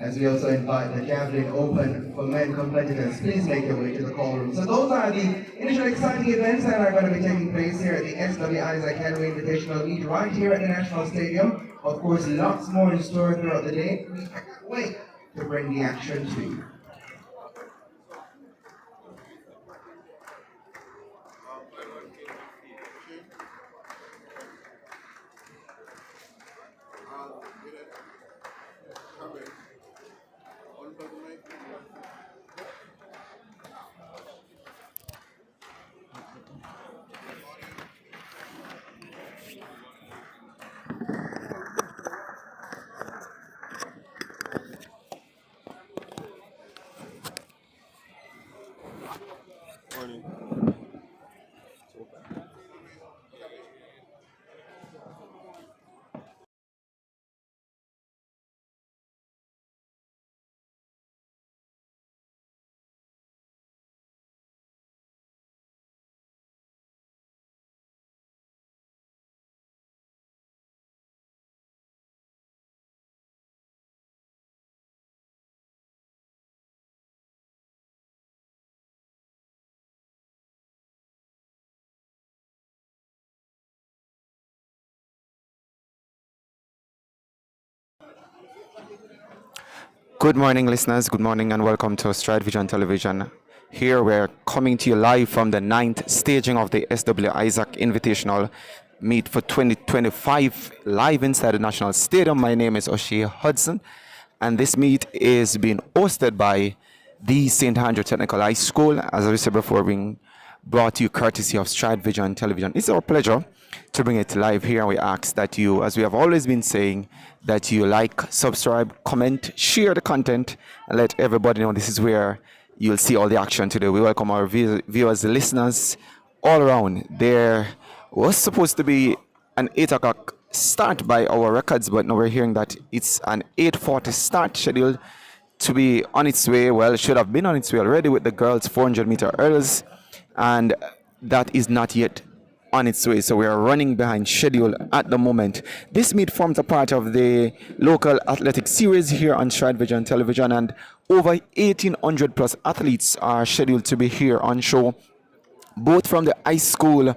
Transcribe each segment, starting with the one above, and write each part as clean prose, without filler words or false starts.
as we also invite the javelin open for men competitors. Please make your way to the call room. So those are the initial exciting events that are going to be taking place here at the SW Isaacs Invitational meet right here at the National Stadium. Of course, lots more in store throughout the day. We can't wait to bring the action to you. Good morning, listeners. Good morning, and welcome to Stride Vision Television. Here we're coming to you live from the 9th staging of the SW Isaacs Invitational meet for 2025, live inside the National Stadium. My name is O'Shea Hudson, and this meet is being hosted by the St. Andrew Technical High School, as I said before, being brought to you courtesy of Stride Vision Television. It's our pleasure to bring it live here. We ask that you, as we have always been saying, that you like, subscribe, comment, share the content, and let everybody know this is where you'll see all the action today. We welcome our viewers, listeners all around. There was supposed to be an 8 o'clock start by our records, but now we're hearing that it's an 8:40 start scheduled to be on its way. Well, it should have been on its way already with the girls 400-meter hurdles, and that is not yet on its way, so we are running behind schedule at the moment. This meet forms a part of the local athletic series here on Stride Vision Television, and over 1,800 plus athletes are scheduled to be here on show, both from the high school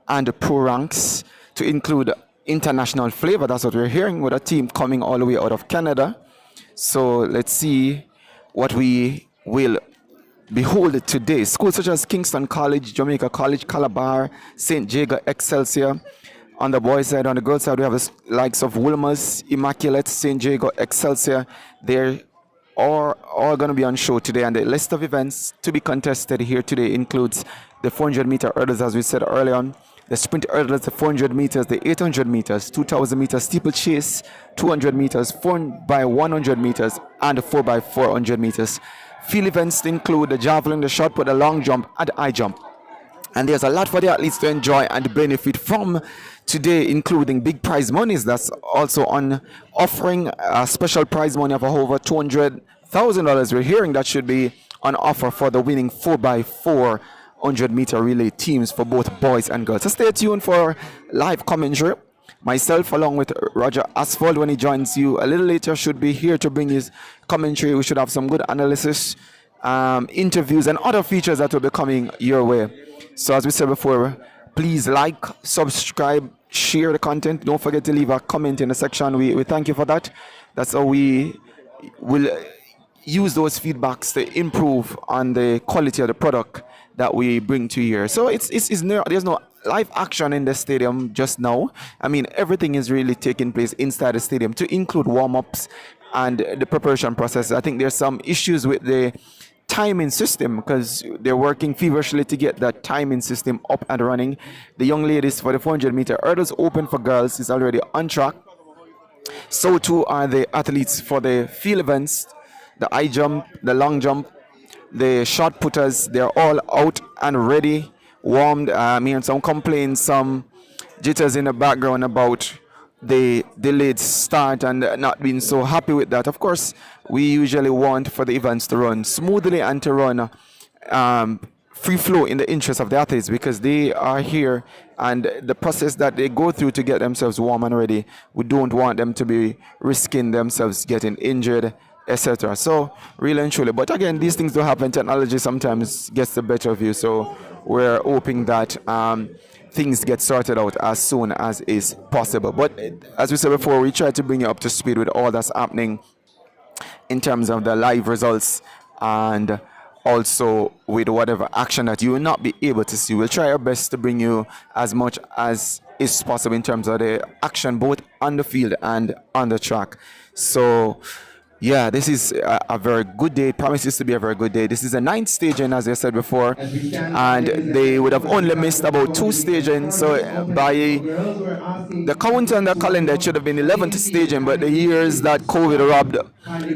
and the pro ranks, to include international flavor. That's what we're hearing, with a team coming all the way out of Canada. So let's see what we will behold today. Schools such as Kingston College, Jamaica College, Calabar, St. Jago, Excelsior. On the boys' side, on the girls' side, we have the likes of Wilmer's, Immaculate, St. Jago, Excelsior. They're all going to be on show today, and the list of events to be contested here today includes the 400-meter hurdles, as we said earlier on, the sprint hurdles, the 400 meters, the 800 meters, 2,000 meters steeplechase, 200 meters, 4x100 meters, and the 4x400 meters. Field events include the javelin, the shot put, the long jump, and the high jump. And there's a lot for the athletes to enjoy and benefit from today, including big prize monies. That's also on offering a special prize money of over $200,000. We're hearing that should be on offer for the winning 4x400-meter relay teams for both boys and girls. So stay tuned for live commentary. Myself, along with Roger Asphalt, when he joins you a little later, should be here to bring his commentary. We should have some good analysis, interviews, and other features that will be coming your way. So as we said before, please like, subscribe, share the content. Don't forget to leave a comment in the section. We thank you for that. That's how we will use those feedbacks to improve on the quality of the product that we bring to you here. So there's no live action in the stadium just now. I mean, everything is really taking place inside the stadium, to include warm-ups and the preparation process. I think there's some issues with the timing system, because they're working feverishly to get that timing system up and running. The young ladies for the 400-meter hurdles open for girls is already on track. So too are the athletes for the field events, the high jump, the long jump, the shot putters. They're all out and ready, warmed. I'm hearing some complaints, some jitters in the background about the delayed start and not being so happy with that. Of course, we usually want for the events to run smoothly and to run free flow in the interest of the athletes, because they are here, and the process that they go through to get themselves warm and ready, we don't want them to be risking themselves getting injured etc. So really and truly, but again, these things do happen. Technology sometimes gets the better of you, so we're hoping that things get sorted out as soon as is possible. But as we said before, we try to bring you up to speed with all that's happening in terms of the live results, and also with whatever action that you will not be able to see. We'll try our best to bring you as much as is possible in terms of the action both on the field and on the track. So yeah, this is a very good day. It promises to be a very good day. This is the ninth staging, as I said before, and they would have only missed about 2 staging. So by the count on the calendar, it should have been 11th staging, but the years that COVID robbed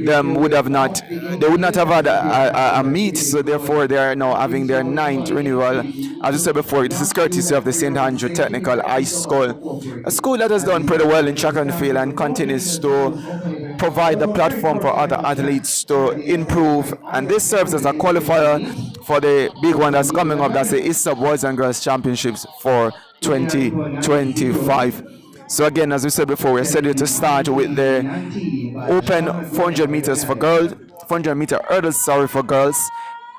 them would have not, they would not have had a meet. So therefore, they are now having their ninth renewal. As I said before, this is courtesy of the St. Andrew Technical High School, a school that has done pretty well in track and field and continues to provide the platform for other athletes to improve, and this serves as a qualifier for the big one that's coming up. That's the SW Boys and Girls Championships for 2025. So again, as we said before, we're scheduled to start with the open 400 meters for girls, 400 meter hurdles, for girls,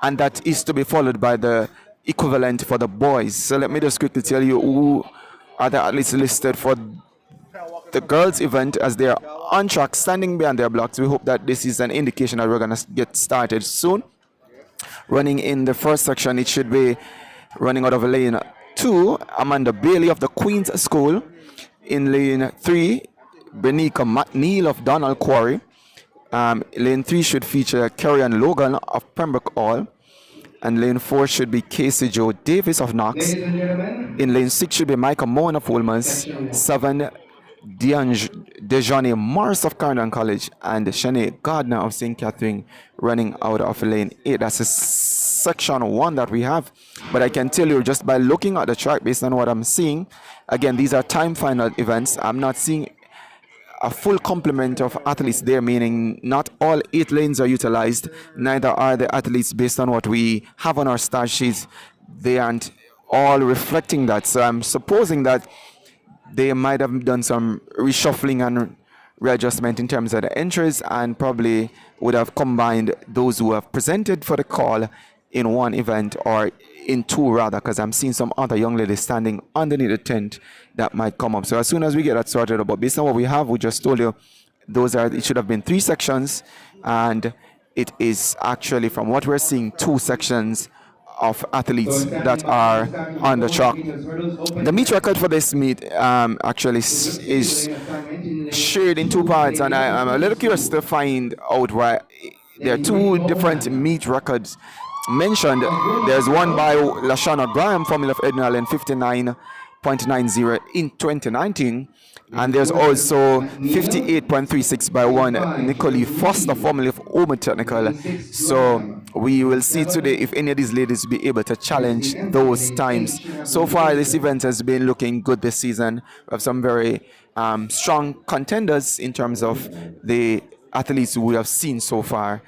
and that is to be followed by the equivalent for the boys. So let me just quickly tell you who are the athletes listed for the girls event as they are on track, standing behind their blocks. We hope that this is an indication that we're going to get started soon. Running in the first section, it should be running out of lane 2, Amanda Bailey of the Queen's School. In lane 3, Benika McNeil of Donald Quarry. Lane 3 should feature Kerryon Logan of Pembroke Hall. And lane 4 should be Casey Joe Davis of Knox. In lane 6 should be Micah Moen of Woolman's. 7, Dejani Morris of Clarendon College, and Shanae Gardner of St. Catherine running out of lane 8. That's a section 1 that we have. But I can tell you just by looking at the track, based on what I'm seeing, again, these are time final events. I'm not seeing a full complement of athletes there, meaning not all 8 lanes are utilized. Neither are the athletes based on what we have on our start sheets. They aren't all reflecting that. So I'm supposing that they might have done some reshuffling and readjustment in terms of the entries, and probably would have combined those who have presented for the call in one event, or in 2 rather, because I'm seeing some other young ladies standing underneath the tent that might come up. So as soon as we get that sorted out, but based on what we have, we just told you it should have been 3 sections, and it is actually, from what we're seeing, 2 sections of athletes that are on the track. The meet record for this meet actually is shared in 2 parts, and I'm a little curious to find out why there are 2 different meet records mentioned. There's one by Lashana Graham, Formula of Edinal, in 59.90 in 2019. And there's also 58.36 by one Nicole Foster, formerly of Omen Technical. So we will see today if any of these ladies will be able to challenge those times. So far, this event has been looking good this season. We have some very strong contenders in terms of the athletes we have seen so far.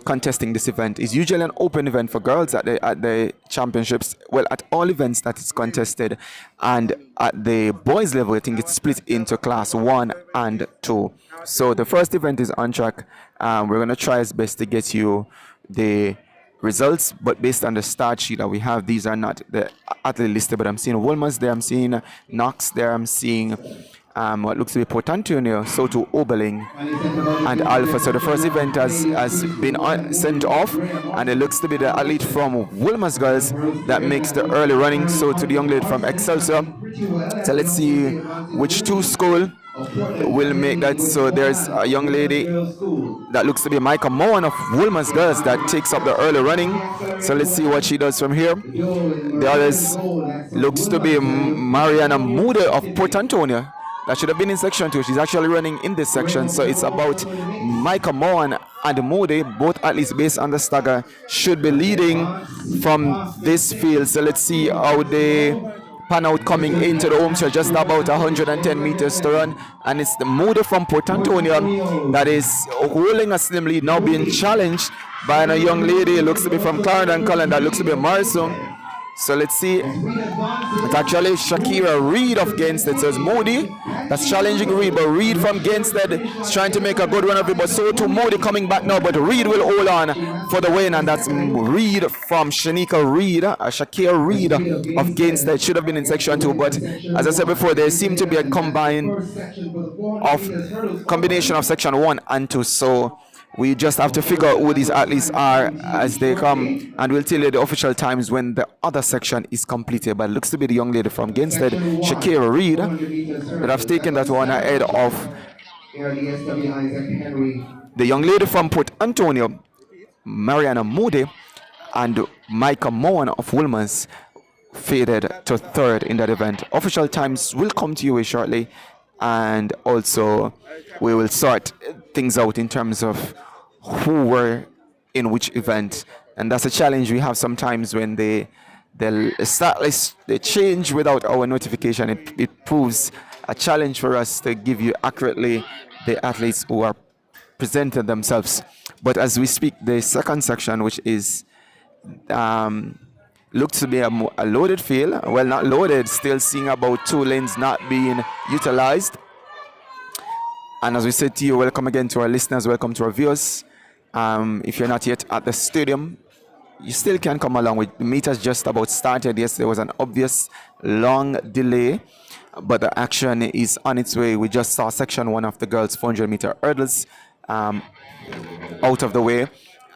Contesting this event is usually an open event for girls at the championships. Well, at all events that is contested, and at the boys level, I think it's split into class 1 and 2. So the first event is on track. We're going to try as best to get you the results, but based on the start sheet that we have, these are not the athlete listed, but I'm seeing Woolman's there, I'm seeing Knox there, I'm seeing what looks to be Port Antonio, Soto Oberling, and Alpha. So the first event has been sent off, and it looks to be the athlete from Wilmer's Girls that makes the early running. So to the young lady from Excelsior. So let's see which 2 school will make that. So there's a young lady that looks to be Micah Moen of Wilmer's Girls that takes up the early running. So let's see what she does from here. The others looks to be Mariana Moody of Port Antonio. That should have been in section 2. She's actually running in this section. So it's about Micah Moen and Moody, both at least based on the stagger, should be leading from this field. So let's see how they pan out coming into the home stretch. Just about 110 meters to run. And it's the Moody from Port Antonio that is holding a slim lead, now being challenged by a young lady. It looks to be from Clarendon Cullen. That looks to be Morrison. So let's see. It's actually Shakira Reed of Gainsted. So it's Moody that's challenging Reed, but Reed from Gainsted is trying to make a good run of it. But so too Moody coming back now, but Reed will hold on for the win, and that's Reed from Shakira Reed of Gainsted. Should have been in section 2, but as I said before, there seemed to be a combination of section 1 and 2. So we just have to figure out who these athletes are as they come, and we'll tell you the official times when the other section is completed. But it looks to be the young lady from Gainsted, Shakira Reed, that have taken that one ahead of the young lady from Port Antonio, Mariana Moody, and Micah Moan of Wilmans faded to third in that event. Official times will come to you shortly, and also we will sort things out in terms of who were in which event, and that's a challenge we have sometimes when the start list they change without our notification. It proves a challenge for us to give you accurately the athletes who are presenting themselves. But as we speak, the second section, which is looks to be a loaded field. Well, not loaded, still seeing about 2 lanes not being utilized. And as we said to you, welcome again to our listeners, welcome to our viewers. If you're not yet at the stadium, you still can come along. With the meet has just about started. Yes, there was an obvious long delay, but the action is on its way. We just saw section 1 of the girls 400 meter hurdles out of the way.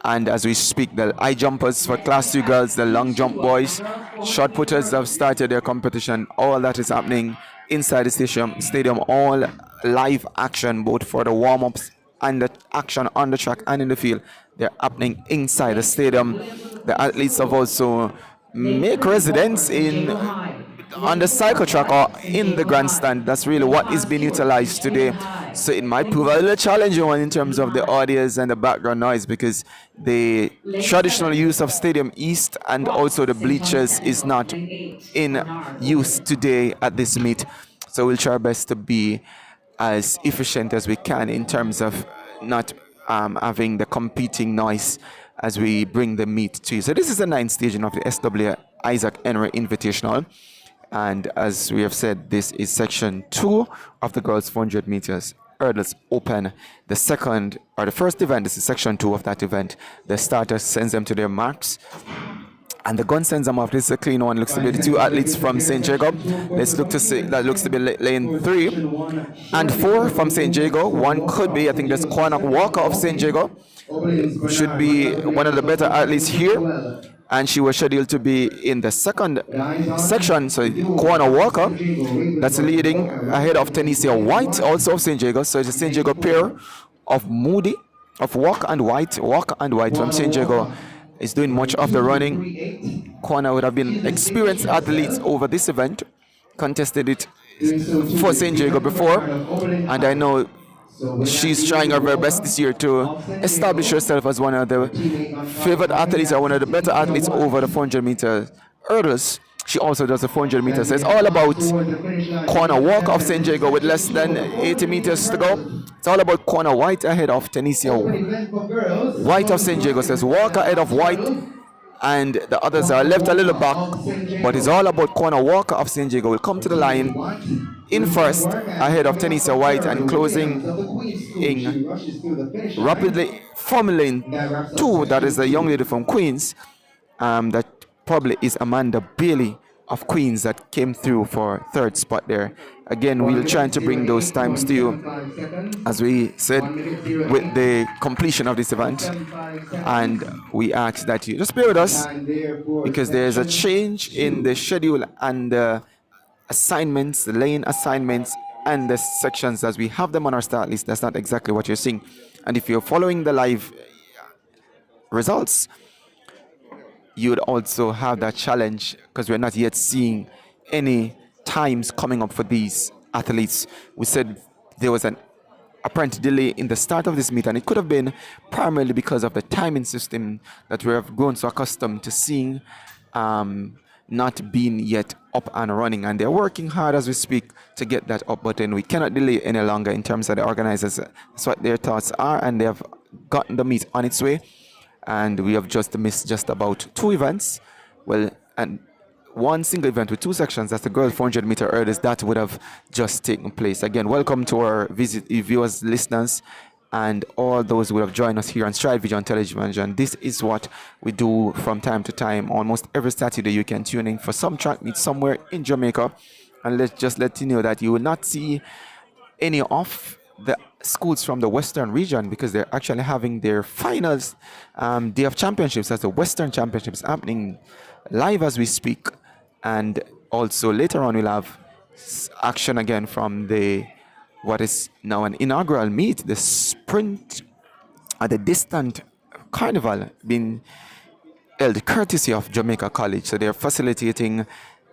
And as we speak, the high jumpers for class 2 girls, the long jump boys, shot putters have started their competition. All that is happening inside the stadium, all live action, both for the warm-ups and the action on the track and in the field. They're happening inside the stadium. The athletes have also make residence on the cycle track or in the grandstand. That's really what is being utilized today. So it might prove a little challenging one in terms of the audience and the background noise, because the traditional use of Stadium East and also the bleachers is not in use today at this meet. So we'll try our best to be as efficient as we can in terms of not having the competing noise as we bring the meet to you. So this is the 9th staging of the SW Isaac Invitational. And as we have said, this is section 2 of the girls 400 meters hurdles open. The first event, this is section 2 of that event. The starter sends them to their marks, and the gun sends them off. This is a clean one. Looks to be the 2 athletes from St. Jacob. That looks to be lane 3 and 4 from St. Jacob. One could be, I think, that's Corner Walker of St. Jacob. Should be one of the better athletes here. And she was scheduled to be in the second section. So Corner Walker, that's leading ahead of Tanisha White, also of St. Jago. So it's a St. Jago pair of Moody, of Walker and White from St. Jago is doing much of the running. Corner would have been experienced athletes over this event, contested it for St. Jago before, and I know she's trying her very best this year to establish herself as one of the favorite athletes or one of the better athletes over the 400 meter hurdles. She also does the 400 meters. So it's all about Corner Walk of St. Jago with less than 80 meters to go. It's all about Corner White ahead of Tanisha White of St. Jago. Says Walker ahead of White, and the others are left a little back, but it's all about Corner Walker of St. Jago will come to the line in first ahead of Tanisha White, and closing in rapidly from lane 2, that is the young lady from Queens, that probably is Amanda Bailey of Queens that came through for 3rd spot there. Again, we'll try to bring those times to you, as we said, with the completion of this event. And we ask that you just bear with us, because there's a change in the schedule and the assignments, the lane assignments, and the sections as we have them on our start list. That's not exactly what you're seeing. And if you're following the live results, you would also have that challenge, because we're not yet seeing any times coming up for these athletes. We said there was an apparent delay in the start of this meet, and it could have been primarily because of the timing system that we have grown so accustomed to seeing not being yet up and running, and they're working hard as we speak to get that up, but then we cannot delay any longer in terms of the organizers. That's what their thoughts are, and they have gotten the meet on its way, and we have just missed just about 2 events. Well, and one single event with two sections. That's the girls 400 meter hurdles that would have just taken place. Again, welcome to our viewers, listeners, and all those who have joined us here on Stride Vision Television. This is what we do from time to time. Almost every Saturday you can tune in for some track meet somewhere in Jamaica. And let's just let you know that you will not see any of the schools from the Western region because they're actually having their finals day of championships. That's the Western Championships happening live as we speak. And also later on we'll have action again from the what is now an inaugural meet, the sprint at the distant carnival being held courtesy of Jamaica College. So they're facilitating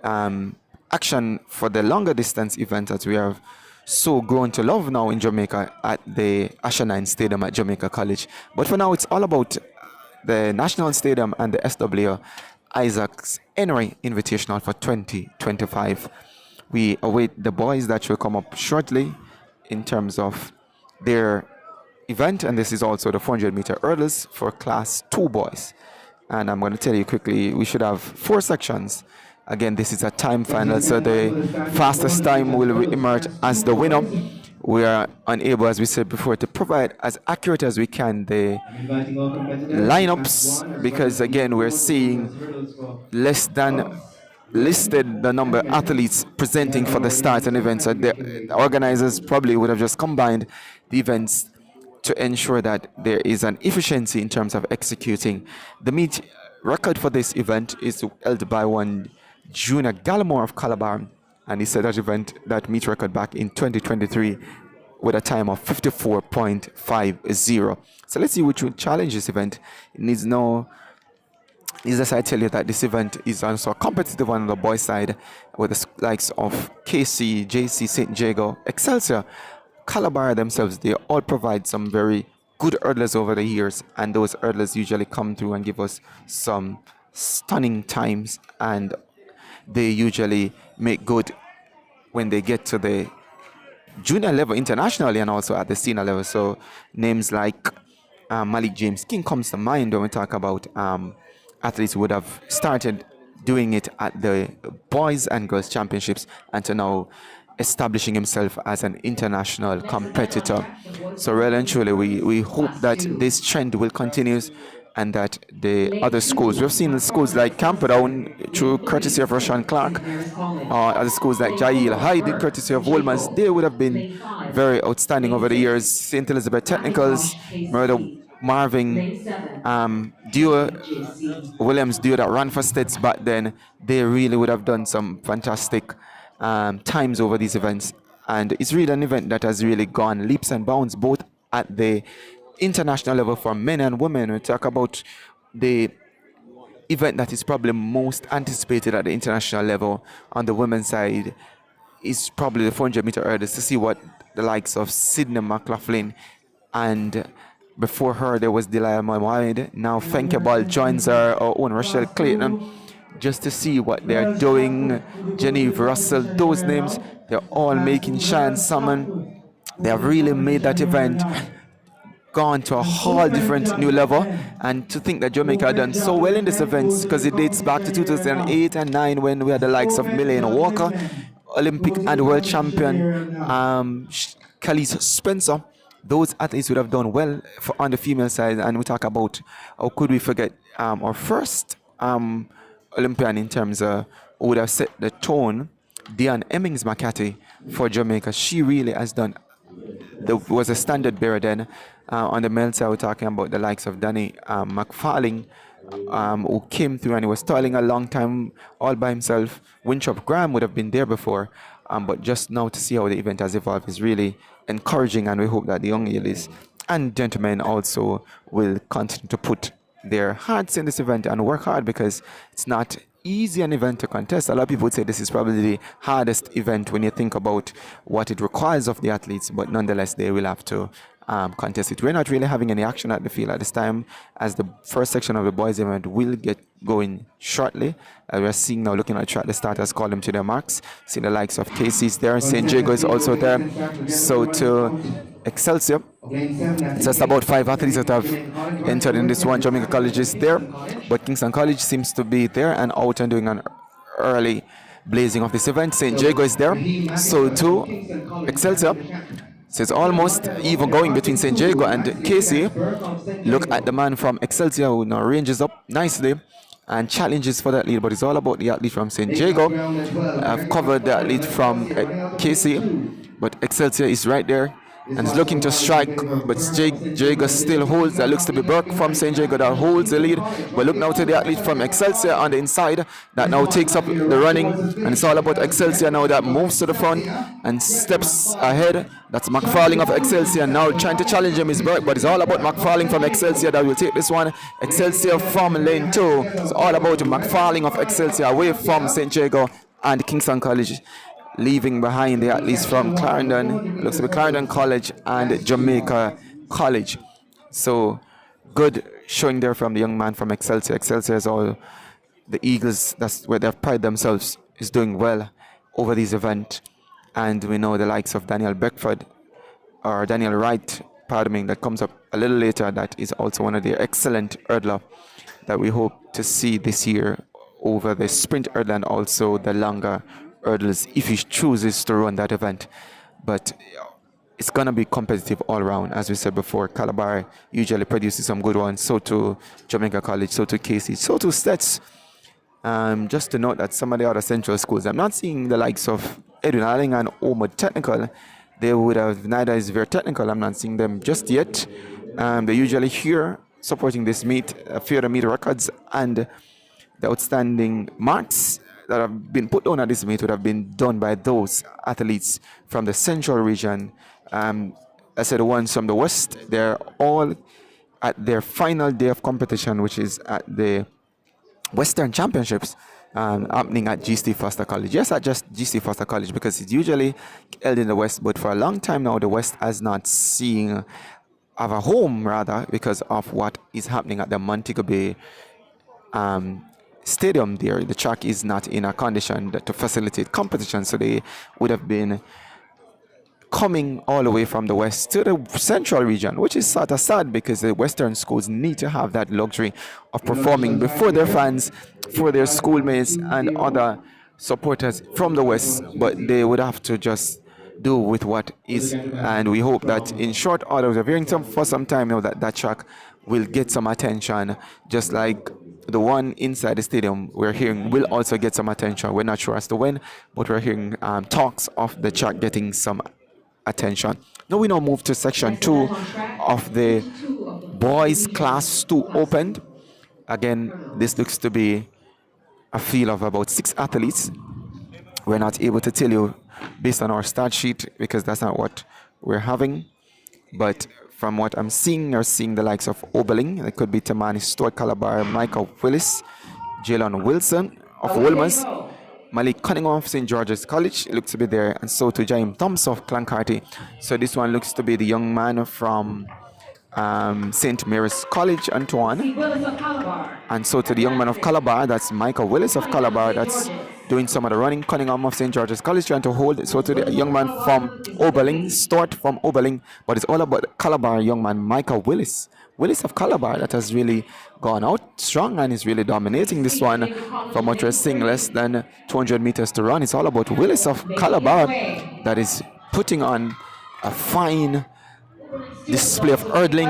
action for the longer distance event that we have so grown to love now in Jamaica at the Ashanine Stadium at Jamaica College. But for now, it's all about the National Stadium and the SW Isaacs Invitational for 2025. We await the boys that will come up shortly in terms of their event, and this is also the 400 meter hurdles for class 2 boys. And I'm going to tell you quickly, we should have 4 sections. Again, this is a time final, so the fastest time will emerge as the winner. We are unable, as we said before, to provide as accurate as we can the lineups because, again, we're seeing less than listed the number of athletes presenting for the start and events. So the organizers probably would have just combined the events to ensure that there is an efficiency in terms of executing. The meet record for this event is held by one Junior Gallimore of Calabar, and he set that event, that meet record back in 2023 with a time of 54.50. So let's see which will challenge this event. It needs as I tell you that this event is also a competitive one on the boys' side with the likes of KC, JC, St. Jago, Excelsior, Calabar themselves. They all provide some very good hurdlers over the years, and those hurdlers usually come through and give us some stunning times, and they usually make good when they get to the junior level internationally and also at the senior level. So names like Malik James King comes to mind when we talk about athletes who would have started doing it at the boys and girls championships and to now establishing himself as an international competitor. So really and truly, we hope that this trend will continue and that the other schools, we've seen schools like Camperdown through courtesy of Rashawn Clark, other schools like Jail Hyde, courtesy of Woolman's, they would have been very outstanding over the years. St. Elizabeth Technicals, Murder Marvin, Williams Duo that ran for states back then, they really would have done some fantastic times over these events. And it's really an event that has really gone leaps and bounds both at the international level for men and women. We talk about the event that is probably most anticipated at the international level on the women's side is probably the 400 meter hurdles, to see what the likes of Sydney McLaughlin, and before her there was Delia Mohamed, now Fenke Ball joins our own Rochelle Clayton, just to see what they're doing. Genevieve Russell, those names, they're all making shine summon. They have really made that event gone to a whole different new level. And to think that Jamaica had done so well in this event, because it dates back to 2008 and 9 when we had the likes of Millie Walker, Olympic and world champion Khalees Spencer. Those athletes would have done well on the female side. And we talk about, how could we forget our first Olympian in terms of who would have set the tone, Diane Emmings McCarthy for Jamaica. She really has done, was a standard bearer then. On the male side, we're talking about the likes of Danny McFarling, who came through and he was toiling a long time all by himself. Winthrop Graham would have been there before, but just now to see how the event has evolved is really encouraging, and we hope that the young ladies and gentlemen also will continue to put their hearts in this event and work hard, because it's not easy an event to contest. A lot of people would say this is probably the hardest event when you think about what it requires of the athletes, but nonetheless they will have to contest it. We're not really having any action at the field at this time, as the first section of the boys event will get going shortly. We're seeing now, looking at the track, the starters call them to their marks. See the likes of Casey's there, St. Jago is also there. So to Excelsior, it's just about 5 athletes that have entered in this one. Jamaica College is there, but Kingston College seems to be there and out and doing an early blazing of this event. St. Jago is there, so too Excelsior. So it's almost even going between St. Jago and Casey. Look at the man from Excelsior who now ranges up nicely and challenges for that lead, but it's all about the athlete from St. Jago. I've covered the athlete from Casey, but Excelsior is right there and is looking to strike, but Jago still holds. That looks to be Burke from St. Jago that holds the lead. But look now to the athlete from Excelsior on the inside that now takes up the running, and it's all about Excelsior now that moves to the front and steps ahead. That's McFarling of Excelsior now trying to challenge him is Burke, but it's all about McFarling from Excelsior that will take this one. Excelsior from lane 2. It's all about McFarling of Excelsior away from St. Jago and Kingston College, leaving behind the athletes from Clarendon, looks to be Clarendon College and Jamaica College. So good showing there from the young man from Excelsior. Excelsior is all the Eagles, that's where they've prided themselves, is doing well over this event. And we know the likes of Daniel Beckford, or Daniel Wright, pardon me, that comes up a little later, that is also one of the excellent hurdler that we hope to see this year over the sprint hurdle and also the longer hurdles if he chooses to run that event. But it's gonna be competitive all around. As we said before, Calabar usually produces some good ones, so too Jamaica College, so too Casey, so too Stets. Just to note that some of the other central schools, I'm not seeing the likes of Edwin Alling and Omud Technical. They would have, neither is very technical, I'm not seeing them just yet. They're usually here supporting this meet, few of the meet records, and the outstanding marks that have been put on at this meet would have been done by those athletes from the central region. I said the ones from the west, they're all at their final day of competition, which is at the Western Championships happening at GC Foster College. Yes, at just GC Foster College, because it's usually held in the west, but for a long time now, the west has not seen of a home, rather, because of what is happening at the Montego Bay stadium there. The track is not in a condition to facilitate competition, so they would have been coming all the way from the west to the central region, which is sort of sad because the western schools need to have that luxury of performing before their fans, for their schoolmates and other supporters from the west, but they would have to just do with what is. And we hope that in short order, we're hearing for some time now that that track will get some attention, just like the one inside the stadium we're hearing will also get some attention. We're not sure as to when, but we're hearing talks of the track getting some attention. Now we now move to section 2 of the boys class 2 opened. Again, this looks to be a field of about 6 athletes. We're not able to tell you based on our start sheet because that's not what we're having, but from what I'm seeing, you're seeing the likes of Oberling. It could be Tamani Stewart Calabar, Michael Willis, Jalen Wilson of Wilmers, Malik Cunningham of St. George's College looks to be there, and so to James Thompson of Clancarty. So this one looks to be the young man from St. Mary's College, Antoine. And so to the young man of Calabar, that's Michael Willis of Calabar, that's doing some of the running. Cunningham of St. George's College trying to hold it. So to the young man from Oberling, Stewart from Oberling, but it's all about Calabar young man Michael Willis. Willis of Calabar that has really gone out strong and is really dominating this one. From what we're seeing, less than 200 meters to run. It's all about Willis of Calabar that is putting on a fine display of hurdling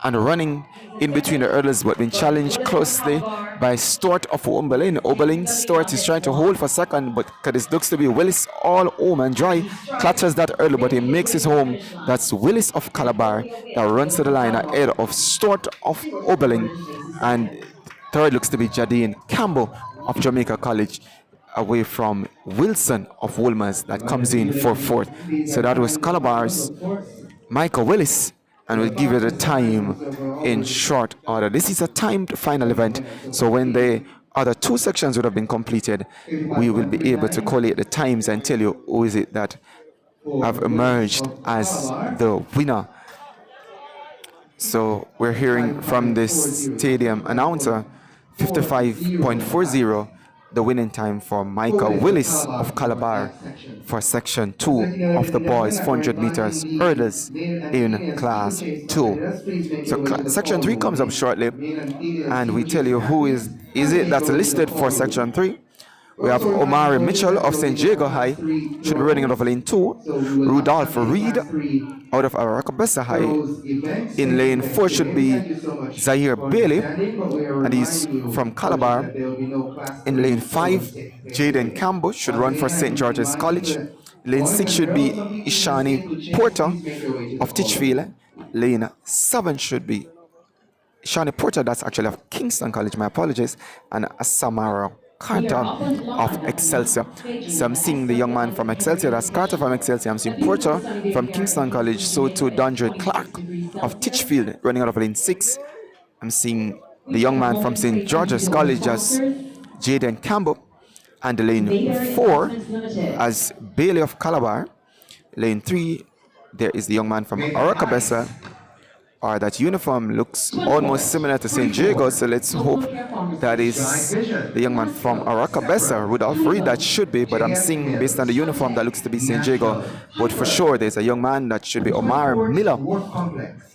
and running in between the hurdles, but been challenged closely by Stewart of Oberlin. Oberlin, Stewart is trying to hold for second, but this looks to be Willis all home and dry. Clutches that hurdle, but he makes his home. That's Willis of Calabar that runs to the line ahead of Stewart of Oberlin. And third looks to be Jadine Campbell of Jamaica College, away from Wilson of Wolmers that comes in for fourth. So that was Calabar's Michael Willis, and we'll give you the time in short order. This is a timed final event, so when the other 2 sections would have been completed, we will be able to collate the times and tell you who is it that have emerged as the winner. So we're hearing from this stadium announcer 55.40, the winning time for Michael Willis of Calabar for section 2 of the boys 400 meters hurdles in class 2. So section 3 comes up shortly, and we tell you who is it that's listed for section 3. We have Also Omari reminding Mitchell that there of will be St. no Jago class High, 3 should be running out of lane 2. So we will not Rudolph have a Reed class 3 out of Arakabessa for High. those events. In Thank you lane for 4 should explaining. be Thank you so much Zaire for Bailey, understanding, but we are and he's reminding from you urgently Calabar. that there will be no class In lane 3 shows 5, taking place Jaden today. Campbell should Once run for again, St. be George's mindful College. that Lane boys 6 and should girls, be some people use Ishani Steeplechase. Porter Please make your way to the of call Titchfield. room. Lane 7 should be Ishani Porter, that's actually of Kingston College, my apologies, and Samara Carter of Excelsior. So I'm seeing the young man from Excelsior, that's Carter from Excelsior. I'm seeing Porter from Kingston College, so to Dondre Clark of Titchfield running out of lane 6. I'm seeing the young man from St. George's College as Jaden Campbell, and lane 4 as Bailey of Calabar. Lane 3, there is the young man from Arakabessa. That uniform looks almost similar to St. Jago, so let's hope that is the young man from Arakabessa, Rudolph Reed, that should be, but I'm seeing based on the uniform that looks to be St. Jago. But for sure, there's a young man that should be Omar Miller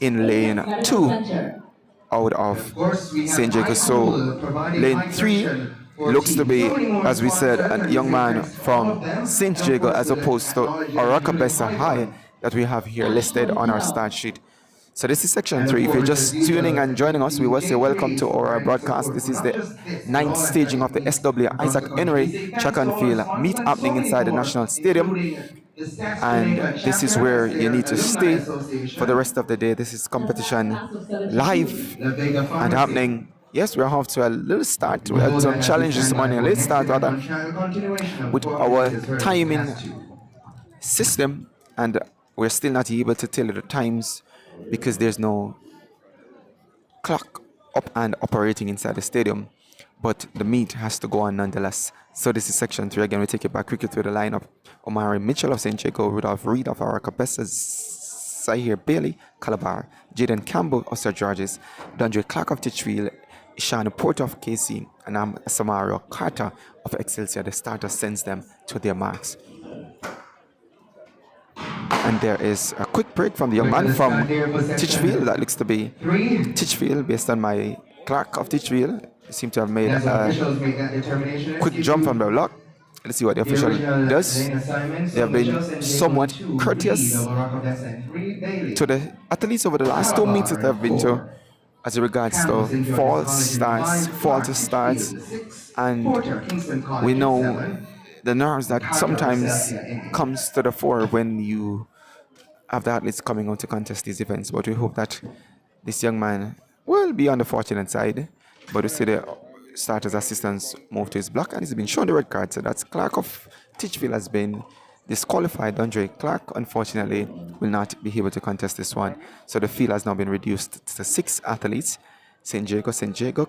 in lane 2 out of St. Jago. So lane 3 looks to be, as we said, a young man from St. Jago as opposed to Arakabessa High that we have here listed on our start sheet. So this is section 3. If you're just tuning and joining us, we will say welcome to our broadcast. This is the 9th staging of the SW Isaac Henry track and field meet happening inside the National Stadium. And this is where you need to stay for the rest of the day. This is competition live and happening. Yes, we're off to a little start. We had some challenges this morning, a late start rather, with our timing system, and we're still not able to tell you the times because there's no clock up and operating inside the stadium, but the meet has to go on nonetheless. So this is section 3. Again, we take it back quickly through the lineup. Omari Mitchell of St. Jago, Rudolph Reed of Arakabessa, Zaire Bailey, Calabar, Jaden Campbell of St. George's, Dondre Clark of Titchfield, Ishani Porter of KC, and Samara Carter of Excelsior. The starter sends them to their marks. And there is a quick break from the young man from Titchfield. That looks to be Titchfield based on my clock of Titchfield. They seem to have made a quick jump from the block. Let's see what the official does. They have been somewhat courteous to the athletes over the last 2 meets that they've been to as regards to faulty starts, and we know the nerves that sometimes comes to the fore when you have the athletes coming out to contest these events. But we hope that this young man will be on the fortunate side. But we see the starter's assistants move to his block, and he's been shown the red card. So that's Clark of Titchfield has been disqualified. Andre Clark, unfortunately, will not be able to contest this one. So the field has now been reduced to 6 athletes: St. Jago,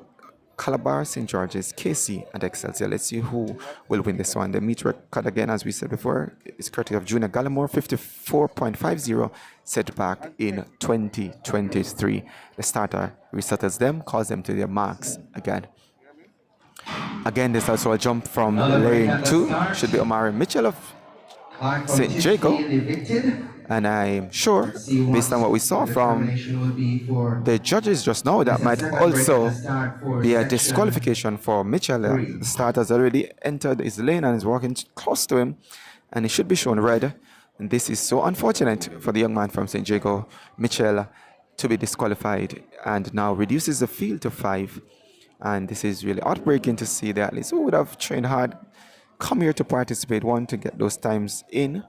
Calabar, St. George's, KC, and Excelsior. Let's see who will win this one. The meet record, again, as we said before, is courtesy of Junior Gallimore, 54.50, set back in 2023. The starter resettles them, calls them to their marks again. Again, there's also a jump from lane 2. Should be Omari Mitchell of St. Jago. And I'm sure, based on what we saw from the judges just now, that might also be a disqualification for Mitchell. The starter has already entered his lane and is walking close to him, and he should be shown red. And this is so unfortunate for the young man from St. Jago, Mitchell, to be disqualified, and now reduces the field to 5. And this is really heartbreaking to see that athletes who would have trained hard come here to participate, want to get those times in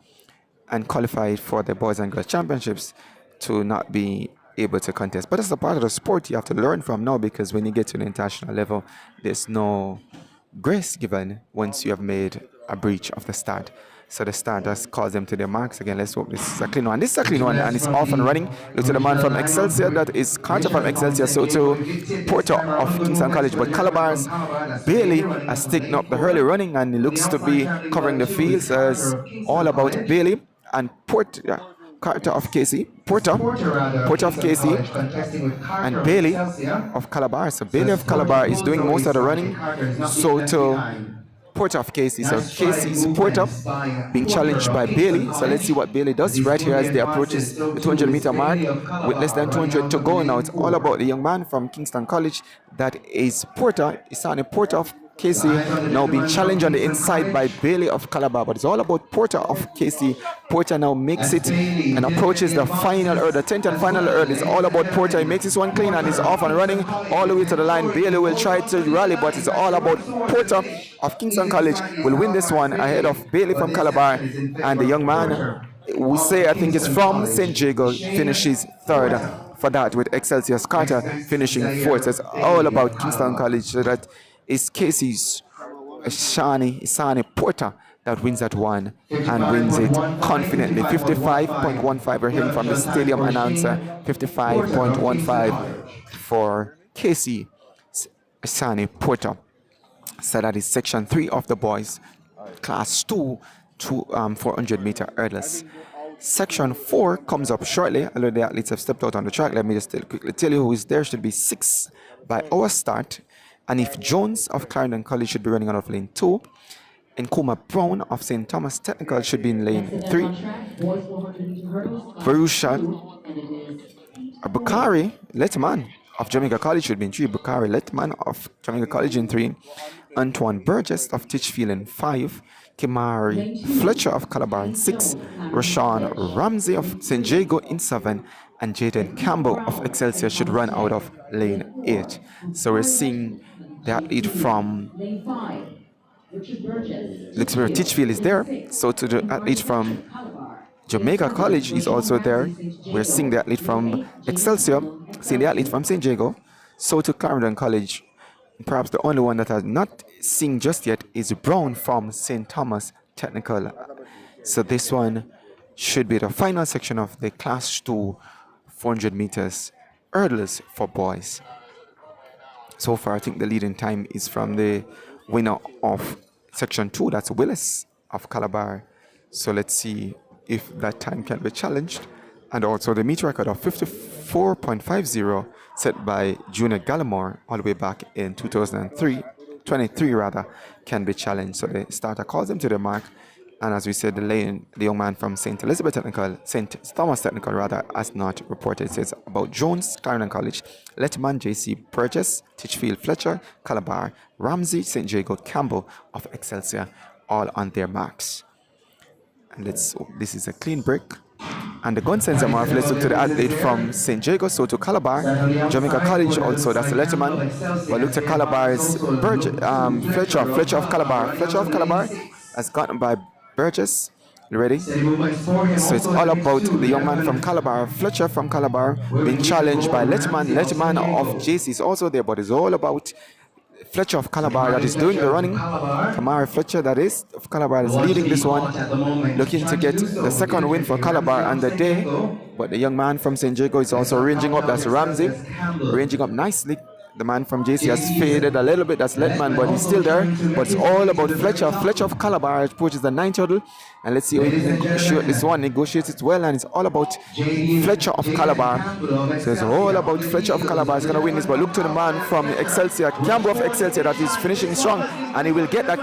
and qualify for the boys and girls championships, to not be able to contest. But it's a part of the sport you have to learn from now, because when you get to the international level, there's no grace given once you have made a breach of the start. So the starters calls them to their marks again. Let's hope this is a clean one. This is a clean one, and it's off and running. Look to the man from Excelsior, that is Carter from Excelsior, so to Porter of Kingston College. But Calabar's Bailey has taken up the early running, and he looks to be covering the field. So it's all about Bailey and Carter of KC, Porter of KC, and Bailey of Calabar. So Bailey of Calabar is doing most of the running. So to Porter of KC. So KC's Porter being challenged by Bailey. So let's see what Bailey does right here as they approaches the 200-meter mark with less than 200 to go. Now it's all about the young man from Kingston College. That is Porter, Isani Porter of Casey now being challenged on the inside by Bailey of Calabar, but it's all about Porter of Casey. Porter now makes it and approaches the final hurdle, the 10th and final hurdle. It's all about Porter. He makes this one clean and is off and running all the way to the line. Bailey will try to rally, but it's all about Porter of Kingston College will win this one ahead of Bailey from Calabar, and the young man, we say, I think it's from St. Jago, finishes third for that, with Excelsior Carter finishing fourth. It's all about Kingston College. So that is Casey's Isani Porter that wins that one and wins it confidently. 55.15, we're hearing from the stadium announcer. 55.15 for Casey Isani Porter. So that is section 3 of the boys, class 2 to 400-meter hurdles. Section 4 comes up shortly. Although the athletes have stepped out on the track, let me just quickly tell you who is there. Should be 6 by our start. And if Jones of Clarendon College should be running out of lane 2, and Kuma Brown of St. Thomas Technical should be in lane 3. Barusha Bukari Letman of Jamaica College should be in 3. Bukari Letman of Jamaica College in 3. Antoine Burgess of Titchfield in 5. Kimari Fletcher of Calabar in 6. Rashawn Ramsey of St. Jago in 7. And Jaden Campbell of Excelsior should run out of lane 8. So we're seeing the athlete from Titchfield is there. So to the athlete from Jamaica College is also there. We're seeing the athlete from Excelsior, seeing the athlete from St. Jago. So to Clarendon College, perhaps the only one that has not seen just yet is Brown from St. Thomas Technical. So this one should be the final section of the class 2 400 meters hurdles for boys. So far, I think the leading time is from the winner of section 2, that's Willis of Calabar. So let's see if that time can be challenged. And also the meet record of 54.50 set by Junior Gallimore all the way back in 2023 rather, can be challenged. So the starter calls him to the mark. And as we said, the young man from St. Thomas Technical rather, has not reported. It says about Jones, Clarendon College, Letman, JC Burgess, Titchfield Fletcher, Calabar, Ramsey, St. Jago, Campbell of Excelsior, all on their marks. And this is a clean break. And the gun sensor mark, let's look to the athlete from St. Jago, so to Calabar, Jamaica College also, that's the Letterman. But look to Calabar's Fletcher of Calabar has gotten by Burgess. You ready? So it's all about the young man from Calabar, Fletcher from Calabar, being challenged by Letterman of JC is also there, but it's all about Fletcher of Calabar that is doing the running. Kamari Fletcher, that is, of Calabar, is leading this one, looking to get the second win for Calabar on the day. But the young man from St. Jago is also ranging up. That's Ramsey, ranging up nicely. The man from JC has faded a little bit. That's Letman, but he's still there. But it's all about Fletcher. Fletcher of Calabar approaches the 9th hurdle. And let's see how he negotiates this one. Negotiates it well, and it's all about Fletcher of Calabar. So it's all about Fletcher of Calabar. He's going to win this. But look to the man from Excelsior, Campbell of Excelsior, that is finishing strong. And he will get that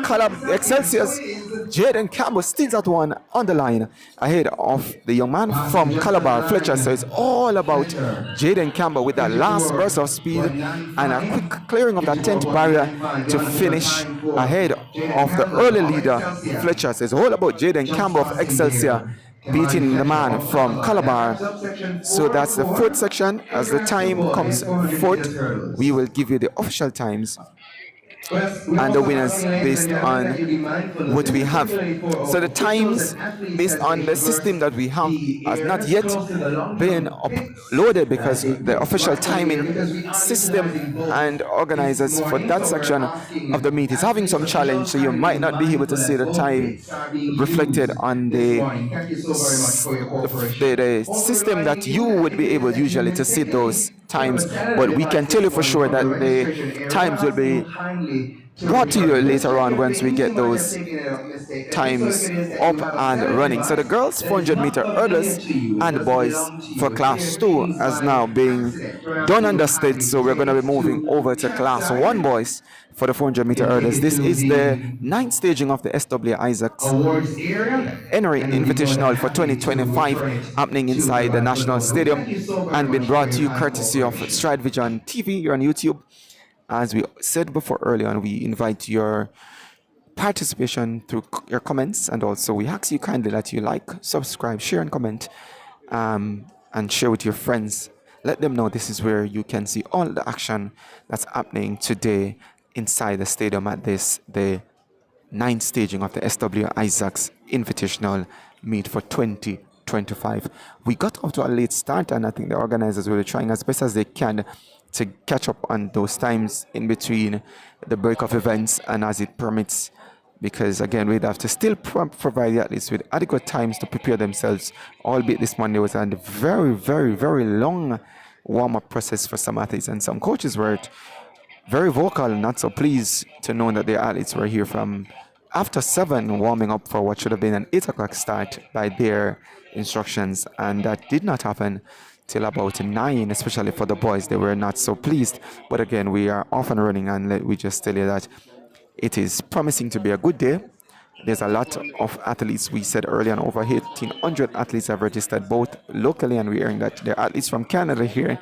Excelsior's Jaden Campbell steals that one on the line ahead of the young man from Calabar, Fletcher. So it's all about Jaden Campbell with that last burst of speed and a quick clearing of that 10th barrier to finish ahead of the early leader, Fletcher. So it's all about Jaden Campbell of Excelsior beating the man from Calabar. So that's the 4th section. As the time comes forth, we will give you the official times and the winners based on what we have. So the times based on the system that we have has not yet been uploaded because the official timing system and organizers for that section of the meet is having some challenge, so you might not be able to see the time reflected on the system that you would be able usually to see those times. But we can tell you for sure that the times will be brought to you later on once we get those times up and running. So the girls 400 meter hurdles and the boys for class 2 has now been done and dusted. So we're going to be moving over to class 1 boys for the 400 meter hurdles. This is the 9th staging of the SW Isaacs Invitational for 2025 happening inside the National Stadium and been brought to you courtesy of StrideVisionTV here on YouTube. As we said before earlier on, we invite your participation through your comments, and also we ask you kindly that you like, subscribe, share, and comment, and share with your friends. Let them know this is where you can see all the action that's happening today inside the stadium at the ninth staging of the SW Isaacs Invitational meet for 2025. We got off to a late start, and I think the organizers were trying as best as they can to catch up on those times in between the break of events and as it permits, because again we'd have to still provide the athletes with adequate times to prepare themselves, albeit this Monday was a very long warm-up process for some athletes, and some coaches were very vocal, not so pleased to know that their athletes were here from after 7 warming up for what should have been an 8 o'clock start by their instructions, and that did not happen till about 9, especially for the boys. They were not so pleased, but again we are off and running, and let we just tell you that it is promising to be a good day. There's a lot of athletes. We said earlier on, over 1,800 athletes have registered both locally, and we're hearing that there are athletes from Canada here.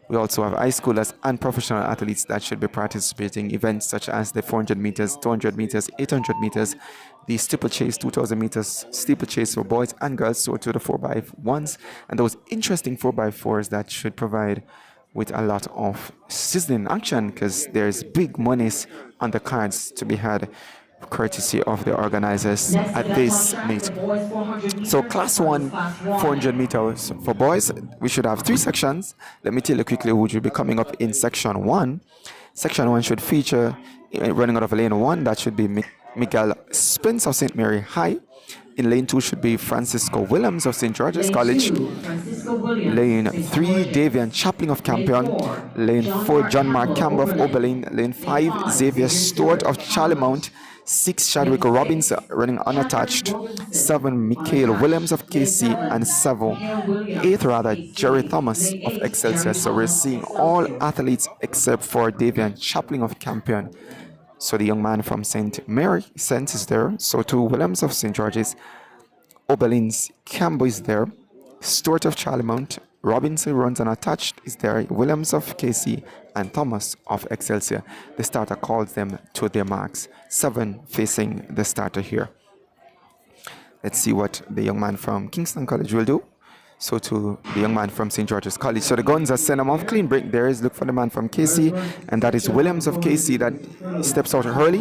We also have high schoolers and professional athletes that should be participating in events such as the 400 meters, 200 meters, 800 meters, the steeplechase, 2,000 meters, steeplechase for boys and girls, so to the 4x1s, and those interesting 4x4s that should provide with a lot of sizzling action, because there's big monies on the cards to be had courtesy of the organizers at this meet. So class 1 400 meters for boys, we should have 3 sections. Let me tell you quickly who should be coming up in section 1. Section 1 should feature, running out of lane 1, that should be Miguel Spence of St. Mary High. In lane 2 should be Francisco Williams of St. George's College. Lane 3, Davian Chaplin of Campion. Lane 4, John Mark Campbell of Oberlin. Lane 5, Xavier Stewart of Charlemont. 6, Chadwick Robbins running unattached. 7, Michael Williams of KC. And 8 Jerry Thomas of Excelsior. So we're seeing all athletes except for Davian Chaplin of Campion. So the young man from St. Mary St. is there. So too Williams of St. George's. Oberlin's Campbell is there. Stewart of Charlemont. Robinson runs unattached is there. Williams of KC and Thomas of Excelsior. The starter calls them to their marks. 7 facing the starter here. Let's see what the young man from Kingston College will do. So to the young man from St. George's College. So the guns are sent him off clean break. There is look for the man from KC, and that is Williams of KC that steps out early.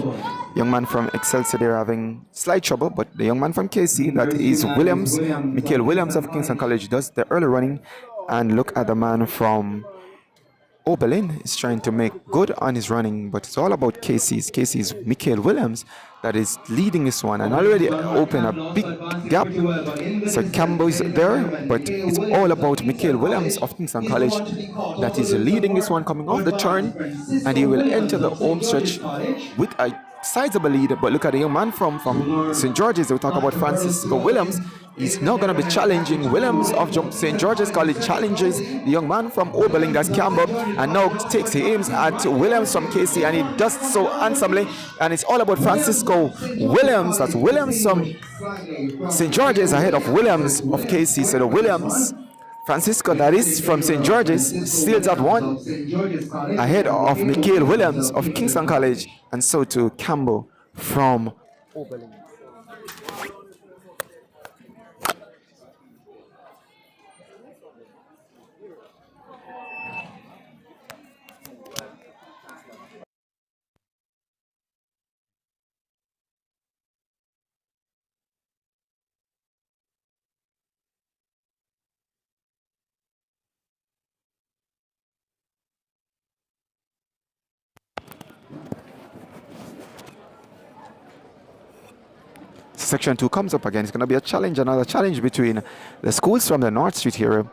Young man from Excelsior, they're having slight trouble, but the young man from KC, that is Williams, Michael Williams of Kingston College, does the early running. And look at the man from Oberlin is trying to make good on his running, but it's all about Casey's Michael Williams that is leading this one and already opened a big gap. So Campbell is there, but it's all about Michael Williams of Kingston College that is leading this one coming off the turn, and he will enter the home stretch with a sizable lead. But look at the young man from St. George's. We talk about Francisco Williams. He's now going to be challenging Williams of St. George's College, challenges the young man from Oberlin, that's Campbell, and now takes the aims at Williams from KC, and he does so handsomely. And it's all about Francisco Williams. That's Williams from St. George's ahead of Williams of KC. So the Williams, Francisco, that is from St. George's, steals at 1 ahead of Michael Williams of Kingston College, and so to Campbell from Oberlin. Section 2 comes up again. It's going to be a challenge, another challenge between the schools from the North Street here.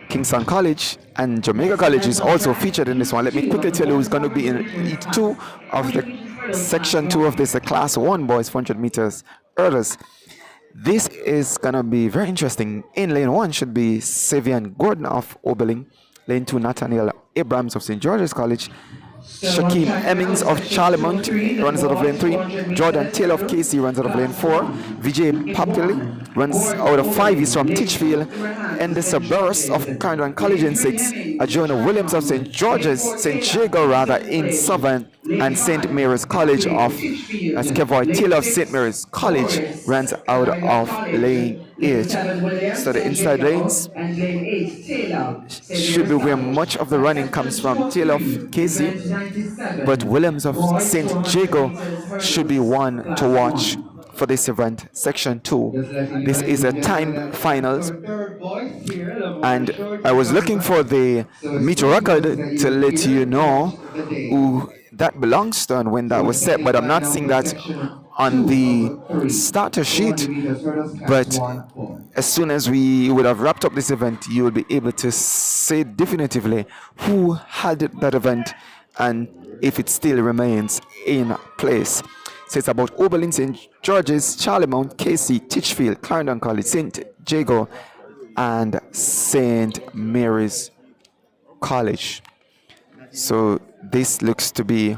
Kingston College and Jamaica College is also featured in this one. Let me quickly tell you who's going to be in Heat 2 of the Section 2 of this, the Class 1 boys 400 meters hurdles. This is going to be very interesting. In lane 1 should be Savian Gordon of Oberlin. Lane 2, Nathaniel Abrams of St. George's College. Shaquem Emmings of Charlemont runs out of lane 3. Jordan Taylor of KC runs out of lane 4. Vijay Papili runs out of 5. He's from Titchfield. And the Burst of Clarendon College in 6. Jonah Williams of St. Jago rather in 7. And St. Mary's College of Kevoy Taylor of St. Mary's College runs out of lane 8. So the inside lanes should be where much of the running comes from. Taylor of Casey, but Williams of St. Jago should be one to watch for this event. Section 2. This is a time finals, and I was looking for the meter record to let you know who that belongs to and when that was set, but I'm not seeing that on the starter sheet. But as soon as we would have wrapped up this event, you will be able to say definitively who had that event and if it still remains in place. So it's about Oberlin, St. George's, Charlemont, KC, Titchfield, Clarendon College, St. Jago, and St. Mary's College. So this looks to be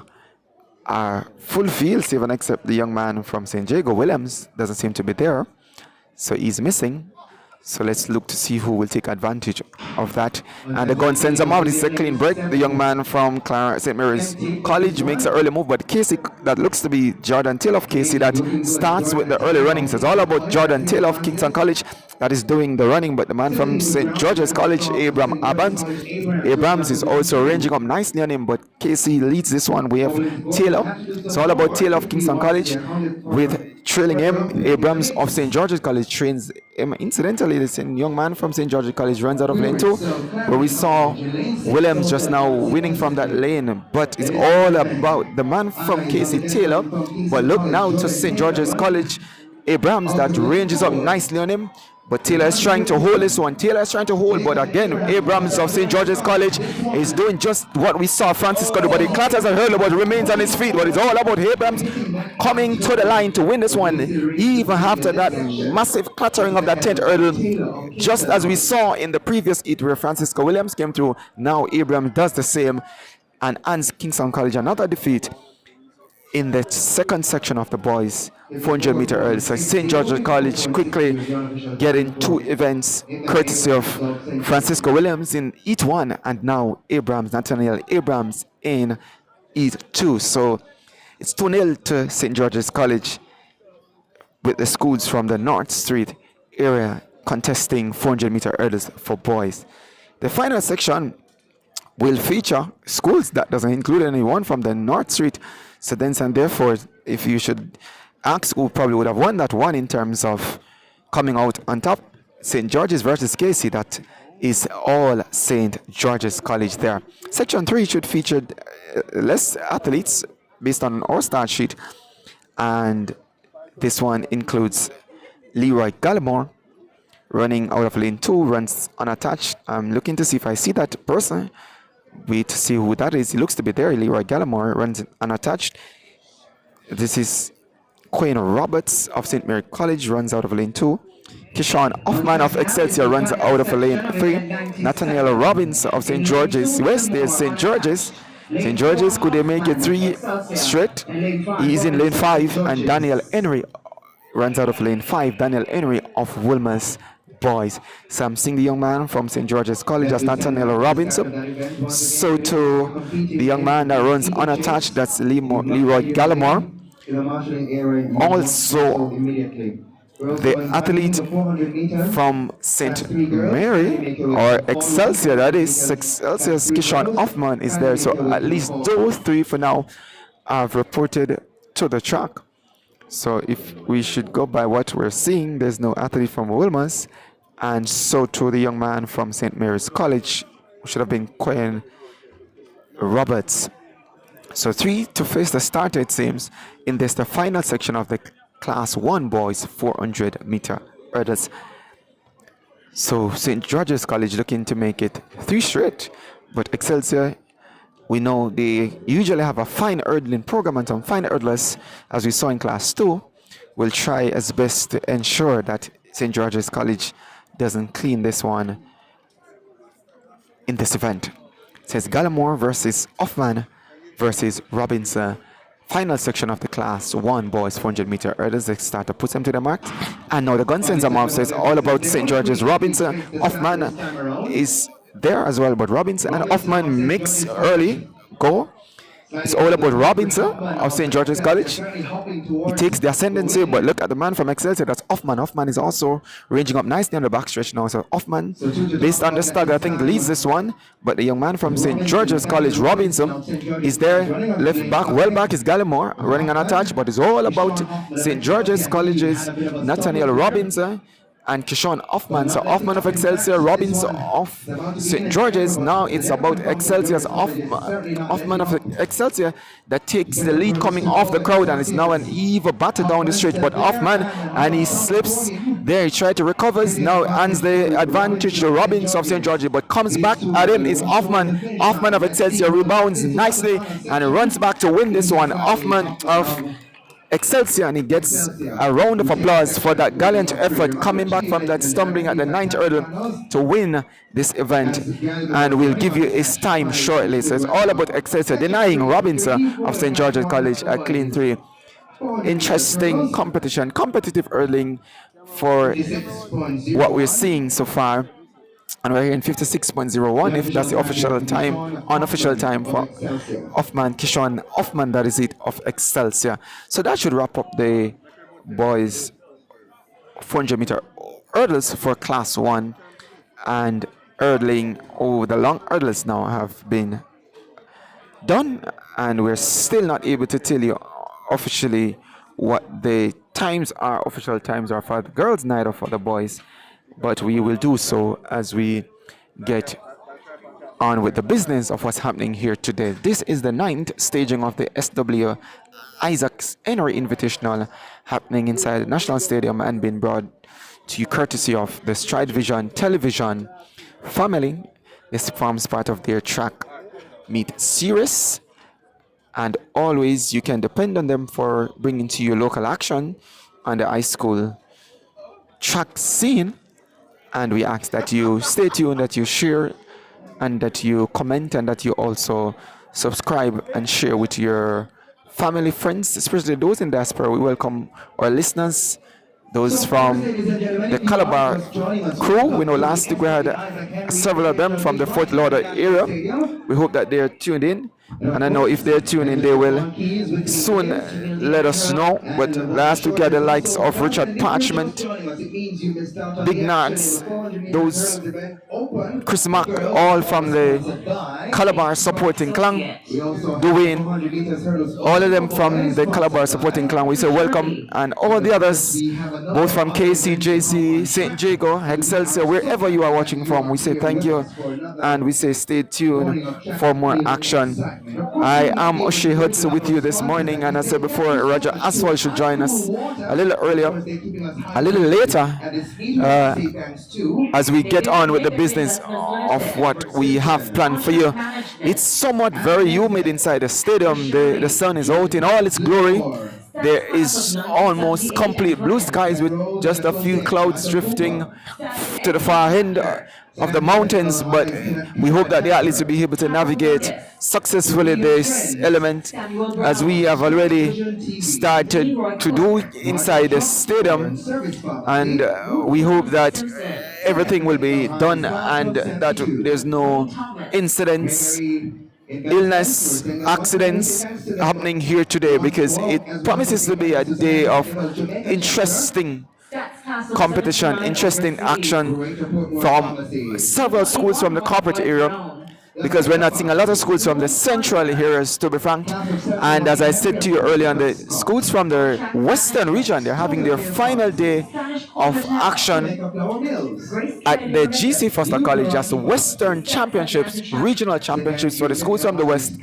our full field, even except the young man from St. Jago, Williams, doesn't seem to be there. So he's missing. So let's look to see who will take advantage of that. And the gun sends him out. This is a clean break. The young man from St. Mary's College makes an early move, but Casey, that looks to be Jordan Taylor of Casey, that starts with the early running. So it's all about Jordan Taylor of Kingston College that is doing the running, but the man from St. George's College, Abrams is also ranging up nicely on him, but Casey leads this one. We have Taylor. It's all about Taylor of Kingston College with trailing him. Abrams of St. George's College trains him. Incidentally, this young man from St. George's College runs out of lane 2, where we saw Williams just now winning from that lane, but it's all about the man from Casey, Taylor. But look now to St. George's College, Abrams, that ranges up nicely on him. But Taylor is trying to hold this one. Taylor is trying to hold, but again, Abrams of St. George's College is doing just what we saw Francisco do, but he clatters and hurls, but remains on his feet. But it's all about Abrams coming to the line to win this one, even after that massive clattering of that 10th hurdle. Just as we saw in the previous heat where Francisco Williams came through, now Abrams does the same and hands Kingston College another defeat in the second section of the boys 400-meter hurdle. So St. George's College quickly getting 2 events courtesy of Francisco Williams in Heat 1 and now Nathaniel Abrams in Heat 2. So it's 2-0 to St. George's College, with the schools from the North Street area contesting 400-meter hurdles for boys. The final section will feature schools that doesn't include anyone from the North Street. So then and therefore, if you should ask who probably would have won that one in terms of coming out on top, St. George's versus Casey, that is all St. George's College there. Section 3 should feature less athletes based on our start sheet, and this one includes Leroy Gallimore running out of lane 2, runs unattached. I'm looking to see if I see that person. Wait to see who that is. He looks to be there. Leroy Gallimore runs unattached. This is Quinn Roberts of St. Mary College, runs out of lane 2. Kishan Hoffman of Excelsior runs out of lane 3. Nathaniel Robbins of St. George's West. There's St. George's. St. George's, could they make it 3 straight? He's in lane 5. And Daniel Henry runs out of lane 5. Daniel Henry of Wilmer's boys. So I'm seeing the young man from St. George's College, that's Nathaniel Robinson. So to the young man that runs unattached, that's Leroy Gallimore. Also, the athlete from St. Mary, or Excelsior, that is Excelsior's Kishan Hoffman is there. So at least those 3 for now have reported to the track. So if we should go by what we're seeing, there's no athlete from Wilmer's. And so to the young man from St. Mary's College, should have been Quinn Roberts. So 3 to face the starter, it seems, in this the final section of the Class 1 boys 400-meter hurdles. So St. George's College looking to make it 3 straight, but Excelsior, we know they usually have a fine hurdling program, and some fine hurdlers, as we saw in Class 2, will try as best to ensure that St. George's College doesn't clean this one in this event. It says Gallimore versus Hoffman versus Robinson. Final section of the class 1 boys 400-meter hurdles. They start to put them to the mark. And now the gun sends them off. So it's all about St. George's. Robinson. Hoffman is there as well. But Robinson and Hoffman mix early. Go. It's all about Robinson of St. George's College. He takes the ascendancy, but look at the man from Excelsior. That's Hoffman. Hoffman is also ranging up nicely on the backstretch now. So Hoffman, based on the stagger, I think leads this one. But the young man from St. George's College, Robinson, is there. Left back, well back is Gallimore running an attach, but it's all about St. George's College's Nathaniel Robinson and Kishon Hoffman. So Hoffman of Excelsior, Robinson of St. George's. Now it's about Excelsior's Hoffman of Excelsior that takes the lead coming off the crowd, and it's now an even battle down the stretch. But Hoffman, and he slips there. He tried to recover. Now hands the advantage to Robinson of St. George's, but comes back at him is Hoffman. Hoffman of Excelsior rebounds nicely and runs back to win this one. Hoffman of Excelsior, and he gets a round of applause for that gallant effort coming back from that stumbling at the 9th hurdle to win this event. And we'll give you his time shortly. So it's all about Excelsior denying Robinson of St. George's College a clean 3. Interesting competition, competitive hurdling for what we're seeing so far. And we're here in 56.01, if that's the official time, unofficial time for Hoffman, Kishon Hoffman, that is it, of Excelsior. So that should wrap up the boys 400-meter hurdles for class 1. And hurdling, the long hurdles now have been done, and we're still not able to tell you officially what the times are, official times are for the girls' night or for the boys. But we will do so as we get on with the business of what's happening here today. This is the 9th staging of the SW Isaacs Invitational happening inside the National Stadium and being brought to you courtesy of the StrideVision television family. This forms part of their track meet series, and always you can depend on them for bringing to you local action on the high school track scene. And we ask that you stay tuned, that you share, and that you comment, and that you also subscribe and share with your family, friends, especially those in diaspora. We welcome our listeners, those from the Calabar crew. We know last week we had several of them from the Fort Lauderdale area. We hope that they're tuned in. And I know if they're tuned in, they will soon let us know. But last week we had the likes of Richard Parchment, Big Nards, those Chris Mack, all from the Calabar supporting clan, Dwayne, all of them from the Calabar supporting clan. We say welcome, and all the others, both from KC, JC, St. Jago, Excelsior, wherever you are watching from, we say thank you, and we say stay tuned for more action. I am O'Shea Hudson with you this morning, and I said before, Roger Aswell should join us a little earlier, a little later, as we get on with the business of what we have planned for you. It's somewhat very humid inside the stadium. The sun is out in all its glory. There is almost complete blue skies with just a few clouds drifting to the far end of the mountains, but we hope that the athletes will be able to navigate successfully this element, as we have already started to do inside the stadium, and we hope that everything will be done and that there's no incidents, illness, accidents happening here today, because it promises to be a day of interesting competition, interesting action from several schools from the corporate area, because we're not seeing a lot of schools from the central areas, to be frank. And as I said to you earlier, the schools from the western region, they're having their final day of action at the GC Foster College as the Western Championships, regional championships for the schools from the west.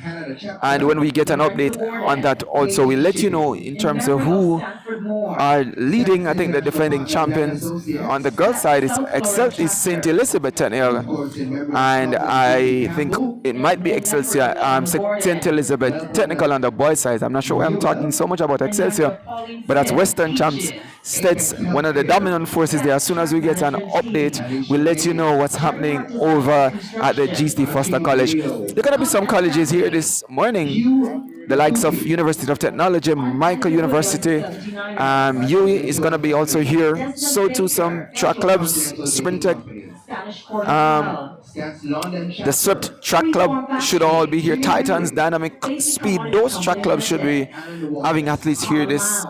And when we get an update on that, also we'll let you know in terms of who are leading. I think the defending champions on the girls' side is St. Elizabeth Technical, and I think it might be Excelsior, St. Elizabeth Technical on the boys' side. I'm not sure why I'm talking so much about Excelsior, but that's Western Champs. States one of the dominant forces there. As soon as we get an update, we'll let you know what's happening over at the GC Foster College. There are gonna be some colleges here this morning. The likes of University of Technology, Michael University, UE is going to be also here. So too some track clubs, Sprintec, the Swift Track Club should all be here. Titans, Dynamic Speed, those track clubs should be having athletes here this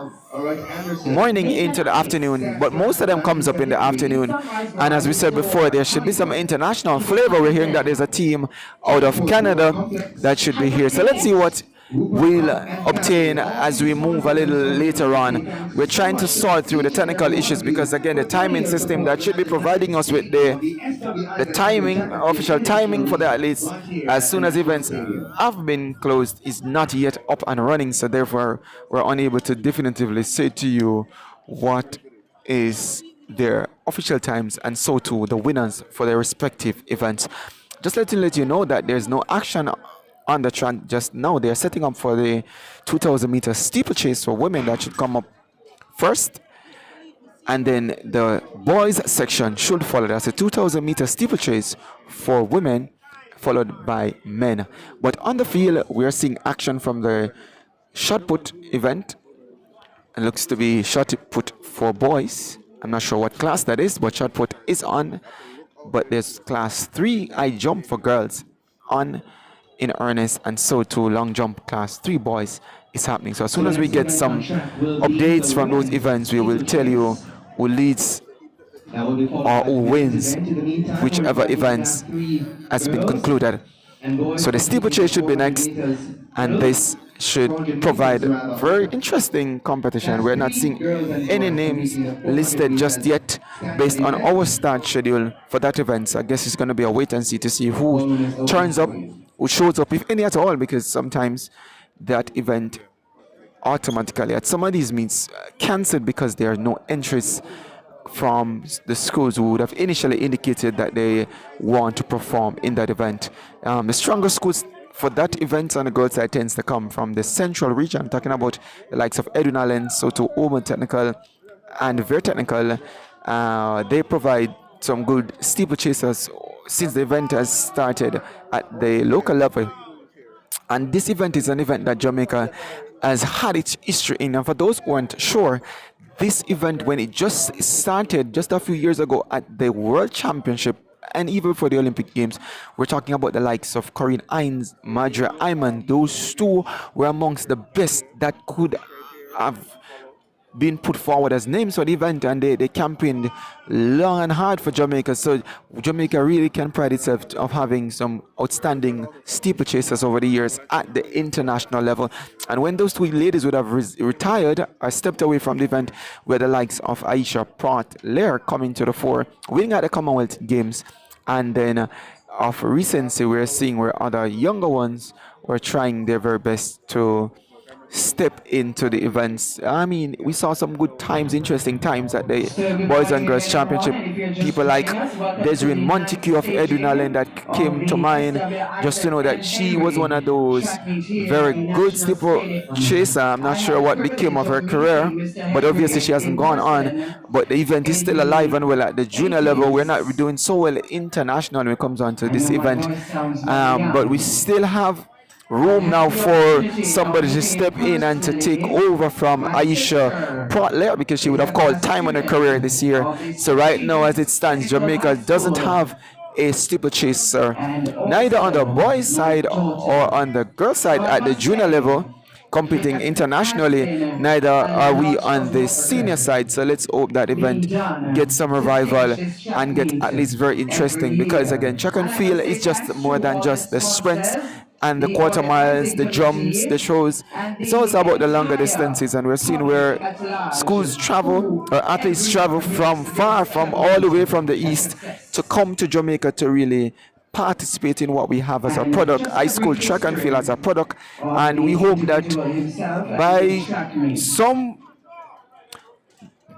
morning into the afternoon, but most of them comes up in the afternoon. And as we said before, there should be some international flavor. We're hearing that there's a team out of Canada that should be here. So let's see what we'll obtain as we move a little later on. We're trying to sort through the technical issues because again the timing system that should be providing us with the timing, official timing for the athletes as soon as events have been closed is not yet up and running, so therefore we're unable to definitively say to you what is their official times and so too the winners for their respective events. Just let you know that there's no action on the track just now. They're setting up for the 2,000 meter steeplechase for women that should come up first, and then the boys section should follow. That's a 2,000 meter steeplechase for women, followed by men. But on the field, we are seeing action from the shot put event. It looks to be shot put for boys. I'm not sure what class that is, but shot put is on. But there's class 3 high jump for girls on in earnest, and so too long jump class 3 boys is happening. So as soon as we get some updates from those events, we will tell you who leads or who wins whichever events has been concluded. So the steeplechase should be next, and this should provide very interesting competition. We're not seeing any names listed just yet based on our start schedule for that event. So I guess it's going to be a wait and see to see who turns up, who shows up, if any at all, because sometimes that event automatically at some of these meets cancelled because there are no entries from the schools who would have initially indicated that they want to perform in that event. The stronger schools for that event on the girls side tends to come from the central region, talking about the likes of Edwin Allen, Soto, Oman Technical, and Ver Technical. They provide some good steeplechasers since the event has started at the local level. And this event is an event that Jamaica has had its history in. And for those who aren't sure, this event, when it just started just a few years ago at the World Championship and even for the Olympic Games, we're talking about the likes of Corinne Hines, Madra Iman. Those two were amongst the best that could have been put forward as names for the event, and they campaigned long and hard for Jamaica. So Jamaica really can pride itself of having some outstanding steeplechasers over the years at the international level. And when those two ladies would have retired or stepped away from the event, were the likes of Aisha Pratt-Lair coming to the fore, winning at the Commonwealth Games, and then of recency we're seeing where other younger ones were trying their very best to step into the events. I mean, we saw some good times, interesting times at the Boys and Girls Championship. People like Desiree Montague of Edwin Allen that came to mind, just to know that she was one of those very good steeplechaser. I'm not sure what became of her career, but obviously she hasn't gone on. But the event is still alive and well at the junior level. We're not doing so well international when it comes on to this event, but we still have room now for somebody to step in and to take over from Aisha Pratt-Lair, because she would have called time on her career this year. So right now, as it stands, Jamaica doesn't have a steeplechaser, neither on the boys side or on the girls side at the junior level competing internationally, neither are we on the senior side. So let's hope that event gets some revival and get at least very interesting, because again, track and field is just more than just the sprints and the quarter miles, the jumps, the shows. It's also about the longer distances, and we're seeing where schools travel, or athletes travel from far, from all the way from the east to come to Jamaica to really participate in what we have as a product, high school track and field as a product. And we hope that by some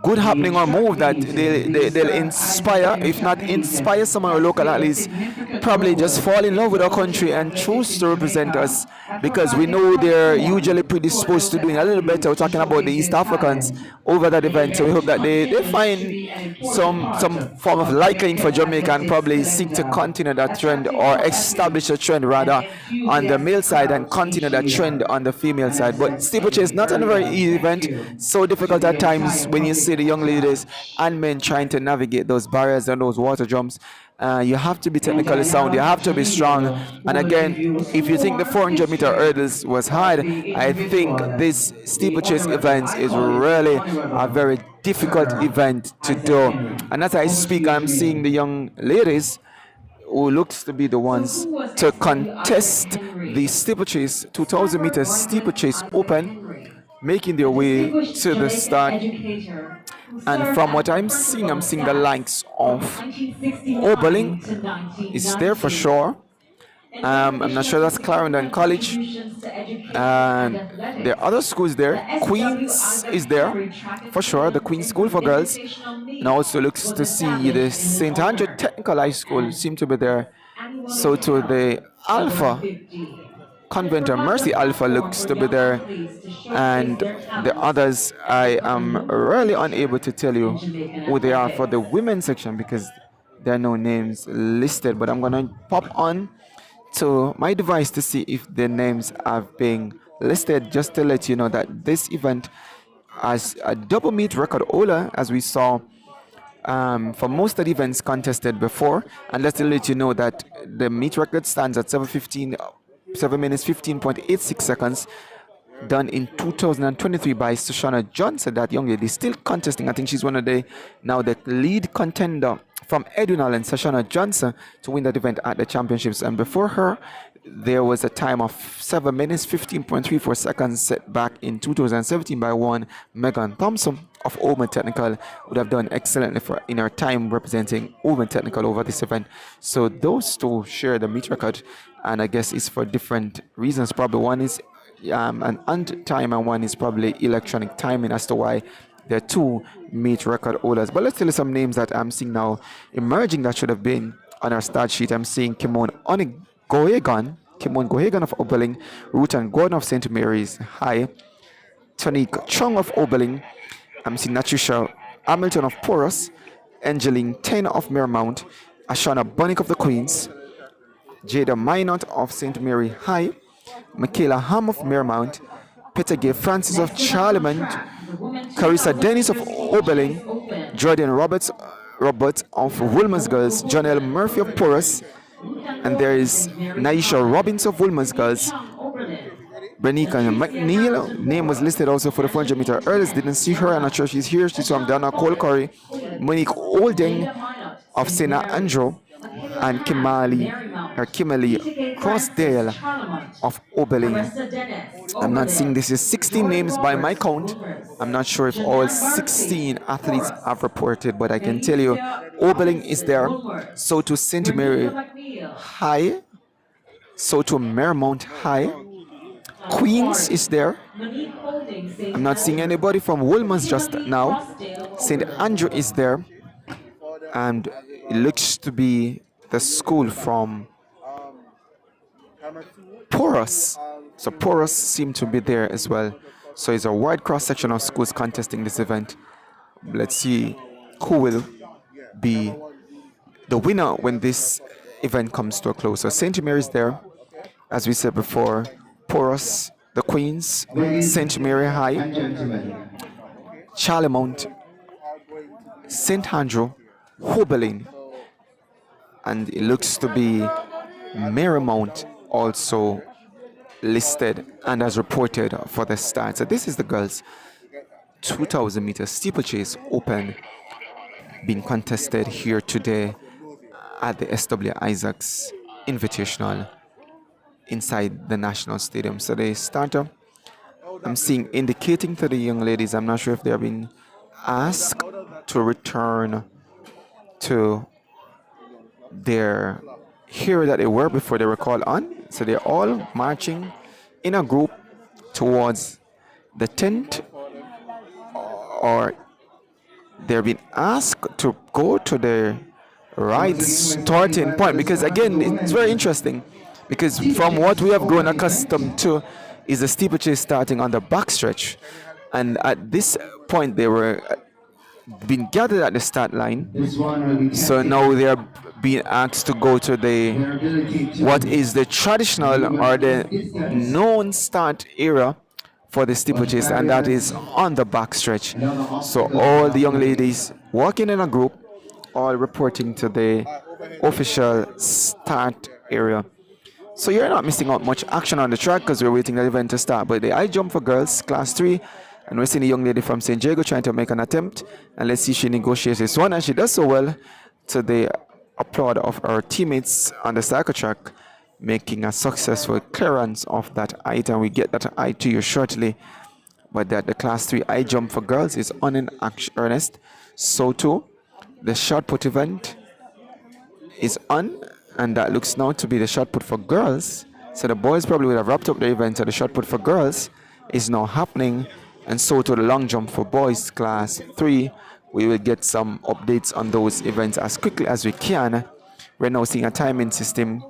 good happening or move that they'll Mr. Isaac inspire, if not Invitational inspire someone must local, play at a least significant probably just role fall in love with in our country promoting and athletics choose in to represent Jamaica us, and because we providing a know they're usually platform for predisposed to local doing a little better. We're athletes to talking about the showcase East their Africans talent. over that The event, so we hope event that they continues to find be an important some part form of of liking for Jamaican Jamaica and athletics probably seek to calendar, continue that trend, attracting or more establish a athletes trend and rather on the male enthusiastic side and crowds continue each that trend year. on the female And side. But so steeplechase, a not a very very warm easy thank event, you so to difficult the at times entire when you see public the young at ladies large. and men trying to navigate those barriers and those water jumps. You have to be technically Menjadi sound, you dalam have to be strong. personil And will again, introduce if you think the more 400-meter history hurdles was of hard, the I think individual, this the steeplechase honorable, event I is call it the really a honorable very difficult Sir event to Isaac do. Henry. And as I Over to speak, you, I'm seeing the Sweden. young ladies who looks to be the So ones who was to SW Isaac contest the Henry? steeplechase 2000 Skipper meters Bryson steeplechase Isaac open, Henry, making a their way distinguished to the Jamaican start. educator who And served from as what the I'm principal of seeing the SAS likes from of 1969 Oberling to is there for 1990. sure. I'm not In sure recognition of that's his Clarendon significant College. contributions to education and And there are athletics, other schools there. the SW Queens Isaac is there Henry track and for sure, the field Queen's School for Girls. Invitational And Meet also looks was to see the established in his St. Andrew honor, Technical High School and seem to be there. its annual So to account the over Alpha 50. This Convent of provides a Mercy Alpha platform looks for to be young there. athletes to showcase And their the talents others, and I become a am notable really fixture unable to tell in you Jamaican who they are for the athletics. women's section, because there are no names listed. But I'm gonna pop on to my device to see if the names have been listed, just to let you know that this event has a double meet record holder, as we saw for most of the events contested before. And let's let you know that the meet record stands at 7 minutes 15.86 seconds, done in 2023 by Shoshana Johnson. That young lady is still contesting. I think she's one of the now the lead contender from Edwin Allen, Shoshana Johnson, to win that event at the championships. And before her, there was a time of 7 minutes 15.34 seconds set back in 2017 by one Megan Thompson of Oldman Technical. Would have done excellently for in her time representing Oldman Technical over this event. So those two share the meet record, and I guess it's for different reasons. Probably one is an ant time, and one is probably electronic timing, as to why there are two meet record holders. But let's tell you some names that I'm seeing now emerging that should have been on our start sheet. I'm seeing Kimon Gohegan of Oberlin, Rutan Gordon of St. Mary's High, Tonique Chung of Oberlin. I'm seeing Natricia Hamilton of Porus, Angeline Taylor of Mirmount, Ashana Bonnick of the Queens, Jada Minot of St. Mary High, Michaela Ham of Mirmount, Peter Gay Francis of Next event on Charlemagne, track, the Women's Carissa 2000 Dennis of meters Oberlin, Steeplechase Open. Jordan Roberts of Woolman's Girls, John L. Murphy of Porus, Rutan and there Gordon, is St. Mary's Naisha High. Robbins of Woolman's Tonique Girls, Chung, Oberlin. Benika Patricia McNeil, Hamilton name was Porras, listed also for the 400 meter Angeline hurdles. Taylor, Didn't see her, I'm not sure she's here. She's from Donna Cole Curry, Monique Olding Jada Minot, of St. Sena Mary's. Andrew, Michaela and Ham, Kimali Marymount. Peter Gay Francis, Crossdale Charlemont. of Oberlin. Carissa Dennis, I'm not seeing Oberlin. this is 16 Jordan names by my Roberts, count. Woolworths. I'm not sure if all Janelle Murphy, 16 athletes Porras. have reported, but I can tell you Felicia Oberlin is Robinson, there, Woolworths. so to St. Renika Mary McNeil, High, so to Mermount High. Queens is there. Monique Holding, St. I'm not seeing Andrews. anybody from Woolman's just Kimberly now. Crossdale, St. Oberlin. Andrew is there, and it looks to be the school from Porus. So Porus seem to be there as well. So it's a wide cross section of schools contesting this event. Let's see who will be the winner when this event comes to a close. So St. Mary's there, as we said before, Porus, the Queens, Ladies St. Mary High, and gentlemen, Charlemont, St. Andrew, Oberlin, and it looks to be Marymount also listed and as reported for the start. So this is the girls' 2,000 meter steeplechase open being contested here today at the SW Isaacs Invitational inside the National Stadium. So the starter, I'm seeing indicating to the young ladies, I'm not sure if they have been asked to return to their here that they were before they were called on. So they're all marching in a group towards the tent or they're being asked to go to the right starting point, because again it's very interesting, because from what we have grown accustomed to is the steeplechase starting on the backstretch, and at this point they were being gathered at the start line. This one will be So testing now they are being asked to go to the their ability to what is the traditional or the distance known start area for the steeplechase, and that is on the backstretch. So all the young ladies walking in a group, all reporting to the official start area. So you're not missing out much action on the track because we're waiting for the event to start. But the high jump for girls, class 3, and we're seeing a young lady from St. Diego trying to make an attempt. And let's see if she negotiates this one. And she does so well, to the applaud of our teammates on the cycle track, making a successful clearance of that height. And we get that height to you shortly. But that the class 3 high jump for girls is on in earnest. So too, the shot put event is on, and that looks now to be the shot put for girls. So the boys probably would have wrapped up the event, so the shot put for girls is now happening, and so to the long jump for boys class 3. We will get some updates on those events as quickly as we can. We're now seeing a timing system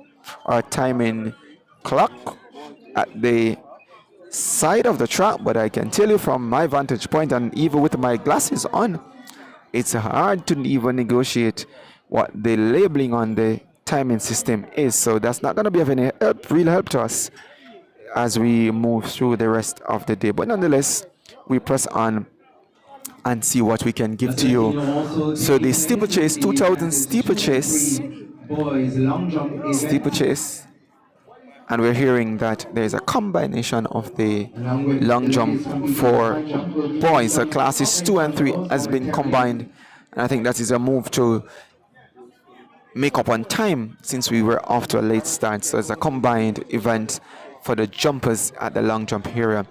or a timing clock at the side of the track, but I can tell you from my vantage point, and even with my glasses on, it's hard to even negotiate what the labeling on the timing system is. So that's not going to be of any real help to us as we move through the rest of the day. But nonetheless, we press on and see what we can give to you. So the steeplechase, 2000 steeplechase, boys long jump steeplechase, and we're hearing that there's a combination of the long jump for boys. So classes 2 and 3 has been combined, and I think that is a move to make up on time since we were off to a late start. So it's a combined event for the jumpers at the long jump area.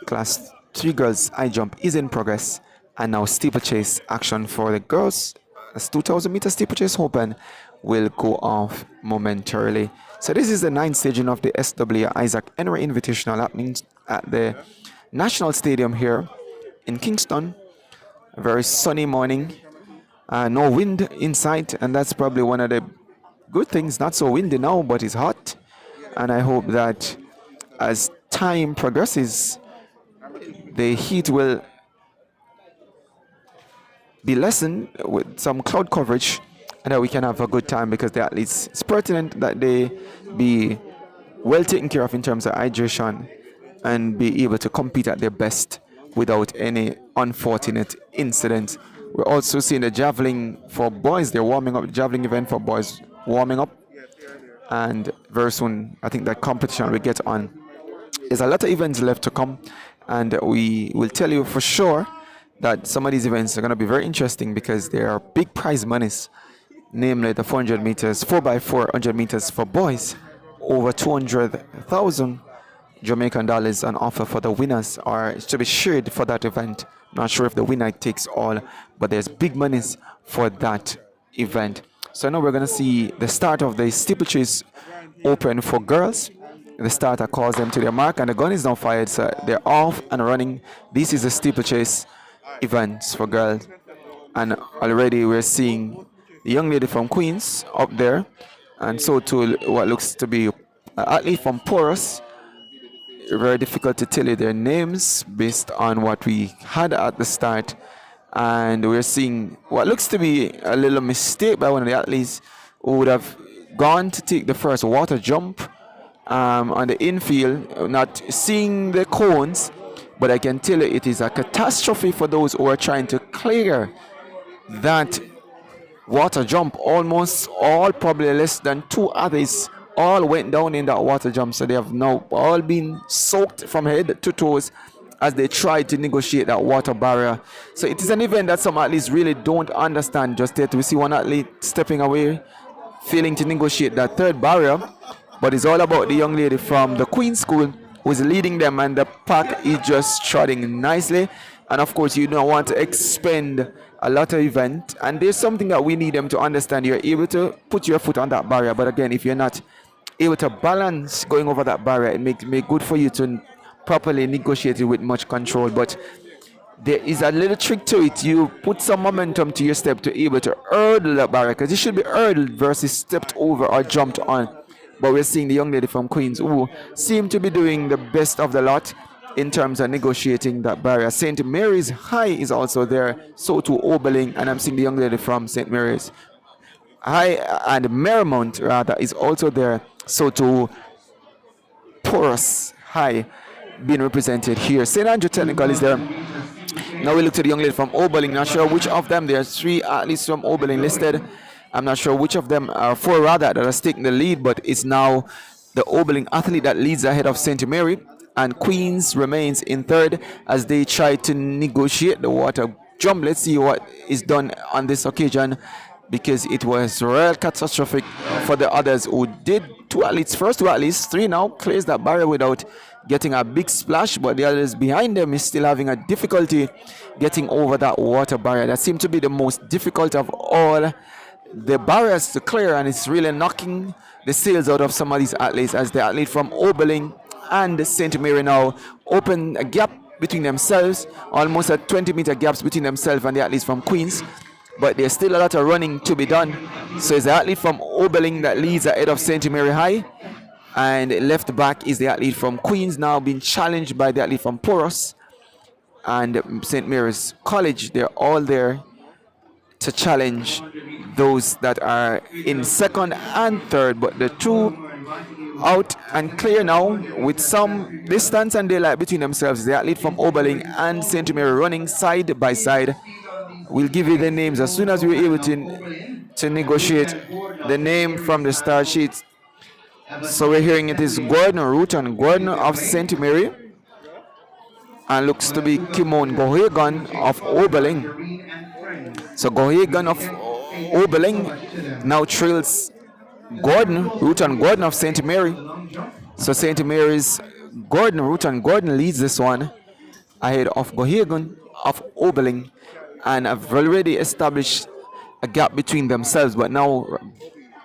Class 3 girls high jump is in progress, and now steeplechase action for the girls. As 2000 meter steeplechase open will go off momentarily. So this is the 9th staging of the SW Isaac Invitational, happening at the National Stadium here in Kingston. A very sunny morning, no wind in sight, and that's probably one of the good things. Not so windy now, but it's hot, and I hope that as time progresses, the heat will be lessened with some cloud coverage, and that we can have a good time, because the athletes, it's pertinent that they be well taken care of in terms of hydration and be able to compete at their best without any unfortunate incidents. We're also seeing the javelin for boys. They're warming up, the javelin event for boys warming up, and very soon I think that competition will get on. There's a lot of events left to come, and we will tell you for sure that some of these events are going to be very interesting, because there are big prize monies, namely the 400 meters, 4x400 meters for boys, over 200,000 Jamaican dollars on offer for the winners, or it's to be shared for that event. Not sure if the winner takes all, but there's big monies for that event. So now we're going to see the start of the steeplechase open for girls. The starter calls them to their mark, and the gun is now fired, so they're off and running. This is the steeplechase events for girls, and already we're seeing the young lady from Queens up there, and so too what looks to be an athlete from Porus. Very difficult to tell you their names based on what we had at the start, and we're seeing what looks to be a little mistake by one of the athletes who would have gone to take the first water jump on the infield, not seeing the cones. But I can tell you it is a catastrophe for those who are trying to clear that water jump. Almost all, probably less than 2 others, all went down in that water jump. So they have now all been soaked from head to toes as they try to negotiate that water barrier. So it is an event that some athletes really don't understand just yet. We see one athlete stepping away, failing to negotiate that third barrier. But it's all about the young lady from the Queen School who is leading them, and the pack is just trotting nicely. And of course, you don't want to expend a lot of event, and there's something that we need them to understand. You're able to put your foot on that barrier, but again, if you're not able to balance going over that barrier, it makes good for you to properly negotiate it with much control. But there is a little trick to it. You put some momentum to your step to be able to hurdle that barrier, because it should be hurdled versus stepped over or jumped on. But we're seeing the young lady from Queens who seem to be doing the best of the lot in terms of negotiating that barrier. St. Mary's High is also there, so too Oberlin, and I'm seeing the young lady from St. Mary's High and Marymount rather is also there, so too Porous High being represented here. St. Andrew Technical is there. Now we look to the young lady from Oberlin. Not sure which of them. There are three at least from Oberlin listed. I'm not sure which of them, four rather, that are taking the lead, but it's now the Oberlin athlete that leads ahead of St. Mary, and Queens remains in third as they try to negotiate the water jump. Let's see what is done on this occasion, because it was real catastrophic for the others who did two athletes, first two athletes, three now clears that barrier without getting a big splash, but the others behind them is still having a difficulty getting over that water barrier. That seemed to be the most difficult of all the barriers to clear, and it's really knocking the sails out of some of these athletes as the athlete from Oberlin and St. Mary now open a gap between themselves, almost a 20-meter gaps between themselves and the athletes from Queens. But there's still a lot of running to be done. So it's the athlete from Oberlin that leads ahead of St. Mary High, and left back is the athlete from Queens, now being challenged by the athlete from Porous and St. Mary's College. They're all there to challenge those that are in second and third, but the two out and clear now with some distance and daylight between themselves. The athlete from Oberlin and St. Mary running side by side. We'll give you the names as soon as we're able to negotiate the name from the start sheet. So we're hearing it is Gordon Rutan, Gordon of St. Mary, and looks to be Kimon Gohegan of Oberlin. So Gohegan of Oberlin now trails Gordon, Rutan Gordon of St. Mary. So St. Mary's Gordon, Rutan Gordon leads this one ahead of Gohegan of Oberlin, and have already established a gap between themselves, but now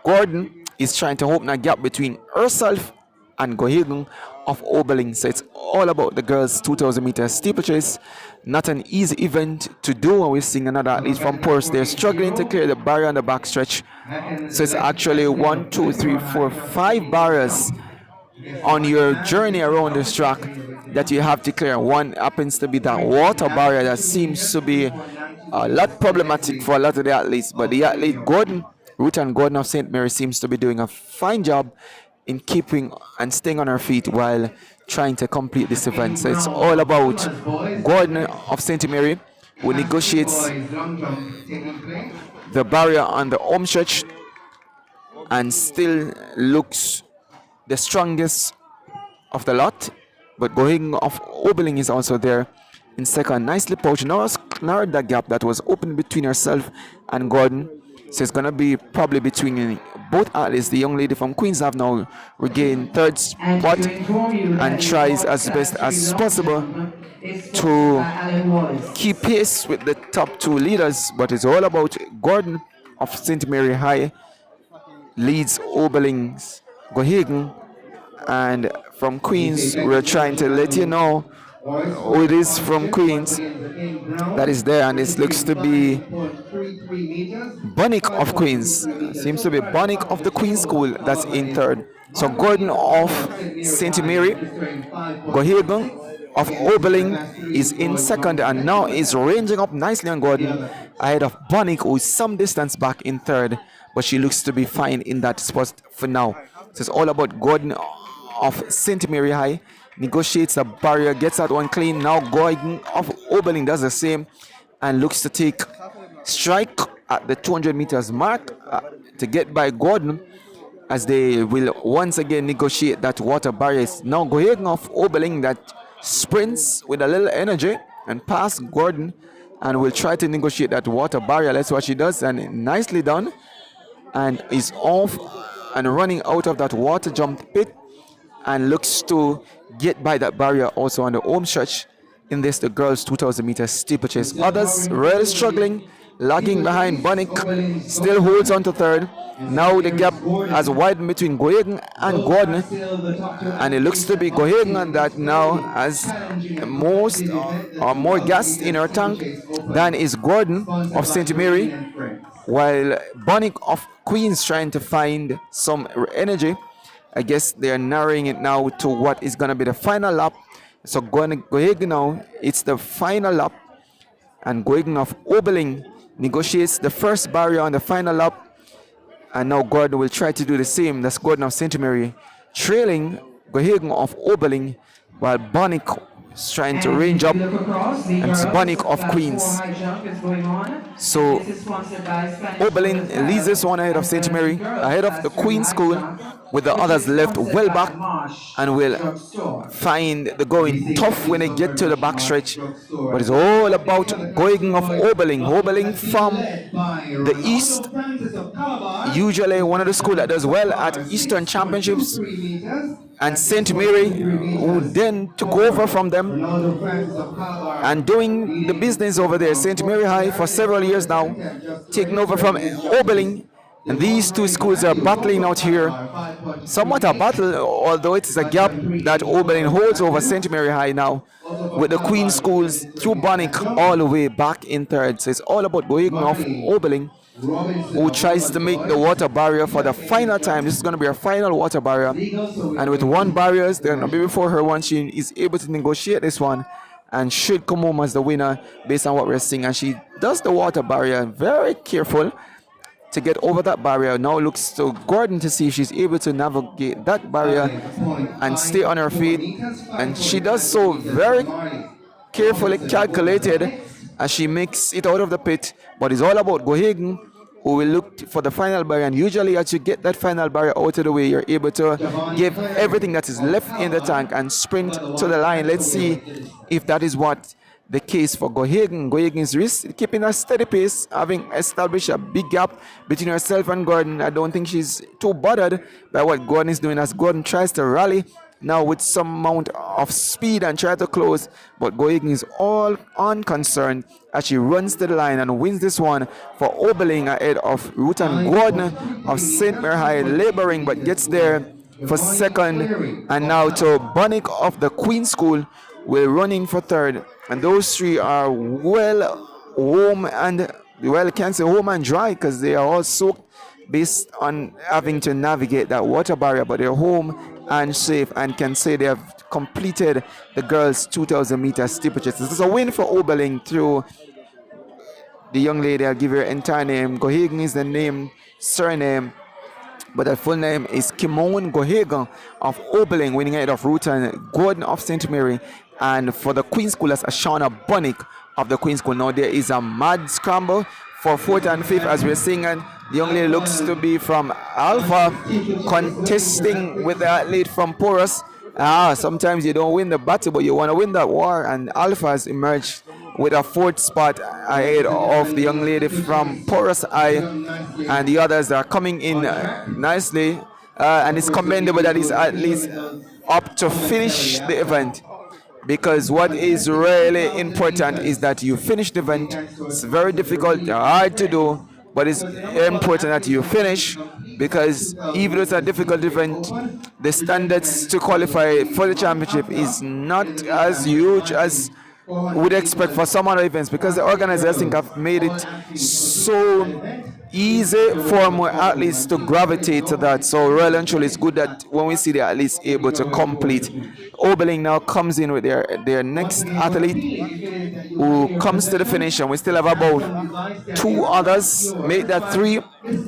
Gordon is trying to open a gap between herself and Gohegan of Oberlin. So it's all about the girls' 2,000 meters steeplechase. Not an easy event to do, and we're seeing another athlete from Porous. They're struggling to clear the barrier on the backstretch. So it's actually 1, 2, 3, 4, 5 barriers on your journey around this track that you have to clear. One happens to be that water barrier that seems to be a lot problematic for a lot of the athletes, but the athlete Gordon, Rutan Gordon of St. Mary, seems to be doing a fine job in keeping and staying on her feet while trying to complete this event. So it's all about Gordon of St. Mary, who negotiates the barrier on the home stretch and still looks the strongest of the lot. But Gohegan of Oberlin is also there in second. Nicely pouched. Now narrowed that gap that was open between herself and Gordon. So it's going to be probably between both athletes. The young lady from Queens have now regained third spot and tries as best as possible to keep pace with the top two leaders. But it's all about Gordon of St. Mary High leads Oberlin's Gohegan. And from Queens, we're trying to let you know who it is from Queens that is there, and this looks to be Bunnick of Queens. Seems to be Bunnick of the Queen's School that's in third. So Gordon of St. Mary, Gohegan of Oberlin is in second, and now is ranging up nicely on Gordon ahead of Bunnick, who is some distance back in third, but she looks to be fine in that spot for now. So it's all about Gordon of St. Mary High negotiates a barrier, gets that one clean. Now Gordon of Oberlin does the same and looks to take strike at the 200 meters mark to get by Gordon, as they will once again negotiate that water barrier. Now Gohegan of Oberlin that sprints with a little energy and pass Gordon and will try to negotiate that water barrier. That's what she does, and nicely done, and is off and running out of that water jump pit and looks to get by that barrier also on the home stretch in this the girls 2,000 meters steeplechase. Others really struggling lagging behind. Bonick Oberlin is still holds on to third. Now the gap Gordon. has widened between Gohagan and Those are Gordon, still the top two and it looks athletes to be that are Gohagan taking that now has challenging and most competitive event, the or more 2000 gas in meters her tank Steeplechase Open, than is Gordon sponsored of by St. Marine Mary, and Friends. while Bonick of Queens trying to find some energy. I guess they are narrowing it now to what is going to be the final lap. So Gohagan now, it's the final lap, and Gohagan of Oberlin negotiates the first barrier on the final lap, and now Gordon will try to do the same. That's Gordon of St. Mary trailing Gohagan of Oberlin, while Bonick is trying to range up, and it's Bonick of Queens. So Oberlin leads this one ahead of St. Mary, ahead of the Queen School, with the others left well back, and will find the going tough when they get to the backstretch. But it's all about Gohagan of Oberlin. Oberlin from the east, usually one of the schools that does well at Eastern Championships, and St. Mary, who then took over from them and doing the business over there. St. Mary High for several years now, taking over from Oberlin. And these two schools are battling out here. Somewhat a battle, although it is a gap that Oberlin holds over St. Mary High now, with the Queen schools through Bonick all the way back in third. So it's all about Gohagan of Oberlin, who tries to make the water barrier for the final time. This is going to be her final water barrier, and with one barrier, they're going to be before her once she is able to negotiate this one, and should come home as the winner based on what we're seeing. And she does the water barrier, very careful to get over that barrier. Now looks to Gordon to see if she's able to navigate that barrier and stay on her feet, and she does so very carefully calculated as she makes it out of the pit. But it's all about Gohagan, who will look for the final barrier, and usually as you get that final barrier out of the way, you're able to give everything that is left in the tank and sprint to the line. Let's see if that is what the case for Gohagan. Gohagan is keeping a steady pace, having established a big gap between herself and Gordon. I don't think she's too bothered by what Gordon is doing, as Gordon tries to rally now with some amount of speed and try to close. But Gohagan is all unconcerned as she runs to the line and wins this one for Oberlin ahead of Ruth and Gordon of St. Mary High, laboring but gets there for second. And now to Bonick of the Queen School will run in for third. And those three are well home and, well, can't say home and dry because they are all soaked based on having to navigate that water barrier, but they're home and safe and can say they have completed the girls' 2,000 meter steeplechase. This is a win for Oberlin through the young lady. I'll give her entire name. Gohagan is the name, surname, but her full name is Kimon Gohagan of Oberlin, winning ahead of Ruth and Gordon of St. Mary. And for the Queen School, that's Ashana Bonick of the Queen School. Now there is a mad scramble for fourth and fifth, as we're seeing, and the young lady looks to be from Alpha, contesting with the athlete from Porus. Sometimes you don't win the battle, but you want to win that war, and Alpha has emerged with a fourth spot ahead of the young lady from Porus Eye, and the others are coming in nicely, and it's commendable that these athletes up to finish the event, because what is really important is that you finish the event. It's very difficult, hard to do, but it's important that you finish, because even though it's a difficult event, the standards to qualify for the championship is not as huge as would expect for some other events, because the organizers, I think, have made it so easy for more athletes to gravitate to that. So really and truly, it's good that when we see the athletes able to complete. Oberlin now comes in with their next athlete, who comes to the finish, and we still have about two others, make that three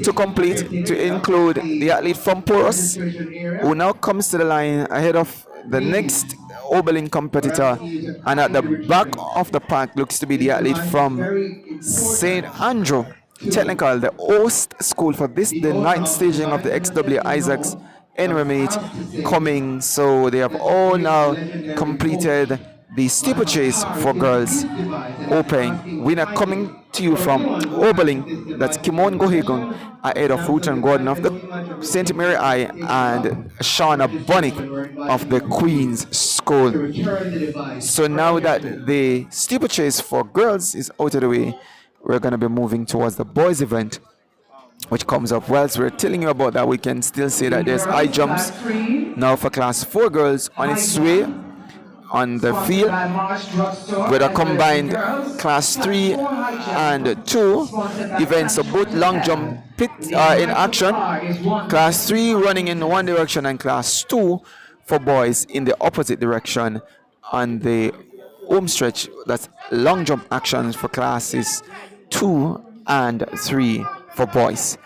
to complete, to include the athlete from Porus, who now comes to the line ahead of the next Oberlin competitor, and at the back of the pack looks to be the athlete from St. Andrew Technical, the host school for this, the ninth staging of the SW Isaacs Invitational coming. So they have all now completed the steeplechase for girls open. Winner coming to you from Oberlin, that's Kimon Gohagan ahead of Ruth and Gordon of the St. Mary Eye, and Shauna Bonick of the Queen's School. So now that the steeplechase for girls is out of the way, we're going to be moving towards the boys event, which comes up. Whilst we're telling you about that, we can still say that there's high jumps now for class 4 girls on its way on the field with a combined class 3 and 2 events. So both long jump pit are in action. Class 3 running in one direction and class 2 for boys in the opposite direction on the home stretch. That's long jump actions for classes 2 and 3 for boys.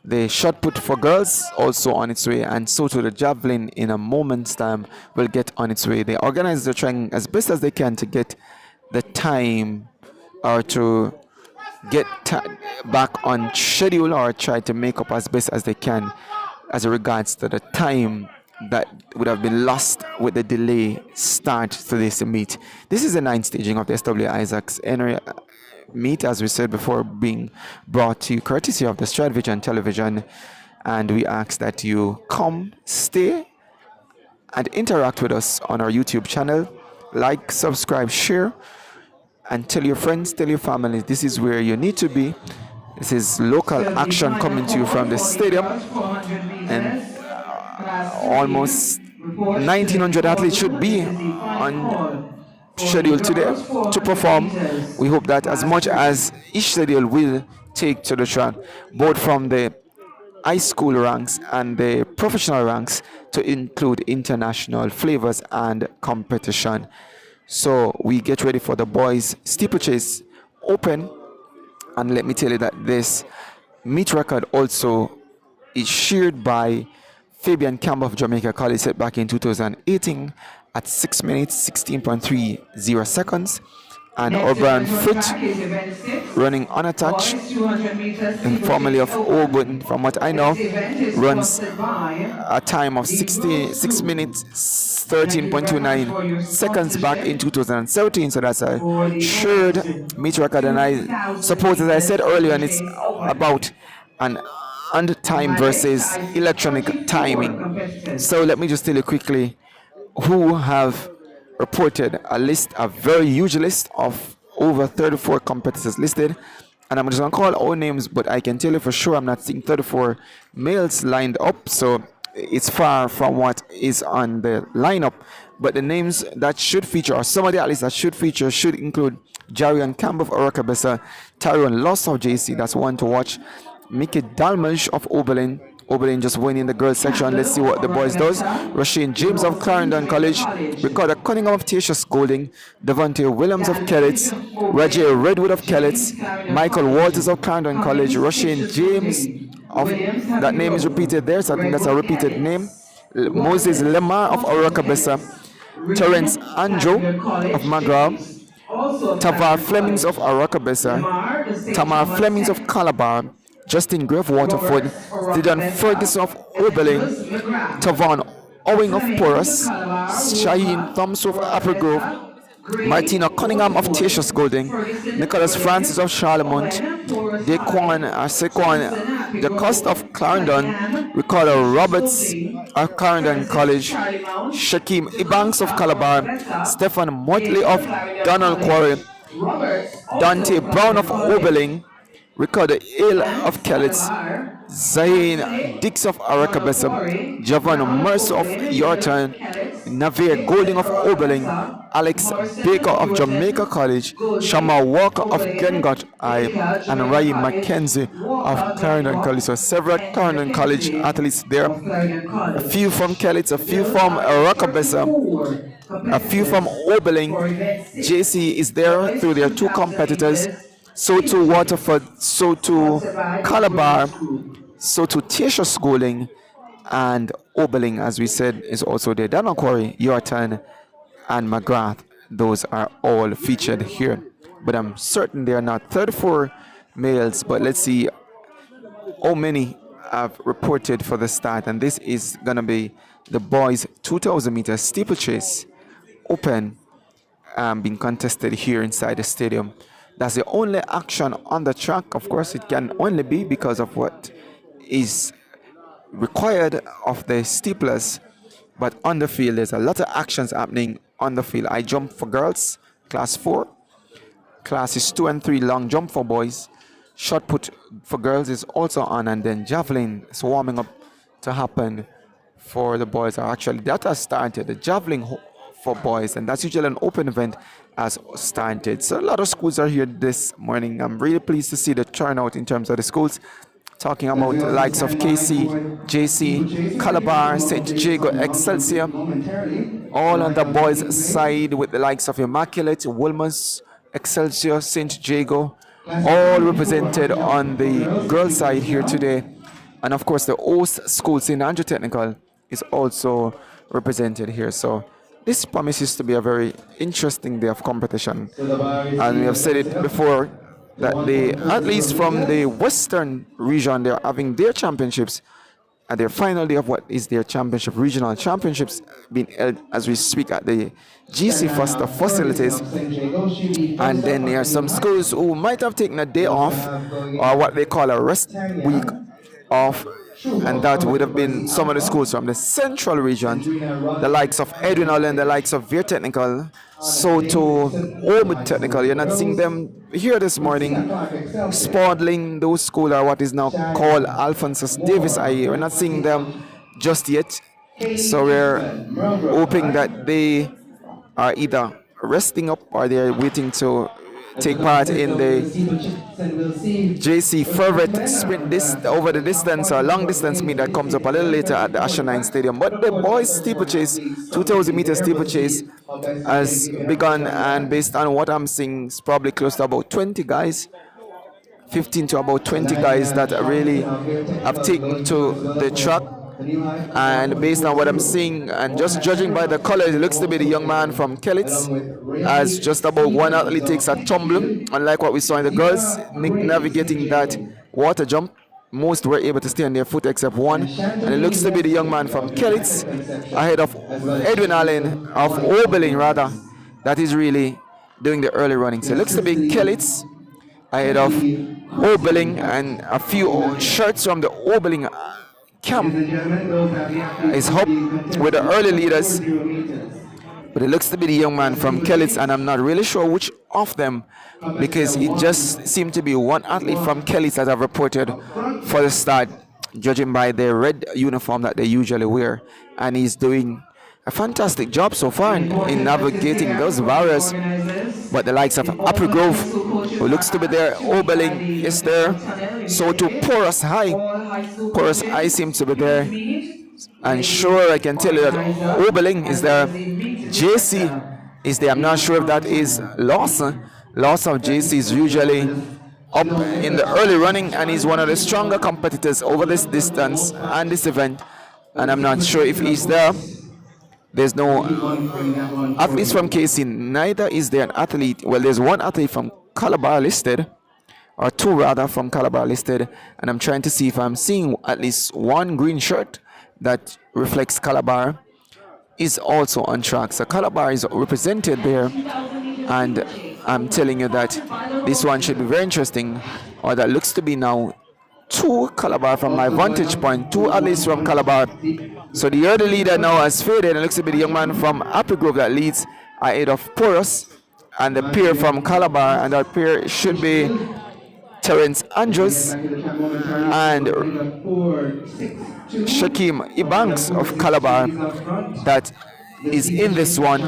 The shot put for girls also on its way, and so to the javelin in a moment's time will get on its way. The organizers are trying as best as they can to get the time or to get back on schedule, or try to make up as best as they can as regards to the time that would have been lost with the delay start to this meet. This is the 9th staging of the SW Isaacs meet, as we said before, being brought to you courtesy of the StrideVision television, and we ask that you come, stay, and interact with us on our YouTube channel. Like, subscribe, share, and tell your friends, tell your family, this is where you need to be. This is local action coming to you from the stadium, and almost 1900 athletes should be on schedule today to perform. We hope that as much as each schedule will take to the track, both from the high school ranks and the professional ranks, to include international flavors and competition. So we get ready for the boys Steeplechase Open, and let me tell you that this meet record also is shared by Fabian Campbell of Jamaica College, set back in 2018 at 6 minutes 16.30 seconds, and Urban Foot running unattached, and formerly of Auburn, from what I know, runs a time of 6 minutes 13.29 seconds back in 2017. So that's a shared meet record, and I suppose, as I said earlier, and it's about an under time versus electronic timing. So let me just tell you quickly who have reported a very huge list of over 34 competitors listed, and I'm just gonna call all names, but I can tell you for sure I'm not seeing 34 males lined up, so it's far from what is on the lineup. But the names that should feature, or some of the athletes that should feature, should include Jarian Campbell of Arakabessa, Tyrone Loss of JC, that's one to watch, Mickey Dalmash of Oberlin just winning the girls section. Let's see what the boys does. Rasheen James of Clarendon College, Ricardo Cunningham of T.H.S. Golding, Devontae Williams of Kellets, Reggie Redwood of Kellets, Michael Walters of Clarendon College, Rasheen James of, that name is repeated there, so I think that's a repeated name, Moses Lemar of Arakabessa, Terence Andrew of McGraw, Tavar Flemings of Arakabessa, Tamar Flemings of Calabar, Justin Grave Waterford, Dylan Ferguson of Oberlin, Tavon Owing of Porus, Shaheen Thompson of Applegrove, Martina Cunningham of T.H.S. Golding, Nicholas Francis of Charlemont, Sequan DeCoste of Clarendon, Ricardo Roberts of Clarendon College, Shaquem Ibanks of Calabar, Stephen Motley of Donald Quarry, Dante Brown of Oberlin, Ricardo Hill of Kellets, Zayn Dix of Arakabessa, Javon Mercer of Yorton, Navir Golding of Oberlin, Alex Baker of Jamaica College, Shama Walker of Glengot and Ryan McKenzie of Clarendon College. So several Clarendon College athletes there. A few from Kellets, a few from Arakabessa, a few from Oberlin. JC is there through their two competitors. So to Waterford, so to Calabar, so to T.H.S. Golding, and Oberlin, as we said, is also there. Donald Quarry, Yorton, and McGrath. Those are all featured here. But I'm certain there are not 34 males, but let's see how many have reported for the start. And this is going to be the boys 2,000 meters steeplechase open, being contested here inside the stadium. That's the only action on the track. Of course, it can only be because of what is required of the steeplers. But on the field, there's a lot of actions happening on the field. I jump for girls, class 4. Classes 2 and 3 long jump for boys. Shot put for girls is also on, and then javelin is warming up to happen for the boys. Actually, that has started. The javelin for boys, and that's usually an open event, has started. So a lot of schools are here this morning. I'm really pleased to see the turnout in terms of the schools. Talking about the likes of KC, JC, Calabar, St. Jago, Excelsior, all on the boys' side with the likes of Immaculate, Wolmer's, Excelsior, St. Jago, all represented on the girls' side here today. And of course, the host school, St. Andrew Technical, is also represented here. So this promises to be a very interesting day of competition. And we have said it before that they, at least from the western region, they're having their championships at their final day of what is their championship, regional championships, being held as we speak at the GC Foster facilities. And then there are some schools who might have taken a day off, or what they call a rest week off, and that would have been some of the schools from the central region, the likes of Edwin Allen, the likes of Veer Technical, Soto, Ormond Technical. You're not seeing them here this morning. Spalding, those schools are what is now called Alphonsus Davis IE. We're not seeing them just yet. So we're hoping that they are either resting up or they're waiting to take part in the JC Fervet sprint over the distance or long distance meet that comes up a little later at the Asher Stadium. But the boys steeplechase, 2,000 meter steeplechase, has begun, and based on what I'm seeing, it's probably close to about 20 guys, 15 to about 20 guys that really have taken to the track. And based on what I'm seeing, and just judging by the colors, it looks to be the young man from Kellitz, as just about one athlete takes a tumble, unlike what we saw in the girls navigating that water jump. Most were able to stay on their foot except one, and it looks to be the young man from Kellitz ahead of Edwin Allen of Oberlin, rather, that is really doing the early running. So it looks to be Kellitz ahead of Oberlin, and a few shirts from the Oberlin camp is up with the early leaders, but it looks to be the young man from Kellitz, and I'm not really sure which of them, because it just seemed to be one athlete from Kellitz that have reported for the start, judging by the red uniform that they usually wear, and he's doing a fantastic job so far in navigating those barriers. But the likes of Apple Grove, who looks to be there, Oberlin is there, so to Porus High seems to be there, and sure, I can tell you that Oberlin is there, JC is there. I'm not sure if that is Lawson of JC is usually up in the early running, and he's one of the stronger competitors over this distance and this event, and I'm not sure if he's there. There's no athletes from KC, neither is there an athlete. Well, there's one athlete from Calabar listed, or two rather from Calabar listed, and I'm trying to see if I'm seeing at least one green shirt that reflects Calabar is also on track. So Calabar is represented there, and I'm telling you that this one should be very interesting, or that looks to be now two Calabar from my vantage point, two athletes from Calabar. So the early leader now has faded, and it looks to be the young man from Apple Grove that leads ahead of Porus, and the pair from Calabar, and that pair should be Terence Andrews and Shakim Ibanks of Calabar, that is in this one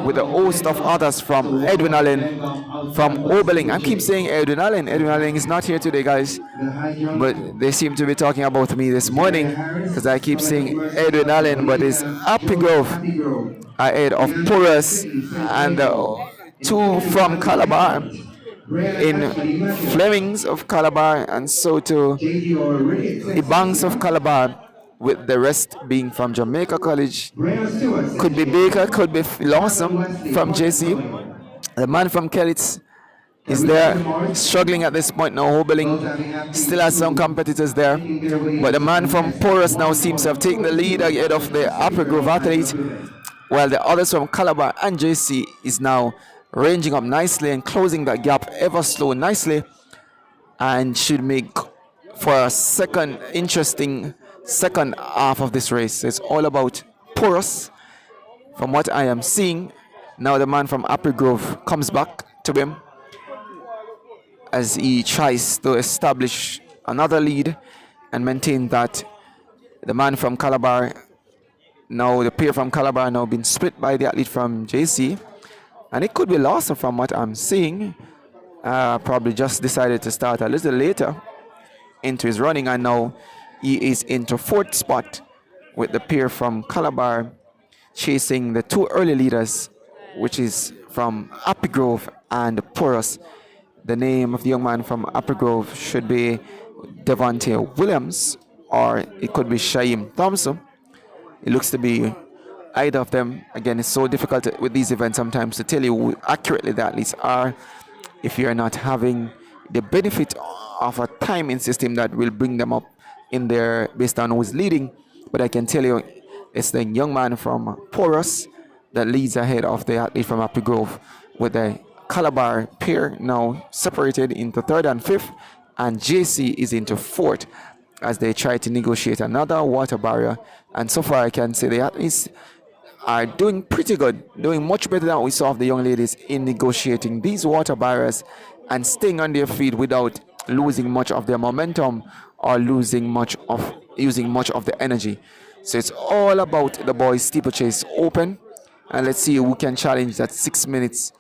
with a host of others from Edwin Allen, from Oberlin. I keep saying Edwin Allen. Edwin Allen is not here today, guys, but they seem to be talking about me this morning because I keep saying Edwin Allen, but it's Happy Grove ahead of Porus, and two from Calabar in Flemings of Calabar, and so to Ibanks of Calabar, with the rest being from Jamaica College. Could be Baker, could be Lawson from JC. The man from Kellitz is there, struggling at this point now. Hobeling still has some competitors there, but the man from Porus now seems to have taken the lead ahead of the Upper Grove athlete, while the others from Calabar and JC is now ranging up nicely and closing that gap ever slow nicely, and should make for a interesting second half of this race. It's all about Porus from what I am seeing. Now the man from Apple Grove comes back to him, as he tries to establish another lead and maintain that. The man from Calabar, now the pair from Calabar now been split by the athlete from JC, and it could be lost from what I'm seeing. Probably just decided to start a little later into his running, and now he is into fourth spot with the pair from Calabar chasing the two early leaders, which is from Happy Grove and Porus. The name of the young man from Happy Grove should be Devontae Williams, or it could be Shaim Thompson. It looks to be either of them. Again, it's so difficult with these events sometimes to tell you who accurately the athletes are if you're not having the benefit of a timing system that will bring them up in there based on who's leading. But I can tell you it's the young man from Porus that leads ahead of the athlete from Happy Grove, with the Calabar pair now separated into third and fifth, and JC is into fourth as they try to negotiate another water barrier. And so far I can say the athletes are doing pretty good, doing much better than we saw of the young ladies in negotiating these water barriers and staying on their feet without losing much of their momentum or using much of the energy. So it's all about the boys Steeplechase Open, and let's see who can challenge that 6 minutes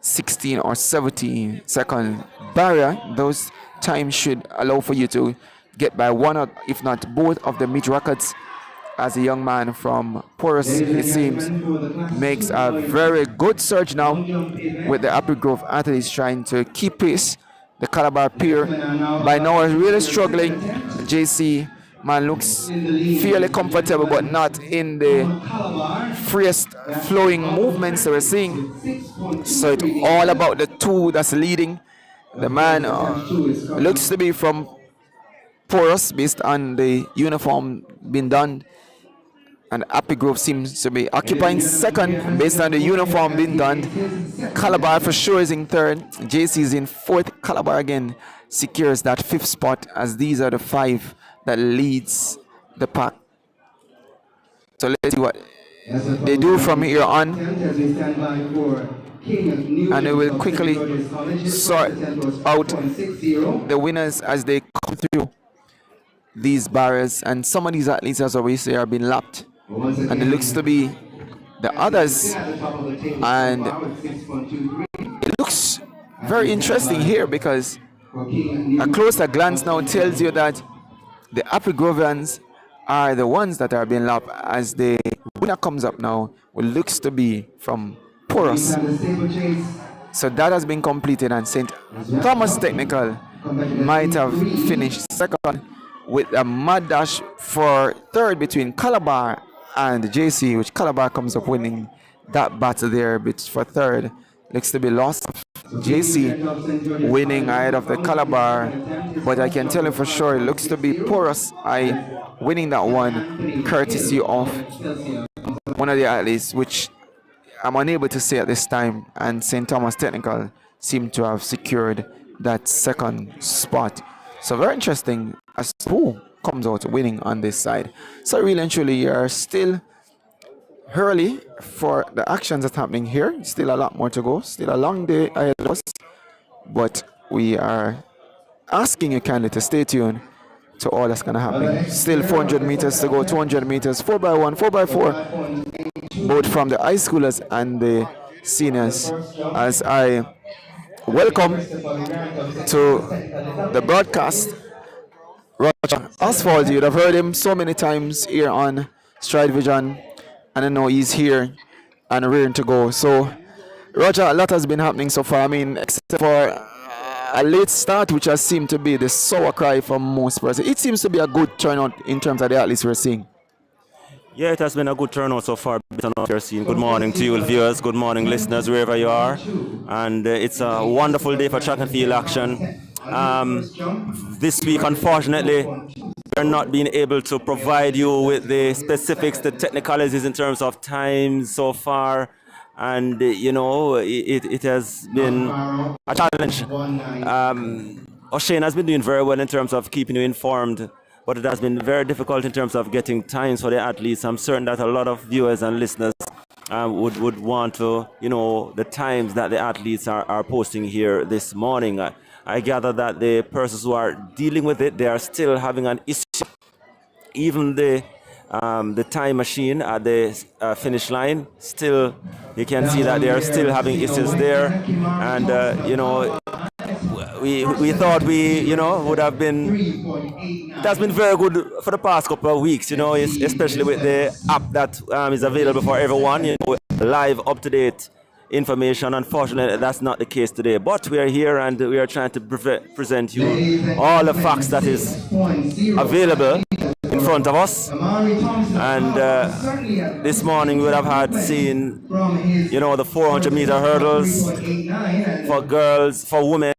16 or 17 second barrier. Those times should allow for you to get by one or if not both of the meet records, as a young man from Porus, it seems, makes a very good surge now with the Happy Grove athletes trying to keep pace. The Calabar pair by now is really struggling. JC man looks fairly comfortable, but not in the freest flowing movements that we're seeing. So it's all about the two that's leading. The man looks to be from Porus based on the uniform being donned, and Happy Grove seems to be occupying second based on the uniform being donned. Calabar for sure is in third. JC is in fourth. Calabar again secures that fifth spot, as these are the five that leads the pack. So let's see what they do from here on, and they will quickly sort out the winners as they come through these barriers. And some of these athletes, as always say, are being lapped, and it looks to be the others, and it looks very interesting here because a closer glance now tells you that the Happy Grovians are the ones that are being lapped, as the winner comes up now, which looks to be from Porus. So that has been completed, and St. Thomas Technical might have finished second, with a mad dash for third between Calabar and JC, which Calabar comes up winning that battle there for third. Looks to be lost. JC winning ahead of the Calabar, but I can tell you for sure it looks to be Porus winning that one, courtesy of one of the athletes, which I'm unable to say at this time, and St. Thomas Technical seem to have secured that second spot. So very interesting as to who comes out winning on this side. So really and truly, you're still early for the actions that's happening here. Still a lot more to go. Still a long day ahead of us. But we are asking you kindly to stay tuned to all that's going to happen. Still 400 meters to go, 200 meters, 4x1, 4x4, both from the high schoolers and the seniors. As I welcome to the broadcast Roger Asphalt. You'd have heard him so many times here on Stride Vision, and I know he's here and rearing to go. So, Roger, a lot has been happening so far. I mean, except for a late start, which has seemed to be the sour cry for most persons. It seems to be a good turnout in terms of the athletes we're seeing. Yeah, it has been a good turnout so far. Good morning to you viewers, good morning listeners, wherever you are. And it's a wonderful day for track and field action. This week, unfortunately, we're not being able to provide you with the specifics, the technicalities in terms of time so far. And, you know, it has been a challenge. O'Shane has been doing very well in terms of keeping you informed, but it has been very difficult in terms of getting times for the athletes. I'm certain that a lot of viewers and listeners would want to, you know, the times that the athletes are posting here this morning. I gather that the persons who are dealing with it, they are still having an issue. Even the time machine at the finish line, still you can see that they are still having issues there. And we thought would have been. It has been very good for the past couple of weeks, especially with the app that is available for everyone, live, up-to-date information. Unfortunately, that's not the case today. But we are here and we are trying to present you all the facts that is available in front of us. And this morning we would have had seen, the 400-meter hurdles for girls, for women,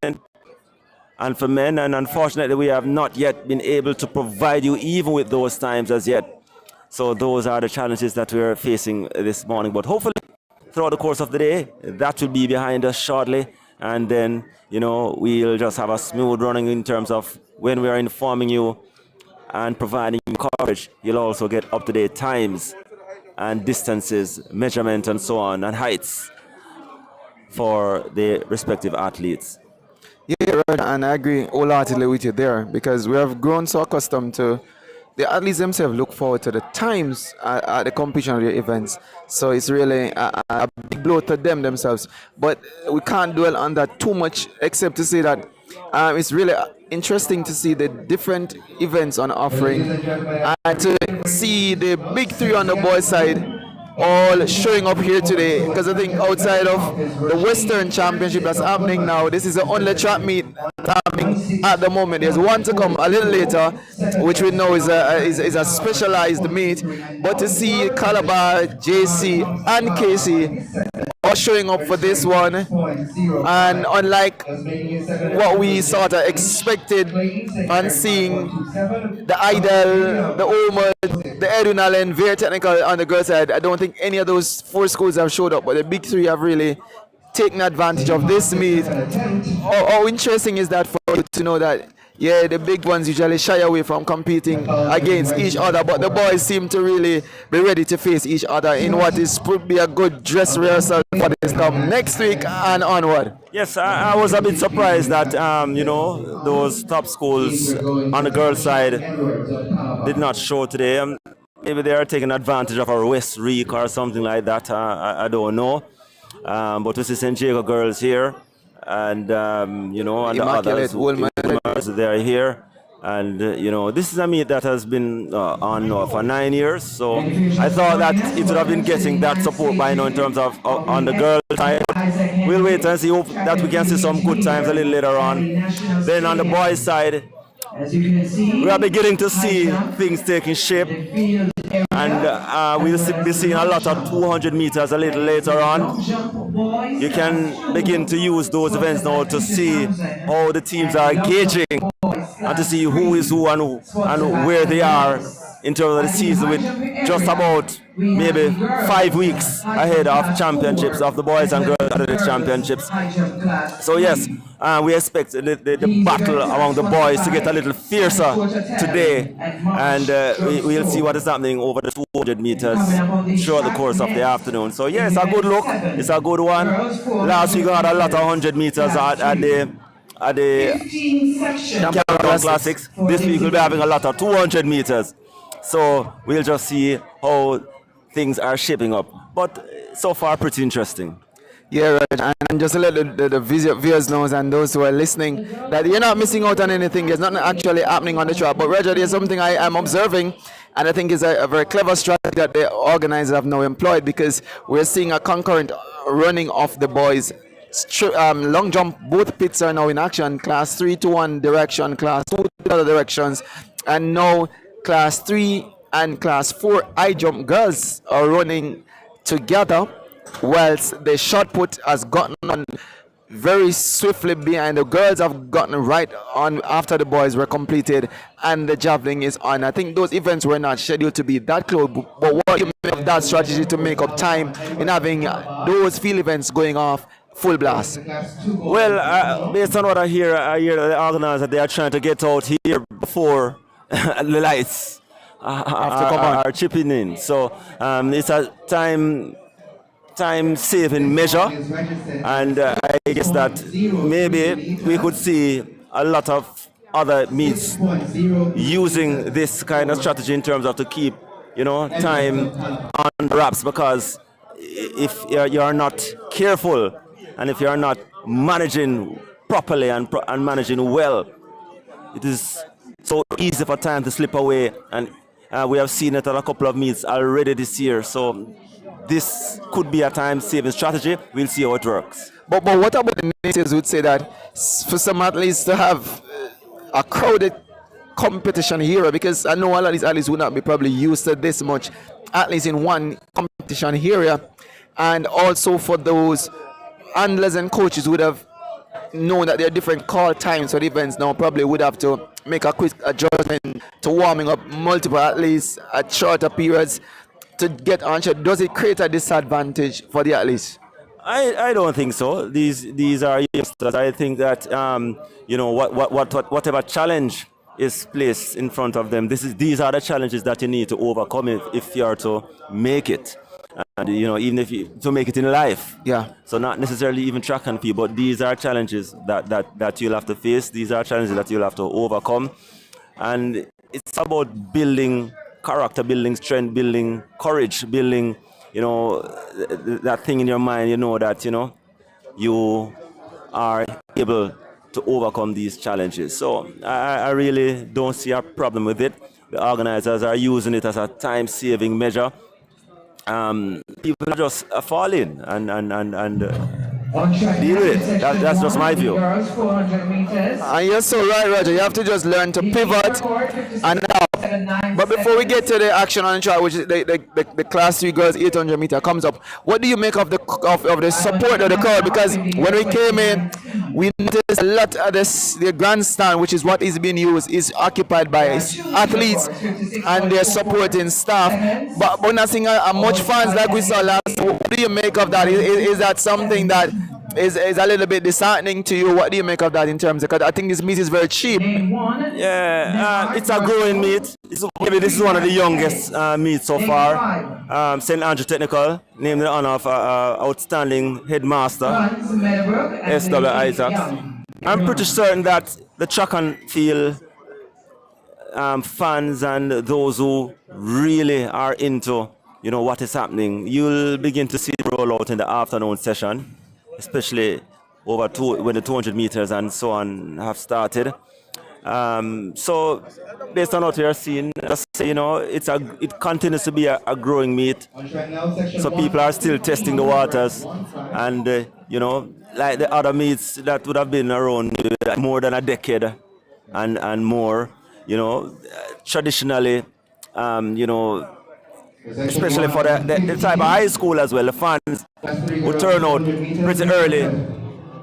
and for men, and unfortunately we have not yet been able to provide you even with those times as yet. So those are the challenges that we are facing this morning. But hopefully throughout the course of the day, that will be behind us shortly, and then we'll just have a smooth running in terms of when we are informing you and providing you coverage. You'll also get up-to-date times and distances, measurement and so on, and heights for the respective athletes. Yeah, right, and I agree wholeheartedly with you there, because we have grown so accustomed to the athletes themselves look forward to the times at the competition of the events. So it's really a big blow to them themselves. But we can't dwell on that too much, except to say that it's really interesting to see the different events on offering and to see the big three on the boys' side all showing up here today, because I think outside of the Western Championship that's happening now, this is the only track meet happening at the moment. There's one to come a little later, which we know is a specialized meet. But to see Calabar, JC, and KC all showing up for this one, and unlike what we sort of expected on seeing the Idol, the Omar, the Edunalen, very technical on the girls' side, I don't think any of those four schools have showed up, but the big three have really taken advantage of this meet. How interesting is that for you to know that, yeah, the big ones usually shy away from competing against each other, but the boys seem to really be ready to face each other in what is be a good dress rehearsal for this come next week and onward. Yes, I was a bit surprised that, those top schools on the girls' side did not show today. Maybe they are taking advantage of our West Reek or something like that. I don't know. But we see St. Jacob girls here, and and the others, they are here. And this is a meet that has been on for 9 years. So I thought that it would have been getting that support by now in terms of on the girls' side. We'll wait and see, hope that we can see some good times a little later on. Then on the boys' side, we are beginning to see things taking shape, and we'll be seeing a lot of 200 meters a little later on. You can begin to use those events now to see how the teams are engaging and to see who is who and where they are in terms of the season, with just about maybe 5 weeks ahead of championships, of the boys and girls athletics championships. So yes, we expect the battle among the boys to get a little fiercer today, and we'll see what is happening over the 200 meters throughout the course of the afternoon. So yes, a good look, it's a good one. Last week we had a lot of 100 meters at the Cameron Classics. This week we'll be having a lot of 200 meters. So we'll just see how things are shaping up. But so far, pretty interesting. Yeah, right. And just to let the viewers know and those who are listening that you're not missing out on anything. There's nothing actually happening on the track. But Roger, there's something I am observing, and I think is a very clever strategy that the organizers have now employed, because we're seeing a concurrent running of the boys. Long jump, both pits are now in action. Class 3 to 1 direction, class 2 to the other directions, and now Class 3 and Class 4 high jump girls are running together, whilst the shot put has gotten on very swiftly behind. The girls have gotten right on after the boys were completed, and the javelin is on. I think those events were not scheduled to be that close, but what you make of that strategy to make up time in having those field events going off full blast? Well, based on what I hear the organizers, they are trying to get out here before the lights are chipping in. So it's a time time-saving measure, and I guess that maybe we could see a lot of other meets using this kind of strategy in terms of to keep, time on wraps, because if you're not careful and if you're not managing properly and managing well, it is so easy for time to slip away, and we have seen it at a couple of meets already this year. So this could be a time-saving strategy. We'll see how it works. But what about the natives would say that for some athletes to have a crowded competition here, because I know a lot of these athletes would not be probably used to this much athletes in one competition area, and also for those handlers and coaches would have known that there are different call times for the events now, probably would have to make a quick adjustment to warming up multiple athletes at shorter periods to get on. Does it create a disadvantage for the athletes? I don't think so. These are youngsters. I think that whatever challenge is placed in front of them, these are the challenges that you need to overcome if you are to make it, and even if you to make it in life. Yeah. So not necessarily even track and field, but these are challenges that you'll have to face. These are challenges that you'll have to overcome, and it's about building character, building strength, building courage, building that thing in your mind, that you are able to overcome these challenges. So I really don't see a problem with it. The organizers are using it as a time-saving measure. People are just fall in and deal with it. That's just my view. And you're so right, Roger. You have to just learn to pivot and now. But before we get to the action on the track, which is the Class 3 girls 800 meter comes up, what do you make of the support of the crowd? Because when we came in, we noticed a lot of the grandstand, which is what is being used, is occupied by athletes and their supporting staff. But we're not seeing much fans like we saw last. What do you make of that? Is that something that is a little bit disheartening to you? What do you make of that in terms of, because I think this meet is very cheap. Yeah, it's a growing meet. Maybe this is one of the youngest meets so far. St. Andrew Technical, named in honor of outstanding headmaster, SW Isaacs. I'm pretty certain that the track and field fans and those who really are into what is happening, you'll begin to see the rollout in the afternoon session, especially when the 200 meters and so on have started. So based on what we are seeing, it continues to be a growing meet. So people are still testing the waters, and like the other meets that would have been around more than a decade and more, traditionally, especially for the type of high school as well, the fans would turn out pretty early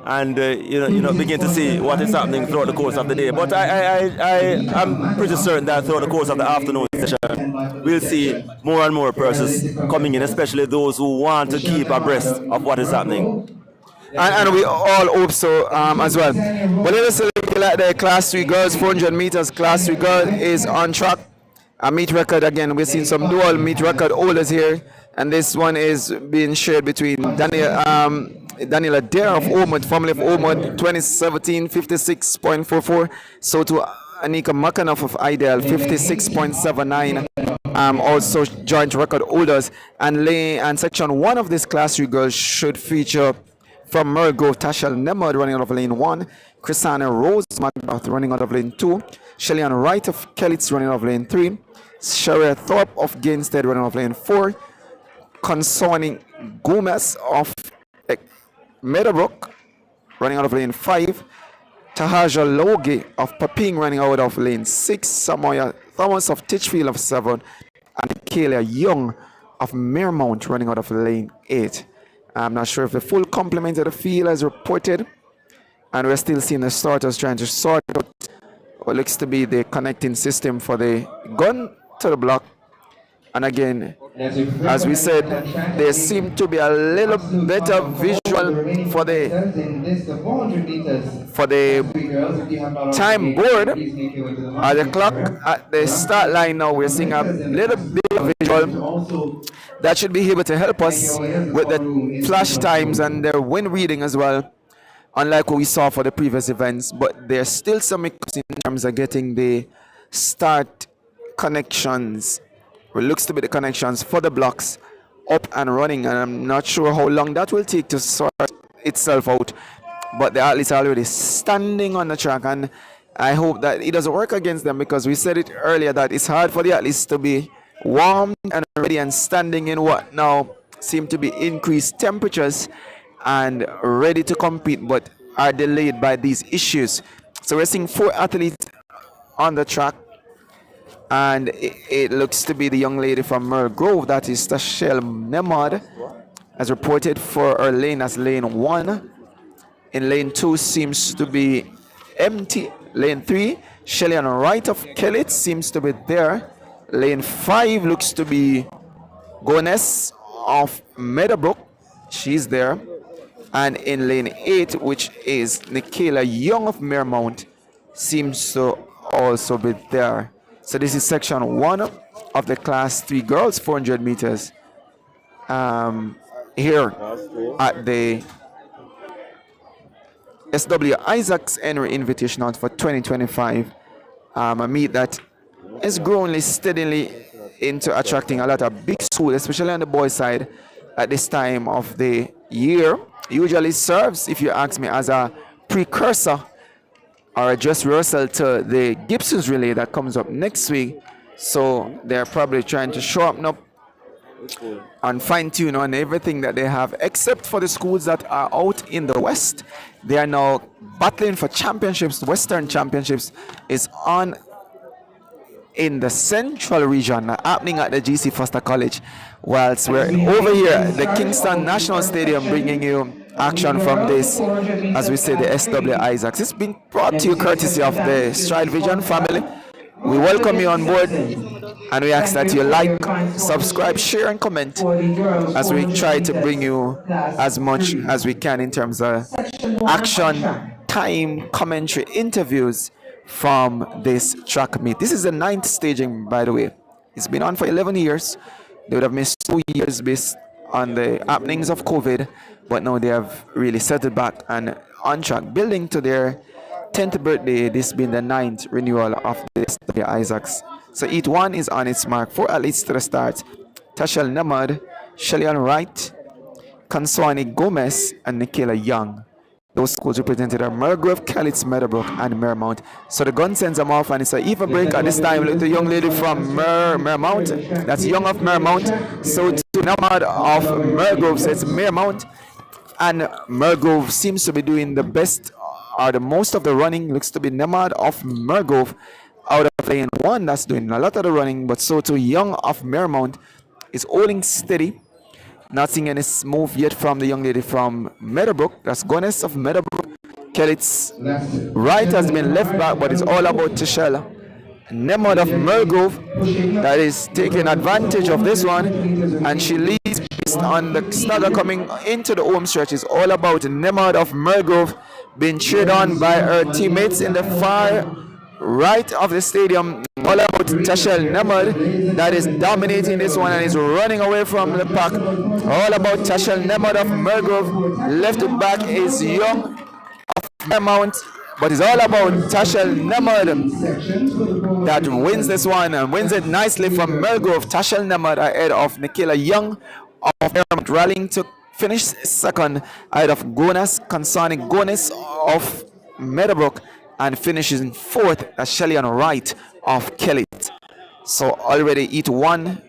and begin to see what is happening throughout the course of the day. But I'm pretty certain that throughout the course of the afternoon session, we'll see more and more persons coming in, especially those who want to keep abreast of what is happening. And we all hope so as well. But let us look at the Class 3 girls, 400 meters. Class 3 girl is on track. A meet record again. We've seen some dual meet record holders here, and this one is being shared between Daniel Adair of Ormond, formerly of Ormond, 2017 56.44. So to Anika Makanoff of Ideal, 56.79. Also joint record holders, and section 1 of this Class 3 girls should feature from Murgrove, Tashel Nemod running out of lane 1, Chrisana Rose McGrath running out of lane 2, Shellyan Wright of Kellitz running out of lane 3, Sharia Thorpe of Gainstead running out of lane 4, Concerning Gomez of Meadowbrook running out of lane 5, Tahaja Loge of Paping running out of lane 6, Samoya Thomas of Titchfield of 7, and Kayla Young of Miremount running out of lane 8. I'm not sure if the full complement of the field is reported, and we're still seeing the starters trying to sort out what looks to be the connecting system for the gun to the block And again, as we said, there seemed to be a little better visual for the time board at the clock at the start line. Now we're seeing a little bit of visual that should be able to help us with the flash times and the wind reading as well, unlike what we saw for the previous events. But there's still some hiccups in terms of getting the start connections, what looks to be the connections for the blocks, up and running, and I'm not sure how long that will take to sort itself out. But the athletes are already standing on the track, and I hope that it doesn't work against them, because we said it earlier that it's hard for the athletes to be warm and ready and standing in what now seem to be increased temperatures and ready to compete, but are delayed by these issues. So we're seeing 4 athletes on the track, and it looks to be the young lady from Merle Grove, that is Tashel Nemad, as reported for her lane as lane 1. In lane 2 seems to be empty. Lane 3, Shelly on the right of Kellett seems to be there. Lane 5 looks to be Gones of Meadowbrook. She's there. And in lane 8, which is Nikayla Young of Mermount, seems to also be there. So this is section 1 of the class 3 girls 400 meters here at the SW Isaacs Invitational for 2025. A meet that is growing steadily into attracting a lot of big schools, especially on the boys' side at this time of the year. Usually serves, if you ask me, as a precursor or a just rehearsal to the Gibson's relay that comes up next week. So they're probably trying to sharpen up and fine-tune on everything that they have, except for the schools that are out in the West. They are now battling for championships. Western Championships is on in the Central region, happening at the GC Foster College, whilst we're over here at the Kingston National Stadium bringing you action from this, as we say, the SW Isaacs. It's been brought to you courtesy of the Stride Vision family. We welcome you on board, and we ask that you like, subscribe, share, and comment as we try to bring you as much as we can in terms of action, time, commentary, interviews from this track meet. This is the 9th staging, by the way. It's been on for 11 years. They would have missed 2 years based on the happenings of COVID, but now they have really settled back and on track, building to their 10th birthday, this being the 9th renewal of the SW Isaacs. So Heat 1 is on its mark. 4 athletes to the start. Tashel Namad, Shellyan Wright, Kanswani Gomez, and Nikayla Young. Those schools represented are Mergrove, Kellett's, Meadowbrook, and Mermount. So the gun sends them off, and it's an even break at this time. Look, the young lady from Mermount, that's Young of Mermount. So to Namad of Mergrove says Mermount, and Mergrove seems to be doing the best or the most of the running. Looks to be Namad of Mergrove out of lane 1 that's doing a lot of the running, but so too Young of Mermount is holding steady. Not seeing any move yet from the young lady from Meadowbrook. That's Gones of Meadowbrook. Kellett's right has been left back, but it's all about Tishella. Nemad of Mergrove that is taking advantage of this one, and she leads based on the stagger coming into the home stretch. It's all about Nemad of Mergrove being cheered on by her teammates in the far right of the stadium. All about Tashel Nemad that is dominating this one and is running away from the pack. All about Tashel Nemad of Mergrove. Left back is Young of Mermount, but it's all about Tashel Nemad that wins this one and wins it nicely from Mergrove. Tashel Nemad ahead of Nikayla Young of Mermount, rallying to finish second ahead of Kansani Gones of Meadowbrook, and finishes in 4th. That's Shelly on the right of Kellett. So already Heat 1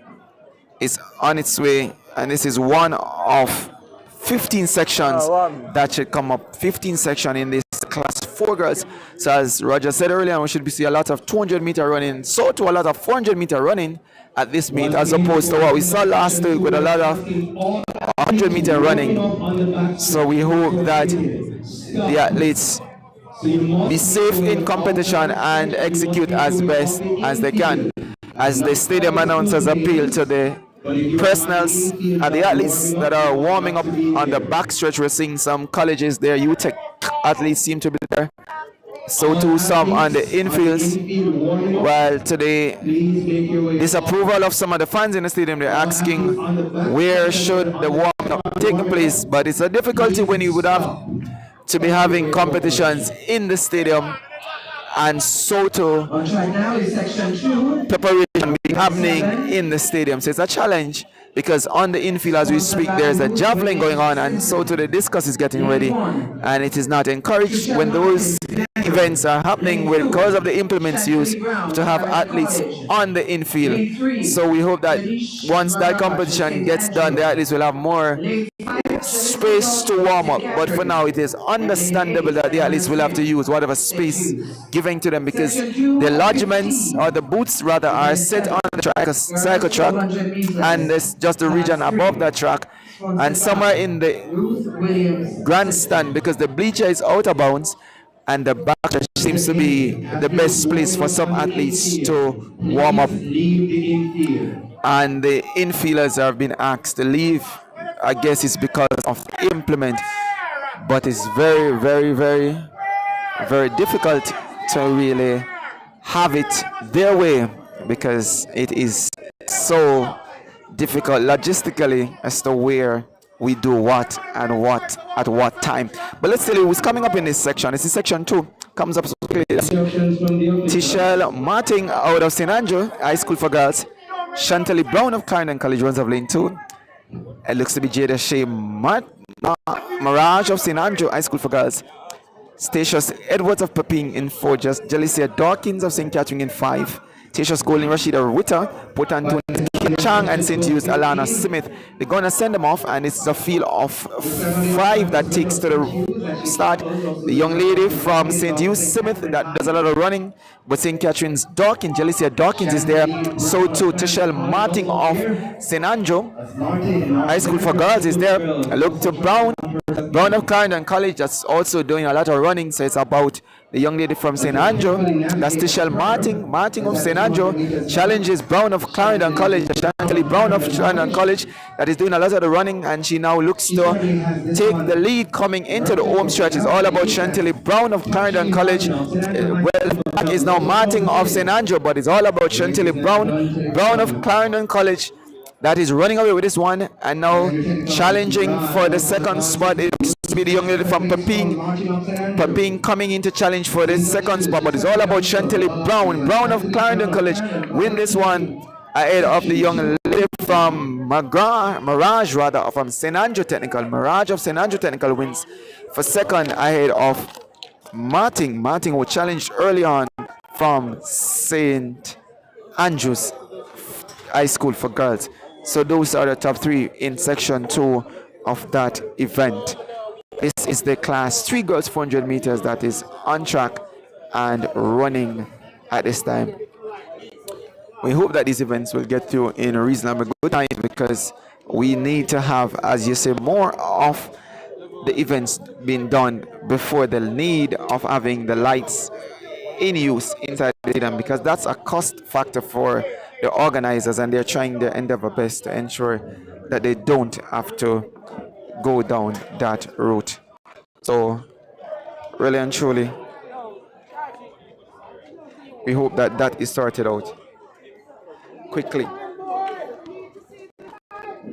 is on its way, and this is one of 15 sections that should come up. 15 section in this class 4 girls. So as Roger said earlier, we should be seeing a lot of 200-meter running, so to a lot of 400-meter running at this meet, as opposed to what we saw last week with a lot of 100-meter running. So we hope that the athletes be safe in competition and execute as best as they can. as the stadium announcers appeal to the personals and the athletes that are warming up on the backstretch. We're seeing some colleges there. UTech athletes seem to be there. So too some on the infields. While today, disapproval of some of the fans in the stadium, they're asking where should the warming up take place. But it's a difficulty when you would have to be having competitions in the stadium and so too preparation be happening in the stadium. So it's a challenge because on the infield as we speak there's a javelin going on, and so too the discus is getting ready, and it is not encouraged when those events are happening because of the implements used to have athletes on the infield. So we hope that once that competition gets done, the athletes will have more space to warm up. But for now, it is understandable that the athletes will have to use whatever space given to them because the lodgements or the booths rather are set on the track, a cycle track, and there's just the region above that track, and somewhere in the grandstand because the bleacher is out of bounds. And the back seems to be the best place for some athletes to warm up. And the infielders have been asked to leave. I guess it's because of implement. But it's very, very, very, very difficult to really have it their way because it is so difficult logistically as to where we do what and what at what time. But let's tell you who's coming up in this section. This is section 2. Comes up so quickly. Tichelle Martin out of St. Andrew High School for Girls. Chantelly Brown of Clarendon College runs of lane 2. It looks to be Jada Shea Mirage of St. Andrew High School for Girls. Statius Edwards of Pepin in 4. Just Jalicia Dawkins of St. Catherine in 5. Tatius Golden Rashida Witter, Port Anthony Chang and St. Hughes Alana Smith. They're going to send them off, and it's a field of 5 that takes to the start. The young lady from St. Hughes Smith that does a lot of running, but St. Catherine's Dawkins, Jalicia Dawkins is there. So too Tichelle Martin of St. Andrew High School for Girls is there. I look to Brown of Clarendon College that's also doing a lot of running. So it's about the young lady from St. Andrew, that's Tichelle Martin of St. Andrew, challenges Brown of Clarendon College, Chantelly Brown of Clarendon College, that is doing a lot of the running, and she now looks to take the lead coming into the home stretch. It's all about Chantelly Brown of Clarendon College. Well, back is now Martin of St. Andrew, but it's all about Chantelly Brown of Clarendon College, that is running away with this one, and now challenging for the second spot. It looks to be the young lady from Pepin coming into challenge for the second spot, but it's all about Chantelly Brown of Clarendon College win this one ahead of the young lady from Mirage from St. Andrew Technical. Mirage of St. Andrew Technical wins for second ahead of Martin who challenged early on from St. Andrews High School for Girls. So those are the top 3 in section 2 of that event. This is the class 3 girls 400 meters that is on track and running at this time. We hope that these events will get through in a reasonable good time because we need to have, as you say, more of the events being done before the need of having the lights in use inside the stadium, because that's a cost factor for the organizers, and they're trying their endeavor best to ensure that they don't have to go down that route. So really and truly, we hope that that is sorted out quickly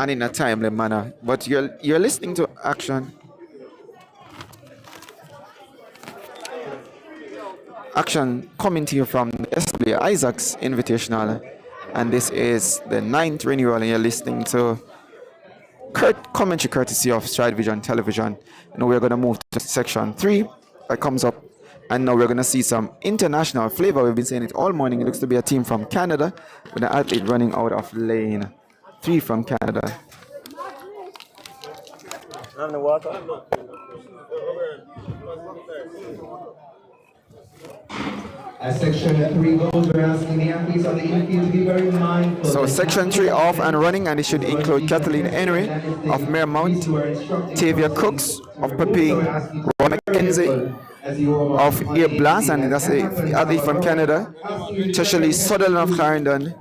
and in a timely manner. But you're listening to Action coming to you from the SW Isaacs Invitational, and this is the 9th renewal, and you're listening to commentary courtesy of Stride Vision Television. And we're going to move to section 3 that comes up, and now we're going to see some international flavor. We've been saying it all morning. It looks to be a team from Canada with an athlete running out of lane 3 from Canada. As section 3 goes, we're asking the athletes on the infield to be very mindful. So section 3 off and running, and it should include Kathleen Henry of Mermount, Tavia Cooks of Pepin, Ron McKenzie of Air Blast, and that's a athlete from Canada. Trisha Sutherland of Clarendon,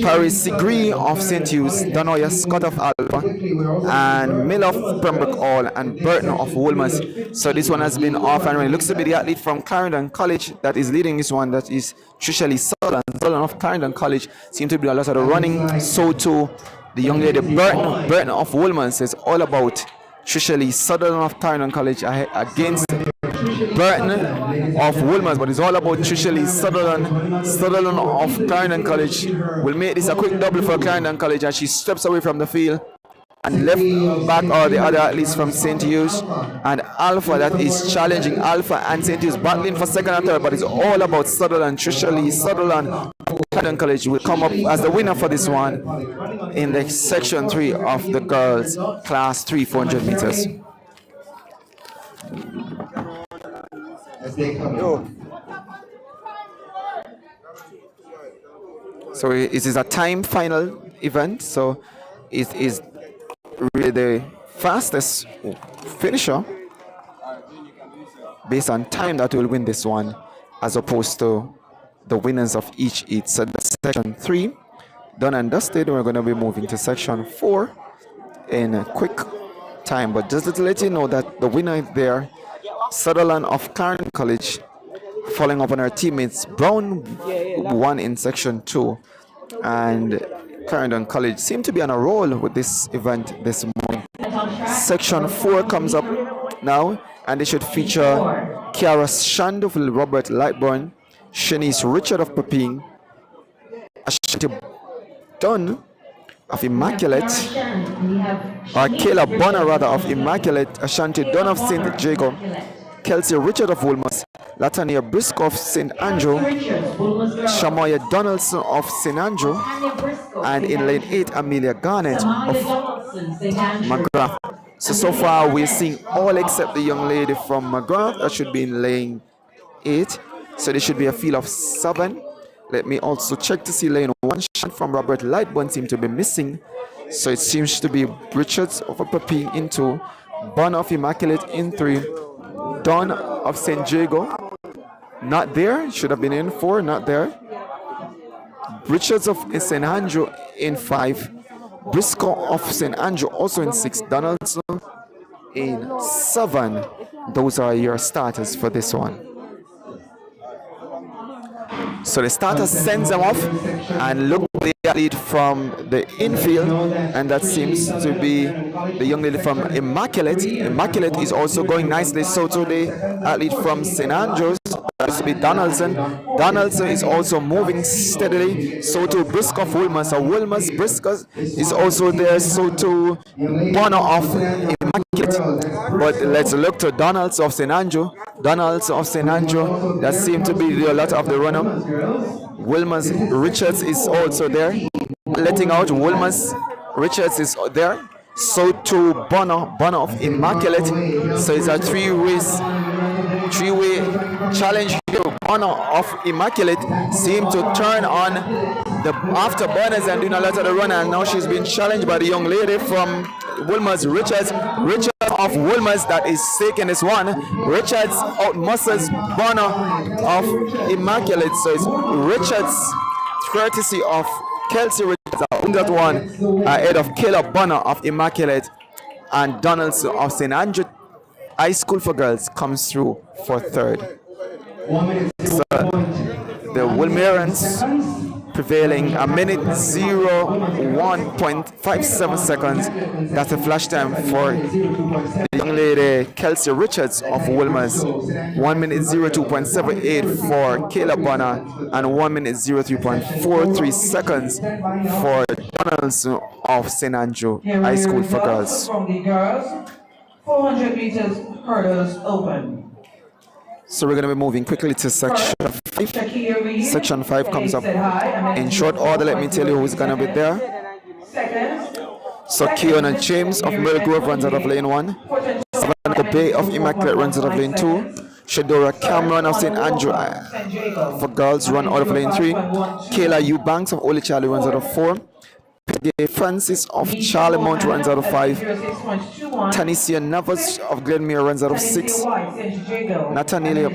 Paris Sigree of St. Hughes, Donoya Scott of Alpha, and Mill of Pembroke Hall, and Burton of Woolmer's. So this one has been off and running. Looks to be the athlete from Clarendon College that is leading this one. That is Trisha Sutherland. Sutherland of Clarendon College seems to be a lot of the running. So too the young lady Burton of Woolmer's is all about Trisha Sutherland of Clarendon College against Burton of Woolmer's, but it's all about Trisha Sutherland of Clarendon College will make this a quick double for Clarendon College as she steps away from the field and left back all the other athletes from St. Hughes, and Alpha that is challenging Alpha and St. Hughes battling for second and third, but it's all about Sutherland. Trisha Sutherland of Clarendon College will come up as the winner for this one in the section 3 of the girls class 3 400 meters. As they come in. So it is a time final event, so it is really the fastest finisher based on time that will win this one, as opposed to the winners of each heat. So that's section 3 done and dusted. We're going to be moving to section 4 in a quick time, but just to let you know that the winner there, Sutherland of Clarendon College, following up on her teammates. Brown won in section 2, and Clarendon College seem to be on a roll with this event this morning. Section 4 comes up now, and they should feature Kiara Shand of Robert Lightburn, Shanice Richard of Pepin, Ashanti Dunn of Immaculate, or Kayla Bonner rather of Immaculate, Ashanti Dunn of St. Jago, Kelsey Richard of Woolmer's, Latania Briscoe of St. Andrew, Shamoya Donaldson of St. Andrew, and in lane 8, Amelia Garnett of McGrath. So far we're seeing all except the young lady from McGrath that should be in lane 8. So there should be a field of 7. Let me also check to see lane 1. From Robert Lightburn seem to be missing. So it seems to be Richards of Pepin in 2, Bonner of Immaculate in 3, Dawn of St. Jago, not there, should have been in 4, not there. Richards of St. Andrew in 5, Briscoe of St. Andrew also in 6, Donaldson in 7. Those are your starters for this one. So the starter sends them off, and look at the athlete from the infield, and that seems to be the young lady from Immaculate. Immaculate is also going nicely. So to the athlete from St. Andrews, that used to be Donaldson. Donaldson is also moving steadily. So to Briscoe of Woolmer's. So Woolmer's Briscoe is also there. So to Bonner of Immaculate. But let's look to Donaldson of St. Andrew. Donaldson of St. Andrew, that seems to be a lot of the runner. Wilmer's Richards is also there. Letting out Wilmer's Richards is there. So to Bonner of Immaculate. So it's a three-way challenge here. Bonner of Immaculate seemed to turn on the after burners and doing a lot of the run, and now she's been challenged by the young lady from Wilmer's Richards of Woolmer's that is taking this one. Richards out muscles Bonner of Immaculate. So it's Richards courtesy of Kelsey Richards on that one ahead of Caleb Bonner of Immaculate, and Donaldson of St. Andrew High School for Girls comes through for third. So the Woolmerans prevailing a minute 01.57 seconds. That's a flash time for the young lady Kelsey Richards of Woolmer's. 1 minute 02.78 for Kayla Bonner, and 1 minute 03.43 seconds for Donaldson of St. Andrew High School for Girls. From the girls, 400 meters hurdles open. So we're going to be moving quickly to section 5. Section 5 comes up in short order. Let me tell you who's going to be there. So Keona James of Mill Grove runs out of lane 1. Savannah Bay of Immaculate runs out of lane 2. Shadora Cameron of St. Andrew for girls run out of lane 3. Kayla Eubanks of Holy Charlie runs out of 4. Francis of Charlemont runs out of 5. 6.21. Tanisha Navas of Glenmere runs out of 6. Natalia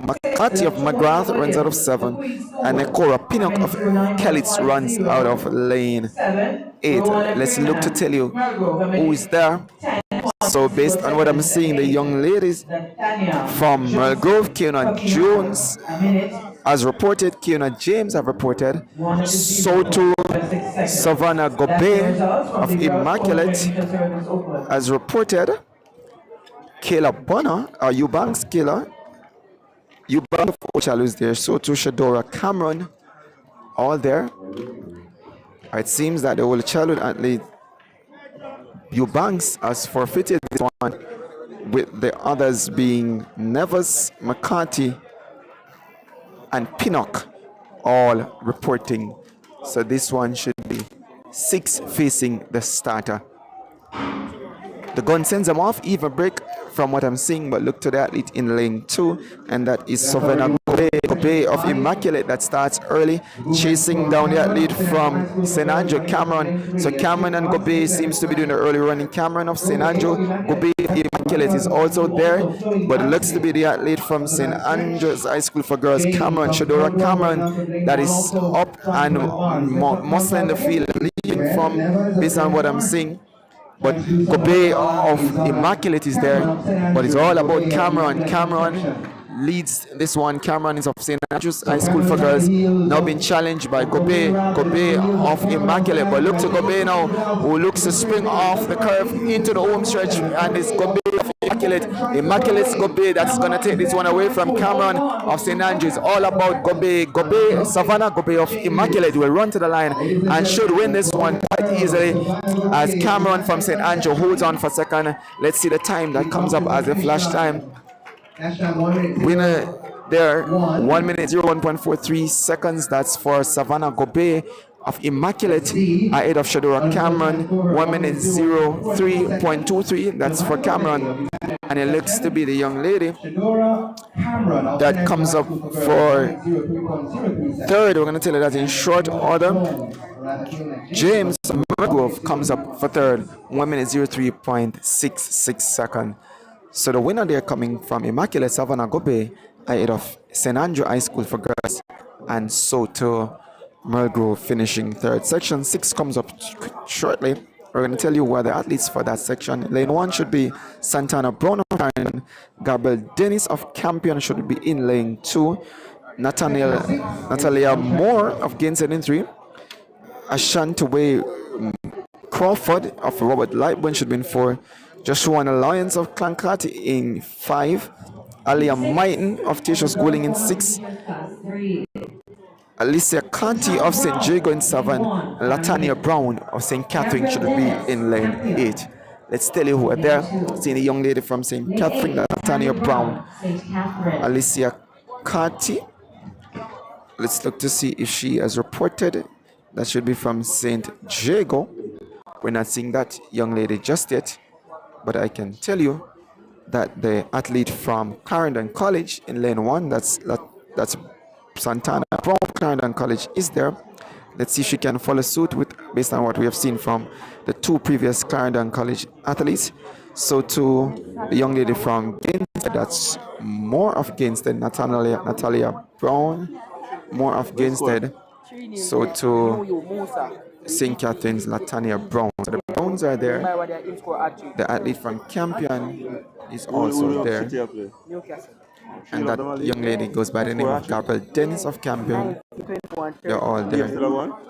McCarthy of McGrath runs out of 7. And Cora Pinnock of Kellitz runs out of lane 8. Let's look to tell you who is there. So based on what I'm seeing, the young ladies from Grove, Kiona Jones has reported, Kiona James have reported, Soto Savannah Gobe of Immaculate has reported, Kayla Bonner, Eubanks Kayla, Eubanks of Ochalo is there, Soto Shadora Cameron, all there. It seems that the whole childhood athlete Eubanks has forfeited this one, with the others being Nevers, McCarthy, and Pinnock all reporting. So this one should be 6 facing the starter. The gun sends them off, even break from what I'm seeing, but look to the athlete in lane 2, and that is Savannah Gobe of Immaculate that starts early, chasing down the athlete from St. Andrew, Cameron. So Cameron and Gobe seems to be doing the early running. Cameron of St. Andrew, Gobe of Immaculate is also there, but it looks to be the athlete from St. Andrew's High School for Girls, Cameron, Shadora Cameron, that is up and muscling the field, leading from, based on what I'm seeing. But Gobe of Immaculate is there, but it's all about Cameron. Cameron leads this one. Cameron is of St. Andrew's High School for Girls, now being challenged by Gobe of Immaculate. But look to Gobe now, who looks to spring off the curve into the home stretch, and it's Gobe of Immaculate. Immaculate's Gobe that's going to take this one away from Cameron of St. Andrew's. All about Gobe. Savannah Gobe of Immaculate will run to the line and should win this one quite easily, as Cameron from St. Andrew holds on for second. Let's see the time that comes up as a flash time. Winner there, 1 minute 01.43 seconds. That's for Savannah Gobe of Immaculate ahead of Shadora Cameron. 1 minute 03.23. That's for Cameron, and it looks to be the young lady that comes up for third. We're going to tell you that in short order. James Mergrove comes up for third. 1 minute 03.66 seconds. So the winner there coming from Immaculate, Savannah Gobe ahead of St. Andrew High School for Girls, and Soto Mergrove finishing third. Section 6 comes up shortly. We're going to tell you who are the athletes for that section. Lane 1 should be Santana Brown of Carrington. Gabriel Dennis of Campion should be in lane 2. Natalia Moore of Gainshead in 3. Ashantaway Crawford of Robert Lightburn should be in 4. Joshua Alliance of Clancarty in 5. Alia Mighton of Teachers Schooling in 6. Alicia Conti of St. Jago in 7. Latania Brown of St. Catherine should be in lane 8. Let's tell you who are there. Seeing the young lady from St. Catherine, Latania Brown. Alicia Conti. Let's look to see if she has reported. That should be from St. Jago. We're not seeing that young lady just yet, but I can tell you that the athlete from Clarendon College in lane 1, that's Santana from Clarendon College, is there. Let's see if she can follow suit with, based on what we have seen from the 2 previous Clarendon College athletes. So to the young lady from Gainsted, that's more of Gainsted, Natalia Brown, more of Gainsted. So to St. Catherine's, Latania Brown. So the Browns are there. The athlete from Campion is also there. And that young lady goes by the name of Gabriel Dennis of Campion. They're all there.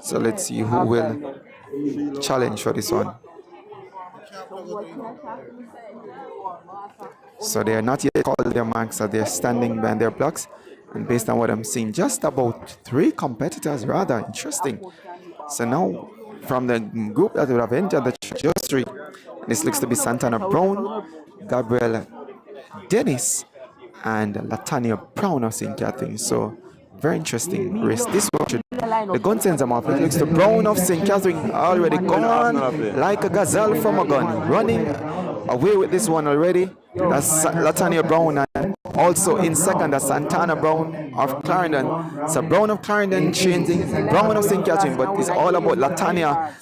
So let's see who will challenge for this one. So they are not yet called their marks, so they're standing behind their blocks. And based on what I'm seeing, just about 3 competitors, rather interesting. So now, from the group that would have entered the just 3, this looks to be Santana Brown, Gabriel Dennis, and Latania Brown of St. Catherine. So, very interesting race. This one should, the gun sends them off. It looks to Brown of St. Catherine already gone like a gazelle from a gun, running away with this one already. That's Latanya Brown, and also in second, that's Santana Brown of Clarendon. So Brown of Clarendon changing Brown of St. Catherine, but it's all about Latanya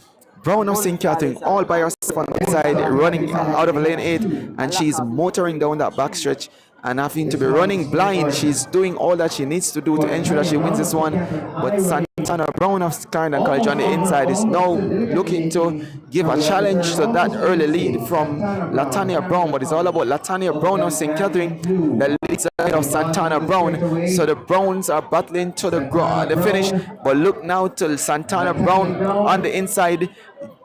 Brown of St. Catherine all by herself on the side, running out of lane 8, and she's motoring down that backstretch and having to be running blind. She's doing all that she needs to do to ensure that she wins this one. But Santana Brown of Clarendon College on the inside is now looking to give a challenge to that early lead from Latanya Brown. But it's all about Latanya Brown of St. Catherine that leads ahead of Santana Brown. So the Browns are battling to the finish. But look now to Santana Brown on the inside,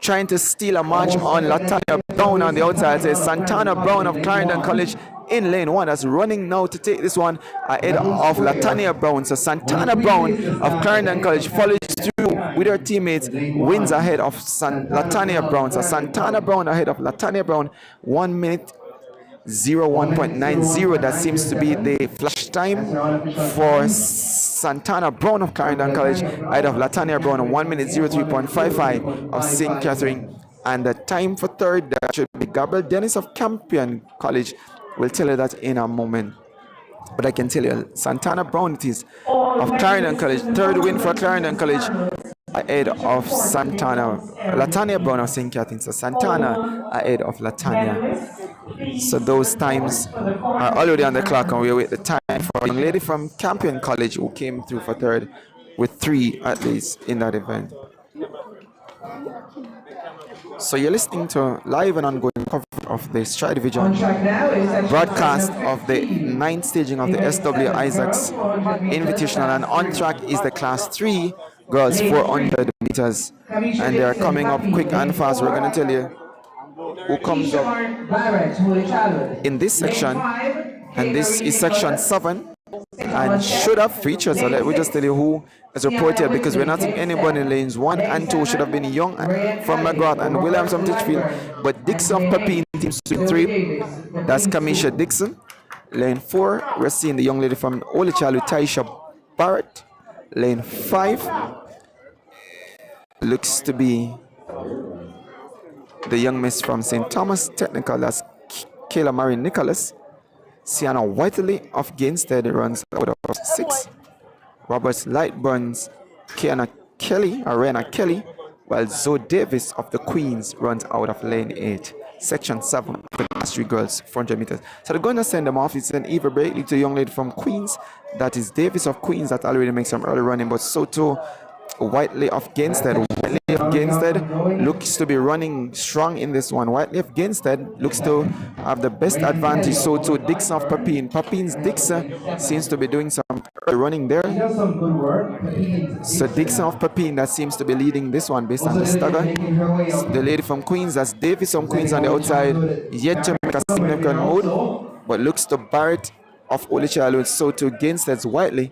trying to steal a march on Latanya Brown on the outside. It's Santana Brown of Clarendon College in lane 1 that's running now to take this one ahead of Latanya Brown. So Santana Brown of Clarendon College follows through with her teammates, wins ahead of Latanya Brown. So Santana Brown ahead of Latanya Brown, 1 minute 01.90. That seems to be the flash time for Santana Brown of Clarendon College ahead of Latanya Brown, 1 minute 03.55 of St. Catherine. And the time for third, that should be Gabriel Dennis of Campion College. We'll tell you that in a moment. But I can tell you, Santana Brown it is of Clarendon College. Third win for Clarendon College ahead of Latanya Brown of St. Catherine. So Santana ahead of Latanya. So those times are already on the clock, and we await the time for a young lady from Campion College who came through for third with 3 at least in that event. So you're listening to live and ongoing coverage of the StrideVision broadcast of the 9th staging of the SW Isaacs Invitational, and on track is the Class 3 girls 400 meters, and they are coming up quick and fast. We're going to tell you who comes up in this section, and this is section 7 and should have featured. So let me just tell you who is reported, because we're not seeing anybody in lanes 1 and 2. Should have been Young from McGrath and Williams from Titchfield, but Dixon of Pepin teams to 3. That's Kamisha Dixon. Lane 4, we're seeing the young lady from Olichalu, Taisha Barrett. Lane 5 looks to be the young miss from St. Thomas Technical. That's Kayla Marie Nicholas. Sienna Whiteley of Gainstead runs out of 6. Roberts Lightburns, Kiana Kelly, Arena Kelly, while Zoe Davis of the Queens runs out of lane 8. Section 7 for the Class 3 girls, 400 meters. So they're going to send them off. It's an Eva Braitley to a young lady from Queens. That is Davis of Queens that already makes some early running, but so too Whiteley of Gainstead. Whiteley of Gainstead looks to be running strong in this one. Whiteley of Gainstead looks to have the best advantage. So too Dixon of Pepin. Pepin's Dixon seems to be doing some early running there. So Dixon of Pepin that seems to be leading this one based on the stagger. The lady from Queens, that's Davis from Queens on the outside, yet to make a significant move, but looks to Barrett of Olichalu. So too Gainstead's Whiteley.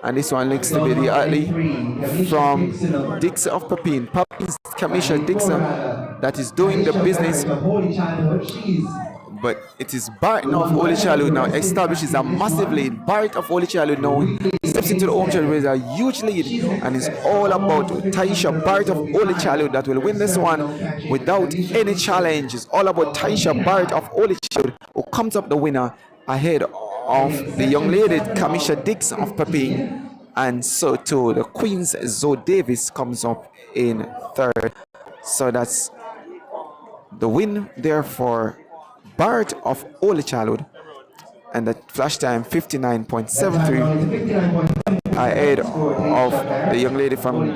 And this one looks to be the athlete from Dixon of Pepin. Pepin's Kamisha Dixon that is doing the business. But it is Barrett now of Olichalu now establishes a massive lead. Barrett of Olichalu now steps into the home stretch with a huge lead, and it's all about Taisha Barrett of Olichalu that will win this one without any challenge. It's all about Taisha Barrett of Olichalu who comes up the winner ahead of the young lady Kamisha Dixon of Pepin, and so too the Queen's Zoe Davis comes up in 3rd. So that's the win there for Barrett of Olichalu, and the flash time 59.73 ahead of the young lady from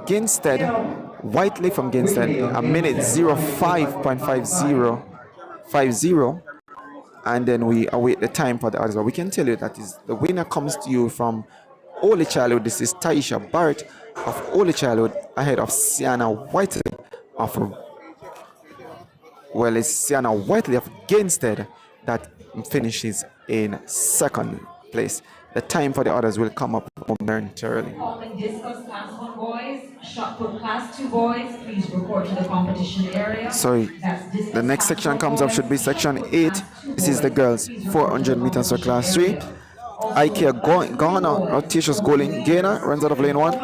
Gainstead, Whiteley from Gainstead, a minute 05.50. And then we await the time for the others. But we can tell you that is the winner comes to you from Olichalu. This is Taisha Barrett of Olichalu ahead of Sienna Whiteley of it's Sienna Whiteley of Gainstead that finishes in 2nd place. The time for the others will come up momentarily. Discus class 1 boys, shot put class 2 boys, please report to the competition area. So the next section comes up should be section 8. This is the girls 400 meters for class 3. Ikea Ghana, Teachers Goaling Gainer runs out of lane 1.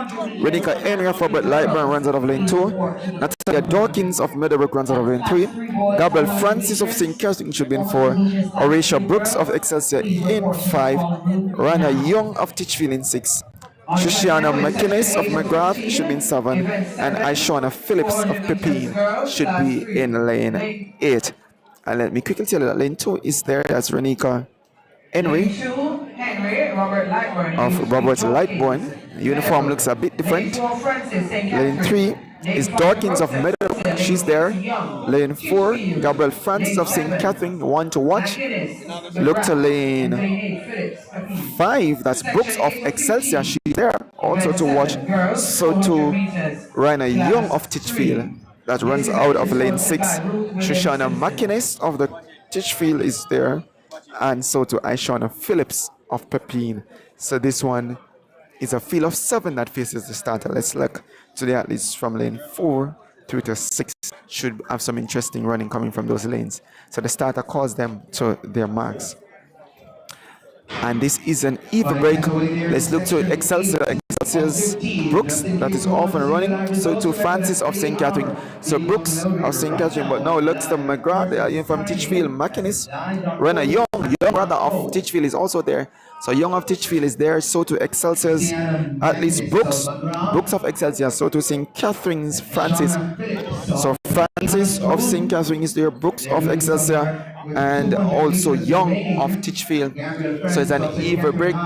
Renika Henry for Brett Lightburn runs out of lane 2. Natalia Dawkins of Meadowbrook runs out of lane 3. Gabriel Francis of St. Catherine should be in 4. Horatia Brooks of Excelsior in 5. Rana Young of Titchfield in 6. Shoshana McInnes of McGrath should be in 7. And Ishona Phillips of Pepin should be in lane 8. And let me quickly tell you that lane 2 is there. That's Renika Henry of Robert Lightburn. Uniform looks a bit different. Lane 3 is Dawkins of Meadow. She's there. Lane 4, Gabriel Francis of St. Catherine. One to watch. Look to lane 5. That's Brooks of Excelsior. She's there. Also to watch. So to Raina Young of Titchfield. That runs out of lane 6. Shoshana McInnes of the Titchfield is there. And so to Ishona Phillips of Pepin. So this one is a field of 7 that faces the starter. Let's look to the athletes from lane 4 through to 6. Should have some interesting running coming from those lanes. So the starter calls them to their marks. And this is an even break. Let's look to Excelsior. Excelsior's Brooks, that is off and running. So to Francis of St. Catherine. So Brooks of St. Catherine, but now looks to McGrath. They are from Titchfield. McInnes. Runner Young brother of Titchfield is also there. So Young of Titchfield is there. So to Excelsior's athletes Brooks. Brooks of Excelsior. So to St. Catherine's Francis. So Francis of St. Catherine is there. Brooks of Excelsior. And also Young of Titchfield. So it's an even break.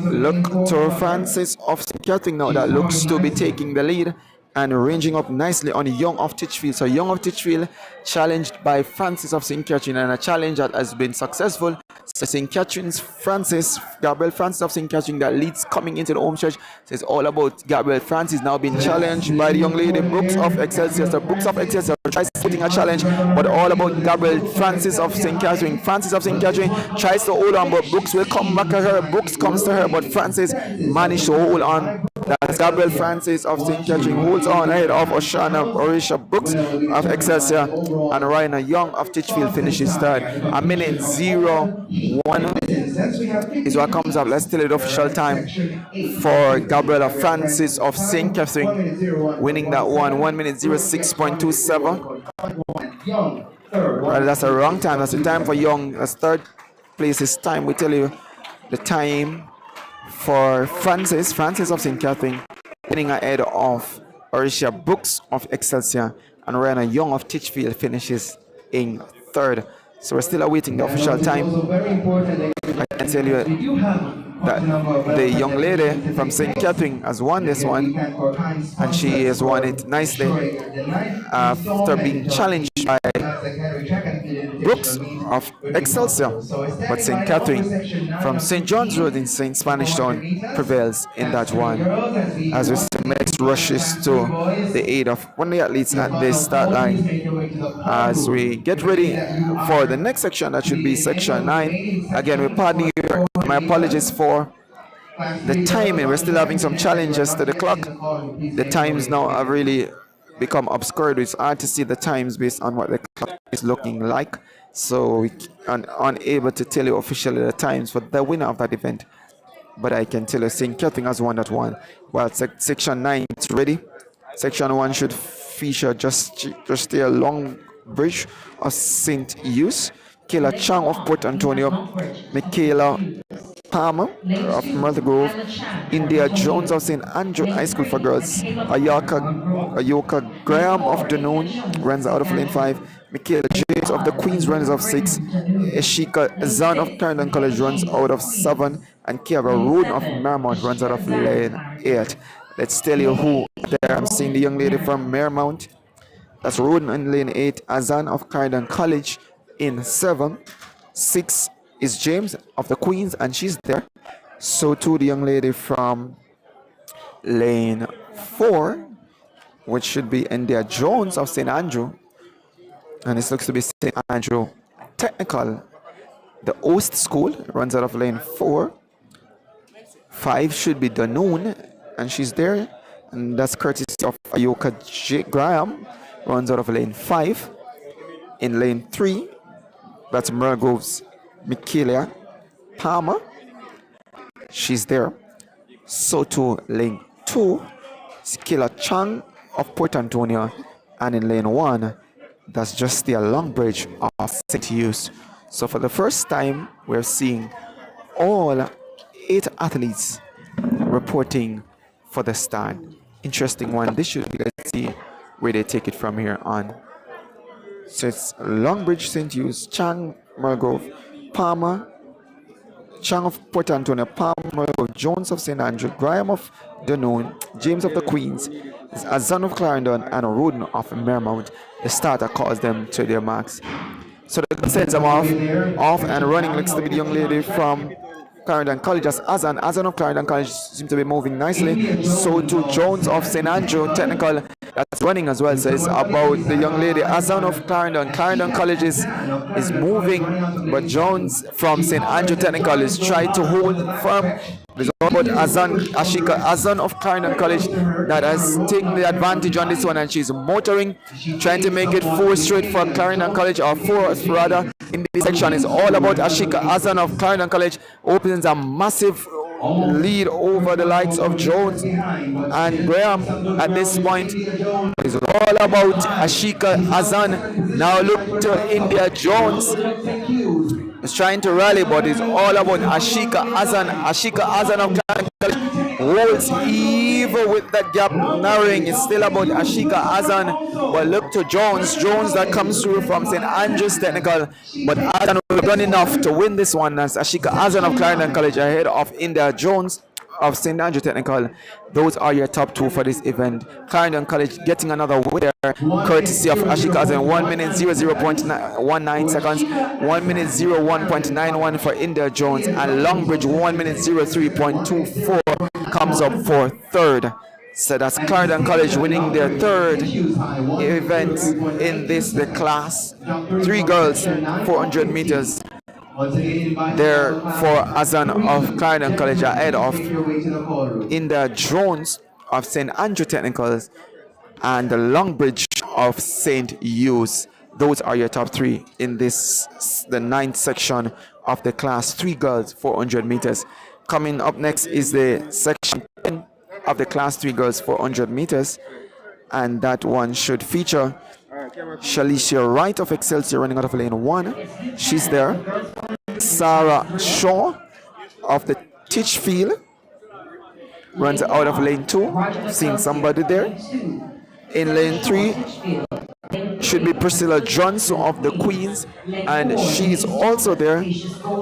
Look to Francis of St. Catherine now that looks to be taking the lead and ranging up nicely on Young of Titchfield. So Young of Titchfield challenged by Francis of St. Catherine, and a challenge that has been successful. So St. Catherine's Francis, Gabriel Francis of St. Catherine, that leads coming into the home stretch. So it's all about Gabriel Francis now being challenged by the young lady Brooks of Excelsior. So Brooks of Excelsior tries putting a challenge, but all about Gabriel Francis of St. Catherine. Francis of St. Catherine tries to hold on, but Brooks will come back at her. Brooks comes to her, but Francis managed to hold on. That's Gabriel Francis of St. Catherine holds on ahead of Horatia Brooks of Excelsior, and Raina Young of Titchfield finishes third. A minute 01 is what comes up. Let's tell it official time for Gabriela Francis of St. Catherine, winning that one. 1 minute 06.27. Well, that's a wrong time. That's the time for Young. That's third place's time. We tell you the time for Francis of St. Catherine, winning ahead of Horatia Brooks of Excelsior, and Raina Young of Titchfield finishes in third. So we're still awaiting the official time. I can tell you that the young lady from St. Catherine has won this one, and she has won it nicely after being challenged by Brooks of Excelsior, but St. Catherine from St. John's Road in St. Spanish Town prevails in that one. As we see, next rushes to the aid of one of the athletes at this start line. As we get ready for the next section, that should be section 9. Again, we're pardon you. My apologies for the timing. We're still having some challenges to the clock. The times now have really become obscured. It's hard to see the times based on what the clock is looking like. So we are unable to tell you officially the times for the winner of that event. But I can tell you St. Catherine has won that one. Well, section 9 is ready. Section 1 should feature just a long bridge of St. Hughes, Kayla Chang of Port Antonio, Michaela Palmer of Myrtle Grove, India Jones of St. Andrew High School for Girls, Ayoka Graham of Dunoon runs out of lane 5, Michaela James of the Queens runs of 6, Eshika Zan of Clarendon College runs out of 7, and Kiara Rood of Marymount runs out of lane 8. Let's tell you who there. I'm seeing the young lady from Marymount. That's Roden in lane 8, Azan of Clarendon College in 7. 6 is James of the Queens, and she's there. So too the young lady from lane 4, which should be India Jones of St. Andrew. And this looks to be St. Andrew Technical. The Oast School runs out of lane 4. 5 should be Dunoon, and she's there. And that's courtesy of Ayoka J. Graham, runs out of lane 5. In lane 3, that's Myrtle Grove's Michaela Palmer. She's there. So to lane 2, Skilla Chang of Port Antonio. And in lane 1, that's just the long bridge of St. Hughes. So for the first time, we're seeing all 8 athletes reporting for the start. Interesting one. This should be, let's see where they take it from here on. So it's Longbridge, St. Hughes, Chang, Mulgrove, Palmer, Chang of Port Antonio, Palmer of Jones of St. Andrew, Graham of Dunoon, James of the Queens, Azan of Clarendon, and Roden of Mermount. The starter calls them to their marks. So the sends them off and running. Looks to be the young lady from Clarendon College. As Azan of Clarendon College seems to be moving nicely. So to Jones of St. Andrew Technical, that's running as well. So it's about the young lady Azan of Clarendon. Clarendon College is moving, but Jones from St. Andrew Technical is trying to hold firm. It's all about Ashika Azan of Clarendon College that has taken the advantage on this one, and she's motoring, trying to make it 4 straight for Clarendon College, or 4 rather. In this section is all about Ashika Azan of Clarendon College. Opens a massive lead over the likes of Jones and Graham at this point. It's all about Ashika Azan. Now look to India Jones. Is trying to rally, but it's all about Ashika Azan. Ashika Azan of Clarendon College holds even with that gap narrowing. It's still about Ashika Azan, but look to Jones that comes through from St. Andrews Technical, but Azan will have done enough to win this one, as Ashika Azan of Clarendon College ahead of India Jones of St. Andrew Technical. Those are your top 2 for this event. Clarendon College getting another winner courtesy of Ashika Azan. 1 minute 00.19 seconds, 1 minute 01.91 for India Jones, and Longbridge 1 minute 03.24 comes up for third. So that's Clarendon College winning their third event in the class 3 girls 400 meters. There for Azan of Clarendon College ahead of India Jones of St. Andrew Technicals and the Longbridge of St. Hughes. Those are your top 3 in the 9th section of the class 3 girls 400 meters. Coming up next is the section 10 of the class 3 girls 400 meters, and that one should feature Shalicia Wright of Excelsior running out of lane 1. She's there. Sarah Shaw of the Titchfield runs out of lane 2. Seeing somebody there. In lane 3 should be Priscilla Johnson of the Queens, and she's also there.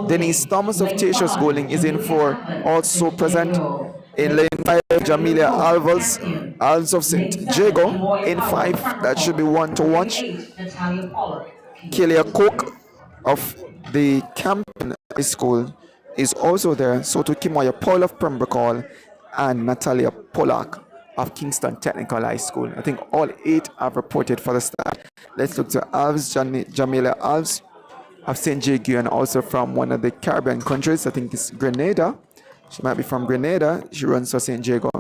Denise Thomas of Tatius Golding is in 4, also present. In lane 5, Jamelia Alves of St. Jago. In 5, that should be one to watch. Kelia Cook of the Camden High School is also there. So to Kimoya Paul of Pembroke Hall and Natalia Pollack of Kingston Technical High School. I think all 8 have reported for the start. Let's look to Alves, Jamelia Alves of St. Jago, and also from one of the Caribbean countries. I think it's Grenada. She might be from Grenada. She runs for St. Jago.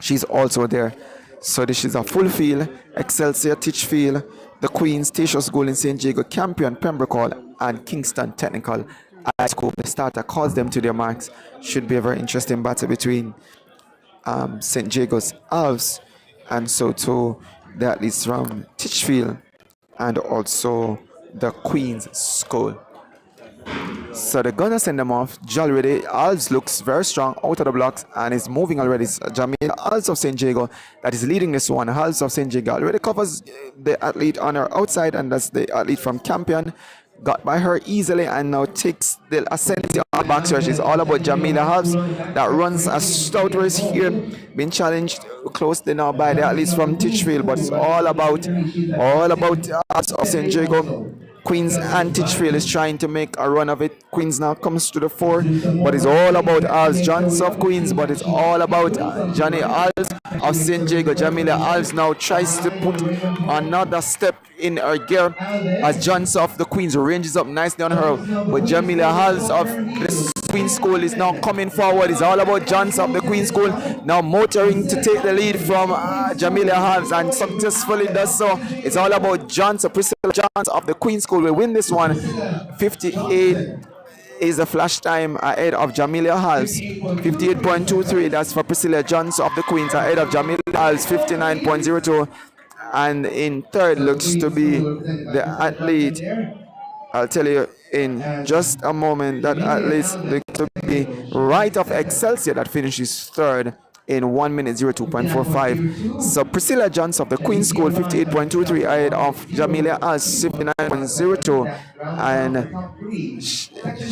She's also there. So this is a full field. Excelsior, Titchfield, the Queens, Tatius Golding, St. Jago, Campion, Pembroke Hall, and Kingston Technical High School. The starter calls them to their marks. Should be a very interesting battle between St. Jago's Alves and so to the athletes from Titchfield and also the Queens School. So they're gonna send them off. Already, Alves looks very strong out of the blocks and is moving already. Jamila Alves of St. Jago that is leading this one. Alves of St. Jago already covers the athlete on her outside, and that's the athlete from Campion. Got by her easily and now takes the ascent on the back stretch. It's all about Jamila Alves that runs a stout race here. Been challenged closely now by the athletes from Titchfield, but it's all about Alves of St. Jago. Queens and Titchfield is trying to make a run of it. Queens now comes to the fore, but it's all about Alves. Johns of Queens, but it's all about Johnny Alves of St. Jago. Jamila Alves now tries to put another step in her gear as Johns of the Queens ranges up nicely on her. But Jamila Alves of the Queen School is now coming forward. It's all about Johns of the Queen School now motoring to take the lead from Jamila Alves, and successfully does so. It's all about Johns, Priscilla Johns of the Queen School will win this one 58 is the flash time ahead of Jamelia Halls, 58.23. That's for Priscilla Johns of the Queens ahead of Jamelia Halls, 59.02. And in third looks to be the athlete. I'll tell you in just a moment that athlete looks to be Right of Excelsior that finishes third in 1 minute 02.45. So Priscilla Johns of the Queen's School 58.23 ahead of Jamelia As 59.02 and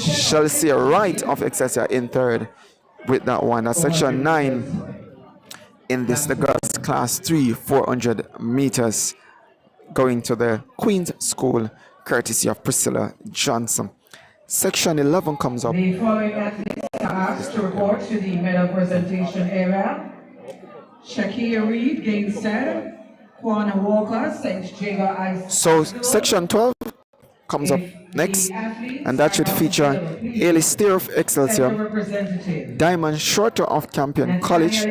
Chelsea Right of Excelsior in third with that one. That's section 9 in this the girls class 3 400 meters going to the Queen's School courtesy of Priscilla Johnson. Section 11 comes up. The following athletes are asked to report to the medal presentation area. Shakia Reed, Gainsted, Kwana Walker, St. Jago Isaacs. So section 12 comes up next, and that should feature Alistair of Excelsior, Diamond Shorter of Campion College,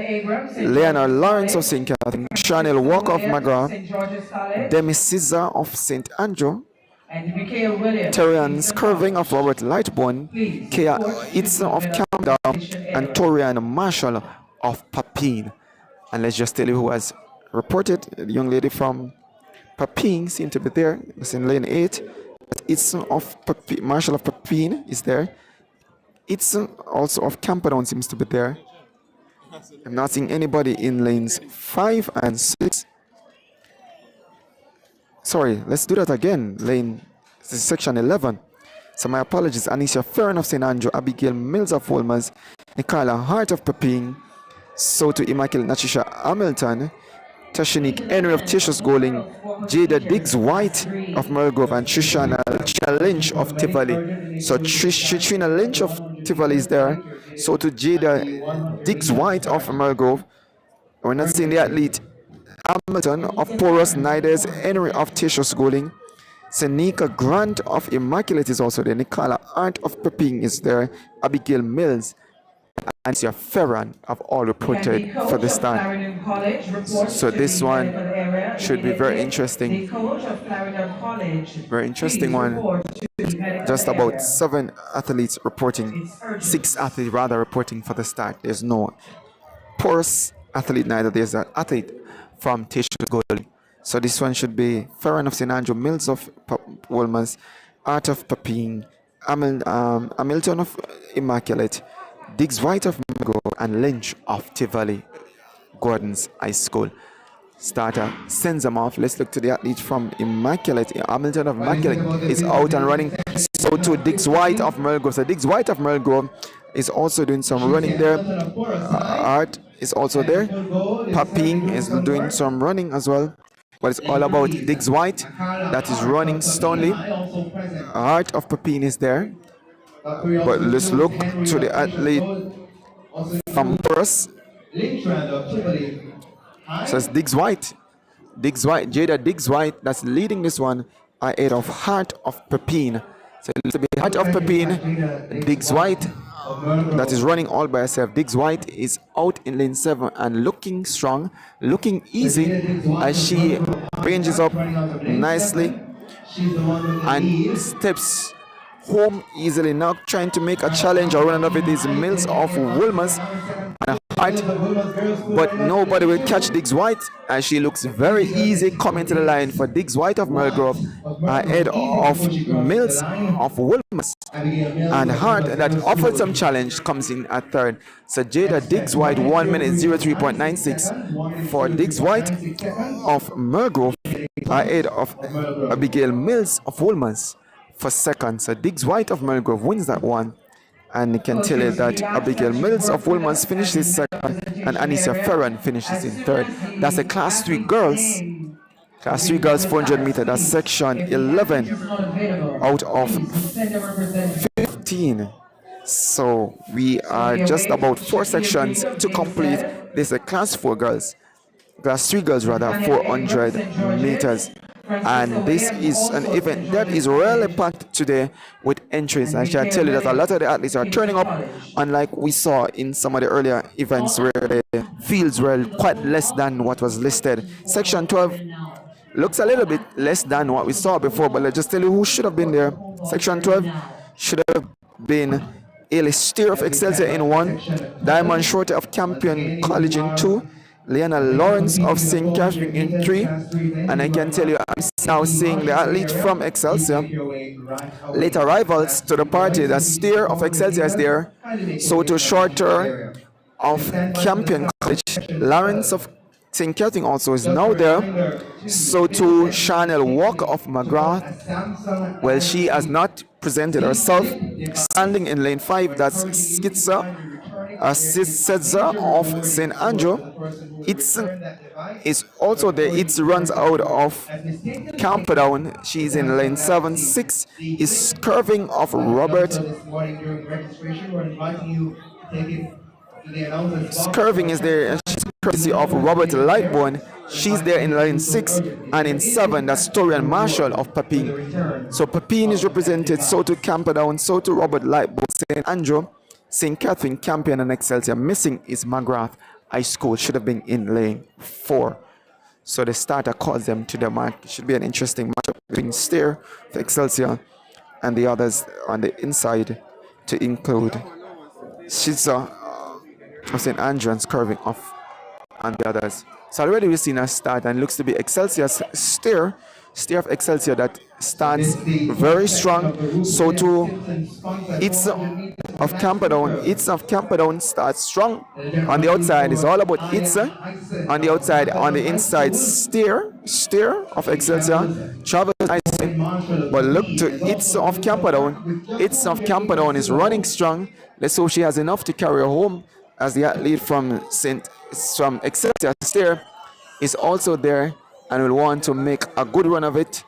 Leonard Lawrence of St. Catherine, Chanel Walker of McGrath, Demi Caesar of St. Andrew, Terian Curving of Robert Lightbone, Kea Itza of Camden, and Torian Marshall of Papine. And let's just tell you who has reported. The young lady from Papine seemed to be there. It's in lane 8. Itza of Marshall of Papine is there. Itza also of Camperdown seems to be there. I'm not seeing anybody in lanes 5 and 6. Sorry, let's do that again. This is section 11. So my apologies. Anisha Ferran of St. Andrew, Abigail Mills of Wolmers, Nicola Hart of Papine, Soto Immaculate Natisha Hamilton, Tashanik Henry of Tishus Goling, Jada Diggs White of Mulgrove, and Trishana Lynch of Tivoli. So Trina Lynch of Tivoli is there. So to Jada Diggs White of Mulgrove. We're not seeing the athlete Hamilton of Porus, Niders, Henry of Tishus Goling. Seneca Grant of Immaculate is also there. Nicola Hart of Papine is there. Abigail Mills and Sia Ferran have all reported for the start. So this one should be very interesting. Very interesting one. Just about 7 athletes reporting, 6 athletes rather reporting for the start. There's no Porus athlete, neither there's an athlete from Tishus Gold. So this one should be Ferran of St. Andrew, Mills of Wolmers, Art of Papine, Hamilton of Immaculate, Diggs White of Mago, and Lynch of Tivoli Gordon's High School. Starter sends them off. Let's look to the athlete from Immaculate. Hamilton of Immaculate is out and running. So to Diggs White of Mulgrove. So Diggs White of Mulgrove is also doing some running there. Art is also there. Papine is doing some running as well. But it's all about Diggs White that is running Stonely. Art of Papine is there. But let's look to the athlete from Porus. So it's Diggs White. Jada Diggs White that's leading this one ahead of Heart of Papine. So it's be Heart of Papine, Diggs White that is running all by herself. Diggs White is out in lane 7 and looking strong, looking easy as she ranges up nicely and steps home easily. Now trying to make a challenge or run of it is Mills of Wolmers and Hart, but nobody will catch Diggs White as she looks very easy coming to the line for Diggs White of Mulgrove ahead of Mills of Wolmers, and Hart that offered some challenge comes in at third. So Jada Diggs White 1 minute 03.96 for Diggs White of Mulgrove ahead of Abigail Mills of Wolmers for second. So Diggs White of Mulgrove wins that one, and you can tell you that Abigail Mills of Wolmers finishes second and Anisha Ferran finishes in third. That's the class 3 girls. Class 3 girls 400 meter. That's section 11 out of 15. So we are just about 4 sections to complete. This is a class 4 girls. Class 3 girls rather 400 meters. And this is an event that is really packed today with entries. I shall tell you that a lot of the athletes are turning up, unlike we saw in some of the earlier events where the fields were quite less than what was listed. Section 12 looks a little bit less than what we saw before, but let's just tell you who should have been there. Section 12 should have been Ailey Steer of Excelsior in 1, Diamond Shorter of Campion College in 2, Leona Lawrence of St. Catherine in 3, and I can tell you I'm now seeing the athlete from Excelsior. Late arrivals to the party, the Steer of Excelsior is there, so to Shorter of Campion College, Lawrence of St. Catherine also is now there, so to Chanel Walker of McGrath. Well, she has not presented herself. Standing in lane 5, that's Sitza of St. Andrew. It's also there. It runs out of Camperdown. She's in lane 7. 6 is Curving of Robert. Curving is there, and she's courtesy of Robert Lightborn. She's there in lane 6, and in 7, that's Torian Marshall of Papine. So Papine is represented, so to Camperdown, so to Robert Lightborn, St. Andrew, St. Catherine, Campion, and Excelsior. Missing is McGrath High School, should have been in lane 4. So the starter calls them to the mark. It should be an interesting matchup between Steer of Excelsior and the others on the inside, to include Shiza of St. Andrew and Curving off and the others. So already we've seen a start, and looks to be Excelsior's Steer of Excelsior that starts very strong. So too It's of Camperdown. It's of Camperdown starts strong. On the outside is all about It's on the outside. On the inside, Steer of Excelsior travels nicely, but look to It's of Camperdown. It's of Camperdown is running strong. Let's hope she has enough to carry her home, as the athlete from Excelsior Steer is also there and will want to make a good run of it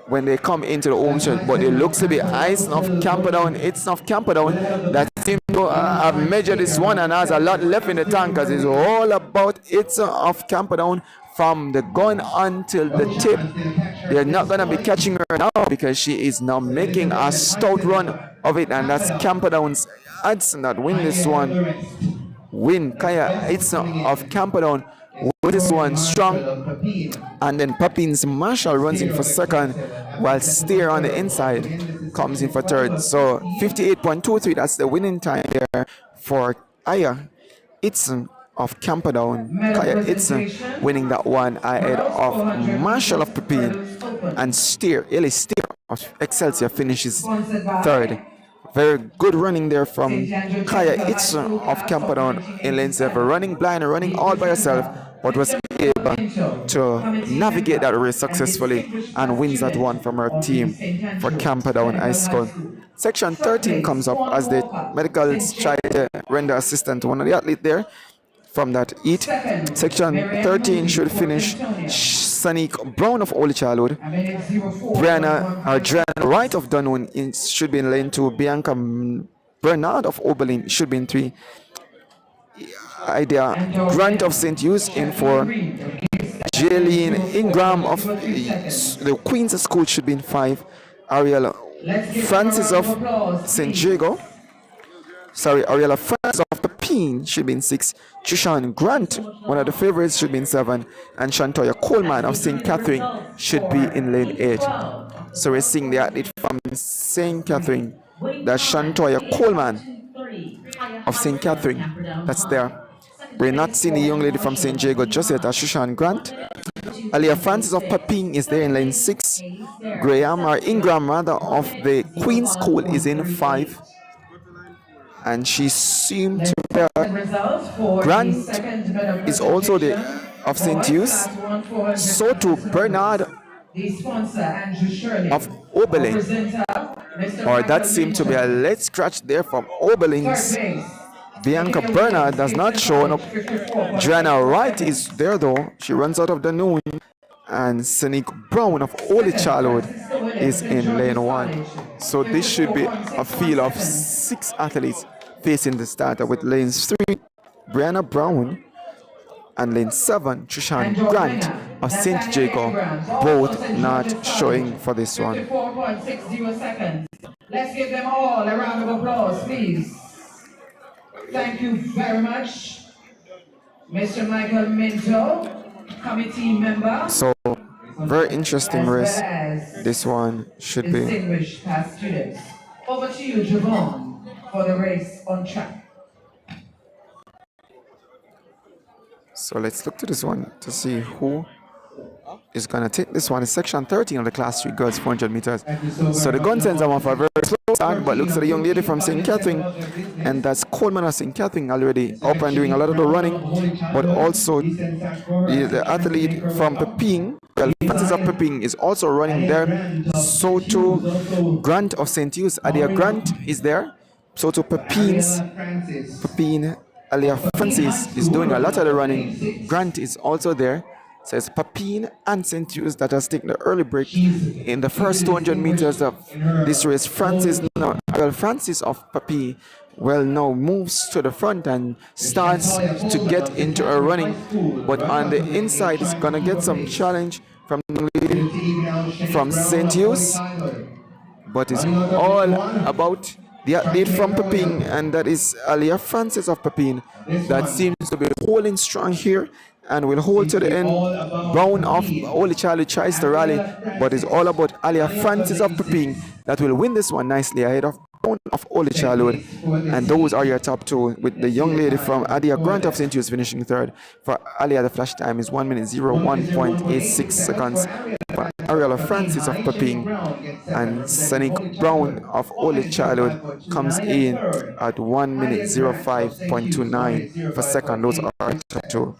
when they come into the home stretch. But it looks to be Ice of Camperdown. It's of Camperdown that seems to have measured this one and has a lot left in the tank, because it's all about It's of Camperdown from the gun until the tip. They're not going to be catching her now, because she is now making a stout run of it, and that's Camperdown's odds that win this one. Kaya It's of Camperdown with this one strong, and then Papine's Marshall runs in for second, while Steer on the inside comes in for third. So 58.23, that's the winning time there for Aya It's of Camperdown. Kaya It's winning that one ahead of Marshall of Papine, and Ailey Steer of Excelsior finishes third. Very good running there from Kaya It's of Camperdown in lane 7, running blind and running all by herself, but was able to navigate that race successfully and wins that one from her team for Camperdown High School. Section 13 comes up as the medicals try to render assistance to one of the athletes there from that heat. Section 13 should finish Sanique Brown of Early Childhood, Adriana Wright of Dunwood should be in lane 2, Bianca Bernard of Oberlin should be in 3, Idea Grant of St. Hughes in 4, Jaylene Ingram of the Queen's School should be in 5, Ariella Francis of St. Diego, Ariella Francis of Papine should be in 6, Trishan Grant, one of the favorites, should be in 7, and Shantoya Coleman of St. Catherine should be in lane 8. So we're seeing the athlete from St. Catherine, that's Shantoya Coleman of St. Catherine, that's there. We're not seeing the young lady from St. Diego just yet, as Trishan Grant. Alia Francis of Papine is there in lane 6. Ingram of the Queen's School is in 5. And she seemed to be Grant is also the of St. Hughes. So to Bernard of Oberlin. Or that seemed to be a late scratch there from Oberlin's. Bianca Bernard does not show up. Joanna Wright is there though. She runs out of the noon. And Sanique Brown of Early Childhood is in lane 1. So this should be a field of 6 athletes facing the starter, with lanes 3, Brianna Brown, and lane 7, Trishan Grant of St. Jacob, both not showing for this one. 54.60 seconds. Let's give them all a round of applause, please. Thank you very much, Mr. Michael Minto, committee member. So, very interesting race. This one should be. Distinguished past students. Over to you, Javon. for the race on track. So let's look to this one to see who is going to take this one. It's section 13 of the class 3 girls 400 meters. So the gun sends them off a very slow start, but looks at the young lady from St. Catherine, and that's Coleman of St. Catherine already up and doing a lot of the running, but also the athlete from Pepin, well, Francis of Pepin is also running there. So too Grant of St. Hughes, Adia Grant is there. So too Pepin, Alia Francis is doing a lot of the running. Grant is also there. So it's Pepin and St. Hughes that has taken the early break in the first 200 meters of this race. Francis of Pepin now moves to the front and starts to get into a running, but on the inside it's gonna get some challenge from St. Hughes, but it's all about the athlete from Pepin, and that is Alia Francis of Pepin that seems to be holding strong here and will hold to the end. Brown of Holy Charlie tries to rally, but it's all about Alia Francis of Pepin that will win this one nicely ahead of Brown of Holy Childhood. And those are your top two, with the young lady from Adia Grant of St. Hughes finishing third. For Alia, the flash time is 1 minute 01.86 seconds. For Ariella Francis of Pepin and Sonic Brown of Holy Childhood comes in at 1 minute 05.29 for second. Those are top two.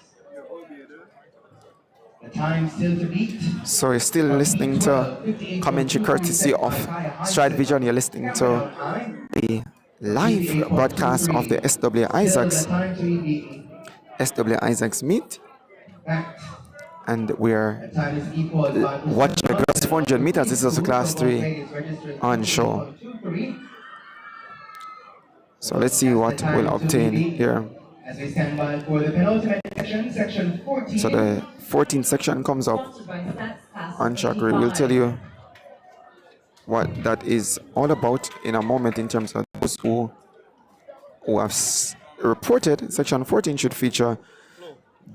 So you're still listening to commentary courtesy of Stride Vision. You're listening to the live broadcast of the SW Isaacs meet, and we're watching the girls 400 meters. This is a class 3 on show. So let's see what we'll obtain here. As we stand by for the penultimate section, section 14. So the 14th section comes up on Chakri. We'll tell you what that is all about in a moment in terms of those who have reported. Section 14 should feature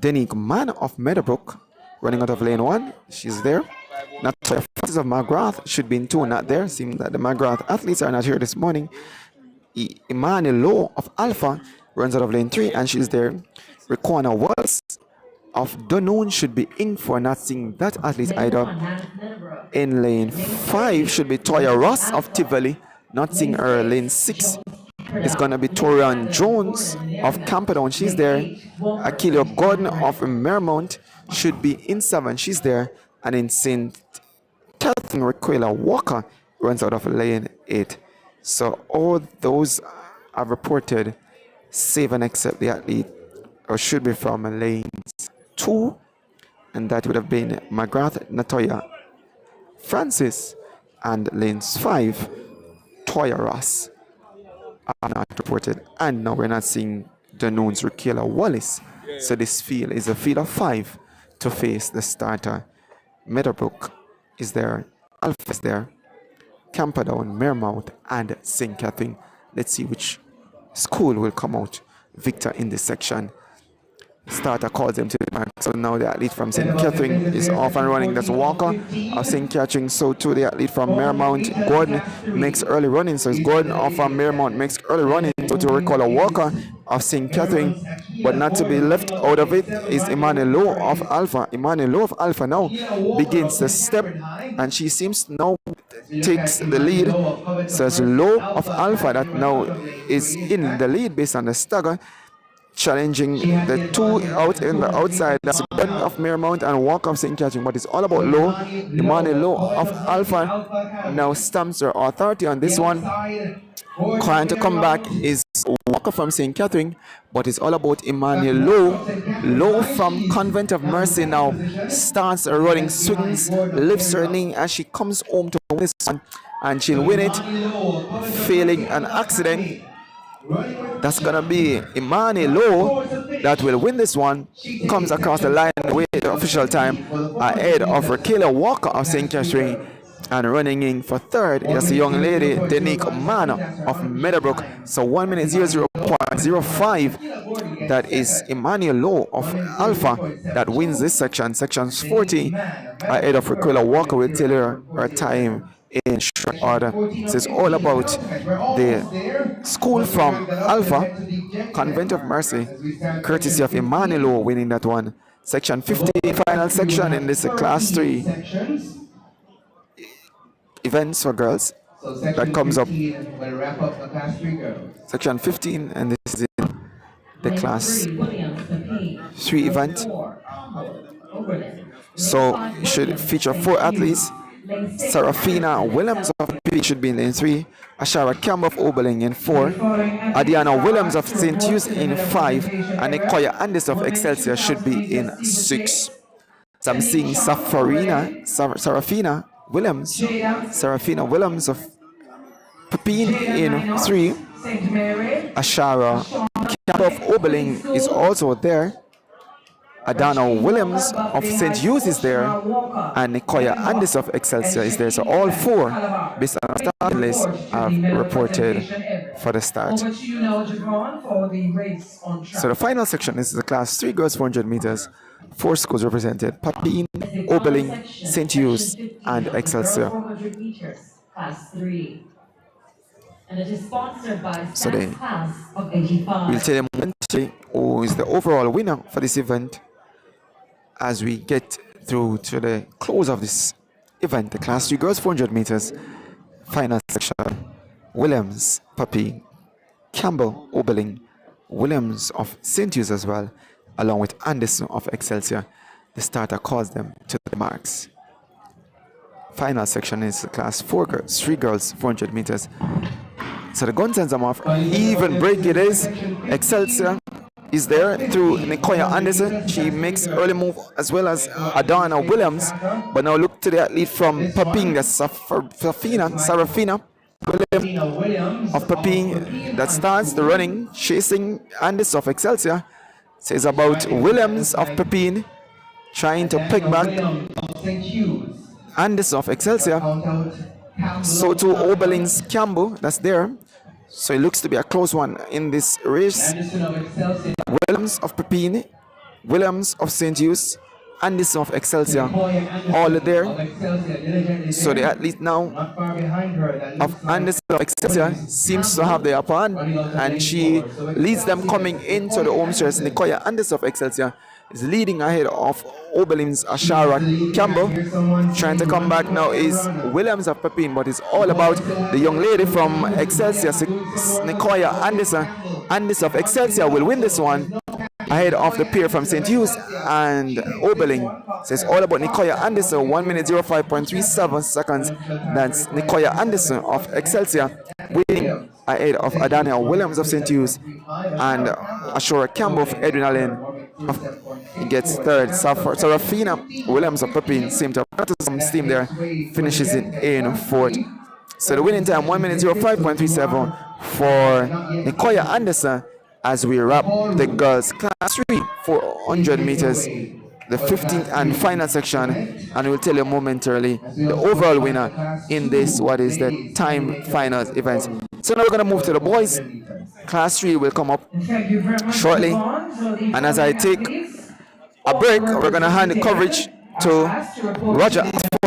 Denique Mann of Meadowbrook running out of lane 1. She's there. Natalia Francis of McGrath should be in 2, not there. Seems that the McGrath athletes are not here this morning. Emmanuel Lowe of Alpha runs out of lane 3, and she's there. Riquana Walls of Dunoon should be in for not seeing that athlete either. In lane 5 should be Toya Ross of Tivoli, not seeing her. Lane 6 is going to be Torian Jones of Camperdown, she's there. Achille Gordon of Mermount should be in 7, she's there. And in St. Catherine, Raquela Walker runs out of lane 8. So all those are reported, save and except the athlete, or should be from lanes 2, and that would have been McGrath, Natoya Francis, and lanes 5, Toya Ross are not reported. And now we're not seeing Dunoon's Raquela Wallace. So this field is a field of 5 to face the starter. Meadowbrook is there, Alpha is there, Camperdown, Mermount, and St. Catherine. Let's see which school will come out victor in this section. Starter calls them to the back. So now the athlete from St. Catherine is off and running. That's Walker of St. Catherine. So too the athlete from Mermount, Gordon, makes early running. So it's Gordon off from Mermount makes early running. So to recall a Walker of St. Catherine, but not to be left out of it is Emmanuel Lowe of Alpha. Emmanuel Lowe of Alpha now begins the step, and she seems now takes the lead. So it's Lowe of Alpha that now is in the lead based on the stagger, challenging the two out in the outside. That's Gordon of Mermount and Walker of St. Catherine. But it's all about Lowe. Emmanuel Lowe of Alpha now stamps her authority on this one. Trying to come back is Walker from St. Catherine, but it's all about Emmanuel Lowe. Lowe from Convent of Mercy now starts running, swings, lifts her knee as she comes home to win this one, and she'll win it, failing an accident. That's gonna be Emmanuel Lowe that will win this one. Comes across the line with the official time ahead of Raquela Walker of St. Catherine. And running in for third is the young lady Denique Mann of Meadowbrook. So 1 minute 00.05. That is Emmanuel Lowe of Alpha that wins this section. Sections 40 ahead of Raquela Walker will tell her time in short order. So it's all about the school from Alpha, Convent of Mercy, courtesy of Emmanuel winning that one. Section 15, final section in this class 3 events for girls. That comes up. Will wrap up the class 3 girls. Section 15, and this is in the class 3 event. So it should feature 4 athletes. Serafina Williams of P should be in lane 3, Ashara Campbell of Oberlin in 4, Adiana Williams of St. Hughes in 5, and Nicoya Andis of Excelsior should be in 6. So I'm seeing Serafina Williams of Pepin in 3, Ashara Campbell of Oberlin is also there. Adana Williams of St. Hughes is there, and Nicoya Andis of Excelsior is there. So all 4, based on the starting list, have reported for the start. So the final section is the class 3 girls 400 meters. 4 schools represented: Papine, Oberlin, St. Hughes, and Excelsior. So we'll tell you momentarily who is the overall winner for this event as we get through to the close of this event, the class 3 girls 400 meters final section. Williams, Papi, Campbell, Oberlin, Williams of St. Hughes as well, along with Anderson of Excelsior. The starter calls them to the marks. Final section is class 4 girls, 3 girls 400 meters. So the gun sends them off. Even break it is. Excelsior is there through Nicoya Anderson. She makes early move as well as Adana Williams. But now look to the athlete from Paping, that's Sarafina Williams of Paping, that starts the running, chasing Anderson of Excelsior. Says about Williams of Papine trying to pick back Anderson of Excelsior. So to Oberlin's Campbell, that's there. So it looks to be a close one in this race. Williams of Pepine, Williams of St. Hughes, Anderson of Excelsior, all there. So the athlete now of Anderson of Excelsior seems to have the upper hand, and she leads them coming into the home stretch. Nicoya Anderson of Excelsior is leading ahead of Oberlin's Ashara Campbell. Trying to come back now is Williams of Pepin, but it's all about the young lady from Excelsior, Nicoya Anderson. Anderson of Excelsior will win this one ahead of the pair from St. Hughes and Oberlin. So it's all about Nicoya Anderson, 1 minute 05.37 seconds. That's Nicoya Anderson of Excelsior winning ahead of Adania Williams of St. Hughes and Ashora Campbell of Edwin Allen. He gets third. Serafina Williams of Pepin seemed to have some steam there, finishes in fourth. So the winning time 1 minute 05.37 for Nicoya Anderson as we wrap the girls class 3 400 meters, the 15th and final section, and we'll tell you momentarily the overall winner in this what is the time finals event. So now we're going to move to the boys. Class 3 will come up shortly, and as I take a break, we're going to hand the coverage to Roger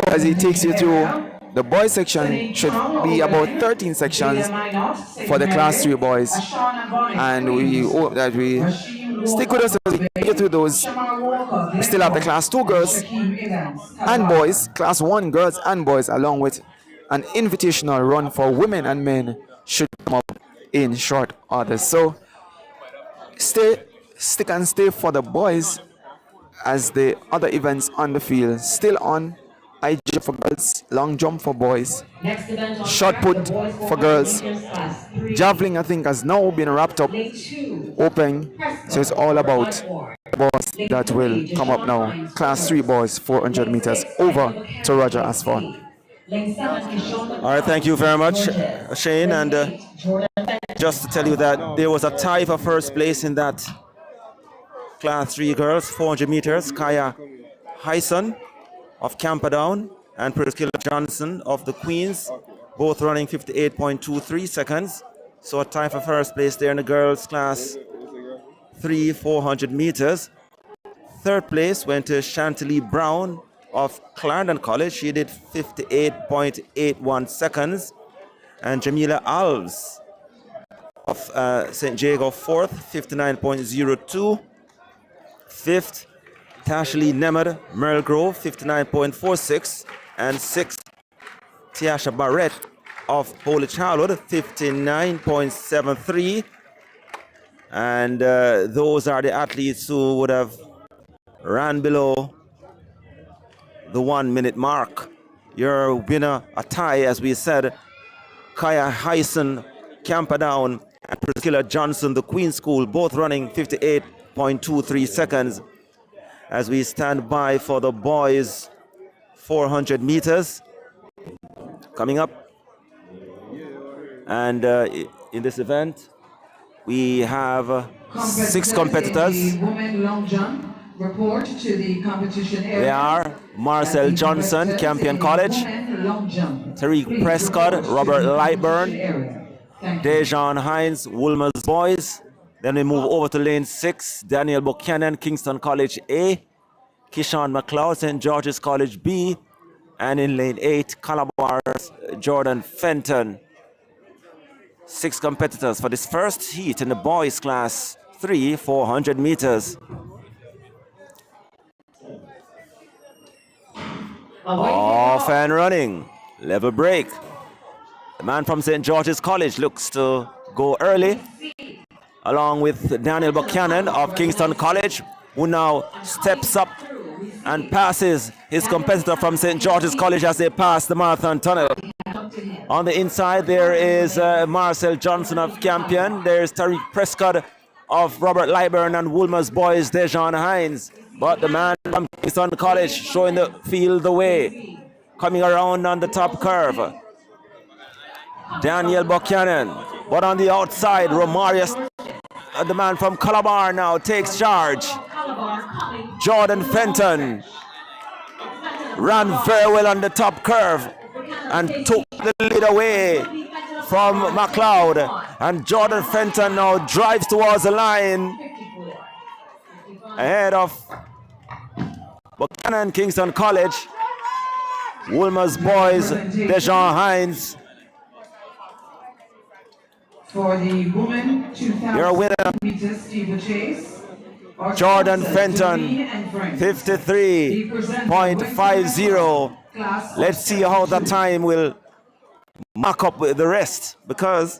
as he takes you through the boys section. Should be about 13 sections for the class 3 boys, and we hope that we stick with us as we get through those. We still have the class 2 girls and boys, class 1 girls and boys, along with an invitational run for women and men should come up in short order. So stick and stay for the boys as the other events on the field still on. High jump for girls, long jump for boys, shot put for girls, javelin I think has now been wrapped up, open. So it's all about the boys that will come up now. Class 3 boys 400 meters. Over to Roger Asford. All right, thank you very much, Shane. And just to tell you that there was a tie for first place in that class 3 girls 400 meters. Kaya Hyson of Camperdown and Priscilla Johnson of the Queens, both running 58.23 seconds. So a tie for first place there in the girls class 3 400 meters. Third place went to Chantilly Brown of Clarendon College. She did 58.81 seconds. And Jamila Alves of St. Jago fourth, 59.02. Fifth, Tashley Nemad, Merle Grove, 59.46. And sixth, Tiasha Barrett of Holy Childhood, 59.73. And those are the athletes who would have ran below the 1 minute mark. Your winner, a tie, as we said, Kaya Hyson, Camperdown, and Priscilla Johnson, the Queen School, both running 58.23 seconds. As we stand by for the boys' 400 meters coming up. And in this event, we have 6 competitors. The women long jump report to the competition area. They are Marcel Johnson, Campion College, Tariq Prescott, Robert Lightburn, Dejan Hines, Woolmer's Boys. Then we move over to lane 6, Daniel Buchanan, Kingston College A, Kishan McLeod, St. George's College B, and in lane 8, Calabar's Jordan Fenton. 6 competitors for this first heat in the boys class 3, 400 meters. Off and running, level break. The man from St. George's College looks to go early, along with Daniel Buchanan of Kingston College, who now steps up and passes his competitor from St. George's College as they pass the marathon tunnel. On the inside, there is Marcel Johnson of Campion. There's Tariq Prescott of Robert Lightburn and Woolmer's Boys, Dejan Hines. But the man from Kingston College showing the field the way, coming around on the top curve. Daniel Buchanan. But on the outside, Romarius, the man from Calabar, now takes charge. Jordan Fenton ran very well on the top curve and took the lead away from McLeod. And Jordan Fenton now drives towards the line ahead of Buchanan, Kingston College, Woolmer's Boys, Dejan Hines. For the women 2,000 Your winner, meters steeplechase, Jordan Fenton, 53.50. Let's see how that time will mark up with the rest, because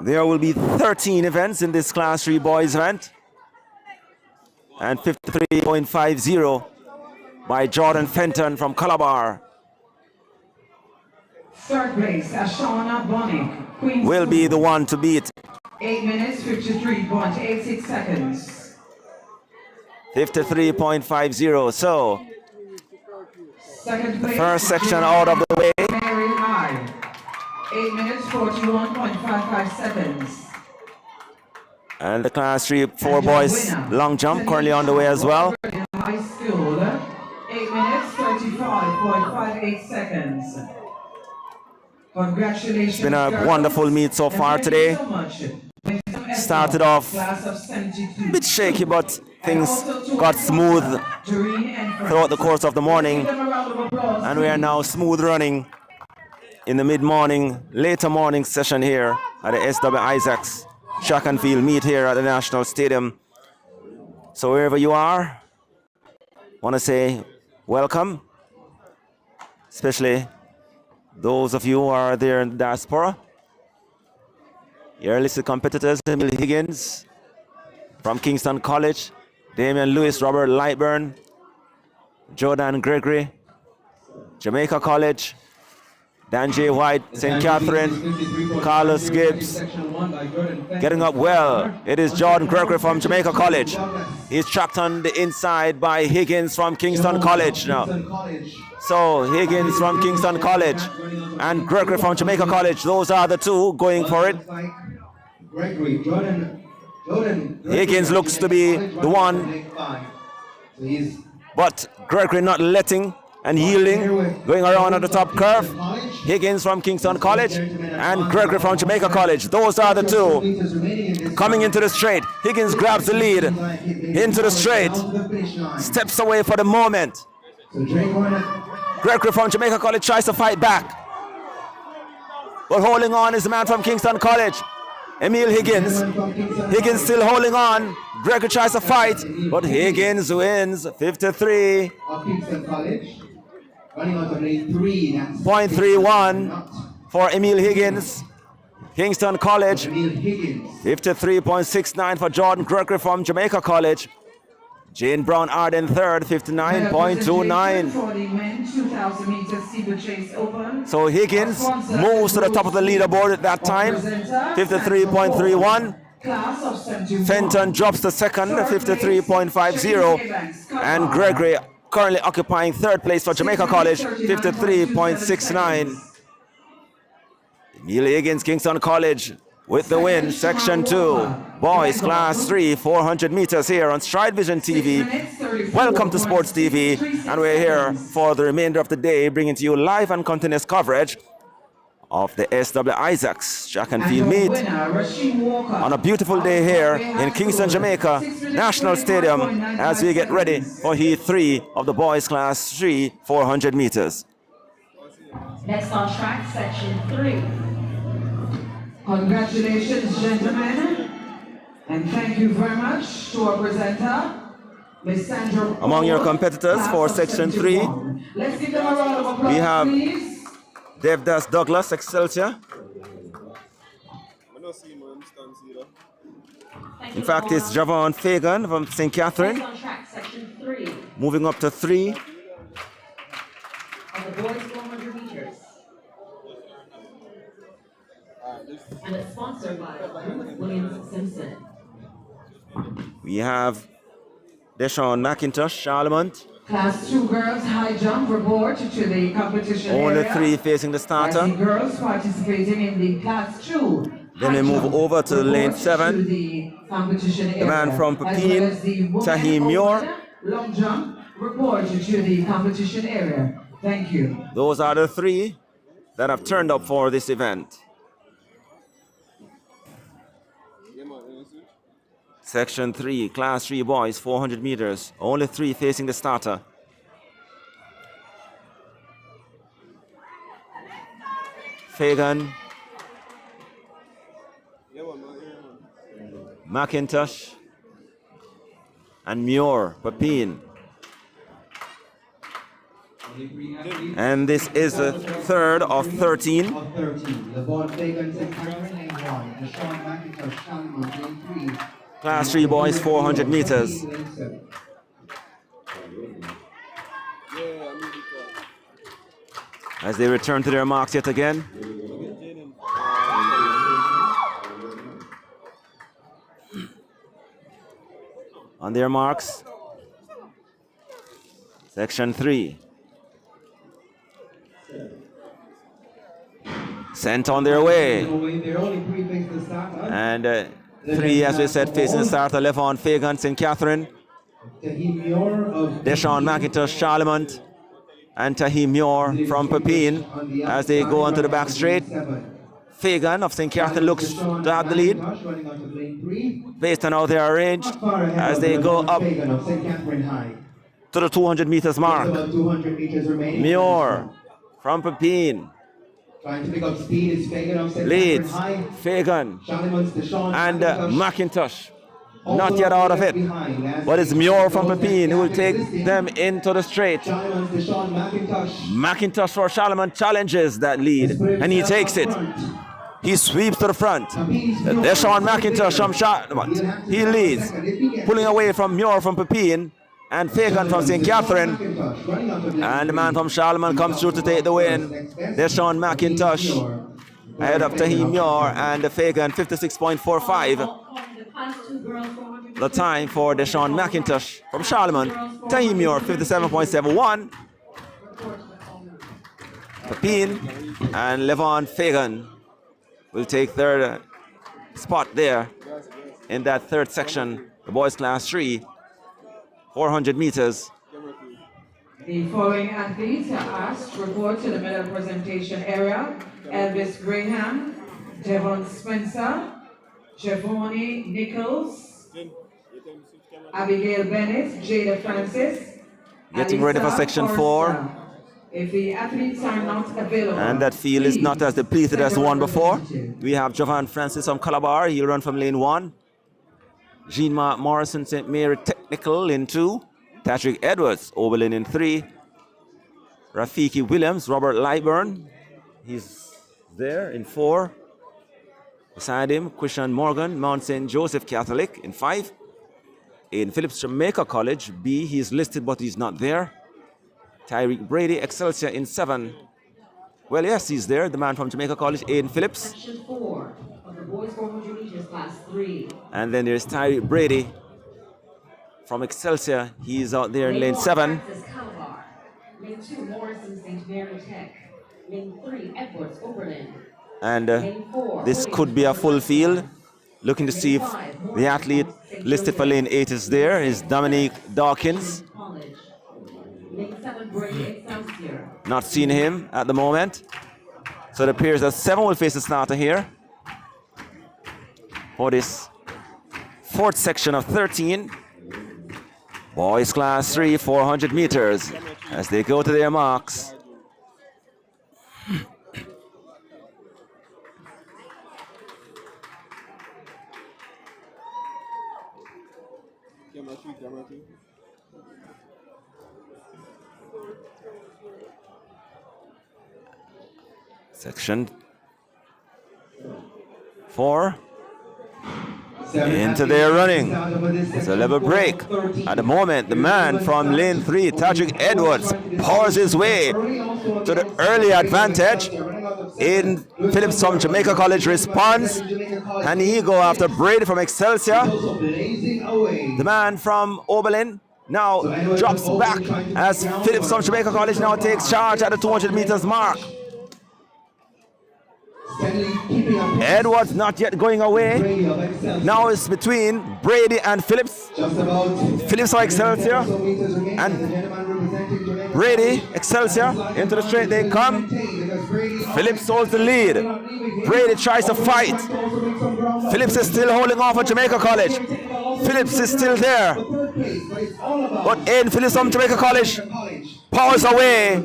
there will be 13 events in this Class 3 boys event, and 53.50 by Jordan Fenton from Calabar. Third place, Ashana Bonnick, Queen Will be the one to beat. 8 minutes, 53.86 seconds. 53.50. So, Second place, first section out of the way. Mary High, 8 minutes, 41.55 seconds. And the Class 3 4 boys long jump currently on the way as well. High School, 8 minutes, 35.58 seconds. Congratulations. It's been a wonderful meet so far today. Started off a bit shaky, but things got smooth throughout the course of the morning. And we are now smooth running in the mid-morning, later morning session here at the SW Isaacs Track and Field meet here at the National Stadium. So wherever you are, want to say welcome, especially those of you who are there in the diaspora. Your listed competitors, Emil Higgins from Kingston College, Damian Lewis, Robert Lightburn, Jordan Gregory, Jamaica College, Dan J. White, St. Catherine, Carlos Gibbs. Getting up well, it is Jordan Gregory from Jamaica College. He's tracked on the inside by Higgins from Kingston College now. So Higgins from Kingston College and Gregory from Jamaica College, those are the two going for it. Higgins looks to be the one, but Gregory not letting and yielding, going around on the top curve. Higgins from Kingston College and Gregory from Jamaica College. Those are the two coming into the straight. Higgins grabs the lead into the straight, steps away for the moment. Gregory from Jamaica College tries to fight back, but holding on is the man from Kingston College, Emil Higgins. Higgins still holding on. Gregory tries to fight, but Higgins wins 53. Running out of lane 3, that's 0.31 for Emil Higgins. Kingston College. Emil Higgins. 53.69 for Jordan Gregory from Jamaica College. Jane Brown Arden third, 59.29. For the men 2,000 meters Steeplechase Open. So Higgins moves to the top of the leaderboard at that time, 53.31. Class of 71. Fenton drops to second, 53.50. And Gregory currently occupying third place for Jamaica College, 53.69. Emil Higgins, Kingston College with the win. Section 2, boys class 3, 400 meters here on StrideVisionTV. Welcome to Sports TV, and we're here for the remainder of the day, bringing to you live and continuous coverage of the SW Isaacs track and field meet on a beautiful day here in Kingston, Jamaica, National Stadium, as we get ready for Heat 3 of the boys class 3, 400 meters. Next on track, section 3. Congratulations, gentlemen, and thank you very much to our presenter, Ms. Sandra. Among your competitors for section 3, let's give them a round of applause, we have please. Devdas Douglas, Excelsior. In fact, it's Javon Fagan from St. Catherine. Next on track, section 3. Moving up to 3. On the boys 400 meters. And it's sponsored by Williams Simpson. We have Deshaun McIntosh, Charlemont. Class 2 girls high jump report to the competition Only area. 3 facing the As starter. the girls participating in the class 2. Then we move over to lane 7. The competition area. man from Pepin, As the women Tahim Muir. open long jump report to the competition area. Thank you. Those are the 3 that have turned up for this event. Section 3, class 3 boys, 400 meters. Only 3 facing the starter. Fagan, McIntosh, and Muir, Pepin. And this is the third of 13. Of 13. LeVon Fagan, St. Catherine, lane 1. Deshaun McIntosh, Charlemont, lane 3. Class 3 boys, 400 meters. As they return to their marks yet again. On their marks. Section 3. Sent on their way. And 3, as we said, facing the starter, LeVon Fagan, St. Catherine. Deshaun McIntosh, Charlemont. And Tahim Muir from Pepin as they go onto the back straight. Fagan of St. Catherine looks to have the lead based on how they are arranged as they go up to the 200 meters mark. Muir from Pepin Trying to pick up speed is Fagan of St. leads. Catherine High. Fagan Deshaun and McIntosh. McIntosh. Not yet out of it, but it's Muir from Pepin who will take them into the straight. McIntosh for Charlemont challenges that lead, and he takes it. He sweeps to the front. Deshaun McIntosh from Charlemont. He leads, pulling away from Muir from Pepin and Fagan from St. Catherine. And the man from Charlemont comes through to take the win. Deshaun McIntosh ahead of Tahim Muir and Fagan, 56.45. The time for Deshaun McIntosh from Charlemont. Tahim Muir, 57.71. Pepin and LeVon Fagan will take third spot there in that third section, the boys class 3, 400 meters. The following athletes are asked to report to the medal presentation area: Elvis Graham, Devon Spencer, Javoni Nichols, Abigail Bennett, Jada Francis, Getting ready for Alisa section Forster. 4. If the athletes are not available, And that field is not as depleted as the one before. We have Jovan Francis from Calabar. He'll run from lane 1. Jean-Marc Morrison, St. Mary Technical in 2. Patrick Edwards, Oberlin in 3. Rafiki Williams, Robert Lyburn. He's there in 4. Beside him, Christian Morgan, Mount St. Joseph Catholic in 5. In Phillips Jamaica College, B, he's listed but he's not there. Tyreek Brady, Excelsior in 7. Well, yes, he's there, the man from Jamaica College, Aiden Phillips. Section 4 of the boys 400 meters class 3. And then there's Tyreek Brady from Excelsior. He's out there in lane 7. Francis Calabar. Lane 2, Morrison St. Mary Tech. Lane 3, Edwards Oberlin. And this could be a full field. Looking to see if the athlete listed for lane 8 is there, is Dominique Dawkins. Lane 7, Brady Excelsior. Not seeing him at the moment. So it appears that 7 will face the starter here for this 4th section of 13. Boys class 3, 400 meters as they go to their marks. Section 4. Into their running. It's a level break. At the moment, the man from lane 3, Tajik Edwards, powers his way to the early advantage. Aiden Phillips from Jamaica College responds, and he go after Brady from Excelsior. The man from Oberlin now drops back as Phillips from Jamaica College now takes charge at the 200 meters mark. Edwards not yet going away. Now it's between Brady and Phillips. Phillips or Excelsior and Brady, Excelsior, into the straight they come. Phillips holds the lead. Brady tries to fight. Phillips is still holding on for Jamaica College. Phillips is still there. But Aiden Phillips from Jamaica College powers away,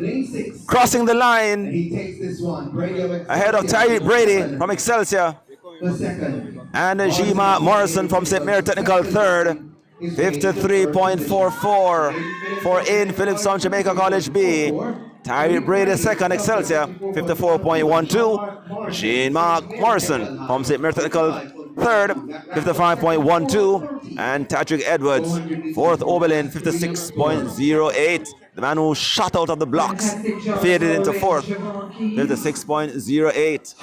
crossing the line ahead of Tyreek Brady from Excelsior and Jean-Marc Morrison from St. Mary Technical 3rd. 53.44 for Aiden Phillips from Jamaica College B. Tyreek Brady 2nd, Excelsior, 54.12. Jean-Marc Morrison from St. Mary Technical 3rd, 55.12. And Patrick Edwards, 4th Oberlin, 56.08. The man who shot out of the blocks, faded into 4th, 56.08.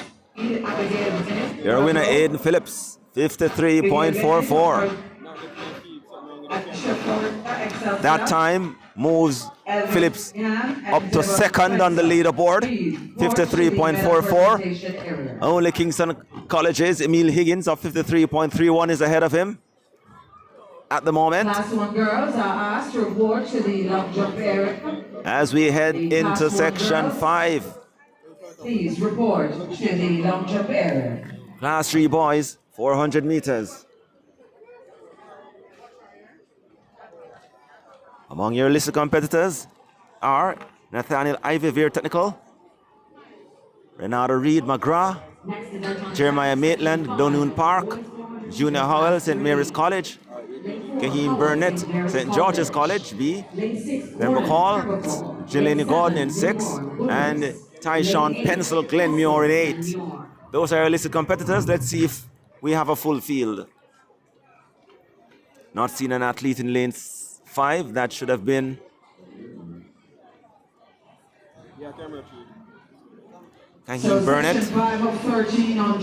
Your winner, Aiden Phillips, 53.44. That time moves Phillips up to 2nd on the leaderboard, 53.44. Only Kingston College's Emil Higgins of 53.31 is ahead of him at the moment. Class 1 girls are asked to report to the long jump area. As we head into section 5. Please report to the long jump area. Class 3 boys, 400 meters. Among your listed competitors are Nathaniel Ivy, Veer Technical, Renato Reed, McGrath, Jeremiah Maitland, Donoon Park, Junior Howell, St. Mary's College, Kahim Burnett, St. George's College, B, then McCall, Jelani Gordon in 6, and Tyshawn Pencil, Glenmuir in 8. Those are our listed competitors. Let's see if we have a full field. Not seen an athlete in lane 5. That should have been Kahim Burnett.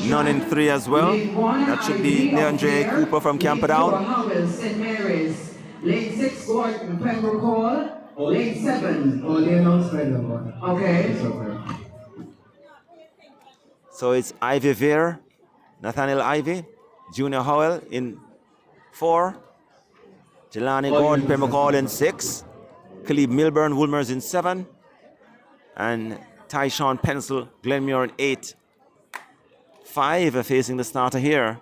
None in 3 as well. That should be Leandre Cooper from Camperdown. St. Mary's. Lane 6, Gordon Pembroke Hall. Lane 7. Okay. So it's Ivy Veer, Nathaniel Ivy, Junior Howell in 4, Jelani Gordon Pembroke Hall in 6, Caleb Milburn Woolmers in 7. And Tyshawn Pencil Glenmuir in 8. 5 are facing the starter here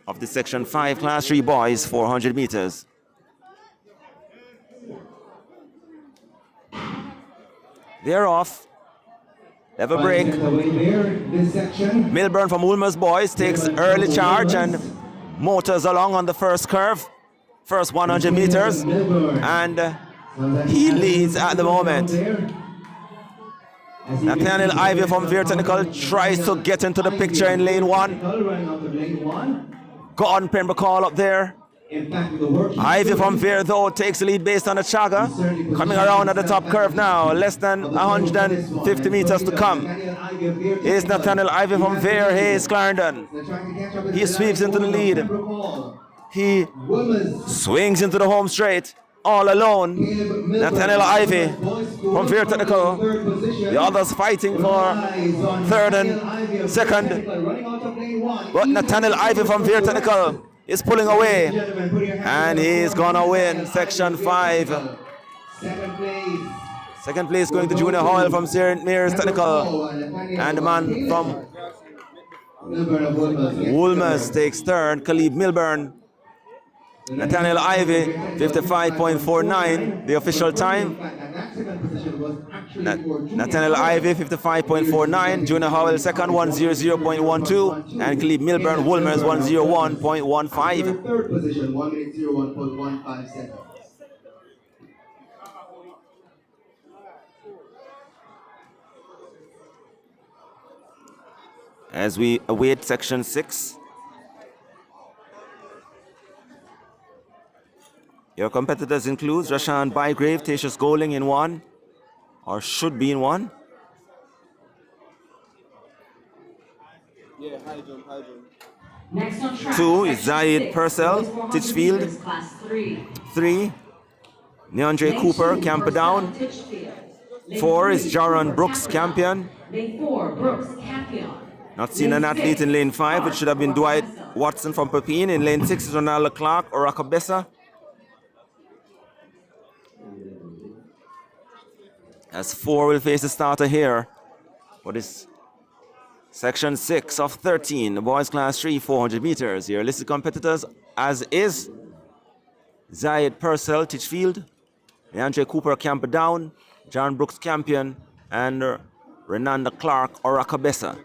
of the Section 5 Class 3 boys 400 meters. They're off. They have a break. Milburn from Woolmer's boys takes early charge and motors along on the first curve, first 100 meters, and he leads at the moment. Nathaniel Ivy from Veer Technical tries to get into the picture in lane 1. Gordon Pembroke call up there. Ivy from Veer though takes the lead based on the chagga. Coming around at the top curve now, less than 150 meters to come. Here's Nathaniel Ivy from Veer, Hayes Clarendon. He sweeps into the lead. He swings into the home straight, all alone. Nathaniel Ivy from Veer Technical. The others fighting for third and second. But Nathaniel Ivy from Veer Technical is pulling away, and he's gonna win Section 5. Second place going to Junior Hoyle from St. Mary's Technical, and the man from Woolmers takes third, Caleb Milburn. Nathaniel Ivy, 55.49, the official time. Nathaniel Ivy, 55.49. Junior Howell, second, 100.12. And Caleb Milburn, Woolmers, 101.15. Third position, 1 minute 01.15 seconds. As we await Section 6. Your competitors include Rashan Bygrave, Tatius Goling in 1, or should be in 1. Next on track, 2 is Section Zaid 6, Purcell, boys 400 Titchfield. meters, Class 3. 3, Neandre Lane Cooper, 2, Camperdown. Purcell, Titchfield. Lane 4 is 3, Jaron Cooper, Brooks, Campion. Lane 4, Brooks, Campion. Not seen an athlete in lane 5, which should have been Dwight Watson from Pepin. In lane 6 is Ronaldo Clark or Rakabessa. As 4 will face the starter here for this Section 6 of 13, the boys class 3, 400 meters. Your listed competitors as is Zaid Purcell, Titchfield, Neandre Cooper, Camperdown, John Brooks, Campion, and Renanda Clark or Rakabessa.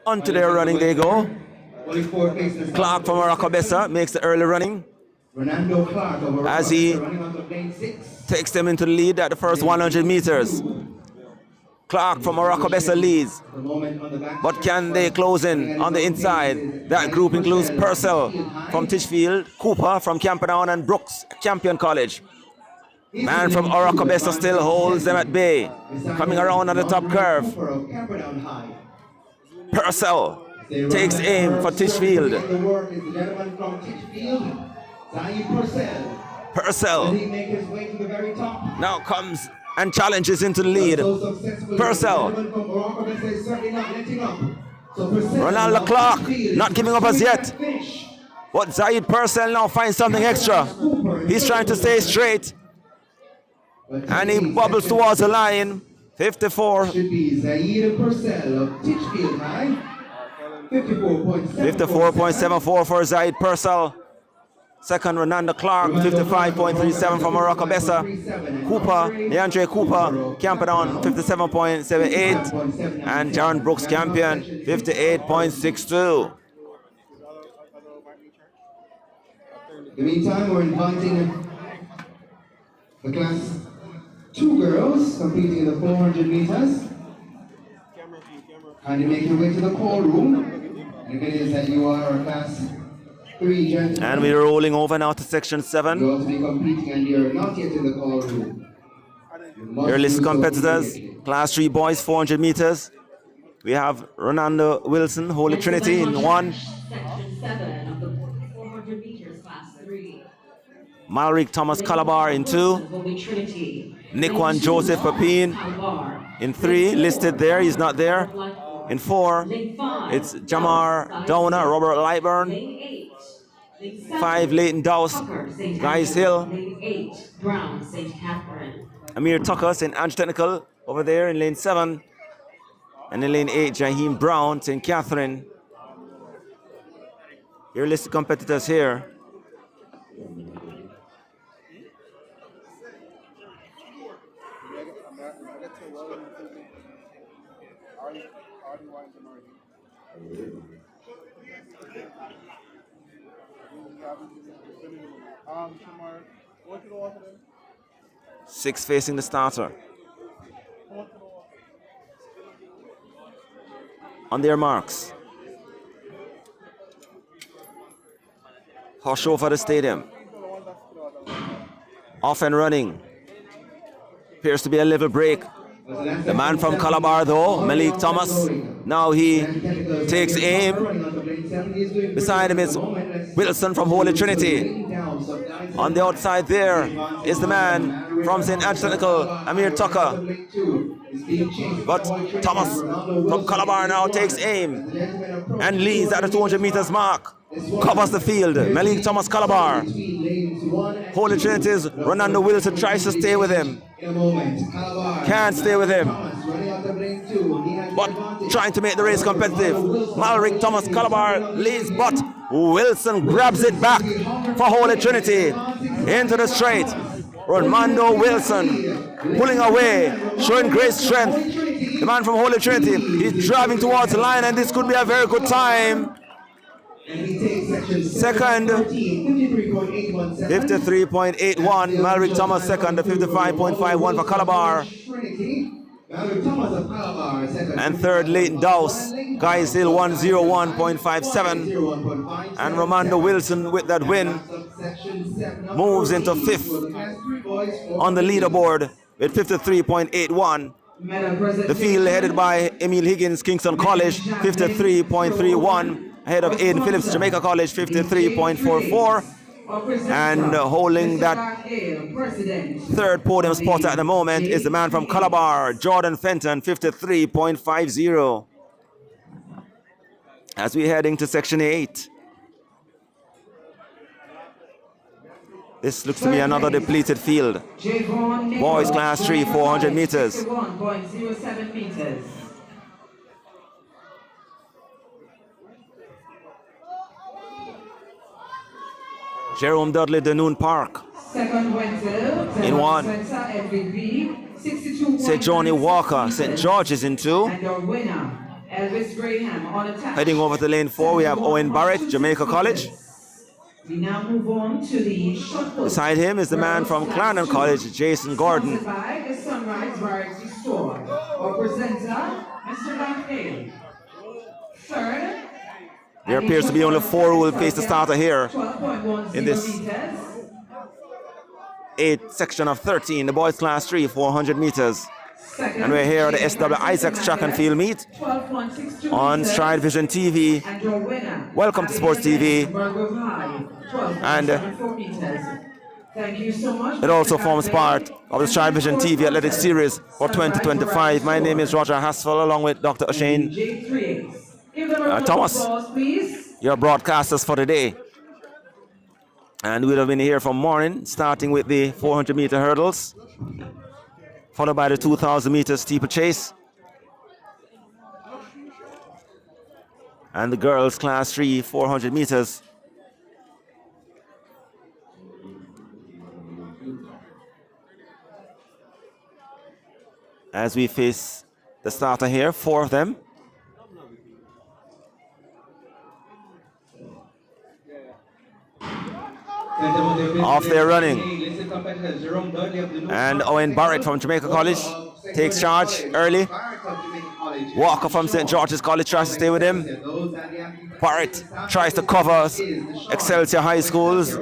Onto their running they go. Clark from Rakabessa makes the early running as he takes them into the lead at the first 100 meters. Clark from Rakabessa leads, but can they close in on the inside? That group includes Purcell from Titchfield, Cooper from Camperdown, and Brooks, Campion College. Man from Rakabessa still holds them at bay, coming around on the top curve. Purcell takes aim for Titchfield. Purcell now comes and challenges into the lead. Purcell. Ronaldo Clark not giving up as yet. But Zaid Purcell now finds something extra. He's trying to stay straight. And he bubbles towards the line. 54. Should be Zaid Purcell of Titchfield High. 54.74 for Zaid Purcell. Second, Renanda Clark, 55.37 from Rakabessa. Cooper, Neandre Cooper, Camperdown, 57.78. And Jaron Brooks, Campion, 58.62. In the meantime, we're inviting the class 2 girls competing in the 400 meters. Kindly make your way to the call room. And it is that you are a class 3 gentlemen. And we're rolling over now to Section 7. You're to be competing and you're not yet in the call room. Your list competitors, Class 3 boys, 400 meters. We have Ronaldo Wilson, Holy Trinity in 1. Section 7 of the 400 meters, Class 3. Malric Thomas Calabar in 2. Holy Trinity. Nikwan Joseph Papine in 3, listed there, he's not there. In 4, it's Jamar Downer, Robert Lightburn. 5, Leighton Dowse, Guys Hill. Amir Tucker, St. Ange Technical, over there in lane 7. And in lane 8, Jaheem Brown, St. Catherine. Your list of competitors here. Six facing the starter. On their marks. Hush over the stadium. Off and running. Appears to be a little break. The man from Calabar though, Malik Thomas, now he takes aim. Beside him is Wilson from Holy Trinity. On the outside there is the man from St. Ange Technical, Amir Tucker. But Thomas from Calabar now takes aim and leads at the 200 meters mark. Covers the field, Malik Thomas Calabar. Holy Trinity's Ronaldo Wilson tries to stay with him. Can't stay with him. But trying to make the race competitive. Malric Thomas Calabar leads, but Wilson grabs it back for Holy Trinity. Into the straight. Ronaldo Wilson pulling away, showing great strength. The man from Holy Trinity, he's driving towards the line, and this could be a very good time. Second, 53.81. Malric Thomas second, 55.51 for Calabar. And third, Leighton Dowse. Guys Hill 101.57. And Romando Wilson with that win moves into fifth on the leaderboard with 53.81. The field headed by Emil Higgins, Kingston College, 53.31. Ahead of Aiden Phillips, Jamaica College, 53.44. And holding that third podium spot at the moment is the man from Calabar, Jordan Fenton, 53.50. As we head into section 8. This looks to be another depleted field. Boys class 3, 400 meters. Jerome Dudley, Danoon Park. In 1. St. Johnny Walker, St. George's in 2. Heading over to lane 4, we have Owen Barrett, Jamaica College. We now move on to the short put. Beside him is the man from Clarendon College, Jason Gordon. By the Sunrise Variety Store. Our presenter, Mr. Van Third. There appears to be only 4 who will face the starter here in this 8th section of 13, the boys class 3, 400 meters. And we're here at the SW Isaacs Track and Field Meet on StrideVisionTV. Welcome to Sports TV. And it also forms part of the StrideVisionTV Athletics Series for 2025. My name is Roger Haspel, along with Dr. O'Shane Thomas, your broadcasters for today. And we'll have been here from morning, starting with the 400 meter hurdles, followed by the 2,000 meter steeplechase, and the girls class 3, 400 meters. As we face the starter here, 4 of them. Off there running. And Owen Barrett from Jamaica College takes charge early. Walker from St. George's College tries to stay with him. Barrett tries to cover Excelsior High School's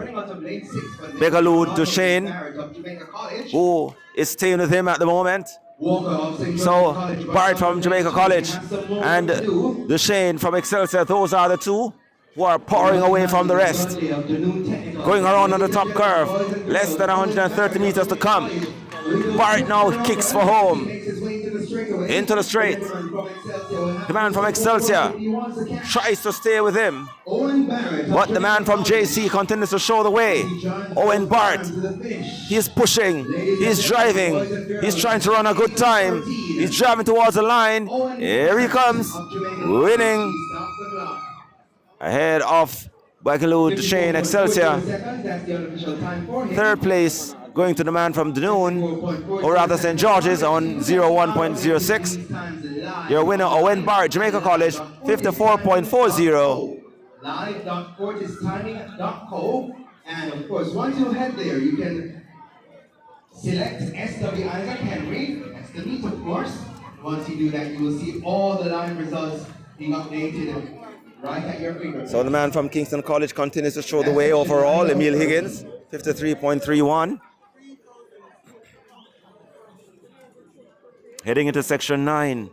Begaloo Duchesne, who is staying with him at the moment. So Barrett from Jamaica College and Duchesne from Excelsior, those are the 2 who are pouring away from the rest. Going around on the top curve. Less than 130 meters to come. Bart now kicks for home. Into the straight. The man from Excelsior tries to stay with him. But the man from JC continues to show the way. Owen Bart. He's pushing. He's driving. He's trying to run a good time. He's driving towards the line. Here he comes. Winning. Ahead of Bakaloo Shane Excelsior. Third place going to the man from Dunoon, or rather St. George's on 01.06. Your winner, Owen Bart, Jamaica College, 54.40. Live.fortistiming.co. And of course, once you head there, you can select SW Isaac Henry. That's the meet, of course. Once you do that, you will see all the live results being updated right at your fingertips. So the man from Kingston College continues to show the way overall. Emil Higgins, 53.31. Heading into section 9.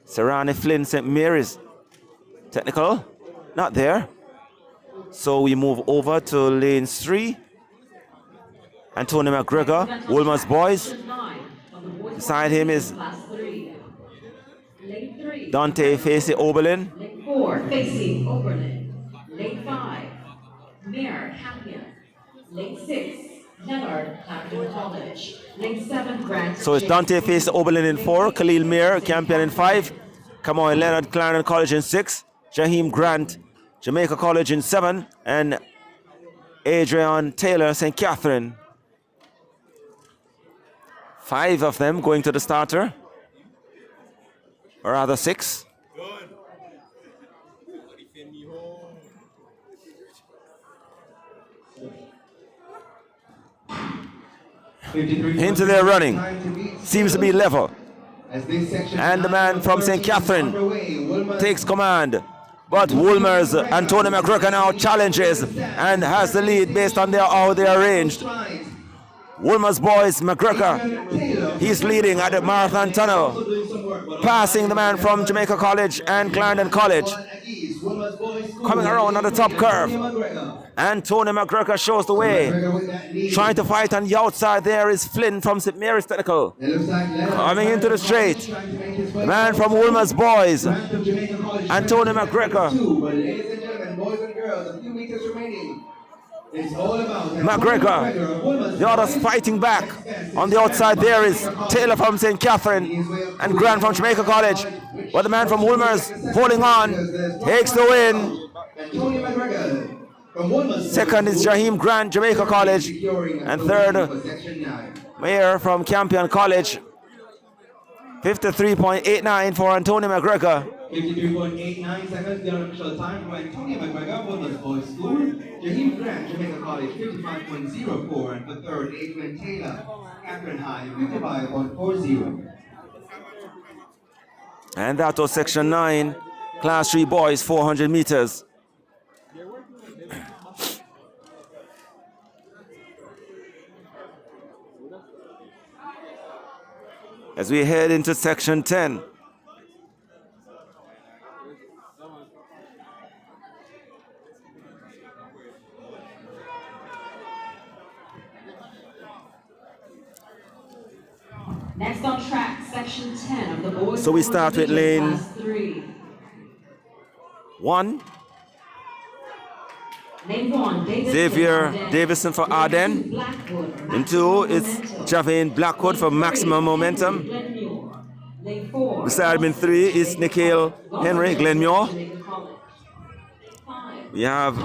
Serrani Flynn, St. Mary's. Technical, not there. So we move over to lanes 3. Anthony McGregor, Wolmer's Boys. Beside him is Dante Facey Oberlin. Lane 4, Facey Oberlin. Lane 5, Mayor Campion. Lane 6, Leonard Clapton College. Lane 7, Grant. So it's Dante Facey Oberlin in 4, Khalil Mayer Campion in 5, Kamoy Leonard Clarendon College in 6, Jaheim Grant Jamaica College in 7, and Adrian Taylor St. Catherine. 5 of them going to the starter, or rather 6. Into their running. Seems to be level. And the man from St. Catherine takes command. But Woolmer's Anthony McGregor now challenges and has the lead based on how they are arranged. Woolmer's Boys, McGregor, he's leading at the Marathon Tunnel, passing the man from Jamaica College and Clarendon College. Coming around on the top curve. And Tony McGregor shows the way. Trying to fight on the outside there is Flynn from St. Mary's Technical. Coming into the straight. The man from Woolmer's Boys. And Tony McGregor. McGregor, the others fighting back. On the outside there is Taylor from St. Catherine and Grant from Jamaica College. But the man from Woolmer's holding on, takes the win. Second is Jaheim Grant, Jamaica College. And third, Mayer from Campion College. 53.89 for Anthony McGregor. 53.89 seconds, the unofficial time for Anthony McGregor, Woolmer's Boys School. Jaheim Grant, Jamaica College, 55.04. And for third, Adrian Taylor, Catherine High, 55.40. And that was section 9, class 3 boys, 400 meters. As we head into section 10. Next on track, section 10 of the boys. So we start with lane 1. Xavier Davison for Arden. In 2, it's Javane Blackwood for Maximum Momentum. Beside him in 3 is Nikhil Henry Glenmore. We have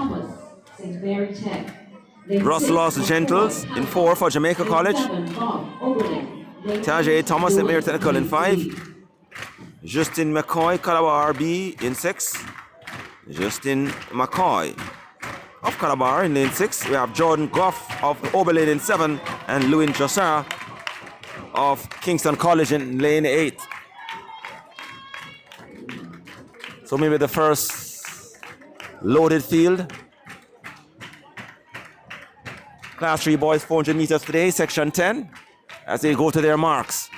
Ross Laws Gentles in 4 for Jamaica College. Tajay Thomas at Mayor Technical in 5. Justin McCoy, Calabar RB in 6. Justin McCoy of Calabar in lane 6. We have Jordan Goff of Oberlin in 7. And Louis Jossara of Kingston College in lane 8. So maybe the first loaded field. Class 3 boys, 400 meters today, section 10. As they go to their marks.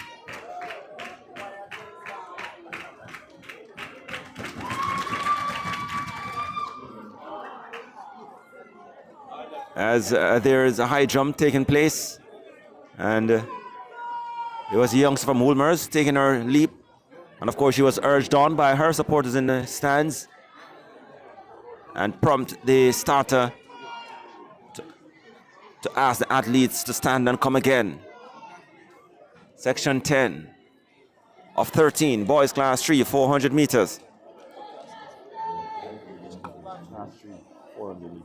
as there is a high jump taking place, and there was a youngster from Woolmers taking her leap, and of course she was urged on by her supporters in the stands and prompt the starter to ask the athletes to stand and come again. Section 10 of 13, boys class 3, 400 meters. Class 3, 400 meters.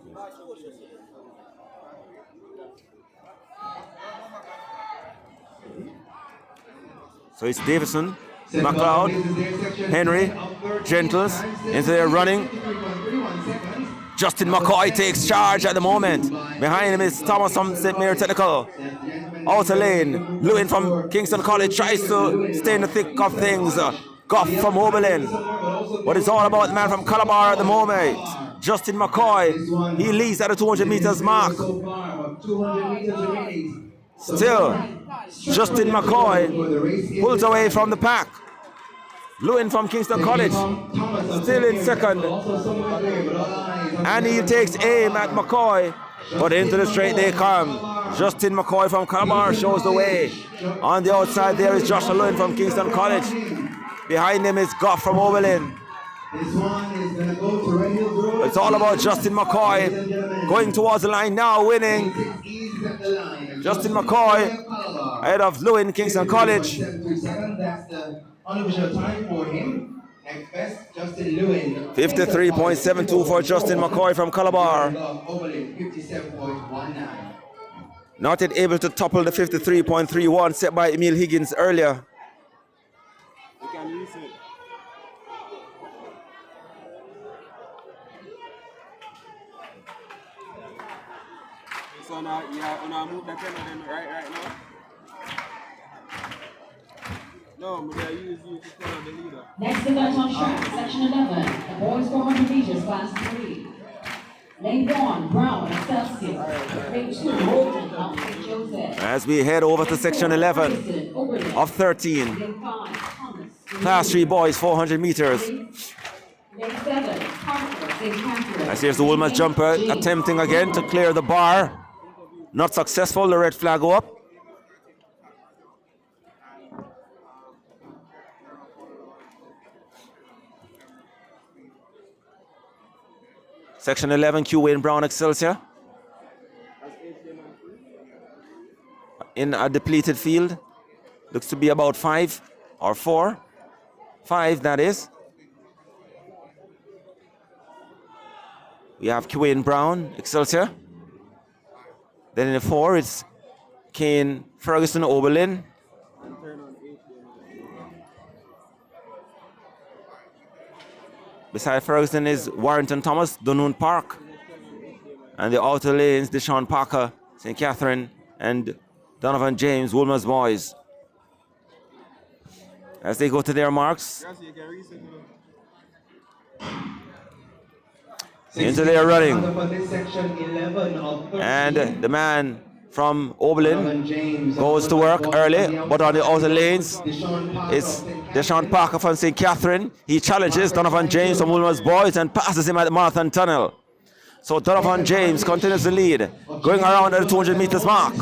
So it's Davison, McLeod, Henry, Gentles into their running. Justin McCoy takes charge at the moment. Behind him is Thomas from St. Mary Technical. Outer lane, Lewin from Kingston College tries to stay in the thick of things. Goff from Oberlin. But it's all about the man from Calabar at the moment. Justin McCoy, he leads at the 200 meters mark. Still, Justin McCoy pulls away from the pack. Lewin from Kingston College, still in second. And he takes aim at McCoy, but into the straight they come. Justin McCoy from Calabar shows the way. On the outside there is Joshua Lewin from Kingston College. Behind him is Goff from Oberlin. It's all about Justin McCoy going towards the line now, winning. Justin McCoy ahead of Lewin, Kingston College. Unofficial time for him. Next best, Justin Lewin. 53.72 for Justin McCoy from Calabar. 57.19. Not yet able to topple the 53.31 set by Emil Higgins earlier. You can use it. So now, yeah, move the camera then right now. No, but I use you to follow the leader. Next event on track, section 11, the boys 400 meters, class 3. Lane 1, Brown, Excelsior. Lane 2, Holden, Mount St. Joseph. As we head over to section 11 of 13. Lane 5, Thomas. Class 3 boys, 400 meters. Lane 7, Parker, St. Catherine. As here's the Woolmers jumper attempting again to clear the bar. Not successful, the red flag go up. Section 11, Q Wayne Brown Excelsior. In a depleted field. Looks to be about 5 or 4. 5, that is. We have Q Wayne Brown Excelsior. Then in the 4, it's Kane Ferguson Oberlin. Beside Ferguson is Warrington Thomas, Dunoon Park. And the outer lanes, Deshaun Parker, St. Catherine, and Donovan James, Woolmers boys. As they go to their marks. Into their running. And the man from Oberlin goes to work early, but on the outer lanes is Deshaun Parker from St. Catherine. He challenges Donovan James from Woolmers boys and passes him at the marathon tunnel. So Donovan James continues the lead, going around at the 200 meters mark,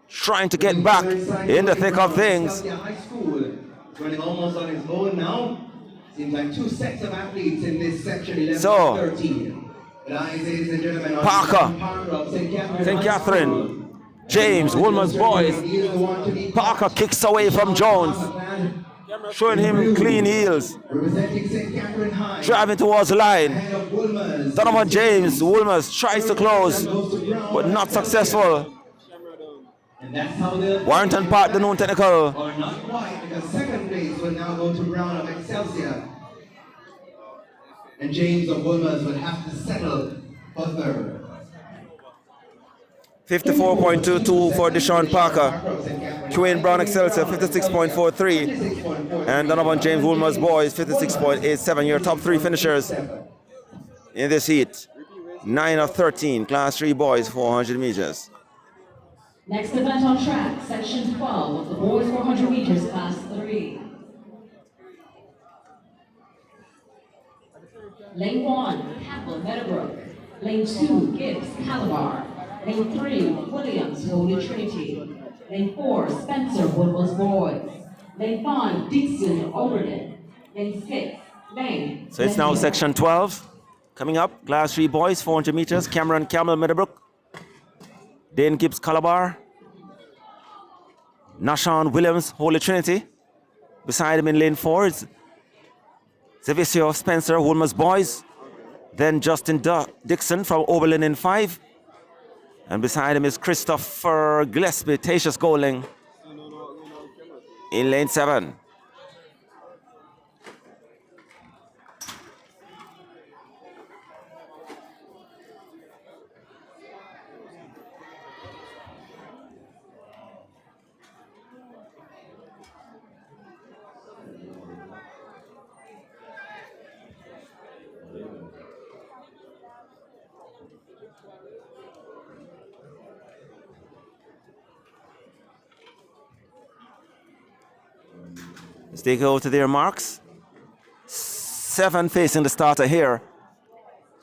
trying to get back in the thick of things. Running almost on his own now. Seems like 2 sets of athletes in this section 11 so, 13. Ladies and gentlemen, Parker, St. Catherine, James, Woolmers boys. Parker kicks away from Jones, showing him clean heels. Driving towards the line. Donovan James, Woolmers tries to close, but not successful. Warrington Park, the Dunoon Technical. Or not quite, because second place will now go to Brown of Excelsior. And James of Woolmers will have to settle for third. 54.22 for Deshaun Parker. Quinn Brown Excelsior, 56.43. And Donovan James Woolmers boys, 56.87. Your top 3 finishers in this heat. 9 of 13, class 3 boys, 400 meters. Next event on track, section 12 of the boys 400 meters, class 3. Lane 1, Campbell Meadowbrook. Lane 2, Gibbs, Calabar. Lane 3, Williams, Holy Trinity. Lane 4, Spencer, Woodwell's Boys. Lane 5, Dixon, Overton. Lane 6, Lane. So it's now section 12. Coming up, Class 3 boys, 400 meters. Cameron Campbell, Meadowbrook. Dane Gibbs, Calabar. Nashawn Williams, Holy Trinity. Beside him in lane 4 is Zevisio Spencer, Woolmer's Boys. Then Justin Dixon from Oberlin in 5. And beside him is Christopher Gillespie, Tatius Golding in lane 7. As they go to their marks, 7 facing the starter here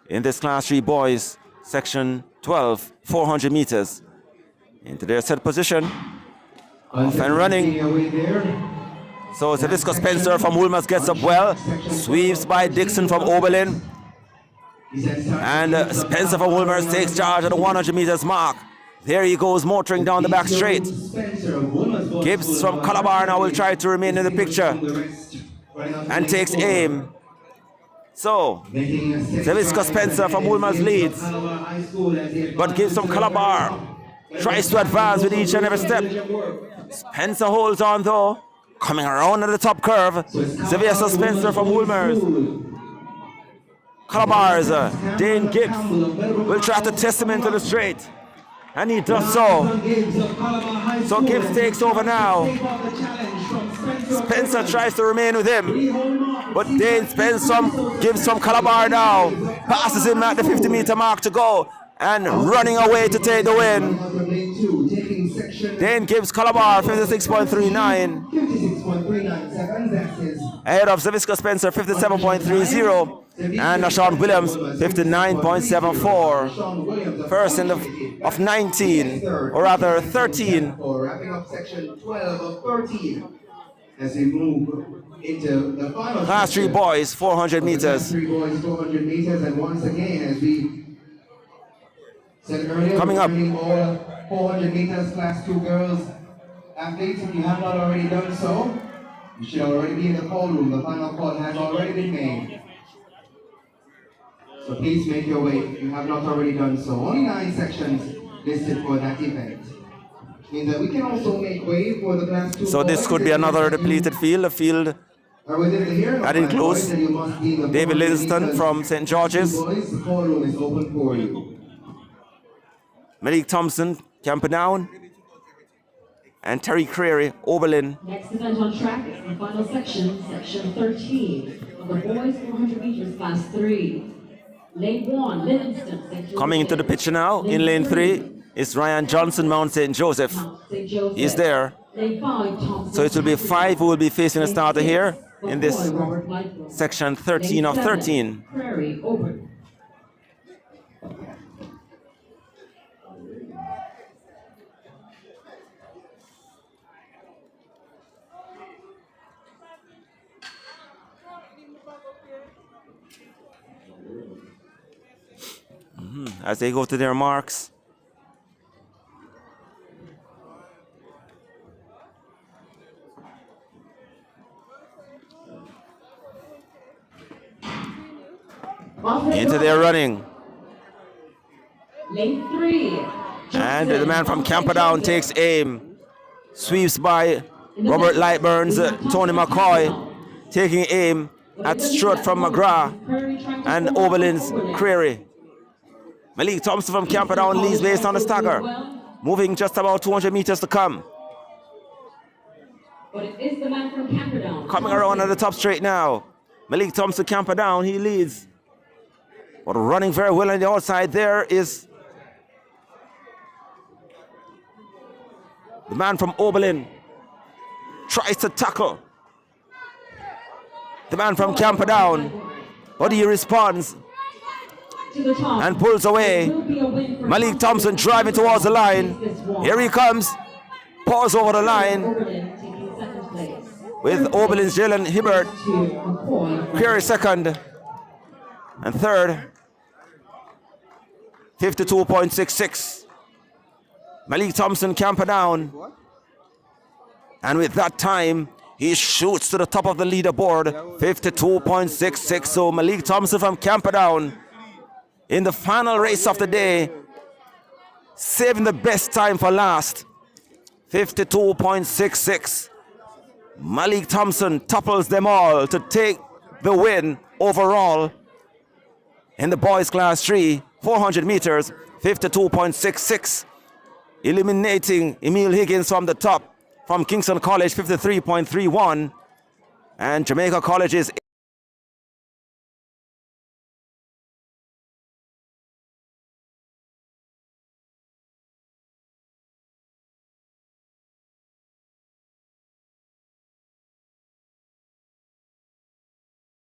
in this Class 3 boys section 12, 400 meters. Into their set position, off and running. So Zevisco Spencer from Woolmers gets up well, sweeps by Dixon from Oberlin. And Spencer from Woolmers takes charge at the 100 meters mark. There he goes, motoring down the back straight. Gibbs from Calabar now will try to remain in the picture and takes aim. So, Zevisco Spencer from Woolmers leads, but Gibbs from Calabar tries to advance with each and every step. Spencer holds on though, coming around at the top curve. Zevisco Spencer from Woolmers. Calabar's Dane Gibbs will try to test him into the straight. And he does so. So Gibbs takes over now. Spencer tries to remain with him. But Dane Gibbs from Calabar now passes him at the 50-meter mark to go. And running away to take the win. Dane Gibbs Calabar 56.39. Ahead of Zevisco Spencer 57.30. And Nashawn Williams 59.74. First of 19, or rather 13. Wrapping up section 12 of 13 as we move into the final. Class 3 boys 400 meters. Class 3 boys 400 meters, and once again, as we said earlier, coming up, all 400 meters Class 2 girls athletes. If you have not already done so, you should already be in the call room. The final call has already been made. So please make your way if you have not already done so. Only 9 sections listed for that event. Which means that we can also make way for the Class 2. So this could be another depleted field, a field that includes David Livingston from St. George's, The call room is open for you. Malik Thompson, Camperdown, and Terry Creary, Oberlin. Next event on track is the final section, section 13, of the boys 400 meters class 3. Lane 1, Livingston. Coming into the picture now, in lane 3, is Ryan Johnson, Mount St. Joseph. He's there. So it will be 5 who will be facing the starter here in this section 13 of 13. As they go to their marks. Into their running. Lane 3. And the man from Camperdown takes aim. Sweeps by Robert Lightburn's Tony McCoy, taking aim at Strutt from McGrath and Oberlin's Creary. Malik Thompson from Camperdown leads based on the stagger, moving just about 200 meters to come. But it is the man from Camperdown. Coming around at the top straight now. Malik Thompson, Camperdown, he leads. But running very well on the outside there is the man from Oberlin. Tries to tackle the man from Camperdown, but he responds. to the top. and pulls away. It will be a win for Malik Thompson driving towards the line. Here he comes. Paws over the line Oberlin taking second place. with Oberlin's Jalen Hibbert. To McCoy. Curry second. And third, 52.66. Malik Thompson camper down. And with that time, he shoots to the top of the leaderboard, 52.66. So Malik Thompson from Camperdown in the final race of the day, saving the best time for last, 52.66. Malik Thompson topples them all to take the win overall in the boys class 3, 400 meters, 52.66. Eliminating Emil Higgins from the top. From Kingston College, 53.31. And Jamaica College is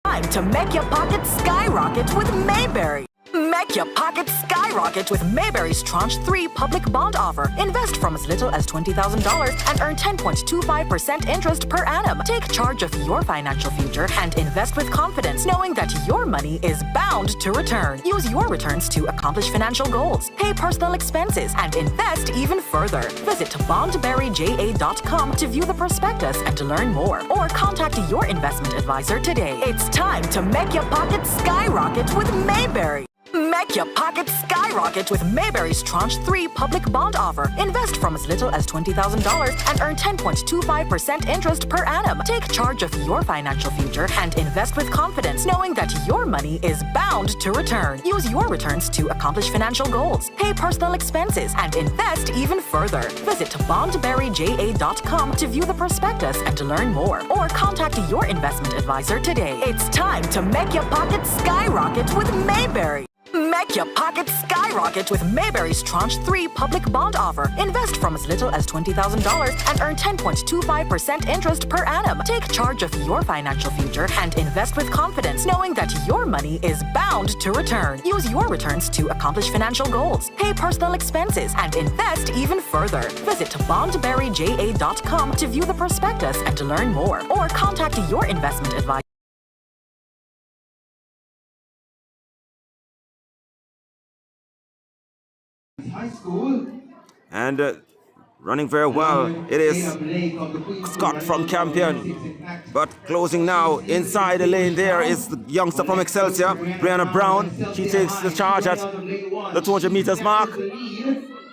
Time to make your pockets skyrocket with Mayberry. Make your pockets skyrocket with Mayberry's Tranche 3 public bond offer. Invest from as little as $20,000 and earn 10.25% interest per annum. Take charge of your financial future and invest with confidence, knowing that your money is bound to return. Use your returns to accomplish financial goals, pay personal expenses, and invest even further. Visit bondberryja.com to view the prospectus and to learn more, or contact your investment advisor today. It's time to make your pockets skyrocket with Mayberry. Make your pockets skyrocket with Mayberry's Tranche 3 public bond offer. Invest from as little as $20,000 and earn 10.25% interest per annum. Take charge of your financial future and invest with confidence, knowing that your money is bound to return. Use your returns to accomplish financial goals, pay personal expenses, and invest even further. Visit bondberryja.com to view the prospectus and to learn more, or contact your investment advisor today. It's time to make your pockets skyrocket with Mayberry. Make your pockets skyrocket with Mayberry's Tranche 3 public bond offer. Invest from as little as $20,000 and earn 10.25% interest per annum. Take charge of your financial future and invest with confidence, knowing that your money is bound to return. Use your returns to accomplish financial goals, pay personal expenses, and invest even further. Visit bondberryja.com to view the prospectus and to learn more, or contact your investment advisor. High school. and running very well. It is Scott from Campion. But closing now inside the lane there is the youngster from Excelsior, Brianna Brown. She takes the charge at the 200 meters mark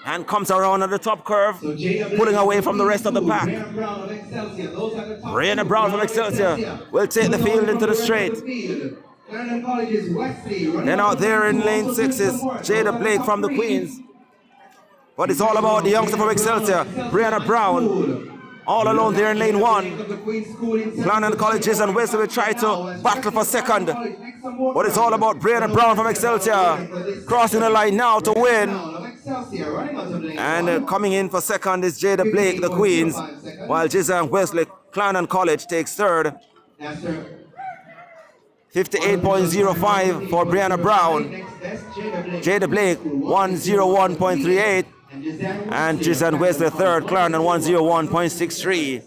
and comes around at the top curve, pulling away from the rest of the pack. Brianna Brown from Excelsior will take the field into the straight. Then out there in lane 6 is Jada Blake from the Queens. But it's all about the youngster from Excelsior, Brianna Brown. All alone there in lane 1. Clarendon Colleges and Wesley will try to battle for second. But it's all about Brianna Brown from Excelsior. Crossing the line now to win. And coming in for second is Jada Blake, the Queens. While Jizza and Wesley, Clarendon College takes third. 58.05 for Brianna Brown. Jada Blake, 101.38. And Jizan Wesley third, Clarendon 101.63.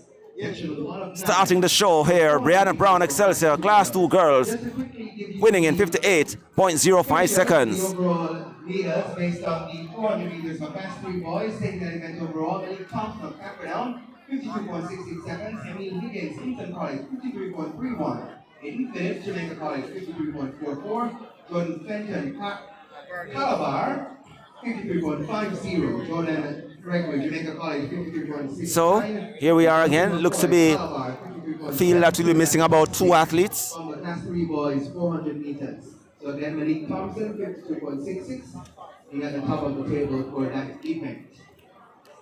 Starting the show here, Brianna Brown Excelsior, Class 2 girls, winning in 58.05 seconds. Overall leaders based on the 400 meters for Class 3 boys, taking the event overall, Malik Thompson from Camperdown, 52.66 seconds. Emil Higgins, Kingston College, 53.31. In fifth, Jamaica College, 53.44. Jordan Fenton, Calabar, 53.50. Jordan Gregory, Jamaica College, 53.69. So here we are again. Looks to be a field that will be missing about 2 athletes. On the Class 3 boys, 400 meters. So again, Malik Thompson, 52.66. He's at the top of the table for that event.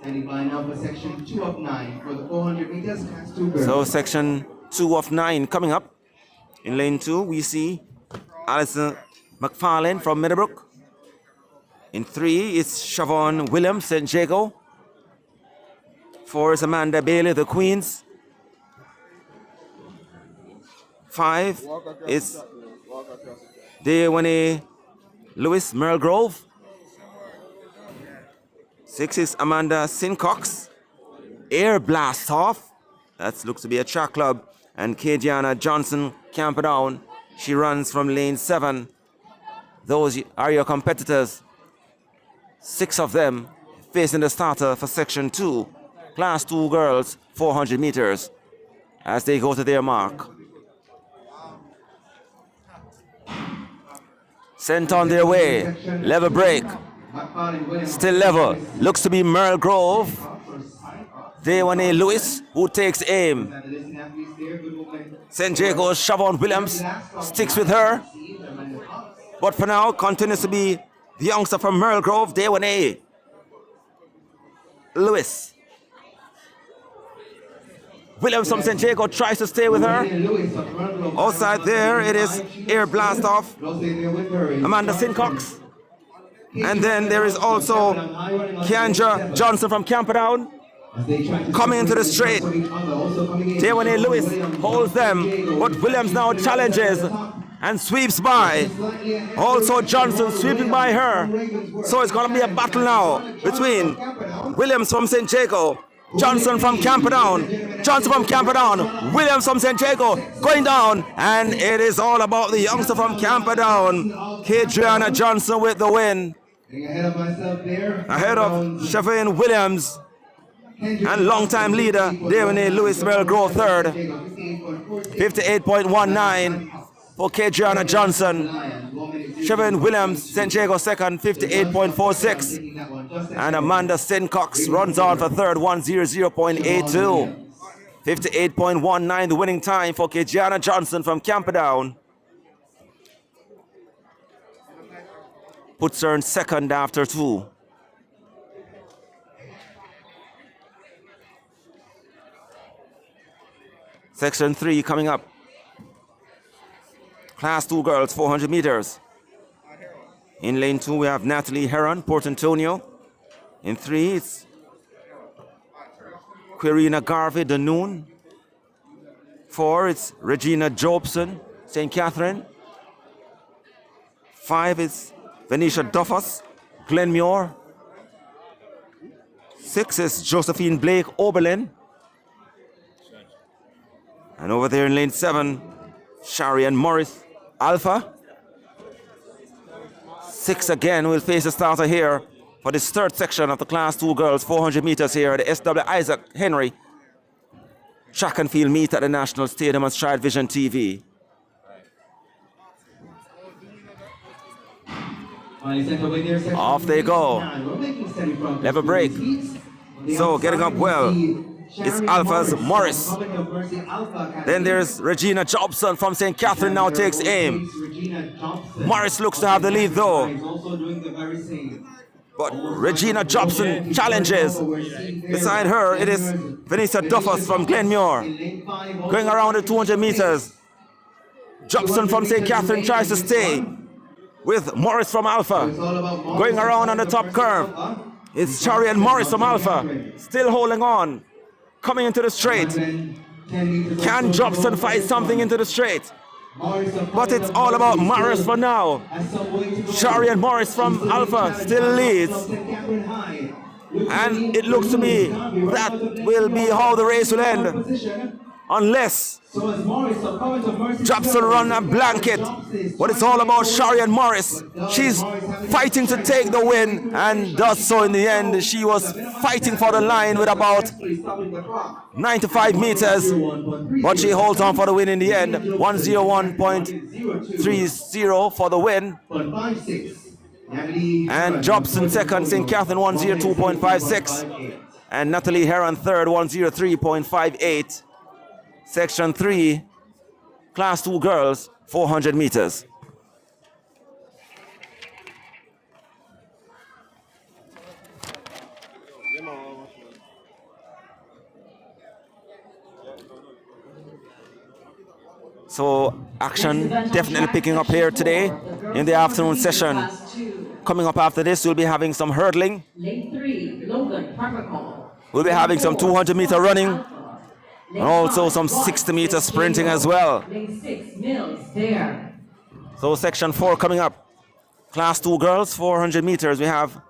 Standing by now for section 2 of 9 for the 400 meters, Class 2 girls. So section 2 of 9 coming up. In lane 2, we see Alison McFarlane from Meadowbrook. In 3, it's Siobhan Williams, St. Jago. 4 is Amanda Bailey, the Queens. 5 is Dewaney Lewis Merle Grove. 6 is Amanda Sincox. Air Blast Off. That looks to be a track club. And Kadiana Johnson Camperdown. She runs from lane 7. Those are your competitors. 6 of them facing the starter for section 2. Class 2 girls, 400 meters. As they go to their mark. Sent on their way. Level break. Still level. Looks to be Merle Grove. Day1A Lewis, who takes aim. St. Jacob's Siobhan Williams sticks with her. But for now, continues to be the youngster from Merle Grove, Day1A Lewis. Williams from St. Jacob tries to stay with her. Outside there, it is Air Blast Off. Amanda Sincox. And then there is also Kiandra Johnson from Camperdown. Coming into the straight. Day1A Lewis holds them, but Williams now challenges and sweeps by. Also Johnson sweeping by her. So it's going to be a battle now between Williams from St. Jacob, Johnson from Camperdown, Williams from St. Jacob going down, and it is all about the youngster from Camperdown, Kadiana Johnson with the win. Ahead of Siobhan Williams. And long-time leader, Day1A Lewis Merle Grove third. 58.19 for Kadiana Johnson. Siobhan Williams, St. Jago second, 58.46. And Amanda Sincox runs on for third, 100.82. 58.19 the winning time for Kadiana Johnson from Camperdown. Puts her in second after 2. Section 3 coming up. Class 2 girls, 400 meters. In lane 2, we have Natalie Heron, Port Antonio. In 3, it's Quirina Garvey, Danoon. 4, it's Regina Jobson, St. Catherine. 5, it's Venetia Duffus, Glenmuir. 6 is Josephine Blake, Oberlin. And over there in lane 7, Sharian Morris, Alpha. 6 again will face the starter here for this third section of the Class 2 girls 400 meters here at the SW Isaac Henry track and field meet at the National Stadium on StrideVisionTV. Off they go. Level break. So getting up well. It's Alpha's Morris. Then there's Regina Jobson from St. Catherine now takes aim. Morris looks to have the lead though. But Regina Jobson challenges. Beside her it is Venetia Duffus from Glenmuir. Going around the 200 meters. Jobson from St. Catherine tries to stay with Morris from Alpha. Going around on the top curve. It's Sharian Morris from Alpha. Still holding on. Coming into the straight. Can Jobson fight something into the straight? But it's all about Morris for now. Sharian Morris from Alpha still leads. And it looks to me that will be how the race will end. Unless Jobson run a blanket. But it's all about Sharian Morris. She's fighting to take the win and does so in the end. She was fighting for the line with about 95 meters. But she holds on for the win in the end. 101.30 for the win. And Jobson second, St. Catherine 102.56. And Natalie Heron third, 103.58. Section 3, Class 2 girls, 400 meters. So action definitely picking up here today in the afternoon session. Coming up after this, we'll be having some hurdling. We'll be having some 200-meter running. And also some 60-meter sprinting as well. So section 4 coming up. Class 2 girls, 400 meters. We have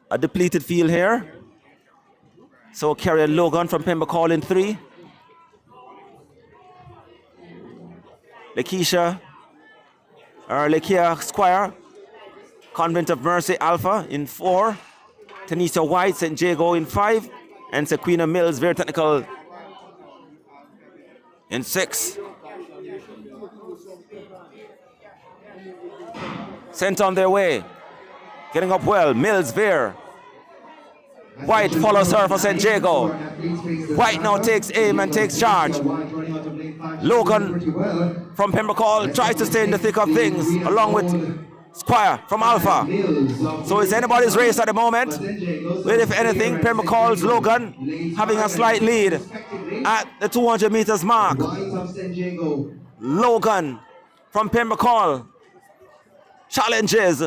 a depleted field here. So Carrie Logan from Pembroke in 3. Lakeisha Squire, Convent of Mercy Alpha in 4. Tanisha White, St. Jago in 5. And Sequina Mills, very technical, in 6. Sent on their way. Getting up well. Mills there. White follows her for St. Jago. White now takes aim and takes charge. Logan from Pembroke tries to stay in the thick of things along with Squire from Alpha. So it's anybody's race at the moment. With, if anything, Pembroke's Logan having a slight lead at the 200 meters mark. Logan from Pembroke challenges.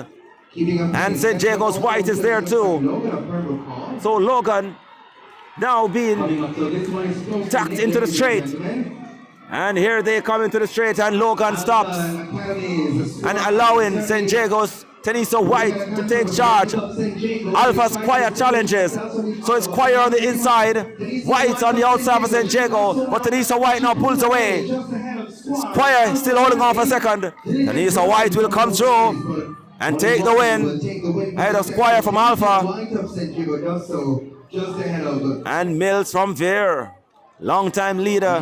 And St. Jago's White is there too. So Logan now being tucked into the straight. And here they come into the straight and Logan stops. And allowing St. Jago's Tanisha White to take charge. Alpha's Squire challenges. So it's Squire on the inside. White on the outside for St. Jago. But Tanisha White now pulls away. Squire still holding on for a second. Tanisha White will come through and take the win ahead of Squire from Alpha. And Mills from Veer. Long-time leader.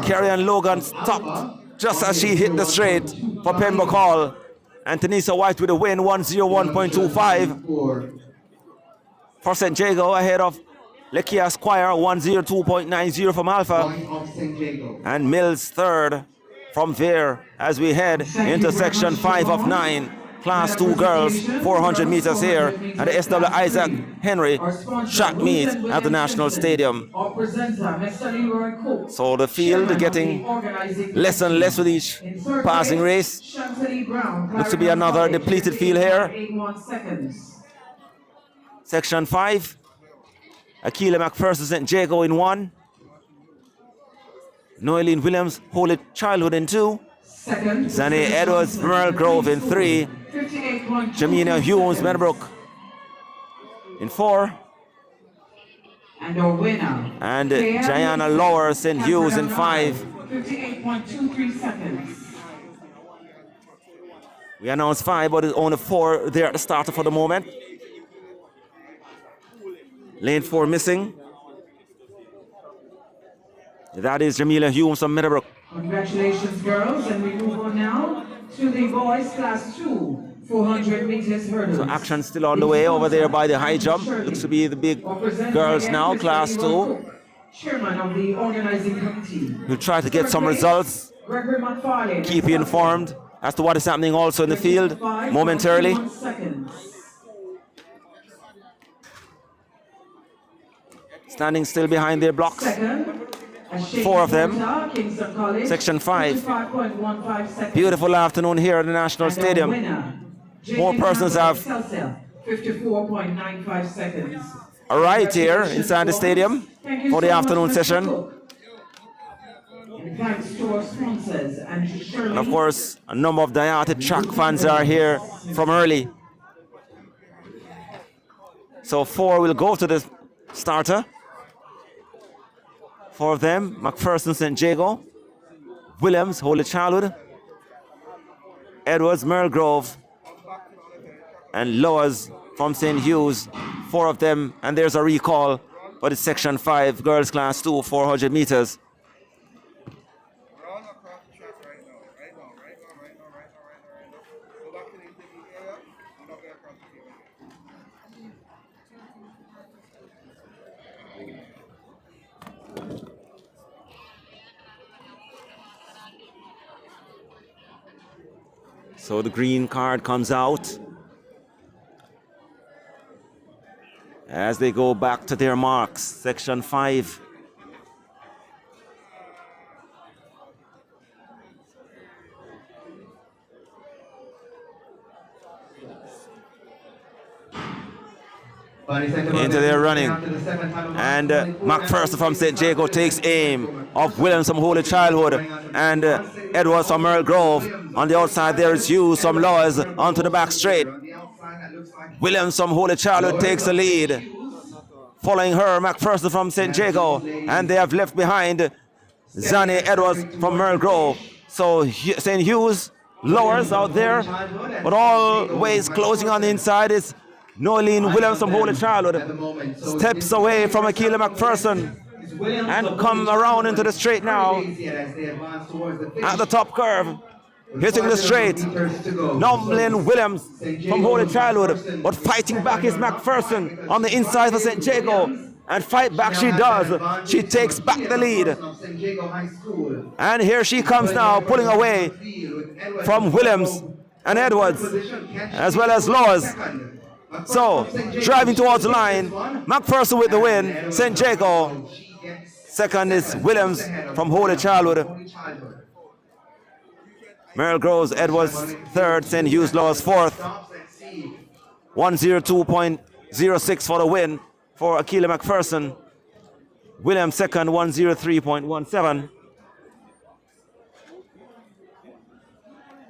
Carrie Ann Logan stopped just as she hit the straight for Pembroke Hall. And Tanisha White with a win, 101.25 for St. Jago ahead of Lekia Squire, 102.90 from Alpha. And Mills third from Veer as we head into section 5 of 9. Class 2 girls, 400 meters here at the SW Isaac Henry track meet at the National Stadium. So the field getting less and less with each passing race. Looks to be another depleted field here. Section 5, Akila McPherson, St. Jago in 1. Noeline Williams, Holy Childhood in 2. Zanny Edwards, Merle Grove in 3. Jamina Humes, Meadowbrook in 4. And our winner. And Diana Lower, St. Hughes in 5. 58.23 seconds. We announced 5, but it's only 4 there at the starter for the moment. Lane 4 missing. That is Jamila Humes from Meadowbrook. Congratulations, girls, and we move on now to the boys class 2, 400 meters hurdles. So action still on the way over there by the high jump. Looks to be the big girls now, class 2. Chairman of the organizing committee. We'll try to get some results. Keep you informed as to what is happening also in the field momentarily. Standing still behind their blocks. 4 of them. Section 5. Beautiful afternoon here at the National Stadium. More persons have arrived here inside the stadium for the afternoon session. And of course, a number of Diated track fans are here from early. So 4 will go to the starter. 4 of them, McPherson, St. Jago, Williams, Holy Childhood, Edwards, Merle Grove, and Lowers from St. Hughes. 4 of them, and there's a recall for the section 5, girls class 2, 400 meters. So the green card comes out as they go back to their marks. Section 5. into their running. And McPherson from St. Jago takes aim of Williams from Holy Childhood and Edwards from Merle Grove. On the outside there is Hughes from Laws onto the back straight. Williams from Holy Childhood takes the lead. Following her, McPherson from St. Jago, and they have left behind Zanny Edwards from Merle Grove. So St. Hughes lowers out there, but always closing on the inside is Nolene Williams from Holy Childhood. Steps away from Akila McPherson and come around into the straight now at the top curve. Hitting the straight. Nolene Williams from Holy Childhood, but fighting back is McPherson on the inside of St. Jago. And fight back she does. She takes back the lead. And here she comes now, pulling away from Williams and Edwards, as well as Laws. So, driving towards the line, McPherson with the win, St. Jago. Second is Williams from Holy Childhood. Merle Groves, Edwards third, St. Hughes Laws fourth. 102.06 for the win for Akila McPherson. Williams second, 103.17.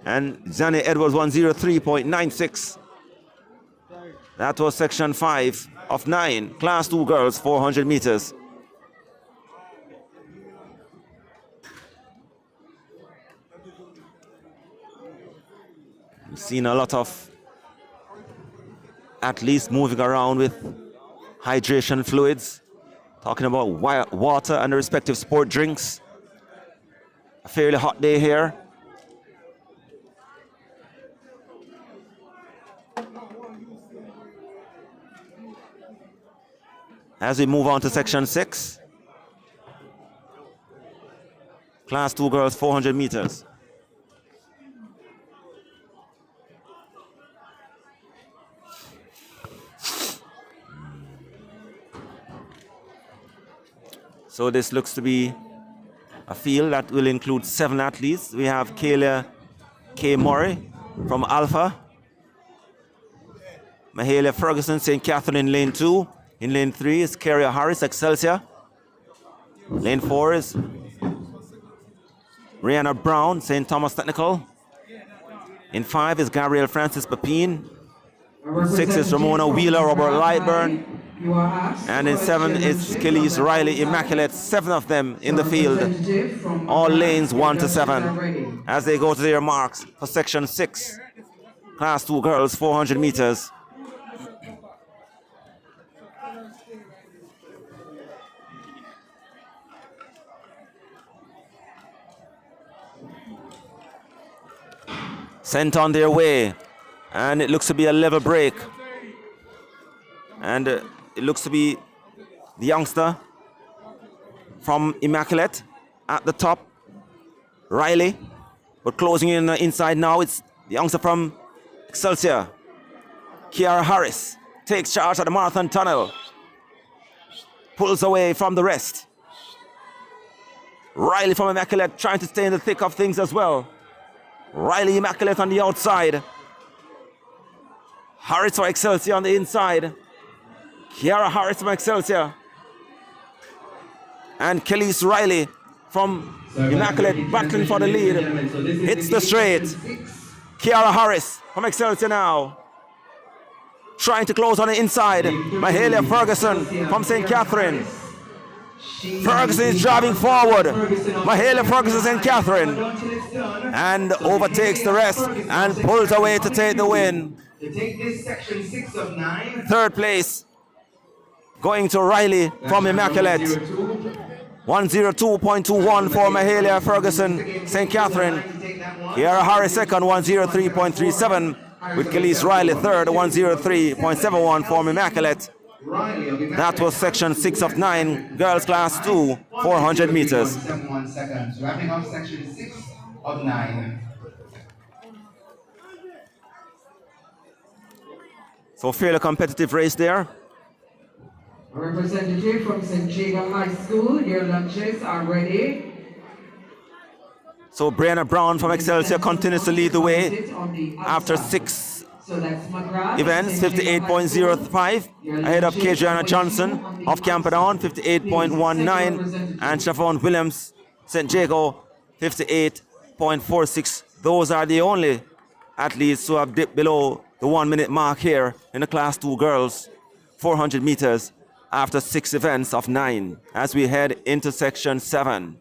And Zanny Edwards 103.96. That was section 5 of 9, class 2 girls, 400 meters. We've seen a lot of athletes moving around with hydration fluids, talking about water and the respective sport drinks. A fairly hot day here. As we move on to section 6, class 2 girls, 400 meters. So this looks to be a field that will include 7 athletes. We have Kayla K. Murray from Alpha, Mahalia Ferguson, St. Catherine in lane 2. In lane 3 is Carrier Harris, Excelsior. Lane 4 is Rihanna Brown, St. Thomas Technical. In 5 is Gabrielle Francis Papine. 6 is Ramona Wheeler, Robert Lightburn. And in 7 is Kelly's Riley Immaculate. 7 of them in the field. All lanes 1 to 7 as they go to their marks for section 6. Class 2 girls, 400 meters. Sent on their way, and it looks to be a level break, and it looks to be the youngster from Immaculate at the top, Riley, but closing in the inside now. It's the youngster from Excelsior, Kiara Harris, takes charge at the marathon tunnel, pulls away from the rest. Riley from Immaculate trying to stay in the thick of things as well. Riley Immaculate on the outside. Harris for Excelsior on the inside. Kiara Harris from Excelsior. And Kelly's Riley from Immaculate battling for the lead. Hits the straight. Kiara Harris from Excelsior now. Trying to close on the inside. Mahalia Ferguson from St. Catherine. Ferguson is driving forward. Mahalia Ferguson, St. Catherine, and overtakes the rest and pulls away to take the win. Third place going to Riley from Immaculate. 102.21 for Mahalia Ferguson, St. Catherine. Kiara Harris second, 103.37, with Kelly's Riley third, 103.71 for Immaculate. That was section 6 of 9, girls class 2, 400 meters. Wrapping up section 6 of 9. So fairly competitive race there. A representative from St. Jago High School, your lunches are ready. So Brianna Brown from Excelsior continues to lead the way after 6 So that's McGrath. events, 58.05, ahead of Kajana Johnson of Camperdown, 58.19, and Siobhan Williams, St. Jago, 58.46. Those are the only athletes who have dipped below the 1 minute mark here in the Class 2 girls, 400 meters, after 6 events of 9, as we head into section 7.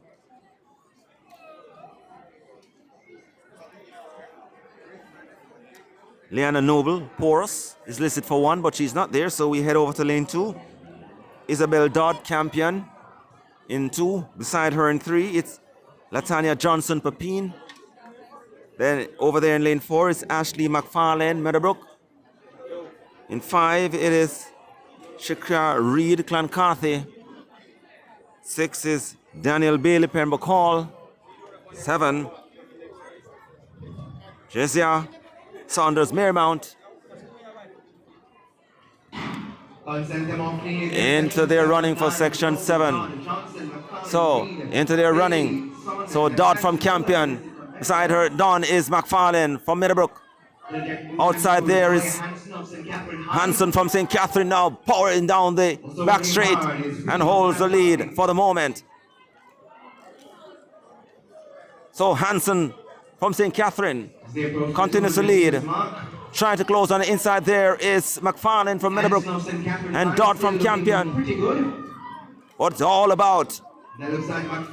Leanna Noble, Porus, is listed for 1, but she's not there, so we head over to lane 2. Isabel Dodd, Campion, in 2. Beside her in 3, it's Latanya Johnson, Papine. Then over there in lane 4 is Ashley McFarlane, Meadowbrook. In 5, it is Shakira Reed, Clancarthy. 6 is Daniel Bailey, Pembroke Hall. 7, Jessia Saunders, Marymount. Into their running for section 7. So, into their running. So, Dodd from Campion. Beside her, Dawn is McFarlane from Meadowbrook. Outside there is Hanson from St. Catherine, now powering down the back straight and holds the lead for the moment. So Hanson from St. Catherine continues to lead. Trying to close on the inside there is McFarlane from Meadowbrook and Dodd from Campion. What's all about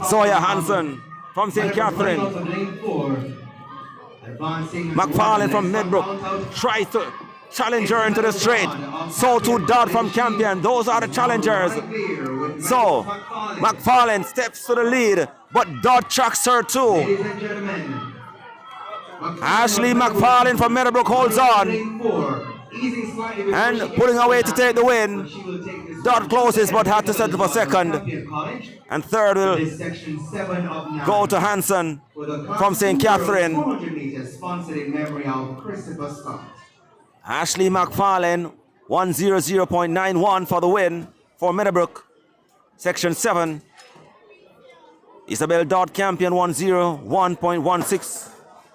Zoya Hanson from St. Catherine. McFarlane from Meadowbrook tries to challenge her into the straight. So too Dodd from Campion. Those are the challengers. So McFarlane steps to the lead, but Dodd tracks her too. Ashley McFarlane from Meadowbrook holds on and pulling away to take the win. Dodd closes but had to settle for second. And third will go to Hanson from St. Catherine. Ashley McFarlane 1:00.91 for the win for Meadowbrook. Section 7. Isabel Dodd Campion 1:01.16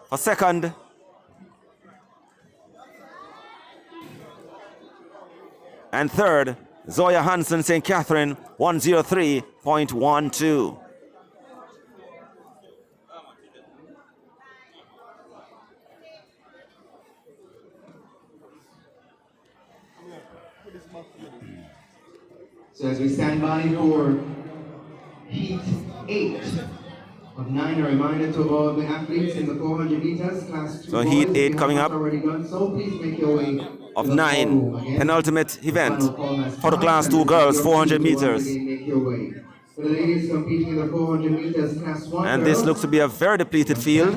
for second. And third, Zoya Hanson, St. Catherine, 1:03.12. So as we stand by for Heat 8 of 9, a reminder to all the athletes in the 400 meters, Class 2. So Heat 8 coming up. Already done, so please make your way Of 9, penultimate event for the Class 2 girls, 400 meters. For the ladies competing in the 400 meters, Class 1 And this looks to be a very depleted field.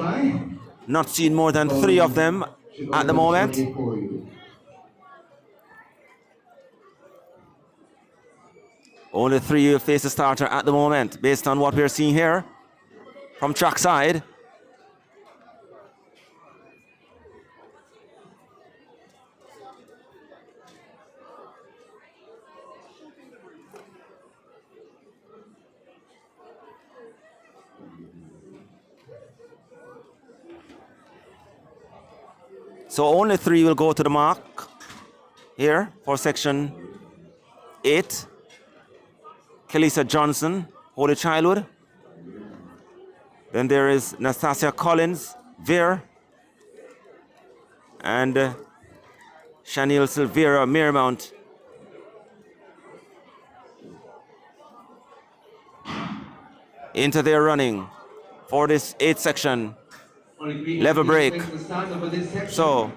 Not seen more than 3 of them at the moment. Only 3 will face the starter at the moment, based on what we're seeing here from trackside. So only 3 will go to the mark here for section 8. Kelisa Johnson, Holy Childhood. Then there is Nastasia Collins, Veer. And Chanel Silvera, Marymount. Into their running for this 8th section. Level break. So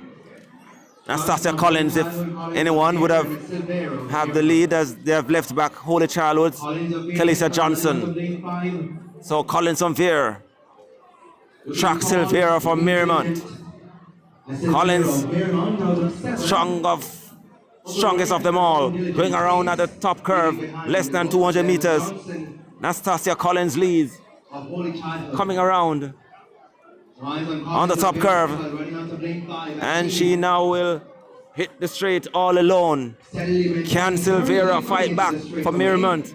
Nastasia Collins, if anyone would have had the lead, as they have left back Holy Childhood's Kelisa Johnson. So Collins from Veer. Track Silvera from Marymount. Collins, strongest of them all, going around at the top curve, less than 200 meters. Nastasia Collins leads, coming around on the top curve, and she now will hit the straight all alone. Can Silvera fight back for Marymount?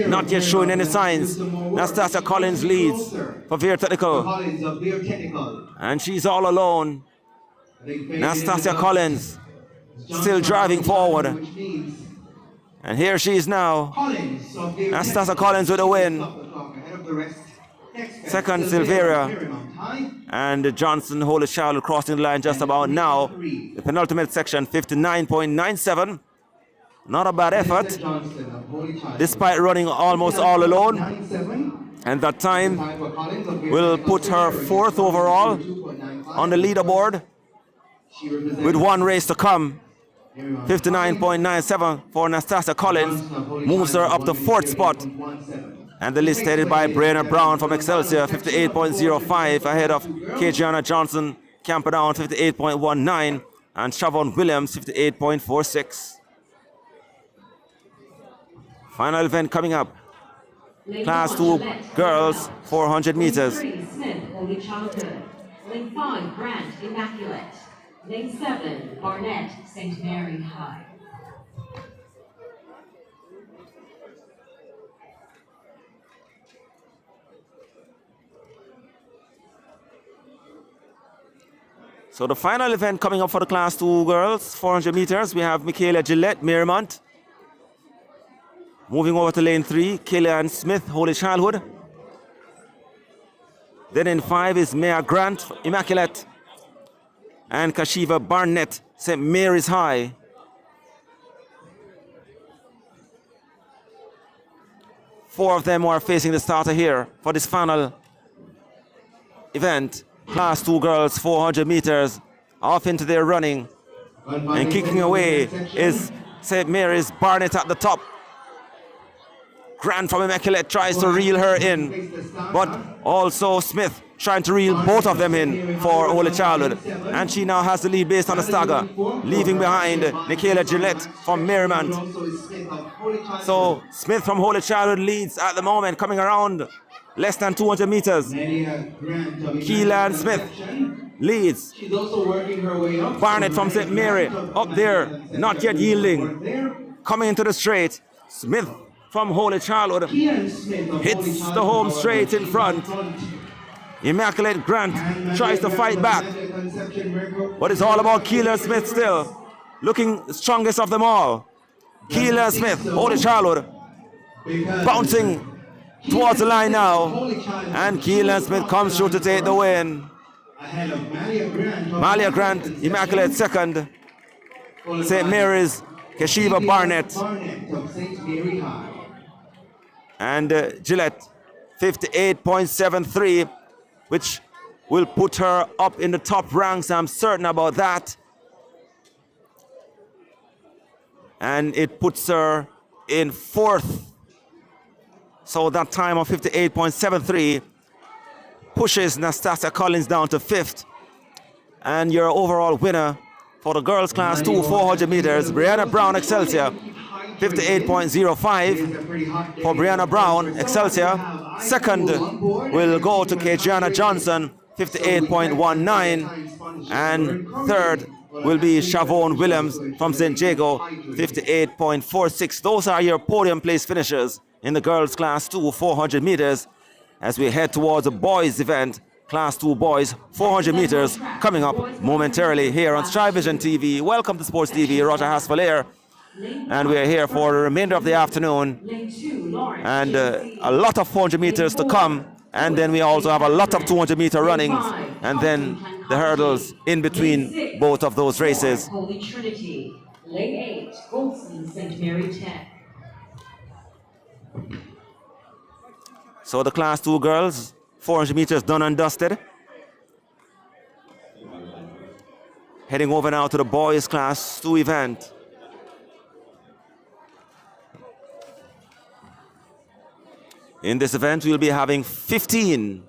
Not yet showing any signs. Nastasia Collins leads for Veer Technical, and she's all alone. Nastasia Collins still driving forward. And here she is now. Nastasia Collins with a win. Second, Silveria. And Johnson, Holy Child crossing the line just about now. The penultimate section, 59.97. Not a bad effort, despite running almost all alone. And that time will put her fourth overall on the leaderboard with one race to come. 59.97 for Nastasia Collins moves her up to fourth spot. And the list headed by Brianna Brown from Excelsior, 58.05 ahead of Kajana Johnson, Camperdown, 58.19, and Shavon Williams, 58.46. Final event coming up. Class 2 girls, 400 meters. Lane 3, Smith, Holy Childhood. Lane 5, Grant, Immaculate. Lane 7, Barnett, St. Mary High. So the final event coming up for the Class 2 girls, 400 meters, we have Michaela Gillette, Marymount. Moving over to lane 3, Kellyanne Smith, Holy Childhood. Then in 5 is Maya Grant, Immaculate. And Kashiva Barnett, St. Mary's High. Four of them are facing the starter here for this final event. Class 2 girls, 400 meters, off into their running. And kicking away is St. Mary's Barnett at the top. Grant from Immaculate tries to reel her in, but also Smith trying to reel both of them in for Holy Childhood. And she now has the lead based on the stagger, leaving behind Michaela Gillette from Marymount. So Smith from Holy Childhood leads at the moment, coming around less than 200 meters. Keelan Smith leads. Barnett from St. Mary up there, not yet yielding. Coming into the straight, Smith from Holy Childhood hits the home straight in front. Immaculate Grant tries to fight back, but it's all about Keelan Smith still, looking the strongest of them all. Keelan Smith, Holy Childhood, bouncing towards the line now, and Keelan Smith comes through to take the win. Malia Grant, Immaculate second. St. Mary's, Kashiva Barnett. And Gillette, 58.73, which will put her up in the top ranks, I'm certain about that. And it puts her in fourth. So that time of 58.73 pushes Nastasia Collins down to fifth. And your overall winner for the girls class 2 400 meters, Brianna Brown Excelsior, 58.05 for Brianna Brown Excelsior. Second will go to Kajana Johnson, 58.19. And third will be Shavon Williams from St. Jago, 58.46. Those are your podium place finishers in the girls class 2 400 meters as we head towards the boys event, class 2 boys 400 meters, coming up momentarily here on StrideVisionTV. Welcome to Sports TV, Roger Haspel, and we are here for the remainder of the afternoon, and a lot of 400 meters to come, and then we also have a lot of 200 meter runnings, and then the hurdles in between both of those races. Holy Trinity, lane 8, Goldston, St. Mary Tech. So the class 2 girls, 400 meters done and dusted. Heading over now to the boys class 2 event. In this event, we'll be having 15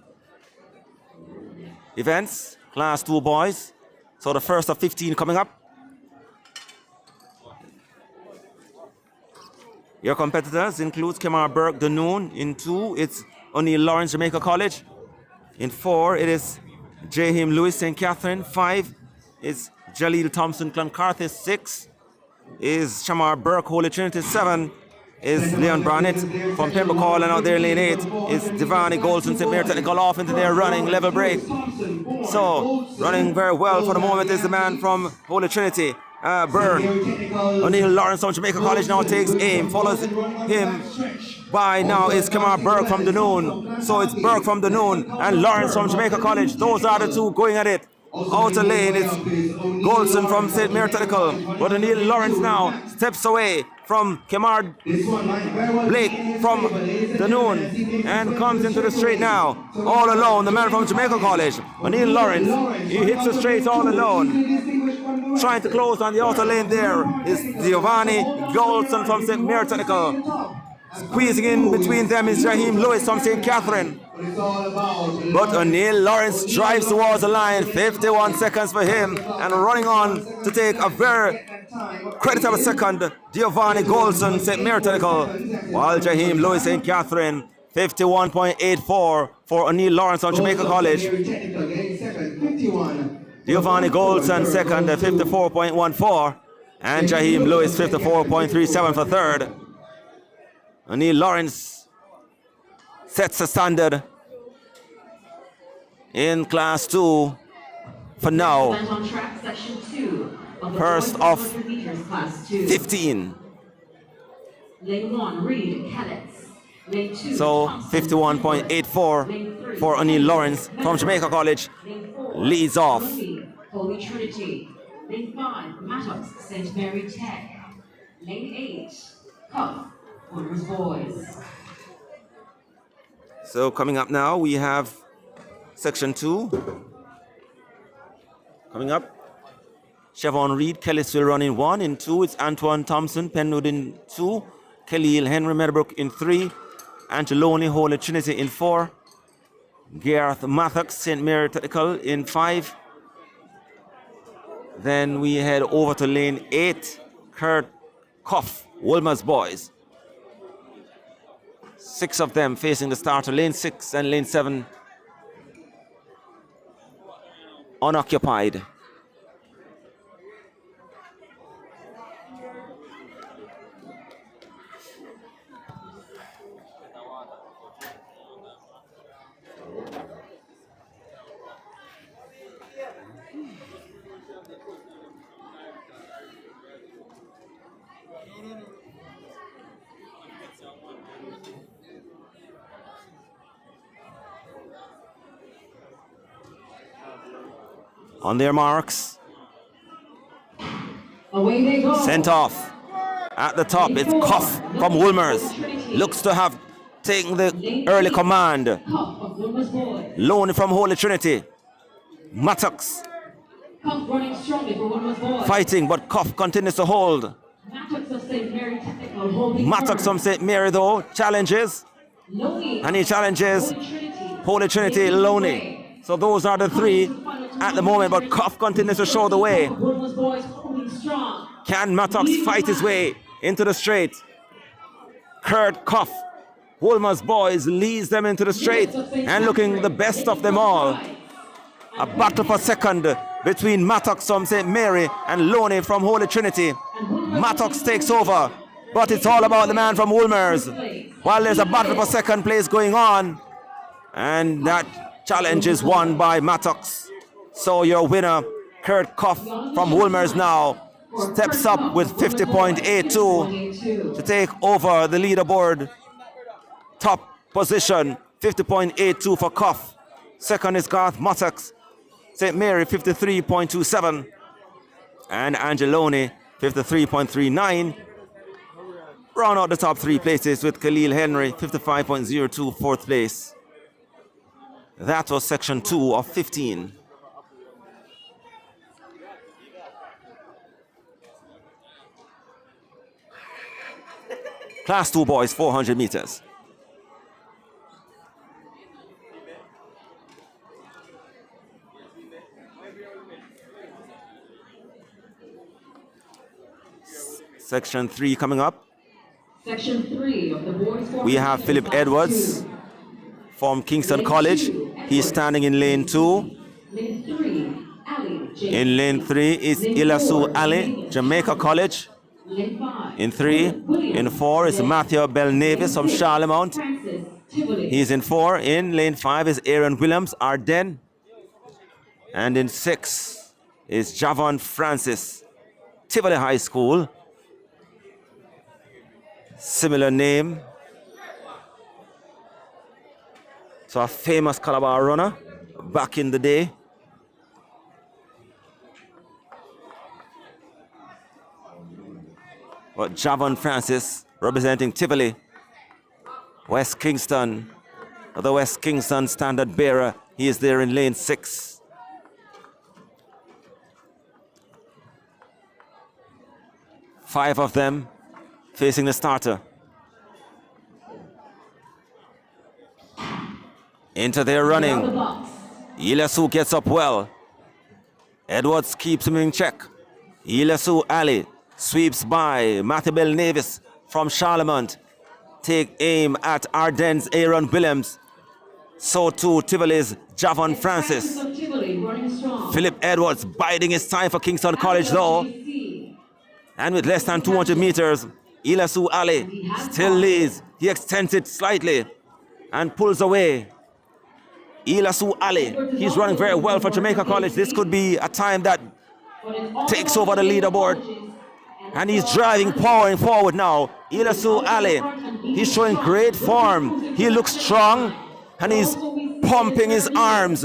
events, class 2 boys. So the first of 15 coming up. Your competitors include Kemar Burke Danoon. In 2, it's O'Neill Lawrence Jamaica College. In 4, it is Jahim Lewis St. Catherine. 5 is Jaleel Thompson Cloncarthy. 6 is Shamar Burke Holy Trinity. 7 is Leon Barnett. From Pembroke Hall and out there in lane 8 is Devani Golson. St. Mary Technical off into their running level break. So, running very well for the moment is the man from Holy Trinity, Byrne. O'Neill Lawrence from Jamaica College now takes aim. Follows him by now is Kamar Burke from Dunoon. So it's Burke from Dunoon and Lawrence from Jamaica College. Those are the two going at it. Outer lane is Golson from St. Mary Technical. But O'Neill Lawrence now steps away from Kemar Blake from Dunoon and comes into the straight now. All alone, the man from Jamaica College. O'Neill Lawrence, he hits the straight all alone. Trying to close on the outer lane there is Giovanni Golson from St. Mary Technical. Squeezing in between them is Raheem Lewis from St. Catherine. But O'Neill Lawrence drives towards the line, 51 seconds for him, and running on to take a very creditable second, Giovanni Golson, St. Mary Technical, while Raheem Lewis, St. Catherine, 51.84 for O'Neill Lawrence on Jamaica College. Giovanni Golson second at 54.14, and Raheem Lewis 54.37 for third. O'Neill Lawrence sets the standard in Class 2 for now. First of 15. Lane 1, Reed Kellets. Lane 2, So Thompson. 51.84 Lane 3, for O'Neill Lawrence from Jamaica College. Lane 4, Leads off. Holy Trinity. Lane 5, Mattox, St. Mary Tech. Lane 8, Cuff, Woodward's Boys. So coming up now, we have Section 2. Coming up, Chevron Reed, Kellis will run in 1. In 2, it's Antoine Thompson, Penwood in 2. Khalil Henry Meadowbrook in 3. Angeloni Holy Trinity in 4. Gareth Mattox, St. Mary Technical in 5. Then we head over to lane 8, Kurt Cuff, Wolmer's Boys. 6 of them facing the starter, lane 6 and lane 7 unoccupied. On their marks, Away they go. sent off. At the top, it's Cuff from Wolmer's. Looks to have taken the early command. Cuff of Woodward's Boys. Loney from Holy Trinity. Mattox Cuff running strongly for Woodward's Boys. fighting, but Cuff continues to hold. Mattox of St. Mary Technical holding Mattox firm. from St. Mary, though, challenges. Loney, And he challenges Holy Trinity, Loney. So those are the 3 at the moment, but Cuff continues to show the way. Woodward's Boys holding strong. Can Mattox fight his way into the straight? Kurt Cuff, Wolmer's Boys, leads them into the straight and looking the best of them all. A battle for second between Mattox from St. Mary and Loney from Holy Trinity. Mattox takes over, but it's all about the man from Wolmer's. While there's a battle for second place going on, and that challenge is won by Mattox. So your winner, Kurt Cuff from Wolmer's, now steps up with 50.82 to take over the leaderboard. Top position, 50.82 for Cuff. Second is Garth Mattox, St. Mary, 53.27. And Angeloni, 53.39. Round out the top 3 places with Khalil Henry, 55.02, 4th place. That was section 2 of 15. Class 2 boys, 400 meters. Section 3 coming up. Section 3 of the boys. We have Philip Edwards from Kingston College. He's standing in lane 2. Lane 3, Ali. In lane 3 is Ilasu Ali, Jamaica College. Lane 5. In 3. In 4 is Matthew Belnavis from Charlemont. Francis Tivoli. He's in 4. In lane 5 is Aaron Williams, Ardennes. And in 6 is Javon Francis, Tivoli High School. Similar name to a famous Calabar runner back in the day. But Javon Francis representing Tivoli, West Kingston, the West Kingston standard bearer. He is there in lane 6. Five of them facing the starter. Into their running. Ilasu gets up well. Edwards keeps him in check. Ilasu Ali sweeps by Matthew Belnavis from Charlemont. Take aim at Ardennes' Aaron Williams. So too Tivoli's Javon Francis. Philip Edwards biding his time for Kingston College though. And with less than 200 meters, Ilasu Ali still leads. He extends it slightly and pulls away. Ilasu Ali, he's running very well for Jamaica College. This could be a time that takes over the leaderboard. And he's driving, powering forward now. Ilasu Ali, he's showing great form. He looks strong and he's pumping his arms,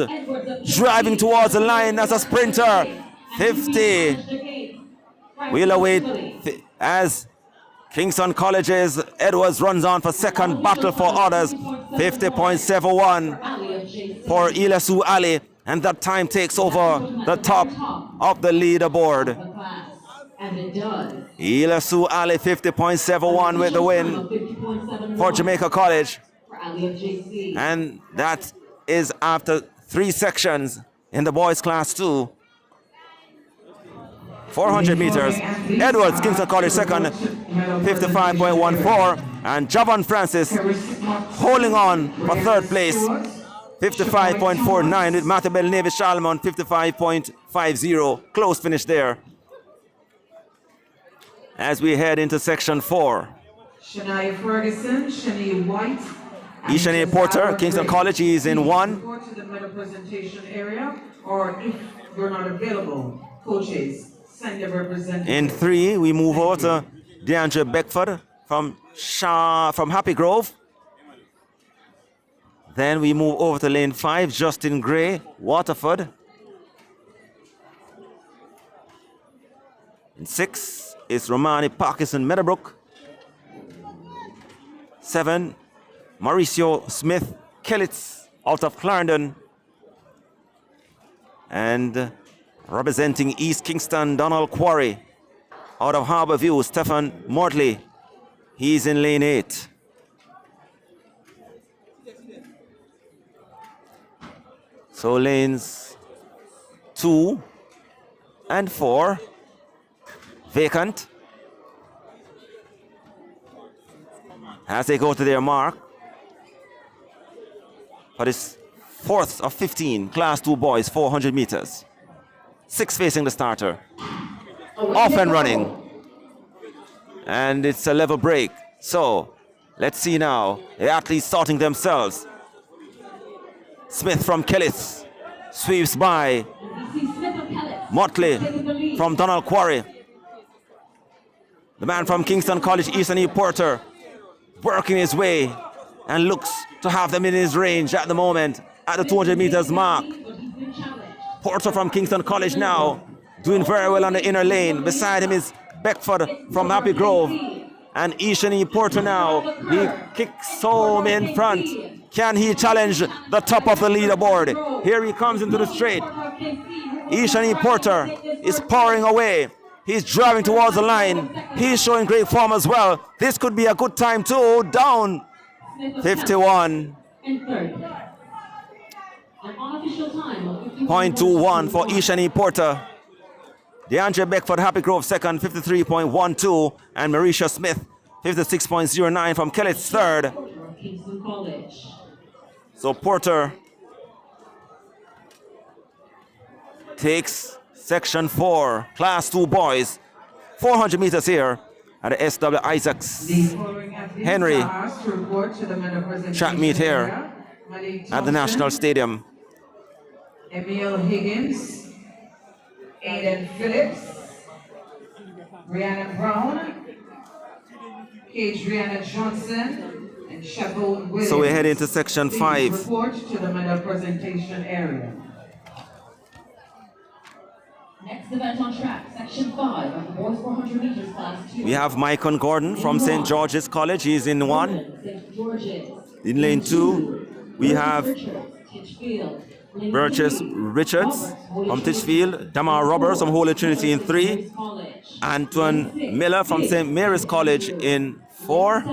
driving towards the line as a sprinter. 50. We'll await as Kingston College's Edwards runs on for second battle for others. 50.71 for Ilasu Ali, and that time takes over the top of the leaderboard. Ilasu Ali 50.71 with the win for Jamaica College, and that is after 3 sections in the boys class 2. 400 meters. Edwards, Kingston College second, 55.14. And Javon Francis holding on for third place, 55.49 with Matthew Belnavis Charlemont, 55.50. Close finish there. As we head into section 4. Shania Ferguson, Shania White. Ishani Porter, Kingston College, he is in 1. Go to the medal presentation area, or if you're not available, coaches. In 3, we move over to DeAndre Beckford from Happy Grove. Then we move over to lane 5, Justin Gray, Waterford. In 6 is Romani Parkinson, Meadowbrook. 7, Mauricio Smith, Kellitz, out of Clarendon. And representing East Kingston, Donald Quarry. Out of Harbourview, Stephen Mortley. He's in lane 8. So lanes 2 and 4 vacant as they go to their mark for this 4th of 15 class 2 boys 400 meters. 6 facing the starter. Off and running. And it's a level break. So let's see now the athletes sorting themselves. Smith from Kellitz sweeps by Motley from Donald Quarry. The man from Kingston College, Eastern Porter, working his way and looks to have them in his range at the moment at the 200 meters mark. Porter from Kingston College now doing very well on the inner lane. Beside him is Beckford from Happy Grove. And Ishani Porter now, he kicks home in front. Can he challenge the top of the leaderboard? Here he comes into the straight. Ishani Porter is powering away. He's driving towards the line. He's showing great form as well. This could be a good time too. Down 51. 0.21 for Ishani Porter. DeAndre Beckford, Happy Grove second, 53.12. And Marisha Smith, 56.09 from Kellitz third. So Porter takes section 4, class 2 boys. 400 meters here. at the SW Isaacs The following athletes Henry are asked to report to the medal presentation track meet here area. Malik at the National Thompson, Stadium. Emil Higgins, Aiden Phillips, Brianna Brown, Adriana Johnson, and Shadow Williams. So we head into section Please 5. report to the medal presentation area. Next event on track, section 5 of the boys 400 meters class 2. We have Michael Gordon from St. George's College. He's in 1. St. George's. In lane 2, we have Burgess Richards from Titchfield, Damar Roberts from Holy Trinity in 3, Antoine Miller from St. Mary's College in 4.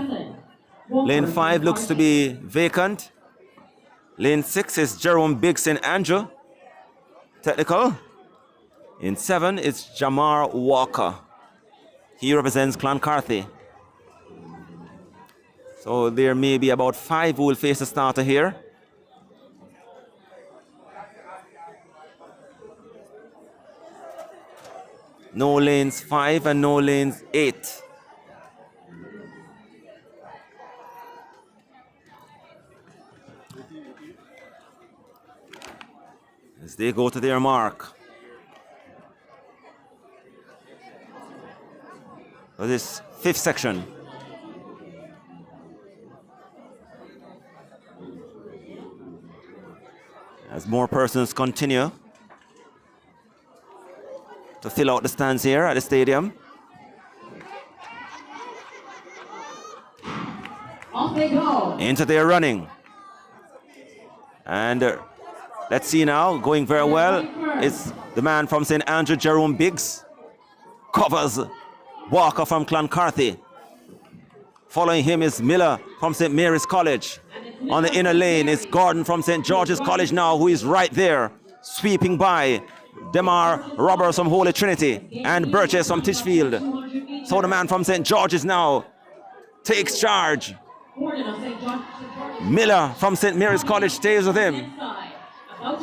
Lane 5 looks to be vacant. Lane 6 is Jerome Biggs St. Andrew, technical. In 7 it's Jamar Walker. He represents Cloncarthy. So there may be about 5 who will face the starter here. No lanes 5 and no lanes 8. As they go to their mark. For this 5th section. As more persons continue to fill out the stands here at the stadium. Off they go. Into their running. And let's see now, going very well, it's the man from St. Andrew, Jerome Biggs. Covers Walker from Cloncarthy. Following him is Miller from St. Mary's College. On the inner lane is Gordon from St. George's College now, who is right there, sweeping by Demar Roberts from Holy Trinity and Burgess from Titchfield. So the man from St. George's now takes charge. Miller from St. Mary's College stays with him.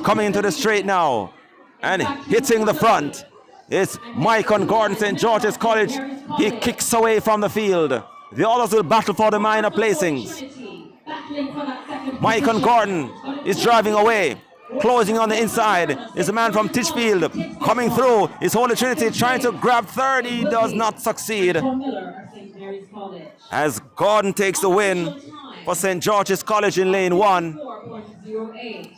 Coming into the straight now and hitting the front. It's Michael Gordon, St. George's College. He kicks away from the field. The others will battle for the minor placings. Michael Gordon is driving away. Closing on the inside is a man from Titchfield. Coming through is Holy Trinity trying to grab third. He does not succeed. As Gordon takes the win for St. George's College in lane 1.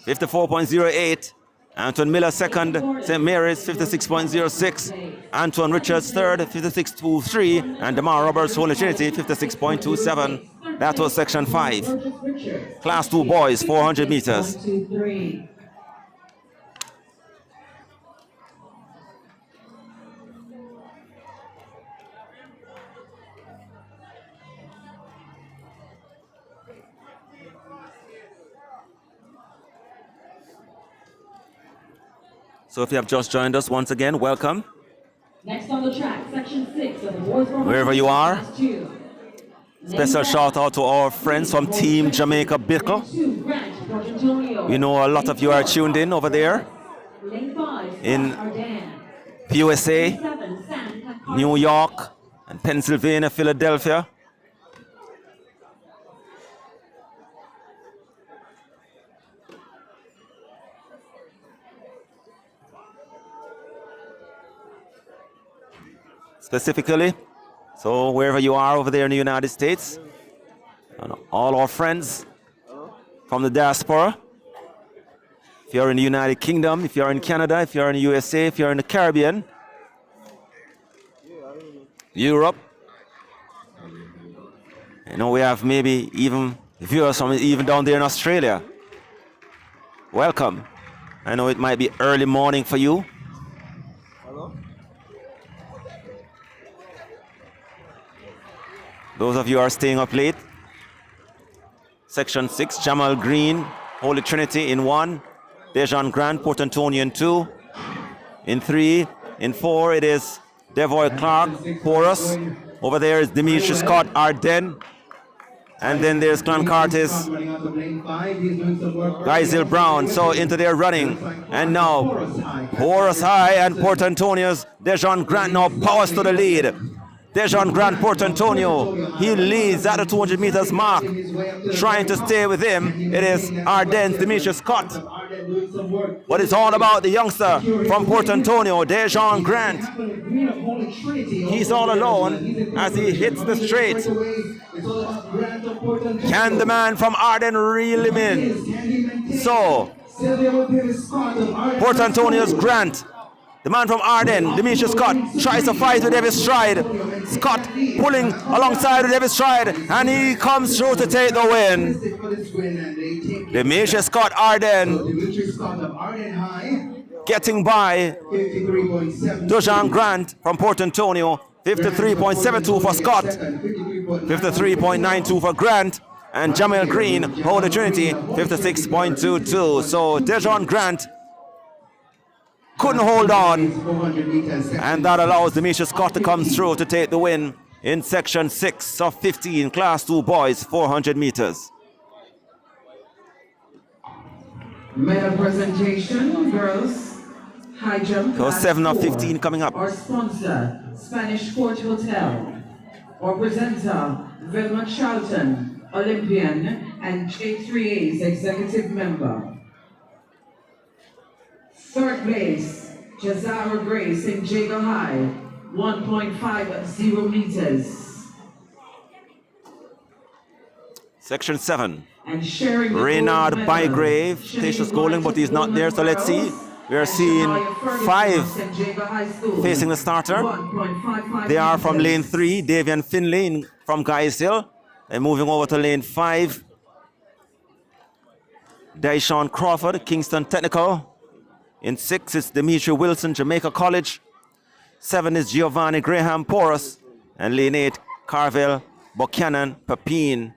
54.08. Anton Miller second, St. Mary's 56.06, Antoine Richards third, 56.23, and Damar Roberts, Holy Trinity 56.27. That was section 5. Class 2 boys, 400 meters. So if you have just joined us once again, welcome. Next on the track, section 6 of the boys 400 wherever you are. class 2. Special shout out to our friends from Team Jamaica Bickle. We know a lot of you are tuned in over there in the USA, New York, and Pennsylvania, Philadelphia. Specifically, so wherever you are over there in the United States, and all our friends from the diaspora, if you're in the United Kingdom, if you're in Canada, if you're in the USA, if you're in the Caribbean, Europe, you know, we have maybe even viewers from even down there in Australia. Welcome. I know it might be early morning for you. Those of you who are staying up late. Section 6, Jamal Green, Holy Trinity in 1. Dejan Grant, Port Antonio in 2. In 3. In 4, it is Devoy Clark, Porus. Over there is Dimitri Scott, Ardennes. And then there's Cloncarty's Geisel Brown. So into their running. And now, Porus High and Port Antonio's Dejan Grant now powers to the lead. Dejon Grant, Port Antonio. He leads at the 200 meters mark. Trying to stay with him, it is Ardennes Demetrius Scott. But it's all about the youngster from Port Antonio, Dejon Grant. He's all alone as he hits the straight. Can the man from Ardennes reel him in? So, Port Antonio's Grant. The man from Ardennes, Demetrius Scott, tries to fight with Davis Stride. Scott pulling alongside with Davis Stride, and he comes through to take the win. Demetrius Scott, Ardennes, getting by Dejon Grant from Port Antonio. 53.72 for Scott, 53.92 for Grant, and Jamel Green, Holy Trinity, 56.22. So Dejon Grant couldn't hold on, and that allows Demetrius Scott to come through to take the win in section 6 of 15, class 2 boys, 400 meters. Medal presentation, girls, high jump. So 7 of 15 coming up. Our sponsor, Spanish Court Hotel. Our presenter, Velma Charlton, Olympian, and J3A's executive member. Third place, Jazara Grace in Jago High, 1.50 meters. Section 7. And sharing the Reynard gold medal, Bygrave, Statius Golding, but he's not there, so let's see. We are seeing 5 facing the starter. They are from lane 3, Davian Finley from Guys Hill. They're moving over to lane 5. Daishawn Crawford, Kingston Technical. In 6 is Demetri Wilson, Jamaica College. 7 is Giovanni Graham Porus. And lane 8, Carvel Buchanan Papine.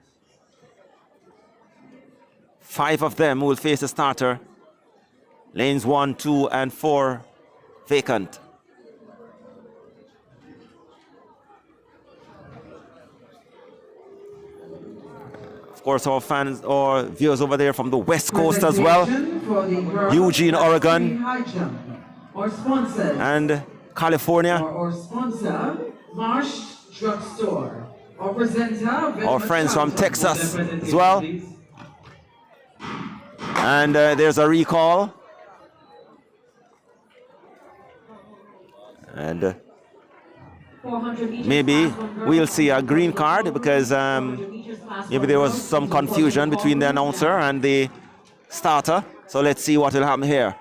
5 of them will face the starter. Lanes 1, 2, and 4 vacant. Of course, our fans or viewers over there from the West Coast as well. Eugene, Oregon. And California. Our sponsor, Marsh Drugstore. Our presenter, Our friends from Texas as well. And there's a recall. And maybe we'll see a green card because maybe there was some confusion between the announcer and the starter. So let's see what will happen here.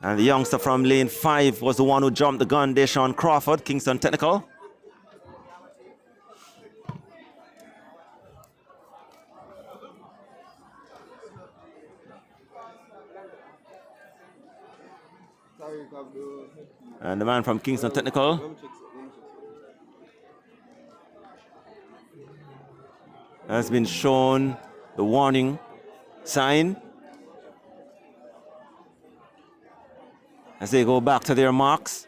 And the youngster from lane 5 was the one who jumped the gun, Deshaun Crawford, Kingston Technical. And the man from Kingston Technical has been shown the warning sign as they go back to their marks.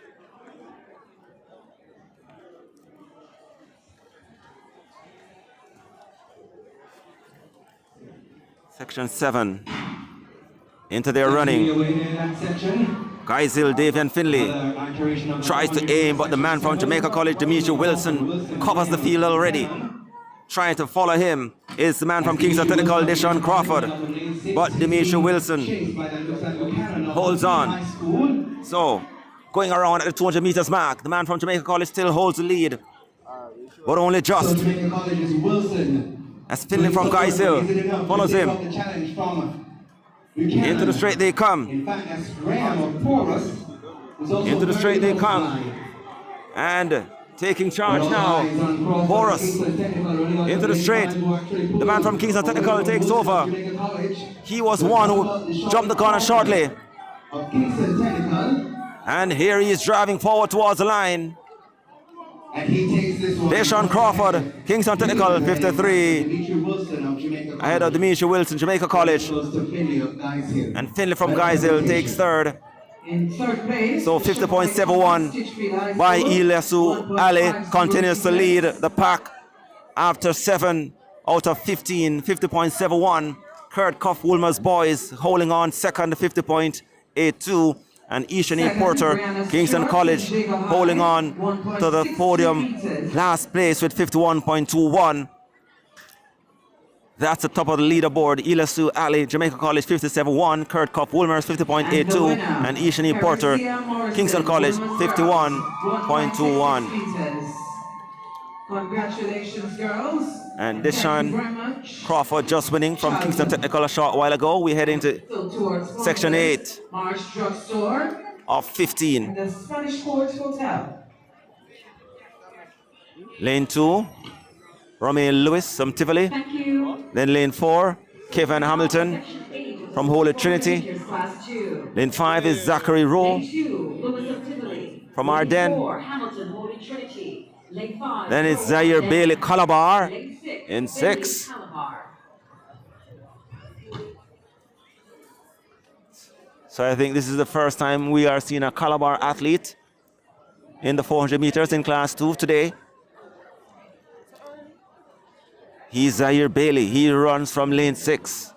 Section 7 into their running. Geisel, Davian Finley tries to aim, but the man from Jamaica College, Demetri Wilson, covers the field already. Trying to follow him is the man from Kingston Technical, Deshaun Crawford. But Demetri Wilson holds on. So, going around at the 200 meters mark, the man from Jamaica College still holds the lead, but only just. As Finley from Geisel follows him. Into the straight they come. Into the straight they come. And taking charge now. Porus into the straight. The man from Kingston Technical takes over. He was one who jumped the corner shortly. And here he is driving forward towards the line. Deshaun Crawford, Kingston Technical, 53. Ahead of Demetri Wilson, Jamaica College. And Finley from Geisel takes third. So 50.71 by Ilyasu Ali continues to lead the pack after 7 out of 15, 50.71. Kurt Koff Woolmer's boys holding on second, 50.82. and Ishani Porter, Kingston College, holding on to the podium, last place with 51.21. That's the top of the leaderboard. Ilasu Ali, Jamaica College, 57.1. Kurt Cup, Woolmers, 50.82. And Ishani Porter, Kingston College, 51.21. Congratulations, girls. And Deshaun Crawford just winning from Kingston Technical a short while ago. We head into section 8 of 15. The Spanish Court Hotel. Lane 2, Romain Lewis from Tivoli. Thank you. Then lane 4, Kevin Hamilton from Holy Trinity. Class 2. Lane 5 is Zachary Rowe Lane 2, Lewis of Tivoli. from Lane Ardennes. 4, Hamilton, Holy Trinity. Lane 5, Then it's Zaire Bailey Calabar Lane 6, in 6. Bailey Calabar. So I think this is the first time we are seeing a Calabar athlete in the 400 meters in class 2 today. He's Zaire Bailey. He runs from lane 6.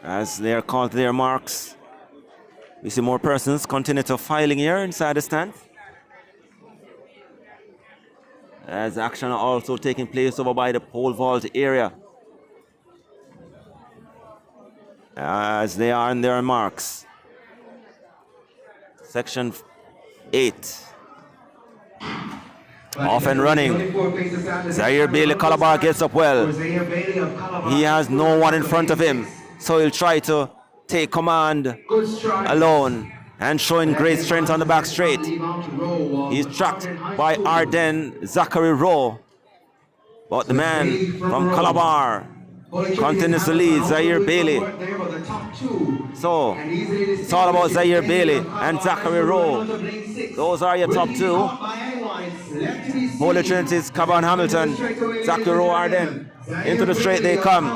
As they are called to their marks, we see more persons continue to filing here inside the stand. As action also taking place over by the pole vault area. As they are in their marks. Section 8. Off and running. Zaire Bailey Calabar gets up well. He has no one in front of him, so he'll try to take command alone and showing great strength on the back straight. He's tracked by Ardennes Zachary Rowe, but the man from Calabar continues to lead, Zaire Bailey. So it's all about Zaire Bailey and Zachary Rowe. Those are your top 2. Holy Trinity's Caban Hamilton, Zachary Rowe, Ardennes. Into the straight they come.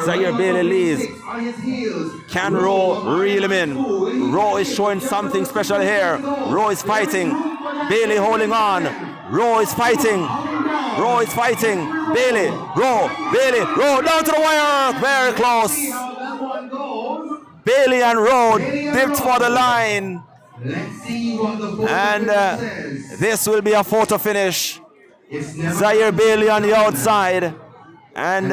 Zaire Bailey leads. Can Rowe reel him in? Rowe is showing something special here. Rowe is fighting. Bailey holding on. Rowe is fighting. Rowe is fighting. Bailey, Rowe, Bailey, Rowe down to the wire. Very close. Bailey and Rowe dipped for the line. And this will be a photo finish. Zaire Bailey on the outside. And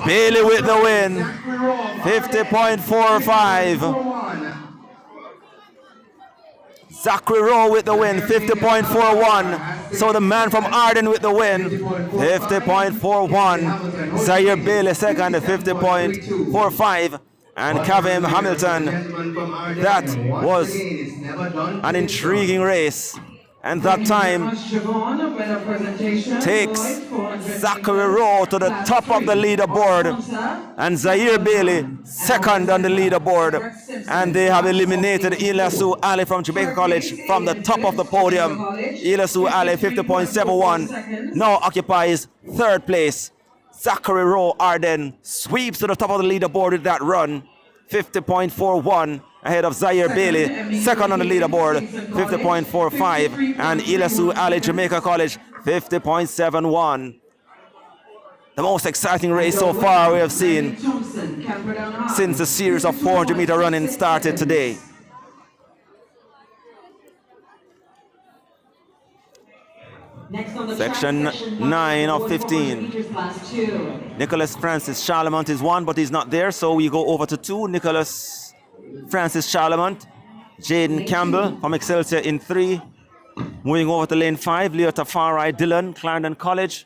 Bailey with the win, 50.45. Zachary Rowe with the win, 50.41. So the man from Ardennes with the win, 50.41. Zaire Bailey second at 50.45. And Kevin Hamilton. That was an intriguing race. And that time takes Zachary Rowe to the top of the leaderboard and Zaire Bailey second on the leaderboard. And they have eliminated Ilasu Ali from Jamaica College from the top of the podium. Ilasu Ali 50.71 now occupies 3rd place. Zachary Rowe Ardennes sweeps to the top of the leaderboard with that run, 50.41. Ahead of Zaire Bailey, second on the leaderboard, 50.45, and Ilasu Ali Jamaica College, 50.71. The most exciting race so far we have seen since the series of 400-meter running started today. Section 9 of 15. Nicholas Francis Charlemont is 1, but he's not there, so we go over to 2. Nicholas Francis Charlemont, Jaden Campbell from Excelsior in 3. Moving over to lane 5, Leo Tafari Dillon, Clarendon College.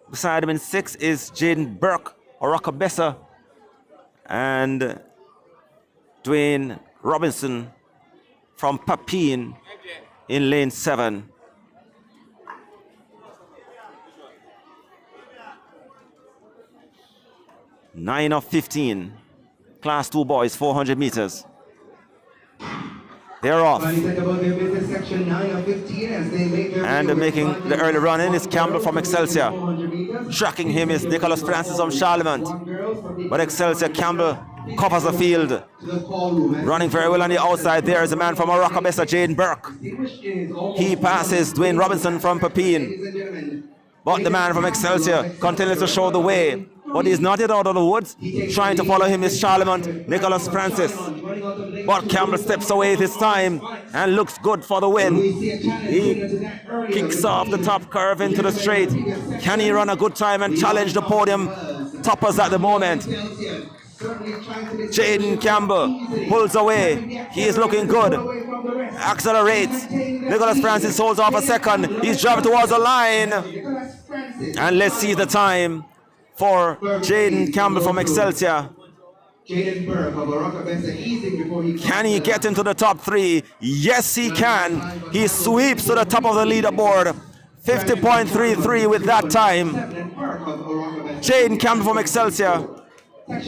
Beside him in 6 is Jaden Burke, Oraka Bessa, and Dwayne Robinson from Papine in lane 7. Nine of 15. Class 2 boys, 400 meters. They're off. And making the early run in is Campbell from Excelsior. Tracking him is Nicholas Francis from Charlemont. But Excelsior Campbell covers the field. Running very well on the outside. There is a man from Orocabessa, Jaden Burke. He passes Dwayne Robinson from Pepin. But the man from Excelsior continues to show the way. But he's not yet out of the woods. Trying to follow him is Charlemont Nicholas Francis. But Campbell steps away this time and looks good for the win. He kicks off the top curve into the straight. Can he run a good time and challenge the podium toppers at the moment? Jaden Campbell pulls away. He is looking good. Accelerates. Nicholas Francis holds off a second. He's driving towards the line. And let's see the time for Jaden Campbell from Excelsior. Can he get into the top three? Yes, he can. He sweeps to the top of the leaderboard. 50.33 with that time. Jaden Campbell from Excelsior.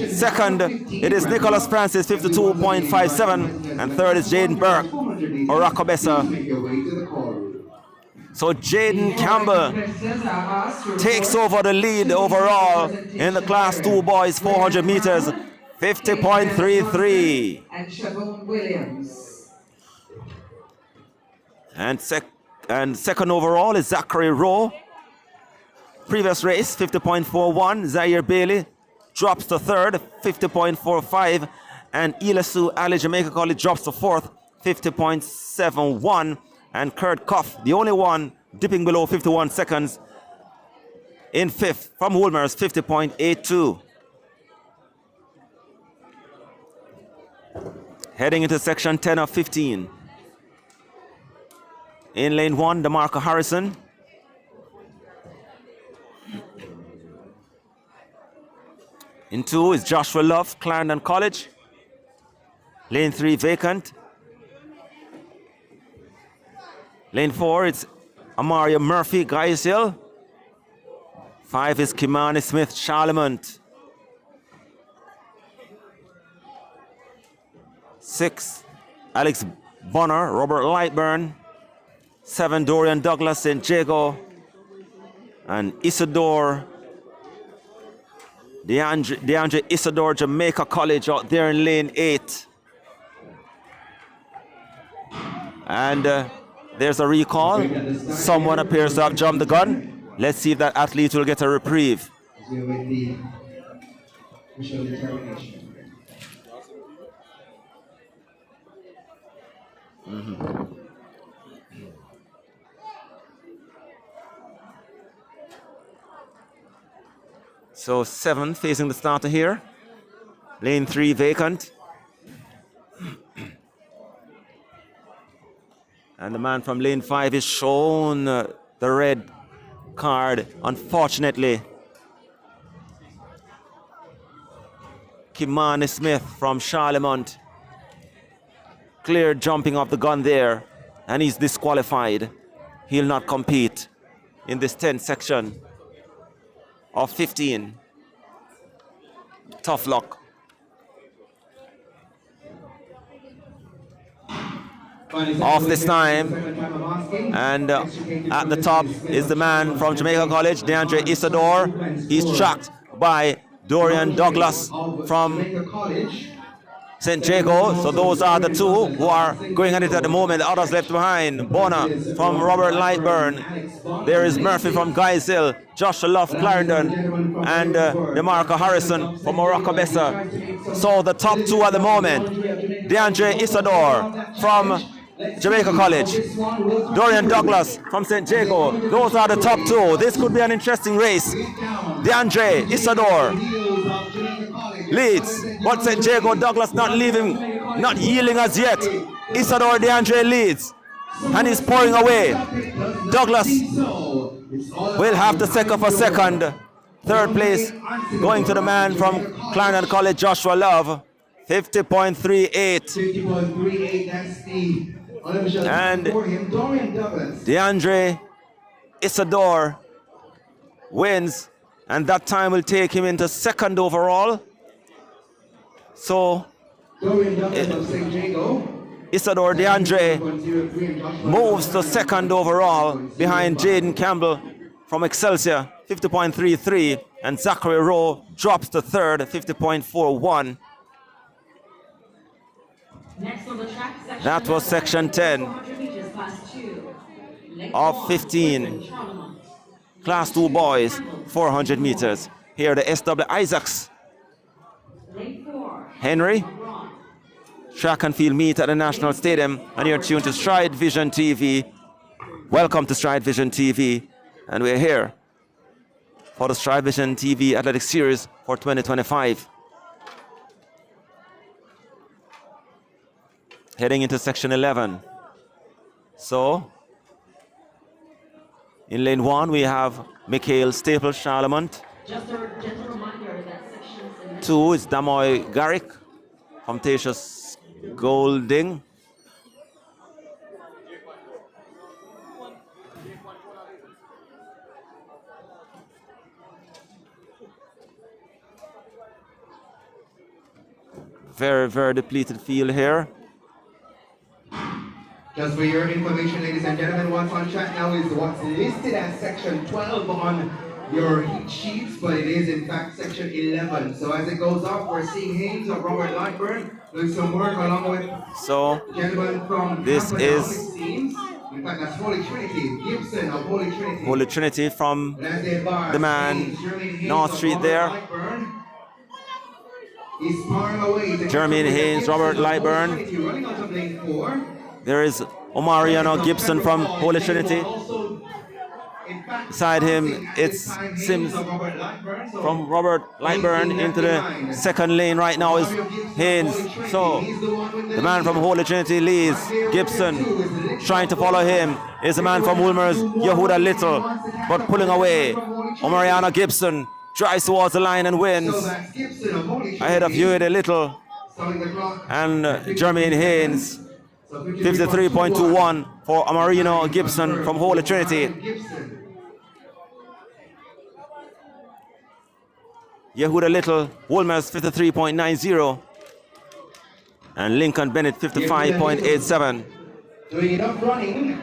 Second, it is Nicholas Francis, 52.57. And third is Jaden Burke, Orocabessa. So Jaden Campbell takes over the lead overall in the Class 2 boys 400 meters, 50.33. And second overall is Zachary Rowe. Previous race, 50.41. Zaire Bailey drops to third, 50.45. And Ilasu Ali Jamaica College drops to fourth, 50.71. And Kurt Cuff, the only one dipping below 51 seconds, in fifth from Woolmer's, 50.82. Heading into section 10 of 15. In lane 1, DeMarco Harrison. In 2 is Joshua Love, Clarendon College. Lane 3 vacant. Lane 4, it's Amaria Murphy, Guys Hill. 5 is Kimani Smith, Charlemont. 6, Alex Bonner, Robert Lightburn. 7, Dorian Douglas, St. Jago. And Isidore, DeAndre Isidore, Jamaica College out there in lane 8. And there's a recall. Someone appears to have jumped the gun. Let's see if that athlete will get a reprieve. So 7 facing the starter here. Lane 3 vacant. And the man from lane 5 is shown the red card, unfortunately. Kimani Smith from Charlemont. Clear jumping off the gun there, and he's disqualified. He'll not compete in this 10th section of 15. Tough luck. Off this time, and at the top is the man from Jamaica College, DeAndre Isidore. He's tracked by Dorian Douglas from St. Jago. So those are the two who are going at it at the moment. The others left behind. Bona from Robert Lightburn. There is Murphy from Guys Hill, Joshua Love, Clarendon, and DeMarco Harrison from Orocabessa. So the top two at the moment, DeAndre Isidore from Jamaica College, Dorian Douglas from St. Jago. Those are the top two. This could be an interesting race. DeAndre Isidore leads, but St. Jago Douglas not yielding as yet. Isidore DeAndre leads, and he's pouring away. Douglas will have to second for second. Third place going to the man from Clarendon College, Joshua Love, 50.38. 50.38, that's the and DeAndre Isidore wins, and that time will take him into second overall. So Isidore DeAndre moves to second overall behind Jaden Campbell from Excelsior, 50.33, and Zachary Rowe drops to third, 50.41. Next on the track, section That was section 10 400 meters, class 2. Leg of 1, 15. Griffin, Charlemont. Class 2 boys, 400 meters. Here the SW Isaacs Leg 4, Henry Ron. track and field meet at the National Stadium, and you're tuned to Stride Vision TV. Welcome to Stride Vision TV, and we're here for the Stride Vision TV Athletic Series for 2025. Heading into section 11. So, in lane 1 we have Mikhail Staple Charlemont. Just a gentle reminder that sections 2 is Damoy Garrick from Tatius Golding. Very, very depleted field here. Just for your information, ladies and gentlemen, what's on track now is what's listed as section 12 on your heat sheets, but it is in fact section 11. So as it goes up, we're seeing Haynes of Robert Lightburn doing some work along with So gentlemen from this Camperdown, is it seems. In fact, that's Holy Trinity, Gibson of Holy Trinity. Holy Trinity from And as they bar, the man, Haynes, Jermaine Haynes North of Street Robert there. Lightburn is powering away. The Jermaine Haynes, Gibson Robert of Holy Lightburn. Trinity running out of lane 4. There is Omariano Gibson from Holy Trinity. Beside him, it's Sims from Robert Lightburn. Into the second lane right now is Haynes. So the man from Holy Trinity leads. Gibson trying to follow him is the man from Wilmer's, Yehuda Little, but pulling away. Omariano Gibson drives towards the line and wins. Ahead of Yehuda Little and Jermaine Haynes. 53.21 for Amarino Gibson from Holy Trinity. Yehuda Little, Woolmer's 53.90. And Lincoln Bennett 55.87. Doing enough running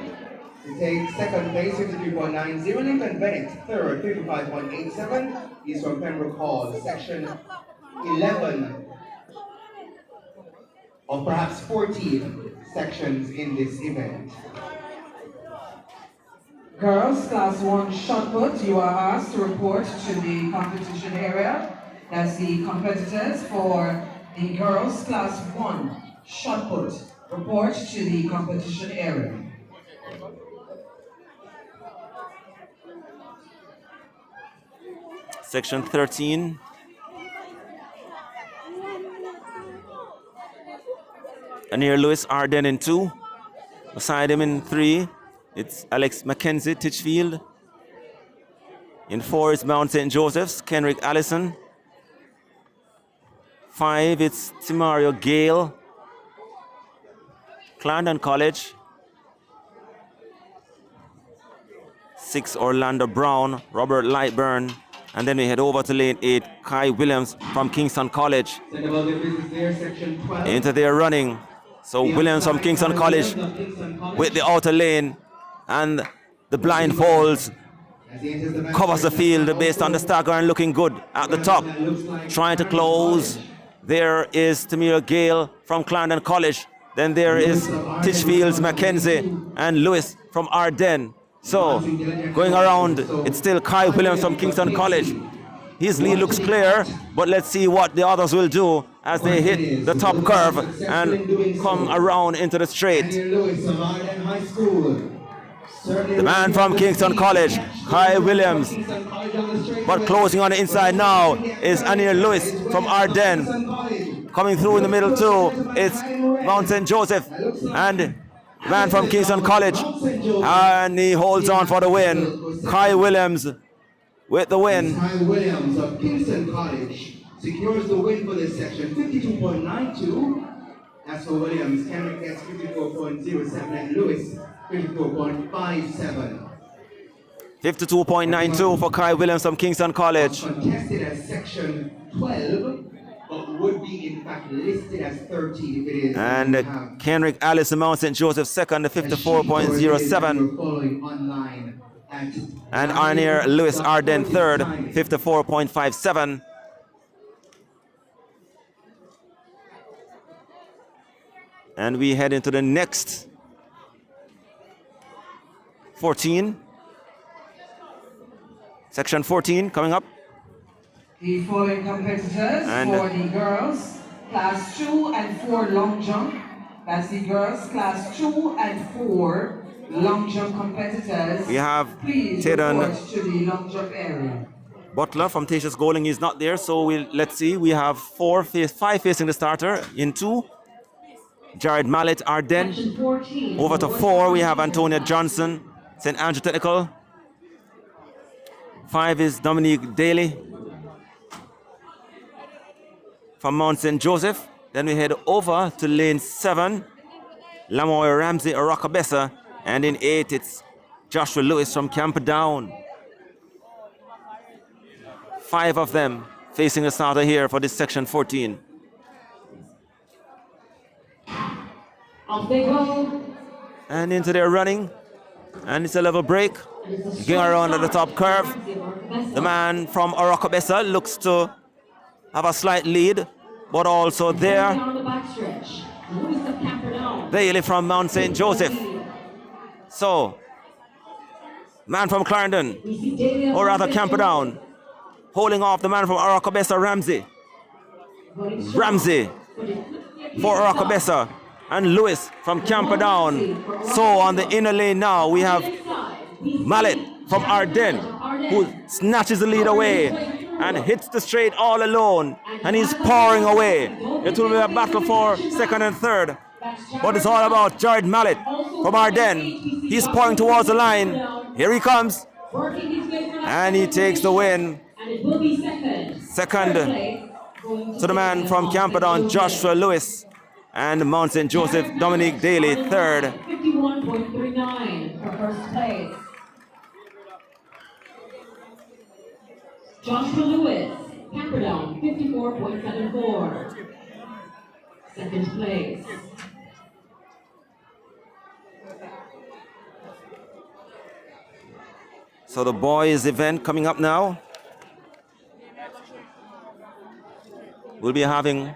to take second place, 53.90. Lincoln Bennett, third, 55.87. He's from Pembroke Hall, section 11 of perhaps 14 sections in this event. Girls, class 1 shot put, you are asked to report to the competition area. That's the competitors for the girls, class 1 shot put. Report to the competition area. Section 13. And here Lewis Arden in 2. Beside him in 3, it's Alex Mackenzie, Titchfield. In 4, it's Mount St. Joseph's, Kenrick Allison. 5, it's Timario Gale, Clarendon College. 6, Orlando Brown, Robert Lightburn. And then we head over to lane 8, Kai Williams from Kingston College. Into their running. So Williams from Kingston College with the outer lane, and the blindfolds covers the field based on the stagger and looking good at the top. Trying to close. There is Tamir Gale from Clarendon College. Then there is Titchfields, Mackenzie, and Lewis from Ardennes. So going around, it's still Kai Williams from Kingston College. His lead looks clear, but let's see what the others will do as they hit the top curve and come around into the straight. The man from Kingston College, Kai Williams. But closing on the inside now is Anil Lewis from Ardennes. Coming through in the middle too, it's Mount St. Joseph and the man from Kingston College. And he holds on for the win. Kai Williams with the win. Kai Williams of Kingston College secures the win for this section, 52.92. As for Williams, Kenrick gets 54.07 and Lewis 54.57. 52.92 for Kai Williams from Kingston College. Contested as section 12, but would be in fact listed as 13 if it is. And Kenrick Allison Mount St. Joseph second, 54.07. Following online at And Arnier Lewis Arden third, 54.57. And we head into the next 14. Section 14 coming up. The following competitors for the girls, class 2 and 4 long jump. That's the girls, class 2 and 4 long jump competitors. We have Please report to the long jump area. Butler from Tatius Goling is not there, so let's see. We have 5 facing the starter in 2. Jared Mallet, Arden. Over to 4, we have Antonia Johnson, St. Andrew Technical. 5 is Dominique Daly from Mount St. Joseph. Then we head over to lane 7, Lamoy Ramsey, Arokabessa. And in 8, it's Joshua Lewis from Camperdown. 5 of them facing the starter here for this section 14. Off they go. And into their running. And it's a level break. Going around at the top curve. The man from Arokabessa looks to have a slight lead, but also there, Daly from Mount St. Joseph. So, man from Clarendon, or rather Camperdown, holding off the man from Arokabessa, Ramsey. Ramsey for Arokabessa, and Lewis from Camperdown. So on the inner lane now, we have Mallet from Arden, who snatches the lead away and hits the straight all alone, and he's powering away. It will be a battle for second and third, but it's all about Jared Mallet from Arden. He's pouring towards the line. Here he comes, and he takes the win. Second to the man from Camperdown, Joshua Lewis, and Mount St. Joseph, Dominique Daly, third. 51.39 for first place. Joshua Lewis, Camperdown, 54.74. Second place. So the boys event coming up now. We'll be having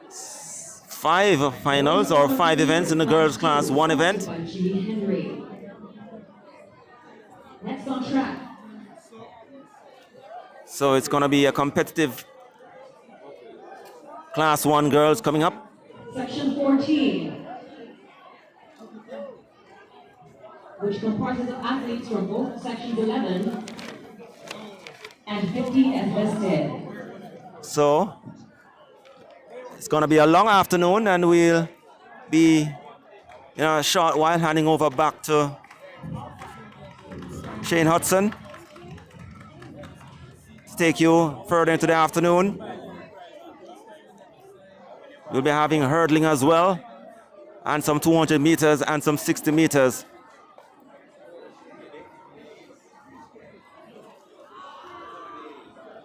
5 finals or 5 events in the girls class, 1 event. Next on track. So it's going to be a competitive class 1 girls coming up. Section 14, which comprises of athletes from both sections 11 and 50 as listed. So it's going to be a long afternoon, and we'll be in a short while handing over back to Shane Hudson to take you further into the afternoon. We'll be having hurdling as well, and some 200 meters and some 60 meters.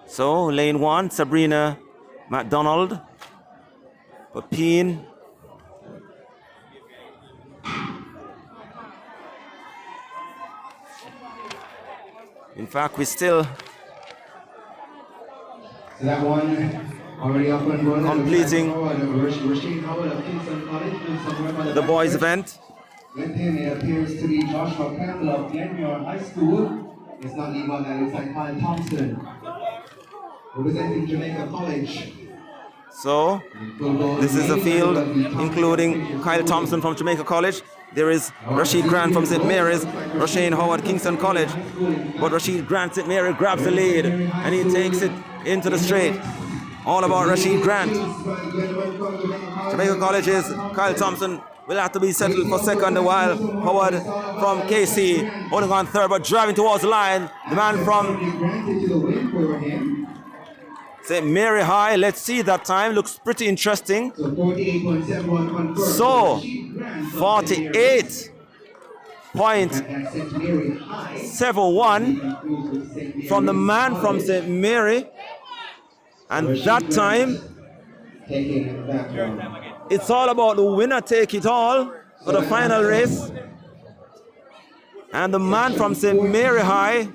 So lane 1, Sabrina McDonald, Papine, in fact, we still that one already up and running. Completing the boys' event. With him, it appears to be Joshua Campbell of Glenmuir High School. It's not Lehman, that looks like Kyle Thompson, representing Jamaica College. So this is the field, including Kyle Thompson from Jamaica College. There is Rashid Grant from St. Mary's, Roshane Howard, Kingston College. But Rashid Grant, St. Mary, grabs the lead, and he takes it into the straight. All about Rashid Grant. Jamaica College is Kyle Thompson will have to be settled for second, while Howard from KC holding on third, but driving towards the line. The man from St. Mary High, let's see that time, looks pretty interesting. So 48.71 from the man from St. Mary, and that time it's all about the winner take it all for the final race. And the man from St. Mary High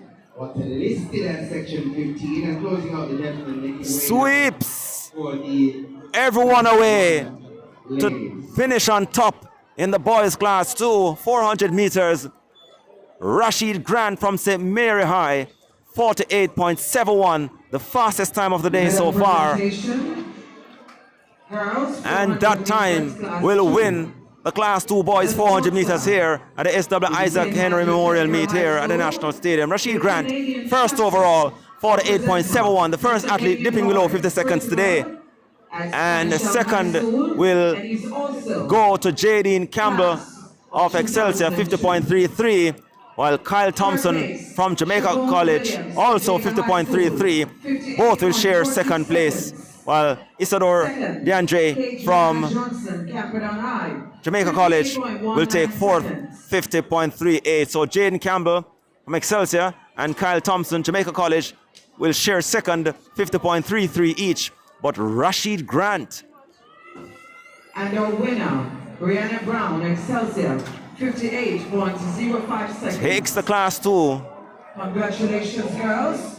sweeps for the Everyone away to ladies. finish on top in the boys class 2, 400 meters. Rashid Grant from St. Mary High, 48.71, the fastest time of the day so far. And that time will win the Class 2 boys 400 meters here at the SW Isaac Henry Memorial Meet here at the National Stadium. Rashid Grant, first overall, 48.71, the first athlete dipping below 50 seconds today. And the second will go to Jadine Campbell of Excelsior, 50.33, while Kyle Thompson from Jamaica College, also 50.33. Both will share second place, while Isadore DeAndre from Jamaica College will take fourth, 50.38. So Jaden Campbell from Excelsior and Kyle Thompson, Jamaica College, will share second, 50.33 each. But Rashid Grant and our winner, Brianna Brown, Excelsior, 58.05 seconds. takes the Class 2 Congratulations, girls.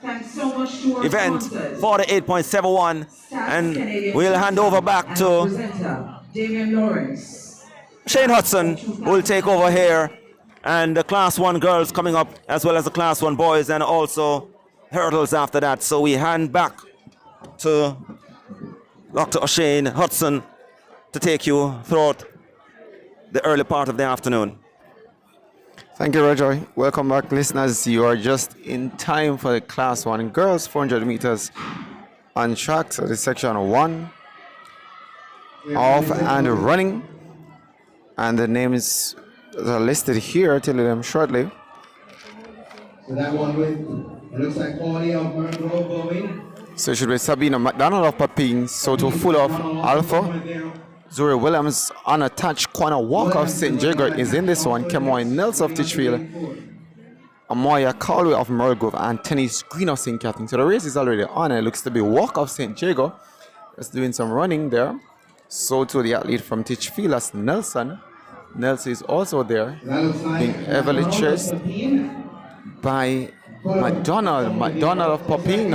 Thanks so much to our event, sponsors. 48.71, and we'll hand over back to Presenter, Damian Lawrence. Shane Hudson, who will take over here, and the Class 1 girls coming up, as well as the Class 1 boys, and also hurdles after that. So we hand back to Dr. Shane Hudson to take you throughout the early part of the afternoon. Thank you, Roger. Welcome back, listeners. You are just in time for the Class 1 girls 400 meters on track. So this section 1, off and running. And the names are listed here. I'll tell you them shortly. So that one with, it looks like Paulie of Murgrove going. So it should be Sabina McDonald of Papine, Soto Full of Alpha. Zuri Williams, unattached corner walk of St. Jago is in this one. Kemoy Nelson of Titchfield, Amoya Caldwell of Merle Grove, and Tennis Green of St. Catherine. So the race is already on. It looks to be walk of St. Jago. Just doing some running there. So to the athlete from Titchfield, that's Nelson. Nelson is also there, being heavily chased by McDonald. McDonald of Papine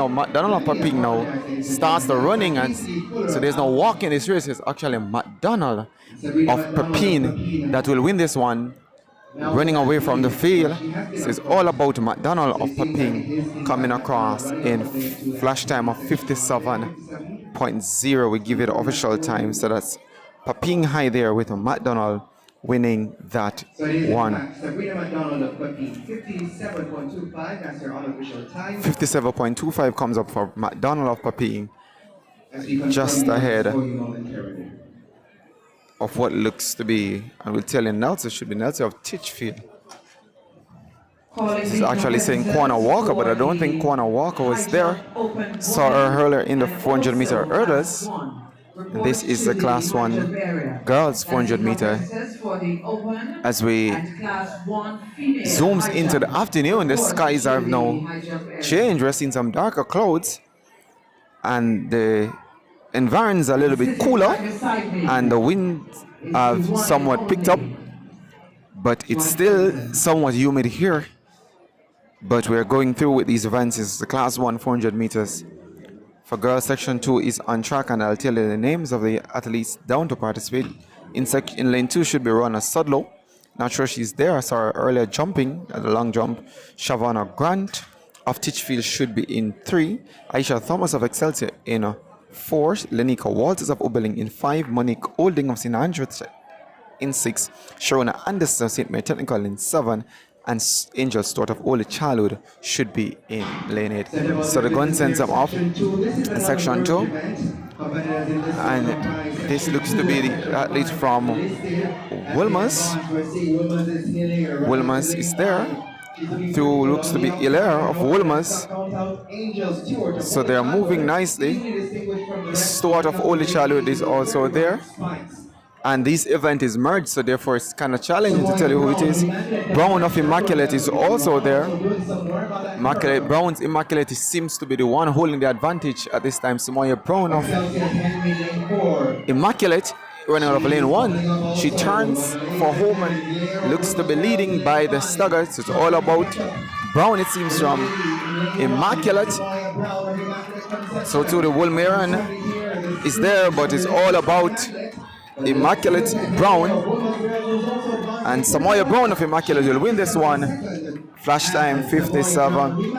now starts the running, and so there's no walk in this race. It's actually McDonald of Papine that will win this one, running away from the field. So it's all about McDonald of Papine coming across in flash time of 57.0. We give it official time, so that's Papine High there with McDonald winning that one. Sabrina McDonald of 57.25, that's her unofficial time. 57.25 comes up for McDonald of Papine, just ahead of what looks to be, and we'll tell you Nelson, should be Nelson of Titchfield. This is actually saying Corner Walker, but I don't think Corner Walker was there. Saw her earlier in the 400 meter hurdles. This is the Class 1 girls 400 meter. As we zooms into the afternoon, the skies have now changed. We're seeing some darker clouds, and the environs are a little bit cooler, and the winds have somewhat picked up, but it's still somewhat humid here. But we're going through with these events. It's the Class 1 400 meters. For girls, section 2 is on track, and I'll tell you the names of the athletes down to participate. In lane 2 should be Ronna Sudlow. Not sure she's there. I saw her earlier jumping at the long jump. Shavana Grant of Titchfield should be in 3. Aisha Thomas of Excelsior in 4. Lenika Walters of Oberling in 5. Monique Olding of St. Andrews in 6. Sharona Anderson of St. Mary Technical in 7. And Angel Stewart of Holy Childhood should be in lane 8. So the gun sends them off in section 2. And this looks to be the athlete from Wilmers. Wilmers is there. Through looks to be Hilaire of Wilmers. So they are moving nicely. Stewart of Holy Childhood is also there. And this event is merged, so therefore it's kind of challenging to tell you who it is. Brown of Immaculate is also there. Brown's Immaculate seems to be the one holding the advantage at this time. Samoya Brown of Immaculate running out of lane 1. She turns for home and looks to be leading by the Stuggers. It's all about Brown, it seems, from Immaculate So to the Woolmeran is there, but it's all about Immaculate Brown. And Samoya Brown of Immaculate will win this one. Flash time 57.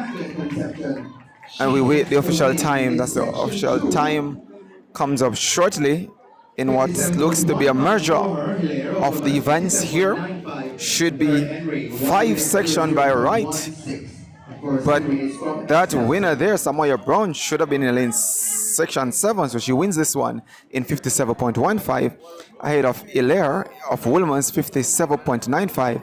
And we wait the official time. That's the official time. Comes up shortly in what looks to be a merger of the events here. Should be 5 sections by right. But that winner there, Samoya Brown, should have been in section 7, so she wins this one in 57.15, ahead of Hilaire of Woolman's 57.95,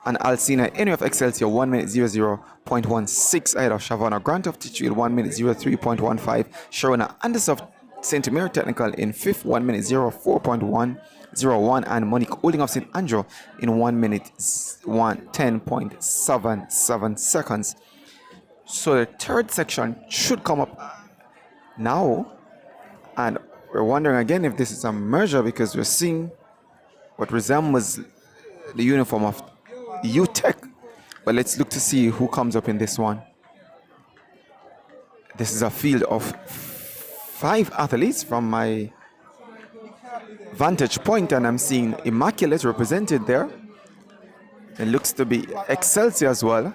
and Alcina Enu of Excelsior 1 minute 00.16, ahead of Shavana Grant of Tichfield 1 minute 03.15, Sharona Anderson of St. Mary Technical in 5th 1 minute 04.101, and Monique Holding of St. Andrew in 1 minute 10.77 seconds. So the third section should come up now, and we're wondering again if this is a merger, because we're seeing what resembles the uniform of UTech. But let's look to see who comes up in this one. This is a field of 5 athletes from my vantage point, and I'm seeing Immaculate represented there. It looks to be Excelsior as well.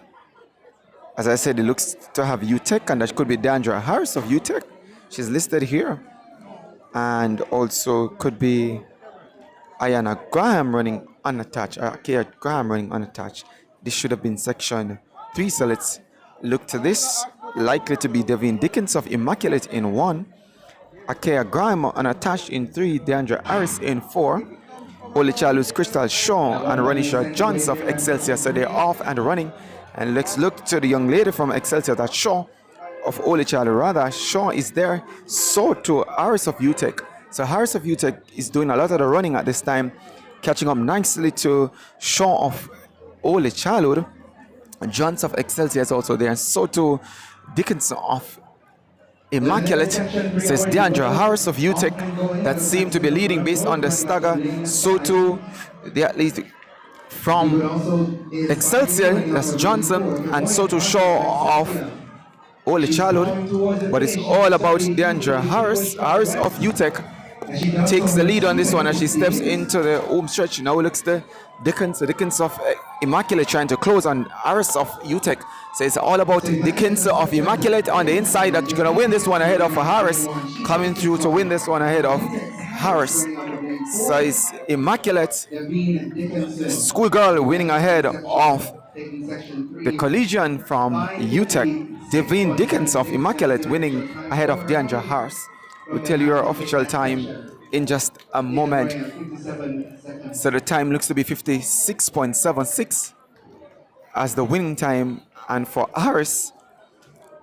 As I said, it looks to have UTech, and that could be Dandra Harris of UTech. She's listed here. And also could be Ayana Graham running unattached, Kia Graham running unattached. This should have been section 3, so let's look to this. Likely to be Devin Dickens of Immaculate in 1. Akea Graham unattached in 3. Dandra Harris in 4. Olichalu's Crystal Shaw and Ronisha Johns of Excelsior, so they're off and running. And let's look to the young lady from Excelsior, that's Shaw of Olichalu. Rather, Shaw is there, so to Harris of UTech. So Harris of UTech is doing a lot of the running at this time, catching up nicely to Shaw of Olichalu. Johns of Excelsior is also there, and so to Dickinson of Immaculate. Says Deandra Harris of UTech, that seemed to be leading based on the stagger. So to the athlete from Excelsior, that's Johnson, and so to Shaw of Olichalu. But it's all about Deandra Harris. Harris of UTech takes the lead on this one as she steps into the home stretch. Now looks the Dickens of Immaculate trying to close on Harris of UTech. So it's all about Dickens of Immaculate on the inside, that's going to win this one ahead of Harris, coming through to win this one ahead of Harris. So it's Immaculate, schoolgirl, winning ahead of the collegian from UTech. Devin Dickens of Immaculate winning ahead of Deandra Harris. We'll tell you your official time in just a moment. So the time looks to be 56.76 as the winning time, and for Harris,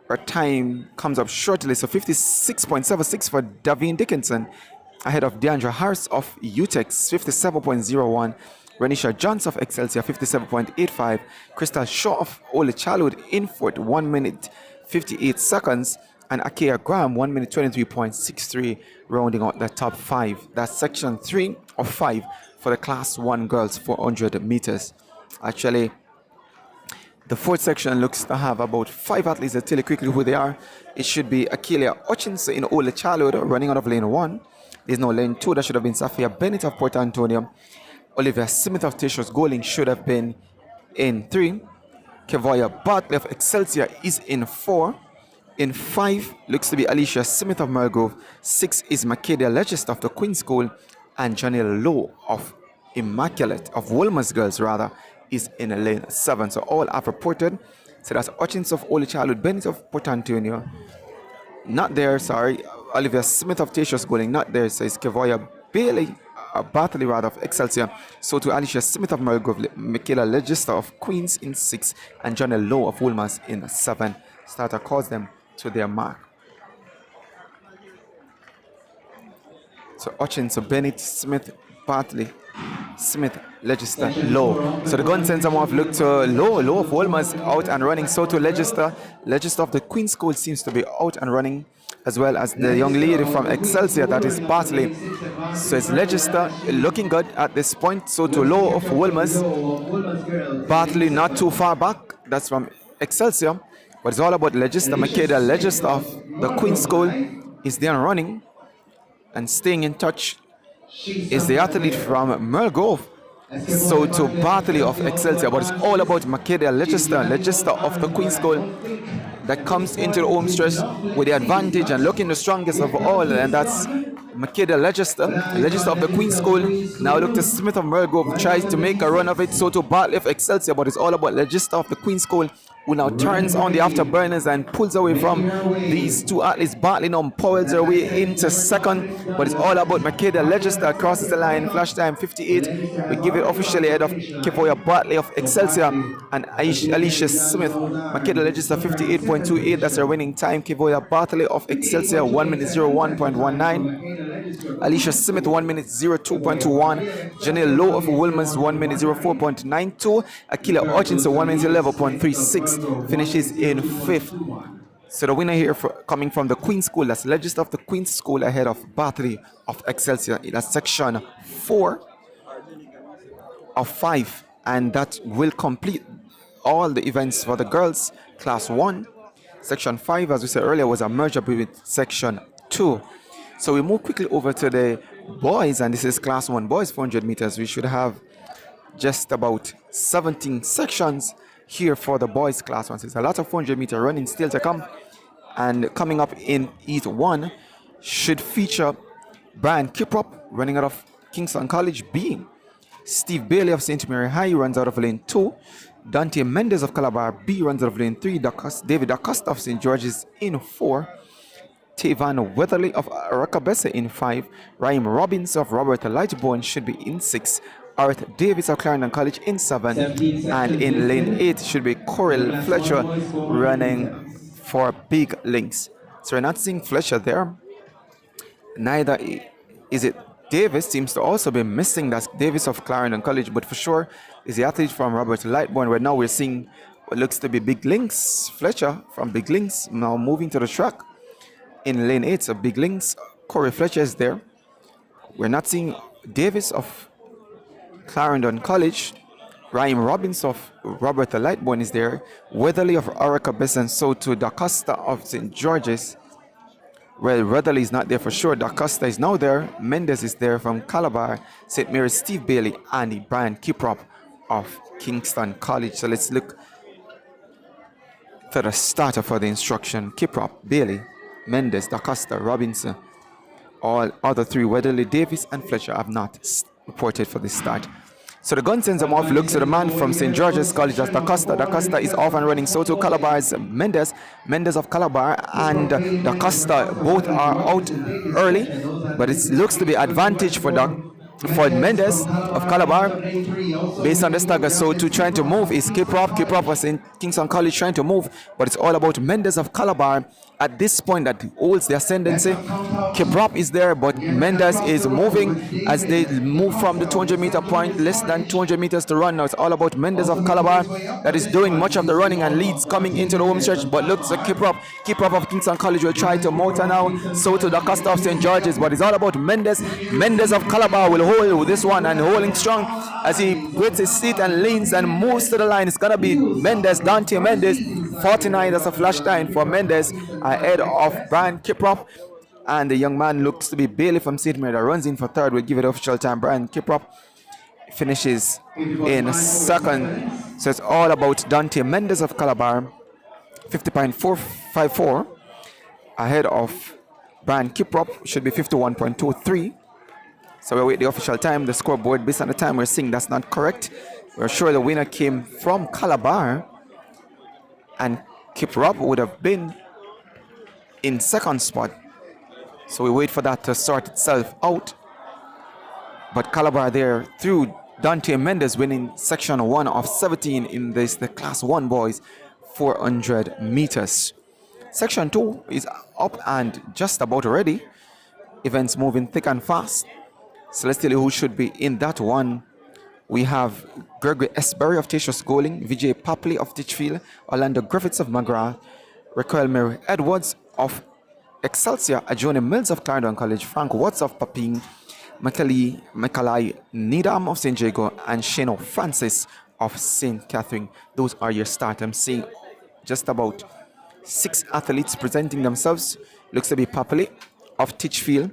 her time comes up shortly. So 56.76 for Davine Dickinson ahead of Deandra Harris of UTech, 57.01. Renisha Johns of Excelsior, 57.85. Crystal Shaw of Olichalu in fourth, 1 minute 58 seconds. And Akea Graham, 1 minute 23.63, rounding out the top 5. That's section 3 of 5 for the class 1 girls 400 meters. Actually, the fourth section looks to have about 5 athletes. I'll tell you quickly who they are. It should be Akelia Hutchinson in Olichalu running out of lane 1. There's no lane 2. That should have been Safia Bennett of Port Antonio. Olivia Smith of Tishos Goling should have been in 3. Kevoya Bartley of Excelsior is in 4. In 5 looks to be Alicia Smith of Mergrove. 6 is Macadia Legister of the Queen's School. And Janelle Lowe of Immaculate, of Wolmer's Girls rather, is in lane 7. So all have reported. So that's Hutchins of Olichalu, Bennett of Port Antonio. Not there, sorry. Olivia Smith of Tishos Goling, not there. So it's Kevoya Bartley rather of Excelsior. So to Alicia Smith of Mergrove, Michaela Legister of Queens in 6. And Janelle Lowe of Wolmer's in 7. Starter calls them to their mark. So Hutchins, Bennett, Smith, Bartley, Smith, Legister, Lowe. So the gun sends them off. Look to Lowe of Wolmer's out and running. So to Legister of the Queen's School seems to be out and running, as well as the young lady from Excelsior, that is Bartley. So it's Legister looking good at this point. So to Lowe of Wolmer's. Bartley not too far back. That's from Excelsior. but it's all about Legister. Makeda Legister of the Queen School is there running and staying in touch. Is the athlete from Mergrove. So to Bartley of Excelsior, but it's all about Makeda Legister of the Queen School that comes into the home stretch with the advantage and looking the strongest of all, and that's Makeda Legister of the Queen School. Now look to Smith of Mergrove, tries to make a run of it, so to Bartley of Excelsior, but it's all about Legister of the Queen School, who now turns on the afterburners and pulls away from these two athletes. Bartley now powers their way into second, but it's all about Makeda Legister crosses the line, flash time 58. We give it officially ahead of Kevoya Bartley of Excelsior and Alicia Smith. Makeda Legister 58.28, that's her winning time. Kevoya Bartley of Excelsior 1 minute 01.19. Alicia Smith 1 minute 02.21. Janelle Lowe of Wilmers 1 minute 04.92. Akila Hutchinson 1 minute 11.36 finishes in fifth. So the winner here coming from the Queen School, that's Legister of the Queen School ahead of Bartley of Excelsior. That's section 4 of 5, and that will complete all the events for the girls class 1. Section 5, as we said earlier, was a merger with section 2. So we move quickly over to the boys, and this is class 1 boys 400 meters. We should have just about 17 sections here for the boys class 1. So it's a lot of 400 meter running still to come, and coming up in Heat 1 should feature Brian Kiprop running out of Kingston College B. Steve Bailey of St. Mary High runs out of lane 2. Dante Mendes of Calabar B runs out of lane 3. David Acosta of St. George's in 4. Tavan Weatherly of Rakabessa in 5. Raheem Robbins of Robert Lightbone should be in 6. Arth Davis of Clarendon College in 7. And in lane 8 should be Corel Fletcher running for Big Links. So we're not seeing Fletcher there. Neither is it Davis. Seems to also be missing. That's Davis of Clarendon College, but for sure is the athlete from Robert Lightbone. Right now we're seeing what looks to be Big Links. Fletcher from Big Links now moving to the track. In lane 8, so Big Links, Corey Fletcher is there. We're not seeing Davis of Clarendon College. Raheem Robbins of Robert Lightbone is there. Weatherly of Orica Besson, so to DaCosta of St. George's. Well, Weatherly is not there for sure. DaCosta is now there. Mendes is there from Calabar. St. Mary's Steve Bailey and Brian Kiprop of Kingston College. So let's look to the starter for the instruction. Kiprop, Bailey, Mendes, DaCosta, Robinson. All other three, Weatherly, Davis, and Fletcher, have not reported for this start. So the gun sends them off. Looks at the man from St. George's College, that's DaCosta. DaCosta is off and running. So to Calabar's Mendes of Calabar and DaCosta both are out early, but it looks to be advantage for Mendes of Calabar based on the stagger. So to trying to move is Kiprop. Kiprop was in Kingston College trying to move, but it's all about Mendes of Calabar at this point that holds the ascendancy. Kiprop is there, but Mendes is moving as they move from the 200 meter point, less than 200 meters to run. Now it's all about Mendes of Calabar that is doing much of the running and leads coming into the home stretch, but looks like Kiprop of Kingston College will try to motor now. So to DaCosta of St. George's, but it's all about Mendes of Calabar will hold this one and holding strong as he grits his seat and leans and moves to the line. It's gonna be Mendes, Dante Mendes, 49. That's a flash time for Mendes ahead of Brian Kiprop. And the young man looks to be Bailey from St. Mary that runs in for third. We'll give it official time. Brian Kiprop finishes in second. So it's all about Dante Mendes of Calabar, 50.454 ahead of Brian Kiprop, should be 51.23. So we'll wait the official time. The scoreboard, based on the time we're seeing, that's not correct. We're sure the winner came from Calabar, and Kiprop would have been in second spot. So we wait for that to sort itself out. But Calabar there through Dante Mendes winning section 1 of 17 in the class 1 boys 400 meters. Section 2 is up and just about ready. Events moving thick and fast. So let's tell you who should be in that one. We have Gregory Esberry of Tatius Goling, Vijay Papley of Ditchfield, Orlando Griffiths of McGrath, Raquel Mary Edwards of Excelsior, Ajone Mills of Clarendon College, Frank Watts of Papine, Macaulay Needham of St. Jago, and Shano Francis of St. Catherine. Those are your start. I'm seeing just about 6 athletes presenting themselves. Looks to be Papali of Titchfield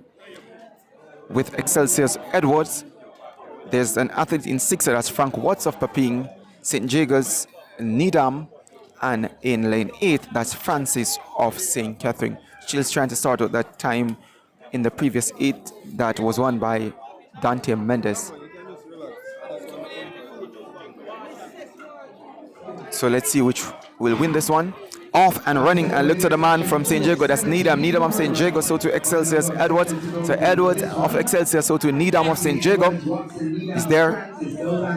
with Excelsior's Edwards. There's an athlete in 6, that's Frank Watts of Paping, St. Jago's Needham, and in lane 8, that's Francis of St. Catherine. She's trying to start out that time in the previous 8 that was won by Dante Mendes. So let's see which will win this one. Off and running, and look to the man from St. Jago, that's Needham. Needham of St. Jago, so to Excelsior's Edwards. So Edwards of Excelsior, so to Needham of St. Jago is there.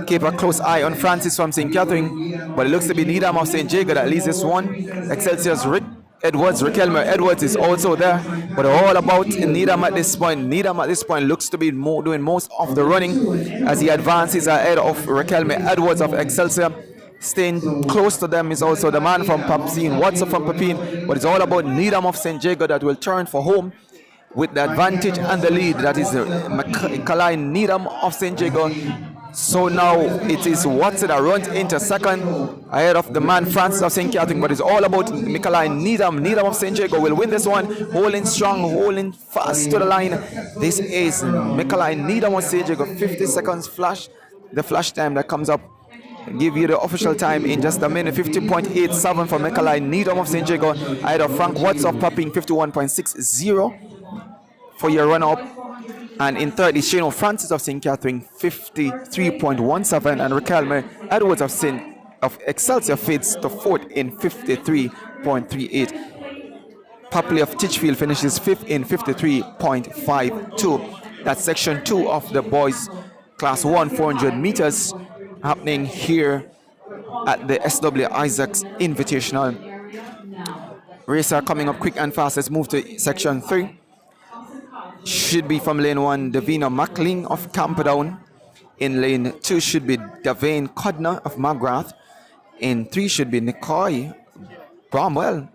Keep a close eye on Francis from St. Catherine, but it looks to be Needham of St. Jago that leads this one. Excelsior's Rick Elmer Edwards is also there, but all about Needham at this point. Needham at this point looks to be doing most of the running as he advances ahead of Raquelme Edwards of Excelsior. Staying close to them is also the man from Papine, Watson from Papine, but it's all about Needham of St. Jago that will turn for home with the advantage and the lead. That is Caline Needham of St. Jago. So now it is Watson that runs into second ahead of the man Francis of St. Catherine, but it's all about Caline Needham. Needham of St. Jago will win this one, holding strong, holding fast to the line. This is Caline Needham of St. Jago, 50 seconds flash, the flash time that comes up. Give you the official time in just a minute. 50.87 for Caline Needham of St. Jago ahead of Frank Watts of Paping, 51.60 for your run-up. And in third is Shano Francis of St. Catherine, 53.17, and Raquelme Edwards of Excelsior fades to fourth in 53.38. Papley of Titchfield finishes fifth in 53.52. That's section 2 of the boys class 1 400 meters happening here at the SW Isaacs Invitational. Racer coming up quick and fast. Let's move to section 3. Should be from lane 1, Davina Macklin of Camperdown. In lane 2 should be Davane Codner of McGrath. In 3 should be Nicoy Bromwell.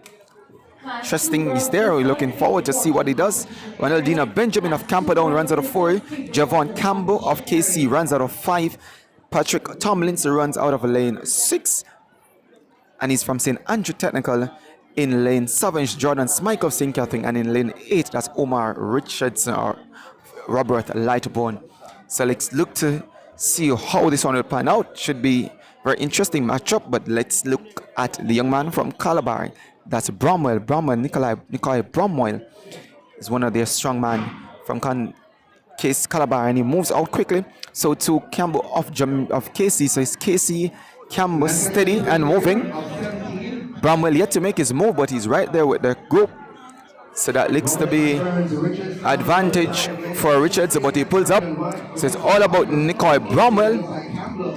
Interesting, he's there. We're looking forward to see what he does. Ronaldina Benjamin of Camperdown runs out of 4. Javon Campbell of KC runs out of 5. Patrick Tomlinson runs out of lane 6. And he's from St. Andrew Technical. In lane 7 is Jordan Smike of St. Catherine, and in lane 8 that's Omar Richardson or Robert Lightbone. So let's look to see how this one will pan out. Should be very interesting matchup, but let's look at the young man from Calabar. That's Bromwell. Nikolai Bromwell is one of their strong man from Case Calabar, and he moves out quickly. So to Campbell of KC, so it's KC Campbell steady and moving. Bromwell yet to make his move, but he's right there with the group. So that looks to be advantage for Richards, but he pulls up. So it's all about Nicoy Bromwell.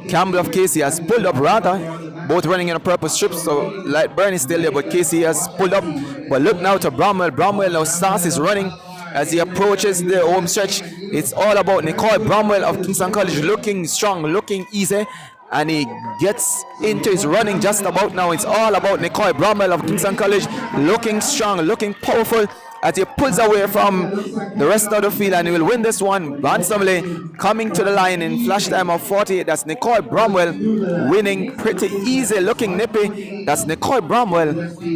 Campbell of Casey has pulled up rather. Both running in a purple strip, so Lightburn is still there, but Casey has pulled up. But look now to Bromwell. Bromwell now starts his running as he approaches the home stretch. It's all about Nicoy Bromwell of Kingston College, looking strong, looking easy. And he gets into his running just about now. It's all about Nicoy Bromwell of Kingston College, looking strong, looking powerful as he pulls away from the rest of the field, and he will win this one handsomely. Coming to the line in flash time of 48, that's Nicoy Bromwell winning pretty easy, looking nippy. That's Nicoy Bromwell,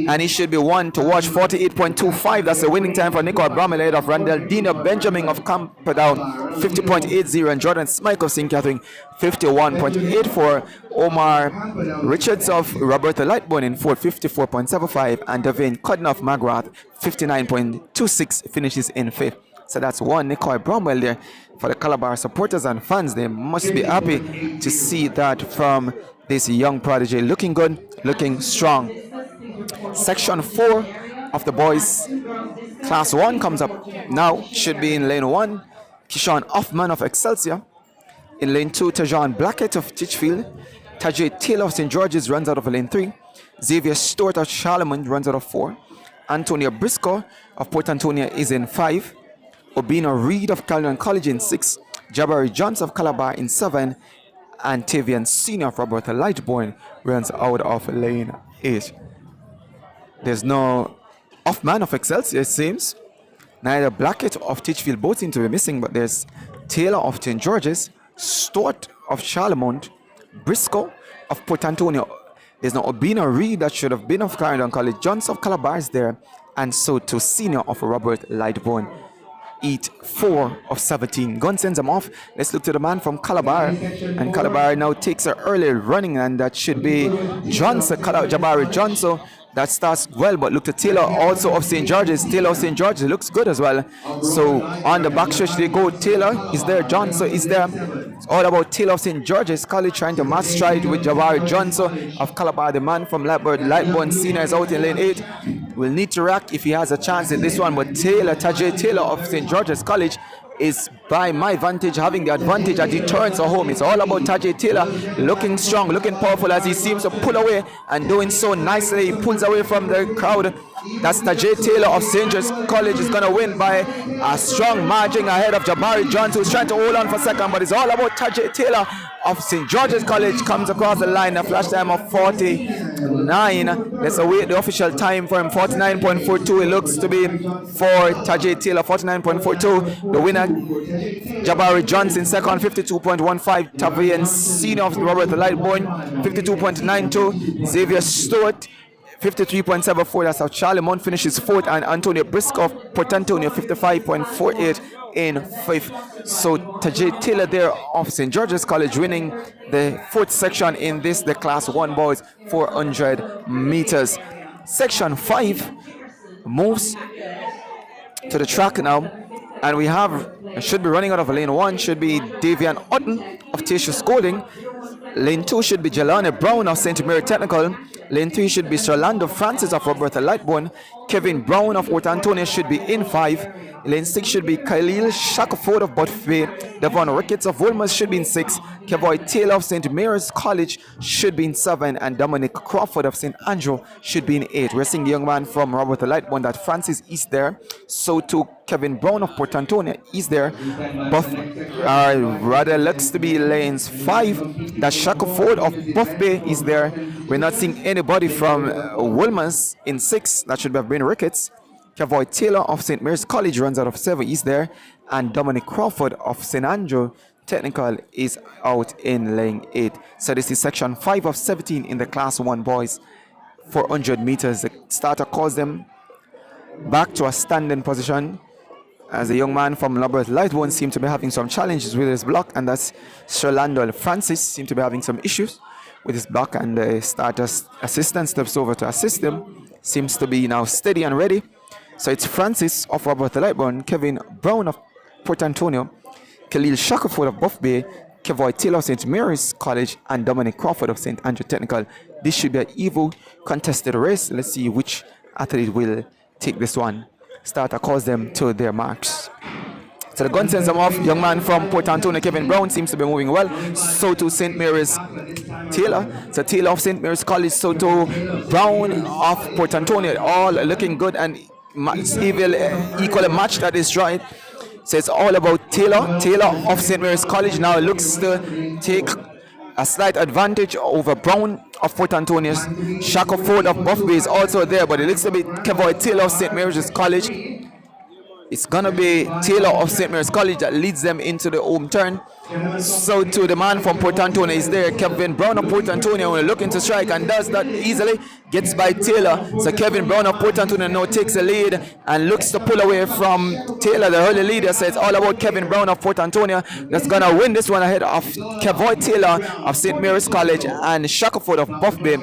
and he should be one to watch. 48.25, that's the winning time for Nicoy Bromwell ahead of Randall Dino Benjamin of Camperdown, 50.80, and Jordan Smike of St. Catherine, 51.84. Omar Richards of Roberta Lightbone in 454.75, and Davane Codden of McGrath, 59.26, finishes in 5th. So that's one Nicoy Bromwell there. For the Calabar supporters and fans, they must be happy to see that from this young prodigy. Looking good, looking strong. Section 4 of the boys class 1 comes up now. Should be in lane 1, Kishan Hoffman of Excelsior. In lane 2, Tajan Blackett of Titchfield. Tajay Taylor of St. George's runs out of lane 3. Xavier Stewart of Charlemagne runs out of 4. Antonio Briscoe of Port Antonio is in 5. Obino Reed of Caledon College in 6. Jabari Johnson of Calabar in 7. And Tavian Senior of Roberta Lightbourne runs out of lane 8. There's no Hoffman of Excelsior, it seems. Neither Blackett of Titchfield both seem to be missing, but there's Taylor of St. George's, Stewart of Charlemont, Briscoe of Port Antonio, There's no Obina Reed that should have been of Clarendon College. Johnson of Calabar is there, and so to senior of Robert Lightbone. Eat 4 of 17. Gun sends him off. Let's look to the man from Calabar. And Calabar now takes an early running, and that should be Johnson, Jabari Johnson. That starts well, but look to Taylor also of St. George's. Taylor of St. George's looks good as well. So on the back stretch they go. Taylor is there. Johnson is there. It's all about Taylor of St. George's College trying to match stride with Jabari Johnson of Calabar. The man from Lightbone Senior is out in lane 8. Will need to rack if he has a chance in this one, but Tajay Taylor of St. George's College is by my vantage having the advantage as he turns home. It's all about Tajay Taylor looking strong, looking powerful as he seems to pull away and doing so nicely. He pulls away from the crowd. That's Tajay Taylor of St. George's College is going to win by a strong margin ahead of Jabari Johnson, who's trying to hold on for second, but it's all about Tajay Taylor of St. George's College comes across the line. A flash time of 49. Let's await the official time for him. 49.42 it looks to be for Tajay Taylor. 49.42. The winner Jabari Johnson second. 52.15. Tavian Senior of Robert Lightbone. 52.92. Xavier Stewart 53.74. That's how Charlie Mount finishes 4th, and Antonio Briscoe of Port Antonio 55.48 in 5th. So Tajay Taylor there of St. George's College winning the 4th section in this, the Class 1 boys 400 meters. Section 5 moves to the track now, and we should be running out of lane 1 should be Davian Otten of Tatius Golding. Lane 2 should be Jelani Brown of St. Mary Technical. Lane 3 should be Sir Lando Francis of Roberta Lightbone. Kevin Brown of Port Antonio should be in 5. Lane 6 should be Khalil Shackleford of Buffet. Devon Ricketts of Wilmers should be in 6. Kevoy Taylor of St. Mary's College should be in 7. And Dominic Crawford of St. Andrew should be in 8. We're seeing the young man from Roberta Lightbone that Francis is there. So too Kevin Brown of Port Antonio is there. Rather looks to be lanes 5. That Shackleford of Buffet is there. We're not seeing anybody from Wilmers in 6. That should have been Ricketts. Kevoy Taylor of St. Mary's College runs out of 7. He's there. And Dominic Crawford of St. Andrew Technical is out in lane 8. So this is section 5 of 17 in the Class 1 boys 400 meters. The starter calls them back to a standing position, as the young man from Robert Lightbone seems to be having some challenges with his block, and that's Sir Landell Francis seems to be having some issues with his block, and the starter's assistant steps over to assist him. Seems to be now steady and ready. So it's Francis of Robert Lightbone, Kevin Brown of Port Antonio, Khalil Shackleford of Buff Bay, Kevoy Taylor of St. Mary's College, and Dominic Crawford of St. Andrew Technical. This should be an even contested race. Let's see which athlete will take this one. Starter calls them to their marks. So the gun sends them off. Young man from Port Antonio, Kevin Brown, seems to be moving well. So to St. Mary's Taylor. So Taylor of St. Mary's College, so to Brown of Port Antonio. All looking good and equally matched at this stride. So it's all about Taylor. Taylor of St. Mary's College now looks to take a slight advantage over Brown of Port Antonio's. Shackleford of Buff Bay is also there, but it looks to be Kevoy Taylor of St. Mary's College. It's gonna be Taylor of St. Mary's College that leads them into the home turn. So to the man from Port Antonio is there, Kevin Brown of Port Antonio, looking to strike and does that easily, gets by Taylor. So Kevin Brown of Port Antonio now takes a lead and looks to pull away from Taylor, the early leader. So it's all about Kevin Brown of Port Antonio that's gonna win this one ahead of Kevoy Taylor of St. Mary's College and Shackleford of Buff Bay.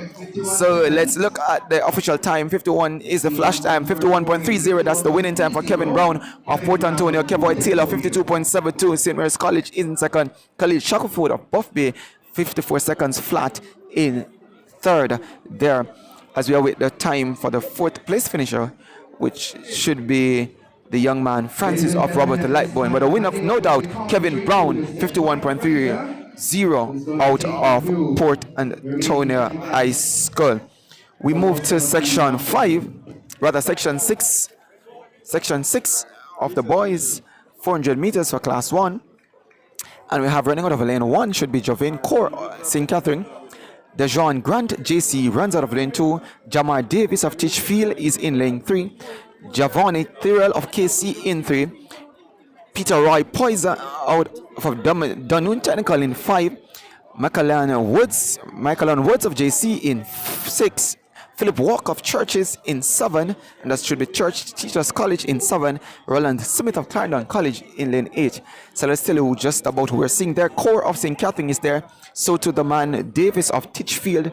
So let's look at the official time. 51 is the flash time. 51.30, that's the winning time for Kevin Brown of Port Antonio. Kevoy Taylor 52.72. St. Mary's College is in second. Khalil Shackleford of Buff Bay 54 seconds flat in third there, as we await the time for the 4th place finisher, which should be the young man Francis of Robert Lightbone. But a winner, no doubt, Kevin Brown 51.30 out of Port Antonio High School. We move to section 6 of the boys 400 meters for class 1. And we have running out of lane 1 should be Jovain Core, St. Catherine. Dejon Grant, JC, runs out of lane 2. Jamar Davis of Titchfield is in lane 3. Javoni Thirell of KC in 3. Peter Roy Poyser out of Dunoon Technical in 5. Michael Woods of JC in 6. Philip Walker of Churches in 7, and that should be Church Teachers College in 7. Roland Smith of Clarendon College in lane 8. So let's tell you just about who we're seeing there. Core of St. Catherine is there. So to the man Davis of Titchfield,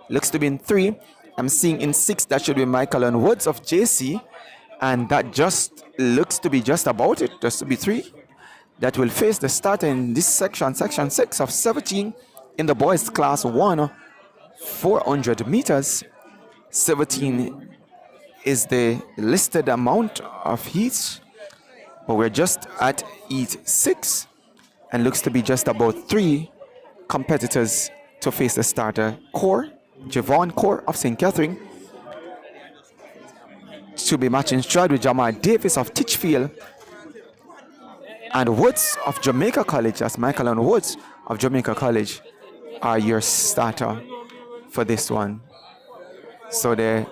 looks to be in 3. I'm seeing in 6, that should be Michael and Woods of JC, and that just looks to be just about it, just to be 3. That will face the starter in this section 6 of 17 in the boys class 1, 400 meters. 17 is the listed amount of heats, but we're just at heat 6 and looks to be just about 3 competitors to face the starter. Javon Core of St. Catherine to be matching stride with Jamar Davis of Titchfield, and Woods of Jamaica College, as Michael and Woods of Jamaica College are your starter for this one. So the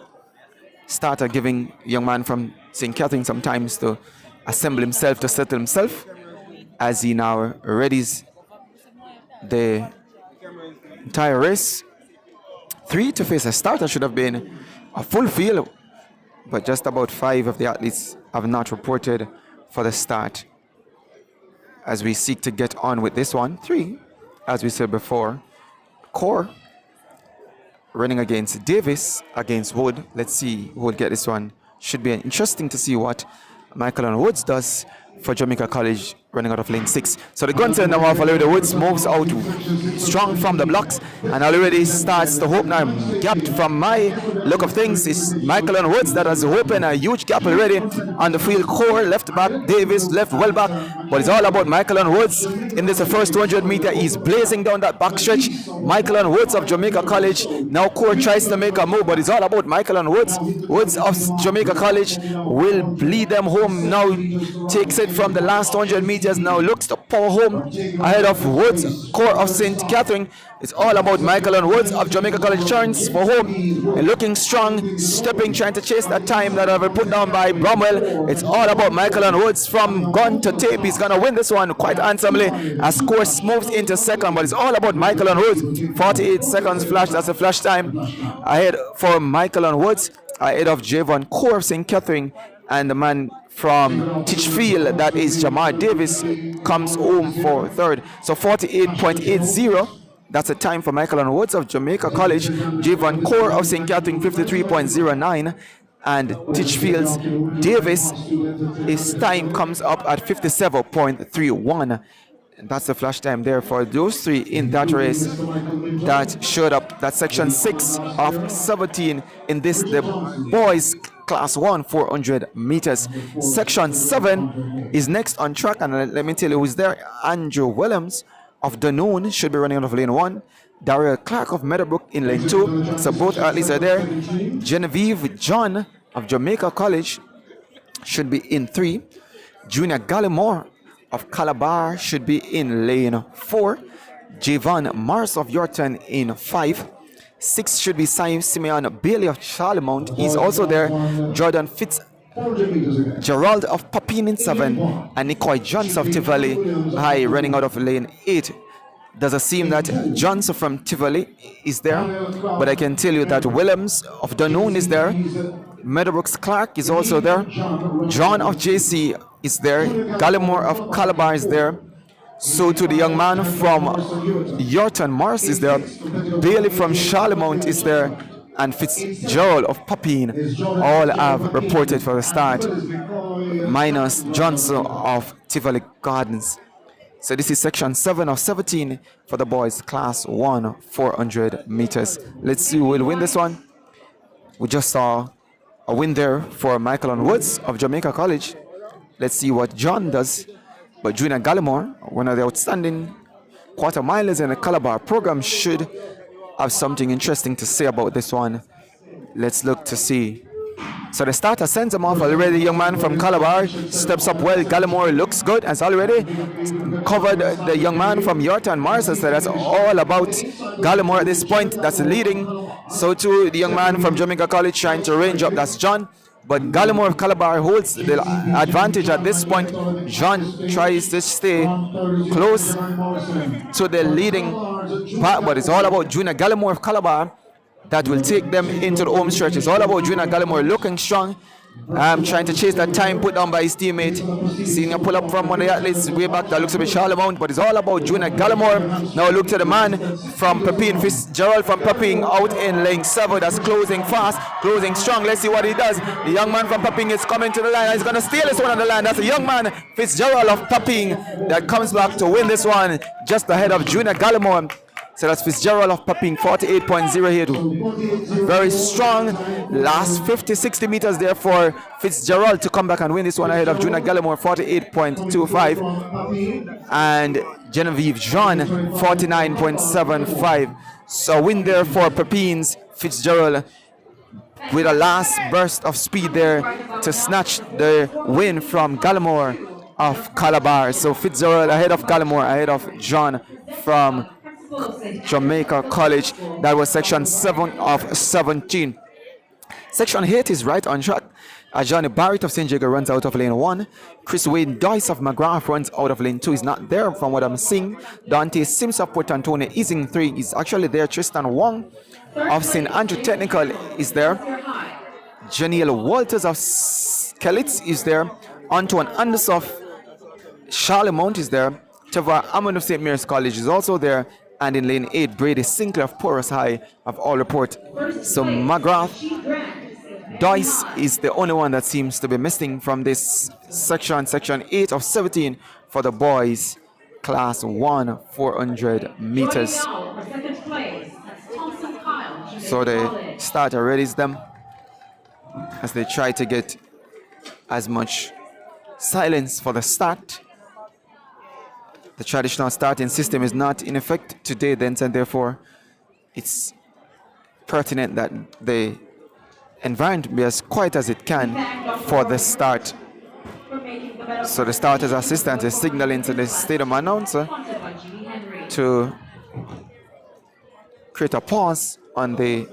starter giving young man from St. Catherine some time to assemble himself, to settle himself, as he now readies the entire race. 3 to face a starter should have been a full field, but just about 5 of the athletes have not reported for the start, as we seek to get on with this one. 3, as we said before, Core running against Davis, against Wood. Let's see who will get this one. Should be interesting to see what Michael and Woods does for Jamaica College, running out of lane 6. So the gun now off already. Woods moves out strong from the blocks and already starts to open a gap. From my look of things, it's Michael and Woods that has opened a huge gap already on the field. Core left back, Davis left well back, but it's all about Michael and Woods in this first 200 meter. He's blazing down that back stretch. Michael and Woods of Jamaica College. Now Core tries to make a move, but it's all about Michael and Woods. Woods of Jamaica College will bleed them home. Now takes it from the last 100 meters. Now looks to pour home ahead of Woods. Core of St. Catherine. It's all about Michael and Woods of Jamaica College. Turns for home and looking strong, stepping, trying to chase that time that have been put down by Bromwell. It's all about Michael and Woods from gun to tape. He's gonna win this one quite handsomely as Core moves into second, but it's all about Michael and Woods. 48 seconds flash. That's a flash time ahead for Michael and Woods, ahead of Javon Core of St. Catherine, and the man from Titchfield, that is Jamar Davis, comes home for third. So 48.80. That's a time for Michael and Woods of Jamaica College. Javon Core of St. Catherine, 53.09. And Titchfield's Davis, his time comes up at 57.31. That's the flash time there for those 3 in that race that showed up. That's section 6 of 17 in this, the boys class 1, 400 meters. Section 7 is next on track, and let me tell you who's there. Andrew Williams of Dunoon should be running out of lane 1. Daryl Clark of Meadowbrook in lane 2. So both athletes are there. Genevieve John of Jamaica College should be in 3. Junior Gallimore of Calabar should be in lane 4. Javon Mars of Yorkton in 5. 6 should be Simeon Bailey of Charlemont. He's also there. Jordan Fitzgerald of Papine in 7. And Nicoy Johnson of Tivoli High running out of lane 8. Does it seem that Johnson from Tivoli is there? But I can tell you that Williams of Dunoon is there. Meadowbrooks Clark is also there. John of JC is there. Gallimore of Calabar is there. So to the young man from Yorkton Morris is there. Bailey from Charlemont is there. And Fitzgerald of Papine all have reported for the start, minus Johnson of Tivoli Gardens. So this is section 7 of 17 for the boys class 1, 400 meters. Let's see who will win this one. We just saw a win there for Michael and Woods of Jamaica College. Let's see what John does. But Junior Gallimore, one of the outstanding quarter milers in the Calabar program, should have something interesting to say about this one. Let's look to see. So the starter sends him off already. Young man from Calabar steps up well. Gallimore looks good, has already covered the young man from Yorkton Mars. So that's all about Gallimore at this point. That's leading. So too the young man from Jamaica College trying to range up. That's John. But Gallimore of Calabar holds the advantage at this point. John tries to stay close to the leading but it's all about Junior Gallimore of Calabar that will take them into the home stretch. It's all about Junior Gallimore looking strong, trying to chase that time put down by his teammate. Seeing a pull up from one of the athletes way back that looks a bit Charlemont, but it's all about Junior Gallimore. Now look to the man from Pepin, Fitzgerald from Pepin out in lane 7. That's closing fast, closing strong. Let's see what he does. The young man from Pepin is coming to the line. He's going to steal this one on the line. That's a young man, Fitzgerald of Pepin, that comes back to win this one just ahead of Junior Gallimore. So that's Fitzgerald of Pepin, 48.0 here too. Very strong. Last 50-60 meters there for Fitzgerald to come back and win this one ahead of Junior Gallimore, 48.25. And Genevieve Jean, 49.75. So win there for Pepin's Fitzgerald with a last burst of speed there to snatch the win from Gallimore of Calabar. So Fitzgerald ahead of Gallimore, ahead of John from Jamaica College. That was section 7 of 17. Section 8 is right on track. Johnny Barrett of St. Jago runs out of lane 1. Chris Wayne Doyce of McGrath runs out of lane 2. He's not there from what I'm seeing. Dante Sims of Port Antonio is in 3. He's actually there. Tristan Wong of St. Andrew Technical is there. Janiel Walters of Kellitz is there. Antoine Anderson of Charlemont is there. Trevor Ammon of St. Mary's College is also there. And in lane 8, Brady Sinclair of Porus High of All Report. So McGrath, Doyce is the only one that seems to be missing from this section, section 8 of 17 for the boys, class 1, 400 meters. So the starter readies them as they try to get as much silence for the start. The traditional starting system is not in effect today, then, and therefore it's pertinent that the environment be as quiet as it can for the start. So the starter's assistant is signaling to the stadium announcer to create a pause on the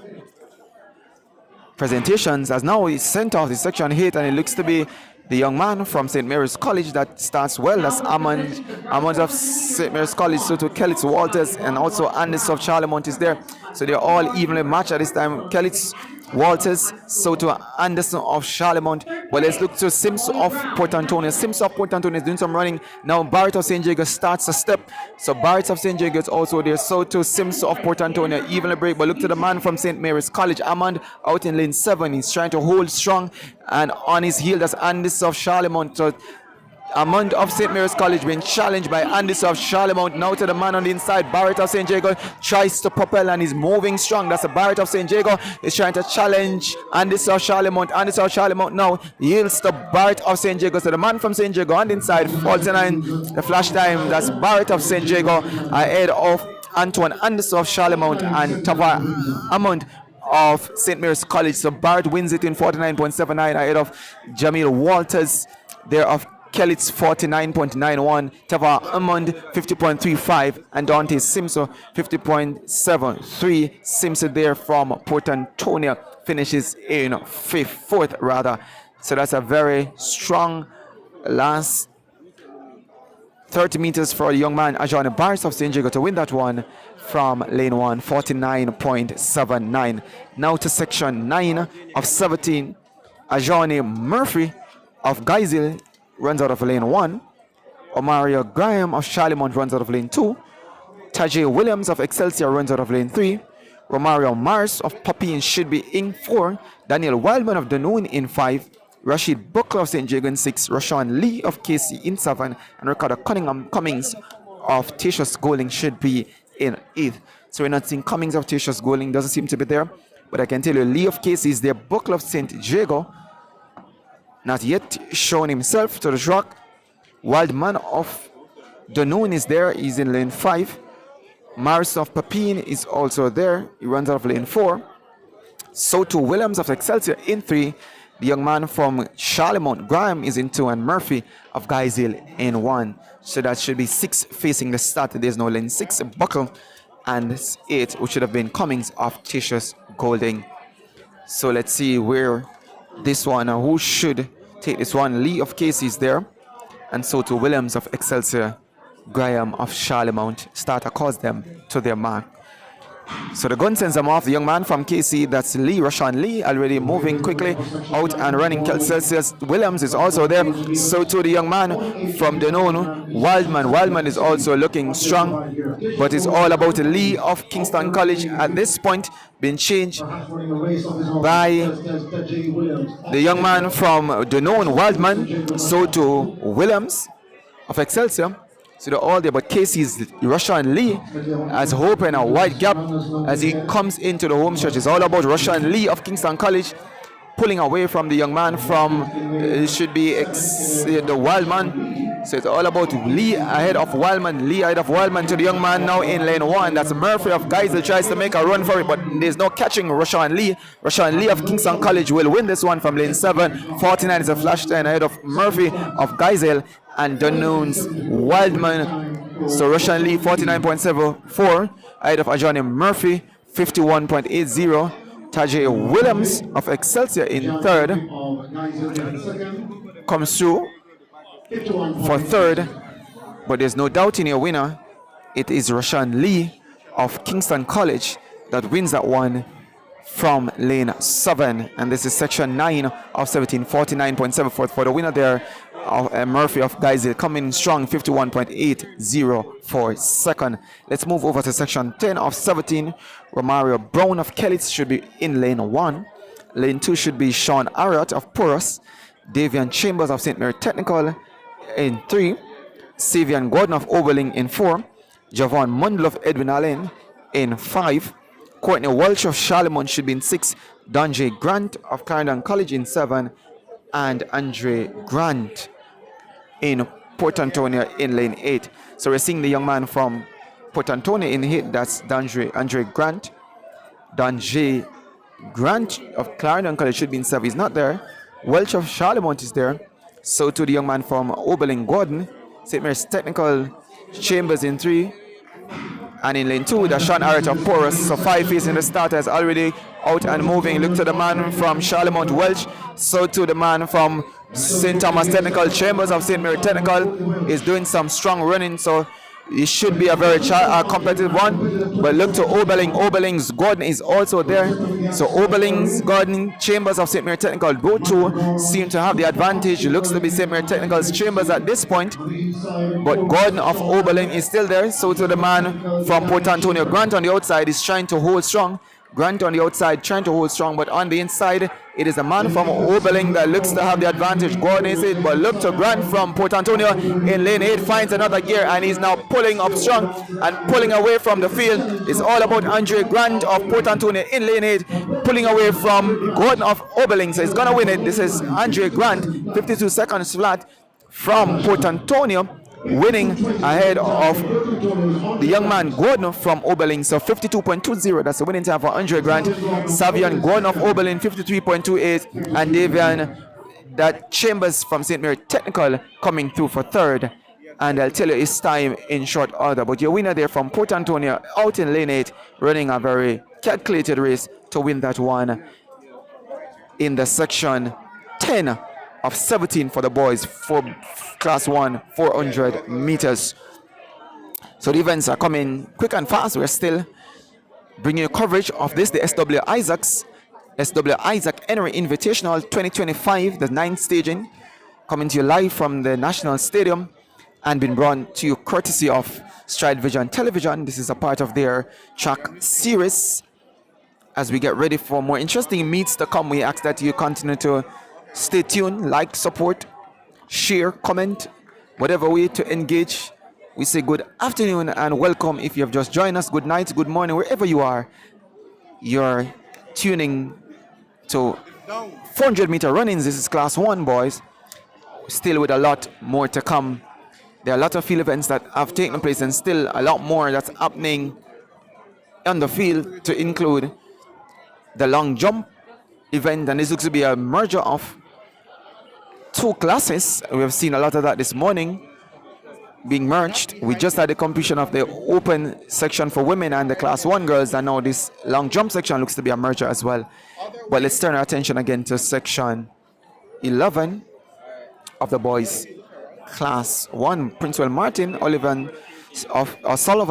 presentations, as now he's sent off the section 8, and it looks to be the young man from St. Mary's College that starts well. That's Ammon of St. Mary's College, so to Kellitz Walters, and also Anderson of Charlemont is there. So they're all evenly matched at this time. Kellitz Walters, so to Anderson of Charlemont. Well, let's look to Sims of Port Antonio. Sims of Port Antonio is doing some running. Now Barrett of St. Jago starts a step. So Barrett of St. Jago is also there. So to Sims of Port Antonio, evenly break. But look to the man from St. Mary's College, Amand, out in lane 7. He's trying to hold strong. And on his heel, that's Anderson of Charlemont. So Amand of St. Mary's College being challenged by Anderson of Charlemont. Now to the man on the inside, Barrett of St. Jago tries to propel and is moving strong. That's the Barrett of St. Jago. Is trying to challenge Anderson of Charlemont. Anderson of Charlemont now yields to Barrett of St. Jago. So the man from St. Jago on the inside, 49, the flash time. That's Barrett of St. Jago ahead of Antoine Anderson of Charlemont and Tava Amand of St. Mary's College. So Barrett wins it in 49.79 ahead of Jamil Walters there of Kellitz 49.91, Tava Amund 50.35, and Dante Simpson 50.73. Simpson there from Port Antonio finishes in fourth rather. So that's a very strong last 30 meters for the young man Ajani Barnes of St. Jago to win that one from lane 1, 49.79. Now to section 9 of 17, Ajani Murphy of Geisel runs out of lane 1. Omario Graham of Charlemont runs out of lane 2. Tajay Williams of Excelsior runs out of lane 3. Romario Mars of Papine should be in 4. Daniel Wildman of Dunoon in 5. Rashid Buckler of St. Jago in 6. Rashawn Lee of KC in 7. And Ricardo Cunningham Cummings of Tatius Golding should be in 8th. So we're not seeing Cummings of Tatius Golding, doesn't seem to be there. But I can tell you Lee of KC is there. Buckler of St. Jago not yet shown himself to the track. Wildman of Dunoon is there. He's in lane 5. Mars of Papine is also there. He runs out of lane 4. Soto Williams of Excelsior in 3. The young man from Charlemont, Graham, is in 2. And Murphy of Geisel in 1. So that should be 6 facing the start. There's no lane 6. Buckle. And 8, which should have been Cummings of Tatius Golding. So let's see where this one, who should take this one. Lee of Casey is there, and so to Williams of Excelsior Graham of Charlemont start across them to their mark. So the gun sends them off. The young man from KC, that's Lee, Rashawn Lee, already moving quickly out and running. Celsius Williams is also there. So too the young man from Denone, Wildman. Wildman is also looking strong, but it's all about Lee of Kingston College at this point, being changed by the young man from Denone, Wildman. So too Williams of Excelsior. So they're all there, but Casey's Rashawn Lee has opened a wide gap as he comes into the home stretch. It's all about Rashawn Lee of Kingston College pulling away from the young man from, the Wildman. So it's all about Lee ahead of Wildman. Lee ahead of Wildman to the young man now in lane 1. That's Murphy of Geisel, tries to make a run for it, but there's no catching Rashawn Lee. Rashawn Lee of Kingston College will win this one from lane 7. 49 is a flash 10 ahead of Murphy of Geisel and Dunoon's Wildman. So Rashawn Lee 49.74 ahead of Ajani Murphy 51.80. Tajay Williams of Excelsior in third comes through for third, but there's no doubt in your winner. It is Rashawn Lee of Kingston College that wins that one from lane 7, and this is section 9 of 17. 49.74 for the winner there. Murphy of Geisel coming strong, 51.80 for second. Let's move over to section 10 of 17. Romario Brown of Kellitz should be in lane 1. Lane 2 should be Sean Arrott of Porus. Davian Chambers of St. Mary Technical in 3. Savian Gordon of Oberling in 4. Javon Mundle of Edwin Allen in 5. Courtney Walsh of Charlemont should be in 6. Donjay Grant of Clarendon College in 7. And Andre Grant in Port Antonio in lane 8. So we're seeing the young man from Port Antonio in 8. That's Andre Grant. Donjay Grant of Clarendon College should be in 7. He's not there. Welch of Charlemont is there. So to the young man from Oberlin Gordon. St. Mary's Technical Chambers in 3. And in lane 2, the Sean Arrett of Porus. So 5 facing the starters already out and moving. Look to the man from Charlemont Welch. So to the man from St. Thomas Technical Chambers of St. Mary Technical is doing some strong running. So it should be a very competitive one. But look to Oberling. Oberling's Gordon is also there. So Oberling's Gordon, Chambers of St. Mary Technical, both two seem to have the advantage. It looks to be St. Mary Technical's Chambers at this point. But Gordon of Oberling is still there. So to the man from Port Antonio, Grant on the outside is trying to hold strong. Grant on the outside trying to hold strong, but on the inside it is a man from Oberling that looks to have the advantage. Gordon is it, but look to Grant from Port Antonio in lane 8, finds another gear and he's now pulling up strong and pulling away from the field. It's all about Andre Grant of Port Antonio in lane 8, pulling away from Gordon of Oberling. So he's gonna win it. This is Andre Grant, 52 seconds flat from Port Antonio, winning ahead of the young man Gordon from Oberlin. So 52.20, that's the winning time for Andre Grant. Savian Gordon of Oberlin 53.28, and Davian that Chambers from St. Mary Technical coming through for third. And I'll tell you his time in short order. But your winner there from Port Antonio out in lane 8, running a very calculated race to win that one in the section 10 of 17 for the boys for class 1 400 meters. So the events are coming quick and fast. We're still bringing you coverage of this, the SW Isaac Henry Invitational 2025, the 9th staging, coming to you live from the National Stadium and been brought to you courtesy of StrideVision Television. This is a part of their track series. As we get ready for more interesting meets to come, we ask that you continue to stay tuned, like, support, share, comment, whatever way to engage. We say good afternoon and welcome if you have just joined us. Good night, good morning, wherever you are. You're tuning to 400-meter runnings. This is class 1, boys. Still with a lot more to come. There are a lot of field events that have taken place and still a lot more that's happening on the field, to include the long jump event, and this looks to be a merger of 2 classes. We have seen a lot of that this morning being merged. We just had the completion of the open section for women and the class 1 girls, and now this long jump section looks to be a merger as well. But let's turn our attention again to section 11 of the boys Class 1, Princewell Martin, Sullivan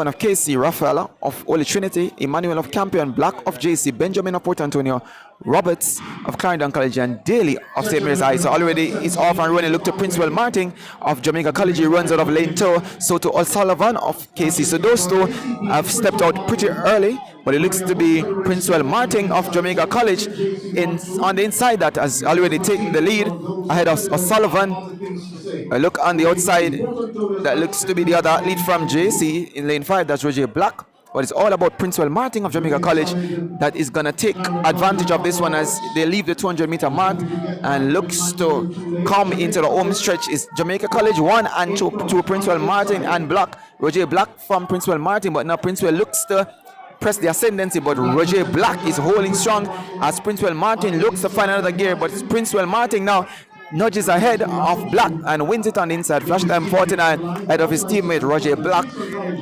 of KC, Raphael of Holy Trinity, Emmanuel of Campion, Black of JC, Benjamin of Port Antonio, Roberts of Clarendon College, and Daly of St. Mary's High. So already it's off and running. Look to Princewell Martin of Jamaica College. He runs out of lane 2. So to O'Sullivan of KC. So those two have stepped out pretty early, but it looks to be Princewell Martin of Jamaica College on the inside that has already taken the lead ahead of O'Sullivan. A look on the outside, that looks to be the other athlete from JC in lane 5, that's Roger Black. But it's all about Princewell Martin of Jamaica College that is going to take advantage of this one as they leave the 200-meter mark and looks to come into the home stretch. Is Jamaica College 1 and 2 to Princewell Martin and Black. Roger Black from Princewell Martin, but now Princewell looks to press the ascendancy, but Roger Black is holding strong as Princewell Martin looks to find another gear, but Princewell Martin now nudges ahead of Black and wins it on the inside. Flash time 49 ahead of his teammate Roger Black.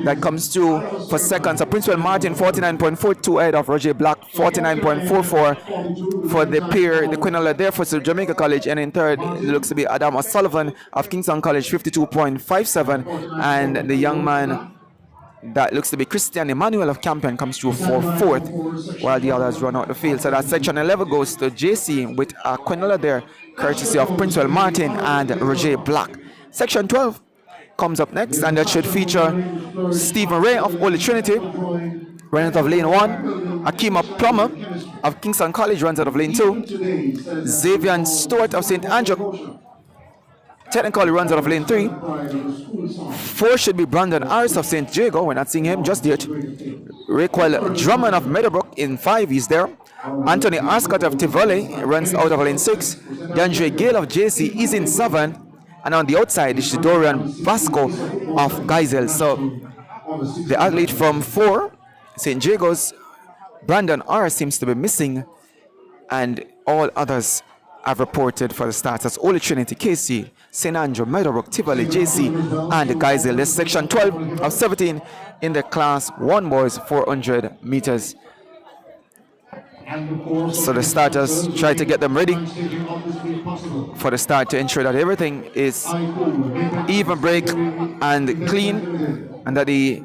That comes through for second. So Princewell Martin 49.42 ahead of Roger Black, 49.44 for the pair, the Quinola there for Jamaica College. And in third, it looks to be Adam O'Sullivan of Kingston College, 52.57. And the young man that looks to be Christian Emmanuel of Campion comes through for fourth, while the others run out the field. So that section 11 goes to JC with Quinola there, courtesy of Princewell Martin and Roger Black. Section 12 comes up next, and that should feature Stephen Ray of Holy Trinity, running out of lane 1. Akima Plummer of Kingston College runs out of lane 2. Xavier Stewart of St. Andrew technically runs out of lane 3. 4 should be Brandon Harris of St. Jago. We're not seeing him just yet. Raquel Drummond of Meadowbrook in 5, he's there. Anthony Ascott of Tivoli runs out of lane 6. DeAndre Gale of JC is in 7. And on the outside is Dorian Vasco of Geisel. So the athlete from 4, St. Jago's, Brandon R, seems to be missing. And all others have reported for the starts. That's Holy Trinity, KC, St. Andrew, Meadowbrook, Tivoli, JC, and Geisel. This section 12 of 17 in the class 1 boys 400 meters. So the starters try to get them ready for the start to ensure that everything is even break and clean, and that the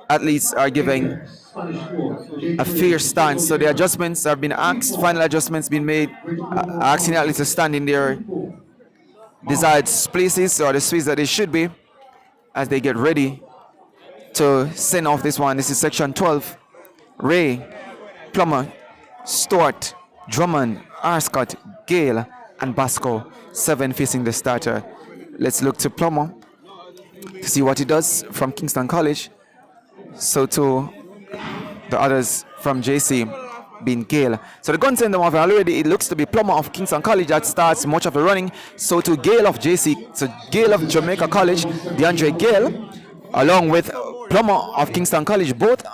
athletes are giving a fair stance. So the adjustments have been asked, final adjustments been made, asking the athletes to stand in their desired places or the space that they should be as they get ready to send off this one. This is section 12. Ray, Plummer, Stewart, Drummond, Arscott, Gale, and Basco. 7 facing the starter. Let's look to Plummer to see what he does from Kingston College. So to the others from JC being Gale. So the gun send them off already. It looks to be Plummer of Kingston College that starts much of the running. So to Gale of JC, so Gale of Jamaica College, DeAndre Gale, along with Plummer of Kingston College, both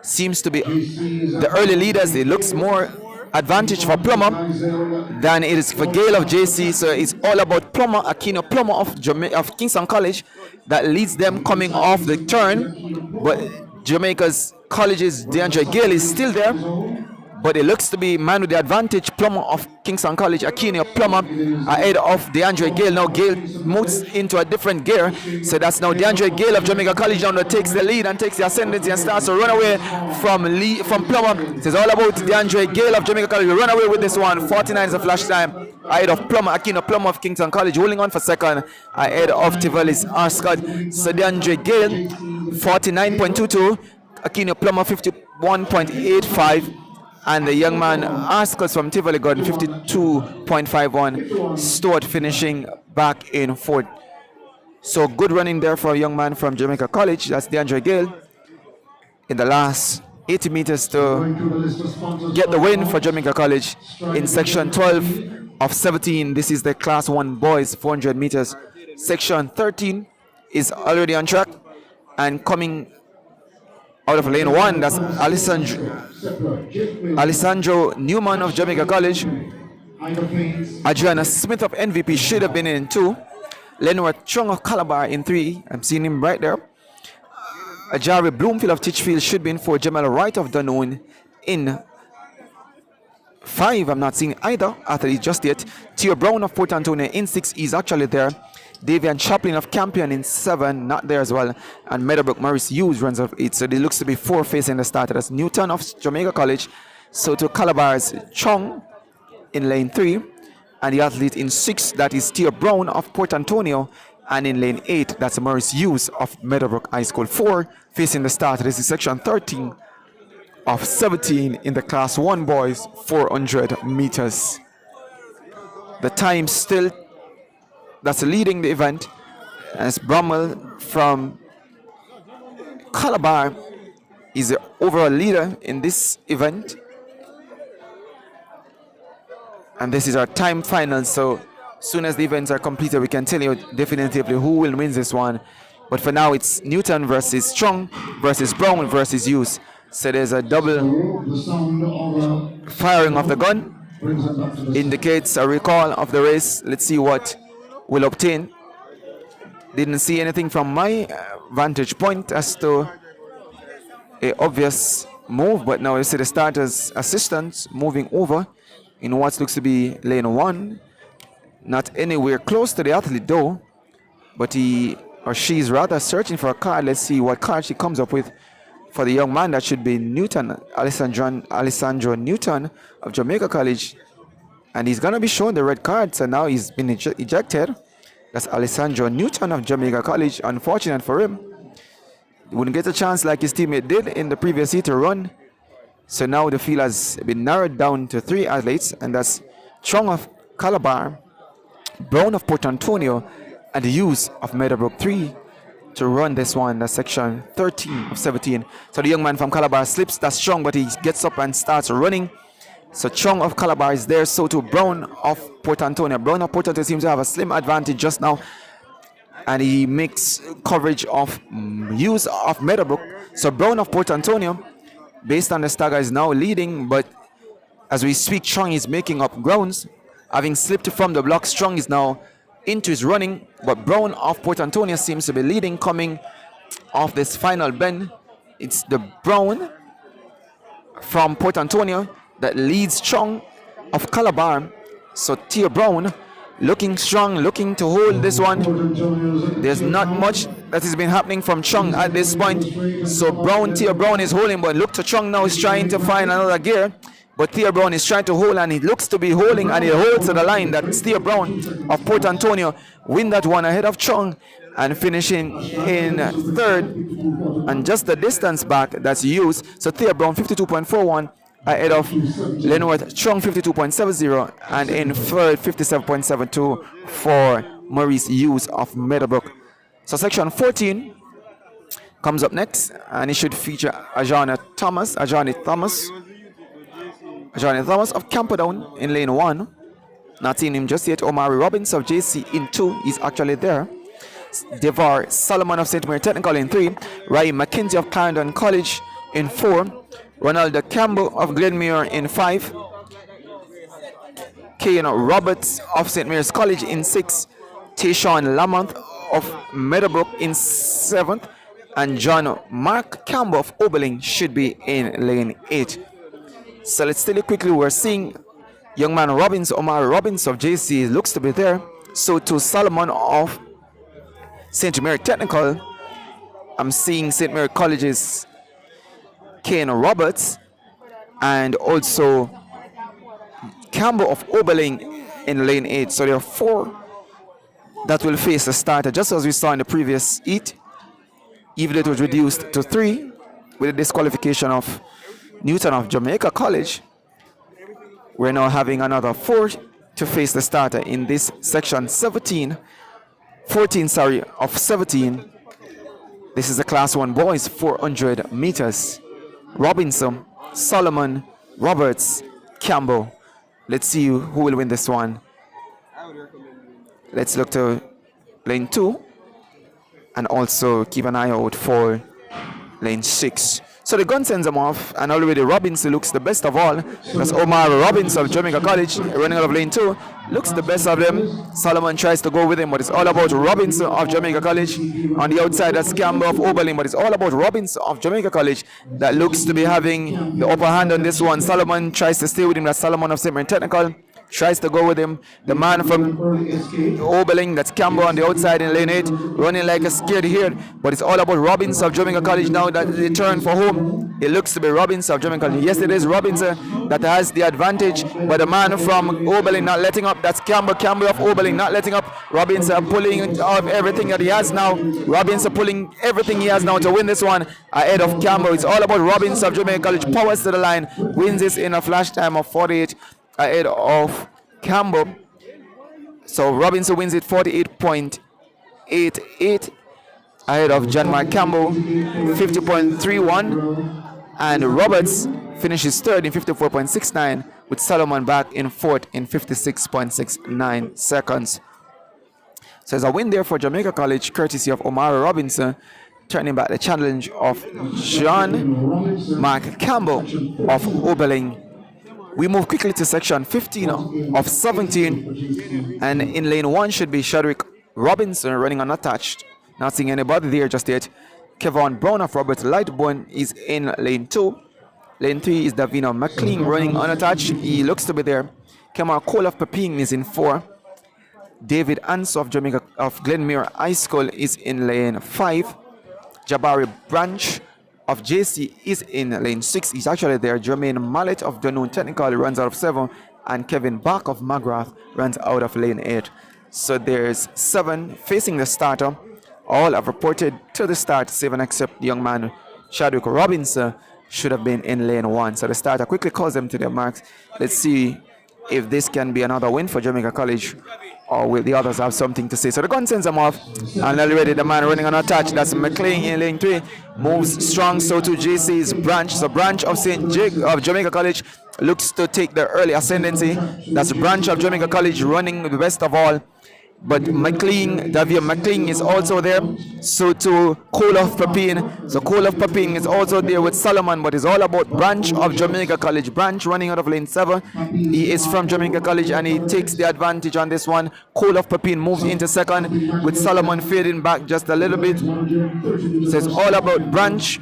seems to be the early leaders. It looks more advantage for Plummer than it is for Gale of JC. So it's all about Plummer, Aquino Plummer of Kingston College, that leads them coming off the turn. But Jamaica's College's DeAndre Gale is still there, but it looks to be man with the advantage. Plummer of Kingston College, Aquino Plummer ahead of DeAndre Gale. Now Gale moves into a different gear, so that's now DeAndre Gale of Jamaica College now that takes the lead and takes the ascendancy and starts to run away from Plummer. It's all about DeAndre Gale of Jamaica College. Run away with this one. 49 is a flash time ahead of Plummer, Aquino Plummer of Kingston College, holding on for second ahead of Tivoli's Arscott. So DeAndre Gale 49.22, Aquino Plummer 51.85. And the young man Arscott from Tivoli got 52.51. Stewart finishing back in fourth. So good running there for a young man from Jamaica College. That's DeAndre Gale in the last 80 meters to get the win for Jamaica College in section 12 of 17. This is the class 1 boys 400 meters. Section 13 is already on track and coming out of lane 1, that's Alessandro Newman of Jamaica College. Adriana Smith of MVP should have been in 2. Lenore Chung of Calabar in 3. I'm seeing him right there. Ajari Bloomfield of Titchfield should be in 4. Jamel Wright of Dunoon in 5. I'm not seeing either athlete just yet. Theo Brown of Port Antonio in 6. He's actually there. Davian Chaplin of Campion in 7, not there as well. And Meadowbrook Maurice Hughes runs off 8. So it looks to be 4 facing the starter. That's Newton of Jamaica College. So to Calabar's Chong in lane 3. And the athlete in 6, that is Tia Brown of Port Antonio. And in lane 8, that's Maurice Hughes of Meadowbrook High School. 4 facing the starter. This is section 13 of 17 in the Class 1 boys 400 meters. The time still that's leading the event as Brummel from Calabar is the overall leader in this event. And this is our time final, so soon as the events are completed, we can tell you definitively who will win this one. But for now, it's Newton versus Chung versus Brown versus Hughes. So there's a double firing of the gun. Indicates a recall of the race. Let's see what will obtain. Didn't see anything from my vantage point as to a obvious move, but now you see the starter's assistants moving over in what looks to be lane 1. Not anywhere close to the athlete though, but he or she is rather searching for a card. Let's see what card she comes up with for the young man. That should be Newton, Alessandro Newton of Jamaica College. And he's going to be shown the red card, so now he's been ejected. That's Alessandro Newton of Jamaica College. Unfortunate for him. He wouldn't get a chance like his teammate did in the previous heat to run. So now the field has been narrowed down to 3 athletes, and that's Chong of Calabar, Brown of Port Antonio, and the Hughes of Meadowbrook 3 to run this one. That's section 13 of 17. So the young man from Calabar slips. That's Chong, but he gets up and starts running. So Chong of Calabar is there, so too Brown of Port Antonio. Brown of Port Antonio seems to have a slim advantage just now. And he makes coverage of Hughes of Meadowbrook. So Brown of Port Antonio, based on the stagger, is now leading. But as we speak, Chong is making up grounds. Having slipped from the block, Chong is now into his running. But Brown of Port Antonio seems to be leading, coming off this final bend. It's the Brown from Port Antonio that leads Chong of Calabar. So Tia Brown looking strong, looking to hold this one. There's not much that has been happening from Chong at this point. So Tia Brown is holding, but look to Chong now is trying to find another gear. But Tia Brown is trying to hold, and he looks to be holding, and he holds to the line. That's Tia Brown of Port Antonio win that one ahead of Chong and finishing in 3rd. And just the distance back, that's Hughes. So Tia Brown 52.41. ahead of Lenworth Chong 52.70, and in 3rd 57.72 for Maurice Hughes of Meadowbrook. So section 14 comes up next, and it should feature Ajani Thomas of Camperdown in lane 1. Not seen him just yet. Omari Robbins of JC in 2, he's actually there. Devar Solomon of St. Mary Technical in 3. Rai McKenzie of Clarendon College in 4. Ronaldo Campbell of Glenmuir in 5. Kane Roberts of St. Mary's College in 6. Tayshawn Lamont of Meadowbrook in 7th. And John Mark Campbell of Oberlin should be in lane 8. So let's tell you quickly, we're seeing young man Robbins, Omar Robbins of JC looks to be there. So to Solomon of St. Mary Technical, I'm seeing St. Mary College's Kane Roberts, and also Campbell of Oberlin in lane 8. So there are 4 that will face the starter, just as we saw in the previous heat, even though it was reduced to 3 with the disqualification of Newton of Jamaica College. We're now having another 4 to face the starter in this section 14 of 17. This is the Class 1 boys 400 meters. Robinson, Solomon, Roberts, Campbell. Let's see who will win this one. Let's look to lane 2 and also keep an eye out for lane 6. So the gun sends them off, and already Robinson looks the best of all. That's Omar Robbins of Jamaica College running out of lane 2. Looks the best of them. Solomon tries to go with him, but it's all about Robinson of Jamaica College. On the outside, that's Campbell of Oberlin, but it's all about Robinson of Jamaica College that looks to be having the upper hand on this one. Solomon tries to stay with him. That's Solomon of St. Mary Technical. tries to go with him. The man from Oberlin, that's Campbell on the outside in lane 8, running like a scared hare. But it's all about Robbins of Jamaica College now that they turn for home. It looks to be Robbins of Jamaica College. Yes, it is Robbins that has the advantage, but the man from Oberlin not letting up. That's Campbell of Oberlin not letting up. Robbins pulling off everything that he has now. Robbins pulling everything he has now to win this one ahead of Campbell. It's all about Robbins of Jamaica College. Powers to the line, wins this in a flash time of 48 ahead of Campbell. So Robinson wins it 48.88 ahead of John Mark Campbell, 50.31, and Roberts finishes third in 54.69, with Solomon back in fourth in 56.69 seconds. So there's a win there for Jamaica College, courtesy of Omar Robinson, turning back the challenge of John Mark Campbell of Oberlin. We move quickly to section 15 of 17, and in lane 1 should be Shadrick Robinson running unattached. Not seeing anybody there just yet. Kevon Brown of Robert Lightbone is in lane 2. Lane 3 is Davina McLean running unattached. He looks to be there. Kemar Cole of Pepin is in 4. David Anso of Jamaica of Glenmere High School is in lane 5. Jabari Branch of JC is in lane 6. He's actually there. Jermaine Mallet of Dunoon Technical runs out of 7. And Kevin Bach of McGrath runs out of lane 8. So there's 7 facing the starter. All have reported to the start, 7 except the young man Chadwick Robinson should have been in lane 1. So the starter quickly calls them to their marks. Let's see if this can be another win for Jamaica College, or will the others have something to say. So the gun sends them off, and already the man running on a touch, that's McLean in lane 3, moves strong, so to JC's Branch. So Branch of of Jamaica College looks to take the early ascendancy. That's Branch of Jamaica College running the best of all. But Davia McLean is also there. So to Cole of Pepin. So Cole of Pepin is also there with Solomon, but it's all about Branch of Jamaica College. Branch running out of lane 7. He is from Jamaica College and he takes the advantage on this one. Cole of Pepin moves into second with Solomon fading back just a little bit. So it's all about Branch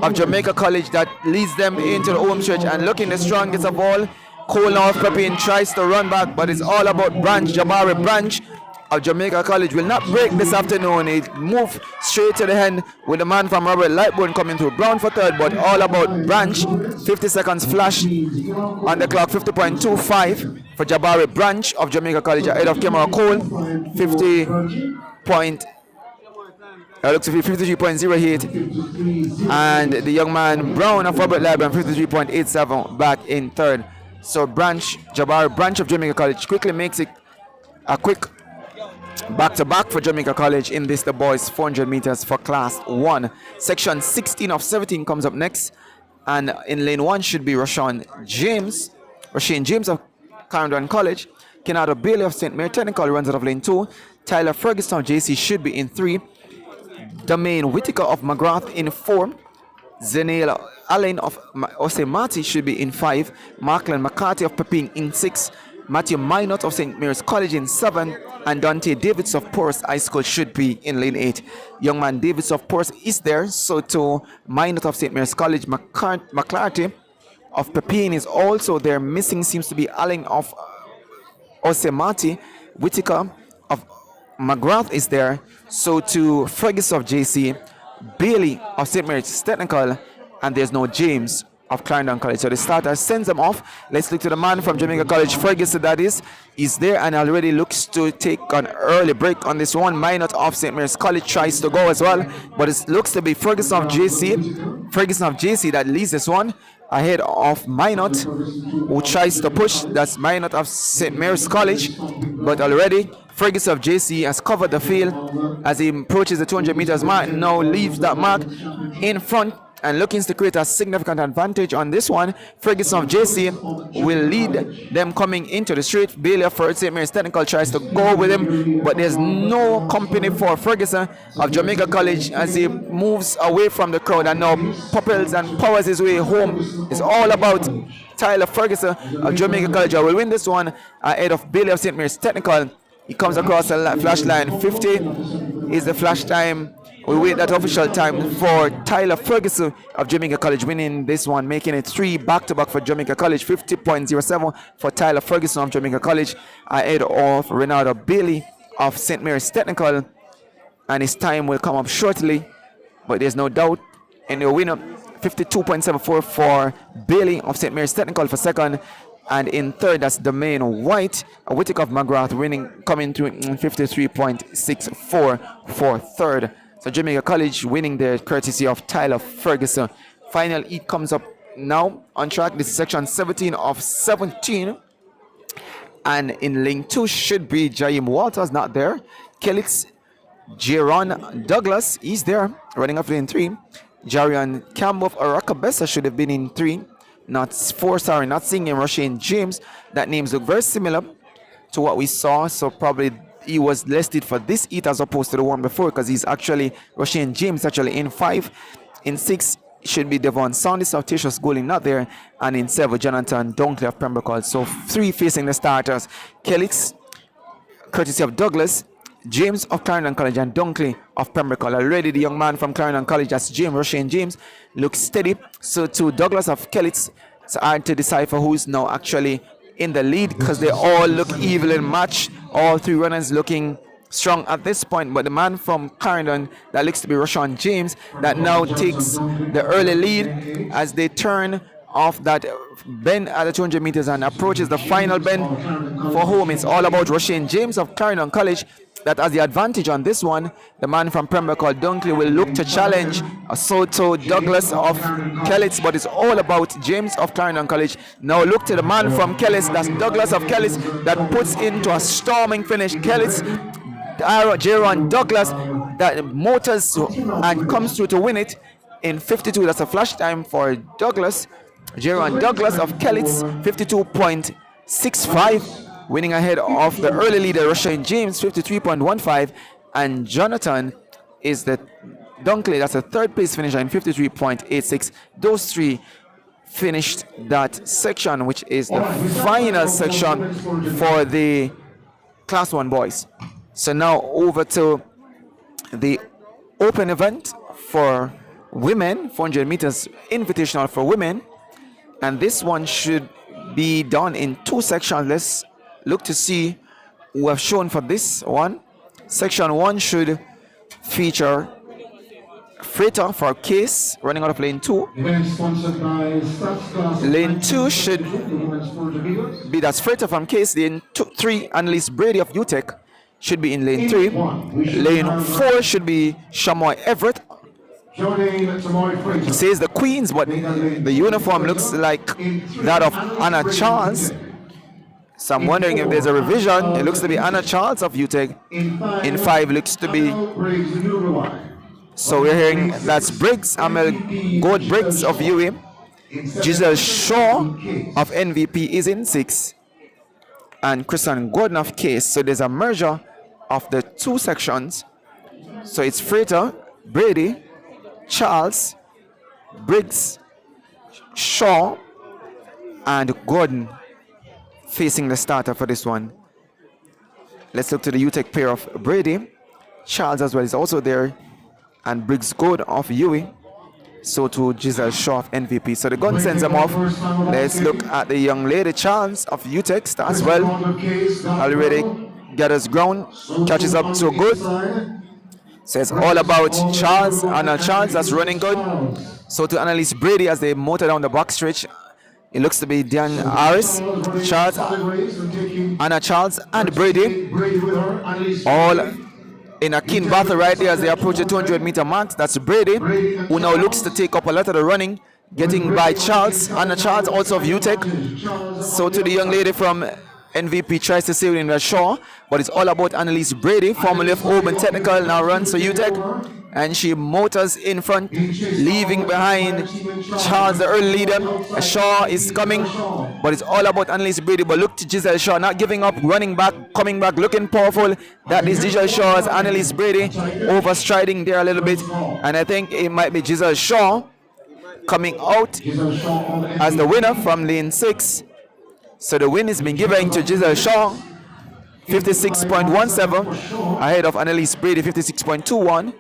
of Jamaica College that leads them into the home stretch, and looking the strongest of all. Cole of Pepin tries to run back, but it's all about Branch. Jabari Branch of Jamaica College will not break this afternoon. He moved straight to the end with the man from Robert Lightbone coming through. Brown for third, but all about Branch. 50 seconds flash on the clock. 50.25 for Jabari Branch of Jamaica College ahead of Kemara Cole. 53.08, and the young man Brown of Robert Lightbone 53.87 back in third. So Jabari Branch of Jamaica College quickly makes it a quick back-to-back for Jamaica College in this, the boys 400 meters for class 1. Section 16 of 17 comes up next, and in lane 1 should be Rasheen James of Clarendon College. Kenado Bailey of St. Mary Technical runs out of lane 2. Tyler Ferguson of JC should be in 3. Domain Whitaker of McGrath in 4. Zenale Allen of Osemati should be in 5. Markland McCarthy of Pepin in 6. Matthew Minot of St. Mary's College in 7, and Dante Davids of Porus High School should be in lane 8. Young man Davids of Porus is there, so to Minot of St. Mary's College. McClarty of Pepin is also there. Missing seems to be Allen of Osemati. Whitaker of McGrath is there, so to Fergus of JC. Bailey of St. Mary's Technical, and there's no James of Clarendon College. So the starter sends them off. Let's look to the man from Jamaica College, Ferguson that is there and already looks to take an early break on this one. Minot of St. Mary's College tries to go as well, but it looks to be Ferguson of JC that leads this one ahead of Minot, who tries to push. That's Minot of St. Mary's College, but already Ferguson of JC has covered the field as he approaches the 200 meters mark. Now leaves that mark in front and looking to create a significant advantage on this one. Ferguson of JC will lead them coming into the straight. Bailey of St. Mary's Technical tries to go with him, but there's no company for Ferguson of Jamaica College as he moves away from the crowd and now propels and powers his way home. It's all about Tyler Ferguson of Jamaica College. I will win this one ahead of Bailey of St. Mary's Technical. He comes across the flash line. 50 is the flash time We wait that official time for Tyler Ferguson of Jamaica College winning this one, making it 3 back-to-back for Jamaica College, 50.07 for Tyler Ferguson of Jamaica College, ahead of Ronaldo Bailey of St. Mary's Technical, and his time will come up shortly, but there's no doubt in the winner, 52.74 for Bailey of St. Mary's Technical for second, and in third, that's Domain White, Whittaker of McGrath winning, coming to 53.64 for third. So Jamaica College winning there courtesy of Tyler Ferguson. Final heat comes up now on track. This is section 17 of 17. And in lane 2 should be Jaim Walters, not there. Kellitz Jaron Douglas, he's there, running off lane 3. Jarian Campbell of Arakabessa should have been in 3. Not 4, sorry, not seeing him. Rushane James, that names look very similar to what we saw, so probably he was listed for this heat as opposed to the one before, because he's actually, Rushane James actually in 5. In 6 should be Devon Saunders of Tatius Golding, not there, and in 7 Jonathan Dunkley of Pembroke. So 3 facing the starters. Kellix, courtesy of Douglas, James of Clarendon College, and Dunkley of Pembroke. Already the young man from Clarendon College, that's James, Rushane James, looks steady. So to Douglas of Kellitz, it's hard to decipher who's now actually in the lead, because they all look evenly matched. All 3 runners looking strong at this point, but the man from Clarendon, that looks to be Rushane James, that now takes the early lead as they turn off that bend at the 200 meters and approaches the final bend for home. It's all about Rushane James of Clarendon College that has the advantage on this one. The man from Pembroke called Dunkley will look to challenge Soto Douglas of Kellitz, but it's all about James of Clarendon College. Now look to the man from Kellitz, that's Douglas of Kellitz, that puts into a storming finish. Kellitz, Jaron Douglas, that motors and comes through to win it in 52. That's a flash time for Douglas. Jaron Douglas of Kellitz, 52.65. winning ahead of the early leader, Rushane James, 53.15. And Jonathan is the Dunkley, that's a third place finisher in 53.86. Those 3 finished that section, which is the final section for the Class 1 boys. So now over to the open event for women, 400 meters invitational for women. And this one should be done in 2 sections. Let's look to see who have shown for this one. Section 1 should feature Freighter for Case running out of lane 2. Lane 2 should be, that's Freighter from Case. Lane 3, Annalise Brady of UTEC should be in lane 3. Lane 4 should be Shamoy Everett. It says the Queens, but the uniform looks like that of Anna Charles. So I'm wondering if there's a revision. It looks to be Anna Charles of UTEC. In 5 looks to be, so we're hearing that's Briggs, Amel Gold Briggs of UE. Giselle Shaw of NVP is in 6. And Christian Gordon of Case. So there's a merger of the 2 sections. So it's Freighter, Brady, Charles, Briggs, Shaw, and Gordon facing the starter for this one. Let's look to the UTEC pair of Brady. Charles as well is also there, and Briggs Gordon of UE. So to Giselle Shaw of NVP. So the gun sends them off. Let's look at the young lady Charles of UTEC starts well. Already gathers ground, catches up so good. So it's all about Charles, Anna Charles, that's running good. So to Annalise Brady as they motor down the back stretch. It looks to be Dan Harris, Charles, Anna Charles, and Brady. All in a keen battle right there as they approach the 200 meter mark. That's Brady, who now looks to take up a lot of the running, getting by Charles, Anna Charles, also of UTEC. So to the young lady from NVP tries to save in the Shaw, but it's all about Annalise Brady, formerly of Auburn Technical, now runs for UTEC. And she motors in front, leaving behind Charles, the early leader. Shaw is coming, but it's all about Annalise Brady. But look to Giselle Shaw, not giving up, running back, coming back, looking powerful. That is Giselle Shaw's Annalise Brady, overstriding there a little bit. And I think it might be Giselle Shaw coming out as the winner from lane 6. So the win has been given to Giselle Shaw, 56.17, ahead of Annalise Brady, 56.21.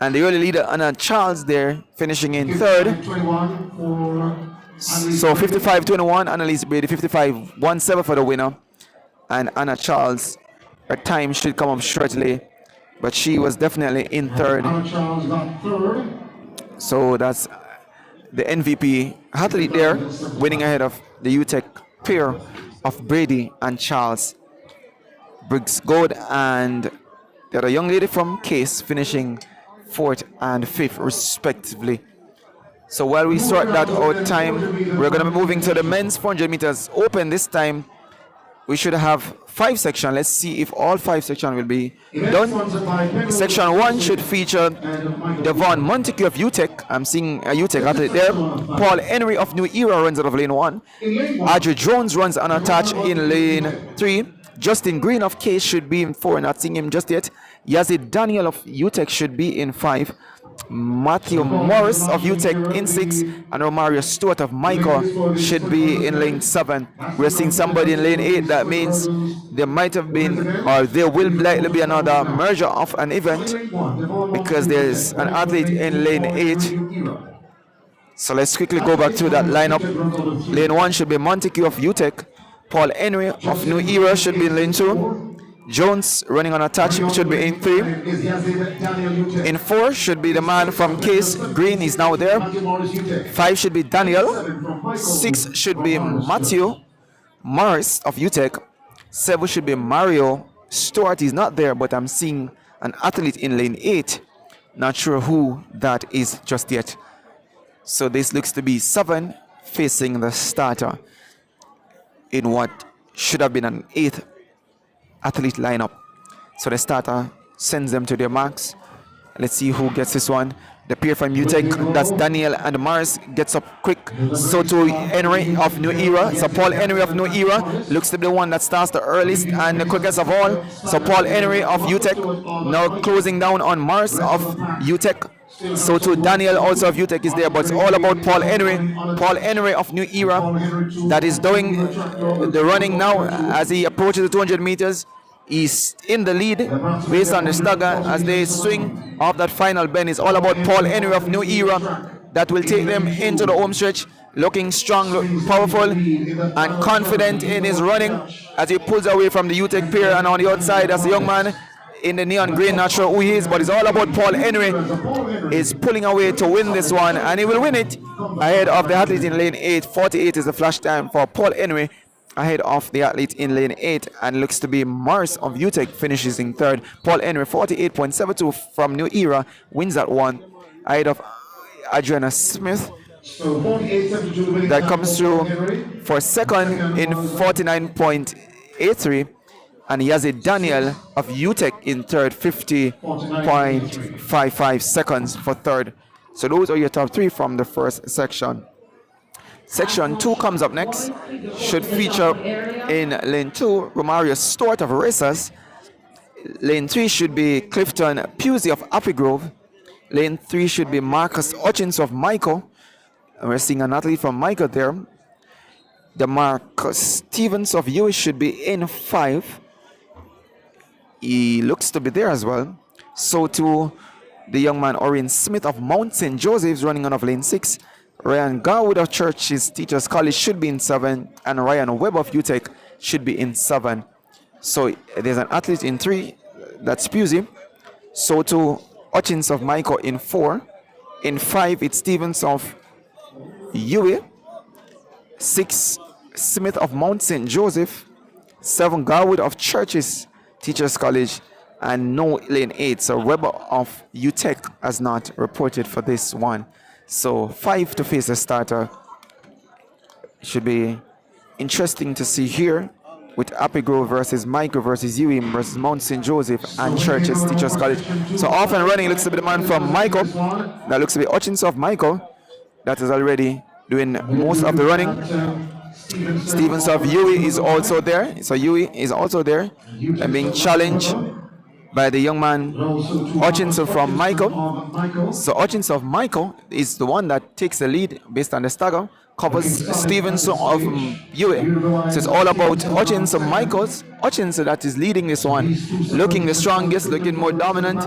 And the early leader, Anna Charles, there, finishing in third. 55-21 for So 55-21, Annalise Brady, 55-17 for the winner. And Anna Charles, her time should come up shortly, but she was definitely in third. Anna Charles got third. So that's the MVP athlete there, winning ahead of the UTEC pair of Brady and Charles. Briggs Gold and the other young lady from Case finishing fourth and fifth respectively. So while we sort that out time, we're going to be moving to the men's 400 meters open. This time we should have 5 sections. Let's see if all 5 sections will be done. Section 1 should feature Devon Montague of UTEC. I'm seeing a UTEC athlete there. Paul Henry of New Era runs out of lane 1. Adrian Jones runs unattached in lane 3. Justin Green of Case should be in 4. Not seeing him just yet. Yazid Daniel of UTEC should be in 5. Matthew Morris of UTEC in 6, and Romario Stewart of Michael should be in lane 7. We're seeing somebody in lane 8. That means there might have been, or there will likely be another merger of an event, because there's an athlete in lane 8. So let's quickly go back to that lineup. Lane 1 should be Montague of UTEC. Paul Henry of New Era should be in lane 2. Jones running on a touch should be in 3. In 4 should be the man from Case. Green is now there. 5 should be Daniel. 6 should be Matthew Morris of UTEC. 7 should be Mario Stewart. Is not there, but I'm seeing an athlete in lane 8. Not sure who that is just yet. So this looks to be 7 facing the starter in what should have been an 8th athlete lineup. So the starter sends them to their marks. Let's see who gets this one. The pair from UTEC, that's Daniel and Morris, gets up quick. So to Henry of New Era. So Paul Henry of New Era looks to be the one that starts the earliest and the quickest of all. So Paul Henry of UTEC now closing down on Morris of UTEC. So to Daniel also of UTEC is there, but it's all about Paul Henry. Paul Henry of New Era that is doing the running now as he approaches the 200 meters. He's in the lead based on the stagger as they swing off that final bend. It's all about Paul Henry of New Era that will take them into the home stretch, looking strong, powerful, and confident in his running as he pulls away from the UTEC pair. And on the outside, as a young man in the neon green, not sure who he is, but it's all about Paul Henry is pulling away to win this one, and he will win it ahead of the athlete in lane 8. 48 is the flash time for Paul Henry ahead of the athlete in lane 8, and looks to be Morris of UTEC finishes in 3rd. Paul Henry 48.72 from New Era wins that one ahead of Adriana Smith that comes through for 2nd in 49.83. And Yazid Daniel of UTEC in 3rd, 50.55 seconds for 3rd. So those are your top 3 from the first section. Section 2 comes up next. Should feature in lane 2, Romario Stewart of Racers. Lane 3 should be Clifton Pusey of Happy Grove. Lane 3 should be Marcus Hutchins of Michael. And we're seeing an athlete from Michael there. The Marcus Stevens of US should be in 5. He looks to be there as well. So too the young man Orion Smith of Mount St. Joseph's running on of lane 6. Ryan Garwood of Church's Teachers College should be in 7. And Ryan Webb of UTEC should be in 7. So there's an athlete in 3. That's Pusey. So too Hutchins of Michael in 4. In 5 it's Stevens of UA. 6 Smith of Mount St. Joseph. 7 Garwood of Church's Teachers College, and no lane 8. So Weber of UTEC has not reported for this one. So 5 to face the starter. Should be interesting to see here with Happy Grove versus Michael versus UM versus Mount St. Joseph and Church's Teachers College. So off and running looks to be the man from Michael. That looks to be Hutchins of Michael. That is already doing most of the running. Stevens of Yui is also there. So Yui is also there and being challenged by the young man Hutchinson from Michael. So Hutchinson of Michael is the one that takes the lead based on the stagger, covers Stevenson of Yui. So it's all about Hutchinson Michaels. Hutchinson that is leading this one, looking the strongest, looking more dominant,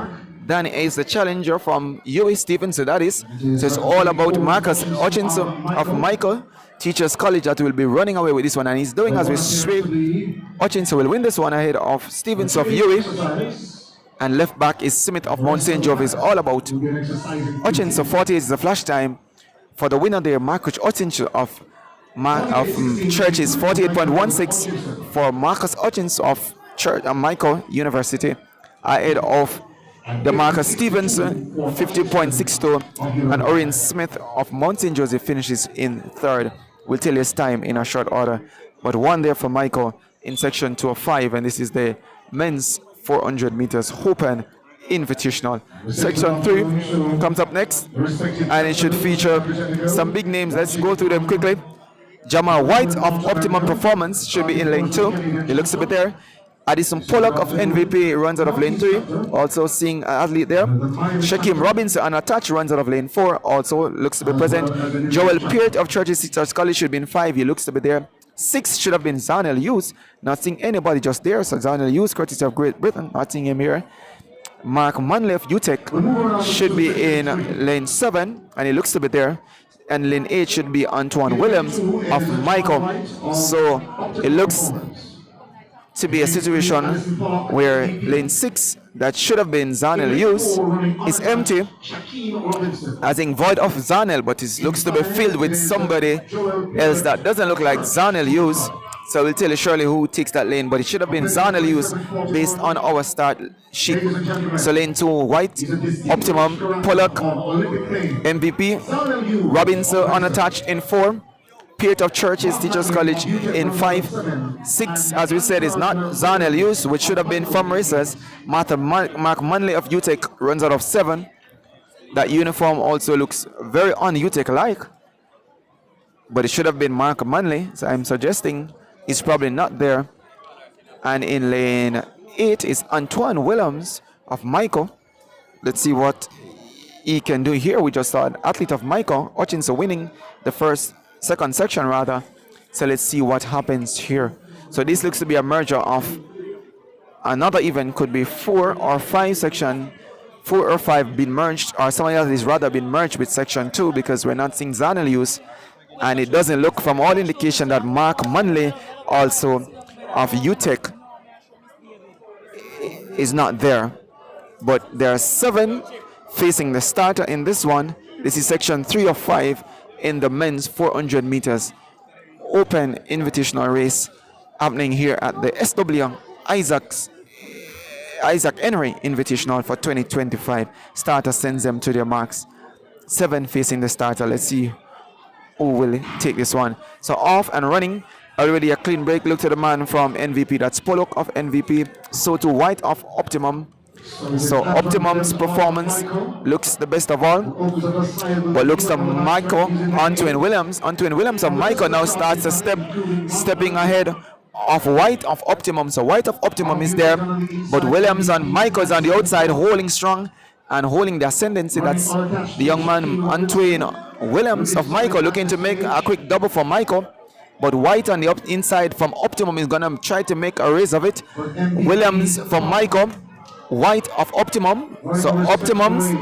Danny is the challenger from Huey Stevenson, that is. So it's all about Marcus Hutchinson of Michael Teachers College that will be running away with this one, and he's doing as we sweep. Hutchinson will win this one ahead of Stevens of Huey, and left back is Smith of Mount St. Jove. Is all about Hutchinson. 48 is the flash time for the winner there. Marcus Hutchinson of Church is 48.16 for Marcus Hutchinson of Church Michael University ahead of the Marcus Stevenson 50.62, and Orion Smith of Mount St. Joseph finishes in third. We'll tell you his time in a short order, but one there for Michael in section 205, and this is the men's 400 meters open invitational. Section 3 comes up next, and it should feature some big names. Let's go through them quickly. Jamal White of Optimum Performance should be in lane 2. He looks a bit there. Addison Pollock of MVP runs out of lane 3, also seeing an athlete there. Shaquem Robinson Unattached runs out of lane 4, also looks to be present. Joel Peart of Churches Sisters College should be in 5, he looks to be there. 6 should have been Zanel Hughes, not seeing anybody just there, so Zanel Hughes, courtesy of Great Britain, not seeing him here. Mark Manley of UTEC should be in lane 7, and he looks to be there. And lane 8 should be Antoine Williams of Michael. So it looks to be a situation where lane 6 that should have been Zanel Hughes is empty, as in void of Zanel, but it looks to be filled with somebody else that doesn't look like Zanel Hughes. So we'll tell you surely who takes that lane, but it should have been Zanel Hughes based on our start sheet. So lane 2, White, Optimum, Pollock, MVP, Robinson Unattached in 4, Peart of Churches Teachers College in 5. 6, as we said, is not Zanel Hughes, which should have been from racers. Mark Manley of UTEC runs out of 7. That uniform also looks very un-UTEC-like, but it should have been Mark Manley, so I'm suggesting he's probably not there. And in lane 8 is Antoine Williams of Michael. Let's see what he can do here. We just saw an athlete of Michael, Hutchinson, winning the second section rather. So let's see what happens here. So this looks to be a merger of another event, could be 4 or 5 section, 4 or 5 been merged, or somebody else is rather been merged with section 2, because we're not seeing Zanel Hughes. And it doesn't look from all indication that Mark Manley, also of UTEC, is not there. But there are 7 facing the starter in this one. This is section 3 of 5 in the men's 400 meters open invitational race happening here at the SW Isaac Henry Invitational for 2025. Starter sends them to their marks. 7 facing the starter. Let's see who will take this one. So off and running, already a clean break. Look to the man from MVP, that's Pollock of MVP. So to White of Optimum. So Optimum's performance looks the best of all, but looks to Michael, Antoine Williams. Antoine Williams of Michael now starts a stepping ahead of White of Optimum. So White of Optimum is there, but Williams and Michael is on the outside, holding strong and holding the ascendancy. That's the young man Antoine Williams of Michael, looking to make a quick double for Michael. But White on the inside from Optimum is gonna try to make a race of it. Williams from Michael, White of Optimum. So Optimum's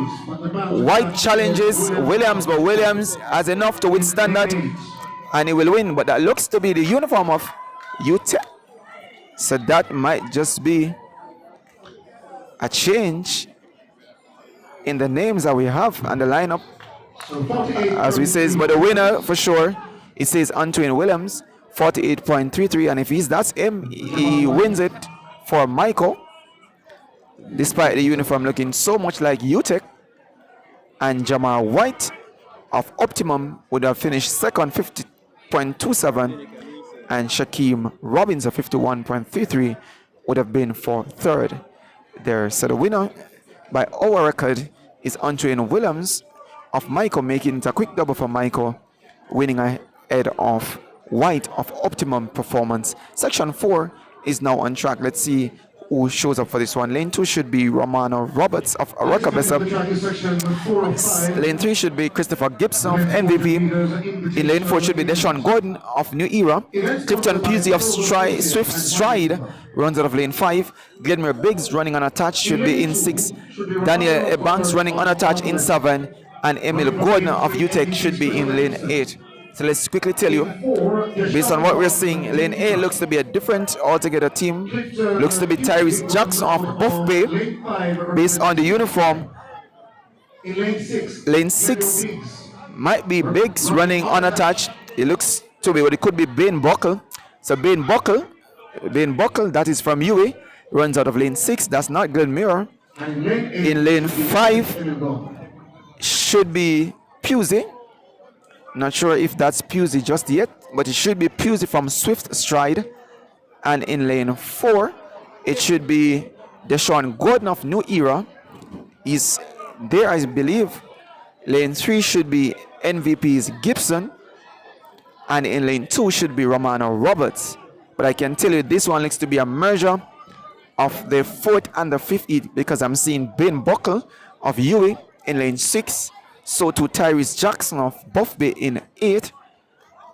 White challenges Williams, but Williams has enough to withstand that, and he will win. But that looks to be the uniform of UTEC. So that might just be a change in the names that we have and the lineup, as we says. But the winner for sure, it says Antoine Williams, 48.33, and if that's him, he wins it for Michael, despite the uniform looking so much like UTEC. And Jamal White of Optimum would have finished second, 50.27, and Shaquem Robinson, 51.33, would have been for third there. So the winner by our record is Antoine Williams of Michael, making it a quick double for Michael, winning ahead of White of Optimum Performance. Section 4 is now on track. Let's see who shows up for this one. Lane 2 should be Romano Roberts of Arakabesa. Lane 3 should be Christopher Gibson of MVP. In lane 4 should be Deshaun Gordon of New Era. Clifton Pusey of Swift Stride runs out of lane 5. Glenmere Biggs running unattached should be in 6. Daniel Banks running unattached in 7. And Emil Gordon of UTEC should be in lane 8. So let's quickly tell you, based on what we're seeing, lane A looks to be a different altogether team. Looks to be Tyrese Jackson of Buff Bay, based on the uniform. Lane 6 might be Biggs running unattached. It looks to be, but it could be Bain Buckle. So Bain Buckle, that is from UA, runs out of lane 6. That's not Glenmere. In lane 5 should be Pusey. Not sure if that's Pusey just yet, but it should be Pusey from Swift Stride. And in lane 4, it should be Deshaun Gordon of New Era. He's there, I believe. Lane 3 should be MVP's Gibson. And in lane 2 should be Romano Roberts. But I can tell you this one looks to be a merger of the 4th and the 5th heat, because I'm seeing Ben Buckle of UE in lane 6. So to Tyrese Jackson of Buff Bay in 8.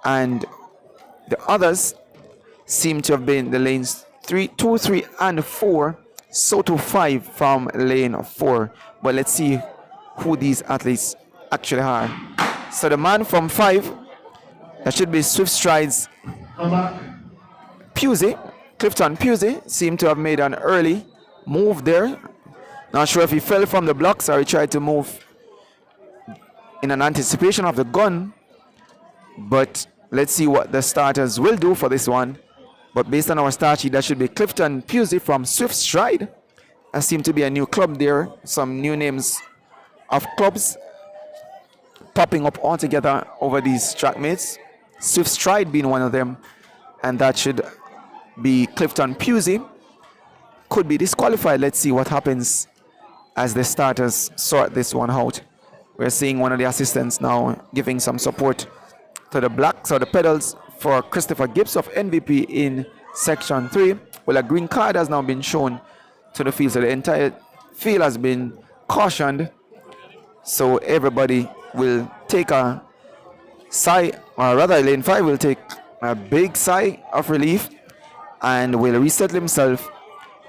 And the others seem to have been the lanes 2, 3, and 4. So to 5 from lane 4. But let's see who these athletes actually are. So the man from 5, that should be Swift Strides Pusey, Clifton Pusey, seemed to have made an early move there. Not sure if he fell from the blocks or he tried to move in an anticipation of the gun, but let's see what the starters will do for this one. But based on our start sheet, that should be Clifton Pusey from Swift Stride. There seemed to be a new club there, some new names of clubs popping up all together over these track mates. Swift Stride being one of them, and that should be Clifton Pusey. Could be disqualified. Let's see what happens as the starters sort this one out. We're seeing one of the assistants now giving some support to the blacks or the pedals for Christopher Gibbs of MVP in section 3. Well, a green card has now been shown to the field, so the entire field has been cautioned. So everybody will take a sigh, or rather lane 5 will take a big sigh of relief and will resettle himself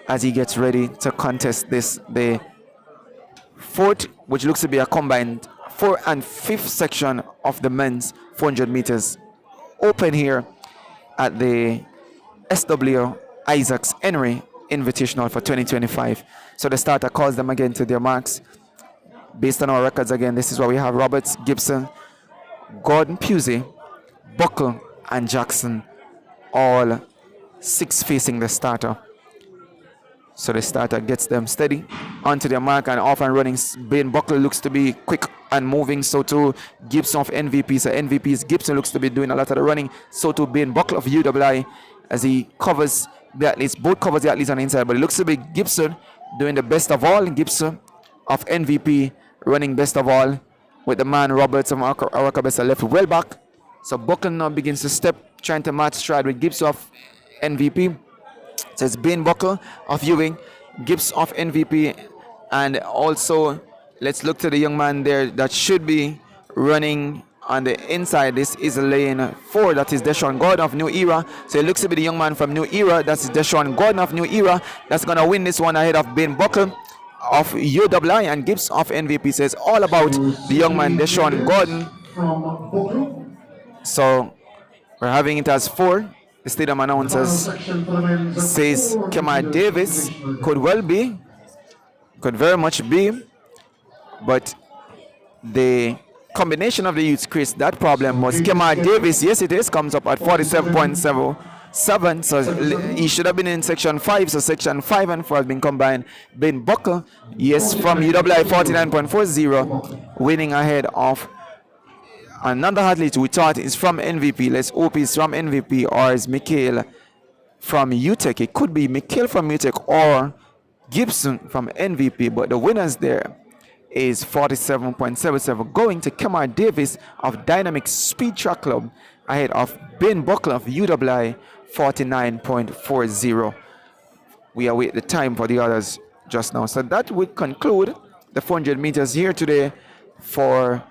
as he gets ready to contest this, the 4th, which looks to be a combined 4th and 5th section of the men's 400 meters open here at the SW Isaacs Invitational for 2025. So the starter calls them again to their marks. Based on our records again, this is what we have: Roberts, Gibson, Gordon, Pusey, Buckle, and Jackson, all 6 facing the starter. So the starter gets them steady onto their mark and off and running. Bain Buckle looks to be quick and moving. So too Gibson of MVP. So MVP's Gibson looks to be doing a lot of the running. So too Bain Buckle of UWI as he covers the athletes. Both covers the athletes on the inside. But it looks to be Gibson doing the best of all. Gibson of MVP running best of all, with the man Roberts of Arakabesa left well back. So Buckle now begins to step, trying to match stride with Gibson of MVP. So it's Bain Buckle of Ewing, Gibbs of MVP, and also let's look to the young man there that should be running on the inside. This is lane 4, that is Deshaun Gordon of New Era. So it looks to be the young man from New Era, that's Deshaun Gordon of New Era, that's going to win this one ahead of Bain Buckle of UWI and Gibbs of MVP. So it's all about the young man Deshaun Gordon. So we're having it as 4. The stadium announcers says Kemar Davis could well be, could very much be, but the combination of the youths creates that problem. Was Kemar Davis, yes it is, comes up at 47.77, so he should have been in section 5, so section 5 and 4 has been combined. Bain Buckle, yes, from UWI 49.40, winning ahead of another athlete we thought is from MVP. Let's hope he's from MVP or is Mikhail from UTEC. It could be Mikhail from UTEC or Gibson from MVP, but the winners there is 47.77, going to Kemar Davis of Dynamic Speed Track Club ahead of Bain Buckle of UWI 49.40. we await the time for the others just now. So that would conclude the 400 meters here today for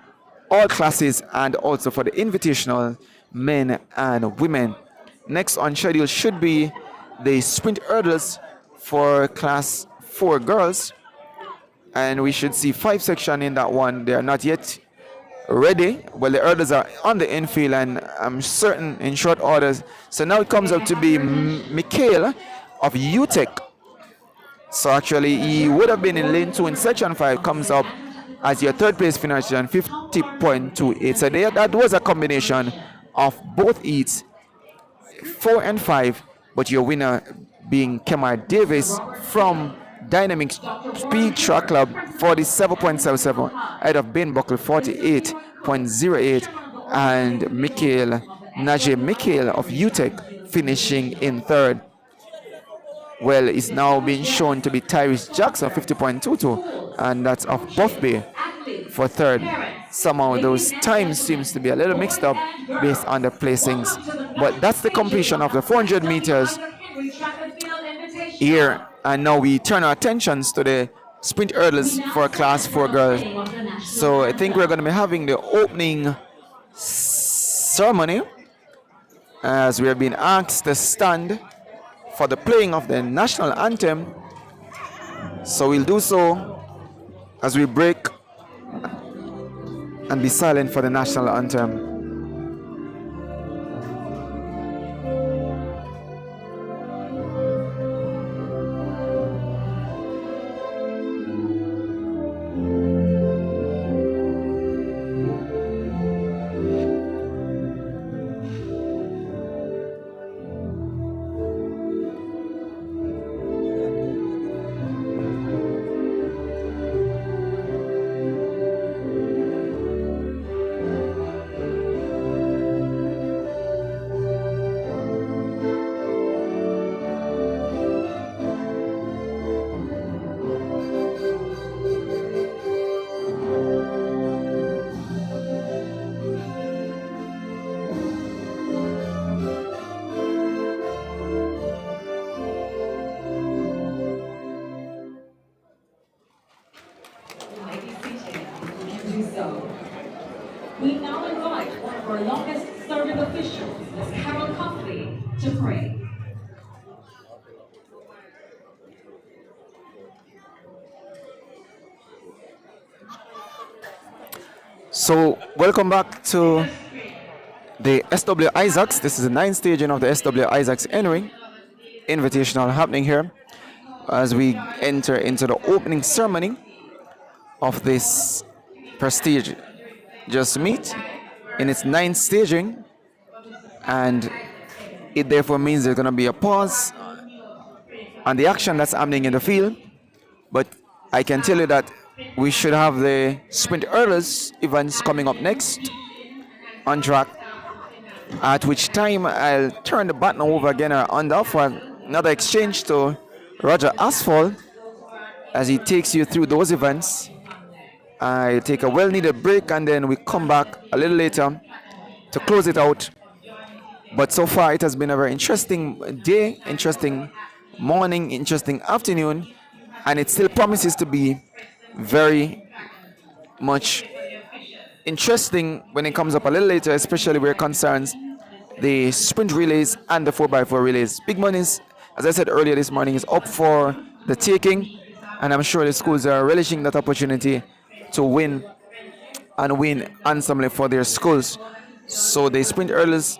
all classes and also for the invitational men and women. Next on schedule should be the sprint hurdles for class 4 girls, and we should see 5 sections in that one. They are not yet ready. Well, the hurdles are on the infield, and I'm certain in short orders. So now it comes up to be Mikhail of UTEC. So actually he would have been in lane 2 in section 5, comes up as your third place finisher on 50.28. So there, that was a combination of both heats, 4 and 5, but your winner being Kemar Davis from Dynamic Speed Track Club, 47.77, ahead of Ben Buckle, 48.08, and Najee Mikhail of UTEC finishing in third. Well, it's now being shown to be Tyrese Jackson, 50.22, and that's of Buff Bay for third. Somehow those times seems to be a little mixed up based on the placings, but that's the completion of the 400 meters here. And now we turn our attentions to the sprint hurdles for class 4 girls. So I think we're going to be having the opening ceremony as we are being asked to stand for the playing of the national anthem. So we'll do so as we break and be silent for the national anthem. We now invite one of our longest serving officials, Ms. Carol Copley, to pray. So welcome back to the SW Isaacs. This is the 9th staging of the SW Isaacs Invitational happening here as we enter into the opening ceremony of this prestige just meet in its 9th staging, and it therefore means there's going to be a pause on the action that's happening in the field. But I can tell you that we should have the sprint hurdles events coming up next on track, at which time I'll turn the button over again or on the off for another exchange to Roger Asphalt as he takes you through those events. I take a well-needed break and then we come back a little later to close it out. But so far it has been a very interesting day, interesting morning, interesting afternoon, and it still promises to be very much interesting when it comes up a little later, especially where it concerns the sprint relays and the 4x4 relays. Big monies, as I said earlier this morning, is up for the taking, and I'm sure the schools are relishing that opportunity to win and win handsomely for their schools. So the sprint hurdles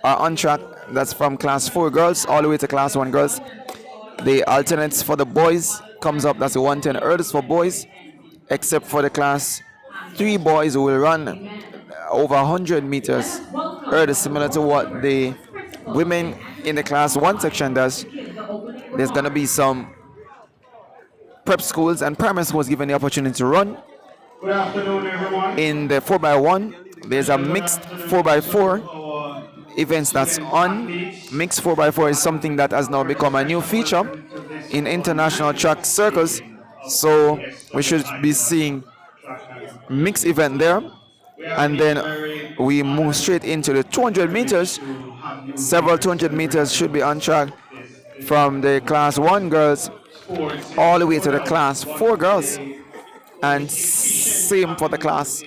are on track. That's from class 4 girls all the way to class 1 girls. The alternates for the boys comes up, that's the 110 hurdles for boys, except for the class 3 boys who will run over 100 meters hurdles, similar to what the women in the class 1 section does. There's going to be some prep schools and primary schools given the opportunity to run. Good afternoon, everyone. In the 4x1, there's a mixed 4x4 events that's on. Mixed 4x4 is something that has now become a new feature in international track circles. So we should be seeing mixed event there. And then we move straight into the 200 meters. Several 200 meters should be on track. from the class 1 girls all the way to the class 4 girls, and same for the class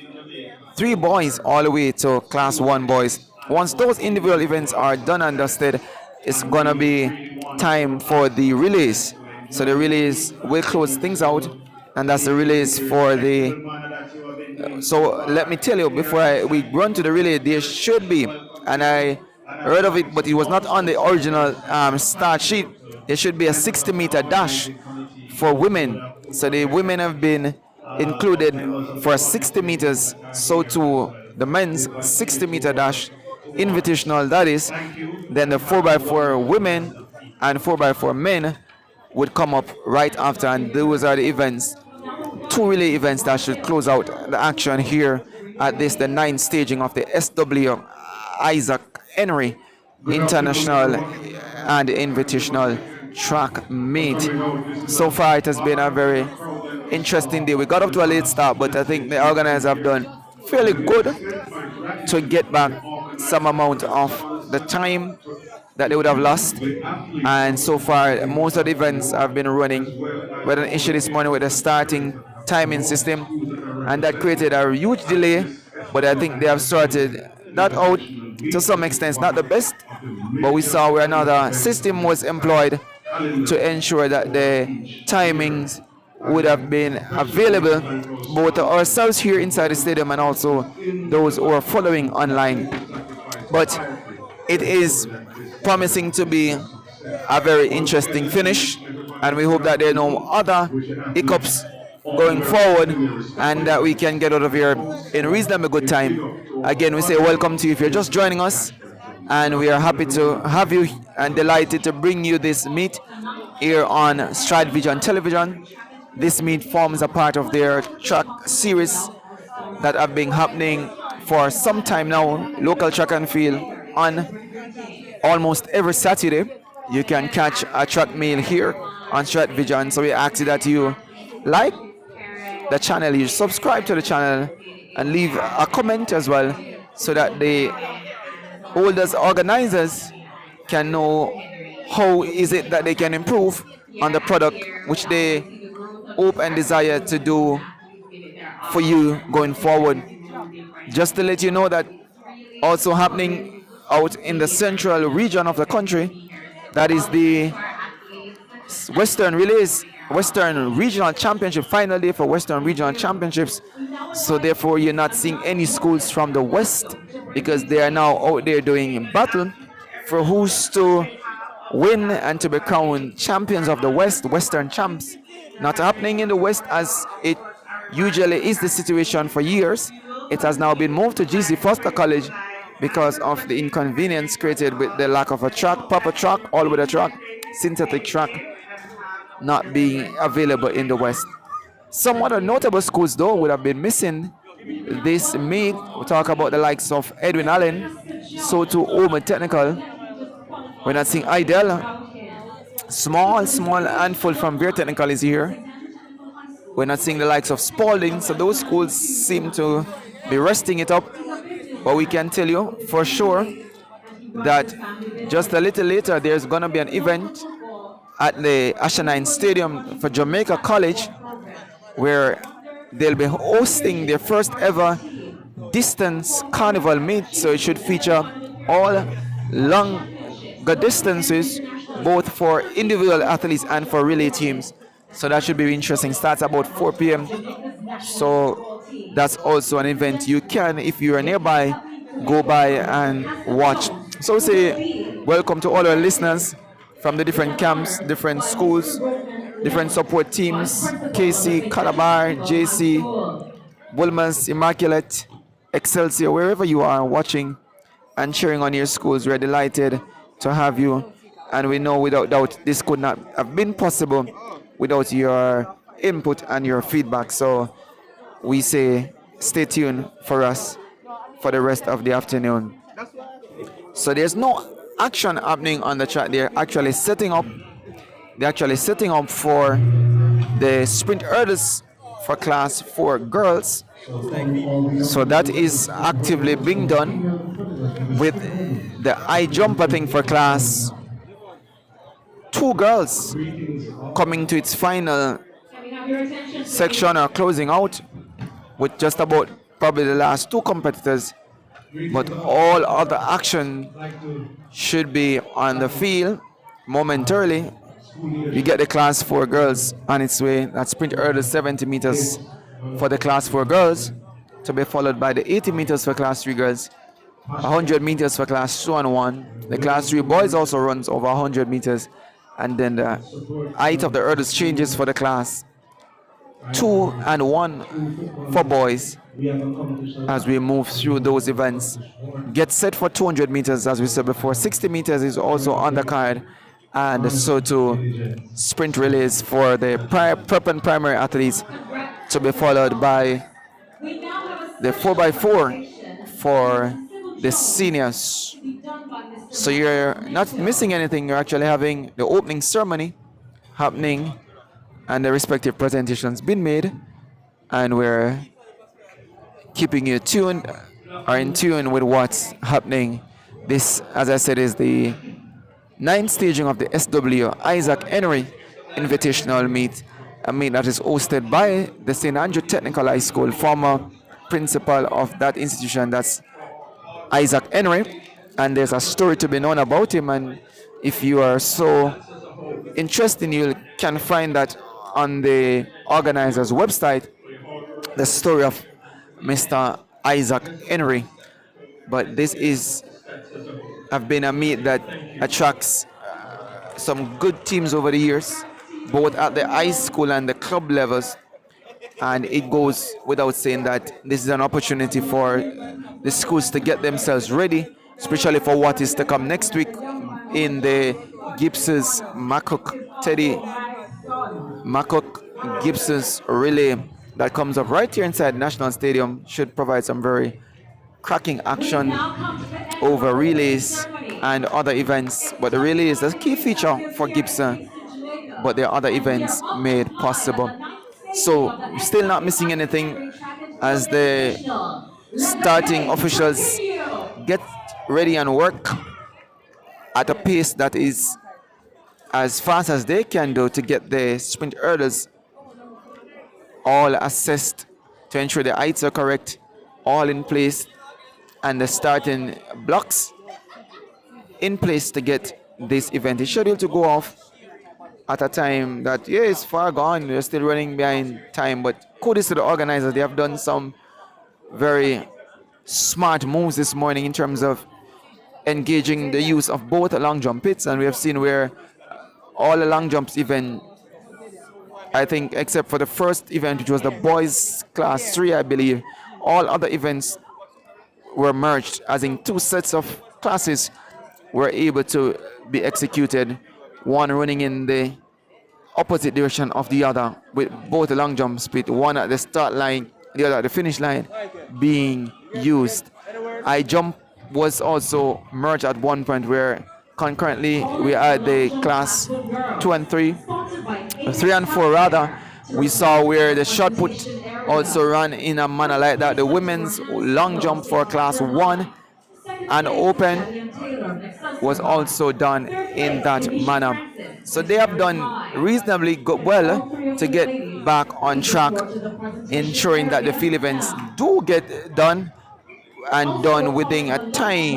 3 boys all the way to class 1 boys. Once those individual events are done and dusted, it's gonna be time for the relays. So the relays will close things out, and that's the relays for the. So let me tell you, before we run to the relay, there should be, and I heard of it, but it was not on the original start sheet. There should be a 60-meter dash for women. So the women have been included for 60 meters. So to the men's 60-meter dash invitational, that is, then the 4x4 women and 4x4 men would come up right after, and those are the events, 2 relay events that should close out the action here at this, the 9th staging of the SW Isaac Henry International and Invitational track meet. So far it has been a very interesting day. We got up to a late start, but I think the organizers have done fairly good to get back some amount of the time that they would have lost. And so far most of the events have been running. We had an issue this morning with the starting timing system, and that created a huge delay, but I think they have sorted that out to some extent. It's not the best, but we saw where another system was employed to ensure that the timings would have been available both to ourselves here inside the stadium and also those who are following online. But it is promising to be a very interesting finish, and we hope that there are no other hiccups going forward and that we can get out of here in reasonably good time. Again, we say welcome to you if you're just joining us, and we are happy to have you and delighted to bring you this meet here on StrideVision Television. This meet forms a part of their track series that have been happening for some time now. Local track and field on almost every Saturday. You can catch a track meet here on StrideVision. So we ask you that you like the channel, you subscribe to the channel, and leave a comment as well, so that the holders, organizers can know how is it that they can improve on the product which they hope and desire to do for you going forward. Just to let you know that also happening out in the central region of the country, that is the Western Relays, Western Regional Championship, final day for Western Regional Championships. So therefore you're not seeing any schools from the West, because they are now out there doing battle for who's to win and to be crowned champions of the West, Western champs. Not happening in the West as it usually is the situation for years. It has now been moved to GC Foster College because of the inconvenience created with the lack of a track, proper track, all-weather track, synthetic track not being available in the West. Some other notable schools though would have been missing this meet. We talk about the likes of Edwin Allen, so to Omen Technical. We're not seeing Idel. Small handful from Bear Technical is here. We're not seeing the likes of Spalding, so those schools seem to be resting it up. But we can tell you for sure that just a little later there's going to be an event at the Ashanine Stadium for Jamaica College, where they'll be hosting their first ever distance carnival meet. So it should feature all longer distances, both for individual athletes and for relay teams. So that should be interesting. Starts about 4 p.m. So that's also an event you can, if you are nearby, go by and watch. So say welcome to all our listeners from the different camps, different schools, different support teams, KC, Calabar, JC, Bulmas, Immaculate, Excelsior, wherever you are watching and cheering on your schools. We're delighted to have you, and we know without doubt this could not have been possible without your input and your feedback. So we say stay tuned for us for the rest of the afternoon. So there's no action happening on the track. They're actually setting up for the sprint hurdles for class 4 girls. So that is actively being done with the high jumper thing for class two girls coming to its final Can we have your attention, please? section or closing out with just about probably the last two competitors, but all other action should be on the field momentarily. You get the class 4 girls on its way. That sprint hurdle 70 meters for the class 4 girls, to be followed by the 80 meters for class 3 girls, 100 meters for class 2 and 1. The class 3 boys also runs over 100 meters, and then the height of the hurdles changes for the class 2 and 1 for boys as we move through those events. Get set for 200 meters, as we said before. 60 meters is also on the card, and so too sprint relays for the prep and primary athletes, to be followed by the 4x4 for the seniors. So you're not missing anything. You're actually having the opening ceremony happening and the respective presentations been made, and we're keeping you tuned or in tune with what's happening. This, as I said, is the 9th staging of the SW Isaac Henry Invitational meet, a meet that is hosted by the St. Andrew Technical High School. Former principal of that institution, that's Isaac Henry, and there's a story to be known about him, and if you are so interested, you can find that on the organizer's website, the story of Mr. Isaac Henry. But this is have been a meet that attracts some good teams over the years, both at the high school and the club levels, and it goes without saying that this is an opportunity for the schools to get themselves ready, especially for what is to come next week in the Gibson's Makok Gibson's relay that comes up right here inside National Stadium. Should provide some very cracking action over relays and other events, but the relay is the key feature for Gibson, but there are other events made possible. So still not missing anything as the starting officials get ready and work at a pace that is as fast as they can do to get the sprint hurdles all assessed to ensure the heights are correct, all in place, and the starting blocks in place to get this event. It's scheduled to go off at a time that, yeah, it's far gone. We're still running behind time, but kudos to the organizers. They have done some very smart moves this morning in terms of engaging the use of both long jump pits, and we have seen where all the long jumps, even I think except for the first event, which was the boys class 3, I believe, all other events were merged, as in two sets of classes were able to be executed, one running in the opposite direction of the other, with both the long jump split, one at the start line, the other at the finish line, being used. High jump was also merged at one point, where concurrently we had the class 2 and 3, 3 and 4 rather. We saw where the shot put also ran in a manner like that. The women's long jump for class 1 and open was also done in that manner. So they have done reasonably well to get back on track, ensuring that the field events do get done, and done within a time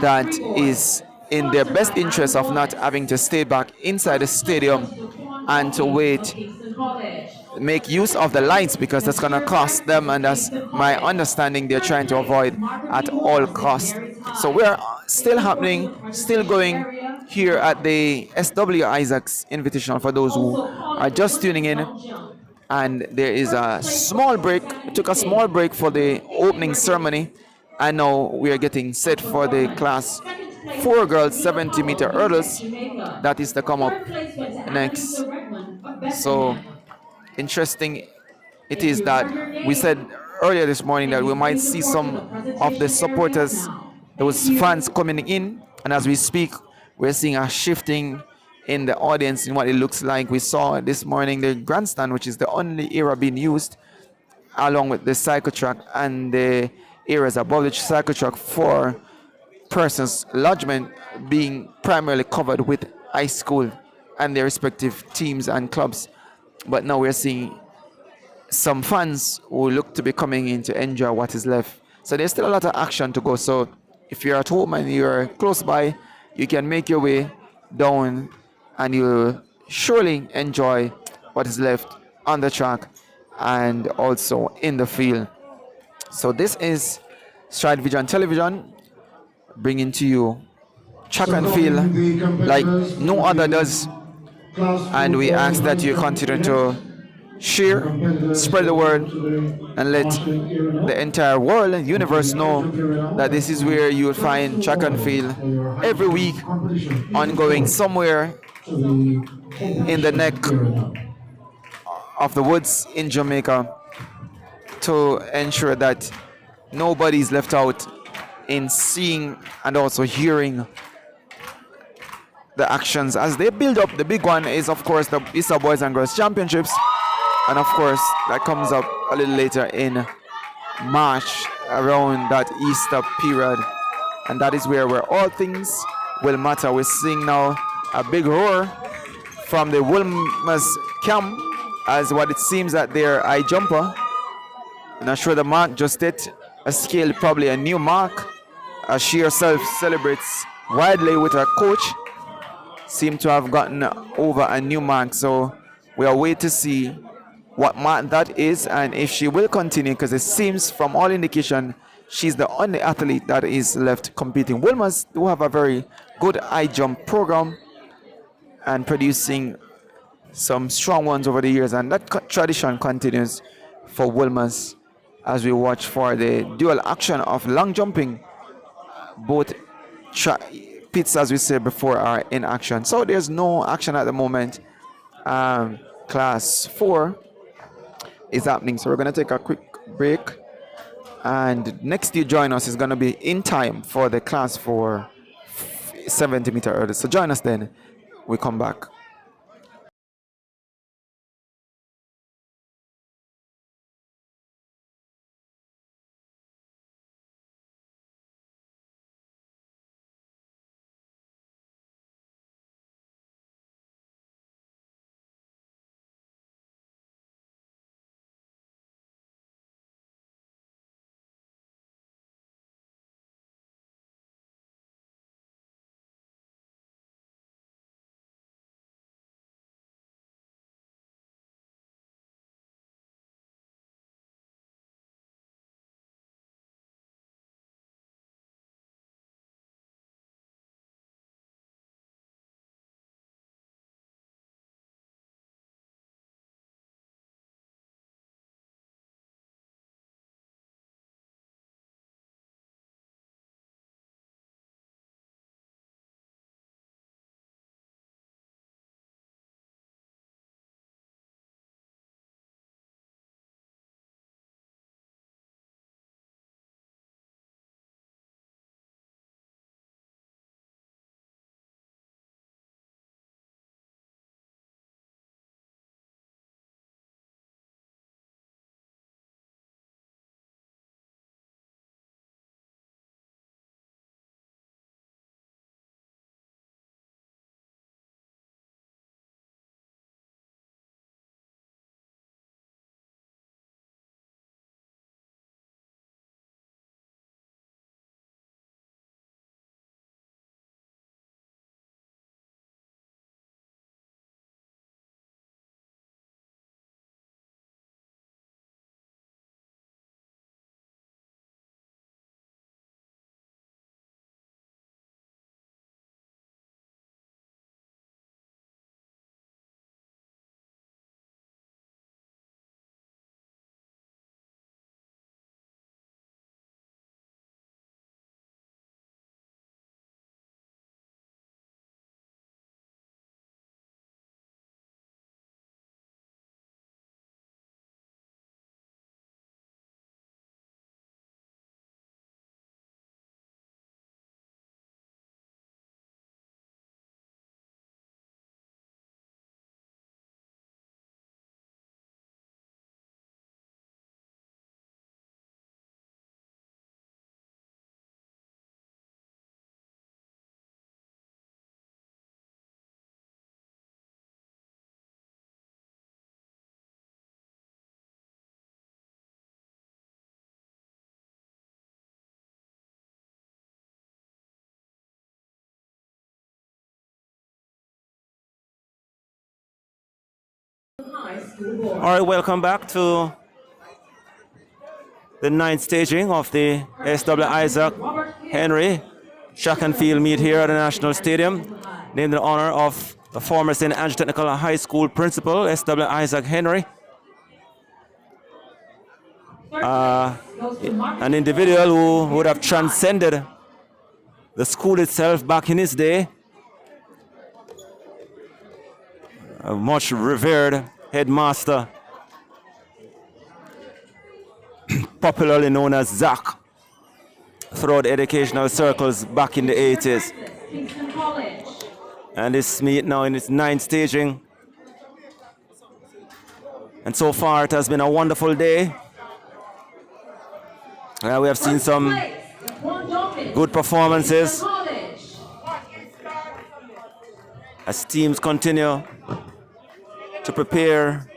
that is in their best interest of not having to stay back inside the stadium and to wait, make use of the lights, because that's going to cost them, and that's my understanding they're trying to avoid at all costs. So we're still happening, still going here at the SW Isaacs Invitational for those who are just tuning in. And there is a small break. We took a small break for the opening ceremony, and now we are getting set for the class 4 girls 70-meter hurdles that is to come up next. So interesting it is that we said earlier this morning that we might see some of the supporters, those fans, coming in, and as we speak we're seeing a shifting in the audience in what it looks like. We saw this morning the grandstand, which is the only area being used, along with the cycle track and the areas above the cycle track for persons lodgement, being primarily covered with high school and their respective teams and clubs. But now we're seeing some fans who look to be coming in to enjoy what is left. So there's still a lot of action to go. So if you're at home and you're close by, you can make your way down and you'll surely enjoy what is left on the track and also in the field. So this is Stride Vision Television bringing to you track and field like no other does. And we ask that you continue to share, spread the word, and let the entire world and universe know that this is where you will find track and field every week, ongoing somewhere in the neck of the woods in Jamaica to ensure that nobody is left out in seeing and also hearing the actions as they build up. The big one is, of course, the Easter Boys and Girls Championships. And of course, that comes up a little later in March, around that Easter period. And that is where all things will matter. We're seeing now a big roar from the Wilmers camp as what it seems that their high jumper, I'm not sure the mark just hit a scale, probably a new mark, as she herself celebrates widely with her coach, seem to have gotten over a new mark. So we are waiting to see what mark that is and if she will continue, because it seems from all indication she's the only athlete that is left competing. Wilmers do have a very good high jump program and producing some strong ones over the years, and that tradition continues for Wilmers as we watch for the dual action of long jumping. Both pits, as we said before, are in action. So there's no action at the moment. Class 4 is happening. So we're going to take a quick break. And next you join us is going to be in time for the class 4 70-meter hurdle. So join us then. We come back. High School Board. All right, welcome back to the ninth staging of the SW Isaac Henry track and field meet here at the National Stadium, named in honor of the former St. Andrew Technical High School principal, SW Isaac Henry. An individual who would have transcended the school itself back in his day. A much revered headmaster, popularly known as Zach, throughout educational circles back in the 80s. And this meet now in its ninth staging. And so far it has been a wonderful day. We have seen some good performances as teams continue to prepare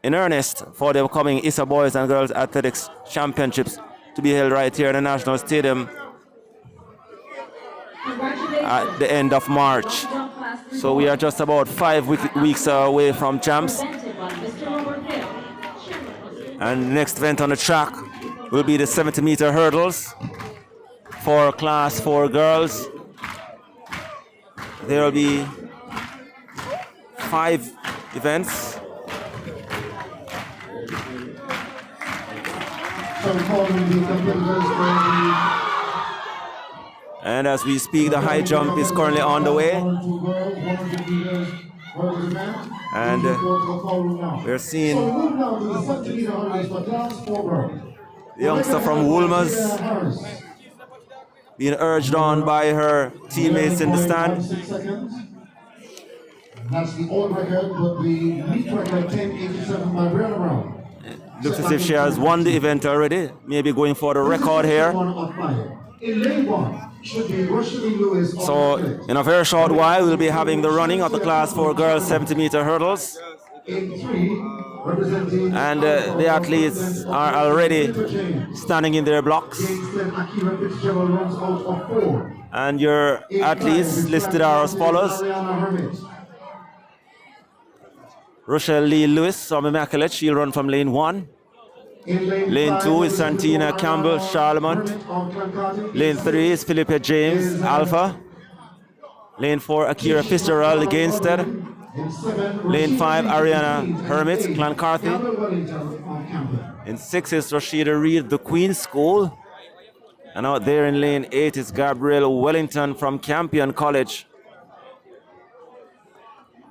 in earnest for the upcoming ISA Boys and Girls Athletics Championships to be held right here in the National Stadium at the end of March. So we are just about 5 weeks away from champs. And the next event on the track will be the 70-meter hurdles for Class 4 girls. There will be 5 events. And as we speak, the high jump is currently on the way. And we're seeing the youngster from Wolmer's being urged on by her teammates in the stand. That's the old record, but the meet record 10:87 by Brianna Brown. Looks as if she has won the event already, maybe going for the record here. In lane 1 should be Rosalie Lewis. So in a very short while, we'll be having the running of the Class 4 girls 70-meter hurdles. In 3, representing And the athletes are already standing in their blocks. Akira Fitzgerald runs out of 4. And your athletes listed are as follows. Rochelle Lee Lewis from Immaculate, she'll run from lane 1. Lane 2 is Santina Campbell Charlemont. Lane 3 is Philippa James Alpha. Lane 4 Akira Fitzgerald Gainstead. Lane 5 Ariana Hermit Clancarthy. In 6 is Rashida Reed, the Queen's School. And out there in lane 8 is Gabrielle Wellington from Campion College.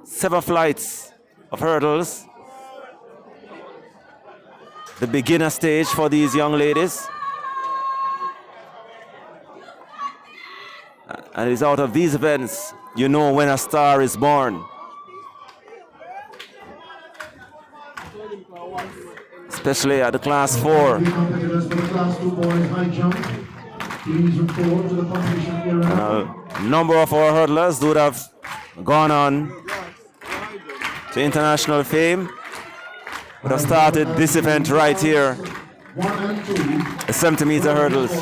7 flights of hurdles. The beginner stage for these young ladies. And it's out of these events, you know when a star is born. Especially at the Class 4. And a number of our hurdlers would have gone on to international fame. Would have started this event right here, the 70-meter hurdles.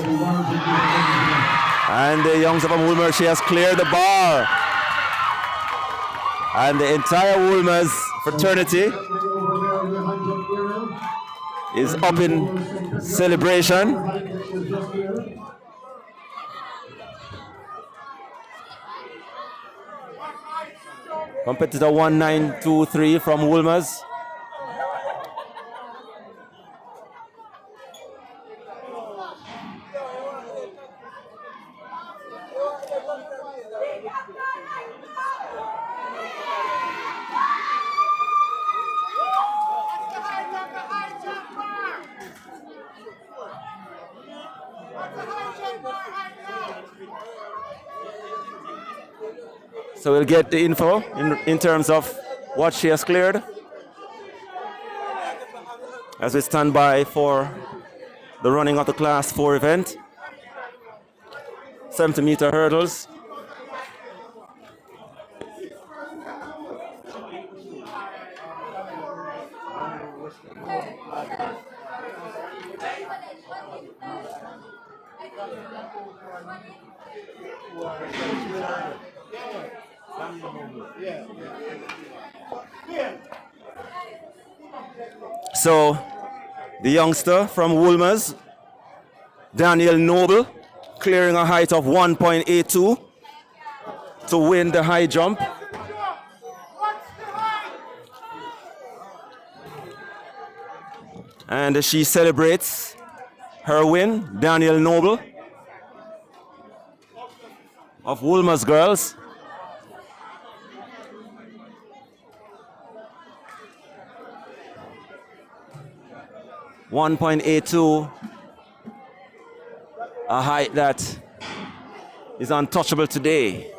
And the youngster from Woolmer, she has cleared the bar. And the entire Woolmer's fraternity is up in celebration. Competitor 1923 from Woolmer's. So we'll get the info in terms of what she has cleared as we stand by for the running of the Class 4 event. 70-meter hurdles. So the youngster from Woolmers, Daniel Noble, clearing a height of 1.82 to win the high jump. And she celebrates her win, Daniel Noble of Woolmers Girls. .82, a height that is untouchable today.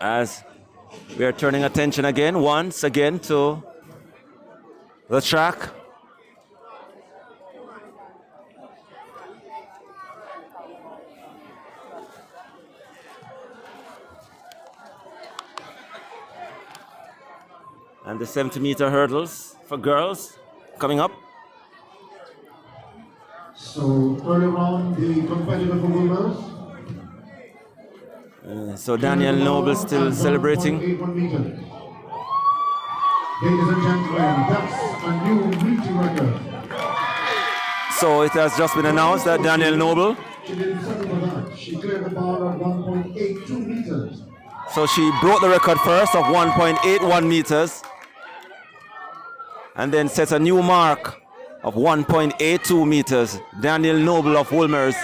As we are turning attention again, once again, to the track. And the 70-meter hurdles for girls coming up. So earlier on, the competitor for Woolmers. So Daniel Noble still celebrating. 1.81 meters. Ladies and gentlemen, that's a new meeting record. So it has just been announced that Daniel Noble. She didn't settle for that. She cleared the bar at 1.82 meters. So she broke the record first of 1.81 meters. And then set a new mark of 1.82 meters. Daniel Noble of Woolmers.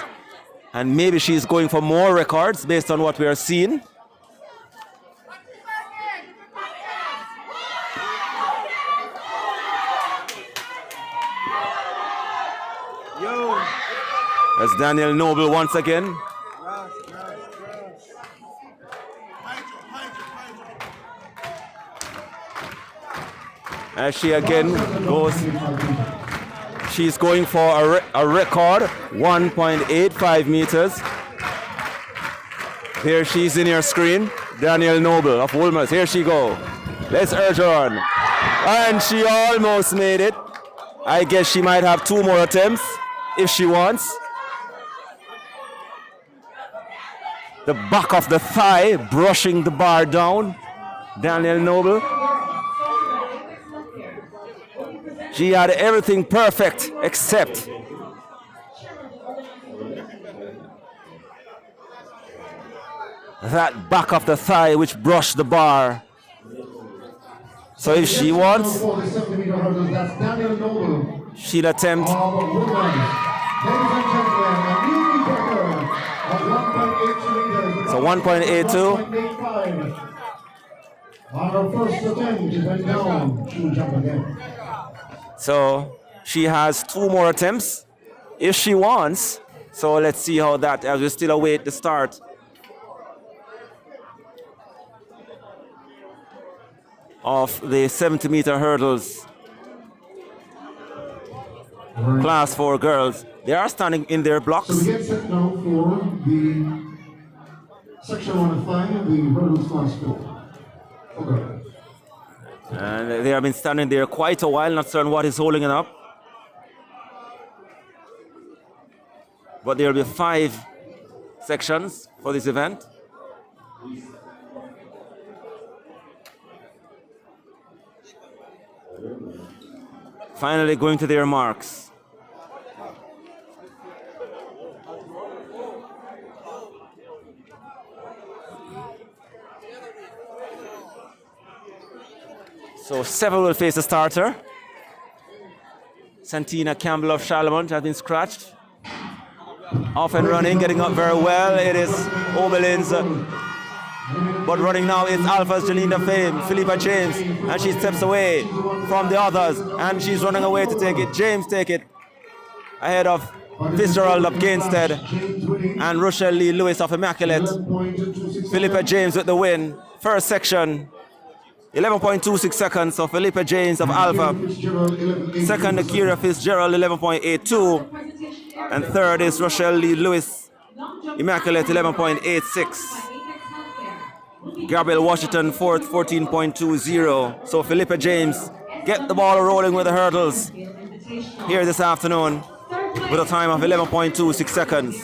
And maybe she's going for more records based on what we are seeing. That's Daniel Noble once again. As she again goes, she's going for a record 1.85 meters. Here she's in your screen, Daniel Noble of Woolmers. Here she go. Let's urge her on. And she almost made it. I guess she might have 2 more attempts if she wants. The back of the thigh brushing the bar down. Daniel Noble. She had everything perfect except that back of the thigh which brushed the bar. So if she wants, she'll attempt. So 1.82. On her first attempt, she went down. She will jump again. So she has 2 more attempts if she wants. So let's see how that, as we still await the start of the 70-meter hurdles. Class 4 girls. They are standing in their blocks. So we get set now for the section 105 of the hurdles class 4. Okay. And they have been standing there quite a while, not certain what is holding it up. But there will be 5 sections for this event. Finally going to their marks. So 7 will face the starter. Santina Campbell of Charlemont has been scratched. Off and running, getting up very well. It is Oberlin's. But running now is Alpha's Janina Fame, Philippa James. And she steps away from the others. And she's running away to take it. James take it. Ahead of Fitzgerald of Gainstead. And Rochelle Lee Lewis of Immaculate. Philippa James with the win. First section. 11.26 seconds, so Philippa James of Alpha. Second, Akira Fitzgerald, 11.82. And third is Rochelle Lee Lewis, Immaculate, 11.86. Gabrielle Washington, fourth, 14.20. So Philippa James get the ball rolling with the hurdles here this afternoon with a time of 11.26 seconds.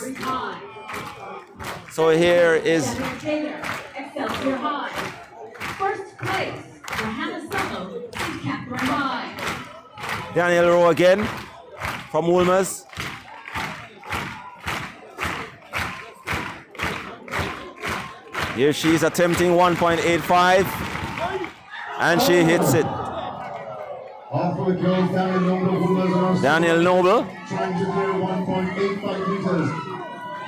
So here is First place, Johanna Summer, Catherine High. Daniel Rowe again from Wolmer's. Here she's attempting 1.85 and she hits it. Daniel Noble. Trying to clear 1.85 meters,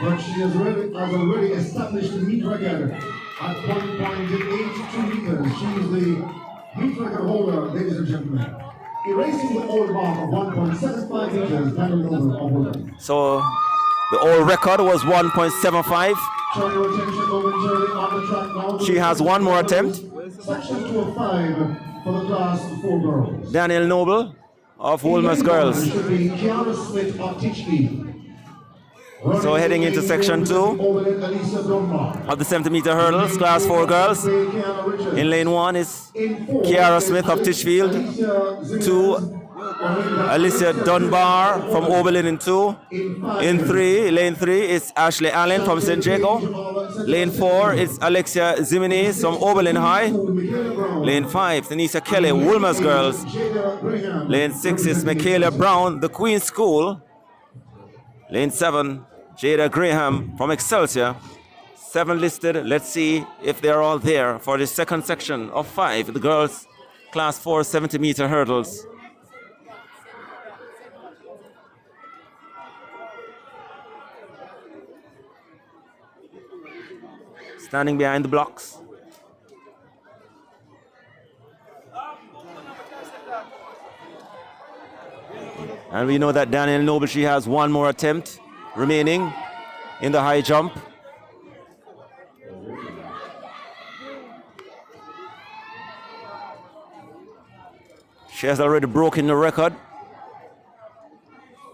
but she has already established the meet record at 1.82 meters. She is the meet record holder, ladies and gentlemen. Erasing the old mark of 1.75 meters, Daniel Noble of Woodland. So the old record was 1.75. She has one more attempt. Section 205 for the class 4 girls. Daniel Noble of Wolmer's Girls. So heading into section 2 of the 70-meter hurdles, class 4 girls. In lane 1 is Kiara Smith of Titchfield. 2, Alicia Dunbar from Oberlin in 2. In 3, lane 3 is Ashley Allen from St. Jago. Lane 4 is Alexia Zimenez from Oberlin High. Lane 5, Tanisha Kelly, Wolmer's Girls. Lane 6 is Michaela Brown, the Queen School. Lane 7, Jada Graham from Excelsior. 7 listed. Let's see if they're all there for the second section of 5, the girls' class 4 70-meter hurdles. Standing behind the blocks. And we know that Daniel Noble, she has one more attempt remaining in the high jump. She has already broken the record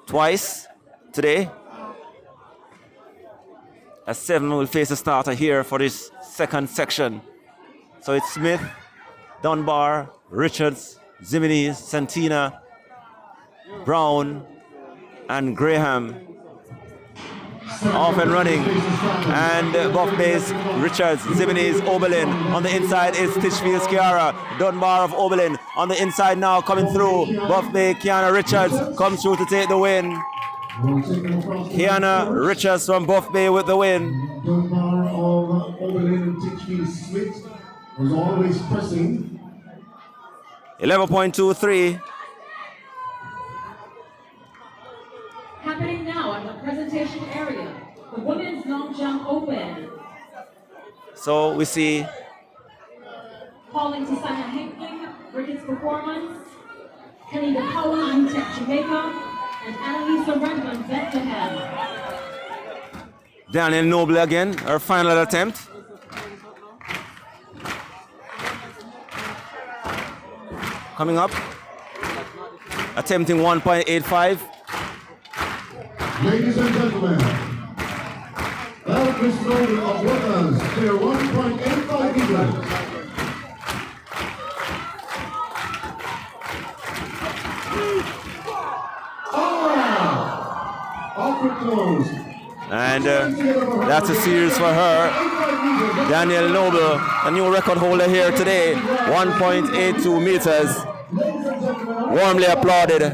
twice today. As 7 will face a starter here for this second section. So it's Smith, Dunbar, Richards, Zimenez, Santina, Brown, and Graham. Off and running. And Buff Bay's Richards, Zimenez, Oberlin. On the inside is Titchfield's Kiara. Dunbar of Oberlin. On the inside now coming through. Buff Bay, Kiana Richards comes through to take the win. Kiana Richards from Buff Bay with the win. Dunbar of Oberlin and Titchfield Smith was always pressing. 11.23. Happening now at the presentation area, the Women's Long Jump Open. So we see Calling to Simon Hinkling, Brickett's Performance, Kenny Powell, Tech Jamaica, and Annalisa Redmond, Bethlehem. Daniel Noble again, her final attempt. Coming up, attempting 1.85. Ladies and gentlemen, Elvis Noble of Woodlands, clear 1.85 meters. And that's a series for her. Daniel Noble, a new record holder here today, 1.82 meters. Warmly applauded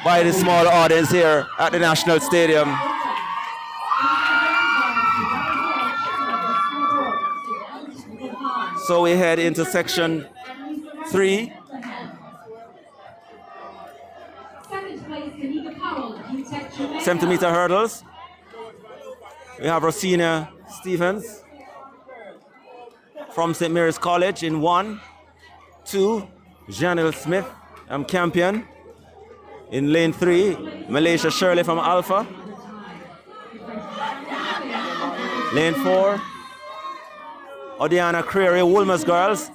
by the small audience here at the National Stadium. So we head into section 3. Second place, Kenny Powell, Tech Jamaica. 70-meter hurdles. We have Rosina Stevens from St. Mary's College in 1. 2, Janelle Smith, Campion. In lane 3, Malaysia Shirley from Alpha. Lane 4, Odiana Creary, Wolmer's Girls.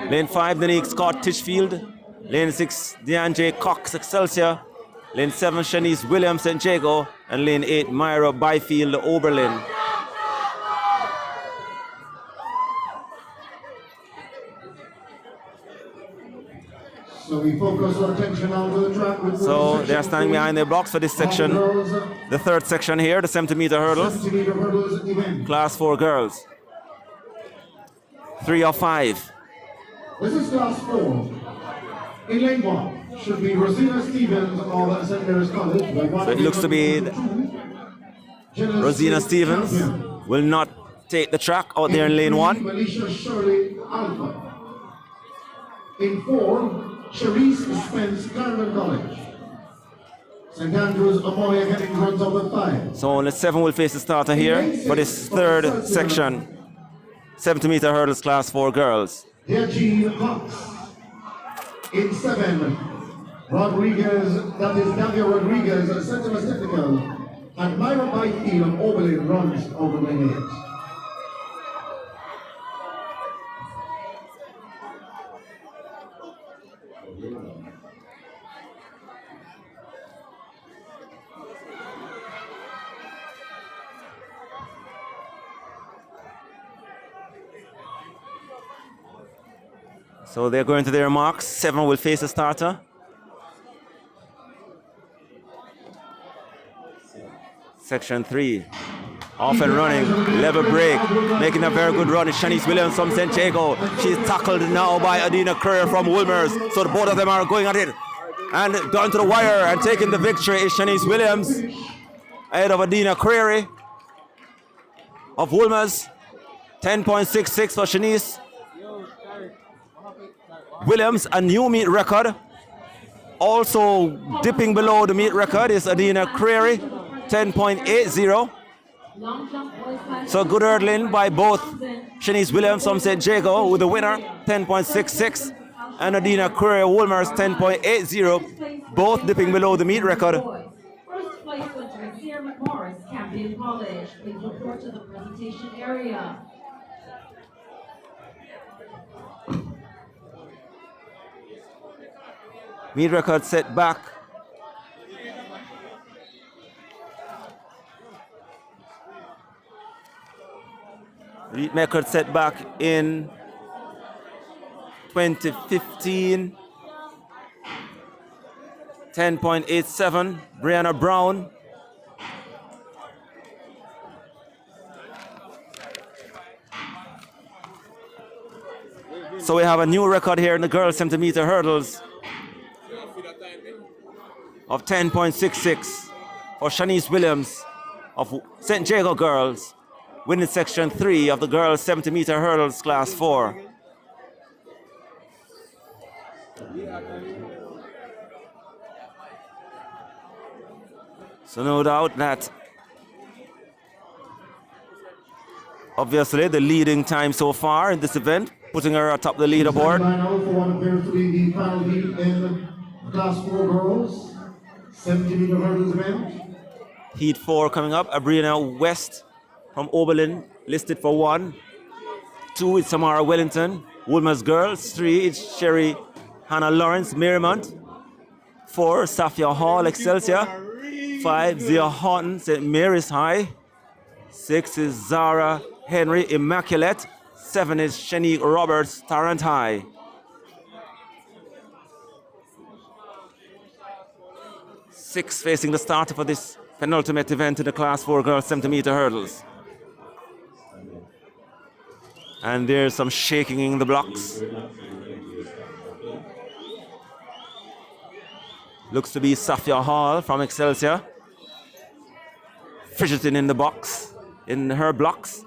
Lane 5, Danique Scott, Titchfield. Lane 6, DeAndre Cox, Excelsior. Lane 7, Shanice Williams, St. Jago. And lane 8, Myra Byfield, Oberlin. So we focus our attention onto the track with So they're standing behind their blocks for this section. The third section here, the 70-meter hurdles. 70-meter hurdles event. Class 4 girls. 3 of 5. This is class 4. In lane 1 should be Rosina Stevens of St. Mary's College. So it looks to be Rosina Stevens will not take the track out there in lane 1. Alicia Shirley Alpha. In 4, Cherise Spence, Clarendon College. St. Andrews Amoya getting runs over 5. So only 7 will face the starter here for this third section. 70-meter hurdles class 4 girls. Dear Jean Cox. In 7, Rodriguez, that is Davia Rodriguez, Sentinel Technical, and Myra Byfield of Oberlin runs over lane 8. So they're going to their marks. 7 will face the starter. Section 3. Off and running. Level break. Making a very good run is Shanice Williams from San Diego. She's tackled now by Adina Currier from Wolmers. So both of them are going at it. And down to the wire and taking the victory is Shanice Williams. Ahead of Adina Currier of Wolmers. 10.66 for Shanice Williams, a new meet record. Also dipping below the meet record is Adina Creary, 10.80. So good hurdling by both Shanice Williams from St. Jago with the winner, 10.66, and Adina Creary Wolmers, 10.80, both dipping below the meet record. First place went to Sierra McMorris, Camden College. Please report to the presentation area. Meet record set back. Meet record set back in 2015. 10.87. Brianna Brown. So we have a new record here in the girls 70-meter hurdles of 10.66 for Shanice Williams of St. Jago girls, winning section 3 of the girls 70-meter hurdles class 4. So no doubt that obviously the leading time so far in this event, putting her atop the leaderboard. For what appears to be the final heat in class 4 girls. 70-meter hurdles event. Heat 4 coming up. Abriana West from Oberlin listed for 1. 2 is Samara Wellington. Wolmer's girls. 3 is Sherry Hannah Lawrence Marymount. 4 Safia Hall Excelsior. 5 Zia Horton St. Mary's High. 6 is Zara Henry Immaculate. 7 is Shanique Roberts Tarrant High. 6 facing the starter for this penultimate event in the class 4 girls 70-meter hurdles. And there's some shaking in the blocks. Looks to be Safia Hall from Excelsior. Fidgeting in the box, in her blocks.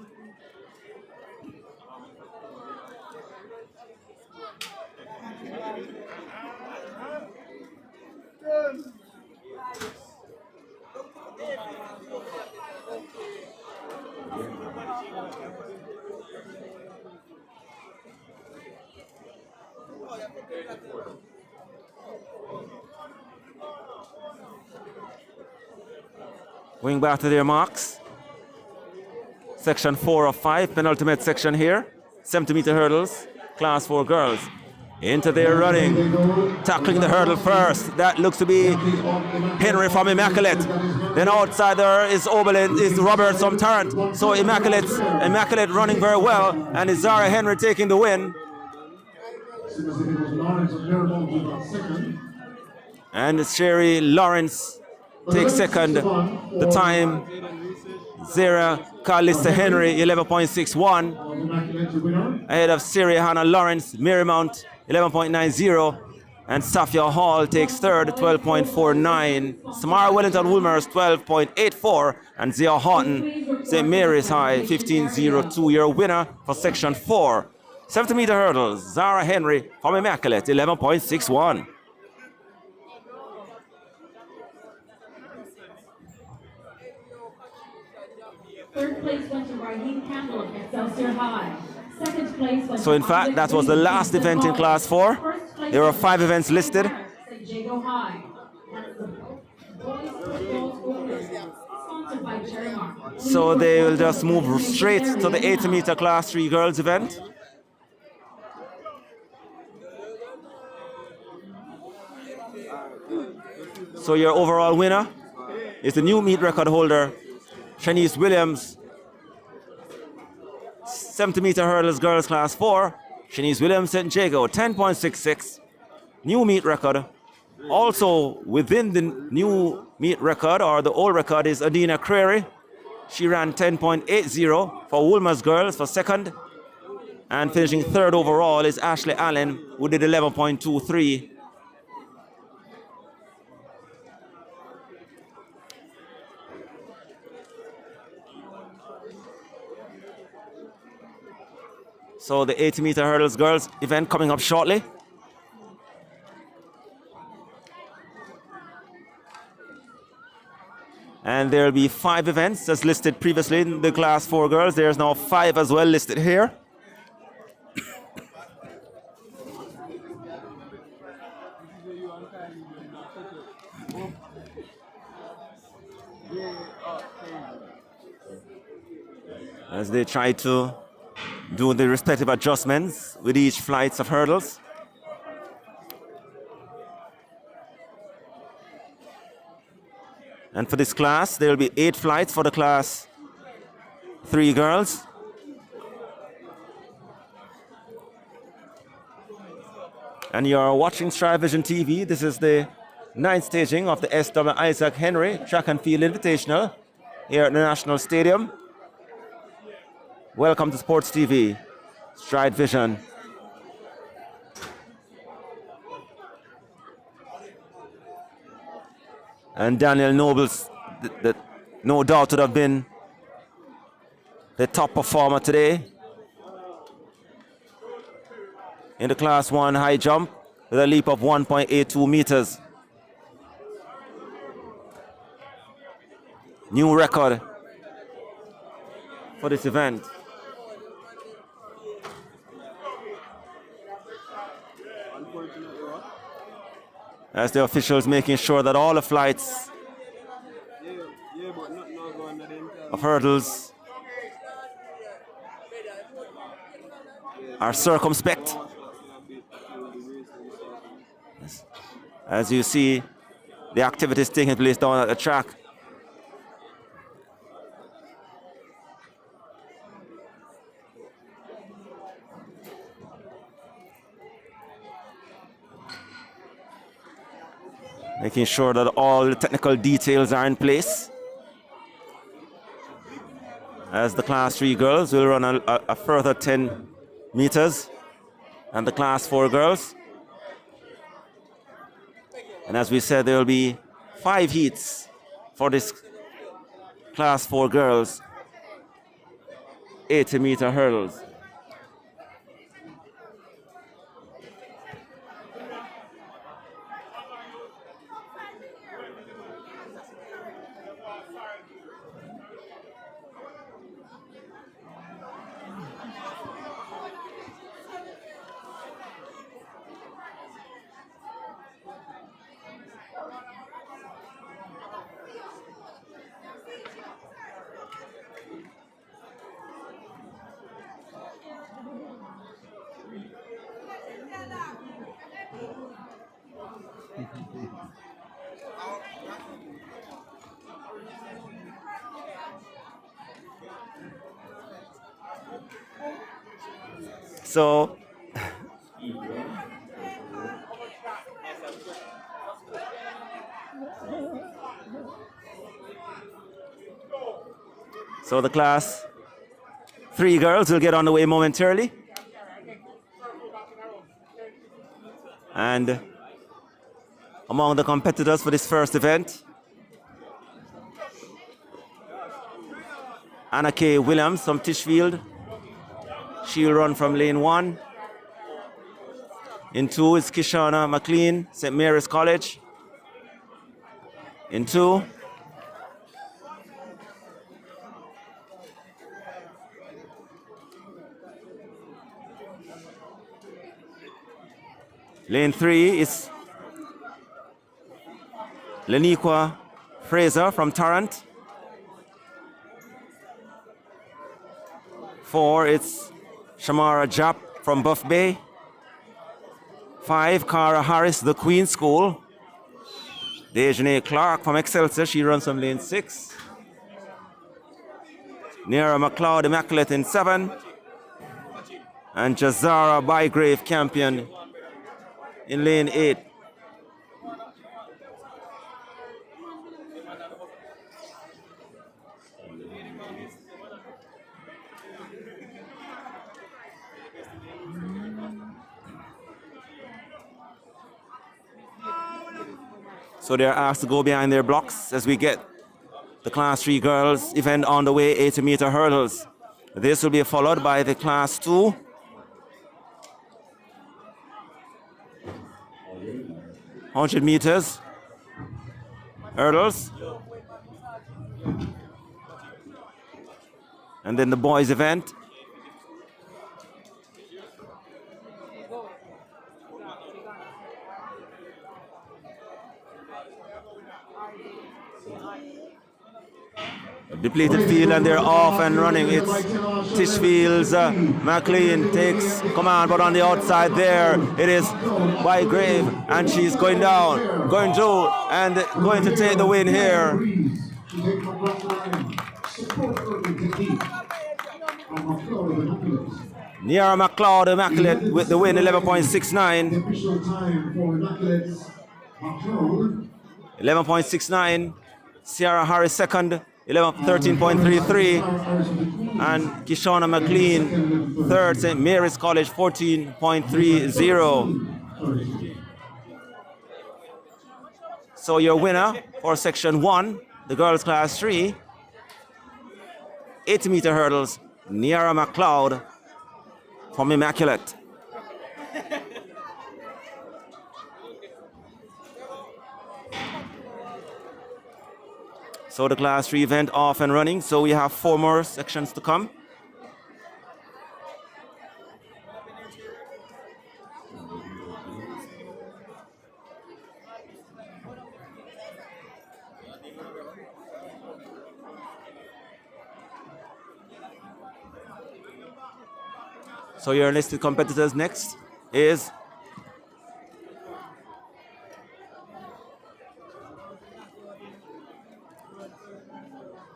Going back to their marks. Section 4 of 5, penultimate section here. 70-meter hurdles, class 4 girls. Into their running, tackling the hurdle first. That looks to be Henry from Immaculate. Then outside there is Oberlin, is Roberts from Tarrant. So Immaculate running very well, and is Zara Henry taking the win. And Sherry Lawrence takes second. The time, Zara Carlista Henry, 11.61. Ahead of Siri Hannah Lawrence, Marymount, 11.90. And Safia Hall takes third, 12.49. Samara Wellington Woolmers, 12.84. And Zia Houghton, St. Mary's High, 15.02. Your winner for section 4. 70-meter hurdles, Zara Henry from Immaculate, 11.61. Third place went to Raheem Campbell of Excelsior High. Second place went So in fact, that was the last event in Class 4. There were 5 events listed. Jago High. That's the boys football open, sponsored by Jerry Mark. So they will just move straight to the 80-meter Class 3 girls event. So your overall winner is the new meet record holder, Shanice Williams. 70-meter hurdles girls class 4. Shanice Williams St. Jago, 10.66. New meet record. Also within the new meet record, or the old record, is Adina Crary. She ran 10.80 for Woolmer's girls for second. And finishing third overall is Ashley Allen, who did 11.23. So the 80-meter hurdles girls event coming up shortly. And there will be 5 events as listed previously in the class 4 girls. There's now 5 as well listed here. As they try to do the respective adjustments with each flights of hurdles. And for this class, there will be 8 flights for the class 3 girls. And you're watching StrideVisionTV. This is the 9th staging of the SW Isaac Henry Track and Field Invitational here at the National Stadium. Welcome to Sports TV, Stride Vision. And Daniel Nobles, no doubt would have been the top performer today in the Class 1 high jump with a leap of 1.82 meters. New record for this event. As the officials making sure that all the flights of hurdles are circumspect. As you see the activities taking place down at the track. Making sure that all the technical details are in place. As the Class 3 girls will run a further 10 meters, and the Class 4 girls. And as we said, there will be 5 heats for this Class 4 girls 80-meter hurdles. So the Class 3 girls will get on the way momentarily. And among the competitors for this first event. Anna K. Williams from Tishfield. She'll run from lane 1. In 2 is Kishana McLean, St. Mary's College. In 2. Lane 3 is Leniqua Fraser from Tarrant. 4, it's Shamara Jap from Buff Bay. 5, Cara Harris, the Queen School. Dejane Clark from Excelsior, she runs from lane 6. Nera McLeod Immaculate in 7. And Jazara Bygrave Campion in lane 8. So they're asked to go behind their blocks as we get the Class 3 girls event on the way, 80-meter hurdles. This will be followed by the Class 2. $100 meters hurdles. And then the boys event. Depleted field and they're off and running. It's Tishfield's McLean takes command, but on the outside there it is Bygrave, and she's going down, going to, and going to take the win here. Niara McLeod Immaculate with the win, 11.69. 11.69. Sierra Harris second, 13.33, and Kishana McLean third, St. Mary's College 14.30. So your winner for section 1, the girls class 3, 80-meter hurdles, Niara McLeod from Immaculate. So the class 3 event off and running. So we have 4 more sections to come. So your listed competitors next is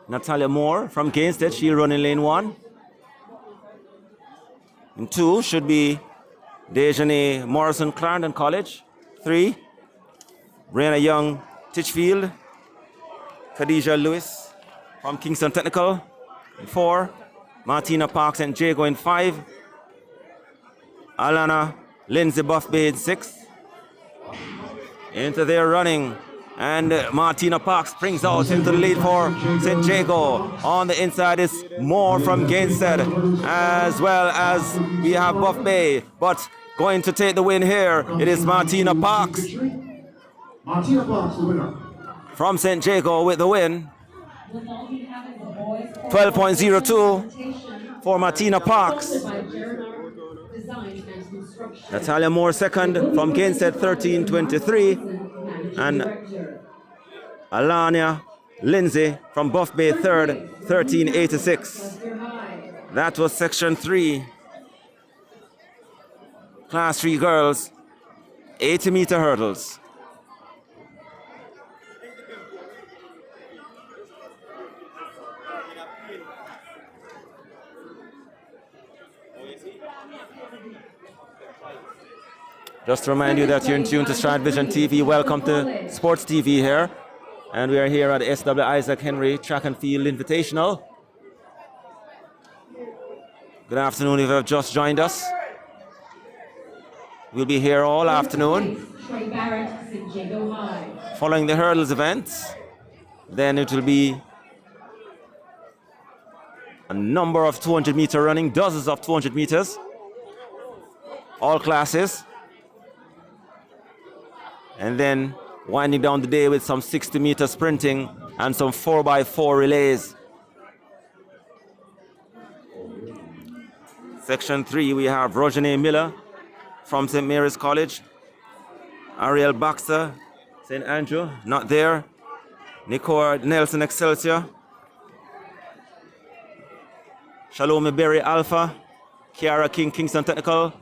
Natalia Moore from Gainstead, she'll run in lane 1. In 2 should be Dejane Morrison Clarendon College. 3, Brianna Young Titchfield. Khadijah Lewis from Kingston Technical. In 4, Martina Parks and Jago in 5. Alana Lindsay Buffbay in 6. Into their running. And Martina Parks brings out into the lead for St. Jago. On the inside is Moore from Gainstead, as well as we have Buff Bay. But going to take the win here, it is Martina Parks. Martina Parks, the winner. From St. Jago with the win. 12.02 for Martina Parks. Natalia Moore second from Gainstead, 13.23. And Alania Lindsay from Buff Bay third, 13.86. That was section 3. Class 3 girls, 80-meter hurdles. Just to remind you that you're in tune to StrideVisionTV. Welcome to Sports TV here. And we are here at the SW Isaac Henry Track and Field Invitational. Good afternoon if you have just joined us. We'll be here all afternoon. Trey Barrett, St. Jago High. Following the hurdles events, then it will be a number of 200-meter running, dozens of 200 meters, all classes. And then winding down the day with some 60-meter sprinting and some 4x4 relays. Section 3, we have Rojanay Miller from St. Mary's College. Ariel Baxter, St. Andrew, not there. Nicole Nelson, Excelsior. Shalom Berry Alpha. Kiara King, Kingston Technical.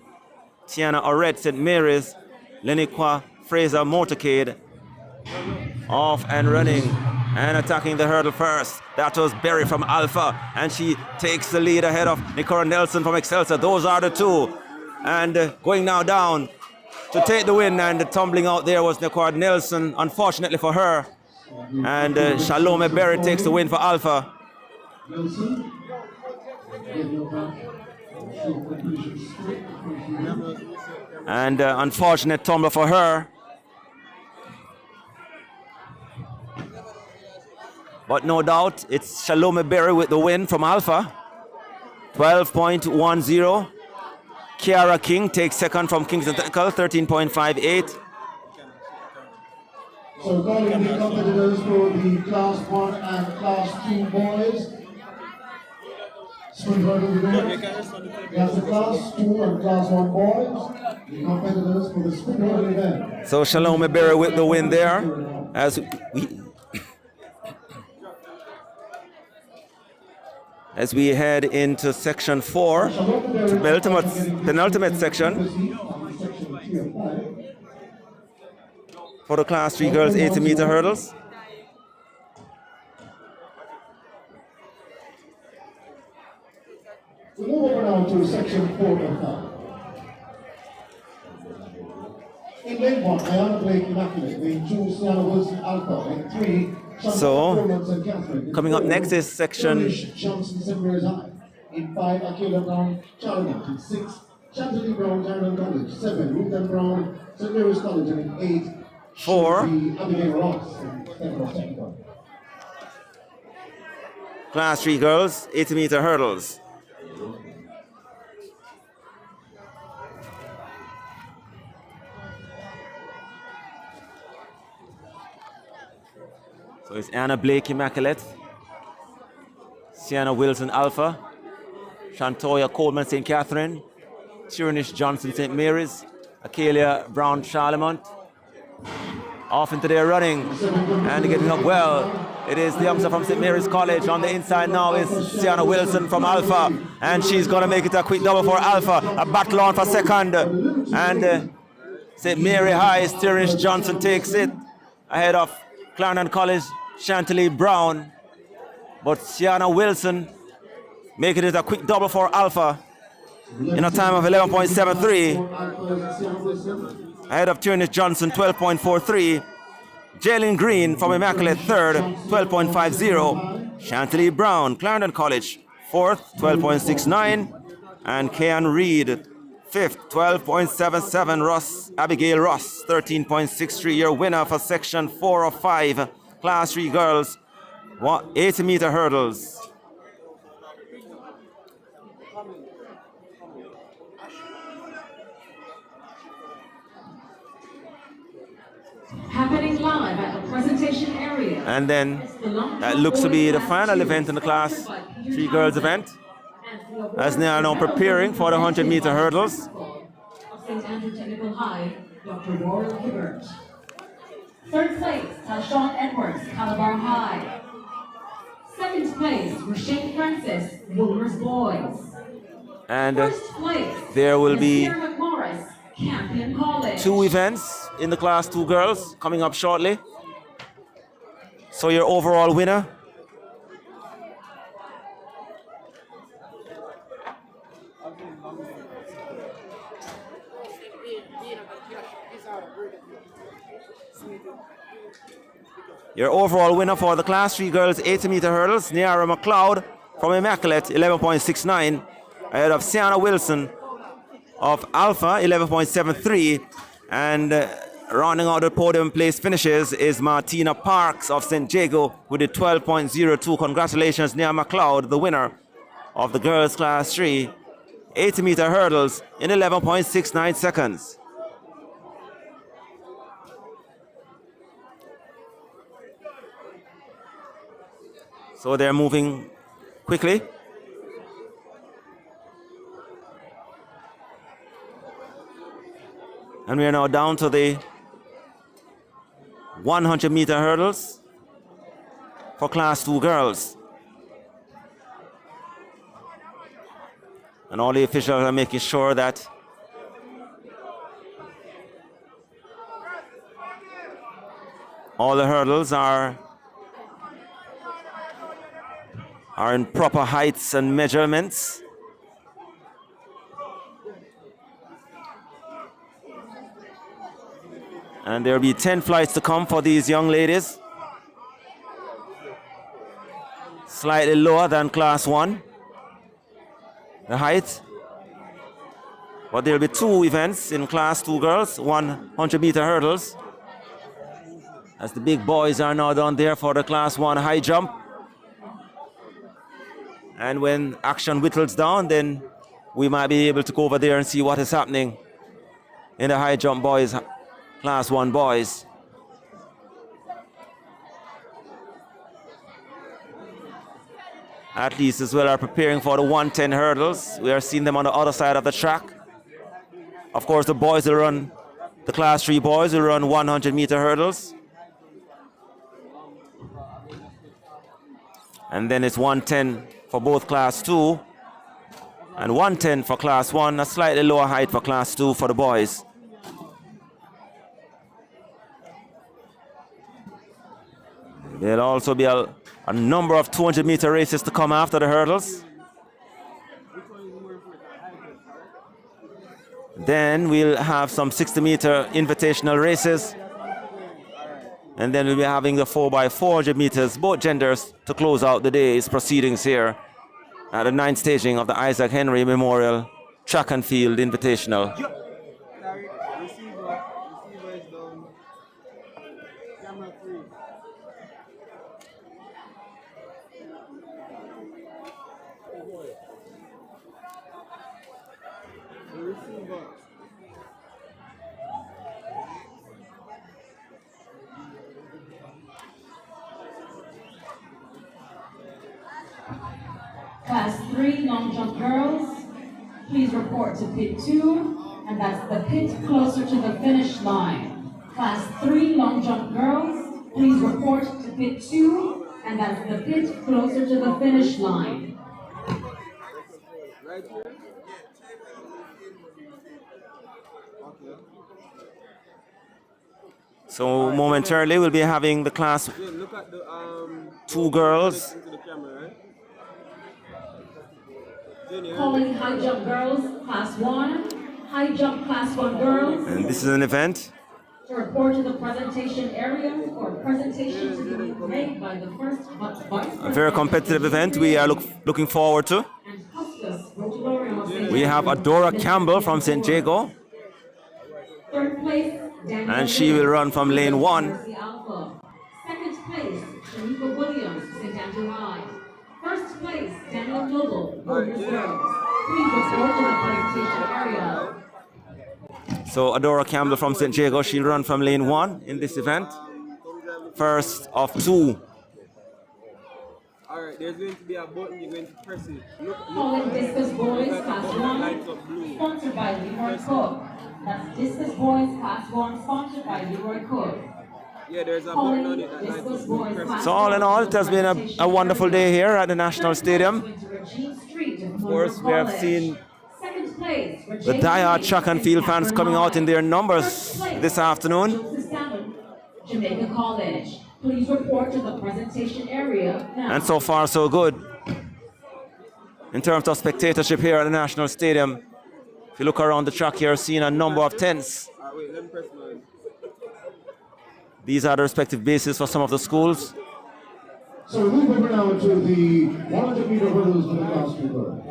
Tiana Oret, St. Mary's. Leniqua Fraser, Motorcade. Off and running and attacking the hurdle first. That was Berry from Alpha, and she takes the lead ahead of Nicora Nelson from Excelsior. Those are the two. And going now down to take the win, and tumbling out there was Nicora Nelson, unfortunately for her. And Shalome Berry takes the win for Alpha. And unfortunate tumble for her. But no doubt, it's Shalome Berry with the win from Alpha. 12.10. Kiara King takes second from Kingston Technical, 13.58. So calling the competitors for the Class 1 and Class 2 boys. Sprint hurdle today. That's the Class 2 and Class 1 boys. The competitors for the sprint hurdle event. So Shalome Berry with the win there. As we head into section 4, the penultimate section for the Class 3 girls 80-meter hurdles. We move over now to section 4 of that. In lane 1, Ayana Blake Immaculate. Lane 2, Sienna Wilson Alpha. Lane 3, So, coming up next is section Johnson St. Mary's High. In 5, Akela Brown Charlotte. In 6, Chantilly Brown Ireland College. 7, Ruth M. Brown St. Mary's College. And in 8, 4, Abigail Ross. Technical. Class 3 girls 80-meter hurdles. So it's Anna Blake Immaculate, Sienna Wilson Alpha, Shantoya Coleman St. Catherine, Tyrnish Johnson St. Mary's, Akelia Brown Charlemont. Off into their running and getting up well. It is the youngster from St. Mary's College. On the inside now is Sienna Wilson from Alpha, and she's going to make it a quick double for Alpha. A battle on for second, and St. Mary High's Tyrnish Johnson takes it ahead of Clarendon College Chantilly Brown, but Sienna Wilson making it a quick double for Alpha in a time of 11.73 ahead of Tyrnish Johnson 12.43. Jalen Green from Immaculate third, 12.50. Chantilly Brown, Clarendon College fourth, 12.69, and Kean Reed fifth, 12.77. Abigail Ross, 13.63. Your winner for section 4 of 5, Class 3 girls, 80-meter hurdles. Happening live at the presentation area. And then that looks to be the final event in the Class 3 girls event, as they are now preparing for the 100-meter hurdles. St. Andrew Technical High, Dr. Warren Hibbert. Third place, Tashawn Edwards, Calabar High. Second place, Rochelle Francis, Woolmer's Boys. And First place, there will be Sarah McMorris, Campion College. 2 events in the Class 2 girls coming up shortly. So your overall winner for the Class 3 girls 80-meter hurdles, Niara McLeod from Immaculate, 11.69, ahead of Sienna Wilson of Alpha, 11.73, and rounding out the podium place finishes is Martina Parks of St. Jago with a 12.02. Congratulations, Nia McLeod, the winner of the girls class 3 80-meter hurdles in 11.69 seconds. So they're moving quickly. And we are now down to the 100-meter hurdles for class 2 girls. And all the officials are making sure that all the hurdles are in proper heights and measurements. And there will be 10 flights to come for these young ladies. Slightly lower than class 1, the height. But there will be 2 events in class 2 girls, 100-meter hurdles. As the big boys are now down there for the class 1 high jump. And when action whittles down, then we might be able to go over there and see what is happening in the high jump boys, class 1 boys. Athletes as well are preparing for the 110 hurdles. We are seeing them on the other side of the track. Of course, the boys will run, the class 3 boys will run 100-meter hurdles. And then it's 110 for both class 2 and 110 for class 1, a slightly lower height for class 2 for the boys. There'll also be a number of 200-meter races to come after the hurdles. Then we'll have some 60-meter invitational races. And then we'll be having the 4x400 meters, both genders, to close out the day's proceedings here at the 9th staging of the Isaac Henry Memorial Track and Field Invitational. Class 3 long jump girls, please report to pit 2, and that's the pit closer to the finish line. Class 3 long jump girls, please report to pit 2, and that's the pit closer to the finish line. So momentarily we'll be having the class 2 girls. Calling high jump girls, class 1, high jump class 1 girls. And this is an event To report to the presentation area for presentation to be made by the first vice. a very competitive event we are looking forward to. We have Adora Campbell from St. Jago. Third place, Daniel And she will run from lane 1. Second place, Shanika Williams, St. Andrew High. First place, Daniel Noble, Warriors Girls. Please report to the presentation area. So Adora Campbell from St. Jago, she'll run from lane 1 in this event. First of 2. Alright, there's going to be a button, you're going to press it. Calling Discus Boys Class 1, sponsored by Leroy Cook. That's Discus Boys Class 1, sponsored by Leroy Cook. Yeah, there's a button on it that lights up. So all in all, it has been a wonderful day here at the National Stadium. Of course, we have seen the diehard track and field fans coming out in their numbers this afternoon. Jamaica College. Please report to the presentation area now. And so far, so good. In terms of spectatorship here at the National Stadium, if you look around the track, you're seeing a number of tents. Wait, let me press mine. These are the respective bases for some of the schools. So we move over now to the 100-meter hurdles for the class 2 girls.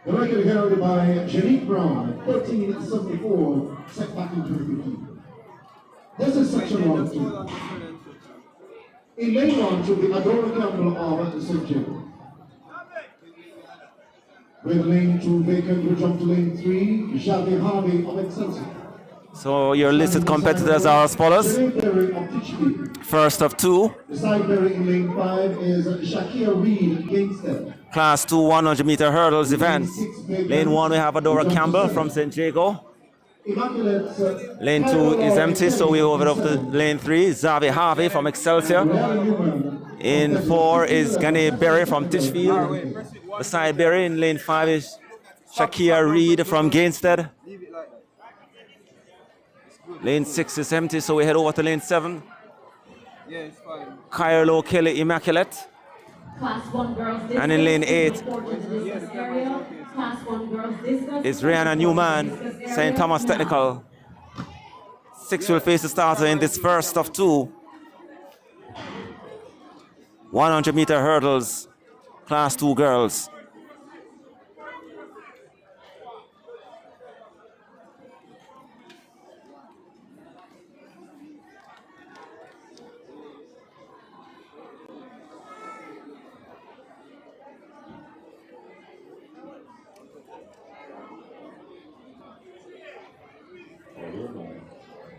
The record held by Janique Brown, 13.74, set back in 2015. This is section 1 2. In lane 1 to the Adora Campbell of St. Jacob. With lane 2 vacant, we jump to lane 3, Shelby Harvey of Excelsior. So your listed competitors are as follows. First of 2. The side bearing in lane 5 is Shakia Reed Gangster. Class 2 100-meter hurdles events. Lane 1 we have Adora Campbell from St. Jago. Lane 2 is empty, so we over up to lane 3, Xavi Harvey from Excelsior. In 4 is Gani Berry from Titchfield. Beside Berry in lane 5 is Shakia Reed from Gainstead. Lane 6 is empty, so we head over to lane 7. Yeah, it's fine. Kylo Kelly Immaculate. Class 1 girls And in lane 8 is Rihanna Newman, St. Thomas Technical. 6 will face the starter in this first of 2. 100-meter hurdles, class 2 girls.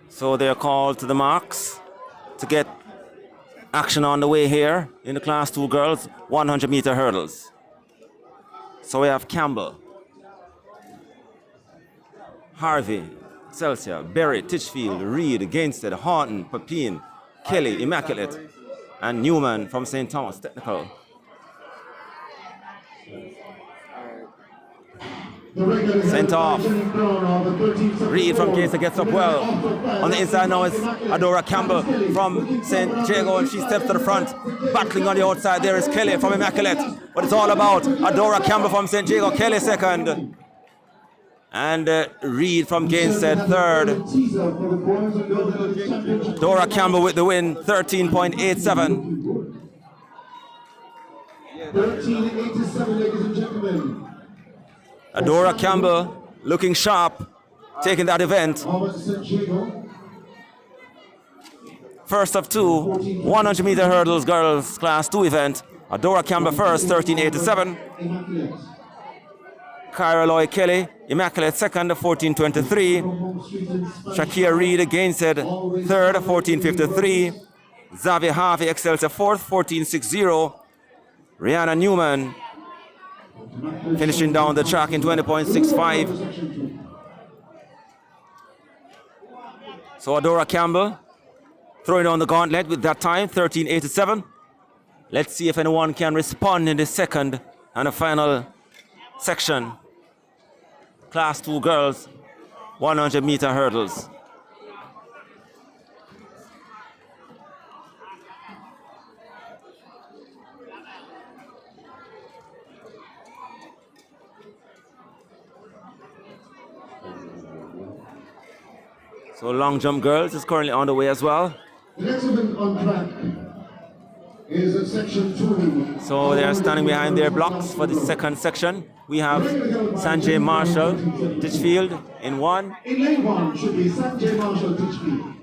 So they're called to the marks to get action on the way here in the class 2 girls 100-meter hurdles. So we have Campbell, Harvey, Excelsior, Berry, Titchfield, Reed, Gainstead, Horton, Pepin, Kelly, Immaculate, and Newman from St. Thomas Technical. Sent off. Reed from Gainstead gets up well. On the inside now is Adora Campbell from St. Jago, and she steps to the front. Battling on the outside there is Kelly from Immaculate. But it's all about Adora Campbell from St. Jago. Kelly second. And Reed from Gainstead third. Adora Campbell with the win, 13.87. 13.87, ladies and gentlemen. Adora Campbell looking sharp, taking that event. First of 2, 100-meter hurdles girls class 2 event. Adora Campbell first, 13.87. Kyra Loy Kelly, Immaculate second, 14.23. Shakia Reed Gainstead third, 14.53. Xavier Harvey Excelsior fourth, 14.60. Rihanna Newman finishing down the track in 20.65. So Adora Campbell throwing down the gauntlet with that time, 13.87. Let's see if anyone can respond in the second and the final section. Class 2 girls, 100-meter hurdles. So long jump girls is currently on the way as well. The next event on track is section 2. So they are standing behind their blocks for the second section. We have Sanjay Marshall, Titchfield in 1. In lane 1 should be Sanjay Marshall, Titchfield.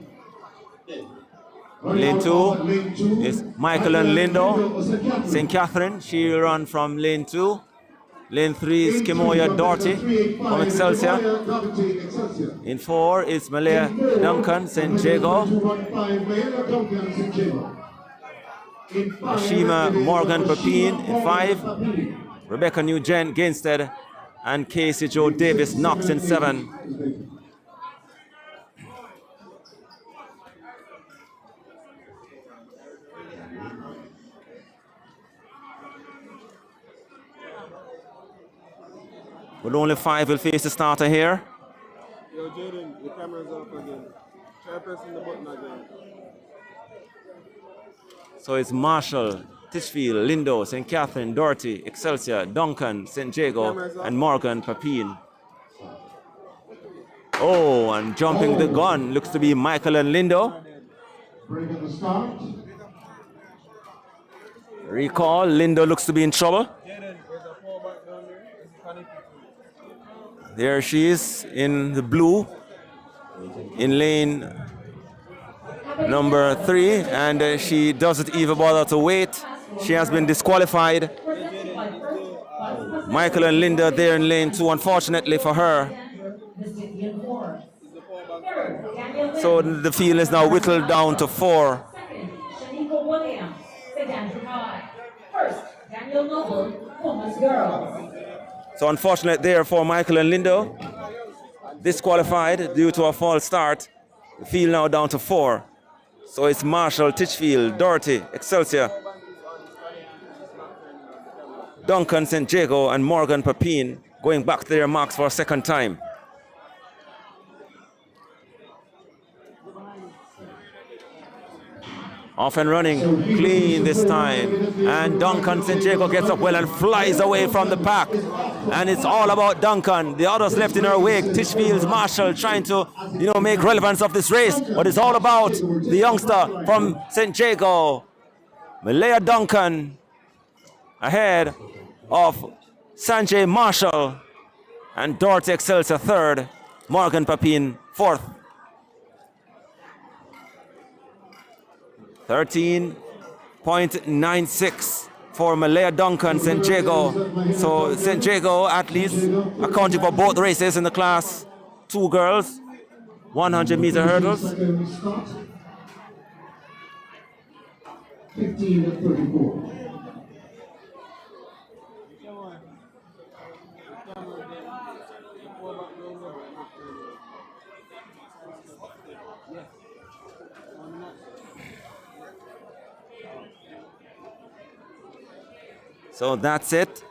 Lane 2 is Michael and Lindo, St. Catherine. She will run from lane 2. Lane 3 is Kimoya Doherty from Excelsior. In 4 is Malaya Duncan, St. Jago. Ashima Morgan Pepin in 5. Rebecca Nugent Gainstead and Casey Joe Davis Knox in 7. But only 5 will face the starter here. Yo, Jaden, the camera's off again. Try pressing the button again. So it's Marshall, Titchfield, Lindo, St. Catherine, Doherty, Excelsior, Duncan, St. Jago, and Morgan Pepin. Oh, and jumping the gun looks to be Michael and Lindo. Recall, Lindo looks to be in trouble. There she is in the blue in lane number 3, and she doesn't even bother to wait. She has been disqualified. Michael and Linda there in lane 2, unfortunately for her. So the field is now whittled down to 4. So unfortunate there for Michael and Linda. Disqualified due to a false start. The field now down to 4. So it's Marshall, Titchfield, Doherty, Excelsior, Duncan, St. Jago, and Morgan Papine going back to their marks for a second time. Off and running, clean this time. And Duncan St. Jago gets up well and flies away from the pack. And it's all about Duncan. The others left in her wake. Titchfield's Marshall trying to, make relevance of this race. But it's all about the youngster from St. Jago, Malaya Duncan, ahead of Sanjay Marshall and Dorothy Excelsior third, Morgan Papine fourth. 13.96 for Malaya Duncan, St. Jago. So St. Jago at least accounting for both races in the class 2 girls, 100-meter hurdles. 15:34. So that's it.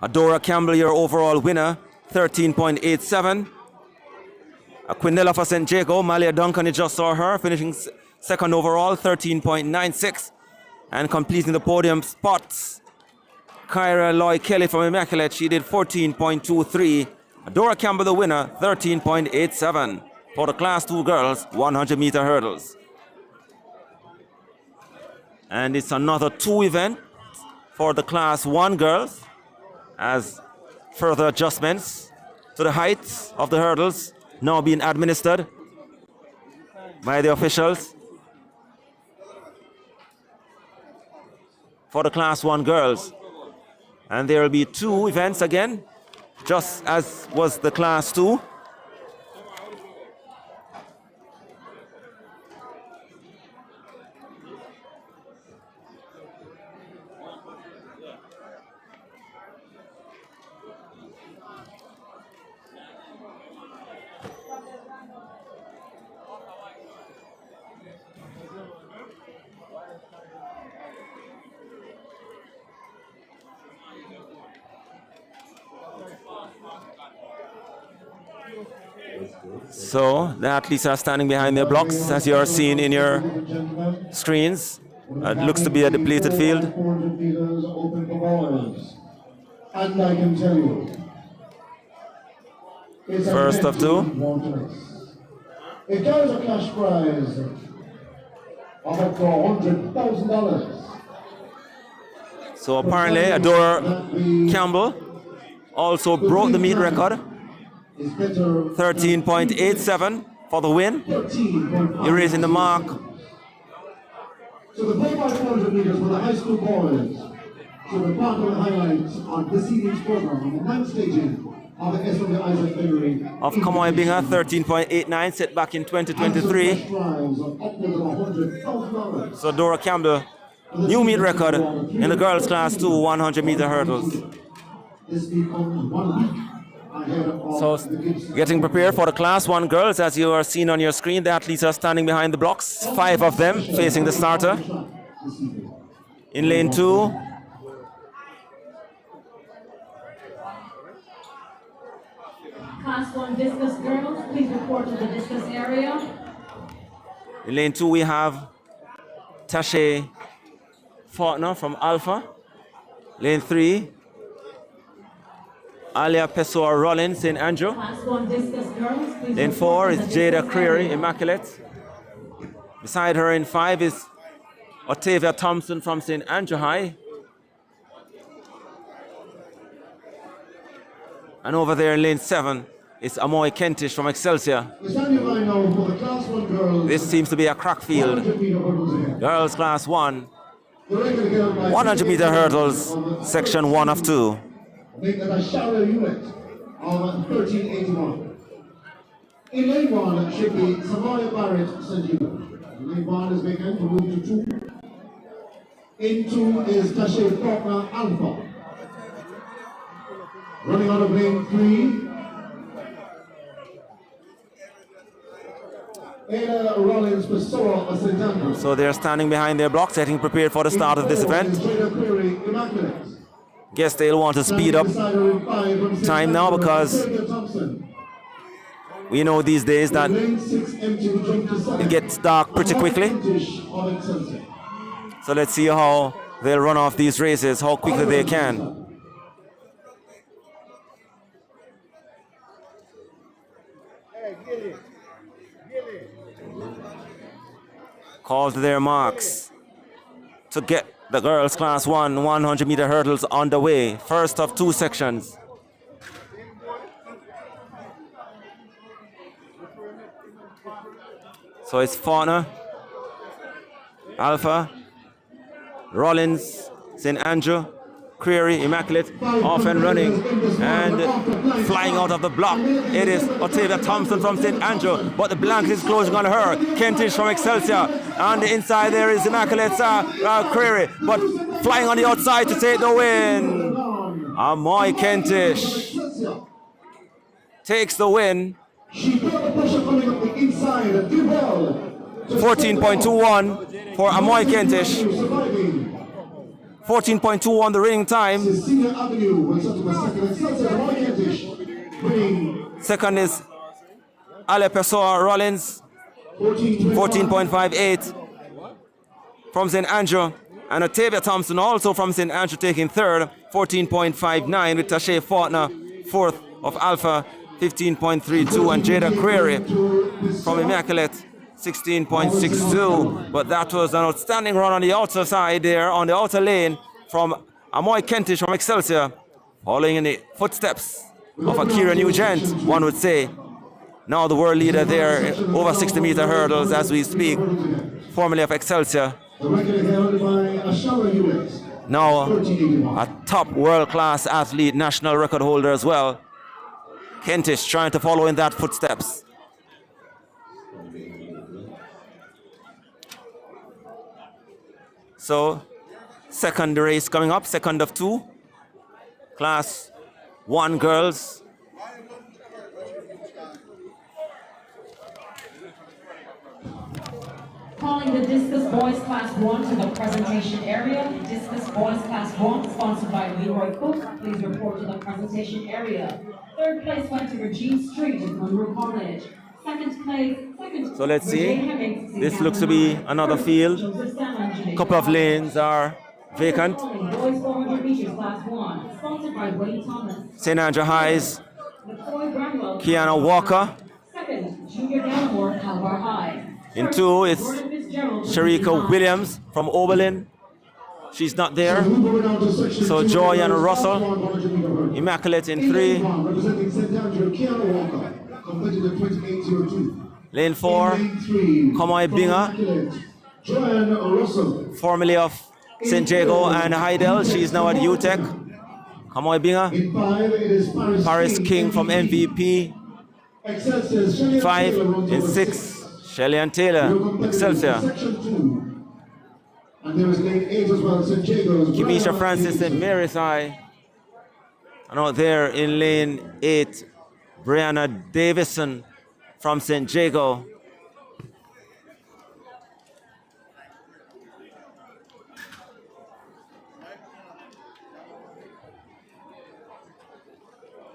Adora Campbell, your overall winner, 13.87. Aquinella for St. Jago, Malia Duncan, you just saw her, finishing second overall, 13.96. And completing the podium spots, Kyra Loy Kelly from Immaculate, she did 14.23. Adora Campbell, the winner, 13.87 for the class 2 girls, 100-meter hurdles. And it's another 2 event for the class 1 girls as further adjustments to the heights of the hurdles now being administered by the officials for the class 1 girls. And there will be 2 events again, just as was the class 2. So the athletes are standing behind their blocks, as you are seeing in your screens. It looks to be a depleted field. And I can tell you, it's First of 2. It carries a cash prize of up to $100,000. So apparently Adora Campbell also broke the meet record. 13.87 for the win, erasing the mark. So the 4x400 meters for the high school boys. So the part of the highlights on this evening's program on the 9th staging of the SW Isaacs Invitational Of Kamoy Binga, 13.89, set back in 2023. So Dora Campbell, new meet record in the girls class 2 100-meter hurdles. This becomes 1 week. So getting prepared for the class 1 girls, as you are seeing on your screen. The athletes are standing behind the blocks, 5 of them facing the starter. In lane 2, Class 1 discus girls, please report to the discus area. in lane 2 we have Tashe Faulkner from Alpha. Lane 3, Alia Pessoa Rollins, St. Andrew. Class 1 discus girls, please Lane 4 is Jada Creary, Immaculate. Beside her in 5 is Octavia Thompson from St. Andrew High. And over there in lane 7, it's Amoy Kentish from Excelsior. We're standing by now for the Class 1 girls. This seems to be a crack field. 100 meter hurdles again. Girls Class 1, The regular girl by 100 meter 58 hurdles, section 1 of 2. Make that a shallow unit of 1381. In lane 1 should be Samaya Barrett Sanjeev. Lane 1 is vacant to move to 2. In 2 is Tashay Faulkner Alpha. Running out of lane 3, Ada Rollins Pessoa of St. Andrews. So they're standing behind their blocks, getting prepared for the start of this event. Guess they'll want to speed up time now because we know these days that it gets dark pretty quickly. So let's see how they'll run off these races, how quickly they can. Call to their marks to get the girls Class 1 100 meter hurdles on the way. First of 2 sections. So it's Faulkner, Alpha, Rollins, St. Andrew, Query, Immaculate, off and running and flying out of the block. It is Otavia Thompson from St. Andrew, but the blanket is closing on her. Kentish from Excelsior. On the inside there is Immaculate's Query, but flying on the outside to take the win. Amoy Kentish takes the win. 14.21 for Amoy Kentish. 14.21 the running time. Second is Ale Pessoa Rollins, 14.58 from St. Andrew. And Otavia Thompson also from St. Andrew taking third, 14.59 with Tashay Faulkner, fourth of Alpha, 15.32, and Jada Query from Immaculate, 16.62, but that was an outstanding run on the outer side there, on the outer lane from Amoy Kentish from Excelsior, following in the footsteps of Akira Nugent, one would say. Now the world leader there, over 60 meter hurdles as we speak, formerly of Excelsior. Now a top world-class athlete, national record holder as well. Kentish trying to follow in that footsteps. So, second race coming up, second of 2. Class 1 girls. Calling the Discus Boys Class 1 to the presentation area. Discus Boys Class 1, sponsored by Leroy Cook. Please report to the presentation area. Third place went to Regine Street with Monroe College. So let's see. This looks to be another field. A couple of lanes are vacant. St. Andrew High's Kiana Walker. In 2, it's Sharika Williams from Oberlin. She's not there. So Joy and Russell. Immaculate in 3. Lane 4, Kamoy Binga, formerly of St. Jago and Heidel. She is now at UTEC. Kamoy Binga. Paris King from MVP. 5 in 6, Shelley and Taylor, Excelsior. Kimisha Francis and Mary's Eye. And out there in lane 8, Brianna Davison from St. Jago.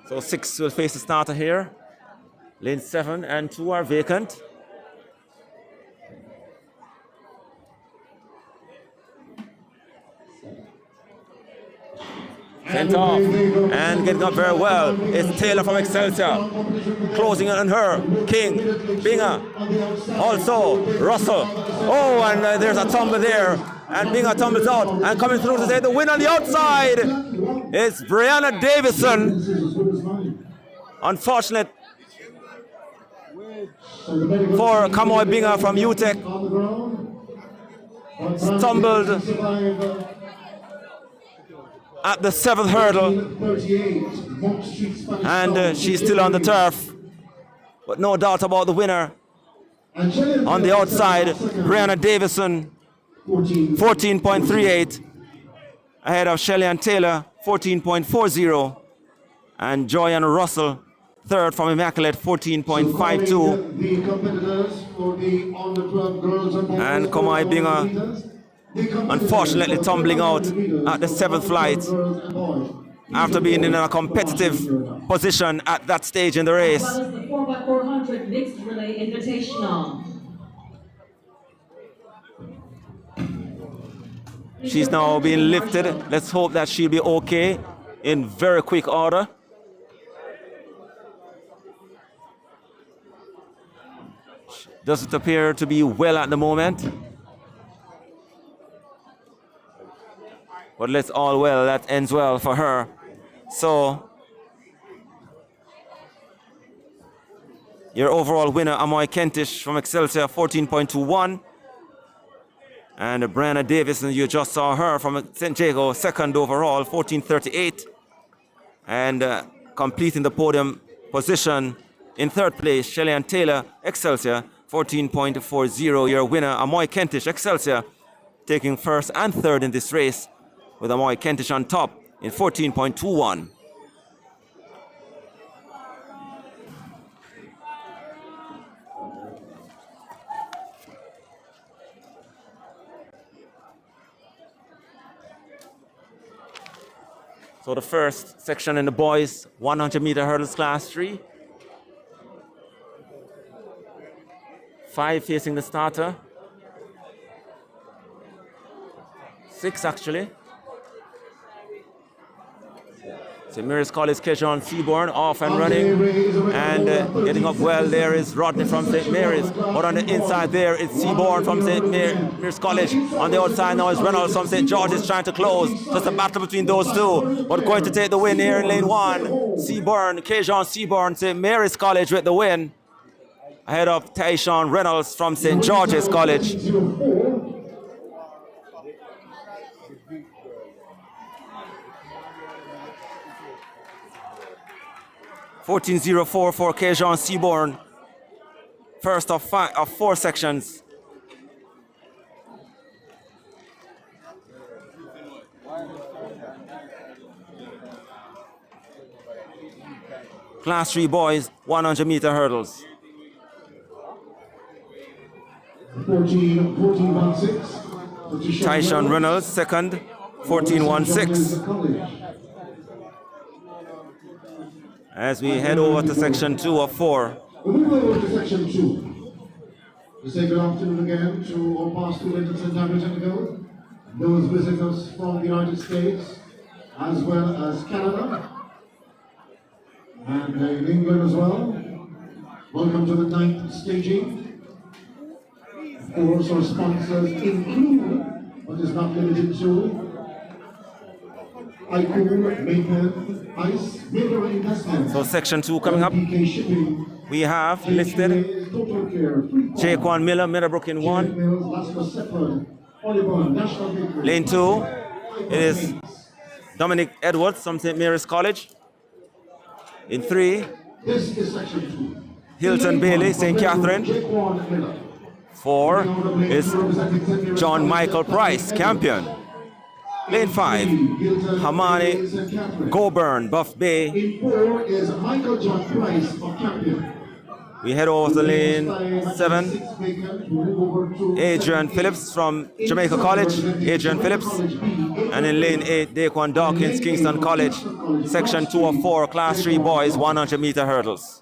So 6 will face the starter here. Lane 7 and 2 are vacant. Sent off and getting up very well. It's Taylor from Excelsior. Closing on her. King, Binga. Also Russell. Oh, and there's a tumble there. And Binga tumbles out and coming through to say the win on the outside. It's Brianna Davison. Unfortunate for Kamoy Binga from UTEC. Stumbled at the 7th hurdle. And she's still on the turf. But no doubt about the winner. On the outside, Brianna Davison, 14.38. Ahead of Shelley-Ann Taylor, 14.40. And Joyanne Russell, third from Immaculate, 14.52. And Kamai Binga, unfortunately tumbling out at the 7th flight after being in a competitive position at that stage in the race. As well as the 4x400 mixed relay invitational. She's now being lifted. Let's hope that she'll be okay in very quick order. Doesn't appear to be well at the moment. But let's all well, that ends well for her. So, your overall winner, Amoy Kentish from Excelsior, 14.21. And Brianna Davison, you just saw her from St. Jago, second overall, 14.38. And completing the podium position in third place, Shelley-Ann Taylor, Excelsior, 14.40. Your winner, Amoy Kentish, Excelsior, taking first and third in this race, with Amoy Kentish on top in 14.21. So the first section in the boys 100-meter hurdles class 3. 5 facing the starter. 6 actually. St. Mary's College Kejon Seaborn off and running, and getting up well there is Rodney from St. Mary's, but on the inside there it's Seaborn from St. Mary's College. On the outside now is Reynolds from St. George's trying to close. Just a battle between those two, but going to take the win here in lane 1. Seaborn, Kejon Seaborn, St. Mary's College with the win, ahead of Tyshawn Reynolds from St. George's College. 14.04 for Kejon Seaborn. First of 4 sections. Class 3 boys, 100-meter hurdles. 14.16. Tyshawn Reynolds, second, 14.16. As we head over to section 2 of 4. We'll move over to section 2. We say good afternoon again to all past students in St. Andrews and Go, those visitors from the United States, as well as Canada, and in England as well. Welcome to the 9th staging. Of course, our sponsors include, but is not limited to, So section 2 coming up. We have listed Jaquan Miller, Meadowbrook in 1. Lane 2, it is Dominic Edwards from St. Mary's College. In 3, Hilton Bailey, St. Catherine. 4 is John Michael Price, Campion. Lane 5, Hamani Goburn, Buff Bay. In 4 is Michael John Price of Campion. We head over to lane 7, Adrian Phillips from Jamaica College, Adrian Phillips. And in lane 8, Daquan Dawkins, Kingston College, section 2 of 4, class 3 boys, 100-meter hurdles.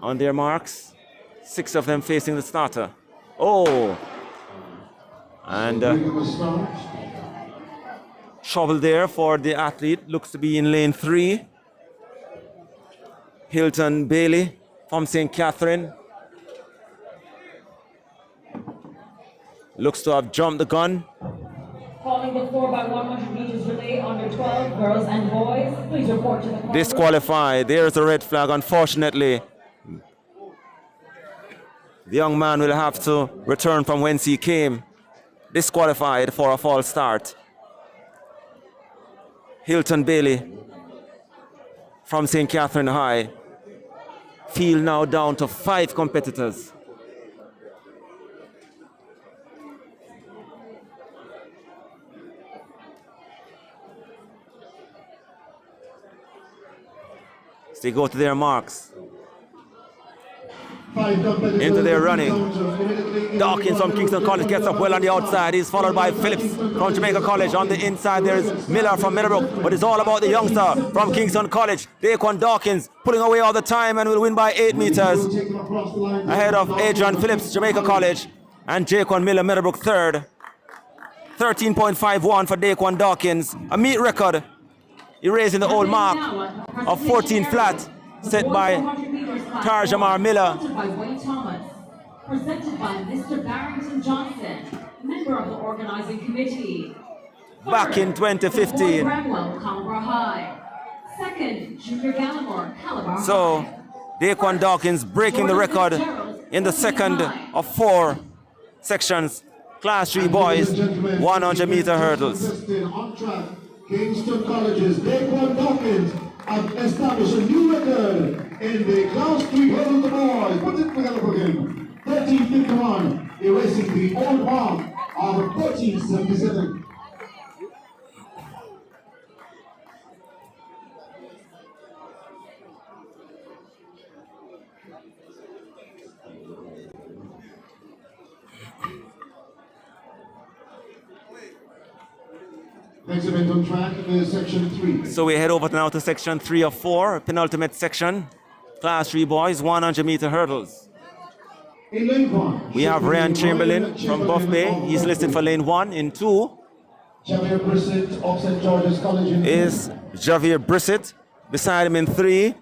On their marks, 6 of them facing the starter. Oh, and trouble there for the athlete. Looks to be in lane 3. Hilton Bailey from St. Catherine. Looks to have jumped the gun. Calling the 4x100 meters relay under 12 girls and boys. Please report to the call. Disqualified. There's a red flag, unfortunately. The young man will have to return from whence he came. Disqualified for a false start. Hilton Bailey from St. Catherine High. Field now down to 5 competitors. So they go to their marks. Into their running. Dawkins from Kingston College gets up well on the outside. He's followed by Phillips from Jamaica College. On the inside there is Miller from Meadowbrook. But it's all about the youngster from Kingston College. Daquan Dawkins pulling away all the time and will win by 8 meters. Ahead of Adrian Phillips, Jamaica College. And Daquan Miller, Meadowbrook third. 13.51 for Daquan Dawkins. A meet record. Erasing the old mark of 14 flat set by Tarjamar Miller. Presented by Mr. Barrington Johnson, member of the organizing committee. Back in 2015. Bramwell, Calabar High. Second, Junior Gallimore, Calabar High. So, Daquan Dawkins breaking the record in the second of 4 sections. Class 3 boys, 100-meter hurdles. Kingston College's Daquan Dawkins have established a new record in the Class 3 hurdles boys. Put it together for him. 13:51, erasing the old mark of 13:77. Next event on track is section 3. So we head over now to section 3 of 4, penultimate section. Class 3 boys, 100-meter hurdles. In lane 1, we have Ryan Chamberlain from Buff Bay. He's listed for lane 1. In 2 Javier Brissett of St. George's College is Javier Brissett. Beside him in 3,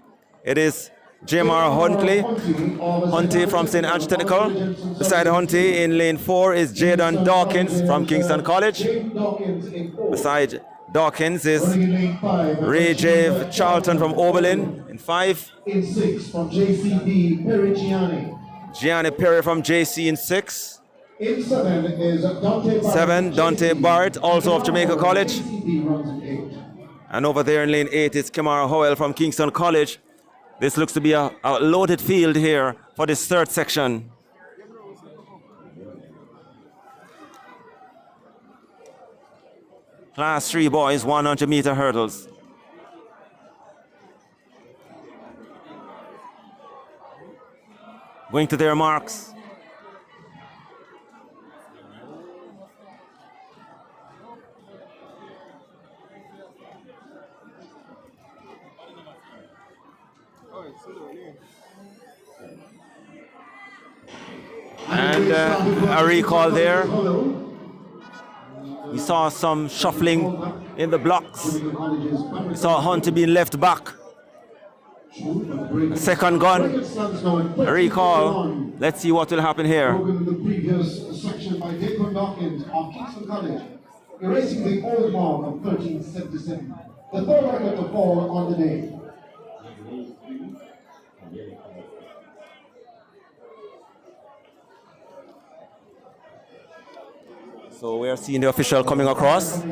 it is Jamar Huntley from St. Andrew Technical. Beside Huntley in lane 4 is Jaden Dawkins from Kingston College. Beside Dawkins is Ray Jave Charlton from Oberlin in 5. In 6 from JCB Perry Gianni Perry from JC in 6. In 7 is Dante Barrett. 7, Dante Barrett, also of Jamaica College. And over there in lane 8 is Kamara Howell from Kingston College. This looks to be a loaded field here for this third section. Class 3 boys, 100-meter hurdles. Going to their marks. And a recall there. We saw some shuffling in the blocks. We saw Hunter being left back. Second gun. A recall. Let's see what will happen here. The previous section by Daquan Dawkins of Kingston College, erasing the old mark of 1377. The third record to fall on the day. So we are seeing the official coming across.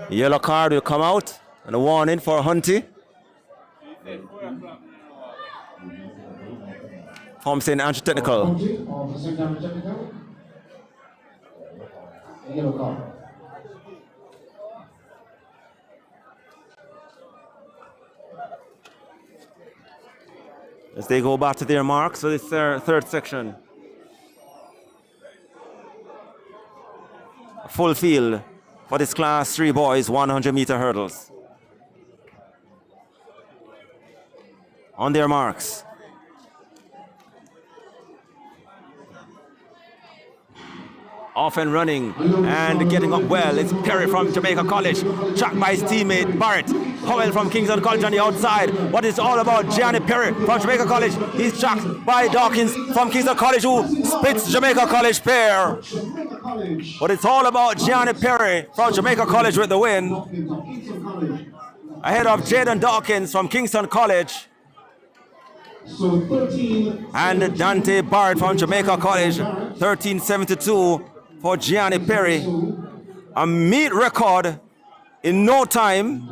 Yellow card will come out and a warning for Hunty from St. Andrew Technical. Yellow card. As they go back to their marks for this third section. Full field for this class 3 boys 100-meter hurdles. On their marks. off and running and getting up well. It's Perry from Jamaica College, tracked by his teammate Barrett. Howell from Kingston College on the outside. What it's all about, Gianni Perry from Jamaica College. He's tracked by Dawkins from Kingston College, who splits Jamaica College pair. But it's all about Gianni Perry from Jamaica College with the win. Ahead of Jaden Dawkins from Kingston College. And Dante Barrett from Jamaica College, 13.72 for Gianni Perry. A meet record in no time.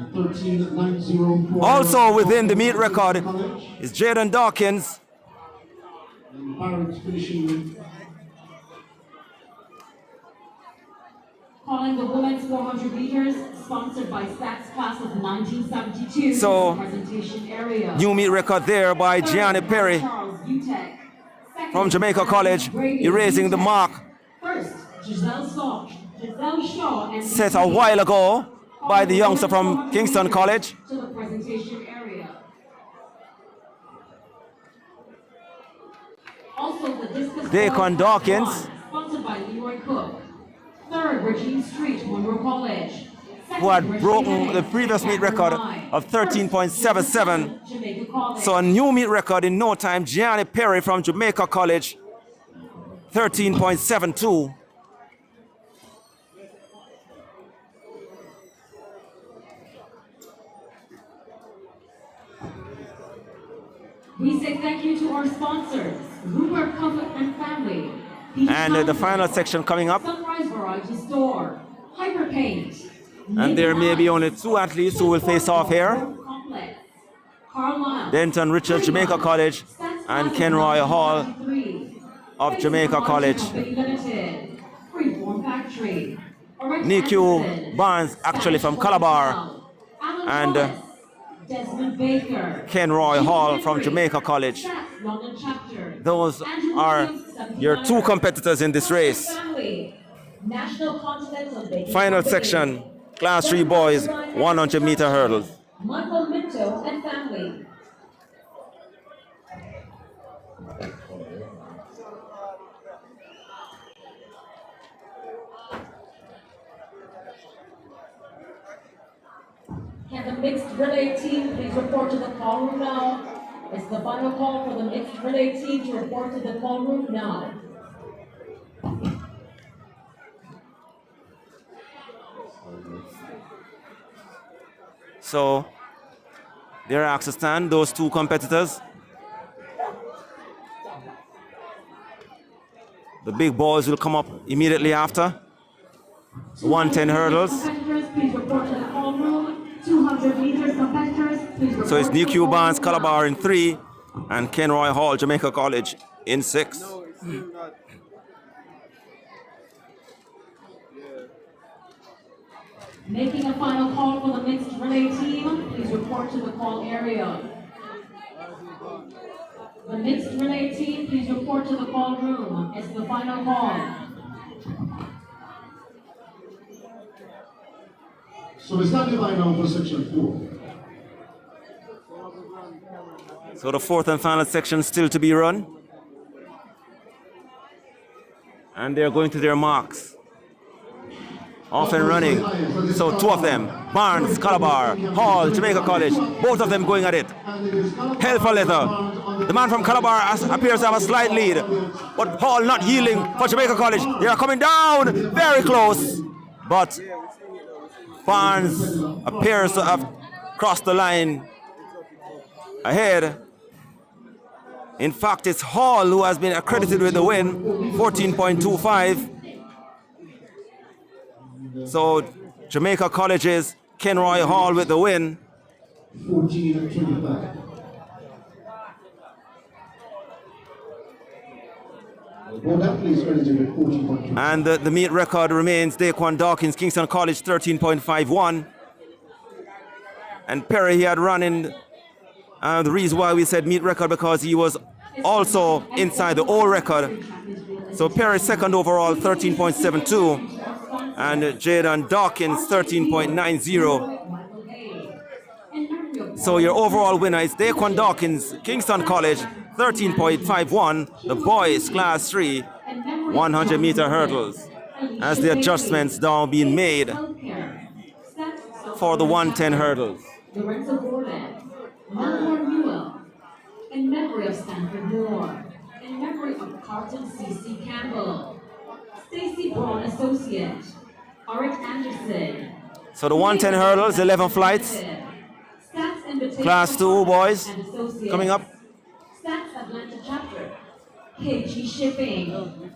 Also within the meet record is Jaden Dawkins. Calling the women's 400 meters, sponsored by Stats Class of 1972. So, presentation area. New meet record there by Gianni Perry from Jamaica College, erasing the mark set a while ago by the youngster from Kingston College. To the presentation area. Also, the discus Daquan Dawkins, sponsored by Leroy Cook. Third, Regine Street, Monroe College. who had broken the previous meet record of 13.77. So a new meet record in no time. Gianni Perry from Jamaica College, 13.72. We say thank you to our sponsors, Rupert Comfort and Family. And the final section coming up. Sunrise Variety Store, Hyper Paint. And there may be only two athletes who will face off here. Denton Richards, Jamaica College, and Kenroy Hall of Jamaica College. Niku Barnes, actually from Calabar, and Kenroy Hall from Jamaica College. Those are your two competitors in this race. Final section, Class 3 boys, 100-meter hurdles. Michael Minto and family. Can the mixed relay team please report to the call room now? It's the final call for the mixed relay team to report to the call room now. So they're asked to stand, those two competitors. The big boys will come up immediately after. 110 hurdles. Please report to the call room. 200 meters competitors, please. So it's Niku Barnes, Calabar in 3, and Kenroy Hall, Jamaica College in 6. Making a final call for the mixed relay team, please report to the call area. The mixed relay team, please report to the call room. It's the final call. So it's not divine now for section 4. So the fourth and final section still to be run. And they're going to their marks. Off and running. So two of them, Barnes, Calabar, Hall, Jamaica College, both of them going at it. Hell for leather. The man from Calabar appears to have a slight lead, but Hall not yielding for Jamaica College. They are coming down, very close. But Barnes appears to have crossed the line ahead. In fact, it's Hall who has been accredited with the win, 14.25. So Jamaica College's Kenroy Hall with the win. 14.25. And the meet record remains Daquan Dawkins, Kingston College, 13.51. And Perry, he had run in, the reason why we said meet record, because he was also inside the old record. So Perry second overall, 13.72. And Jaden Dawkins, 13.90. So your overall winner is Daquan Dawkins, Kingston College, 13.51. The boys class 3, 100-meter hurdles. as the adjustments now being made for the 110 hurdles. Lorenzo Gordon, Melbourne Newell, in memory of Stanford Moore, in memory of Carlton C.C. Campbell, Stacy Braun Associate, Oric Anderson. So the 110 hurdles, 11 flights. Class 2 boys coming up. Stats Atlanta Chapter, KG Shipping,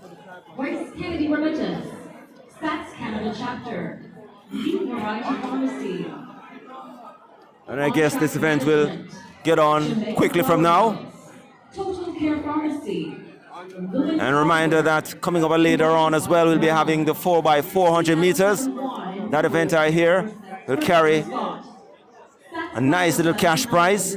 Grace Kennedy Remittance, Stats Canada Chapter, New Variety Pharmacy. And I guess this event will get on quickly from now. Total Care Pharmacy. And a reminder that coming up later on as well, we'll be having the 4x400 meters. That event I hear will carry a nice little cash prize.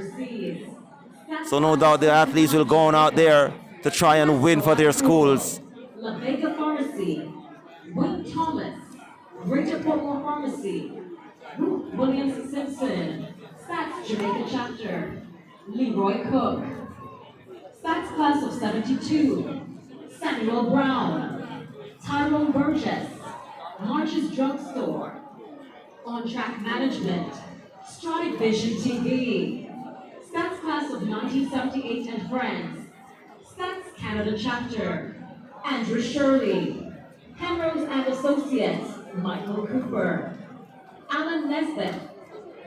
So no doubt the athletes will go on out there to try and win for their schools. La Vega Pharmacy, Will Thomas, Richard Portmore Pharmacy, Ruth Williams Simpson, Stats Jamaica Chapter, Leroy Cook, Stats Class of 72, Samuel Brown, Tyrone Burgess, March's Drugstore, On Track Management, StrideVisionTV, Stats Class of 1978 and Friends, Stats Canada Chapter, Andrew Shirley, Penrose and Associates, Michael Cooper, Alan Nesbitt,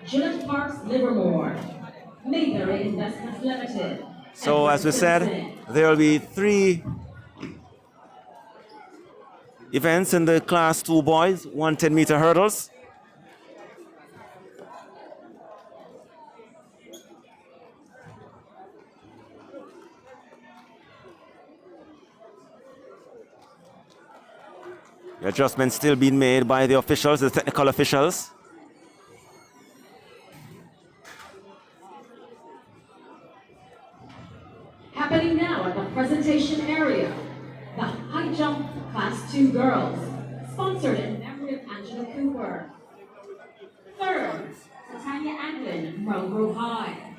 Gillett Parks Livermore, Mayberry Investments Limited. So as we said, there will be 3 events in the Class 2 boys, 110 meter hurdles. The adjustments still being made by the officials, the technical officials. Happening now at the presentation area, the high jump Class 2 girls, sponsored in memory of Angela Cooper. Third, Titania Anglin, Melgrove High.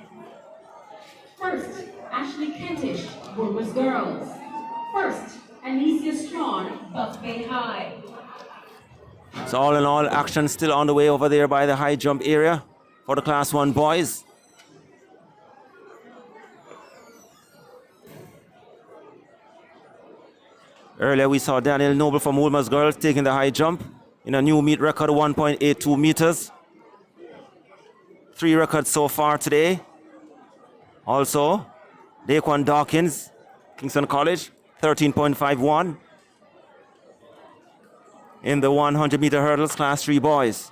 First, Ashley Kentish, Woodward Girls. First, Anicia Strawn, Buff Bay High. So all in all, action still on the way over there by the high jump area for the Class 1 boys. Earlier we saw Daniel Noble from Woolmer's Girls taking the high jump in a new meet record of 1.82 meters. 3 records so far today. Also, Daquan Dawkins, Kingston College, 13.51 in the 100 meter hurdles, Class 3 boys.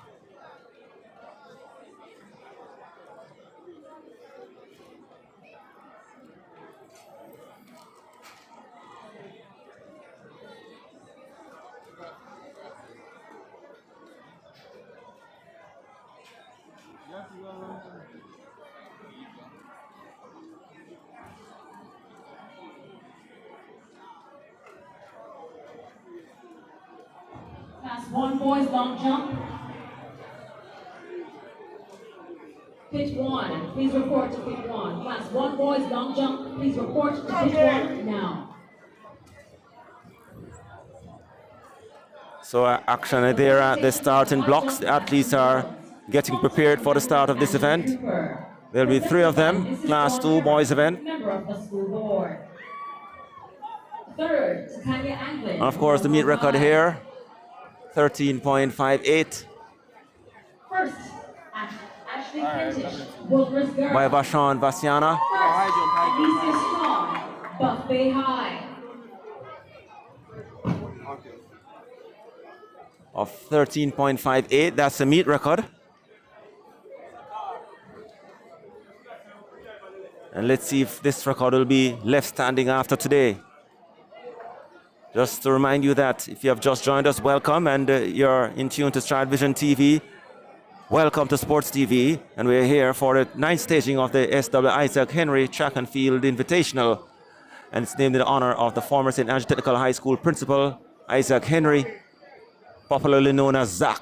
Class 1 boys long jump. Pitch 1, please report to pitch 1. Class 1 boys long jump, please report to pitch 1 now. So action there at the starting blocks. The athletes are getting prepared for the start of this event. There'll be 3 of them, Class 2 boys event. Member of the school board. Third, Titania Anglin. And of course the meet record here, 13.58 First, Ashley Kentish, Woodward Girls. by Vashon Vasiana. First, Alicia Strong, Buff Bay High. Of 13.58, that's the meet record. And let's see if this record will be left standing after today. Just to remind you that if you have just joined us, welcome, and you're in tune to StrideVisionTV. Welcome to Sports TV, and we're here for the 9th staging of the SW Isaac Henry Track and Field Invitational, and it's named in honor of the former St. Andrew Technical High School principal, Isaac Henry, popularly known as Zach.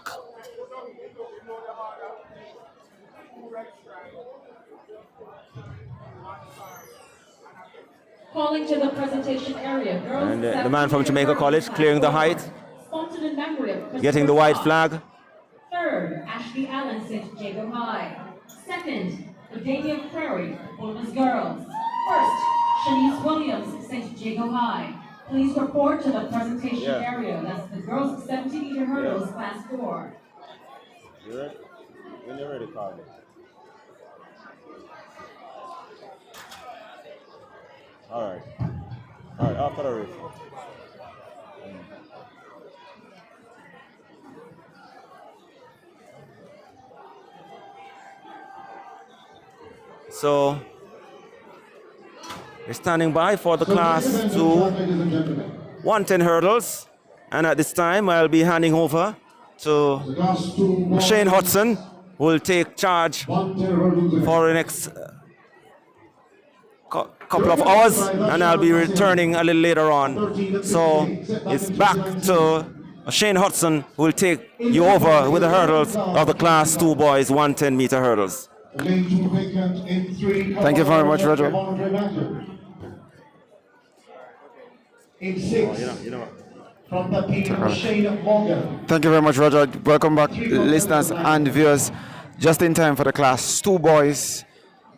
Calling to the presentation area. Girls And the man from Jamaica College clearing the height. Sponsored in memory of Christopher Getting the white Scott. flag. Third, Ashley Allen, St. Jacob High. Second, Damian Prairie, Bulmer's Girls. First, Shanice Williams, St. Jacob High. Please report to the presentation area. That's the girls 70-meter hurdles, class 4. You ready? When you're ready, call me. All right. All right, after the race. So, we're standing by for the class 2 110 hurdles. And at this time, I'll be handing over to Shane Hudson, who will take charge for the next couple of hours, and I'll be returning a little later on. So it's back to Shane Hudson, who will take you over with the hurdles of the class 2 boys 110-meter hurdles. Thank you very much, Roger. In 6, from the team, Shane Morgan. Thank you very much, Roger. Welcome back, listeners and viewers. Just in time for the class 2 boys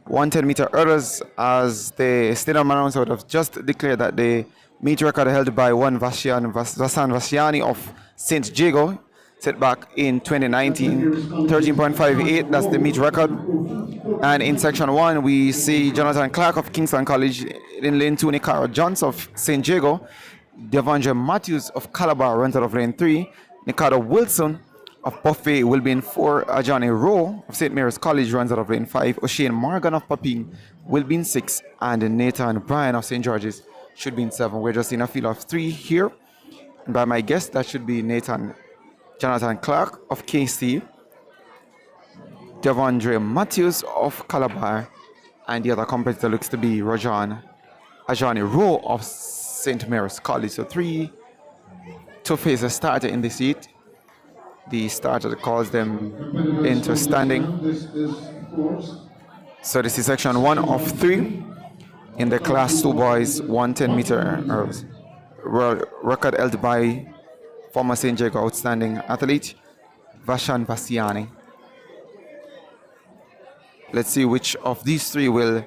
110-meter hurdles, as the stadium announcer have just declared that the meet record held by one Vasan Vasiani of St. Jago, set back in 2019, 13.58, that's the meet record. And in section 1, we see Jonathan Clark of Kingston College in lane 2, Nicara Johns of St. Jago, Devondre Matthews of Calabar runs out of lane 3, Nikado Wilson of Buffet will be in 4, Ajani Rowe of St. Mary's College runs out of lane 5, O'Shane Morgan of Papine will be in 6, and Nathan Bryan of St. George's should be in 7. We're just in a field of 3 here, and by my guess, that should be Jonathan Clark of KC, Devondre Matthews of Calabar, and the other competitor looks to be Ajani Rowe of St. Mary's College. So 3 to face a starter in this heat. The starter calls them into standing. So this is section 1 of 3 in the class 2 boys 110-meter hurdles. Record held by former St. Jago outstanding athlete Vasan Vasiani. Let's see which of these 3 will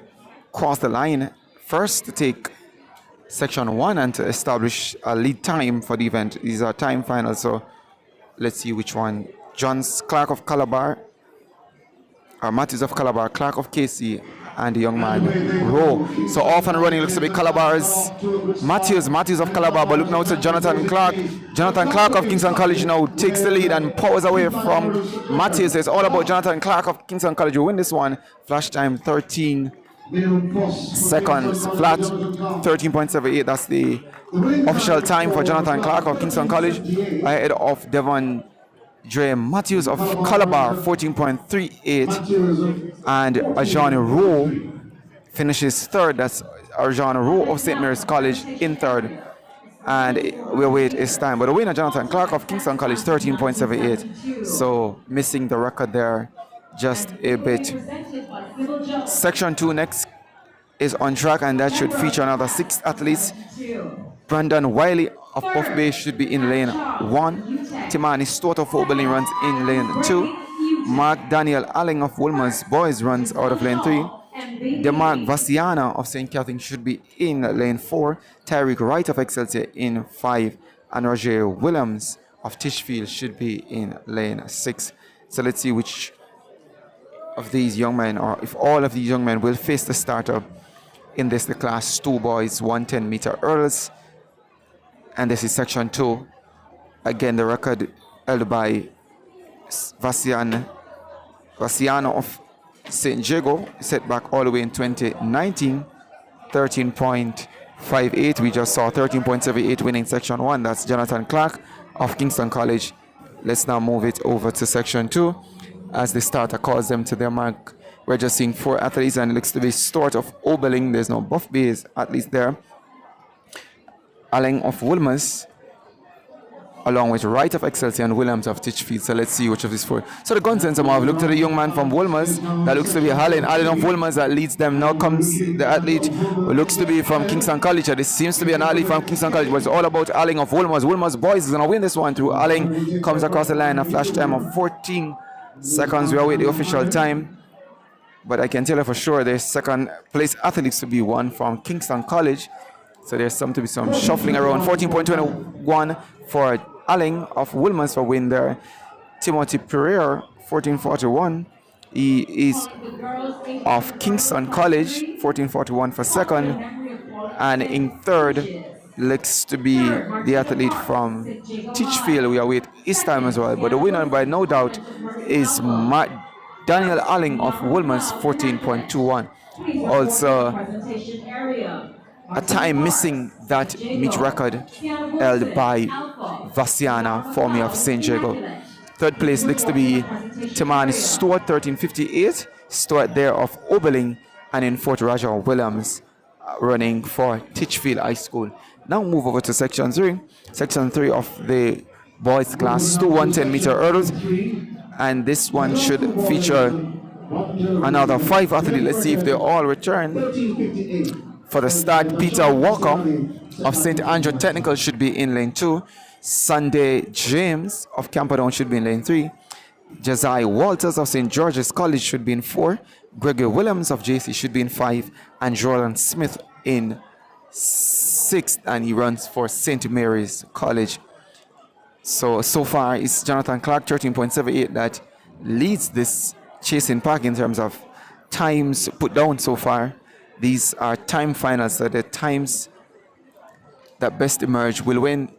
cross the line first to take section 1 and to establish a lead time for the event. These are time finals, so let's see which one. Clark of Calabar, or Matthews of Calabar, Clark of KC, and the young man Rowe. So off and running looks to be Calabar's Matthews of Calabar, but look now to Jonathan Clark. Jonathan Clark of Kingston College now takes the lead and powers away from Matthews. It's all about Jonathan Clark of Kingston College who win this one. Flash time 13 seconds flat, 13.78. That's the official time for Jonathan Clark of Kingston College, ahead of Devon Matthews of Calabar, 14.38, and Ajani Rowe finishes 3rd. That's Ajani Rowe of St. Mary's College in 3rd, and we'll wait his time. But the winner, Jonathan Clark of Kingston College, 13.78. So missing the record there just a bit. Section 2 next is on track, and that should feature another 6 athletes. Brandon Wiley of Buff Bay should be in lane 1. Timani Stewart of Oberlin runs in lane 2. Mark Daniel Alling of Wolmer's Boys runs out of lane 3. Demarc Vasiana of St. Catherine should be in lane 4. Tyreek Wright of Excelsior in 5. And Roger Williams of Tishfield should be in lane 6. So let's see which of these young men, or if all of these young men, will face the starter in this, the class 2 boys 110-meter hurdles. And this is section 2. Again, the record held by Vasiano of St. Jago, set back all the way in 2019, 13.58. We just saw 13.78 winning section 1. That's Jonathan Clark of Kingston College. Let's now move it over to section 2 as the starter calls them to their mark. We're just seeing 4 athletes, and it looks to be Stewart of Oberlin. There's no Buff Bay's athletes there. Allen of Wolmer's, along with Wright of Excelsior and Williams of Titchfield. So let's see which of these four. So the gun sense have looked at the young man from Wolmer's. That looks to be Allen of Wolmer's that leads them. Now comes the athlete who looks to be from Kingston College. This seems to be an athlete from Kingston College, but it's all about Allen of Wolmer's. Wolmer's boys is going to win this one through. Allen comes across the line, a flash time of 14 seconds. We await the official time. But I can tell you for sure the second place athletes to be one from Kingston College. So there's some to be some shuffling around. 14.21 for Allen of Wolmer's for win there. Timothy Pereira, 14.41. He is of Kingston College, 14.41 for second. And in third looks to be the athlete from Titchfield. We await his time as well. But the winner by no doubt is Daniel Allen of Wolmer's, 14.21. Also, a time missing that meet record held by Vasiana, formerly of St. Jago. Third place looks to be Timani Stewart, 13.58. Stewart there of Oberlin. And in fourth, Roger Williams running for Titchfield High School. Now move over to section 3. Section 3 of the boys class 2 110-meter hurdles. And this one should feature another 5 athletes. Let's see if they all return. For the start, Peter Walker of St. Andrew Technical should be in lane 2. Sunday James of Camperdown should be in lane 3. Josiah Walters of St. George's College should be in 4. Gregory Williams of JC should be in 5. And Jordan Smith in 6th. And he runs for St. Mary's College. So far, it's Jonathan Clark, 13.78, that leads this chasing pack in terms of times put down so far. These are time finals, so the times that best emerge will win.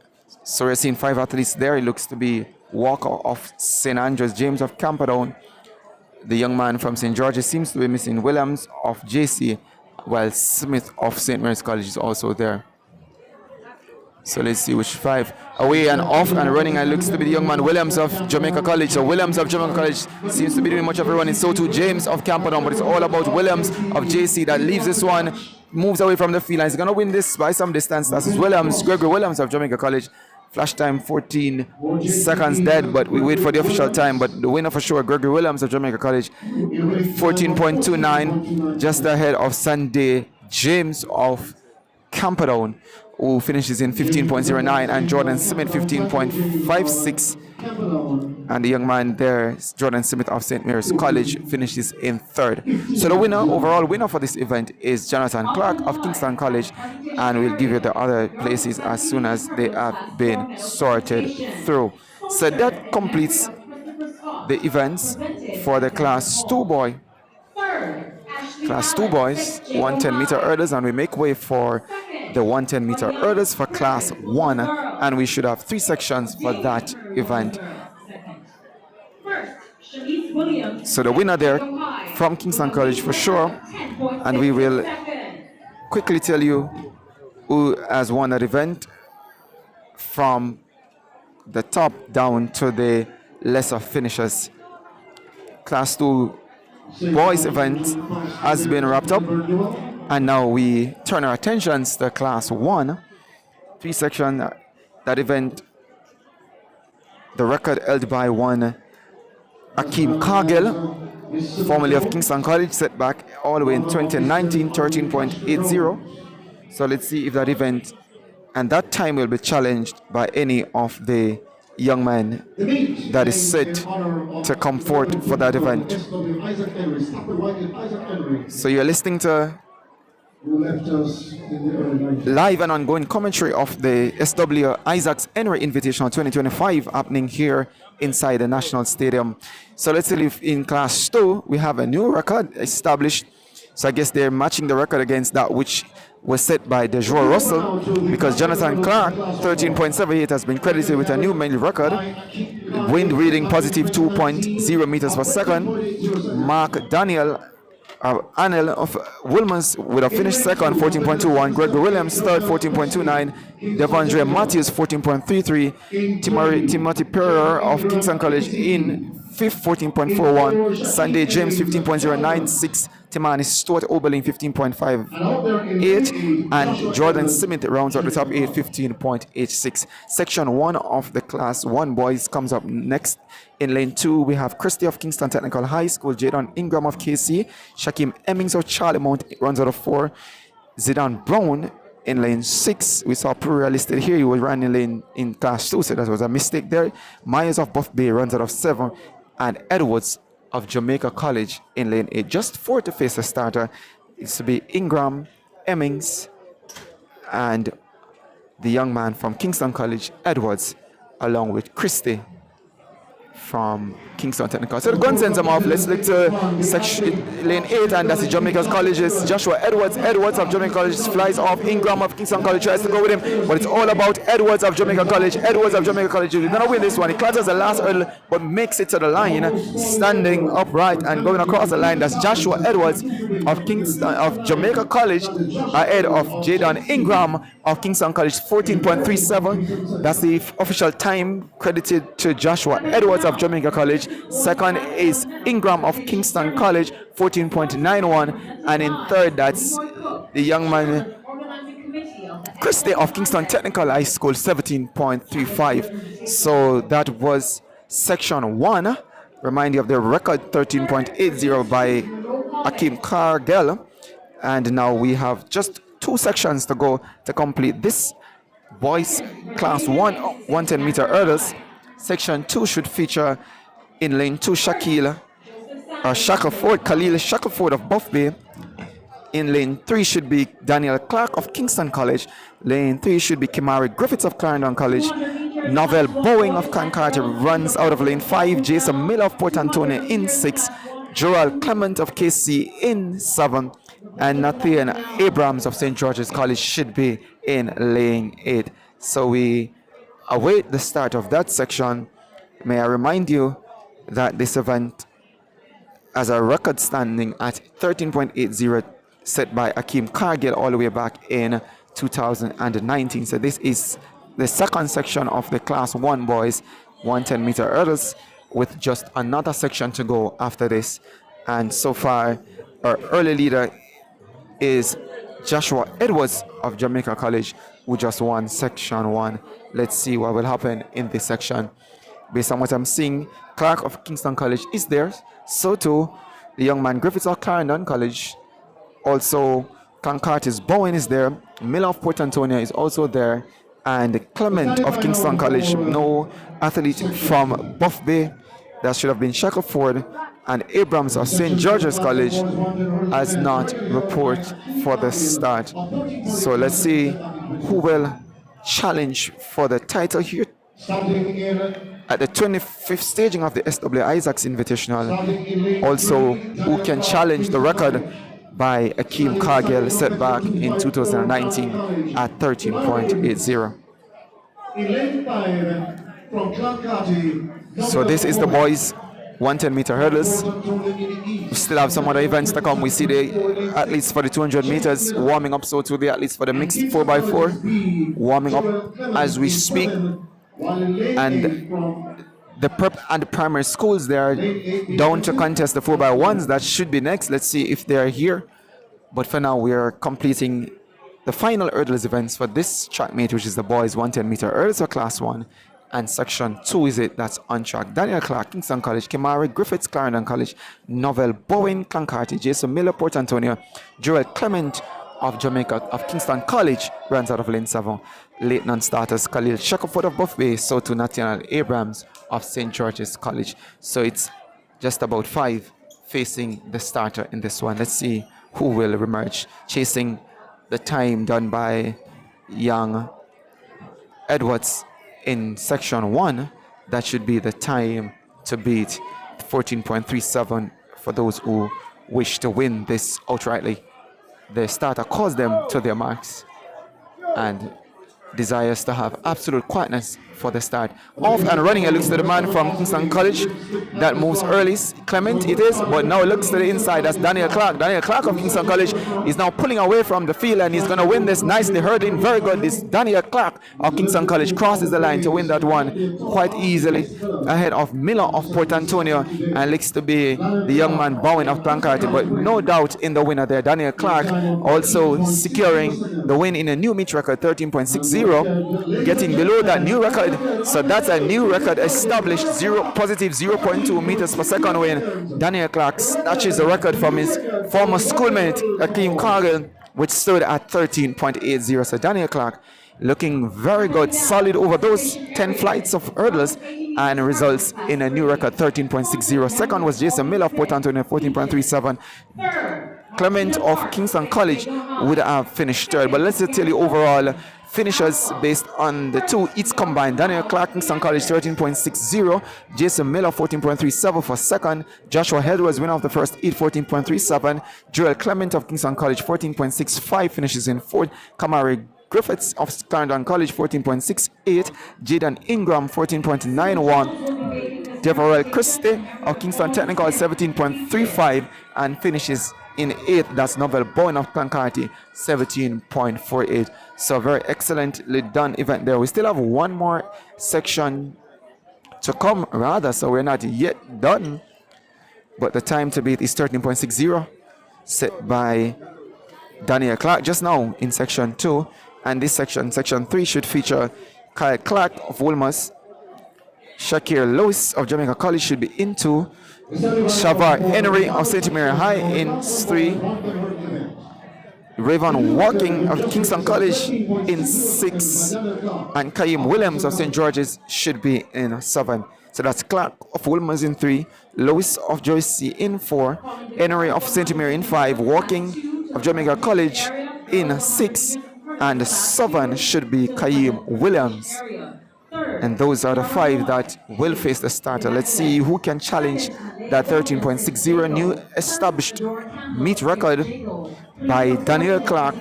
So we're seeing 5 athletes there. It looks to be Walker of St. Andrews, James of Camperdown. The young man from St. George's seems to be missing. Williams of JC, while Smith of St. Mary's College is also there. So let's see which 5. Away and off and running, and looks to be the young man Williams of Jamaica College. So Williams of Jamaica College seems to be doing much of a running. So too James of Camperdown, but it's all about Williams of JC that leaves this one, moves away from the field, and he's going to win this by some distance. That's Williams, Gregory Williams of Jamaica College. Flash time 14 seconds dead, but we wait for the official time. But the winner for sure, Gregory Williams of Jamaica College, 14.29, just ahead of Sunday James of Camperdown, who finishes in 15.09, and Jordan Smith 15.56. And the young man there, Jordan Smith of St. Mary's College, finishes in 3rd. So the winner, overall winner for this event is Jonathan Clark of Kingston College, and we'll give you the other places as soon as they have been sorted through. So that completes the events for the Class 2 boy. Class 2 boys, 110-meter hurdles, and we make way for the 110-meter hurdles for Class 1, and we should have 3 sections for that event. So the winner there from Kingston College for sure, and we will quickly tell you who has won that event from the top down to the lesser finishers. Class 2 boys event has been wrapped up, and now we turn our attentions to Class 1. 3 section, that event, the record held by one Akeem Cargill, formerly of Kingston College, set back all the way in 2019, 13.80. So let's see if that event and that time will be challenged by any of the young men that is set to come forth for that event. So you're listening to live and ongoing commentary of the SW Isaacs Invitational 2025 happening here inside the National Stadium. So let's see if in Class 2 we have a new record established. So I guess they're matching the record against that which was set by DeJour Russell, because Jonathan Clark, 13.78, has been credited with a new main record. Wind reading positive 2.0 meters per second. Mark Daniel Anel of Wolmer's with a finished second, 14.21. Gregory Williams, third, 14.29. Devondre Matthews, 14.33. Timothy Pereira of Kingston College in fifth, 14.41. Sunday James, 15.09. Sixth, Timani Stuart Oberlin 15.58, And out there in lane 8, and Joshua Jordan Edwards. Smith rounds out the top 8, 15.86. Section 1 of the Class 1 boys comes up next. In lane 2, we have Christie of Kingston Technical High School, Jadon Ingram of KC, Shakim Emmings of Charlie Mount runs out of 4, Zidane Brown in lane 6. We saw Pereira listed here. He was running lane in class 2, so that was a mistake there. Myers of Buff Bay runs out of 7, and Edwards of Jamaica College in lane 8. Just 4 to face the starter. It's to be Ingram, Emmings, and the young man from Kingston College, Edwards, along with Christie from Kingston Technical. So the gun sends them off. Let's look to section lane 8, and that's the Jamaica College's Joshua Edwards. Edwards of Jamaica College flies off. Ingram of Kingston College tries to go with him, but it's all about Edwards of Jamaica College. Edwards of Jamaica College is gonna win this one. He clatters the last hurdle, but makes it to the line, standing upright and going across the line. That's Joshua Edwards of Kingston of Jamaica College ahead of Jadon Ingram of Kingston College, 14.37. That's the official time credited to Joshua Edwards of Jamaica College. Second is Ingram of Kingston College, 14.91. And in third, that's the young man Christie of Kingston Technical High School, 17.35. So that was section 1. Remind you of the record, 13.80 by Akeem Cargill. And now we have just 2 sections to go to complete this boys class 1 110-meter hurdles. Section 2 should feature in lane 2 Khalil Shackleford of Buff Bay. In lane 3 should be Daniel Clark of Kingston College. Lane 3 should be Kimari Griffiths of Clarendon College. Novell Boeing of Clancarty runs out of lane 5. Jason Miller of Port Antonio in 6. Gerald Clement of KC in 7. And Nathan Abrams of St. George's College should be in lane 8. So we await the start of that section. May I remind you that this event has a record standing at 13.80 set by Akeem Cargill all the way back in 2019. So this is the second section of the Class 1 boys 110-meter hurdles, with just another section to go after this. And so far, our early leader is Joshua Edwards of Jamaica College, who just won section 1. Let's see what will happen in this section. Based on what I'm seeing, Clark of Kingston College is there. So too, the young man Griffiths of Clarendon College. Also, Clancarty's Bowen is there. Miller of Port Antonio is also there. And Clement of Kingston College. No athlete from Buff Bay. That should have been Shackleford. And Abrams of St. George's College has not reported for the start. So let's see who will challenge for the title here at the 25th staging of the SW Isaacs Invitational. Also, who can challenge the record by Akeem Cargill set back in 2019 at 13.80. So this is the boys 110-meter hurdles. We still have some other events to come. We see the athletes for the 200 meters warming up, so too the athletes for the mixed 4x4 warming up as we speak. And the prep and the primary schools, they are down to contest the 4x1s. That should be next. Let's see if they are here. But for now, we are completing the final hurdles events for this track meet, which is the boys 110-meter hurdles for class 1. And section 2 is it that's on track. Daniel Clark, Kingston College. Kimari Griffiths, Clarendon College. Novell Bowen, Clancarty. Jason Miller, Port Antonio. Gerald Clement of Jamaica, of Kingston College, runs out of lane 7. Late non-starters, Khalil Shackleford of Buff Bay. So to Nathaniel Abrams of St. George's College. So it's just about 5 facing the starter in this one. Let's see who will emerge, chasing the time done by young Edwards in section 1. That should be the time to beat, 14.37 for those who wish to win this outrightly. The starter calls them to their marks, and desires to have absolute quietness for the start. Off and running, it looks to the man from Kingston College that moves early. Clement it is, but now it looks to the inside. That's Daniel Clark. Daniel Clark of Kingston College is now pulling away from the field, and he's going to win this nicely. Hurdling very good. This Daniel Clark of Kingston College crosses the line to win that one quite easily ahead of Miller of Port Antonio, and looks to be the young man Bowen of Clancarty, but no doubt in the winner there. Daniel Clark also securing the win in a new meet record, 13.60, getting below that new record. So that's a new record established, positive 0.2 meters per second win. Daniel Clark snatches the record from his former schoolmate Akeem Cargill, which stood at 13.80. So Daniel Clark looking very good, solid over those 10 flights of hurdles, and results in a new record, 13.60. Second was Jason Miller of Port Antonio, 14.37. Clement of Kingston College would have finished third, but let's just tell you overall finishers based on the two each combined. Daniel Clark, Kingston College, 13.60. Jason Miller, 14.37 for second. Joshua Head was winner of the first heat, 14.37. Joel Clement of Kingston College, 14.65, finishes in fourth. Kamari Griffiths of Clarendon College, 14.68. Jaden Ingram, 14.91. Deverell Christie of Kingston Technical, 17.35, and finishes in eighth. That's Novel Bowen of Clancarty, 17.48. So very excellently done event there. We still have one more section to come, rather, so we're not yet done. But the time to beat is 13.60, set by Daniel Clark just now in section 2. And this section 3, should feature Kyle Clark of Wolmer's. Shakir Lewis of Jamaica College should be in 2. Shavar Henry of St. Mary High in 3. Raven Walking of Kingston College in 6. And Kaim Williams of St. George's should be in 7. So that's Clark of Wolmer's in 3. Lewis of Joyce in 4. Henry of St. Mary in 5. Walking of Jamaica College in 6. And 7 should be Kaim Williams. And those are the 5 that will face the starter. Let's see who can challenge that 13.60 new established meet record by Daniel Clark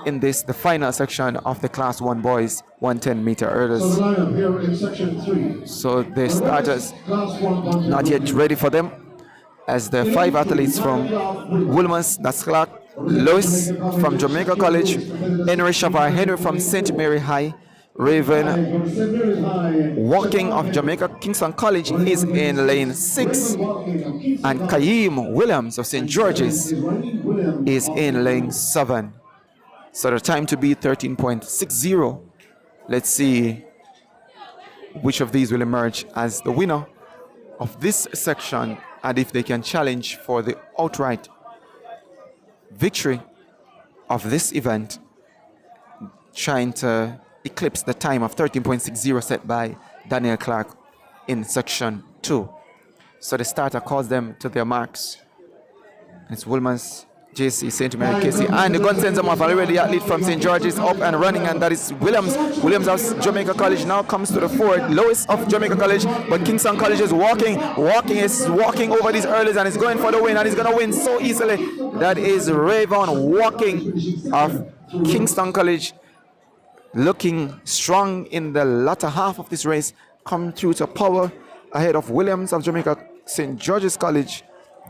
in this, the final section of the Class 1 boys 110 meter hurdles. So the starters not yet ready for them, as the 5 athletes from Wolmer's, that's Clark, Lewis from Jamaica College, Henry Shavar Henry from St. Mary High, Raven Walking of Jamaica Kingston College is in lane 6, and Kaim Williams of St. George's is in lane 7. So the time to beat 13.60. Let's see which of these will emerge as the winner of this section, and if they can challenge for the outright victory of this event, trying to eclipse the time of 13.60 set by Daniel Clark in section 2. So the starter calls them to their marks. It's Wolmer's, JC, St. Mary, Casey, and the gun sends them off already. Athlete from St. George's up and running, and that is Williams. Williams of Jamaica College now comes to the forward. Lewis of Jamaica College, but Kingston College is walking over these earlys, and is going for the win, and he's going to win so easily. That is Raven Walking of Kingston College, looking strong in the latter half of this race, come through to power ahead of Williams of Jamaica St. George's College.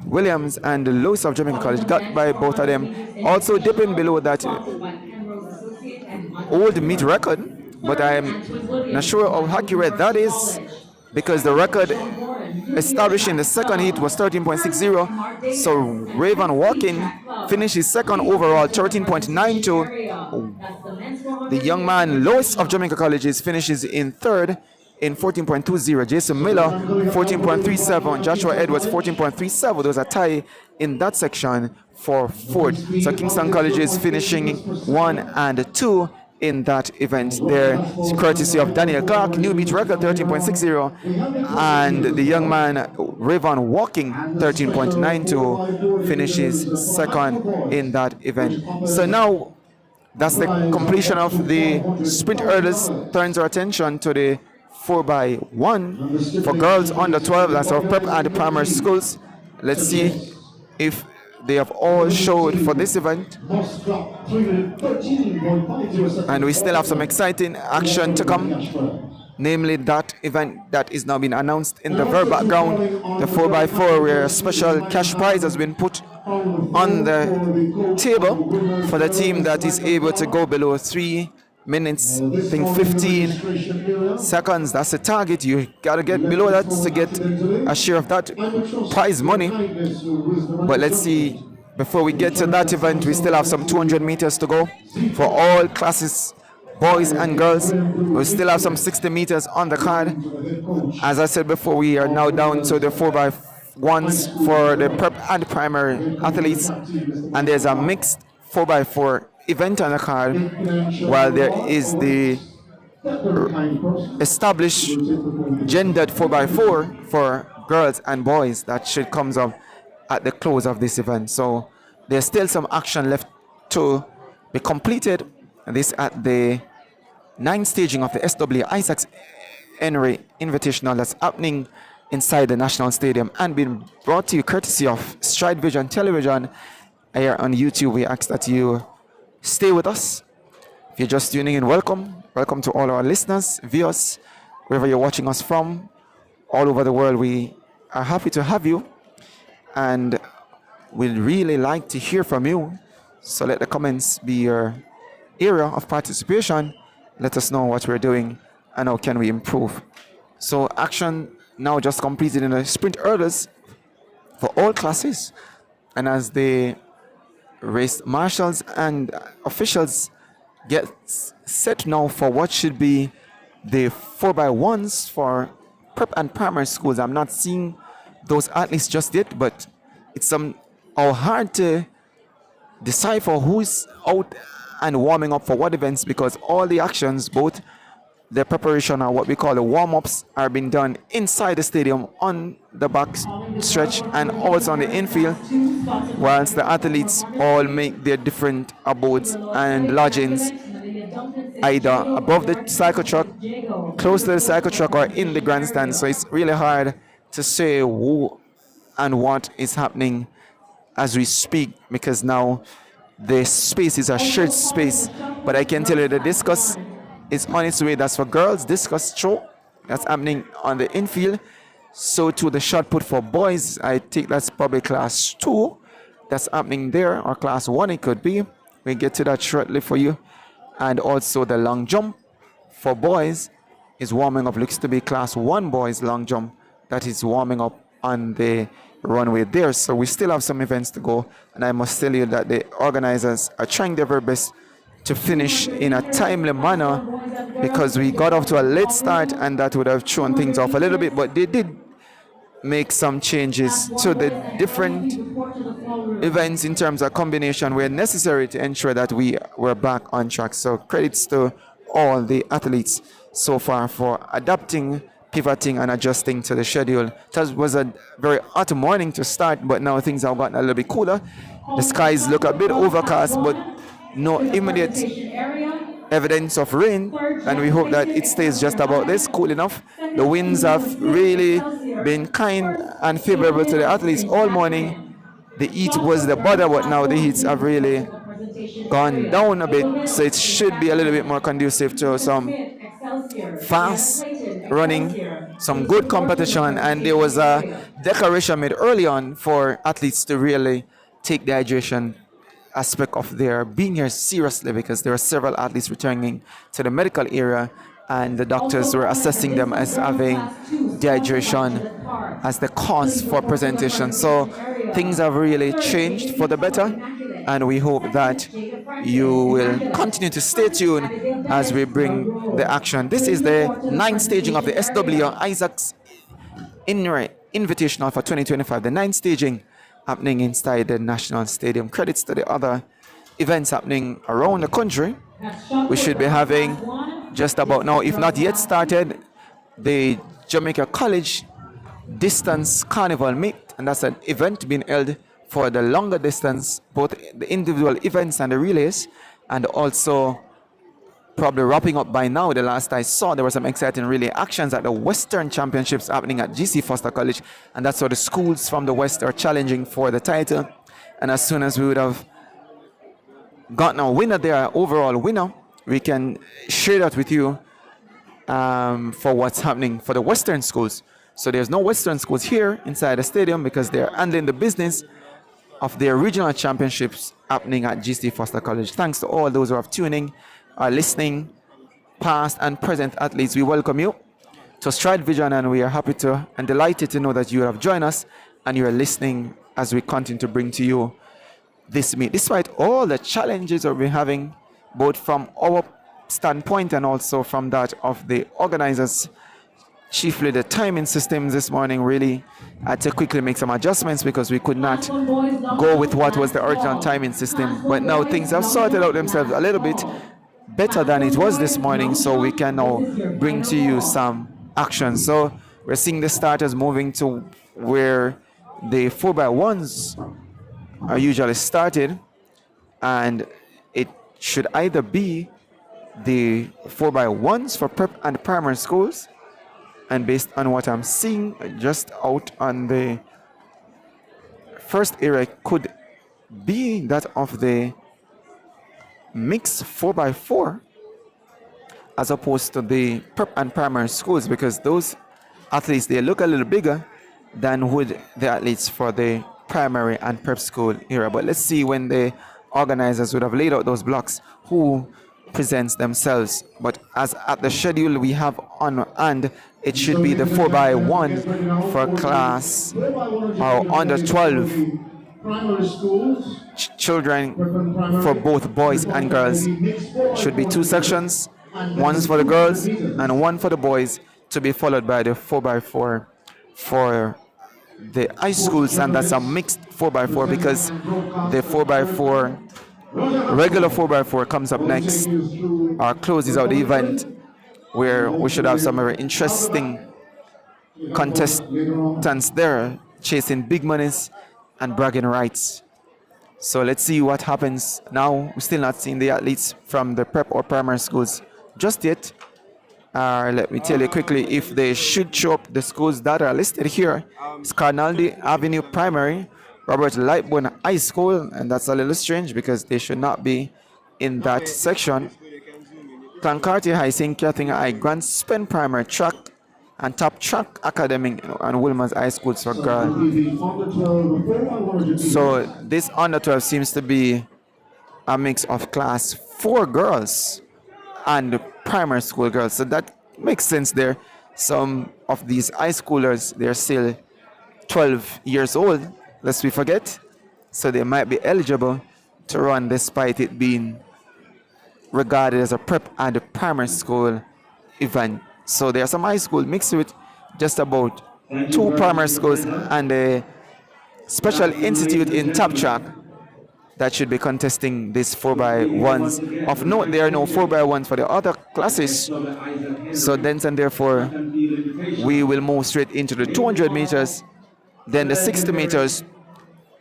Williams and Lewis of Jamaica College got by both of them, also dipping below that old meet record, but I'm not sure how accurate that is, because the record established in the second heat was 13.60. So Raven Walking finishes second overall, 13.92. The young man Lewis of Jamaica College finishes in third in 14.20. Jason Miller 14.37. Joshua Edwards 14.37. There's a tie in that section for fourth. So Kingston College is finishing 1 and 2 in that event there, courtesy of Daniel Clark, new meet record 13.60, and the young man Raven Walking 13.92 finishes second in that event. So now that's the completion of the sprint hurdles. Turns our attention to the 4x1 for girls under 12. That's our prep and primary schools. Let's see if they have all showed for this event. Must clock 313.50 seconds. And we still have some exciting action to come. Namely, that event that is now being announced in the very background, the 4x4, where a special cash prize has been put on the table for the team that is able to go below 3 minutes, I think 15 seconds. That's the target. You gotta get below that to get a share of that prize money. But let's see, before we get to that event, we still have some 200 meters to go for all classes, boys and girls. We still have some 60 meters on the card. As I said before, we are now down to the 4x1s for the prep and primary athletes, and there's a mixed 4x4 event on the card, while there is the established gendered 4x4 for girls and boys that should come up at the close of this event. So there's still some action left to be completed. This at the 9th staging of the SW Isaacs Invitational that's happening inside the National Stadium and being brought to you courtesy of StrideVision Television here on YouTube. We ask that you stay with us. If you're just tuning in, welcome. Welcome to all our listeners, viewers, wherever you're watching us from, all over the world. We are happy to have you, and we'd really like to hear from you. So let the comments be your area of participation. Let us know what we're doing and how can we improve. So action now just completed in the sprint hurdles for all classes, and as the race marshals and officials get set now for what should be the 4x1s for prep and primary schools. I'm not seeing those athletes just yet, but it's somehow hard to decipher who's out and warming up for what events, because all the actions, both the preparation or what we call the warm-ups, are being done inside the stadium on the back stretch and also on the infield, whilst the athletes all make their different abodes and lodgings either above the cycle truck, close to the cycle truck, or in the grandstand. So it's really hard to say who and what is happening as we speak, because now the space is a shared space. But I can tell you the discus is on its way. That's for girls, discus throw. That's happening on the infield. So to the shot put for boys, I think that's probably class 2. That's happening there, or class 1 it could be. We'll get to that shortly for you. And also the long jump for boys is warming up. Looks to be class 1 boys long jump that is warming up on the runway there. So we still have some events to go, and I must tell you that the organizers are trying their very best to finish in a timely manner, because we got off to a late start and that would have thrown things off a little bit, but they did make some changes to the different events in terms of combination where necessary to ensure that we were back on track. So credits to all the athletes so far for adapting, pivoting and adjusting to the schedule. It was a very hot morning to start, but now things have gotten a little bit cooler. The skies look a bit overcast, but no immediate evidence of rain, and we hope that it stays just about this, cool enough. The winds have really been kind and favorable to the athletes all morning. The heat was the bother, but now the heats have really gone down a bit, so it should be a little bit more conducive to some fast running, some good competition. And there was a declaration made early on for athletes to really take the hydration aspect of their being here seriously, because there are several athletes returning to the medical area and the doctors were assessing them as having dehydration as the cause for presentation. So things have really changed for the better, and we hope that you will continue to stay tuned as we bring the action. This is the 9th staging of the SW Isaacs Invitational for 2025, the 9th staging happening inside the National Stadium. Credits to the other events happening around the country. We should be having just about now, if not yet started, the Jamaica College Distance Carnival Meet, and that's an event being held for the longer distance, both the individual events and the relays, and also probably wrapping up by now. The last I saw, there were some exciting relay actions at the Western Championships happening at GC Foster College, and that's where the schools from the West are challenging for the title. And as soon as we would have gotten a winner there, overall winner, we can share that with you for what's happening for the Western schools. So there's no Western schools here inside the stadium because they're handling the business of their regional championships happening at GC Foster College. Thanks to all those who are tuning, are listening, past and present athletes. We welcome you to Stride Vision, and we are happy to and delighted to know that you have joined us and you are listening as we continue to bring to you this meet. Despite all the challenges that we're having, both from our standpoint and also from that of the organizers, chiefly the timing systems this morning, really had to quickly make some adjustments because we could not go with what was the original timing system. But now things have sorted out themselves a little bit better than it was this morning, so we can now bring to you some action. So we're seeing the starters moving to where the 4x1s are usually started, and it should either be the 4x1s for prep and primary schools, and based on what I'm seeing just out on the first area, could be that of the mixed 4x4 as opposed to the prep and primary schools, because those athletes, they look a little bigger than would the athletes for the primary and prep school era. But let's see when the organizers would have laid out those blocks who presents themselves. But as at the schedule we have on hand, it should be the 4x1 for class or under 12 children for both boys and girls. Should be two sections, one for the girls and one for the boys, to be followed by the 4x4 for the high schools, and that's a mixed 4x4 because the 4x4 regular 4x4 comes up next or closes out the event, where we should have some very interesting contestants there chasing big monies and bragging rights. So let's see what happens now. We're still not seeing the athletes from the prep or primary schools just yet. Let me tell you quickly if they should show up. The schools that are listed here is Carnaldi Avenue Primary, Robert Lightbone High School, and that's a little strange because they should not be in that section. Clancarty High, St. Catherine High, Grand Spen Primary Track, and Top Track Academy and Wilmer's High Schools for girls. So this under 12 seems to be a mix of class 4 girls and primary school girls. So that makes sense there. Some of these high schoolers, they're still 12 years old, lest we forget. So they might be eligible to run despite it being regarded as a prep and a primary school event. So there are some high school mixed with just about 2 primary schools and a special institute in Top Track that should be contesting these 4x1s. Of note, there are no 4x1s for the other classes. So thence and therefore, we will move straight into the 200 meters, then the 60 meters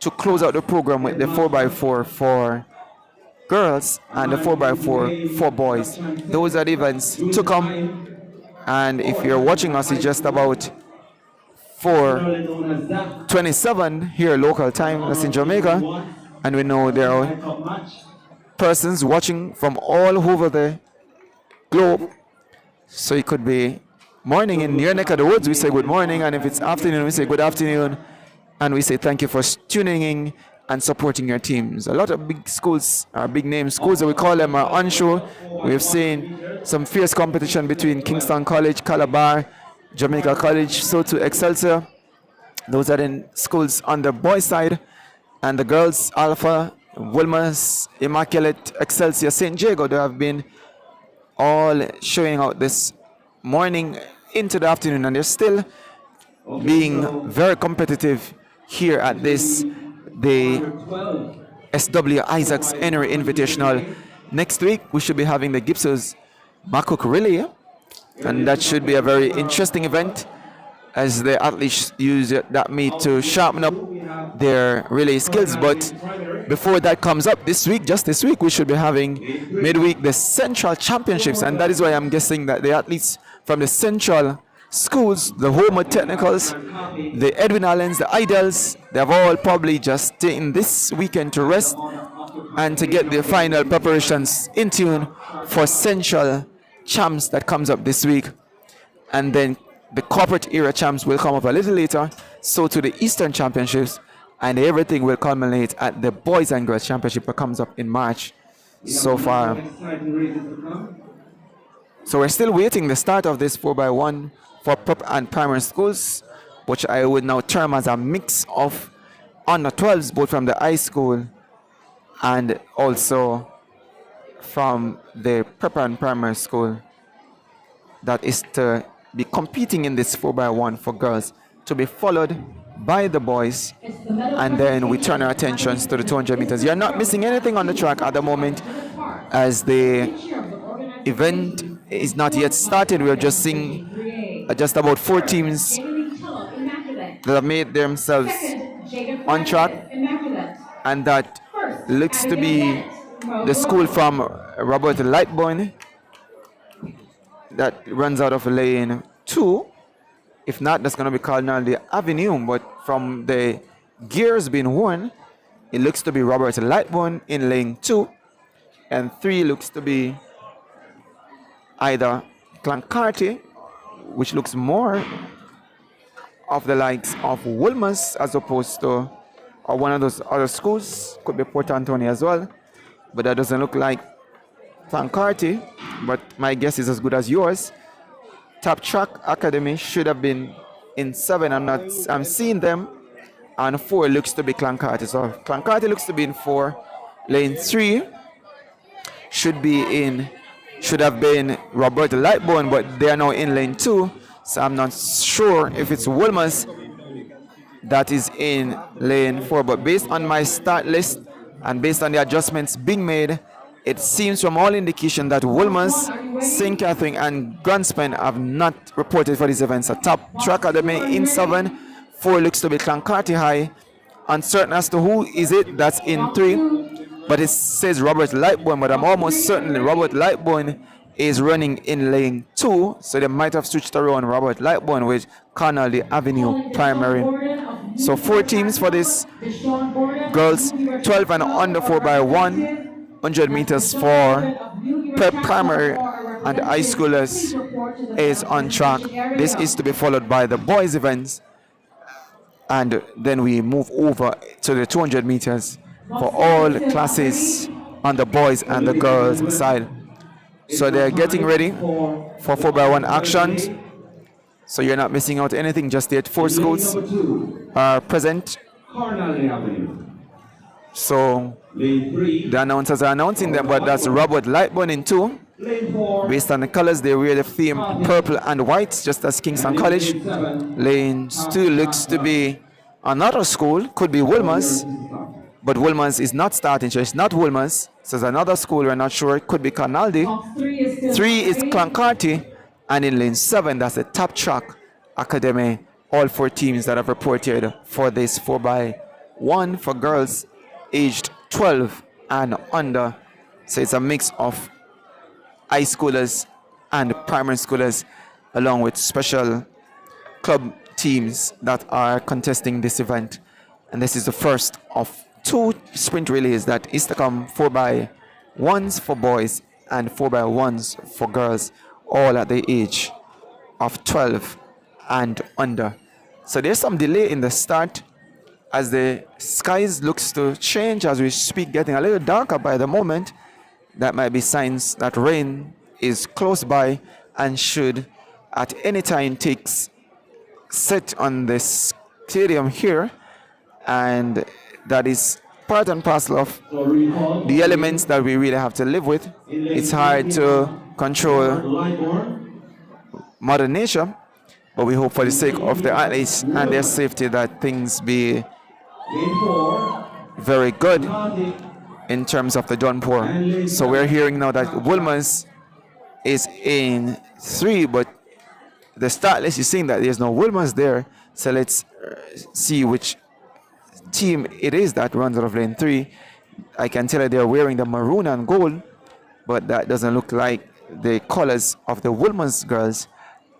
to close out the program with the 4x4 for girls and the 4x4 for boys. Those are the events to come. And if you're watching us, it's just about 4:27 here local time, that's in Jamaica. And we know there are persons watching from all over the globe. So it could be morning in your neck of the woods, we say good morning. And if it's afternoon, we say good afternoon. And we say thank you for tuning in and supporting your teams. A lot of big schools, big name schools that we call them, are onshore. We've seen some fierce competition between Kingston College, Calabar, Jamaica College, so to Excelsior. Those are the schools on the boys' side. And the girls, Alpha, Wilmer's, Immaculate, Excelsior, St. Jago, they have been all showing out this morning into the afternoon. And they're still being very competitive here at this, the SW Isaacs Invitational. Next week, we should be having the Gibson's Makuk Relay. And that should be a very interesting event as the athletes use that meet to sharpen up their relay skills. But before that comes up this week, just this week, we should be having midweek the Central Championships. And that is why I'm guessing that the athletes from the Central schools, the Homer Technicals, the Edwin Allens, the Idols, they've all probably just taken this weekend to rest and to get their final preparations in tune for Central Champs that comes up this week. And then the corporate era champs will come up a little later, so to the Eastern Championships, and everything will culminate at the Boys and Girls Championship that comes up in March so far. So we're still waiting the start of this 4x1 for prep and primary schools, which I would now term as a mix of under 12s, both from the high school and also from the prep and primary school, that is to be competing in this 4x1 for girls, to be followed by the boys, and then we turn our attentions to the 200 meters. You're not missing anything on the track at the moment, as the event is not yet started. We're just seeing just about 4 teams that have made themselves on track, and that looks to be the school from Robert Lightbourne that runs out of lane 2. If not, that's going to be called now the Avenue, but from the gears being worn, it looks to be Robert Lightbourne in lane 2, and 3 looks to be either Clancarty, which looks more of the likes of Wolmer's as opposed to or one of those other schools. Could be Port Anthony as well, but that doesn't look like Clancarty, but my guess is as good as yours. Top Track Academy should have been in 7. I'm seeing them, and 4 looks to be Clancarty. So Clancarty looks to be in 4. Lane 3 should have been Roberta Lightbourne, but they are now in lane 2. So I'm not sure if it's Wolmer's that is in lane 4. But based on my start list and based on the adjustments being made, it seems from all indication that Wolmer's, St. Catherine, and Gunspen have not reported for these events. A Top Track Academy in 7. 4 looks to be Clancarty High. Uncertain as to who is it that's in 3, but it says Robert Lightbourne, but I'm almost certain Robert Lightbourne is running in lane 2, so they might have switched around Robert Lightbourne with Connolly Avenue Primary. So 4 teams for this girls 12 and under 4x1. 100 meters for prep primary and high schoolers is on track. This is to be followed by the boys events, and then we move over to the 200 meters for all classes on the boys and the girls side. So they're getting ready for 4x1 actions, so you're not missing out anything just yet. 4 schools are present. So the announcers are announcing them, but that's Robert Lightbourne in 2. Based on the colors, they wear the theme purple and white, just as Kingston College. Lane 2 looks to be another school, could be Wolmer's, but Wolmer's is not starting, so it's not Wolmer's. So it's another school, we're not sure. It could be Canaldi. 3 is Clancarty, and in lane 7, that's the Top Track Academy. All 4 teams that have reported for this 4x1 for girls aged 12 and under. So it's a mix of high schoolers and primary schoolers, along with special club teams that are contesting this event. And this is the first of 2 sprint relays that is to come, 4x1s for boys and 4x1s for girls, all at the age of 12 and under. So there's some delay in the start, as the skies looks to change as we speak, getting a little darker by the moment. That might be signs that rain is close by and should at any time takes set on the stadium here, and that is part and parcel of the elements that we really have to live with. It's hard to control Mother Nature, but we hope for the sake of the athletes and their safety that things be very good in terms of the downpour. So we're hearing now that Wolmer's is in 3, but the start list is saying that there's no Wolmer's there. So let's see which team it is that runs out of lane 3. I can tell you they're wearing the maroon and gold, but that doesn't look like the colors of the Wolmer's girls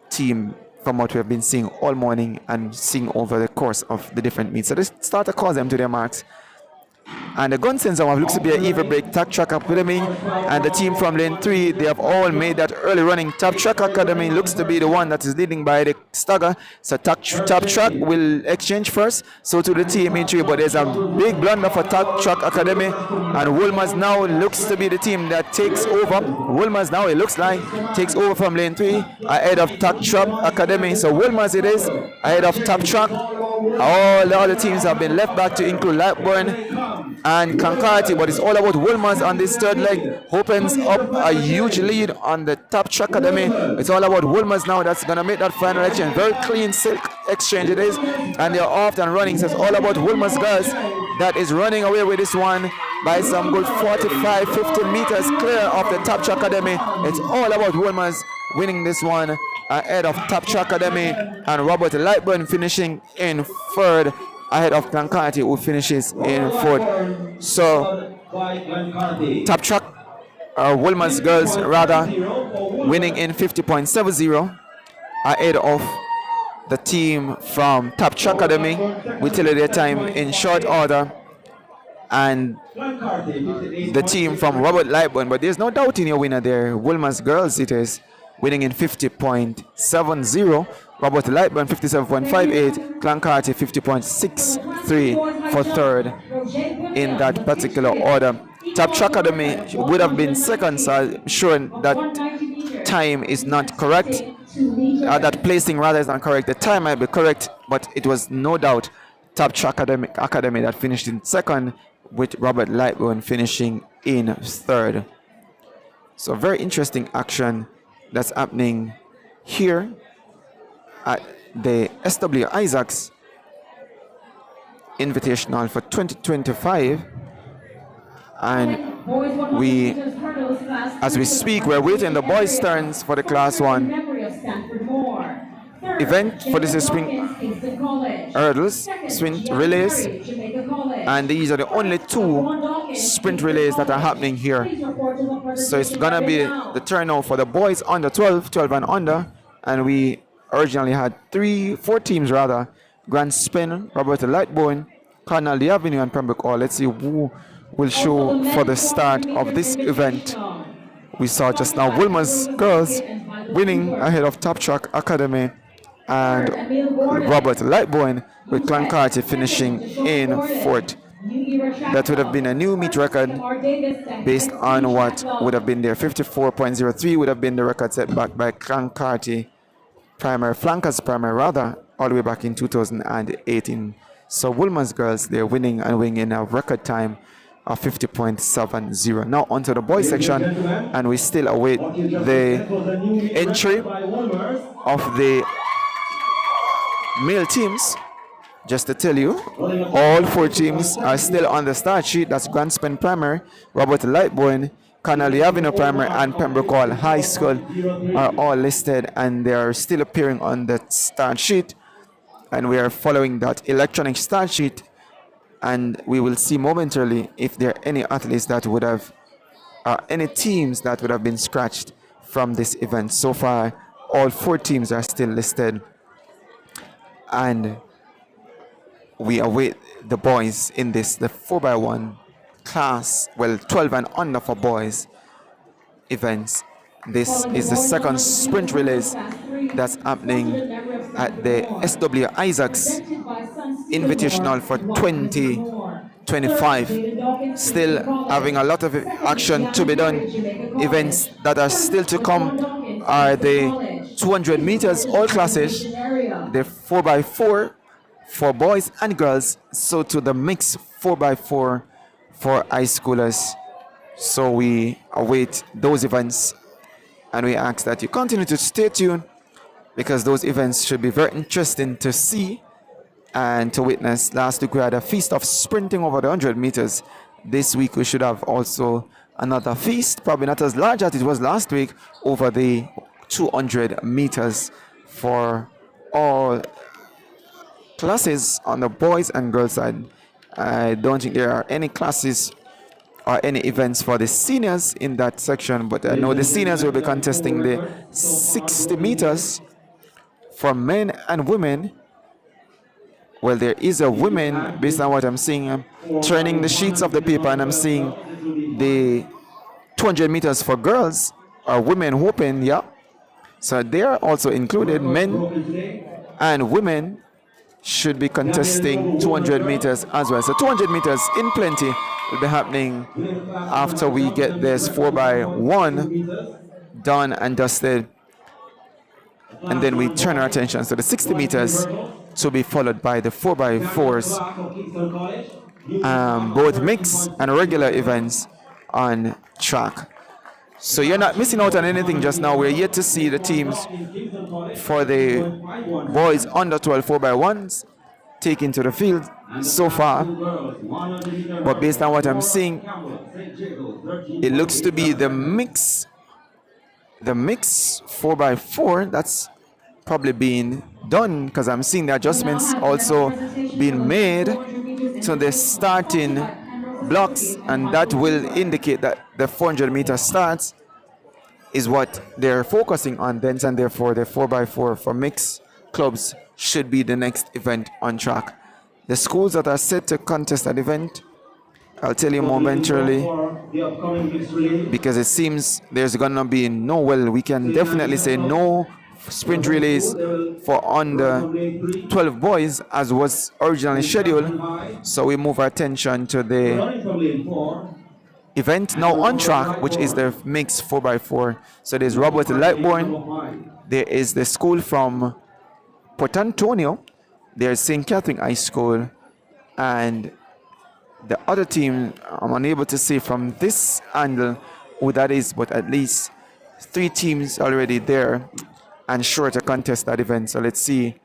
team from what we have been seeing all morning and seeing over the course of the different meets. So the starter calls them to their marks. And the gun sensor one looks to be an even break. Tap Track Academy and the team from lane 3, they have all made that early running. Tap Track Academy looks to be the one that is leading by the stagger. So Tap Track will exchange first. So to the team in 3, but there's a big blunder for Tap Track Academy. And Wolmer's now looks to be the team that takes over. Wolmer's now, it looks like, takes over from lane 3 ahead of Tap Track Academy. So Wolmer's it is ahead of Tap Track. All the other teams have been left back to include Lightburn and Kankarati, but it's all about Wolmer's on this third leg. Opens up a huge lead on the Tap Track Academy. It's all about Wolmer's now that's going to make that final exchange. Very clean silk exchange it is, and they're off and running. So it's all about Wolmer's girls that is running away with this one by some good 45-50 meters clear of the Tap Track Academy. It's all about Wolmer's winning this one ahead of Tap Track Academy, and Robert Lightburn finishing in third ahead of Kankarati, who finishes in fourth. So Tap Track, Wolmer's girls rather, winning in 50.70 ahead of the team from Tap Track Academy. We tell you their time in short order, and the team from Robert Lightburn, but there's no doubt in your winner there. Wolmer's girls it is, winning in 50.70. Robert Lightburn 57.58. Clancarty 50.63 for third in that particular order. Tap Track Academy would have been second, so I'm sure that time is not correct. That placing rather is not correct. The time might be correct, but it was no doubt Tap Track Academy that finished in second, with Robert Lightburn finishing in third. So very interesting action that's happening here at the SW Isaacs Invitational for 2025. And we, as we speak, we're waiting the boys' turns for the Class 1 event for this spring hurdles, sprint relays. And these are the only 2 sprint relays that are happening here. So it's gonna be the turnout for the boys under 12 and under, and we originally had 4 teams rather. Grand Spin, Roberta Lightbone, Cardinal the Avenue, and Pembroke Hall. Let's see who will show for the start of this event. We saw just now Wolmer's girls winning ahead of Tap Track Academy and Robert Lightbone, with Clancarty finishing in fourth. That would have been a new meet record based on what would have been there. 54.03 would have been the record set back by Clancarty Flankers Primary rather, all the way back in 2018. So Wolmer's girls, they're winning and winning in a record time of 50.70. Now onto the boys section, and we still await the entry of the male teams. Just to tell you, all 4 teams are still on the start sheet. That's Grand Spin Primary, Robert Lightbone, Connolly Avenue Primary, and Pembroke Hall High School are all listed, and they are still appearing on the start sheet. And we are following that electronic start sheet, and we will see momentarily if there are any athletes that would have, any teams that would have been scratched from this event. So far, all 4 teams are still listed, and we await the boys in this, the 4x1 class, well, 12 and under for boys events. This is the second sprint relays that's happening at the SW Isaacs Invitational for 2025. Still having a lot of action to be done. Events that are still to come are the 200 meters all classes, the 4x4 for boys and girls, so to the mixed 4x4 for high schoolers. So we await those events, and we ask that you continue to stay tuned, because those events should be very interesting to see and to witness. Last week we had a feast of sprinting over the 100 meters. This week we should have also another feast, probably not as large as it was last week, over the 200 meters for all classes on the boys and girls side. I don't think there are any classes or any events for the seniors in that section, but I know the seniors will be contesting the 60 meters For men and women, well, there is a women, based on what I'm seeing. I'm turning the sheets of the paper and I'm seeing the 200 meters for girls or women open, yeah. So they are also included. Men and women should be contesting 200 meters as well. So 200 meters in plenty will be happening after we get this 4x1 done and dusted. And then we turn our attention to the 60 meters to be followed by the 4x4s, both mixed and regular events on track. So you're not missing out on anything just now. We're yet to see the teams for the boys under 12 4x1s taken to the field so far. But based on what I'm seeing, it looks to be the mix 4x4 that's probably being done, because I'm seeing the adjustments also being made to the starting blocks, and that will indicate that the 400-meter starts is what they're focusing on then, and therefore the 4x4 for mixed clubs should be the next event on track. The schools that are set to contest that event, I'll tell you momentarily, because it seems there's gonna be we can definitely say no sprint relays for under 12 boys as was originally scheduled. So we move our attention to the event now on track, which is the mixed 4x4. So there's Robert Lightbourne, there is the school from Port Antonio, there's St. Catherine High School, and the other team, I'm unable to say from this angle who that is, but at least 3 teams already there and sure to contest that event. So let's see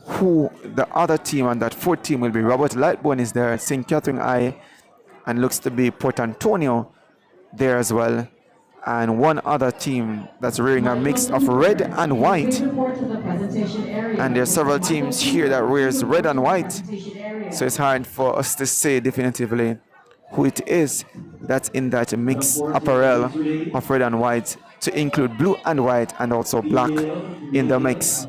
who the other team on that 4th team will be. Robert Lightbourne is there, St. Catherine High, and looks to be Port Antonio there as well. And one other team that's wearing a mix of red and white. And there are several teams here that wears red and white. So it's hard for us to say definitively who it is that's in that mixed apparel of red and white, to include blue and white and also black in the mix.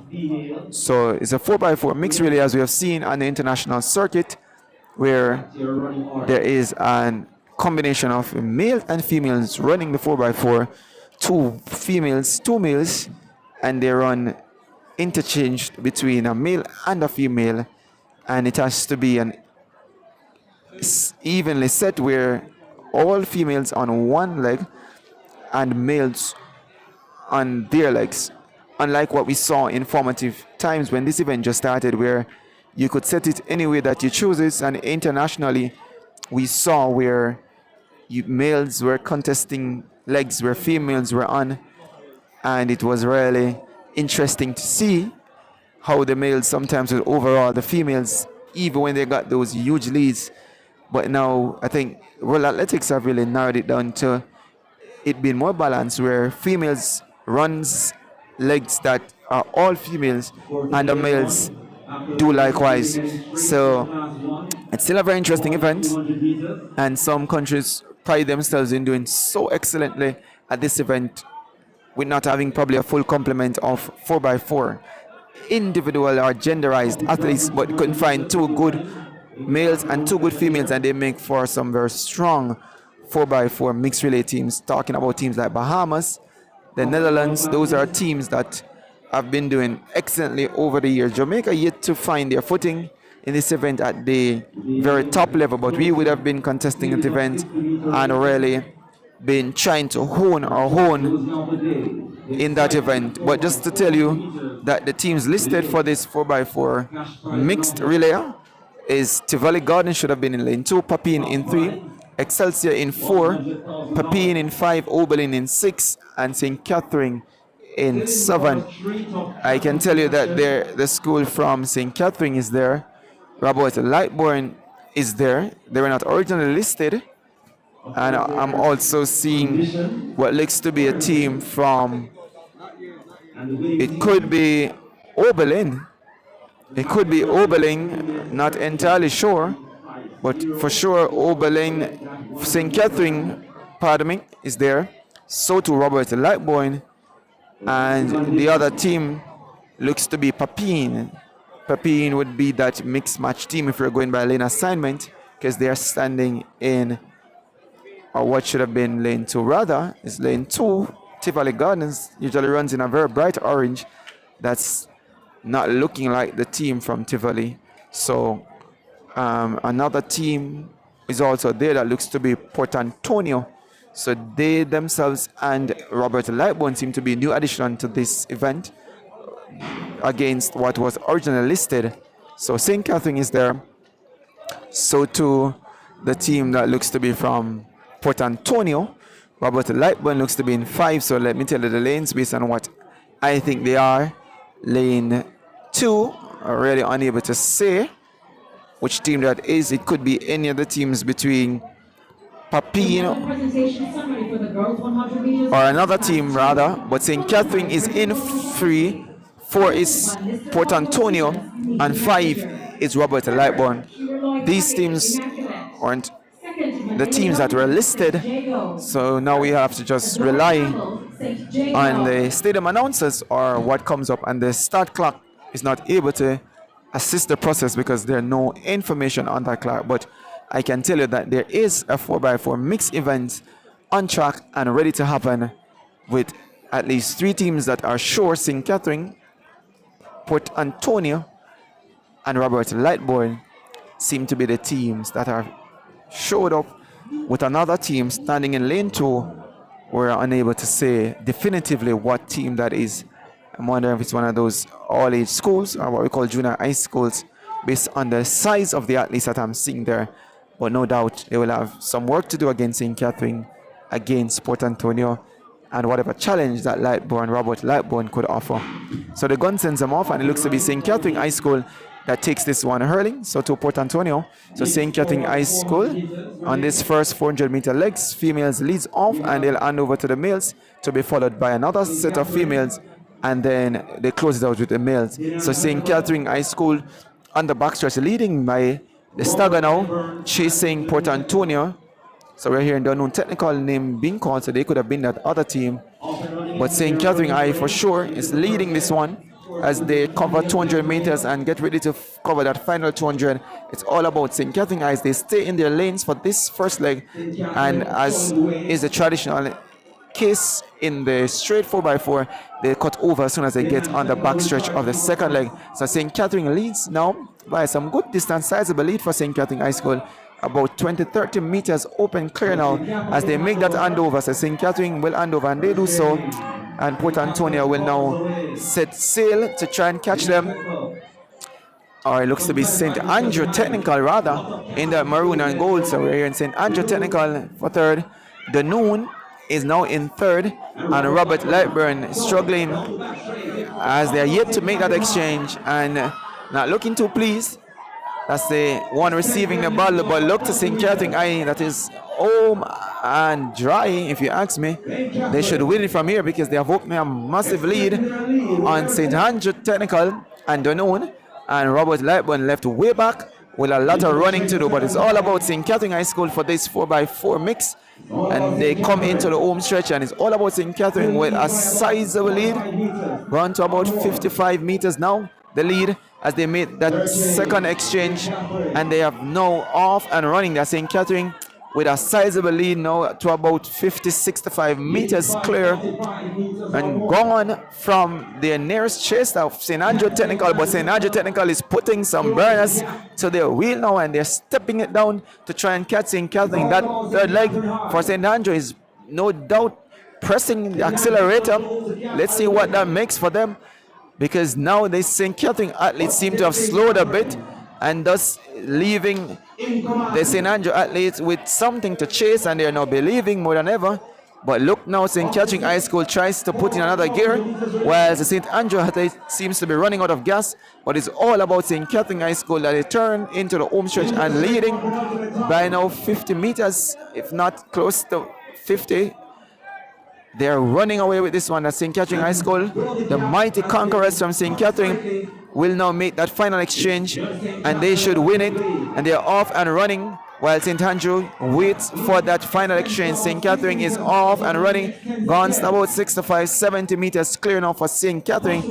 So it's a 4x4 mix relay, as we have seen on the international circuit, where there is a combination of male and females running the 4x4, 2 females, 2 males, and they run interchanged between a male and a female, and it has to be an evenly set where all females on one leg and males on their legs, unlike what we saw in formative times when this event just started, where you could set it any way that you choose it. And internationally we saw where males were contesting legs where females were on, and it was really interesting to see how the males sometimes would overall the females even when they got those huge leads. But now I think World Athletics have really narrowed it down to it being more balanced, where females runs legs that are all females and the males do likewise. So it's still a very interesting event, and some countries pride themselves in doing so excellently at this event with not having probably a full complement of 4x4 individual or genderized athletes, but couldn't find 2 good males and 2 good females, and they make for some very strong 4x4 mixed relay teams. Talking about teams like Bahamas, the Netherlands, those are teams that have been doing excellently over the years. Jamaica yet to find their footing in this event at the very top level, but we would have been contesting the event and really been trying to hone in that event. But just to tell you that the teams listed for this 4x4 mixed relay is Tivoli Garden should have been in lane 2, Papine in 3, Excelsior in 4, Papine in 5, Oberlin in 6, and St. Catherine in 7. I can tell you that the school from St. Catherine is there. Robert Lightbourne is there. They were not originally listed. And I'm also seeing what looks to be a team from, it could be Oberlin. It could be Oberlin, not entirely sure, but for sure Oberlin, St. Catherine, pardon me, is there. So too Robert Lightbourne, and the other team looks to be Papine. Papine would be that mixed match team if you're going by lane assignment, because they are standing in, or what should have been lane 2 rather, is lane 2. Tivoli Gardens usually runs in a very bright orange. That's not looking like the team from Tivoli. So another team is also there that looks to be Port Antonio. So they themselves and Robert Lightbone seem to be a new addition to this event against what was originally listed. So St. Catherine is there. So too the team that looks to be from Port Antonio. Robert Lightbone looks to be in 5. So let me tell you the lanes based on what I think they are. Lane 2, I'm really unable to say which team that is. It could be any of the teams between Papino or another team rather, but St. Catherine is in 3, 4 is Port Antonio, and 5 is Robert Lightbourne. These teams aren't the teams that were listed, so now we have to just rely on the stadium announcers or what comes up, and the start clock is not able to assist the process because there's no information on that clock. But I can tell you that there is a 4x4 mixed event on track and ready to happen with at least 3 teams that are sure: St. Catherine, Port Antonio, and Robert Lightbourne seem to be the teams that are showed up, with another team standing in lane 2. We're unable to say definitively what team that is. I'm wondering if it's one of those all-age schools or what we call junior high schools, based on the size of the athletes that I'm seeing there. But no doubt they will have some work to do against St. Catherine, against Port Antonio, and whatever challenge that Robert Lightbourne could offer. So the gun sends them off, and it looks to be St. Catherine High School that takes this one hurling, so to Port Antonio. So St. Catherine High School on this first 400-meter legs, females leads off, and they'll hand over to the males to be followed by another set of females, and then they close it out with the males. So St. Catherine High School on the backstretch, leading by the stagger now, chasing Port Antonio. So we're hearing the unknown technical name being called, so they could have been that other team. But St. Catherine High for sure is leading this one as they cover 200 meters and get ready to cover that final 200. It's all about St. Catherine High. They stay in their lanes for this first leg, and as is the traditional case in the straight 4x4, they cut over as soon as they get on the backstretch of the second leg. So St. Catherine leads now by some good distance, sizable lead for St. Catherine High School. About 20-30 meters open clear now as they make that handover. So St. Catherine will hand over, and they do so. And Port Antonio will now set sail to try and catch them. Or it looks to be St. Andrew Technical rather in the maroon and gold. So we're here in St. Andrew Technical for third. The Noon is now in third, and Robert Lightbourne struggling as they are yet to make that exchange and not looking too pleased. That's the one receiving the ball, but look to St. Catherine High, that is home and dry, if you ask me. They should win it from here because they have opened a massive lead on St. Andrew Technical and Dunoon, and Robert Lightbourne left way back with a lot of running to do. But it's all about St. Catherine High School for this 4x4 mix, and they come into the home stretch, and it's all about St. Catherine with a sizable lead, run to about 55 meters now, the lead, as they made that second exchange, and they have now off and running. They're St. Catherine with a sizable lead now to about 50-65 meters clear, and gone from their nearest chase of St. Andrew Technical. But St. Andrew Technical is putting some burners to their wheel now, and they're stepping it down to try and catch St. Catherine. That third leg for St. Andrew is no doubt pressing the accelerator. Let's see what that makes for them, because now the St. Catherine athletes seem to have slowed a bit, and thus leaving the St. Andrew athletes with something to chase, and they're now believing more than ever. But look now, St. Catherine High School tries to put in another gear, while the St. Andrew athlete seems to be running out of gas. But it's all about St. Catherine High School that they turn into the home stretch and leading by now 50 meters, if not close to 50. They're running away with this one at St. Catherine High School. The mighty conquerors from St. Catherine will now make that final exchange, and they should win it. And they're off and running while St. Andrew waits for that final exchange. St. Catherine is off and running, gone about 65, 70 meters clear now for St. Catherine.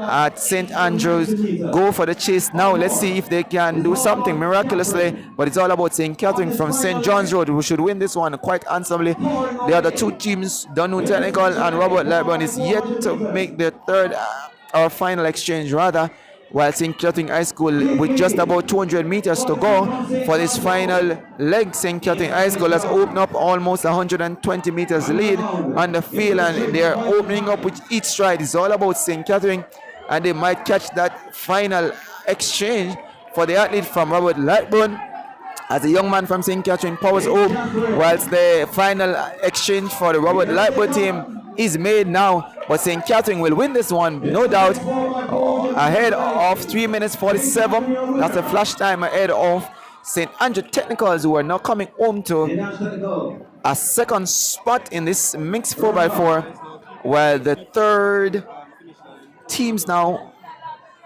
At St. Andrews, go for the chase now. Let's see if they can do something miraculously, but it's all about St. Catherine from St. John's Road, who should win this one quite handsomely. The other two teams, Dunoon Technical and Robert Lightburn, is yet to make their third or final exchange rather, while St. Catherine High School, with just about 200 meters to go for this final leg, St. Catherine High School has opened up almost 120 meters lead on the field, and they're opening up with each stride. It's all about St. Catherine, and they might catch that final exchange for the athlete from Robert Lightburn, as the young man from St. Catherine powers home, whilst the final exchange for the Robert Lightburn team is made now. But St. Catherine will win this one, no doubt, ahead of 3 minutes 47. That's a flash time ahead of St. Andrew Technicals, who are now coming home to a second spot in this mixed 4x4, while the third teams now,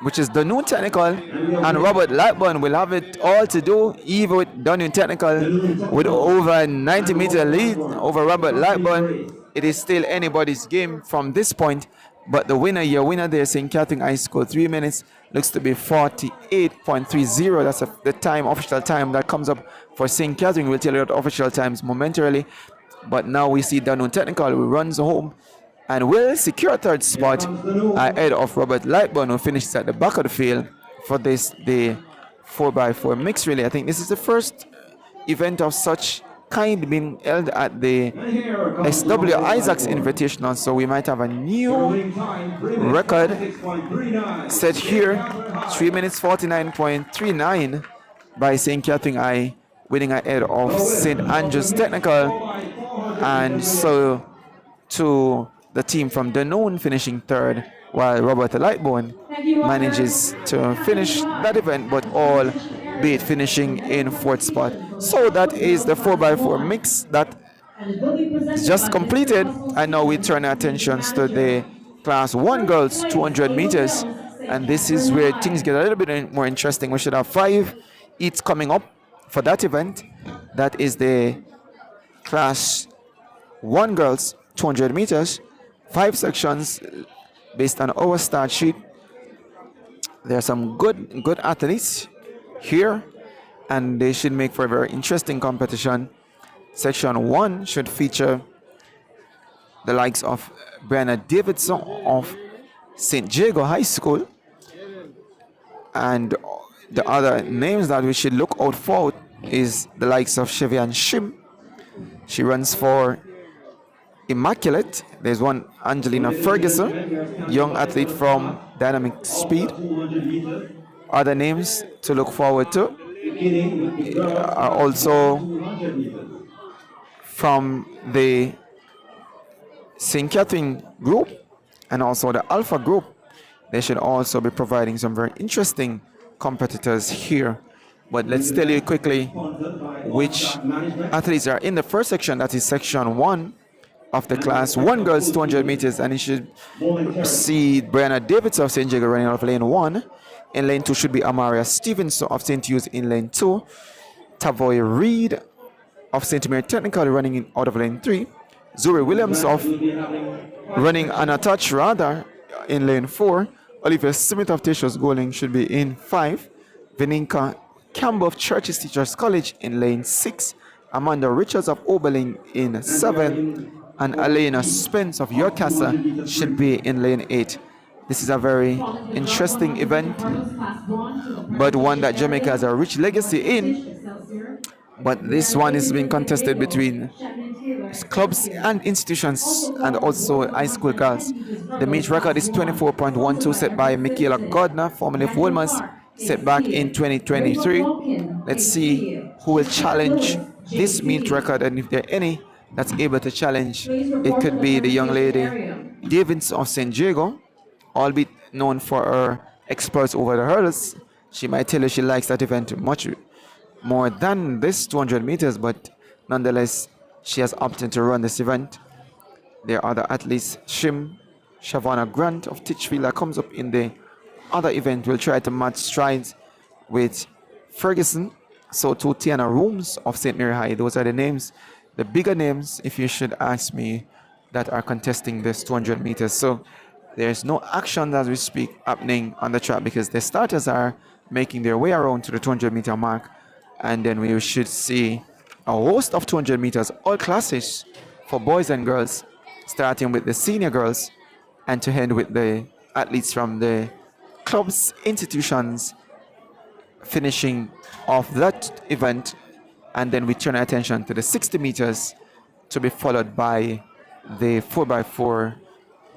which is Dunoon Technical and Robert Lightburn, will have it all to do, even with Dunoon Technical with over 90 meter lead over Robert Lightburn. It is still anybody's game from this point, but the winner, your winner there, St. Catherine High School, 3 minutes, looks to be 48.30. That's the time, official time that comes up for St. Catherine. We'll tell you the official times momentarily, but now we see Dunoon Technical, who runs home and will secure a third spot ahead of Robert Lightburn, who finishes at the back of the field for this, the 4x4 mix relay. I think this is the first event of such kind being held at the SW Isaacs Invitational, so we might have a new record set here. 3 minutes 49.39 by St. Catherine High, winning ahead of St. Andrews Technical, and so to the team from Dunoon finishing third, while Robert Lightburn manages to finish that event, but all be finishing in fourth spot. So that is the 4x4 mix that is just completed, and now we turn our attentions to the class 1 girls 200 meters, and this is where things get a little bit more interesting. We should have 5 heats coming up for that event. That is the class 1 girls 200 meters, 5 sections based on our start sheet. There are some good athletes here, and they should make for a very interesting competition. Section 1 should feature the likes of Brianna Davidson of St. Jago High School, and the other names that we should look out for is the likes of Chevian Shim. She runs for Immaculate. There's one Angelina Ferguson, young athlete from Dynamic Speed. Other names to look forward to are also from the St. Catherine group and also the Alpha group. They should also be providing some very interesting competitors here. But let's tell you quickly which athletes are in the first section. That is section 1 of the class 1 girls 200 meters, and you should see Brianna Davidson of St. Jago running out of lane 1. In lane 2 should be Amaria Stevenson of St. Hughes in lane 2. Tavoy Reed of St. Mary Technical running out of lane 3. Zuri Williams of running on a touch rather in lane 4. Olivia Smith of Tishos Goling should be in 5. Veninka Campbell of Churches Teachers College in lane 6. Amanda Richards of Oberlin in 7. And Elena Spence of Yorkcastle should be in lane 8. This is a very interesting event, but one that Jamaica has a rich legacy in. But this one is being contested between clubs and institutions and also high school girls. The meet record is 24.12 set by Michaela Gardner, formerly of Woolmans, set back in 2023. Let's see who will challenge this meet record, and if there are any that's able to challenge, it could be the young lady Davids of St. Jago, albeit known for her exploits over the hurdles. She might tell you she likes that event much more than this 200 meters, but nonetheless, she has opted to run this event. There are other athletes, Shim, Shavana Grant of Titchfield, that comes up in the other event. Will try to match strides with Ferguson So to Tiana Rooms of St. Mary High, those are the names, the bigger names, if you should ask me, that are contesting this 200 meters. So there's no action as we speak happening on the track because the starters are making their way around to the 200 meter mark. And then we should see a host of 200 meters, all classes for boys and girls, starting with the senior girls and to end with the athletes from the clubs, institutions, finishing off that event. And then we turn our attention to the 60 meters to be followed by the 4x4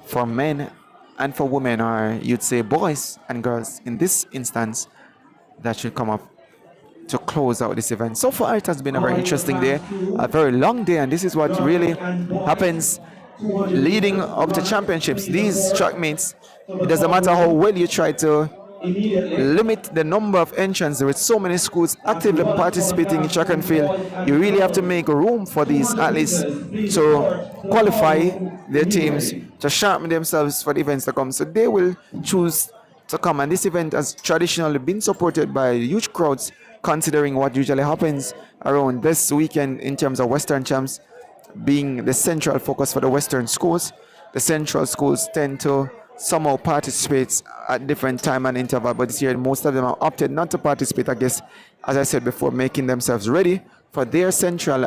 for men and for women, or you'd say boys and girls in this instance, that should come up to close out this event. So far it has been a very interesting day, a very long day, and this is what really happens leading up to championships. These track meets, it doesn't matter how well you try to limit the number of entrants. With so many schools actively participating in track and field, you really have to make room for these athletes to qualify their teams, to sharpen themselves for the events to come. So they will choose to come, and this event has traditionally been supported by huge crowds, considering what usually happens around this weekend in terms of Western champs being the central focus for the Western schools. The central schools tend to somehow participate at different time and interval, but this year most of them have opted not to participate, I guess, as I said before, making themselves ready for their central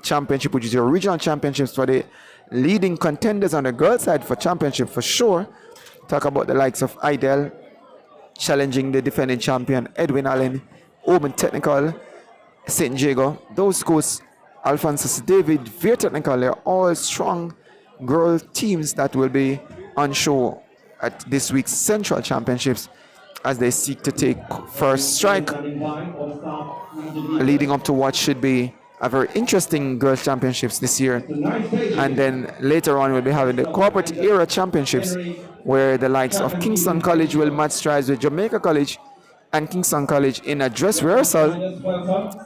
championship, which is your regional championships for the leading contenders on the girls side for championship for sure. Talk about the likes of Idel challenging the defending champion Edwin Allen, Open Technical, St. Jago. Those schools, Alphonsus David, Veer Technical, they're all strong girl teams that will be on show at this week's Central Championships as they seek to take first strike, leading up to what should be a very interesting girls championships this year. And then later on we'll be having the corporate era championships, where the likes of Kingston College will match strides with Jamaica College, and Kingston College in a dress rehearsal.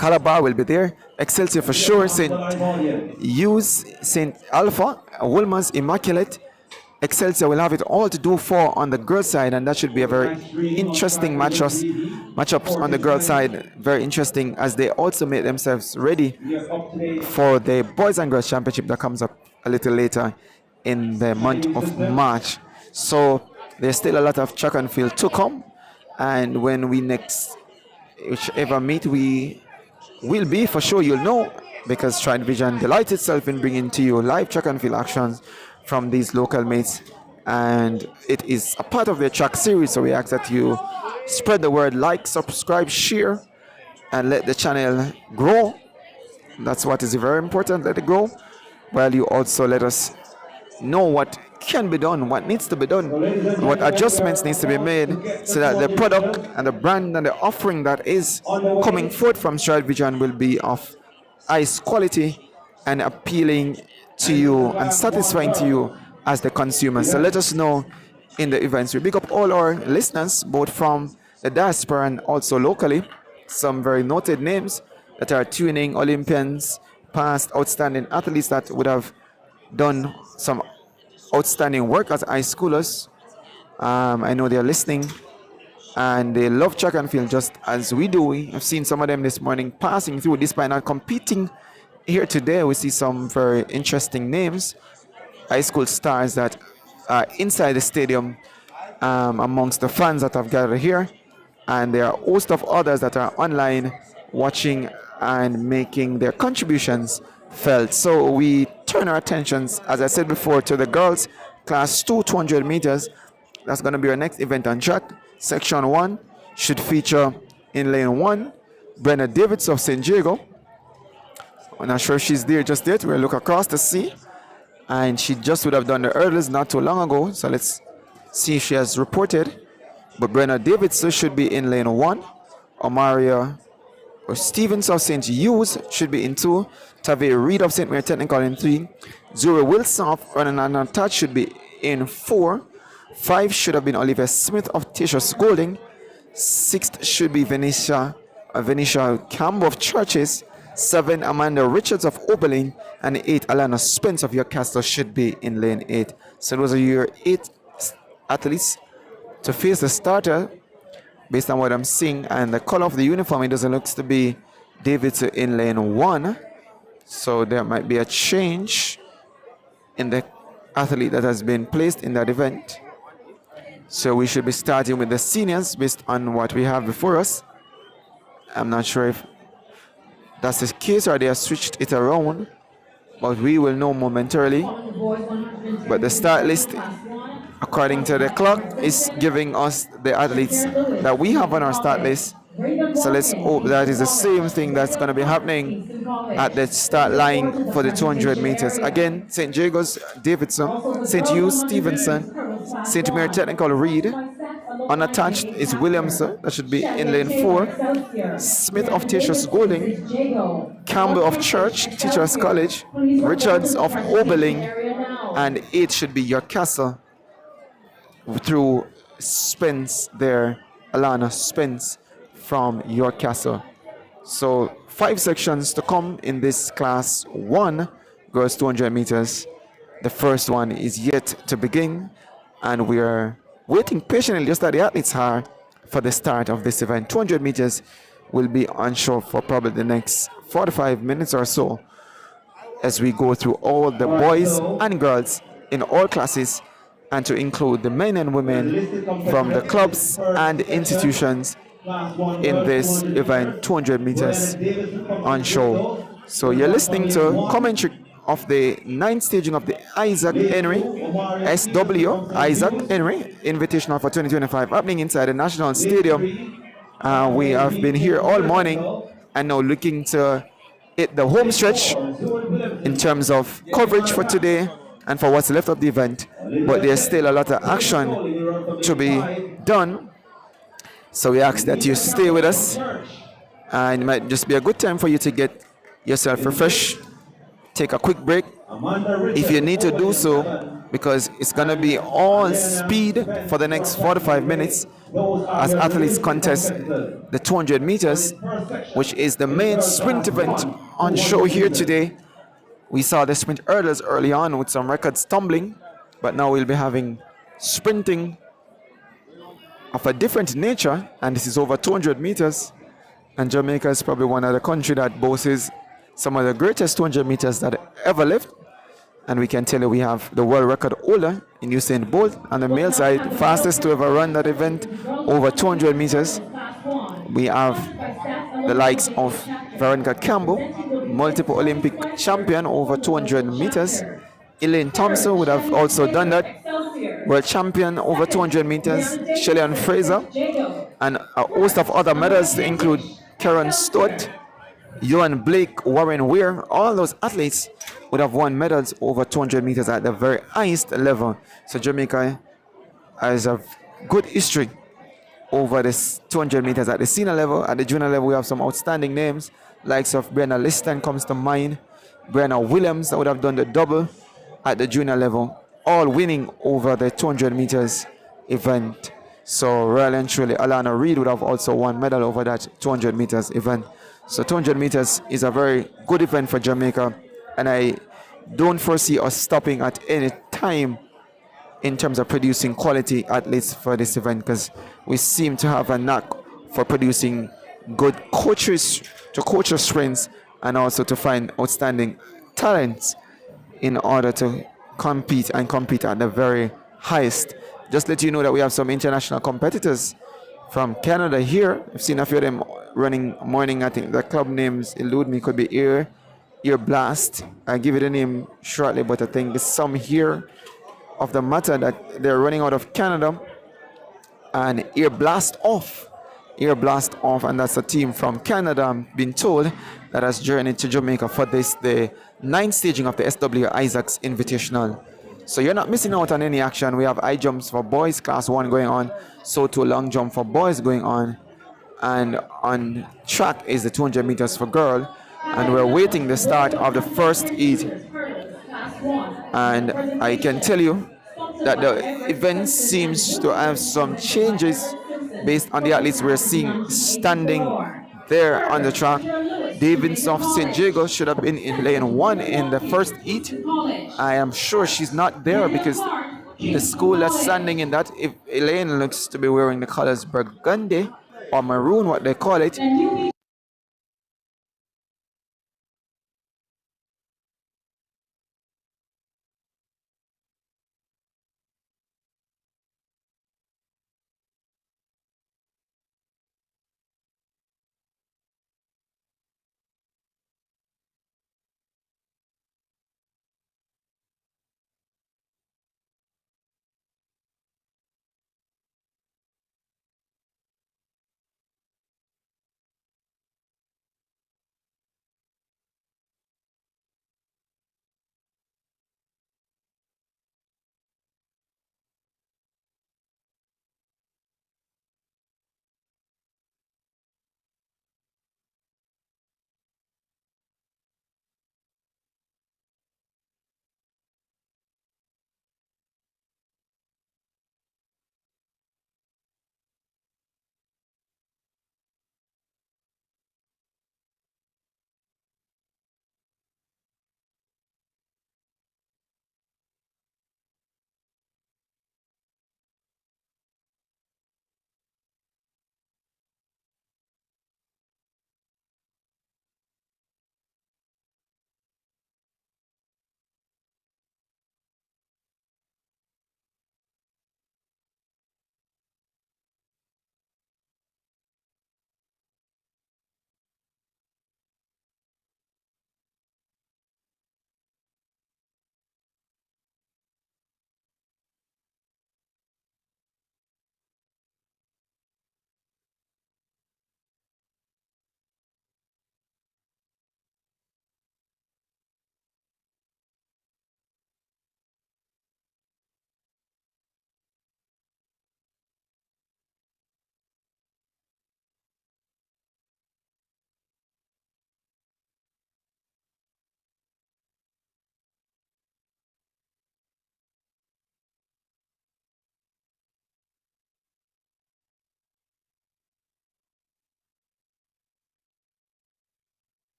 Calabar will be there, Excelsior for sure, St. Hughes, St. Alpha, Wolmer's Immaculate. Excelsior will have it all to do for on the girls' side, and that should be a very interesting matchups on the girls' side. Very interesting as they also make themselves ready for the boys and girls championship that comes up a little later in the month of March. So there's still a lot of track and field to come, and when we next, whichever meet we will be, for sure you'll know, because Stride Vision delights itself in bringing to you live track and field actions from these local mates, and it is a part of the track series, so we ask that you spread the word, like, subscribe, share, and let the channel grow. That's what is very important, let it grow, while you also let us know what can be done, what needs to be done, what adjustments needs to be made, so that the product and the brand and the offering that is coming forth from Stride Vision will be of highest quality and appealing to you and satisfying to you as the consumer. So let us know in the events. We pick up all our listeners, both from the diaspora and also locally. Some very noted names that are tuning, Olympians, past outstanding athletes that would have done some outstanding work as high schoolers. I know they're listening and they love track and field just as we do. I've seen some of them this morning passing through despite not competing. Here today we see some very interesting names, high school stars that are inside the stadium amongst the fans that have gathered here, and there are a host of others that are online watching and making their contributions felt. So we turn our attentions, as I said before, to the girls class 2 200 meters. That's going to be our next event on track. Section 1 should feature in lane 1 Brenna Davids of St. Jago. I'm not sure if she's there just yet. We'll look across to see. And she just would have done the hurdles not too long ago. So let's see if she has reported. But Brenna Davidson should be in lane 1. Omaria or Stevens of St. Hughes should be in 2. Tavay Reed of St. Mary Technical in 3. Zura Wilson of Running Unattached should be in 4. 5 should have been Olivia Smith of Tishus Golding. 6th should be Venetia Campbell of Churches. 7, Amanda Richards of Oberlin, and 8, Alana Spence of Your Castle should be in lane 8. So those are your 8 athletes to face the starter based on what I'm seeing, and the color of the uniform, it doesn't look to be Davidson in lane 1. So there might be a change in the athlete that has been placed in that event. So we should be starting with the seniors based on what we have before us. I'm not sure if that's the case or they have switched it around, but we will know momentarily. But the start list, according to the clock, is giving us the athletes that we have on our start list. So let's hope that is the same thing that's going to be happening at the start line for the 200 meters. Again, St. Jago's, Davidson, St. Hugh, Stevenson, St. Mary Technical, Reed. Unattached is Williamson, that should be in lane 4. Smith of Teachers Golding, Campbell of Church, Teachers College, Richards of Oberling, and 8 should be your Castle through Spence there, Alana Spence from York Castle. So 5 sections to come in this class 1 girls 200 meters. The first one is yet to begin, and we are waiting patiently just like the athletes are for the start of this event. 200 meters will be on show for probably the next 45 minutes or so as we go through all the boys and girls in all classes, and to include the men and women from the clubs and institutions in this event, 200 meters on show. So you're listening to commentary of the 9th staging of the Isaac Henry, SW Isaac Henry Invitational for 2025, happening inside the National Stadium. We have been here all morning and now looking to hit the home stretch in terms of coverage for today and for what's left of the event, but there's still a lot of action to be done. So we ask that you stay with us, and it might just be a good time for you to get yourself refreshed, take a quick break if you need to do so, because it's going to be all speed for the next 45 minutes as athletes contest the 200 meters, which is the main sprint event on show here today. We saw the sprint hurdles early on with some records tumbling, but now we'll be having sprinting of a different nature, and this is over 200 meters. And Jamaica is probably one of the countries that boasts some of the greatest 200 meters that ever lived. And we can tell you we have the world record holder in Usain Bolt on the male side, fastest to ever run that event, over 200 meters. We have the likes of Veronica Campbell, multiple Olympic champion over 200 meters. Elaine Thompson would have also done that, world champion over 200 meters. Shelley Fraser, and a host of other medals to include Karen Stott, Johan Blake, Warren Weir. All those athletes would have won medals over 200 meters at the very highest level. So Jamaica has a good history over this 200 meters at the senior level. At the junior level, we have some outstanding names, likes of Brenna Liston comes to mind, Brenna Williams that would have done the double at the junior level, all winning over the 200 meters event. So really and truly, Alana Reid would have also won medal over that 200 meters event. So 200 meters is a very good event for Jamaica, and I don't foresee us stopping at any time in terms of producing quality athletes for this event, because we seem to have a knack for producing good coaches to coach our strengths and also to find outstanding talents in order to compete at the very highest. Just let you know that we have some international competitors from Canada here. I've seen a few of them running morning. I think the club names elude me. Could be Ear Blast. I'll give you the name shortly, but I think there's some here of the matter that they're running out of Canada, and Ear Blast Off, and that's a team from Canada, I'm being told, that has journeyed to Jamaica for this, the 9th staging of the SW Isaacs Invitational. So you're not missing out on any action. We have high jumps for boys, class 1 going on, so too long jump for boys going on, and on track is the 200 meters for girl, and we're waiting the start of the first heat. And I can tell you that the event seems to have some changes based on the athletes we're seeing standing there on the track. Davis of St. Jago should have been in lane 1 in the first heat. I am sure she's not there because the school that's standing in that lane looks to be wearing the colors burgundy or maroon, what they call it.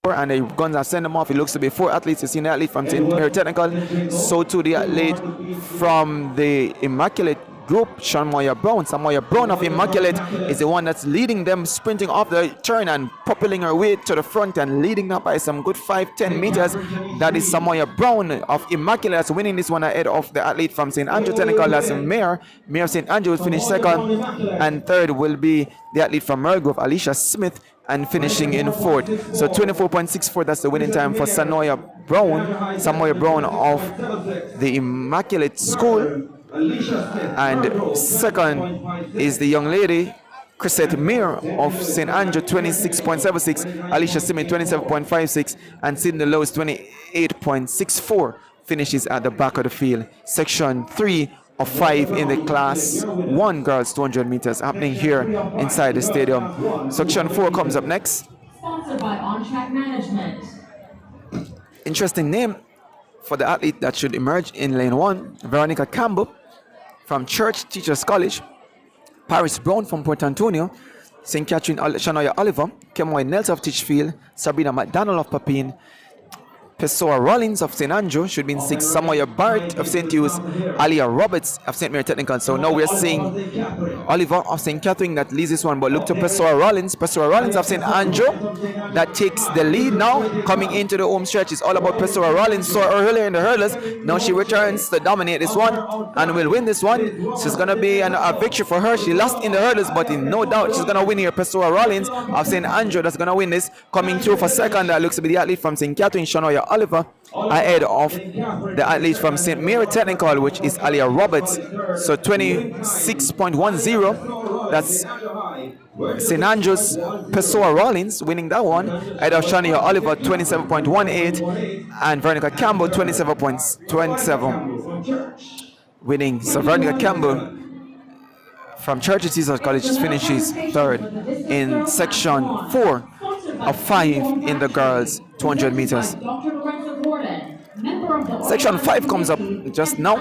and the guns are sending them off. It looks to be 4 athletes. You see the athlete from St. Mary Technical. So to the athlete from the Immaculate group, Samoya Brown of Immaculate is the one that's leading them, sprinting off the turn and propelling her way to the front and leading up by some good 5-10 meters. That is Samoya Brown of Immaculate that's winning this one ahead of the athlete from St. Andrew Technical. That's Mayor of St. Andrew will finish second, and third will be the athlete from Mergrove, Alicia Smith, and finishing in fourth. So 24.64, that's the winning time for Samoya Brown of the Immaculate School. And second is the young lady Chrisette Mir of St. Andrew, 26.76, Alicia Smith 27.56, and Sydney Lowe's 28.64 finishes at the back of the field. Section 3 of 5 in the class 1 girls 200 meters happening here inside the stadium. Section 4 comes up next. Sponsored by On Track Management. Interesting name for the athlete that should emerge in lane 1. Veronica Campbell from Church Teachers College. Paris Brown from Port Antonio. St. Catherine Shania Oliver. Kemoy Nelson of Titchfield. Sabrina McDonald of Papine. Pessoa Rollins of St. Andrew should be in 6. Samoya Barrett of St. Hughes. Alia Roberts of St. Mary Technical. So now we're seeing Oliver of St. Catherine that leads this one, but look to Pessoa Rollins. Pessoa Rollins of St. Andrew that takes the lead now coming into the home stretch. It's all about Pessoa Rollins. So earlier in the hurdles, now she returns to dominate this one and will win this one. She's gonna be a victory for her. She lost in the hurdles, but in no doubt she's gonna win here. Pessoa Rollins of St. Andrew that's gonna win this. Coming through for second, that looks to be the athlete from St. Catherine, Shania Oliver, ahead of the athlete from St. Mary Technical, which is Alia Roberts. So 26.10, that's St. Andrew's Pessoa Rollins winning that one, ahead of Shania Oliver 27.18 and Veronica Campbell 27.27 winning. So Veronica Campbell from Church Teachers College finishes third in section 4 of 5 in the girls 200 meters. Section 5 comes up just now,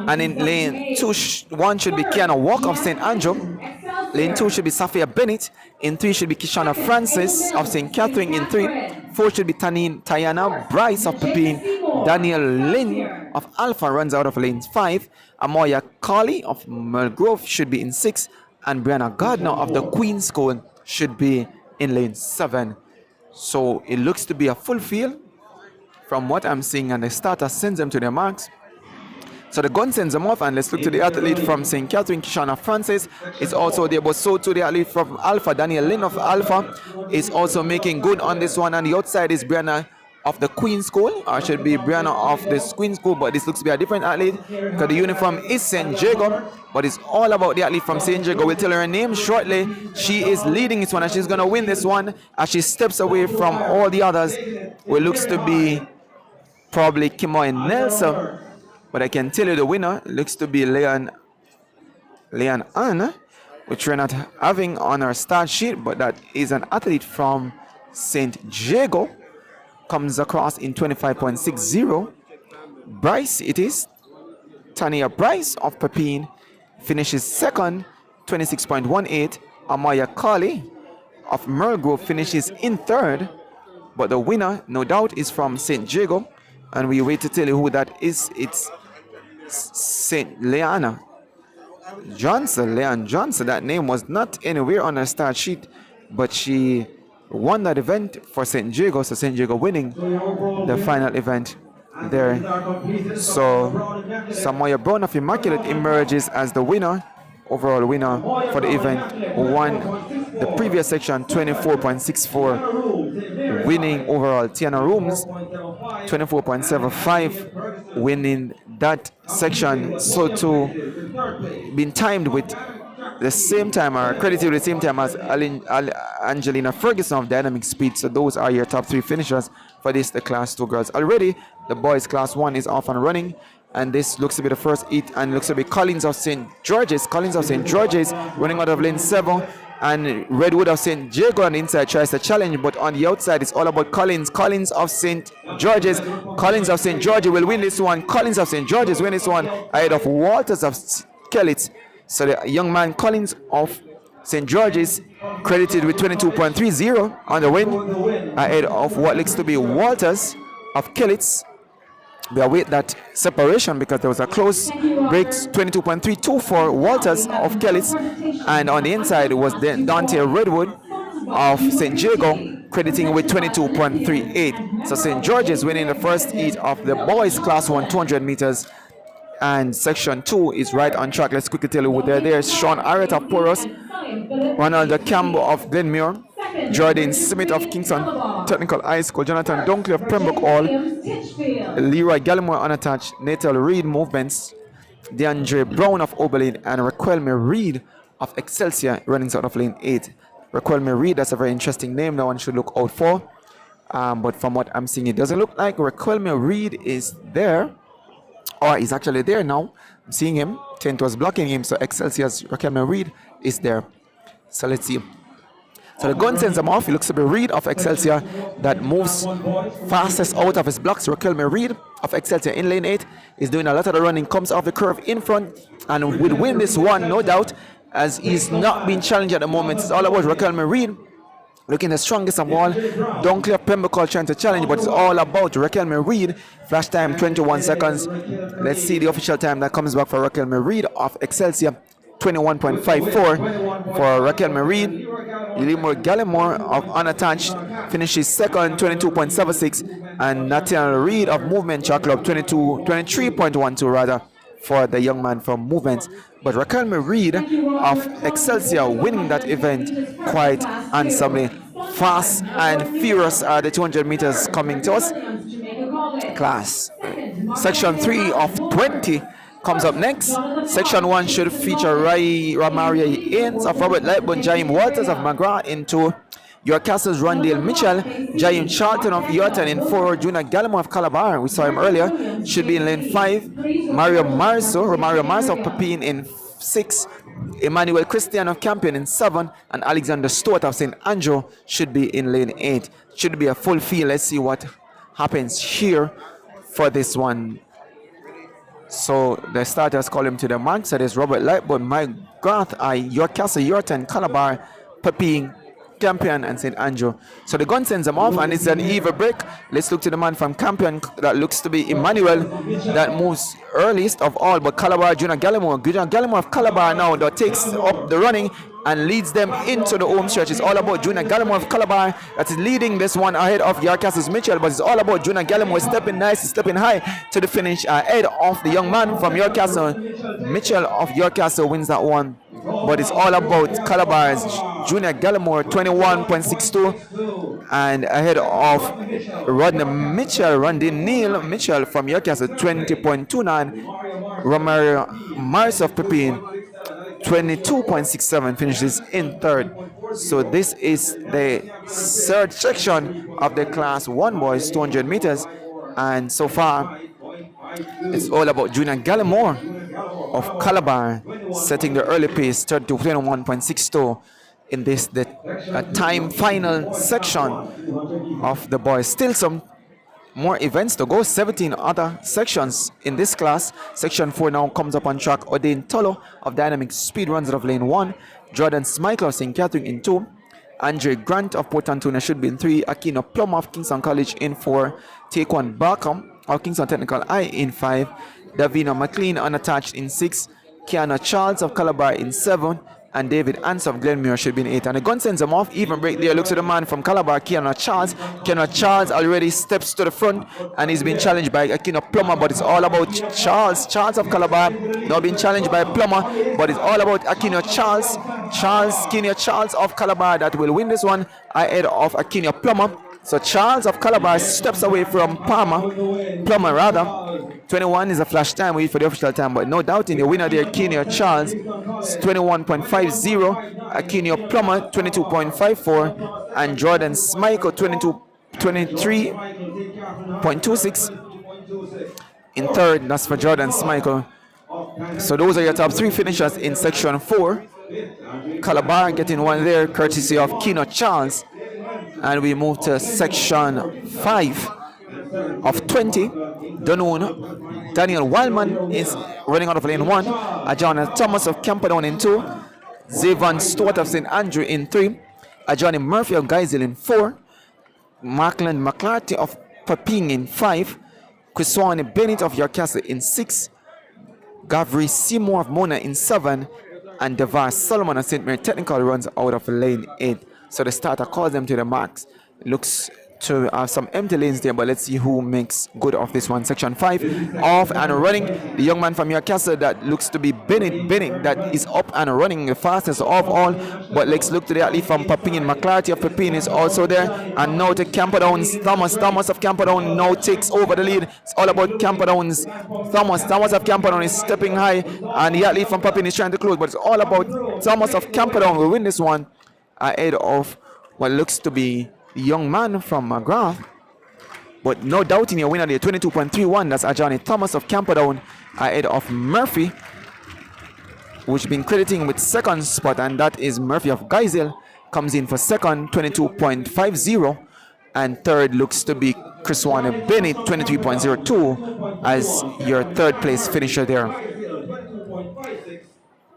and in lane 1 should be Kiana Walker of St. Andrew. Lane 2 should be Safia Bennett. In 3 should be Kishana Francis of St. Catherine. In 4 should be Tayana Bryce of Pepin. Daniel Lynn of Alpha runs out of lane 5. Amoya Carly of Mulgrove should be in 6. And Brianna Gardner of the Queen School should be in lane 7. So it looks to be a full field from what I'm seeing, and the starter sends them to their marks. So the gun sends them off, and let's look to the athlete from St. Catherine, Kishana Francis is also there, but so to the athlete from Alpha, Daniel Lynn of Alpha is also making good on this one. And the outside is Brianna of the Queen School, or should be Brianna of the Queen School, but this looks to be a different athlete because the uniform is St. Jacob, but it's all about the athlete from St. Jacob. We'll tell her name shortly. She is leading this one, and she's going to win this one as she steps away from all the others, who looks to be probably Kimoy Nelson, but I can tell you the winner looks to be Leon Ann, which we're not having on our start sheet, but that is an athlete from St. Jago, comes across in 25.60. Bryce, it is Tania Bryce of Pepin, finishes second, 26.18. Amaya Carly of Mulgrove finishes in third, but the winner, no doubt, is from St. Jago. And we wait to tell you who that is. It's St. Leanne Johnson. That name was not anywhere on her start sheet, but she won that event for St. Jago. So St. Jago winning the final event there. So Samoya Brown of Immaculate emerges as the winner, overall winner for the event, who won the previous section 24.64, winning overall. Tiana Rooms 24.75, winning that section. So to been timed with the same time, or credited with the same time as Angelina Ferguson of Dynamic Speed. So those are your top 3 finishers for this, the class 2 girls. Already the boys class 1 is off and running, and this looks to be the first 8, and looks to be Collins of St. George's running out of lane 7, and Redwood of St. Jago on the inside tries to challenge, but on the outside it's all about Collins of St. George's. Collins of St. George will win this one. Collins of St. George's win this one ahead of Walters of Kellett. So the young man Collins of St. George's credited with 22.30 on the win, ahead of what looks to be Walters of Kellitz. We await that separation because there was a close break, 22.32 for Walters of Kellitz, and on the inside was Dante Redwood of St. Jago crediting with 22.38. So St. George's winning the first heat of the boys class 1 200 meters, and section 2 is right on track. Let's quickly tell you who they're there. Sean Arrett of Poros, Ronald Campbell of Glenmuir, Jordan Smith of Kingston Technical High School, Jonathan Dunkley of Pembroke Hall, Leroy Gallimore unattached, Natal Reed Movements, DeAndre Brown of Oberlin, and Raquelme Reed of Excelsior running out of lane 8. Raquelme Reed, that's a very interesting name no one should look out for. But from what I'm seeing, it doesn't look like Raquelme Reed is there. Or he's actually there now. I'm seeing him. Tent was blocking him, so Excelsior's Raquelme Reed is there. So let's see. So the gun sends him off. He looks to be Reed of Excelsior that moves fastest out of his blocks. Raquelme Reed of Excelsior in lane 8 is doing a lot of the running, comes off the curve in front, and will win this one, no doubt, as he's not being challenged at the moment. It's all about Raquelme Reed looking the strongest of all. Dunkley of Pembroke trying to challenge, but it's all about Raquelme Reed. Flash time 21 seconds. Let's see the official time that comes back for Raquelme Reed of Excelsior. 21.54 for Raquelme Reed. Leroy Gallimore of Unattached finishes second, 22.76, and Nathaniel Reed of Movement Track Club 23.12 rather for the young man from Movement. But Raquelme Reed of Excelsior winning that event quite handsomely. Fast and furious are the 200 meters coming to us. Class section 3 of 20 comes up next. Section 1 should feature Ramaria Ains of Robert Lightburn, Jaime Walters of McGrath into York Castle's Rondale Mitchell, Jaime Charlton of Yorton in 4, Junior Gallimore of Calabar, we saw him earlier, should be in lane 5, Romario Marso of Pepin in 6, Emmanuel Christian of Campion in 7, and Alexander Stewart of St. Andrew should be in lane 8. Should be a full field. Let's see what happens here for this one. So the starters call him to the mark. So there's Robert Lightburn, McGrath, York Castle, Yorton, Calabar, Pepin, Campion, and St. Andrew. So the gun sends them off, and it's an even break. Let's look to the man from Campion. That looks to be Emmanuel, that moves earliest of all, but Calabar, Junior Gallimore of Calabar now that takes up the running and leads them into the home stretch. It's all about Junior Gallimore of Calabar that is leading this one ahead of York Castle's Mitchell, but it's all about Junior Gallimore stepping nice, stepping high to the finish ahead of the young man from York Castle. Mitchell of York Castle wins that one, but it's all about Calabar's Junior Gallimore 21.62 and ahead of Rodney Neil Mitchell from York Castle 20.29. Romario Mars of Pepin 22.67 finishes in third. So this is the third section of the class 1 boys 200 meters, and so far it's all about Junior Gallimore of Calabar setting the early pace, 21.62 in this the time final section of the boys. Still some more events to go, 17 other sections in this class. Section 4 now comes up on track. Odin Tolo of Dynamic Speed runs out of lane 1. Jordan Smichael of St. Catherine in 2. Andre Grant of Port Antonio should be in 3. Aquino Plum of Kingston College in 4. Taekwon Barkham of Kingston Technical High in 5. Davina McLean unattached in 6. Kiana Charles of Calabar in 7. And David Ans of Glenmuir should be in 8. And the gun sends him off. Even break there. Looks at the man from Calabar, Kiana Charles. Kiana Charles already steps to the front, and he's been challenged by Aquino Plummer, but it's all about Charles. Charles of Calabar now being challenged by Plummer, but it's all about Aquino Charles. Kiana Charles of Calabar that will win this one ahead of Aquino Plummer. So Charles of Calabar steps away from Plummer rather. 21 is a flash time, wait for the official time, but no doubt in the winner there, Kenio Charles, 21.50, Akinio Plummer, 22.54, and Jordan Smichael, 23.26. In third, that's for Jordan Smichael. So those are your top 3 finishers in section 4. Calabar getting one there, courtesy of Keno Charles. And we move to section 5 of 20. Daniel Wildman is running out of lane 1. John Thomas of Camperdown in 2. Zavon Stewart of St. Andrew in 3, Johnny Murphy of Geisel in 4, Markland McClarty of Paping in 5, Chriswani Bennett of Yorkcastle in 6, Gavri Seymour of Mona in 7, and Devar Solomon of St. Mary Technical runs out of lane 8. So the starter calls them to the marks. Looks to have some empty lanes there, but let's see who makes good of this one. Section 5, off and running. The young man from Yorkcastle that looks to be Bennett that is up and running, the fastest of all. But let's look to the athlete from Papin. McClarty of Papin is also there. And now to Camperdown's Thomas of Camperdown now takes over the lead. It's all about Camperdown's Thomas of Camperdown is stepping high, and the athlete from Papin is trying to close, but it's all about Thomas of Camperdown will win this one ahead of what looks to be the young man from McGrath, but no doubt in your winner there, 22.31. That's Ajani Thomas of Camperdown ahead of Murphy, which been crediting with second spot, and that is Murphy of Geisel comes in for second, 22.50, and third looks to be Chriswana Bennett, 23.02 as your third place finisher there.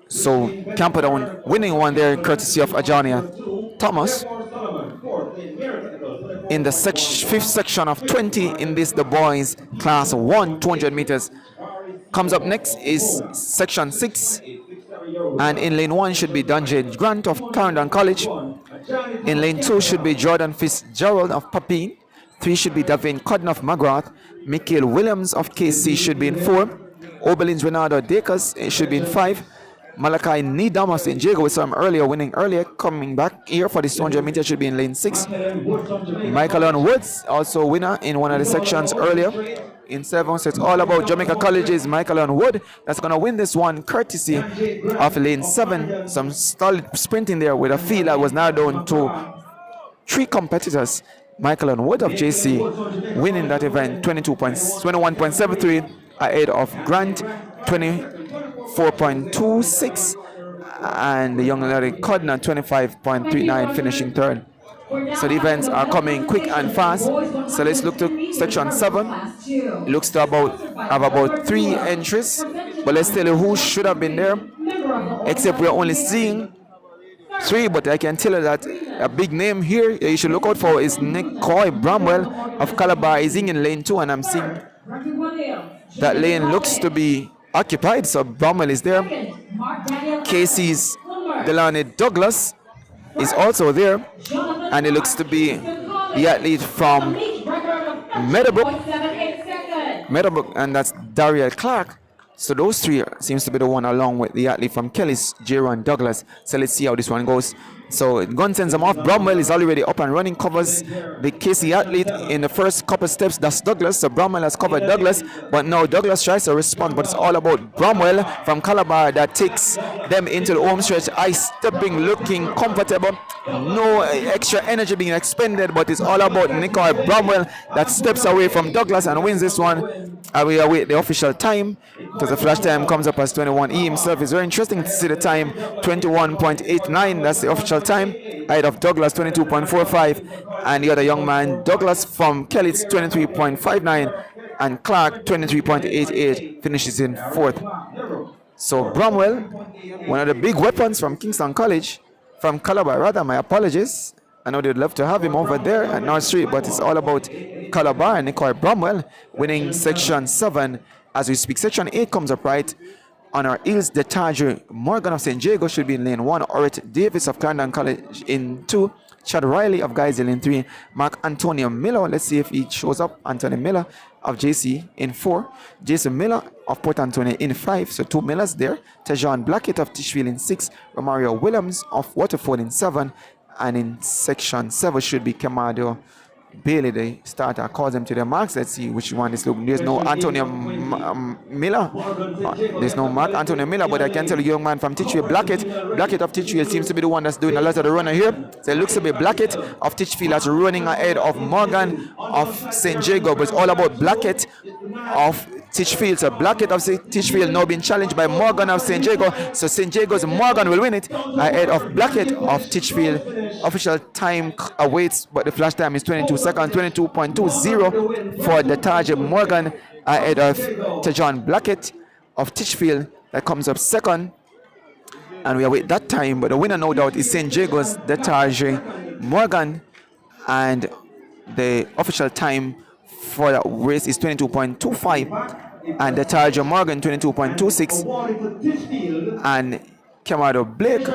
So Camperdown winning one there courtesy of Ajani Thomas. In the fifth section of 20 in this, the boys class 1, 200 meters. Comes up next is section 6, and in lane 1 should be Dunjay Grant of Clarendon College. In lane 2 should be Jordan Fitzgerald of Papine. 3 should be Davin Codden of McGrath. Michael Williams of KC should be in 4. Oberlin's Renado Dakers should be in 5. Malachi Needham of St. Jago, we saw him winning earlier, coming back here for this 200 meters, should be in lane 6. Michael Owen Woods, also winner in one of the sections earlier, in 7. So it's all about Jamaica College's Michael Owen Wood that's going to win this one, courtesy of lane 7. Some solid sprinting there with a field that was now down to 3 competitors. Michael Owen Wood of JC winning that event, 21.73 ahead of Grant, 24.26, and the young lady Codner 25.39 finishing third. So the events are coming quick and fast. So let's look to section 7. It looks to have about 3 entries, but let's tell you who should have been there, except we're only seeing 3, but I can tell you that a big name here you should look out for is Nick Coy Bramwell of Calabar. Is in lane 2, and I'm seeing that lane looks to be occupied, so Bramwell is there. Casey's Delaney Douglas is also there, and it looks to be the athlete from Meadowbrook, and that's Daria Clark. So those 3 seems to be the one along with the athlete from Kelly's, Jaron Douglas. So let's see how this one goes. So gun sends him off. Bromwell is already up and running, covers the Casey athlete in the first couple steps. That's Douglas. So Bromwell has covered Douglas, but now Douglas tries to respond, but it's all about Bromwell from Calabar that takes them into the home stretch. Ice stepping, looking comfortable. No extra energy being expended, but it's all about Nicoy Bromwell that steps away from Douglas and wins this one. We await the official time, because the flash time comes up as 21. He himself is very interesting to see the time, 21.89. That's the official time. Ahead of Douglas, 22.45, and the other young man Douglas from Kelly's 23.59, and Clark 23.88 finishes in 4th. So Bromwell, one of the big weapons from Kingston College, from Calabar rather, my apologies. I know they'd love to have him over there at North Street, but it's all about Calabar and Nicoy Bromwell winning section 7 as we speak. Section 8 comes up right on our heels. The Taj Morgan of St. Jago should be in lane 1. Orit Davis of Clarendon College in 2. Chad Riley of Geisel in 3. Mark Antonio Miller, let's see if he shows up. Anthony Miller of JC in 4. Jason Miller of Port Antonio in 5. So 2 Millers there. Tejan Blackett of Tishfield in 6. Romario Williams of Waterford in 7. And in section 7 should be Kamado Bailey, the starter, calls them to their marks. Let's see which one is looking. There's no Antonio Miller. There's no Mark Antonio Miller, but I can tell you, young man from Titchfield, Blackett of Titchfield seems to be the one that's doing a lot of the runner here. So it looks to be Blackett of Titchfield that's running ahead of Morgan of St. Jago, but it's all about Blackett of Titchfield. So Blackett of Titchfield now being challenged by Morgan of St. Jago. So St. Jago's Morgan will win it ahead of Blackett of Titchfield. Official time awaits, but the flash time is 22 seconds, 22.20 for the Taj Morgan ahead of Tejan Blackett of Titchfield that comes up second. and we await that time. But the winner, no doubt, is St. Jago's Detarge Morgan, and the official time for that race is 22.25, and Detarge Morgan 22.26, and Kamado Blake.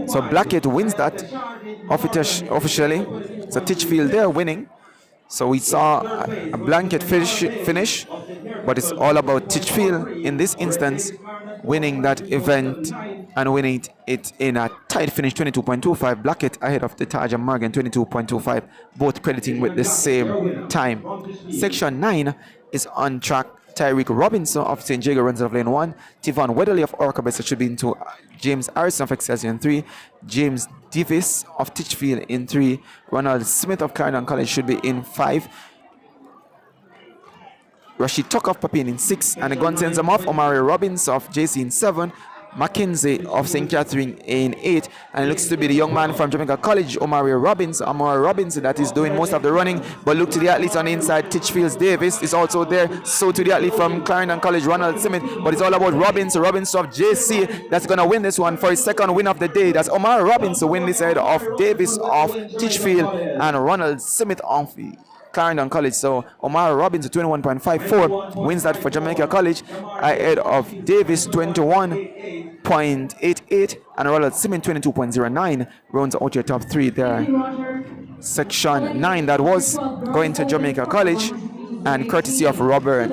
So Blackett wins that officially. So Titchfield there winning. So we saw a blanket finish, but it's all about Titchfield in this instance winning that event and winning it in a tight finish, 22.25. Blackett ahead of the Taj and Morgan, 22.25, both crediting with the same time. Section 9 is on track. Tyreek Robinson of St. Jago runs of lane 1. Tivon Weatherly of Orcabessa should be in 2. James Harrison of Excelsior in 3. James Davis of Titchfield in 3. Ronald Smith of Clarendon College should be in 5. Rashid Tuck of Papine in 6. And the gun sends them off. Omari Robbins of JC in 7. Mackenzie of St. Catherine in 8, and it looks to be the young man from Jamaica College, Omari Robbins, that is doing most of the running. But look to the athletes on the inside. Titchfields Davis is also there, so to the athlete from Clarendon College, Ronald Simmet. But it's all about Robbins of JC that's going to win this one for his second win of the day. That's Omari Robbins to win this ahead of Davis of Titchfield and Ronald Simmet of Clarendon College. So Omar Robbins 21.54 wins that for Jamaica College ahead of Davis 21.88 and Ronald Simon 22.09 rounds out your top 3 there. Section 9 that was going to Jamaica College and courtesy of Robert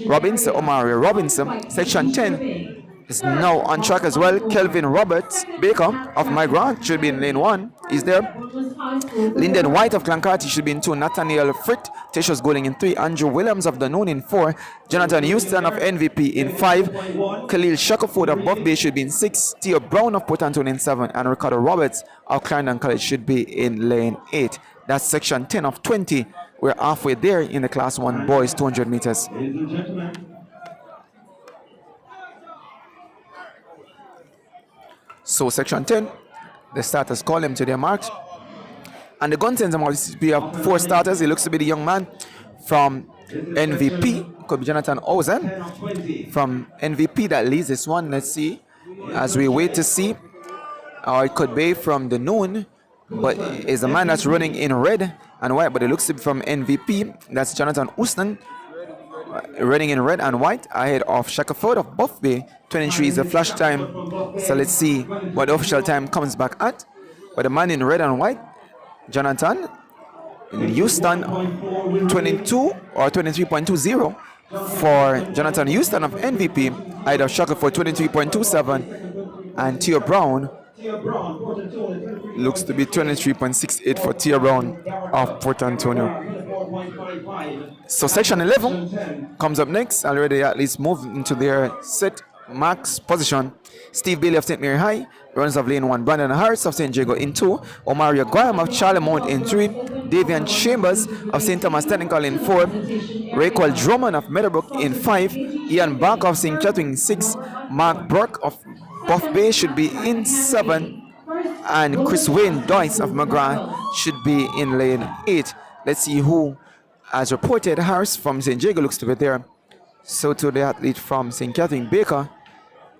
Robinson, Omari Robinson. Section 10 is now on track as well. Kelvin Roberts Baker of My Grant should be in lane 1. He's there. Lyndon White of Clancarty should be in 2. Nathaniel Fritt, Teshos Golding in 3. Andrew Williams of Dunoon in 4. Jonathan Houston of NVP in 5. Khalil Shackelford of Buff Bay should be in 6. Theo Brown of Port Anton in 7. And Ricardo Roberts of Clarendon College should be in lane 8. That's section 10 of 20. We're halfway there in the Class 1 boys 200 meters. So section 10, the starters call them to their marks. And the gun sends them out. We have 4 starters. It looks to be the young man from NVP. Could be Jonathan Ozen from NVP that leads this one. Let's see as we wait to see. Or it could be from the noon, but it's a man that's running in red and white. But it looks to be from NVP. That's Jonathan Houston running in red and white ahead of Shackelford of Buff Bay. 23 is the flash time. So let's see what the official time comes back at. But the man in red and white, Jonathan Houston, 22 or 23.20 for Jonathan Houston of MVP, ahead of Shackelford 23.27, and Theo Brown looks to be 23.68 for Theo Brown of Port Antonio. So section 11 comes up next. Already at least moved into their set max position. Steve Bailey of St. Mary High runs of lane 1. Brandon Harris of St. Jago in 2. Omario Guam of Charlemont in 3. Davian Chambers of St. Thomas Technical in 4. Raquel Drummond of Meadowbrook in 5. Ian Barker of St. Catherine in 6. Mark Burke of Buff Bay should be in 7. And Chris Wayne Doyce of McGrath should be in lane 8. Let's see who, as reported, Harris from St. Jago looks to be there. So to the athlete from St. Catherine, Baker,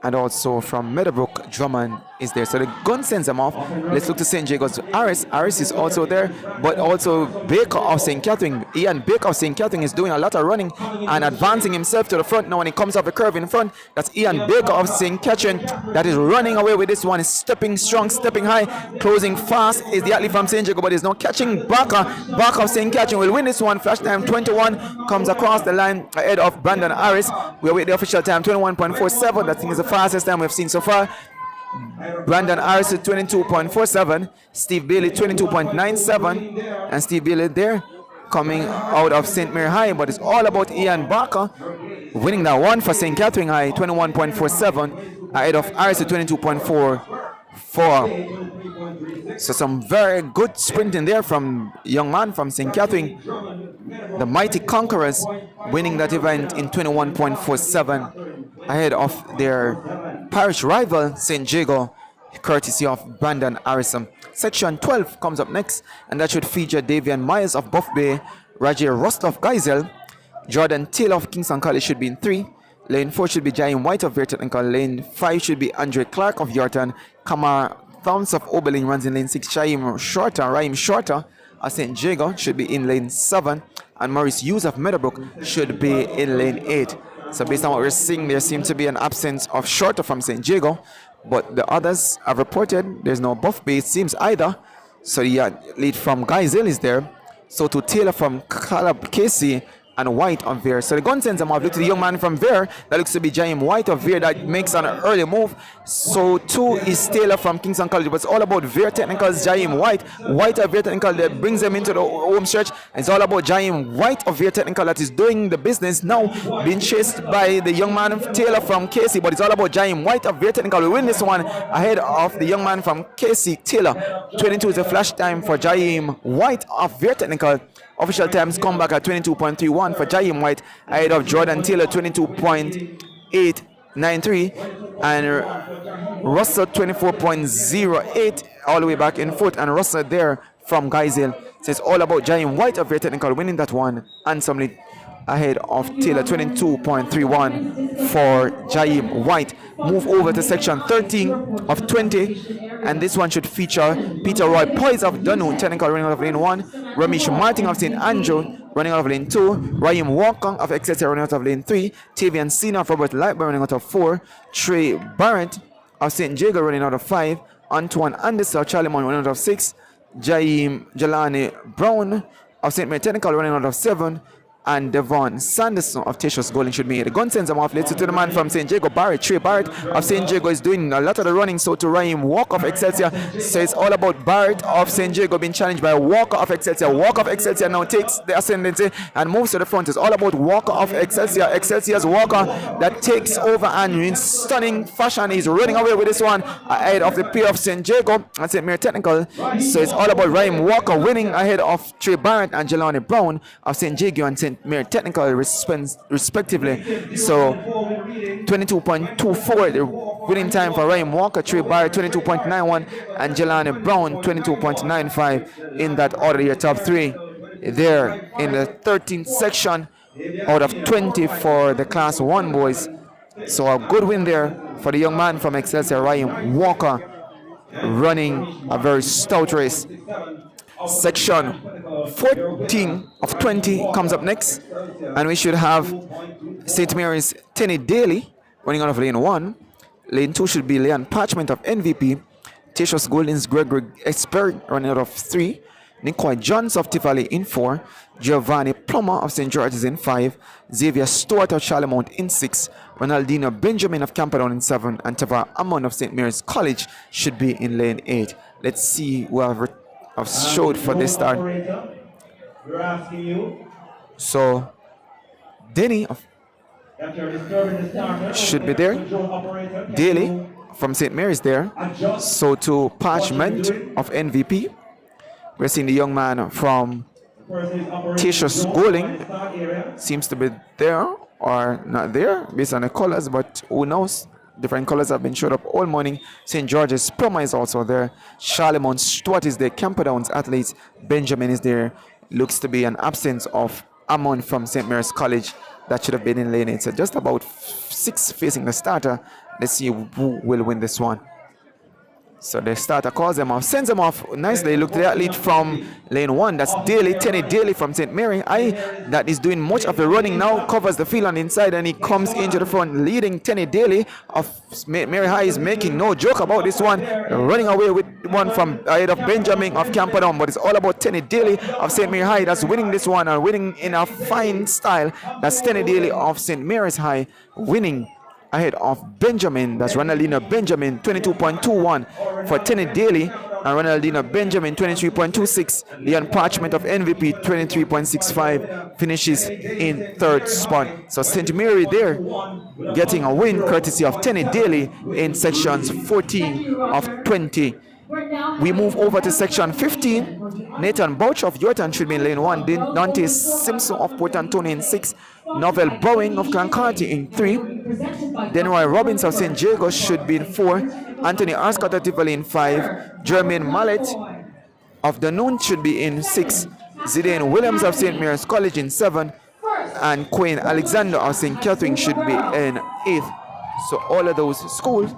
and also from Meadowbrook, Drummond is there. So the gun sends them off. Let's look to St. Jago's Harris. Harris is also there, but also Baker of St. Catherine. Ian Baker of St. Catherine is doing a lot of running and advancing himself to the front. Now when he comes off the curve in front, that's Ian Baker of St. Catherine that is running away with this one. Is stepping strong, stepping high, closing fast is the athlete from St. Jago, but is now catching Baker. Baker of St. Catherine will win this one. Flash time 21 comes across the line ahead of Brandon Harris. We await the official time 21.47. That thing is the fastest time we've seen so far. Brandon Harris at 22.47, Steve Bailey 22.97, and Steve Bailey there coming out of St. Mary High, but it's all about Ian Barker winning that one for St. Catherine High, 21.47, ahead of Harris at 22.44. So some very good sprinting there from young man from St. Catherine, the mighty Conquerors, winning that event in 21.47 ahead of their parish rival St. Jago, courtesy of Brandon Harrison. Section 12 comes up next, and that should feature Davian Myers of Buff Bay, Roger Rust of Geisel, Jordan Taylor of Kingston College should be in 3, Lane 4 should be Jaime White of Very Technical. Lane 5 should be Andre Clark of Yorton. Kamar Thomson of Oberlin runs in lane 6. Raheem Shorter of St. Jago should be in lane 7. And Maurice Hughes of Meadowbrook should be in lane 8. So based on what we're seeing, there seems to be an absence of Shorter from St. Jago. But the others have reported there's no buff base seems either. So the lead from Geisel is there. So to Taylor from Caleb Casey and White of Veer. So the gun sends them off. Look to the young man from Veer. That looks to be Jaime White of Veer that makes an early move. So 2 is Taylor from Kingston College. But it's all about Veer Technical's Jaime White. White of Veer Technical that brings them into the home stretch. It's all about Jaime White of Veer Technical that is doing the business now. Being chased by the young man Taylor from Casey. But it's all about Jaime White of Veer Technical. We win this one ahead of the young man from Casey, Taylor. 22 is the flash time for Jaime White of Veer Technical. Official times come back at 22.31 for Jaime White ahead of Jordan Taylor 22.893 and Russell 24.08 all the way back in foot, and Russell there from Geisel says all about Jaime White of Very Technical winning that one handsomely ahead of Taylor 22.31 for Jaime White. Move over to section 13 of 20, and this one should feature Peter Roy Poise of Dunoon Technical running out of lane 1, Ramesh Martin of St. Andrew running out of lane 2, Ryan Walker of Exeter running out of lane 3, Tavian Cena of Robert Lightburn running out of 4, Trey Barrett of St. Jago running out of 5, Antoine Anderson of Charlemont running out of 6, Jelani Brown of St. Mary Technical running out of 7, and Devon Sanderson of Tishos Golden should be here. The gun sends them off. Let's to the man from St. Jago, Barrett. Trey Barrett of St. Jago is doing a lot of the running. So to Ryan Walker of Excelsior. So it's all about Barrett of St. Jago being challenged by Walker of Excelsior. Walker of Excelsior now takes the ascendancy and moves to the front. It's all about Walker of Excelsior. Excelsior's Walker that takes over and in stunning fashion. He's running away with this one ahead of the pair of St. Jago and St. Mary Technical. So it's all about Ryan Walker winning ahead of Trey Barrett and Jelani Brown of St. Jago and St. Mary Technical respectively. So 22.24 the winning time for Ryan Walker, Trey Barrett 22.91 and Jelani Brown 22.95 in that order here. Top 3 there in the 13th section out of 20 for the class 1 boys. So a good win there for the young man from Excelsior, Ryan Walker, running a very stout race. Section 14 of 20 comes up next, and we should have St. Mary's Tenny Daly running out of lane 1. Lane 2 should be Leon Parchment of MVP. Tishos Golden's Gregory Expert running out of 3. Nicoy Johns of Tivoli in 4. Giovanni Plummer of St. George's in 5. Xavier Stewart of Charlemont in 6. Ronaldino Benjamin of Camperdown in 7. And Tavar Amon of St. Mary's College should be in lane 8. Let's see who have showed for this start. We're asking you. So Denny should be there. Daly from St. Mary's there. So to Parchment of MVP. We're seeing the young man from Tishos Goling seems to be there or not there based on the colors, but who knows? Different colors have been showed up all morning. St. George's Plummer is also there. Charlemont Stewart is there. Camperdown's Athletes Benjamin is there. Looks to be an absence of Amon from St. Mary's College. That should have been in lane 8. So just about 6 facing the starter. Let's see who will win this one. So the starter calls them off, sends them off nicely. Look to the athlete from lane 1. That's Daly, Tenny Daly from St. Mary. That is doing much of the running now, covers the field on the inside, and he comes into the front, leading Tenny Daly of Mary High is making no joke about this one, running away with one from ahead of Benjamin of Camperdown. But it's all about Tenny Daly of St. Mary High that's winning this one and winning in a fine style. That's Tenny Daly of St. Mary's High winning ahead of Benjamin. That's Ronaldino Benjamin 22.21 for Tenny Daly, and Ronaldino Benjamin 23.26. Leon Parchment of MVP 23.65 finishes in 3rd spot. So St. Mary there getting a win courtesy of Tenny Daly in sections 14 of 20. We move over to section 15. Nathan Bouch of Yorton should be in lane 1. Dante Simpson of Port Antonio in 6. Novel Bowen of Clancarty in 3. Denroy Robbins of St. Jago should be in 4. Anthony Arscott of Tivoli in 5. Jermaine Mallet of Dunoon should be in 6. Zidane Williams of St. Mary's College in 7. and Queen Alexander of St. Catherine should be in 8th. So all of those schools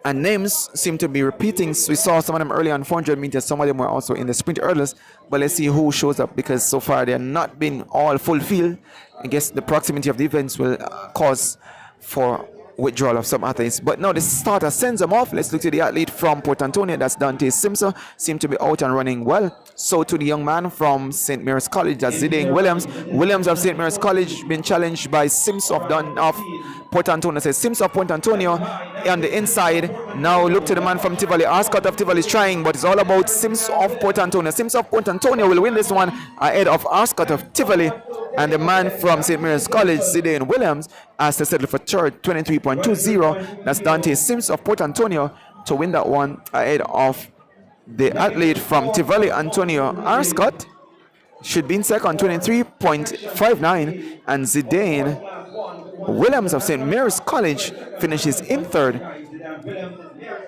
and names seem to be repeating. So we saw some of them early on 400 meters. Some of them were also in the sprint hurdles. But let's see who shows up, because so far they have not been all fulfilled. I guess the proximity of the events will cause for withdrawal of some athletes. But now the starter sends them off. Let's look to the athlete from Port Antonio. That's Dante Simpson. Seemed to be out and running well. So to the young man from St. Mary's College, that's Zidane Williams. Williams of St. Mary's College been challenged by Sims of Port Antonio. Says Sims of Port Antonio on the inside. Now look to the man from Tivoli. Ascot of Tivoli is trying, but it's all about Sims of Port Antonio. Sims of Port Antonio will win this one ahead of Ascot of Tivoli. And the man from St. Mary's College, Zidane Williams, has to settle for third, 23.20. That's Dante Sims of Port Antonio to win that one ahead of the athlete from Tivoli, Antonio Ascot. Should be in second, 23.59. And Zidane Williams of St. Mary's College finishes in third.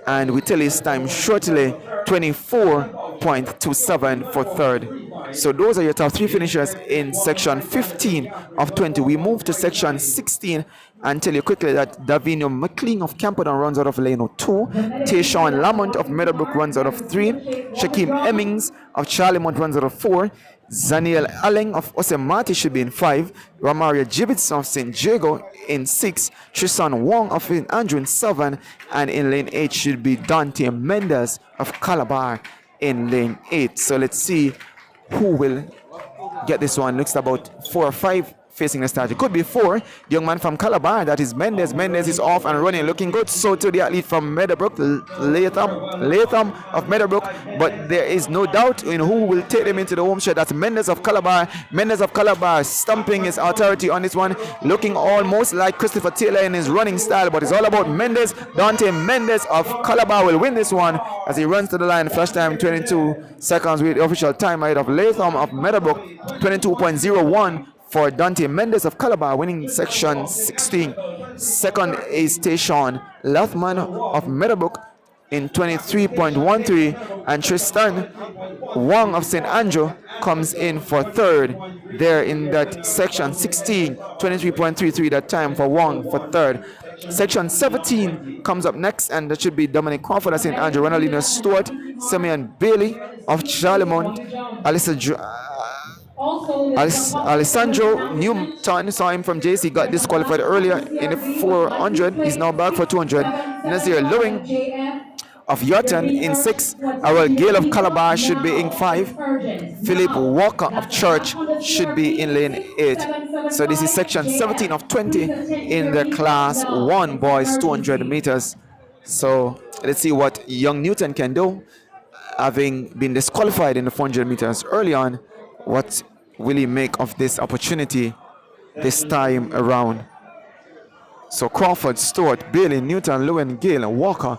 And we tell his time shortly, 24.27 for third. So those are your top three finishers in section 15 of 20. We move to section 16 and tell you quickly that Davino McLean of Camperdown runs out of lane 2. Tayshawn Lamont of Meadowbrook runs out of 3. Shaquem Emmings of Charlemont runs out of 4. Zaniel Allen of Osemati should be in 5. Ramaria Gibbets of St. Diego in 6. Tristan Wong of St. Andrew in 7. And in lane 8 should be Dante Mendes of Calabar in lane 8. So let's see who will get this one. Looks about 4 or 5 facing the start. It could be 4. The young man from Calabar, that is Mendes. Mendes is off and running, looking good. So to the athlete from Meadowbrook, Latham of Meadowbrook. But there is no doubt in who will take them into the home stretch. That's Mendes of Calabar. Mendes of Calabar stamping his authority on this one, looking almost like Christopher Taylor in his running style. But it's all about Mendes. Dante Mendes of Calabar will win this one as he runs to the line. Flash time 22 seconds with the official time ahead of Latham of Meadowbrook, 22.01. For Dante Mendes of Calabar, winning section 16. Second is Tayshawn Lathman of Meadowbrook in 23.13. And Tristan Wong of St. Andrew comes in for third there in that section 16. 23.33 that time for Wong for third. Section 17 comes up next, and that should be Dominic Crawford of St. Andrew, Ronaldino Stewart, Simeon Bailey of Charlemont, Alessandro Newton, saw him from JC, got disqualified earlier in the 400. He's now back for 200. Nazir Lewing of Yorton in 6. Our Gale of Calabar should be in 5. Philip Walker of Church should be in lane 8. So this is section 17 of 20 in the class 1 boys 200 meters. So let's see what young Newton can do, having been disqualified in the 400 meters early on. What will he make of this opportunity this time around? So Crawford, Stewart, Bailey, Newton, Lewin, Gale, and Walker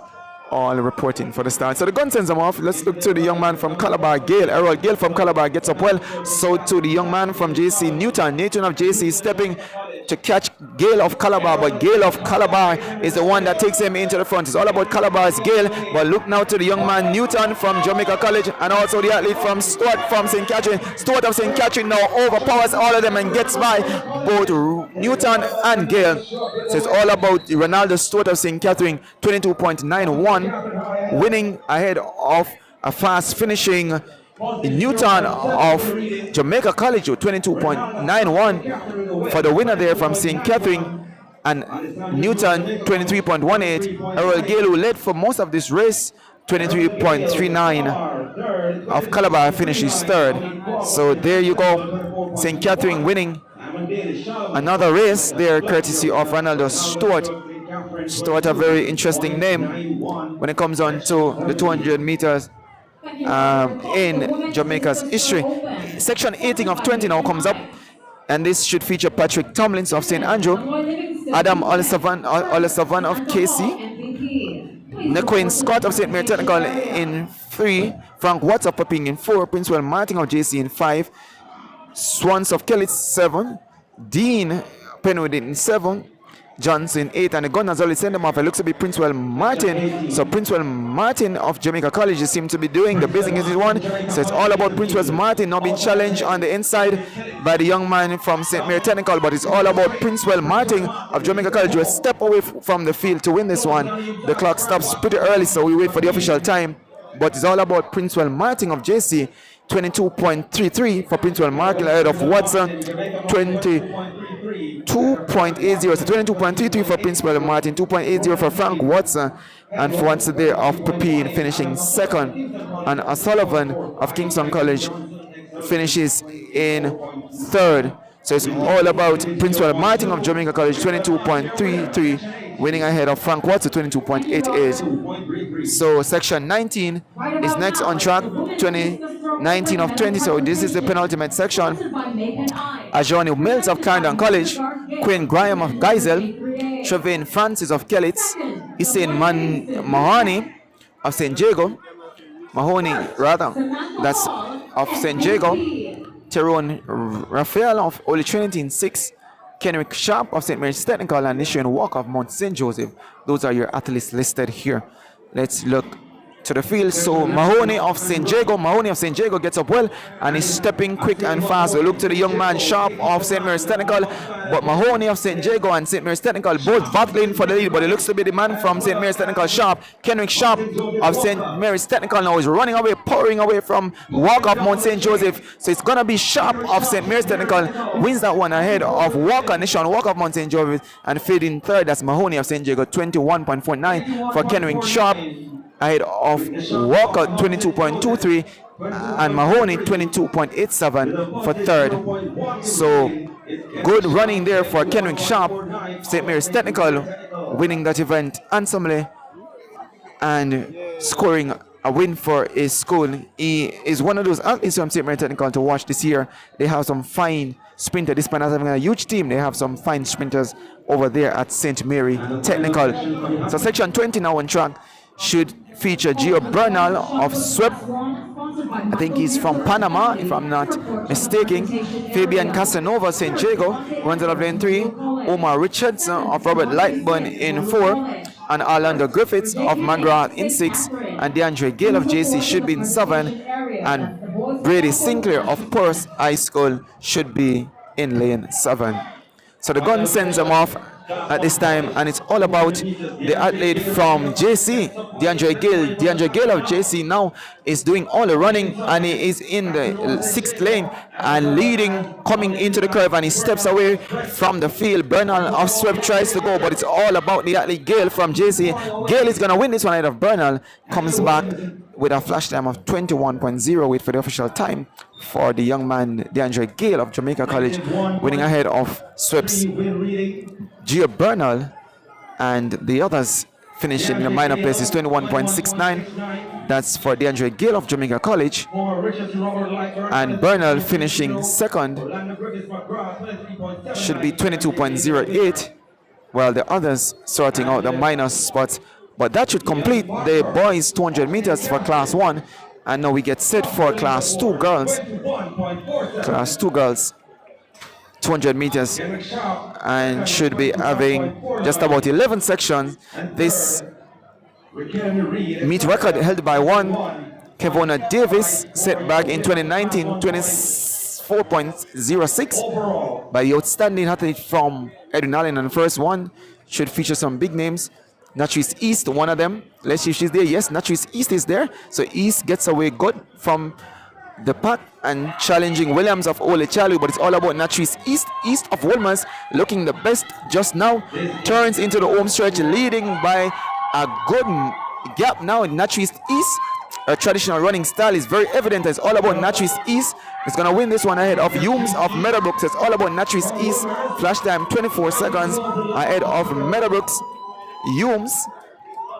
all reporting for the start. So the gun sends them off. Let's look to the young man from Calabar, Gale. Errol Gale from Calabar gets up well. So to the young man from JC, Newton. Newton of JC stepping to catch Gale of Calabar, but Gale of Calabar is the one that takes him into the front. It's all about Calabar's Gale, but look now to the young man Newton from Jamaica College, and also the athlete from Stuart from St. Catherine. Stuart of St. Catherine now overpowers all of them and gets by both Newton and Gale. So it's all about Ronaldo Stuart of St. Catherine, 22.91, winning ahead of a fast finishing Newton of Jamaica College, 22.91 for the winner there from St. Catherine, and Newton 23.18. Errol Gale, who led for most of this race, 23.39 of Calabar, finishes third. So there you go, St. Catherine winning another race there, courtesy of Ronaldo Stewart. Stewart, a very interesting name when it comes on to the 200 meters in Jamaica's history. Section 18 of 20 now comes up, and this should feature Patrick Tomlins of St. Andrew, Adam Olisavan of KC, Nequin Scott of St. Mary Technical in 3, Frank Watts of Popping in 4, Prince Martin of JC in 5, Swans of Kelly 7, Dean Penwood in 7, Johnson 8, and the Gunners only send them off. It looks to be Princewell Martin. So Princewell Martin of Jamaica College seems to be doing the business in one. So it's all about Princewell Martin now being challenged on the inside by the young man from St. Mary Technical, but it's all about Princewell Martin of Jamaica College. Will step away from the field to win this one. The clock stops pretty early, so we wait for the official time. But it's all about Princewell Martin of JC. 22.33 for Princewell Martin ahead of Watson. 22.80. So 22.33 for Princewell Martin. 2.80 for Frank Watson. And for once there of Pepin finishing second. And O'Sullivan of Kingston College finishes in third. So it's all about Princewell Martin of Jamaica College, 22.33, winning ahead of Frank Watson, 22.88. So section 19 is next on track, 19 of 20. So this is the penultimate section. Ajoni Mills of Clarendon College, Quinn Graham of Geisel, Trevin Francis of Kellitz, Hussein Mahoney of St. Jago, that's of St. Jago, Tyrone Raphael of Holy Trinity in 6, Kenrick Sharp of St. Mary's Technical, and Nishan Walker of Mount St. Joseph. Those are your athletes listed here. Let's look to the field. So Mahoney of St. Jago gets up well and is stepping quick and fast. We look to the young man Sharp of St. Mary's Technical, but Mahoney of St. Jago and St. Mary's Technical both battling for the lead, but it looks to be the man from St. Mary's Technical Sharp. Kenrick Sharp of St. Mary's Technical now is running away, powering away from Walker of Mount St. Joseph. So it's gonna be Sharp of St. Mary's Technical wins that one ahead of Walker, Nishan Walker of Mount St. Joseph, and fading third, that's Mahoney of St. Jago, 21.49 for Kenrick Sharp ahead of Walker, 22.23, and Mahoney 22.87 for third. So good running there for Kenrick Sharp, St. Mary's Technical, winning that event handsomely and scoring a win for his school. He is one of those athletes from St. Mary's Technical to watch this year. They have some fine sprinters. Despite not having a huge team, they have some fine sprinters over there at St. Mary Technical. So section 20 now on track should feature Gio Bernal of SWEP. I think he's from Panama, if I'm not mistaken. Fabian Casanova, St. Jago, runs out of lane 3. Omar Richardson of Robert Lightburn in 4. And Orlando Griffiths of McGrath in 6. And DeAndre Gale of JC should be in 7. And Brady Sinclair of Perth High School should be in lane 7. So the gun sends them off at this time, and it's all about the athlete from JC, DeAndre Gale of JC now is doing all the running, and he is in the 6th lane and leading, coming into the curve, and he steps away from the field. Bernal of Swep tries to go, but it's all about the athlete Gale from JC. Gale is going to win this one ahead of Bernal, comes back with a flash time of 21.0. Wait for the official time for the young man DeAndre Gale of Jamaica College, winning ahead of Swep's Gio Bernal, and the others finishing in the minor places. 21.69. That's for DeAndre Gale of Jamaica College, and Bernal finishing second should be 22.08, while the others sorting out the minor spots. But that should complete the boys 200 meters for class 1, and now we get set for class 2 girls. Class 2 girls 200 meters, and should be having just about 11 sections. This meet record held by one Kevona Davis, set back in 2019, 24.06 by the outstanding athlete from Edwin Allen. And the first one should feature some big names. Natrice East, one of them. Let's see if she's there. Yes, Natrice East is there. So East gets away good from the pack and challenging Williams of Ole Chalu, but it's all about Natrice East of Wilmers, looking the best just now. Turns into the home stretch, leading by a good gap now. Natrice East, her traditional running style is very evident. It's all about Natrice East. It's going to win this one ahead of Humes of Meadowbrooks. It's all about Natrice East. Flash time 24 seconds ahead of Meadowbrooks. Humes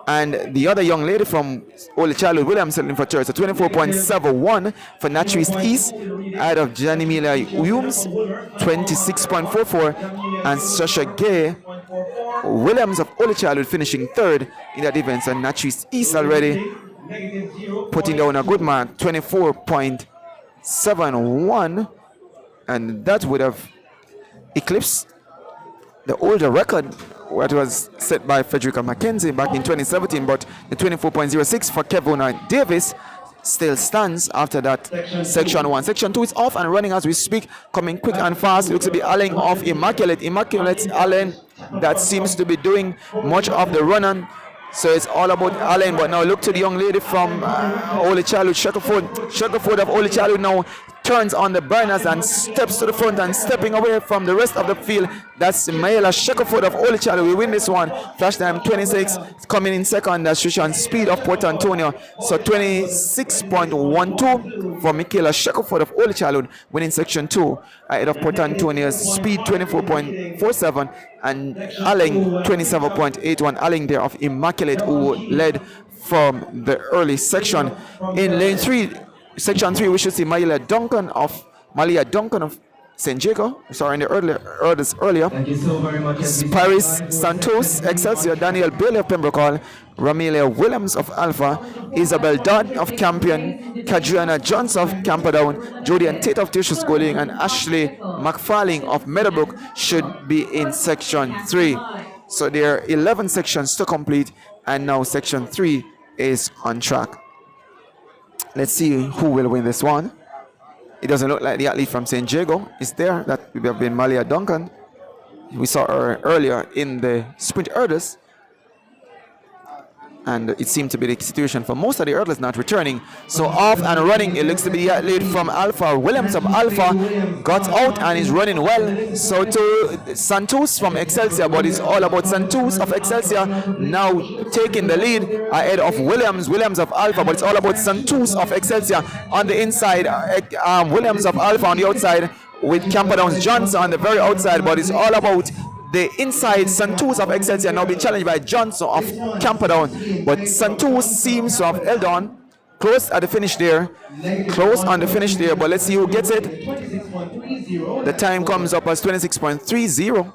and the other young lady from Ole Charlotte Williams settling for third. So 24.71 for Natrice East out of Janimila Humes, 26.44, and Sasha Gay Williams of Ole Charlotte finishing third in that event. And Natrice East already putting down a good mark, 24.71, and that would have eclipsed the older record, what was set by Frederica McKenzie back in 2017, but the 24.06 for Kevona Davis still stands after that section 1. Section 2 is off and running as we speak, coming quick and fast. Looks to be Allen of Immaculate. Immaculate Allen that seems to be doing much of the running. So it's all about Allen, but now look to the young lady from Holy Childhood, Shackleford. Shackleford of Holy Childhood now turns on the burners and steps to the front and stepping away from the rest of the field. That's Maela Shackleford of Holy Childhood. We win this one. Flash time 26, coming in second. That's Trishan Speed of Port Antonio. So 26.12 for Michaela Shackleford of Holy Childhood, winning section 2 ahead of Port Antonio's Speed 24.47 and Allen 27.81. Allen there of Immaculate, who led from the early section. In lane 3, section 3, we should see Malia Duncan of St. Jago. Sorry, in the earlier. Thank you so very much. Paris Santos, Excelsior, Daniel Bailey of Pembroke Hall, Ramelia Williams of Alpha, Isabel Dodd of Campion, Kadriana Johnson of Camperdown, Jody and Tate of Tertius Golding, and Ashley McFarling of Meadowbrook should be in section 3. So there are 11 sections to complete, and now section 3 is on track. Let's see who will win this one. It doesn't look like the athlete from St. Jago is there. That would have been Malia Duncan. We saw her earlier in the sprint hurdles. And it seemed to be the situation for most of the hurdlers not returning. So off and running, it looks to be the athlete from Alpha. Williams of Alpha got out and is running well. So to Santos from Excelsior, but it's all about Santos of Excelsior now taking the lead ahead of Williams of Alpha, but it's all about Santos of Excelsior on the inside, Williams of Alpha on the outside, with Camperdown's Johnson on the very outside, but it's all about the inside. Santos of Excelsior now being challenged by Johnson of Camperdown, but Santos seems to have held on close at the finish there, but let's see who gets it. The time comes up as 26.30.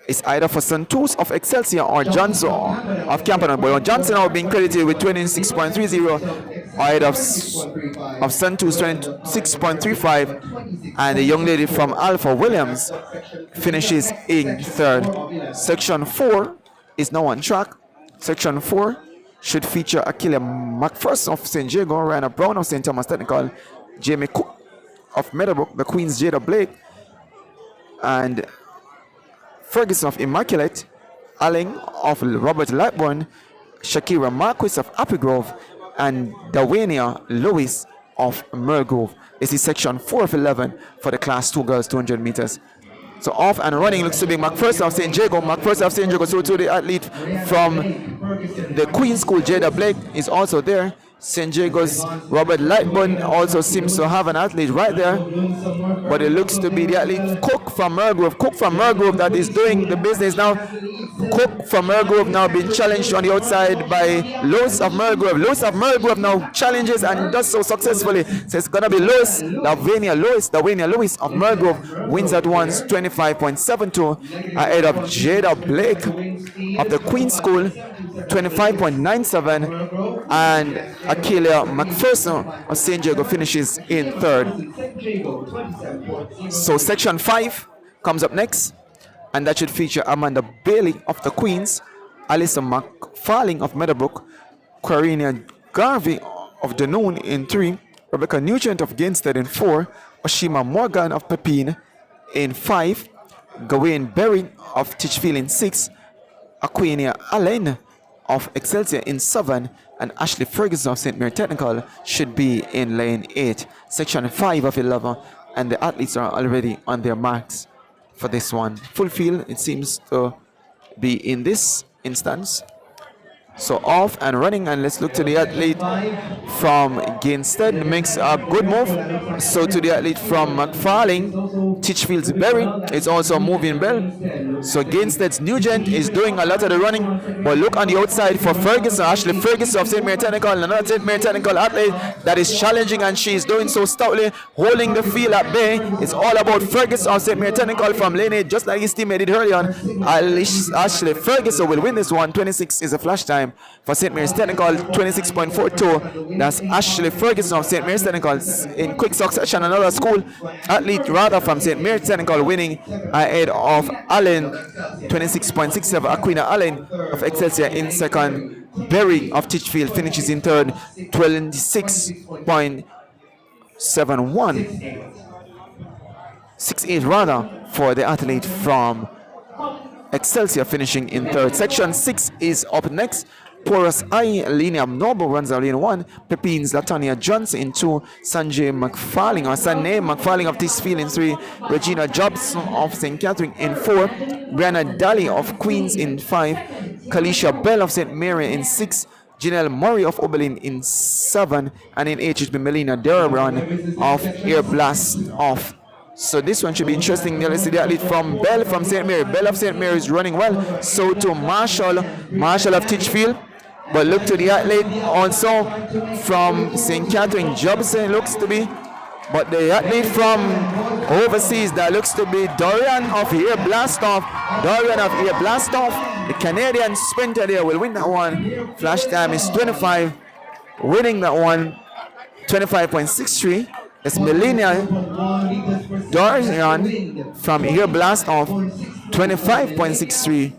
It's either for Santos of Excelsior or Johnson of Camperdown, but Johnson now being credited with 26.30 ahead of Santos 26.35, and the young lady from Alpha Williams finishes in third. Section 4 is now on track. Section 4 should feature Akila McPherson of St. Jago, Rana Brown of St. Thomas Technical, Jamie Cook of Meadowbrook, the Queen's Jada Blake, and Ferguson of Immaculate, Allen of Robert Lightburn, Shakira Marquis of Happy Grove, and Dawania Lewis of Mergrove. This is section 4 of 11 for the class 2 girls 200 meters. So off and running looks to be McPherson of St. Jago. McPherson of St. Jago, so to the athlete from the Queen's School, Jada Blake, is also there. St. Jago's Robert Lightburn also seems to have an athlete right there, but it looks to be the athlete Cook from Mergrove. Cook from Mergrove that is doing the business now. Cook from Mergrove now being challenged on the outside by Lewis of Mergrove. Lewis of Mergrove now challenges and does so successfully. So it's gonna be Dawania Lewis of Mergrove wins at once 25.72 ahead of Jada Blake of the Queen's School 25.97, and Akilia McPherson of St. Jago finishes in third. So section 5 comes up next, and that should feature Amanda Bailey of the Queens, Alison McFarling of Meadowbrook, Quarina Garvey of Dunoon in 3, Rebecca Nugent of Gainsted in 4, Oshima Morgan of Pepin in 5, Gawain Berry of Titchfield in 6, Aquinia Allen of Excelsior in 7, and Ashley Ferguson of St. Mary Technical should be in lane 8. Section 5 of 11, and the athletes are already on their marks for this one. Full field, it seems to be in this instance. So off and running, and let's look to the athlete from Gainsted, makes a good move. So to the athlete from McFarling, Titchfield's Berry is also moving well. So Gainsted's Nugent is doing a lot of the running, but look on the outside for Ferguson, Ashley Ferguson of St. Mary Technical, another St. Mary Technical athlete that is challenging, and she is doing so stoutly, holding the field at bay. It's all about Ferguson of St. Mary Technical from lane 8, just like his teammate did earlier on. Ashley Ferguson will win this one. 26 is a flash time for St. Mary's Technical, 26.42. That's Ashley Ferguson of St. Mary's Technical in quick succession. Another school athlete rather from St. Mary's Technical winning ahead of Allen, 26.67. Aquina Allen of Excelsior in second. Berry of Titchfield finishes in third, 26.71. 6.8 rather for the athlete from Excelsior finishing in third. Section 6 is up next. Porous I, Linear Noble runs out in 1. Pepines Latanya Johnson in 2. Sanjay McFarling of Titchfield in 3. Regina Jobson of St. Catherine in 4. Brianna Daly of Queens in 5. Kalisha Bell of St. Mary in 6. Janelle Murray of Oberlin in 7. And in 8 it will be Melina Deraban of Air Blast off. So this one should be interesting. Let's see the athlete from Bell from St. Mary. Bell of St. Mary is running well. So to Marshall of Titchfield. But look to the athlete also from St. Catherine Jobson looks to be. But the athlete from overseas, that looks to be Dorian of Air Blastoff. The Canadian sprinter there will win that one. Flash time is 25. Winning that one, 25.63. It's Melina Dorian from Air Blastoff, 25.63.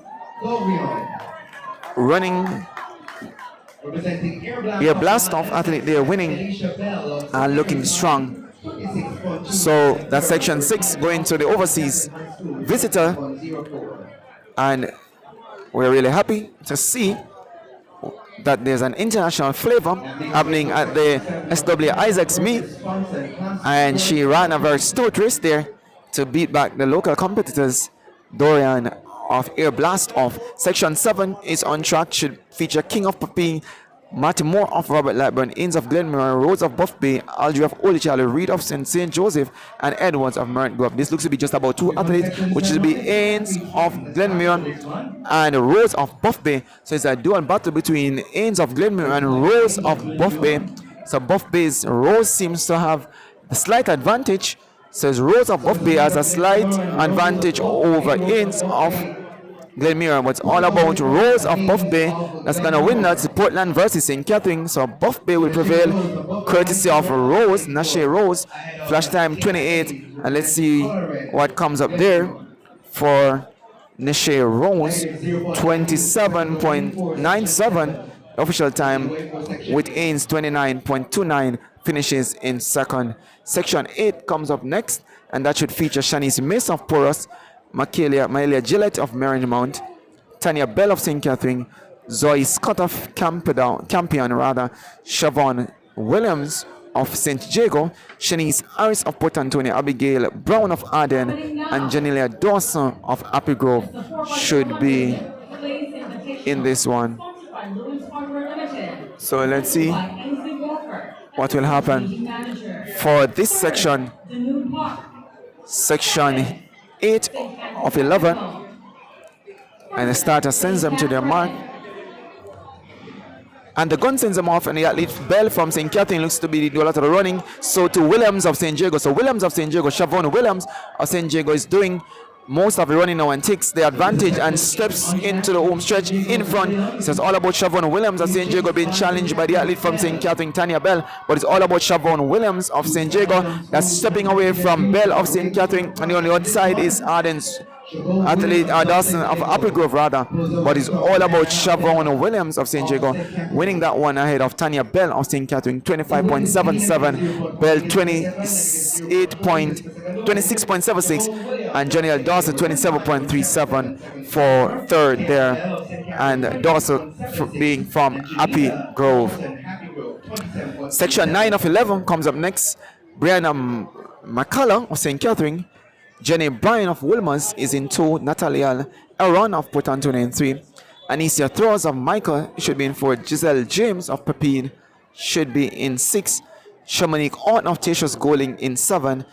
Running Air Blastoff athlete there winning and looking strong. So that's section 6 going to the overseas visitor, and we're really happy to see that there's an international flavor happening at the SW Isaacs meet, and she ran a very stout race there to beat back the local competitors. Dorian of Air Blast off. Section 7 is on track, should feature King of Papine, Matty Moore of Robert Lightburn, Ains of Glenmore, Rose of Buff Bay, Aldry of Holy Charlie, Reed of St. Joseph, and Edwards of Merritt Grove. This looks to be just about 2 athletes, which will be Ains of Glenmore and Rose of Buff Bay. So it's a dual battle between Ains of Glenmore and Rose of Buff Bay. So Buff Bay's Rose seems to have a slight advantage. Says Rose of Buff Bay has a slight advantage over Ains of Glenmere, but it's all about Rose of Buff Bay that's gonna win that. Portland versus St. Catherine, so Buff Bay will prevail courtesy of Rose, Nashe Rose. Flash time 28, and let's see what comes up there for Nashe Rose. 27.97 official time, with Ains 29.29 finishes in second. Section 8 comes up next, and that should feature Shanice Mace of Porous, Mahalia Gillette of Marymount, Tanya Bell of St. Catherine, Zoe Scott of Campion, Siobhan Williams of St. Jago, Shanice Harris of Port Antonio, Abigail Brown of Arden, and Janelia Dawson of Happy Grove should be in this one. So let's see what will happen for this section. Section 8 of 11, and the starter sends them to their mark, and the gun sends them off, and the athlete Bell from St. Catherine looks to be doing a lot of the running. So to Williams of St. Jago. So Williams of St. Jago, Siobhan Williams of St. Jago is doing most of the running now and takes the advantage and steps into the home stretch in front. So it's all about Siobhan Williams of St. Jago being challenged by the athlete from St. Catherine, Tanya Bell, but it's all about Siobhan Williams of St. Jago that's stepping away from Bell of St. Catherine, and on the other side is Arden's athlete Dawson of Apple Grove rather, but it's all about Siobhan Williams of St. Jago winning that one ahead of Tanya Bell of St. Catherine, 25.77, Bell 26.76, and Johnny L. Dawson 27.37 for third there, and Dawson being from Happy Grove. Section 9 of 11 comes up next. Brianna McCullough of St. Catherine, Jenny Bryan of Wilmers is in 2, Natalia Aaron of Port Antonio in 3, Anicia Throws of Michael should be in 4, Giselle James of Pepine should be in 6, Shamanique Orton of Tatius Goling in 7,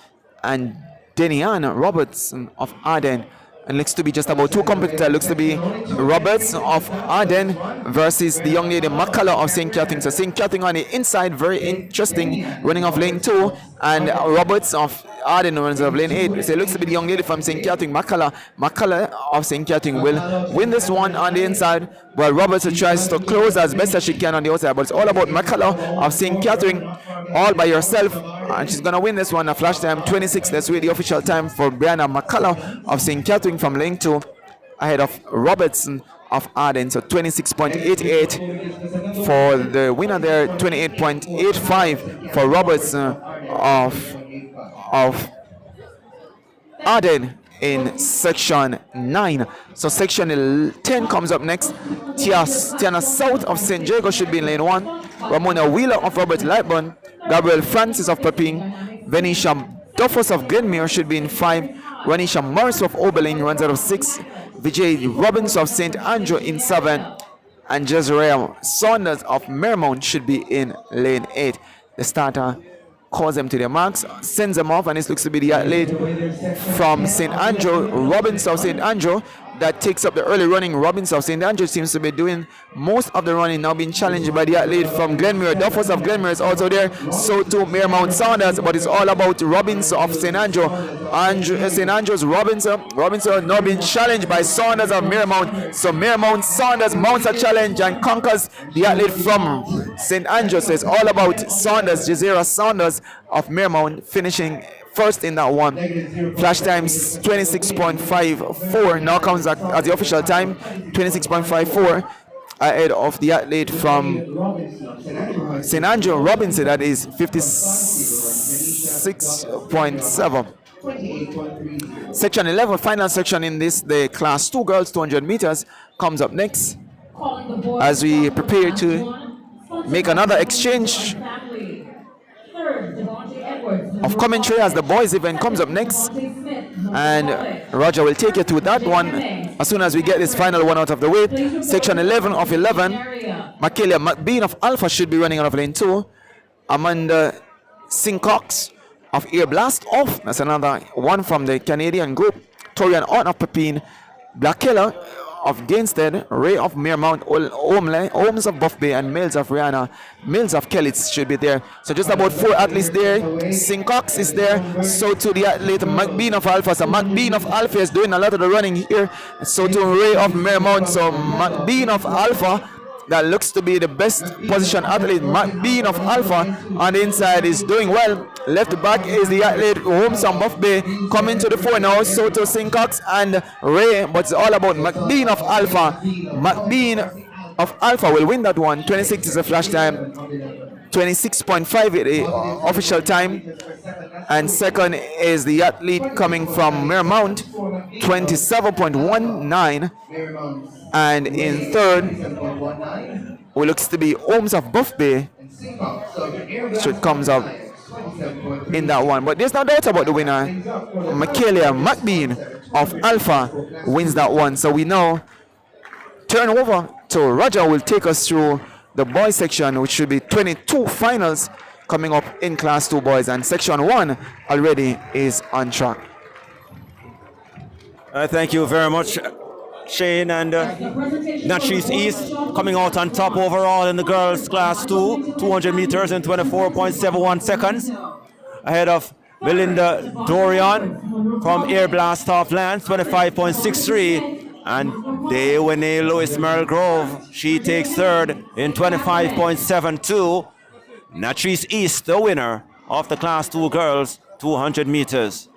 and Denianne Robertson of Arden. And looks to be just about 2 competitors. Looks to be Roberts of Arden versus the young lady McCullough of St. Catherine. So St. Catherine on the inside, very interesting, running off lane 2, and Roberts of Arden runs off lane 8. So it looks to be the young lady from St. Catherine, McCullough of St. Catherine will win this one on the inside, while Roberts tries to close as best as she can on the outside. But it's all about McCullough of St. Catherine all by herself, and she's gonna win this one. A flash time 26. That's really the official time for Brianna McCullough of St. Catherine from lane 2, ahead of Robertson of Arden. So 26.88 for the winner there, 28.85 for Roberts of Arden in section 9. So section 10 comes up next. Tiana South of St. Jago should be in lane 1. Ramona Wheeler of Robert Lightburn. Gabriel Francis of Pepin. Venetia Duffus of Glenmere should be in 5. Ranisha Morris of Oberlin runs out of 6. Vijay Robbins of St. Andrew in 7. And Jezreel Saunders of Mermount should be in lane 8. The starter calls them to their marks, sends them off, and this looks to be the athlete from St. Andrew, Robbins of St. Andrew, that takes up the early running. Robbins of St. Andrew seems to be doing most of the running, now being challenged by the athlete from Glenmere. Duffus of Glenmere is also there, so too Mermount Saunders, but it's all about Robbins of St. Andrew. St. Andrew's Robinson now being challenged by Saunders of Mermount. So Mermount Saunders mounts a challenge and conquers the athlete from St. Andrew. So it's all about Saunders, Jazera Saunders of Mermount finishing first in that one. Flash times 26.54 now comes as the official time, 26.54 ahead of the athlete from St. Andrew Robinson, that is 56.7. Section 11, final section in this, the class 2 girls 200 meters comes up next as we prepare to make another exchange of commentary as the boys event comes up next, and Roger will take you to that one as soon as we get this final one out of the way. Section 11 of 11, Michaela McBean of Alpha should be running out of lane 2. Amanda Sincox of Air Blast off, that's another one from the Canadian group. Torian Orton of Pepin, Black Killer of Gainstead, Ray of Mermount, Holmes of Buff Bay, and Mills of Rihanna, Mills of Kellitz should be there. So just about 4 athletes there. Sincox is there, so too the athlete McBean of Alpha. So McBean of Alpha is doing a lot of the running here, so too Ray of Mermount. So McBean of Alpha, that looks to be the best position athlete. McBean of Alpha on the inside is doing well. Left back is the athlete Holmes and Buff Bay coming to the fore now. Soto, Sincox and Ray, but it's all about McBean of Alpha. McBean of Alpha will win that one. 26 is the flash time, 26.5 the official time, and second is the athlete coming from Mermount, 27.19, and in third who looks to be Holmes of Buff Bay should comes up in that one. But there's no doubt about the winner. Michaela McBean of Alpha wins that one. So we now turn over to Roger, who will take us through the boys section, which should be 22 finals coming up in class 2 boys, and section 1 already is on track. Thank you very much, Shane. And Natchez East coming out on top overall in the girls class 2, 200 meters in 24.71 seconds, ahead of Melinda Dorian from Air Blast off Lance, 25.63. And Dewene Lewis Merle Grove, she takes third in 25.72. Natchez East, the winner of the class 2 girls 200 meters.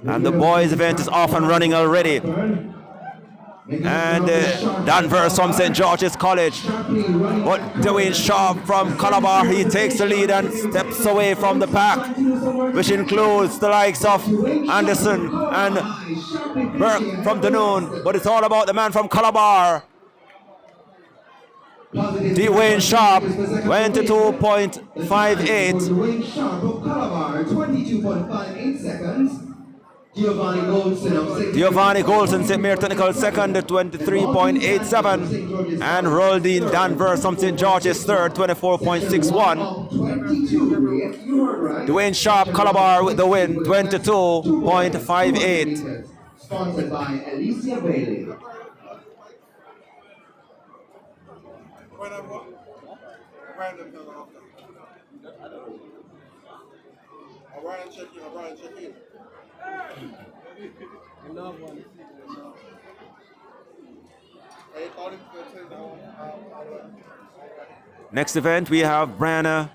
And the boys event is off and running already. And Danvers from St. George's College. But Dwayne Sharp from Calabar, he takes the lead and steps away from the pack, which includes the likes of Anderson and Burke from Dunoon. But it's all about the man from Calabar. Dwayne Sharp, 22.58. Dwayne Sharp of Calabar, 22.58 seconds. Giovanni Golson, St. Mary Technical second at 23.87, and Roldine Danvers from St. George's third, 24.61. Dwayne Sharp, Calabar with the win, 22.58. Sponsored by Alicia Bailey. Next event we have Branna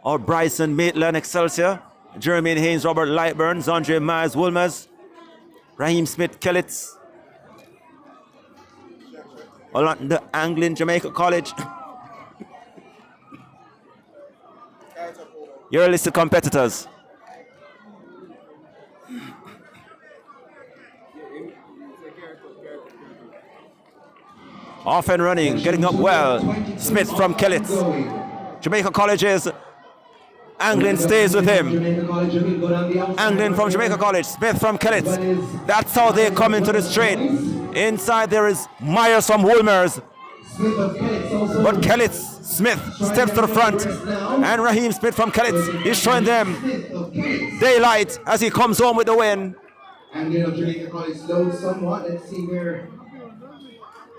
or Bryson Maitland Excelsior, Jermaine Haynes, Robert Lightburn, Zandre Miles Wilmers, Raheem Smith Kellitz, The Anglin Jamaica College. Your listed competitors. Off and running, getting up well. Smith from Kellett. Jamaica College is. Anglin stays with him. Anglin from Jamaica College. Smith from Kellett. That's how they come into the straight. Inside there is Myers from Woolmers. But Kellett, Smith steps to the front. And Raheem Smith from Kellett is showing them daylight as he comes home with the win. And Jamaica College slowed somewhat. Let's see where.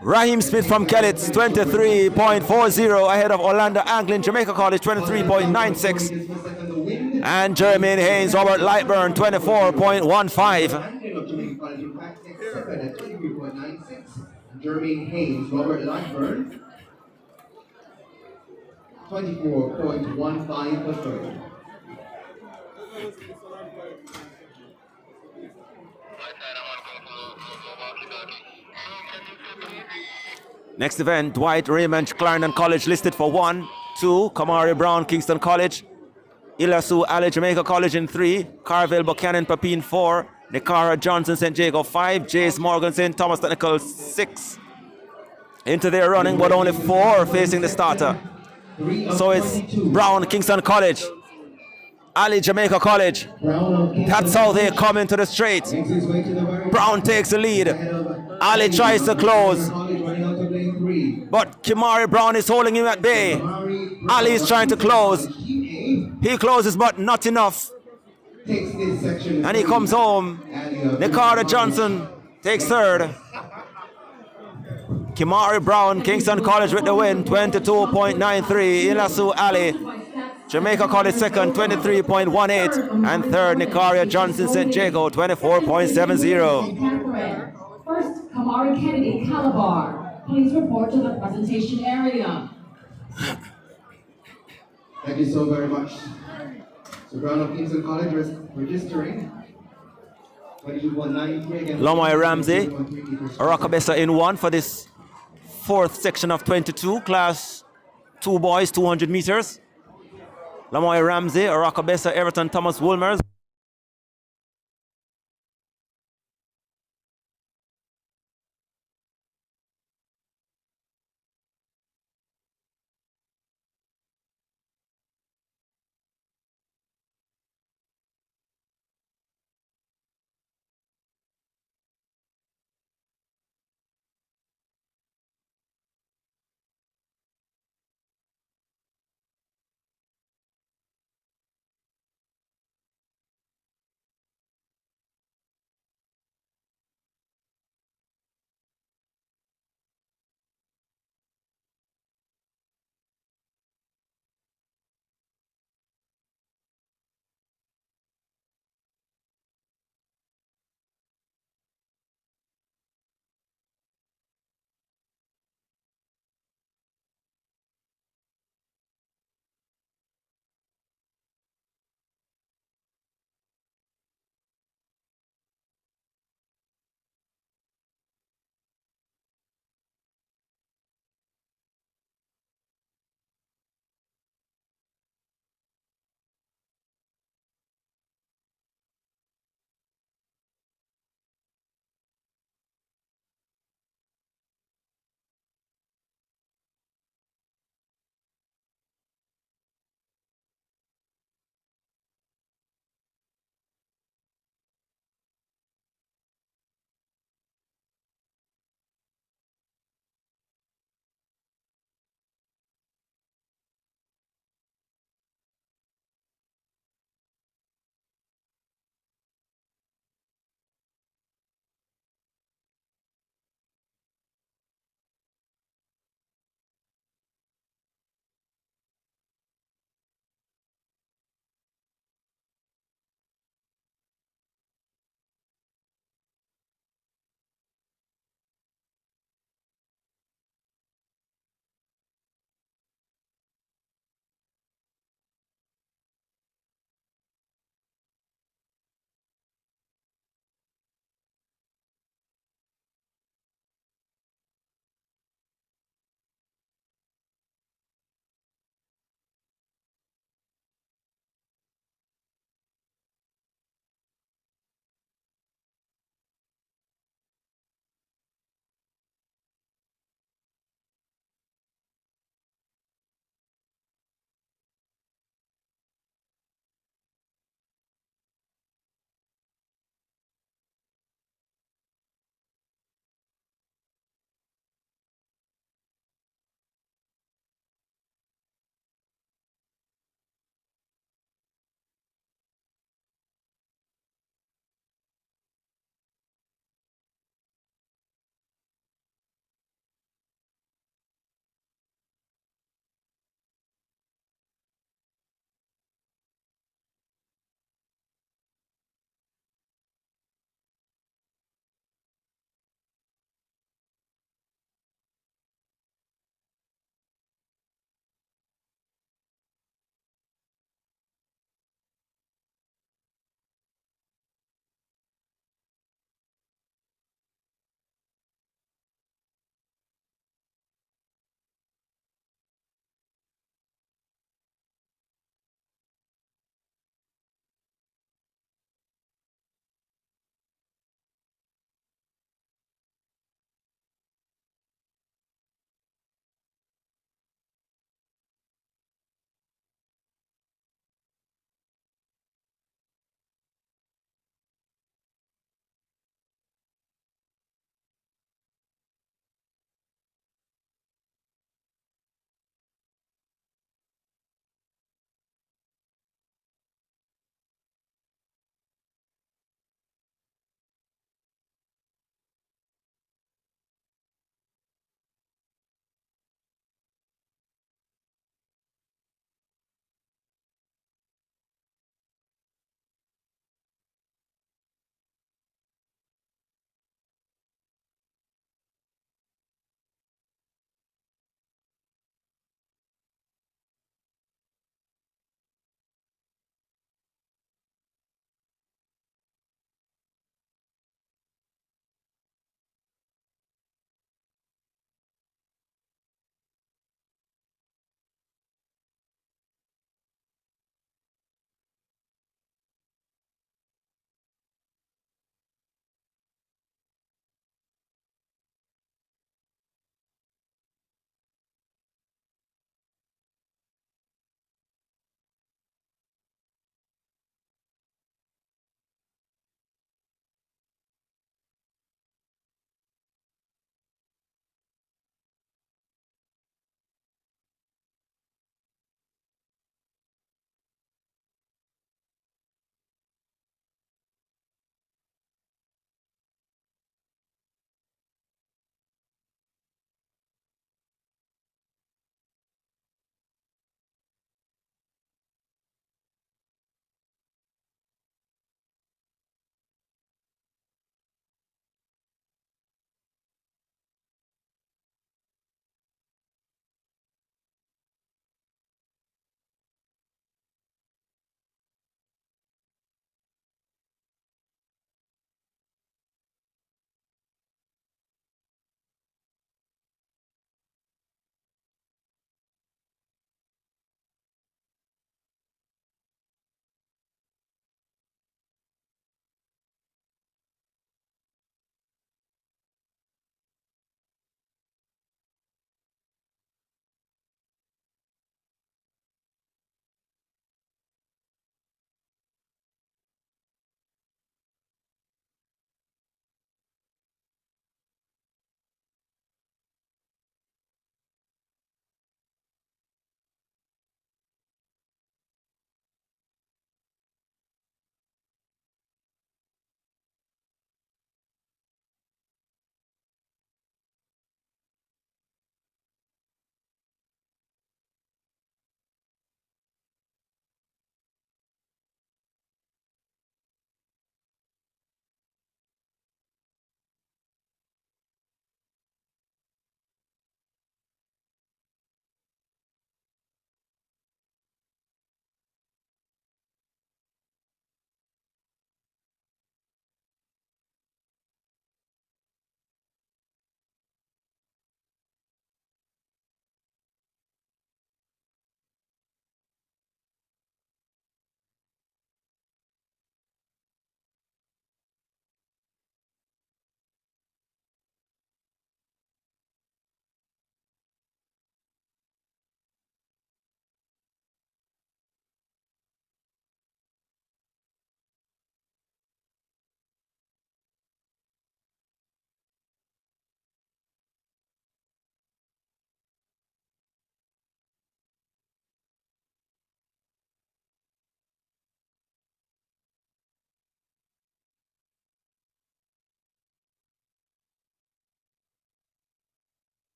Raheem Smith from Kellett, 23.40 ahead of Orlando Anglin, Jamaica College, 23.96. And Jermaine Haynes, Robert Lightburn, 24.15. Jermaine Haynes, Robert Lightburn, 24.15 for third. Next event, Dwight Raymond, Clarendon College listed for 1, 2, Kamari Brown, Kingston College, Ilasu Ali, Jamaica College in 3, Carville Buchanan Papine 4, Nicara Johnson, St. Jago 5, Jace Morgan, St. Thomas Technical 6. Into their running, but only 4 facing the starter. So it's Brown, Kingston College, Ali, Jamaica College. That's how they come into the straight. Brown takes the lead. Ali tries to close, but Kimari Brown is holding him at bay. Ali is trying to close. He closes, but not enough. And he comes home. Nicara Johnson takes third. Kimari Brown, Kingston College with the win, 22.93. Ilasu Ali, Jamaica College second, 23.18. And third, Nicaria Johnson, St. Jago, 24.70. First, Kamari Kennedy Calabar. Please report to the presentation area. Thank you so very much. So Brown of Kingston College is registering. Lomoy Ramsey, Rockabessa in 1 for this 4th section of 22, class 2 boys, 200 meters. Lamoy Ramsey, Rockabessa, Everton Thomas Woolmers.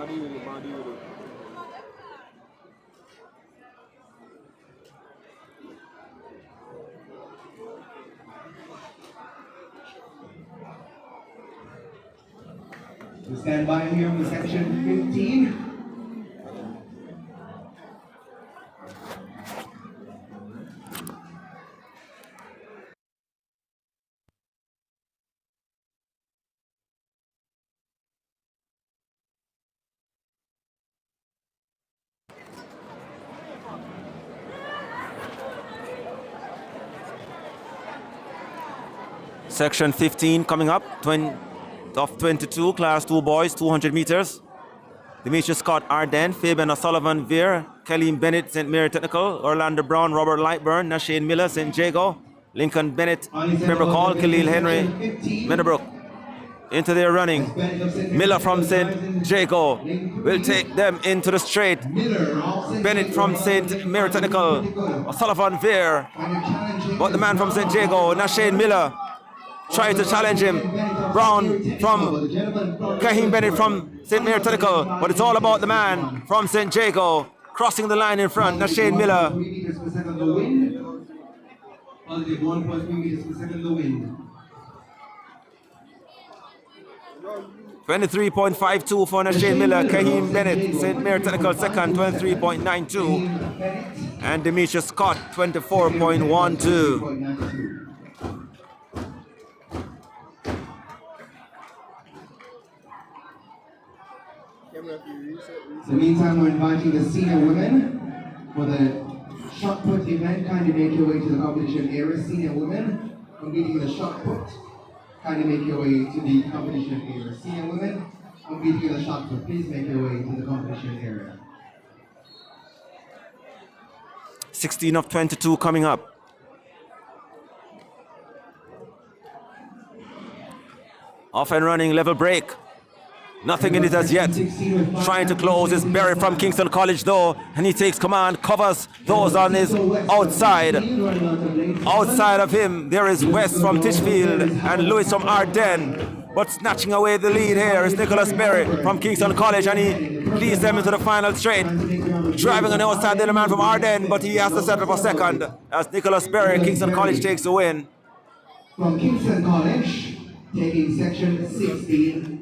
body with it, body with it. We stand by here for section 15. Section 15 coming up, of 22, class 2 boys, 200 meters. Demetrius Scott, Arden, Fabian O'Sullivan, Veer, Kelly Bennett, St. Mary Technical, Orlando Brown, Robert Lightburn, Nashane Miller, St. Jago, Lincoln Bennett, Pembroke Hall, Khalil Henry, Meadowbrook. Into their running. Miller from St. Jago will take them into the straight. Bennett from St. Mary Technical, O'Sullivan, Veer. But the man from St. Jago, Nashane Miller, trying to challenge him. Brown from Kahim Bennett from St. Mary Technical, but it's all about the man from St. Jago crossing the line in front, Nashane Miller. Positive 1.3 meters per second the wind. 23.52 for Nashane Miller, Kahim Bennett, St. Mary Technical second, 23.92. And Demetrius Scott, 24.12. In the meantime, we're inviting the senior women for the shot put event. Kindly make your way to the competition area. Senior women competing in the shot put. Kindly make your way to the competition area. Senior women competing in the shot put. Please make your way to the competition area. 16 of 22 coming up. Off and running, level break. Nothing in it as yet. Trying to close is Berry from Kingston College though, and he takes command, covers those on his outside. Outside of him, there is West from Tishfield and Lewis from Arden. But snatching away the lead here is Nicholas Berry from Kingston College, and he leads them into the final straight. Driving on the outside, the man from Arden, but he has to settle for second as Nicholas Berry, Kingston College, takes the win. From Kingston College, taking section 16.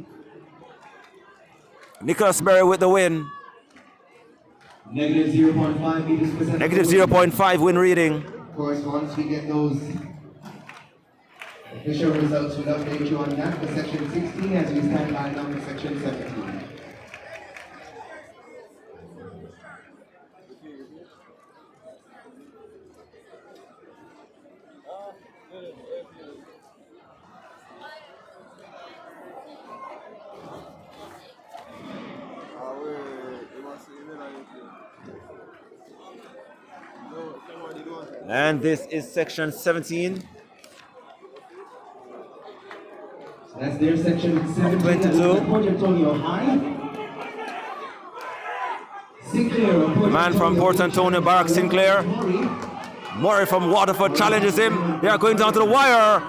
Nicholas Berry with the win. Negative 0.5 meters per second. Negative 0.5 win reading. Of course, once we get those official results, we'll update you on that for section 16 as we stand by now for section 17. And this is section 17. That's their section 17. 22. Port Antonio High. Sinclair. The man from Port Antonio, Barack Sinclair. Murray from Waterford challenges him. They are going down to the wire.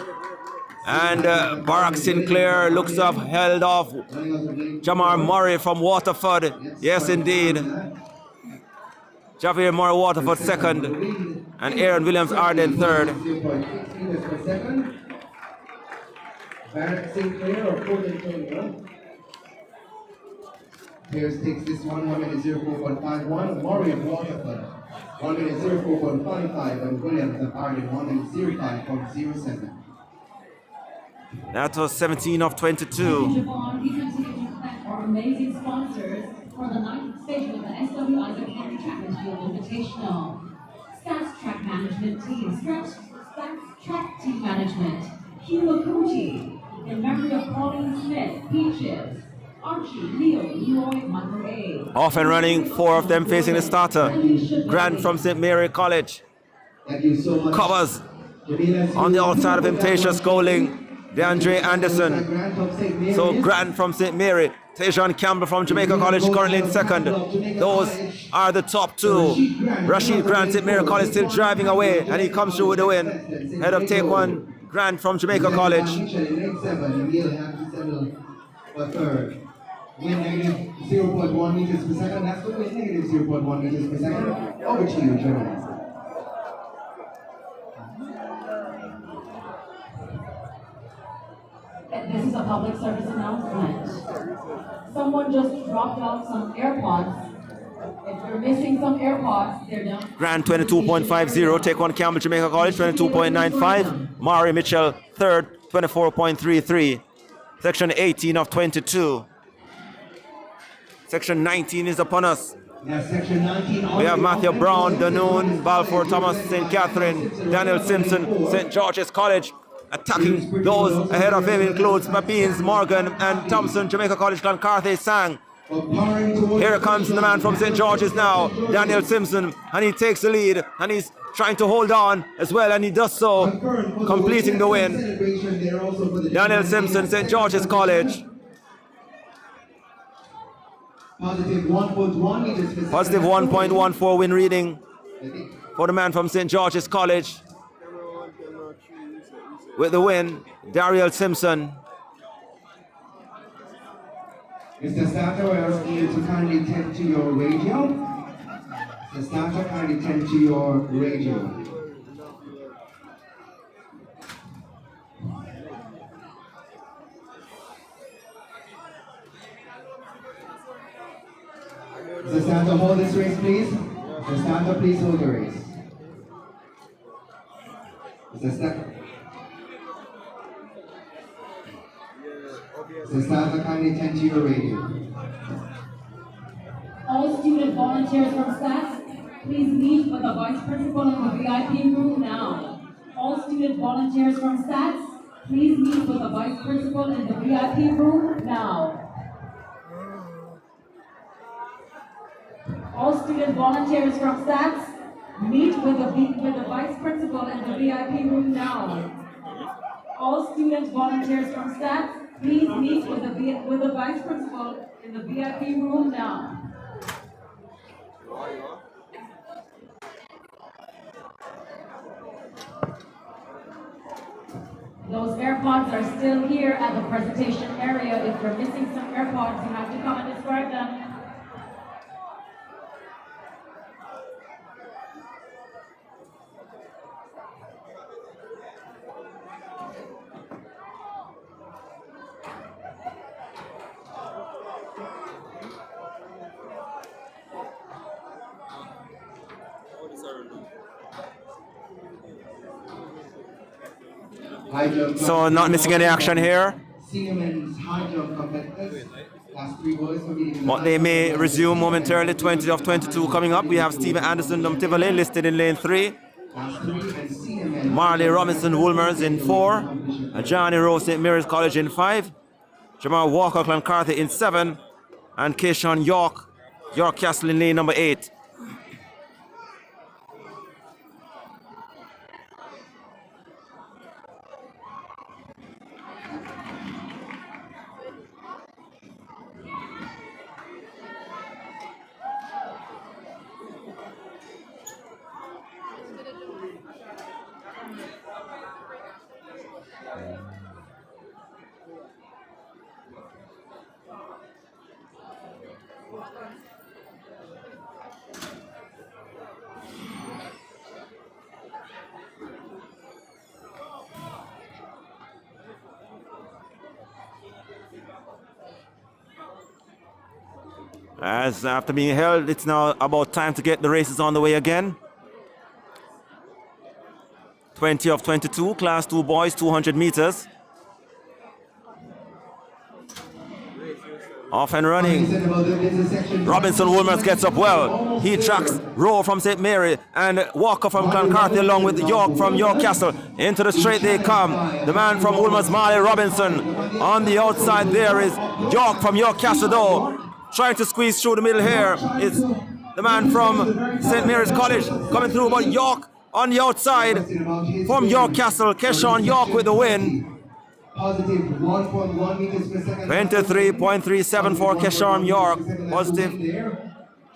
And Barack Sinclair looks to have held off Jamar Murray from Waterford. Yes, indeed. Javier Murray Waterford second. And Aaron Williams Arden third. Barack Sinclair or Port Antonio. Pierce takes this 1 minute 04.51. Murray of Waterford 1 minute 04.55. And Williams of Arden 1 minute 05.07. That was 17 of 22. We continue to thank our amazing sponsors for the 9th stage of the SW Isaacs Invitational. Stats Track Management Team, Stats Track Team Management, Hugh Lacuti, in memory of Pauline Smith, Peaches, Archie, Leo, Leroy, Michael A. Off and running, 4 of them facing the starter. Grant from St. Mary College. Thank you so much. Covers on the outside of him, Tasha Schooling. DeAndre Anderson. So Grant from St. Mary. Tayshawn Campbell from Jamaica College currently in second. Those are the top two. Rashid Grant, St. Mary College, still driving away, and he comes through with the win. Head of take one, Grant from Jamaica College. Wind negative 0.1 meters per second. That's the wind negative 0.1 meters per second. Over to you, gentlemen. This is a public service announcement. Someone just dropped off some AirPods. If you're missing some AirPods, they're done. Grand 22.50, take one Campbell Jamaica College 22.95, Mari Mitchell third 24.33, section 18 of 22. Section 19 is upon us. Section 19. We have Matthew Brown, Danoon, Balfour, Thomas, St. Catherine, Daniel Simpson, St. George's College. Attacking those ahead of him includes Mapines, Morgan, and Thompson, Jamaica College, Cloncarthy, Sang. Here comes the man from St. George's now, Daniel Simpson, and he takes the lead, and he's trying to hold on as well, and he does so, completing the win. Daniel Simpson, St. George's College. Positive 1.1 meters per second. Positive 1.14 win reading for the man from St. George's College. With the win, Dariel Simpson. Mr. Starter, we're asking you to kindly tend to your radio. Mr. Starter, kindly tend to your radio. Mr. Starter, hold this race, please. Mr. Starter, please hold the race. Mr. Starter. Mr. Starter, kindly tend to your radio. All student volunteers from STATS, please meet with the vice principal in the VIP room now. All student volunteers from STATS, please meet with the vice principal in the VIP room now. All student volunteers from STATS, meet with the vice principal in the VIP room now. All student volunteers from STATS, please meet with the vice principal in the VIP room now. Those AirPods are still here at the presentation area. If you're missing some AirPods, you have to come and describe them. So not missing any action here. But they may resume momentarily. 20 of 22 coming up. We have Stephen Anderson Tivoli listed in lane 3. Marley Robinson Woolmers in 4. Johnny Rose St. Mary's College in 5. Jamal Walker Cloncarthy in 7. And Keishon York Castle in lane number 8. As after being held, it's now about time to get the races on the way again. 20 of 22, class 2 boys, 200 meters. Off and running. Robinson Woolmers gets up well. He tracks Rowe from St. Mary and Walker from Cloncarthy along with York from York Castle. Into the straight they come. The man from Woolmers, Marley Robinson. On the outside there is York from York Castle though. Trying to squeeze through the middle here is the man from St. Mary's College coming through, but York on the outside from York Castle. Keishon York with the win. Positive 1.1 meters per second. 23.37 for Keishon York. Positive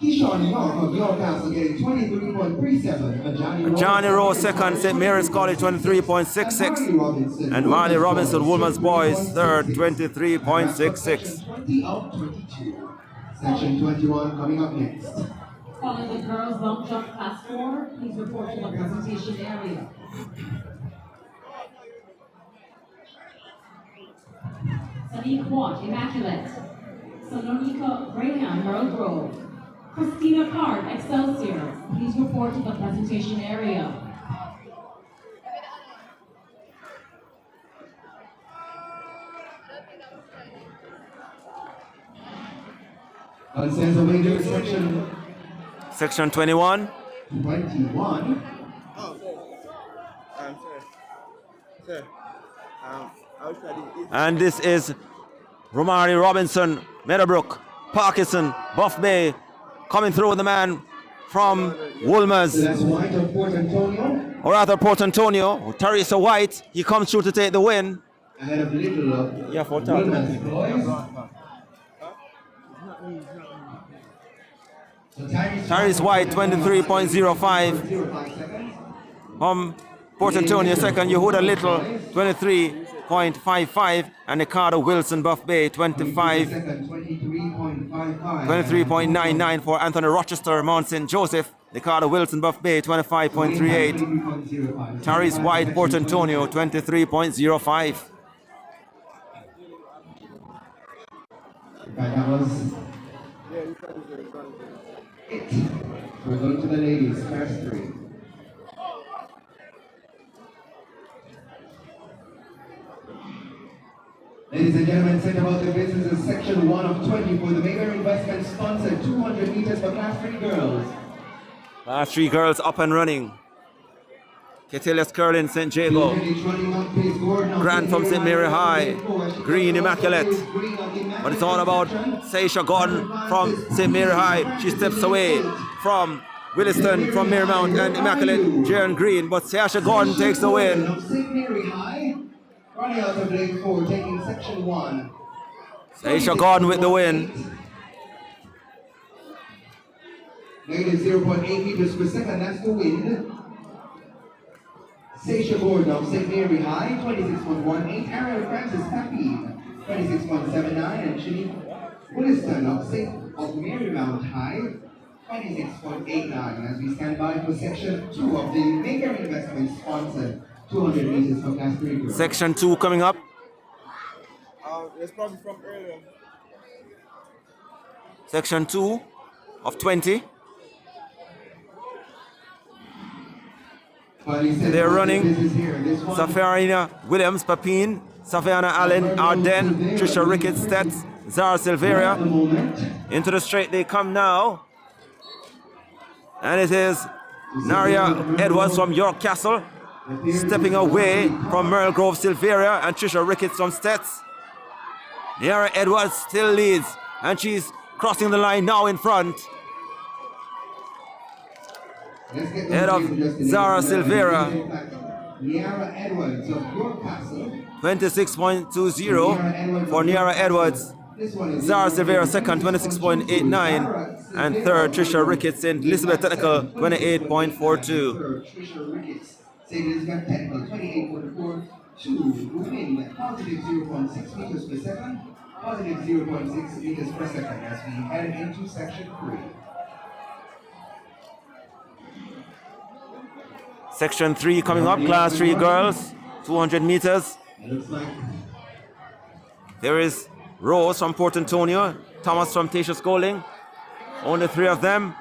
Keyshawn Young of Newcastle getting 23.37. Johnny Rose second, St. Mary's College 23.66. And Marley Robinson, Woolman's Boys third, 23.66. 20 of 22. Section 21 coming up next. Following the girls' long jump class 4, please report to the presentation area. Sadiq Watt, Immaculate. Sononika Graham, Merle Grove. Christina Card, Excelsior. Please report to the presentation area. Unsense major Section 21. 21. Sir, And this is Romari Robinson, Meadowbrook, Parkinson, Buff Bay, coming through with the man from Woolmer's. That's White of Port Antonio. Or rather Port Antonio, Teresa White, he comes through to take the win. Ahead of Little of Yeah, for Woolman's Boys. So Tyrese White, 23.05. 05 seconds. From Port Antonio, second, Yehuda Little, 23.55. And Ricardo Wilson, Buff Bay, 23.99 for Anthony Rochester, Mount St. Joseph. Ricardo Wilson, Buff Bay, 25.38. Tyrese White, Port Antonio, 23.05. That was it. We're going to the ladies, first three. Ladies and gentlemen, set about the business in section 1 of 20 for the Mayberry Investment sponsored 200 meters for class 3 girls. Class 3 girls up and running. Ketelius Curlin, St. Jago. Grant from St. Mary High. Green Immaculate. But it's all about Seisha Gordon from St. Mary High. She steps away from Williston, from Marymount, and Immaculate, Jaren Green. But Seisha Gordon takes the win. St. Mary High, running out of lane 4, taking section 1. Seisha Gordon with the win. Negative 0.8 meters per second, that's the wind. Seisha Gordon of St. Mary High, 26.18. Ariel Francis Tapine, 26.79. And Shanique Williston of Marymount High, 26.89. As we stand by for section 2 of the Mayberry Investment sponsored 200 meters for class 3 girls. Section 2 coming up. it's probably from earlier. Section 2 of 20. They're running Safarina Williams, Papine, Savannah Allen, Arden, Trisha Ricketts, Stetz, Zara Silveria. Into the straight they come now. And it is Naria Edwards from York Castle, stepping away from Merle Grove Silveria and Trisha Ricketts from Stetz. Naria Edwards still leads, and she's crossing the line now in front. Head of Zara Silveira, 26.20 for Niara Edwards. Zara Silveira second, 26.89, and third Trisha Ricketts in Elizabeth Technical, 28.42. St. Elizabeth Technical, 28.42. Moving positive 0.6 meters per second, positive 0.6 meters per second as we head into section 3. Section 3 coming up, class 3 girls, 200 meters. There is Rose from Port Antonio, Thomas from Tasha Schooling. Only 3 of them,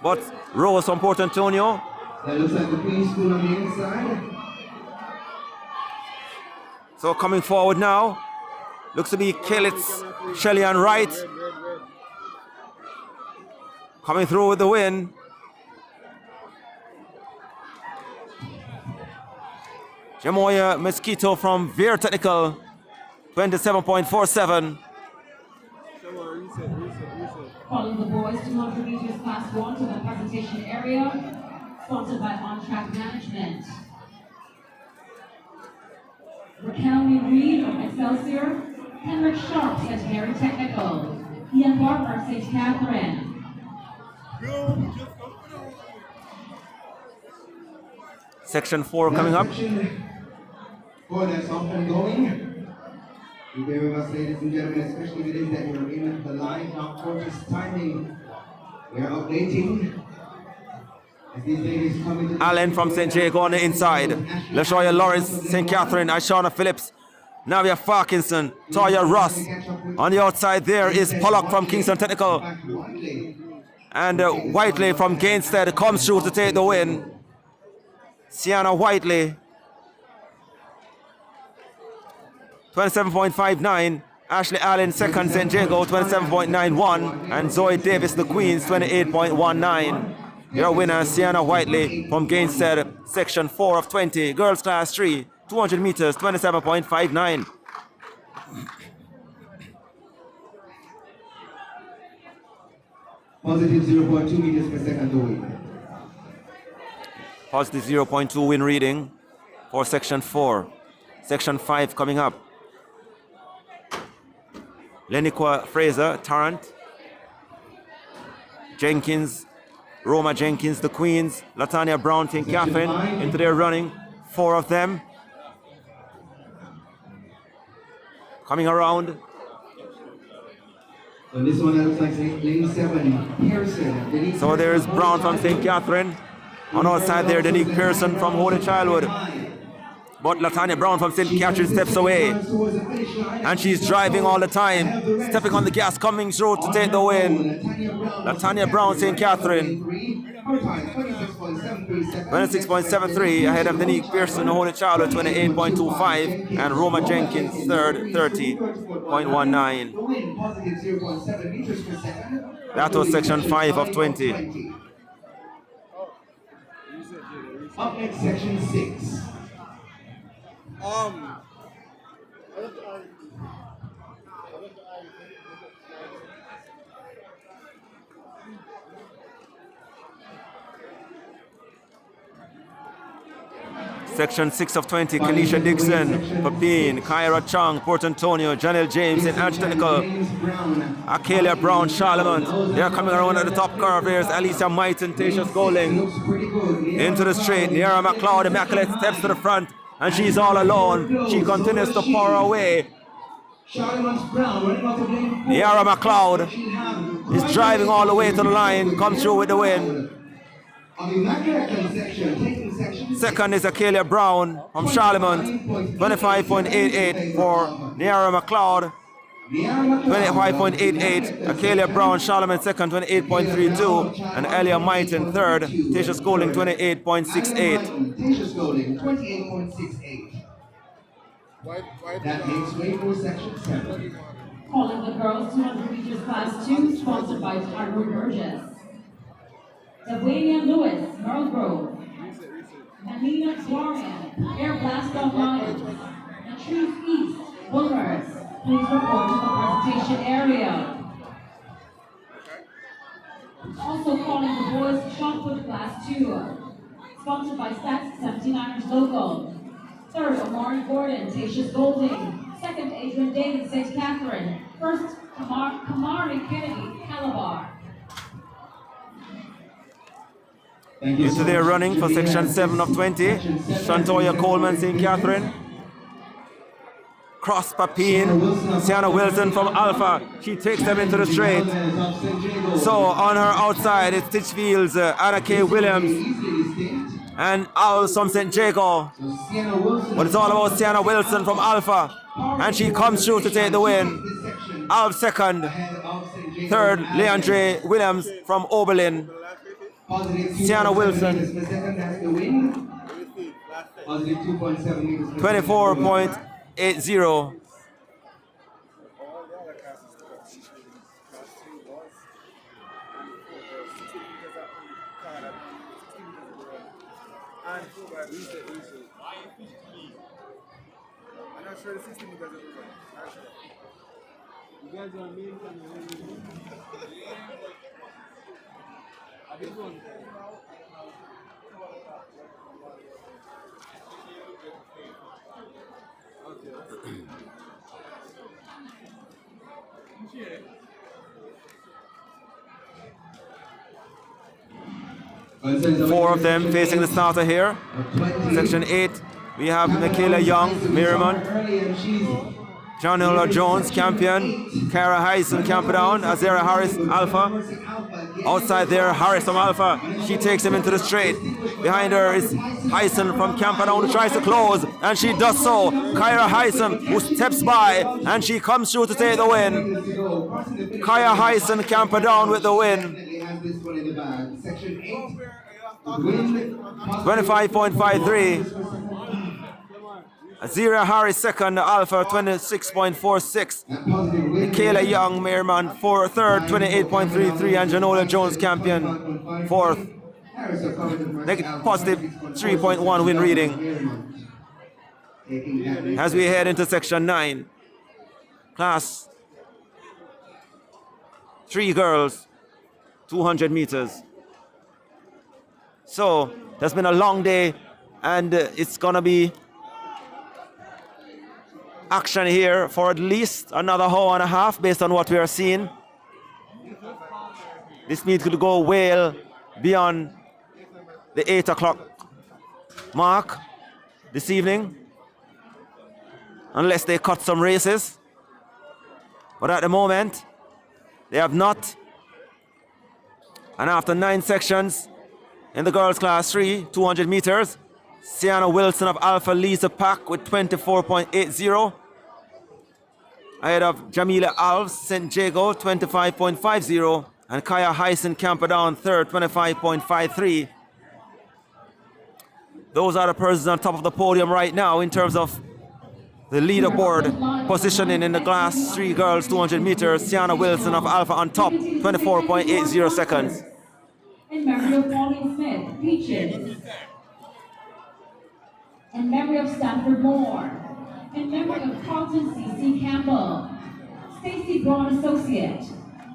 but Rose from Port Antonio. That looks like the preschool on the inside. So coming forward now, looks to be Kelitz, Shelley and Wright. Coming through with the win. Jamoya Mosquito from Veer Technical, 27.47. Following the boys 200 meters class 1 to the presentation area, sponsored by On Track Management. Raquel Reed of Excelsior, Henrik Sharp, St. Mary Technical, Ian Barker, St. Catherine, Section 4 coming up. Section 4 that's often going. You bear with us, ladies and gentlemen, especially the days that you're in the line. Now, court's timing. We are updating. As these ladies come into the Allen from St. Jago on the inside. LaShawna Lawrence, St. Catherine, Ashana Phillips, Navia Parkinson, Toya Ross. On the outside there is Pollock from Kingston Technical. And Whiteley from Gainstead comes through to take the win. Sienna Whiteley, 27.59. Ashley Allen, second, St. Jago, 27.91. And Zoe Davis, the Queens, 28.19. Your winner, Sienna Whiteley from Gainstead, section 4 of 20. Girls class 3, 200 meters, 27.59. Positive 0.2 meters per second to win. Positive 0.2 win reading for section 4. Section 5 coming up. Leniqua Fraser, Tarrant. Jenkins, Roma Jenkins, the Queens. Latanya Brown, St. Catherine into their running. 4 of them. Coming around. So this one looks like lane 7, Pearson. So there's Brown from St. Catherine. On our side there, Denique Pearson from Holy Childhood. But Latanya Brown from St. Catherine steps away. And she's driving all the time. Stepping on the gas, coming through to take the win. Latanya Brown, St. Catherine. 26.73 ahead of Denique Pearson, Holy Childhood, 28.25. And Roma Jenkins, third, 30.19. That was section 5 of 20. Up next, section 6. Section 6 of 20, Kanisha Dixon, Papine, Kyra Chung, Port Antonio, Janelle James in Edge Technical, Akelia Brown, Charlemont. They are coming around at the top curve. There's Alicia Might and Tasha Golding into the straight. Niara McLeod, Immaculate steps to the front, and she's all alone. She continues to pour away. Niara McLeod is driving all the way to the line, comes through with the win. Second is Akelia Brown from Charlemont, 25.88 for Niara McLeod. 25.88. Akelia Brown, Charlemont second, 28.32. And Elia Mighton third. Tasha Schooling, 28.68. Tasha Schooling, 28.68. That makes way for section 7. Calling the girls 200 meters class 2, sponsored by Tyrone Burgess. Davania Lewis, Merle Grove. Anina Dorian, Air Blast on Lions. And Truth East, Bookers. Please report to the presentation area. Also calling the boys shot put class 2, sponsored by Stats 79ers Local. Third, Omari Gordon, Tasha Golding. Second, Adrian David, St. Catherine. First, Kamari Kennedy, Calabar. Into their running for section 7 of 20. Shantoya Coleman, St. Catherine. Cross Papine, Sienna Wilson from Alpha. She takes them into the straight. So on her outside, it's Titchfield's Anna K. Williams and Owls from St. Jago. But it's all about Sienna Wilson from Alpha. And she comes through to take the win. Alf second. Third, Leandre Williams from Oberlin. Sienna Wilson, 24.80. I'm not sure the system because of you guys are main Four of them facing the starter here. Section 8, we have Michaela Young, Merriman. Janela Jones, champion. Kara Heisen, Camperdown. Azera Harris, Alpha. Outside there, Harris from Alpha. She takes him into the straight. Behind her is Heisen from Camperdown, who tries to close, and she does so. Kyra Heisen, who steps by, and she comes through to take the win. Kyra Heisen, Camperdown with the win. 25.53. Azira Harris second, Alpha 26.46. Michaela Young, Merriman third, 28.33, and Janola Jones champion fourth. Positive 3.1 win reading. As we head into section 9, class 3 girls, 200 meters. So there's been a long day, and it's gonna be action here for at least another hour and a half based on what we are seeing. This meet could go well beyond the 8 o'clock mark this evening, unless they cut some races. But at the moment, they have not. And after 9 sections in the girls' class 3, 200 meters, Sienna Wilson of Alpha leads the pack with 24.80. Ahead of Jamila Alves, St. Jago, 25.50. And Kaya Heisen Camperdown third, 25.53. Those are the persons on top of the podium right now in terms of the leaderboard positioning in the class 3 girls 200 meters. Sienna Wilson of Alpha on top, 24.80 seconds. In memory of Pauline Smith, Peaches. In memory of Stanford Moore. In memory of Carlton C.C. Campbell. Stacy Braun Associate.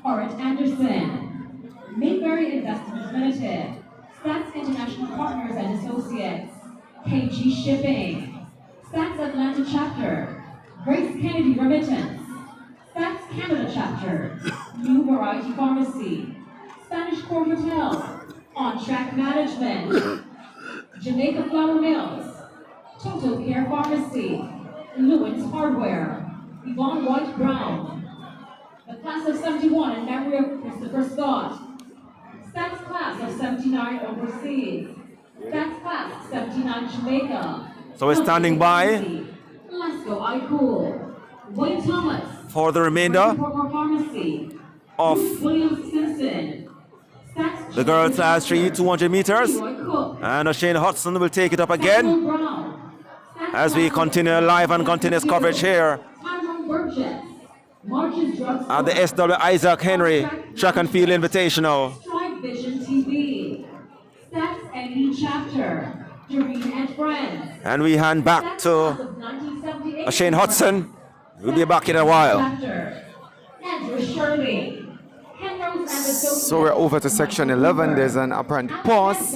Horace Anderson. Mayberry Investments Limited. Stats International Partners and Associates. KG Shipping. Stats Atlanta Chapter. Grace Kennedy Remittance. Stats Canada Chapter. New Variety Pharmacy. Spanish Court Hotel. On Track Management. Jamaica Flour Mills. Total Care Pharmacy. Lewins Hardware. Yvonne White Brown. The class of 71 in memory of Christopher Scott. Stats class of 79 overseas. Stats class 79 Jamaica. So we're standing by Glasgow iCool. Wayne Thomas. for the remainder of the girls' class 3 200 meters. And Shane Hudson will take it up again as we continue live and continuous coverage here at the SW Isaac Henry Track and Field Invitational. StrideVisionTV. Stats NE chapter. Doreen and friends. And we hand back to Shane Hudson. We'll be back in a while. So we're over to section 11. There's an apparent pause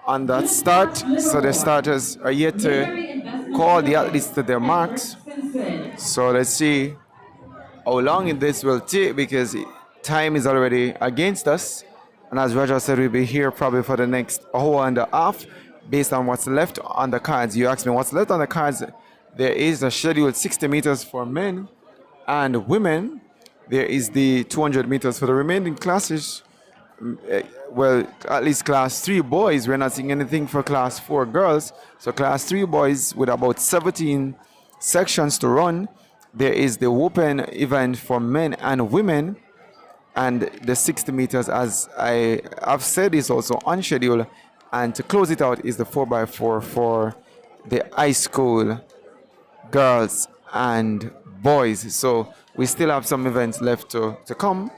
on that start. So the starters are yet to call the athletes to their marks. So let's see how long this will take, because time is already against us. And as Roger said, we'll be here probably for the next hour and a half based on what's left on the cards. You asked me what's left on the cards. There is a scheduled 60 meters for men and women. There is the 200 meters for the remaining classes. Well, at least class 3 boys. We're not seeing anything for class 4 girls. So class 3 boys with about 17 sections to run. There is the open event for men and women. And the 60 meters, as I have said, is also on schedule. And to close it out is the 4x4 for the high school girls and boys. So we still have some events left to come.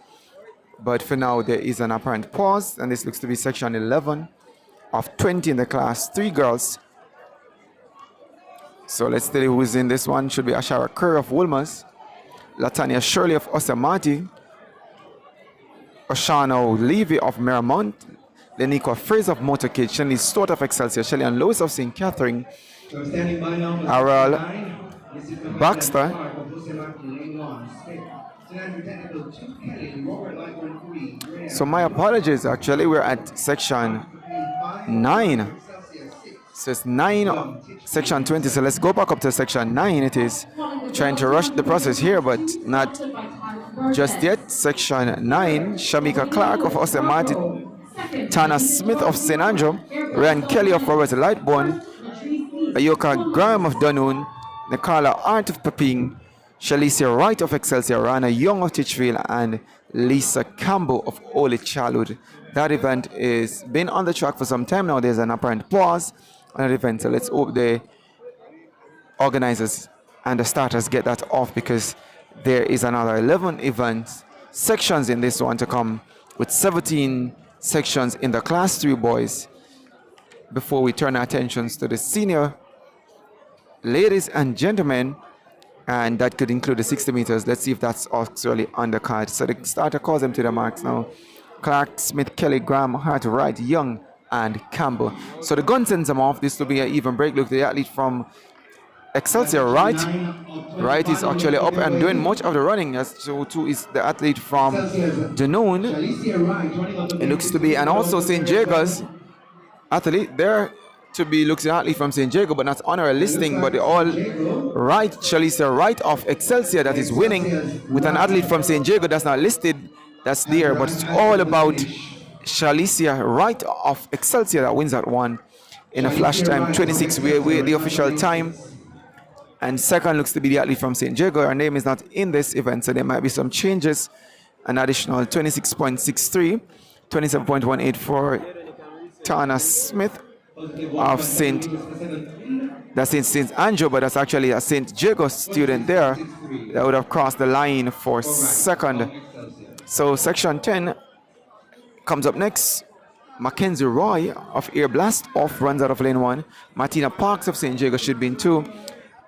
But for now, there is an apparent pause. And this looks to be section 11 of 20 in the class 3 girls. So let's tell you who's in this one. Should be Ashara Kerr of Wolmer's, Latanya Shirley of Osamati, Oshana Levy of Merrimont, Leniqua Fraser of Motorcade, Shelly Stewart of Excelsior, Shelly and Lewis of St. Catherine, Aral Baxter, so my apologies, actually we're at section 9. So it's 9, section 20. So let's go back up to section 9. It is trying to rush the process here, but not just yet. Section 9, Shamika Clark of Austin Martin, Tana Smith of St. Andrew, Ryan Kelly of Roberts Lightbourne, Ayoka Graham of Dunoon, Nicola Art of Pepin, Shalicia Wright of Excelsior, Rana Young of Titchfield, and Lisa Campbell of Early Childhood. That event is been on the track for some time now. There's an apparent pause on that event, so let's hope the organizers and the starters get that off, because there is another 11 events sections in this one to come, with 17 sections in the class 3 boys, before we turn our attentions to the senior ladies and gentlemen, and that could include the 60 meters. Let's see if that's actually on the card. So the starter calls them to the marks now: Clark, Smith, Kelly, Graham, Hart, Wright, Young, and Campbell. So the gun sends them off. This will be an even break. Look, the athlete from Excelsior, Wright is actually up and doing much of the running. So too is the athlete from Dunoon. It looks to be, and also St. Jacob's athlete there to be looks at athlete from St. Jago, but not on our listing, but all right. Shalicia Wright of Excelsior that is winning, with an athlete from St. Jago that's not listed, that's there, but it's all about Shalicia Wright of Excelsior that wins that one in a flash time 26, where the official time. And second looks to be the athlete from St. Jago. Her name is not in this event, so there might be some changes. An additional 26.63, 27.18 for Tana Smith of St. Andrew, but that's actually a St. Jago student there that would have crossed the line for second. So section 10 comes up next. Mackenzie Roy of Air Blast off runs out of lane 1. Martina Parks of St. Jago should be in 2.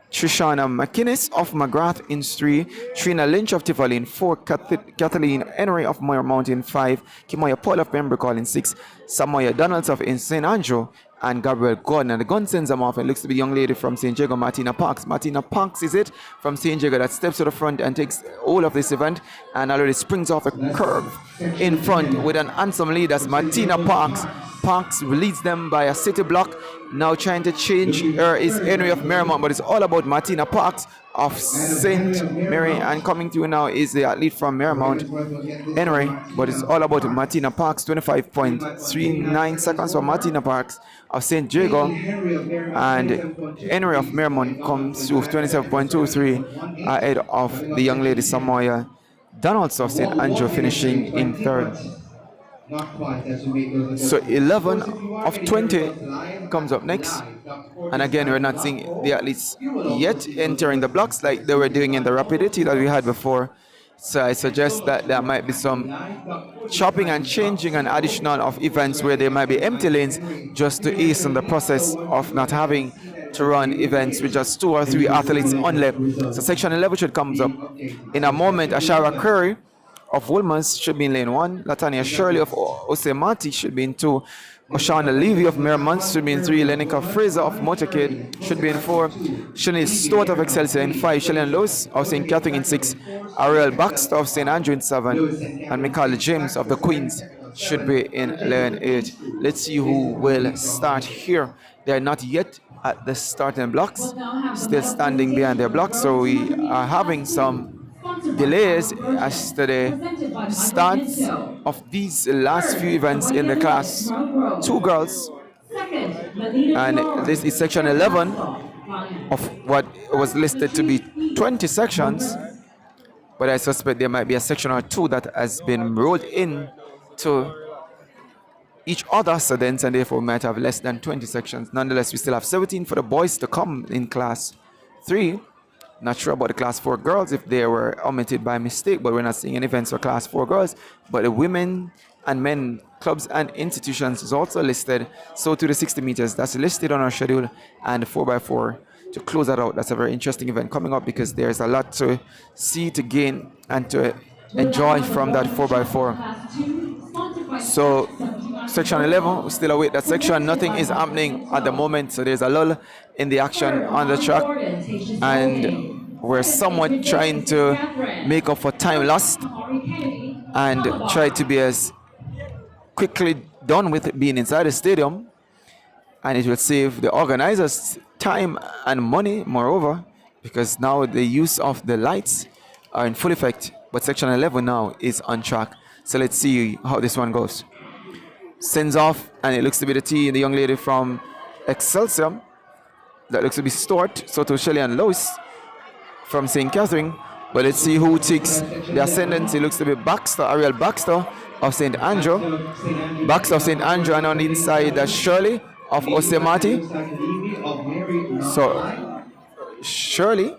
Trishana McInnes of McGrath in 3, Trina Lynch of Tivoli in 4, Kathleen Henry of Moyer Mountain 5, Kimoya Paul of Pembroke in 6, Samoya Donalds of St. Andrew, and Gabriel Gordon. And the gun sends them off. It looks to be a young lady from St. Jago, Martina Parks. Martina Parks is it from St. Jago that steps to the front and takes all of this event and already springs off a curve in front with an handsome lead. That's Martina Parks. Parks leads them by a city block. Now trying to change her is Henry of Merrimount, but it's all about Martina Parks of St. Mary, and coming through now is the athlete from Merrimount, Henry, but it's all about Martina Parks. 25.39 seconds for Martina Parks of St. Jago, and Henry of Merrimount comes to 27.23 ahead of the young lady Samoya Donalds of St. Andrew, finishing in third. So 11 of 20 comes up next, and again we're not seeing the athletes yet entering the blocks like they were doing in the rapidity that we had before. So I suggest that there might be some chopping and changing and additional of events where there might be empty lanes, just to ease in the process of not having to run events with just 2 or 3 athletes on lap. So section 11 should come up in a moment. Ashara Curry of Woolmans should be in lane 1. Latania Shirley of Osemati should be in 2. Oshana Levy of Merrimount should be in 3. Lenica Fraser of Motorcade should be in 4. Shani Stewart of Excelsior in 5. Shillian Lewis of St. Catherine in 6. Ariel Baxter of St. Andrew in 7. And Michael James of the Queens should be in lane 8. Let's see who will start here. They are not yet at the starting blocks, still standing behind their blocks, so we are having some delays as to the start of these last few events in the class 2 girls. And this is section 11 of what was listed to be 20 sections, but I suspect there might be a section or 2 that has been rolled in to each other students, and therefore we might have less than 20 sections. Nonetheless, we still have 17 for the boys to come in class 3. Not sure about the class 4 girls if they were omitted by mistake, but we're not seeing any events for class 4 girls. But the women and men clubs and institutions is also listed. So to the 60 meters, that's listed on our schedule, and the 4x4 to close that out. That's a very interesting event coming up, because there's a lot to see, to gain, and to enjoy from that 4x4. So section 11, we still await that section. Nothing is happening at the moment, so there's a lull in the action on the track, and we're somewhat trying to make up for time lost and try to be as quickly done with being inside the stadium and it will save the organizers time and money, moreover, because now the use of the lights are in full effect. But section 11 now is on track. So let's see how this one goes. Sends off, and it looks to be the young lady from Excelsior. That looks to be Stuart, Soto, Shelley, and Lois from St. Catherine. But let's see who takes the ascendancy. It looks to be Baxter, Ariel Baxter of St. Andrew. Baxter of St. Andrew, and on the inside, that's Shirley of Osemati. So, Shirley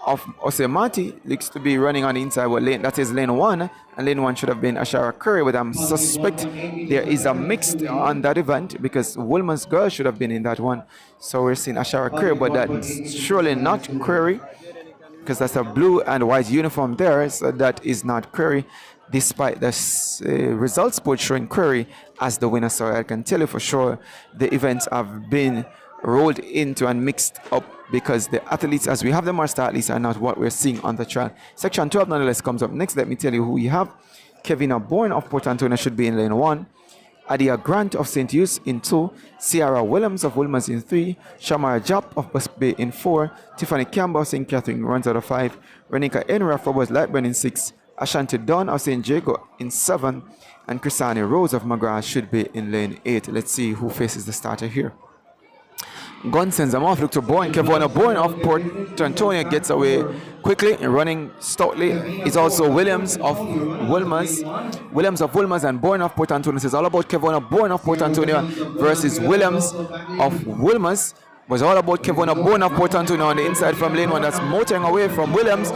of Osemati looks to be running on the inside. Well, that is lane 1, and lane 1 should have been Ashara Curry, but I'm suspect there is a mixed on that event because Woolman's girl should have been in that one. So we're seeing Ashara Curry, but that's surely not Curry because that's a blue and white uniform there, so that is not Curry, despite the results board showing Curry as the winner. So I can tell you for sure the events have been rolled into and mixed up because the athletes as we have them are star athletes are not what we're seeing on the track. Section 12 nonetheless comes up next. Let me tell you who we have. Kevin Bourne of Port Antonio should be in lane 1. Adia Grant of St. Hughes in 2. Ciara Williams of Wilmers in 3. Shamara Jap of West Bay in 4. Tiffany Campbell of St. Catherine runs out of 5. Renika Henry of Roberts Lightburn in 6. Ashanti Dunn of St. Jago in 7. And Chrisani Rose of McGrath should be in lane 8. Let's see who faces the starter here. Gun sends them off. Look to Bourne. Kevona Bourne of Port Antonio gets away quickly and running stoutly. It's also Williams of Wilmers. Williams of Wilmers and Bourne of Port Antonio. This is all about Kevona Bourne of Port Antonio versus Williams of Wilmers. Was all about Kevona Bourne of Port Antonio on the inside from lane 1. That's motoring away from Williams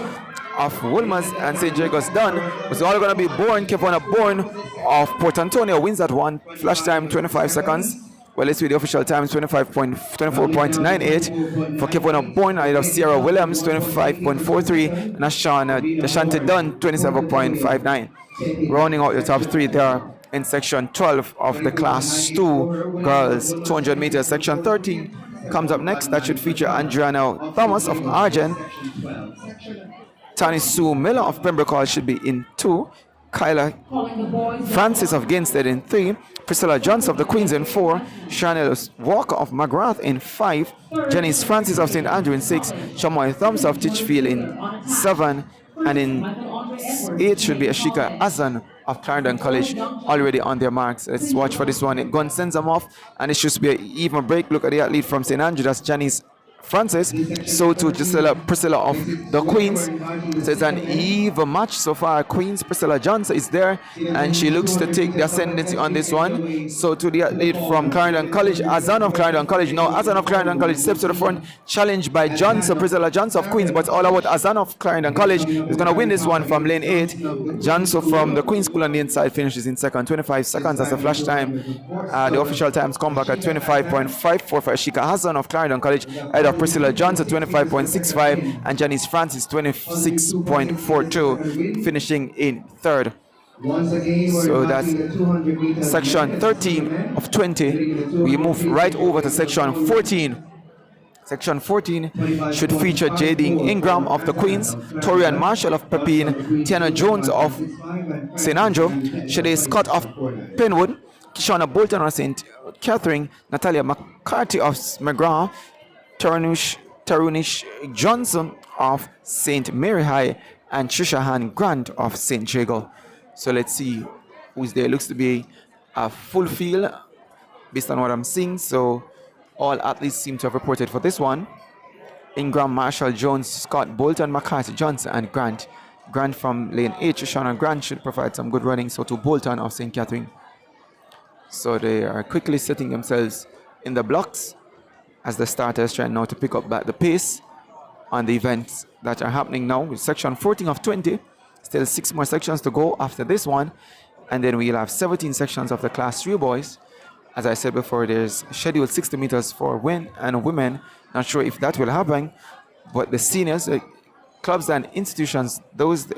of Wilmers and St. Jago's done. It's all going to be Bourne. Kevona Bourne of Port Antonio wins that one. Flash time 25 seconds. Well, let's see the official time, 24.98 for Kevona Bourne, ahead of Sierra Williams, 25.43, and Ashanti Dunn, 27.59. Rounding out the top 3 there in section 12 of the class 2 girls 200 meters. Section 13 comes up next. That should feature Adriana Thomas of Argent. Tani Sue Miller of Pembroke Hall should be in 2. Kyla Francis of Gainsted in 3. Priscilla Johnson of the Queens in 4. Chanel Walker of McGrath in 5. Janice Francis of St. Andrew in 6. Shamoy Thompson of Titchfield in 7. And in 8 should be Ashika Azan of Clarendon College already on their marks. Let's watch for this one. Gun sends them off, and it should be an even break. Look at the athlete from St. Andrew. That's Janice Francis. So to Priscilla of the Queens. So it's an even match so far. Queens Priscilla Johnson is there, and she looks to take the ascendancy on this one. So to the athlete from Clarendon College, Azan of Clarendon College. Now Azan of Clarendon College steps to the front, challenged by Johnson, Priscilla Johnson of Queens, but all about Azan of Clarendon College is going to win this one from lane 8. Johnson from the Queens School on the inside finishes in second. 25 seconds as a flash time. The official times come back at 25.54 for Ashika Hassan of Clarendon College, ahead of Priscilla Johnson 25.65 and Janice Francis 26.42, finishing in third. So that's section 13 of 20. We move right over to section 14. Section 14 should feature Jadine Ingram of the Queens, Torian Marshall of Pepin, Tiana Jones of St. Andrew, Shade Scott of Penwood, Kishana Bolton of St. Catherine, Natalia McCarthy of McGraw, Tarunish Johnson of St. Mary High, and Trisha Han Grant of St. Jago. So let's see who's there. Looks to be a full field based on what I'm seeing. So all athletes seem to have reported for this one. Ingram, Marshall, Jones, Scott, Bolton, McCarthy, Johnson, and Grant. Grant from lane 8. Trisha and Grant should provide some good running. So to Bolton of St. Catherine. So they are quickly setting themselves in the blocks as the starters trying now to pick up back the pace on the events that are happening now with section 14 of 20. Still 6 more sections to go after this one, and then we'll have 17 sections of the class 3 boys. As I said before, there's scheduled 60 meters for men and women. Not sure if that will happen, but the seniors, clubs and institutions, those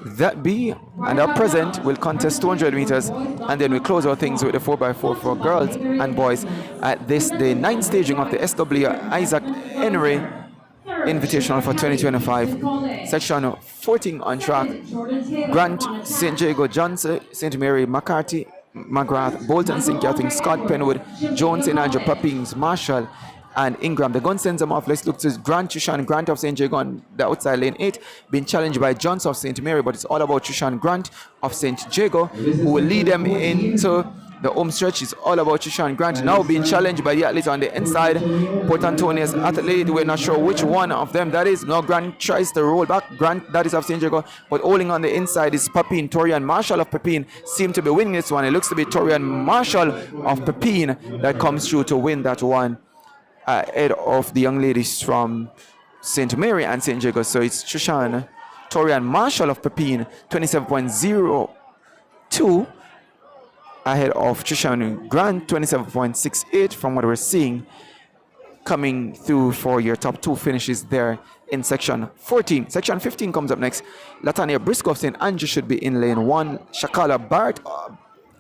that be and are present, will contest 200 meters, and then we close our things with the 4x4 for girls and boys at this, the 9th staging of the SW Isaac Invitational for 2025. Section 14 on track. Grant, St. Jago, Johnson, St. Mary, McCarthy, McGrath, Bolton, St. Catherine, Scott, Penwood, Jones, St. Andrew, Poppins, Marshall, and Ingram. The gun sends them off. Let's look to Grant Chushan Grant of St. Jago on the outside lane 8, being challenged by Johnson of St. Mary, but it's all about Chushan Grant of St. Jago, who will lead them into the home stretch. Is all about Chushan Grant, now being challenged by the athlete on the inside. Port Antonius athlete, we're not sure which one of them that is. Now Grant tries to roll back. Grant, that is of St. Jago, but holding on the inside is Pepin. Torian Marshall of Pepin seem to be winning this one. It looks to be Torian Marshall of Pepin that comes through to win that one, ahead of the young ladies from St. Mary and St. Jago. So it's Torian Marshall of Pepin, 27.02, ahead of Chushan Grant, 27.68 from what we're seeing, coming through for your top 2 finishes there in section 14. Section 15 comes up next. Latania Briscoe of St. Andrew should be in lane 1. Shakala Barrett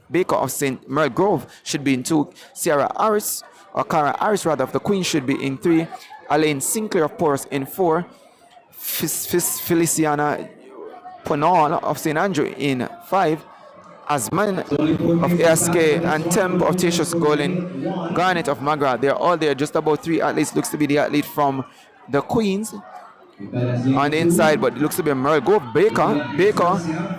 Baker of St. Merle Grove should be in 2. Cara Harris rather, of the Queen should be in 3. Elaine Sinclair of Porus in 4. Feliciana Ponal of St. Andrew in 5. Asman of ASK and Temp of Tatius Golin, Garnet of Magra. They're all there. Just about 3 athletes. Looks to be the athlete from the Queens on the inside, but it looks to be Merle Grove. Baker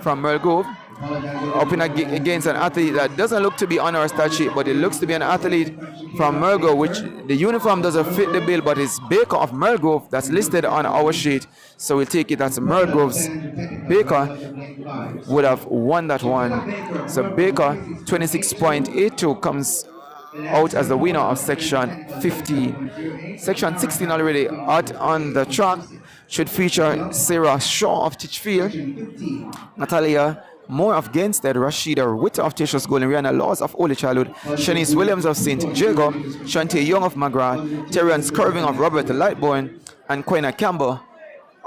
from Merle Grove up in against an athlete that doesn't look to be on our stat sheet, but it looks to be an athlete from Merle Grove, which the uniform doesn't fit the bill, but it's Baker of Merle Grove that's listed on our sheet. So we'll take it as Merle Grove's Baker would have won that one. So Baker, 26.82, comes out as the winner of section 15. Section 16 already out on the track should feature Sarah Shaw of Titchfield, Natalia Moore of Gainstead, Rashida Witter of Tatius Golden, Rihanna Laws of Holy Childhood, Shanice Williams of St. Jago, Shantae Young of McGrath, Terrence Curving of Robert Lightbourne, and Quina Campbell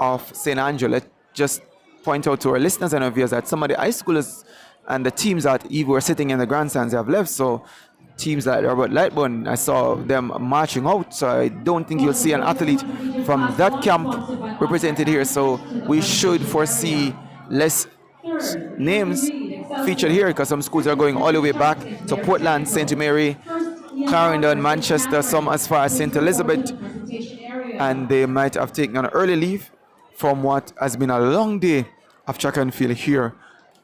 of St. Andrew. Let's just point out to our listeners and our viewers that some of the high schoolers and the teams that Eve were sitting in the grandstands have left. So teams like Robert Lightbourne, I saw them marching out. So I don't think you'll see an athlete from that camp represented here. So we should foresee less names featured here, because some schools are going all the way back to Portland, St. Mary, Clarendon, Manchester, some as far as St. Elizabeth, and they might have taken an early leave from what has been a long day of track and field here.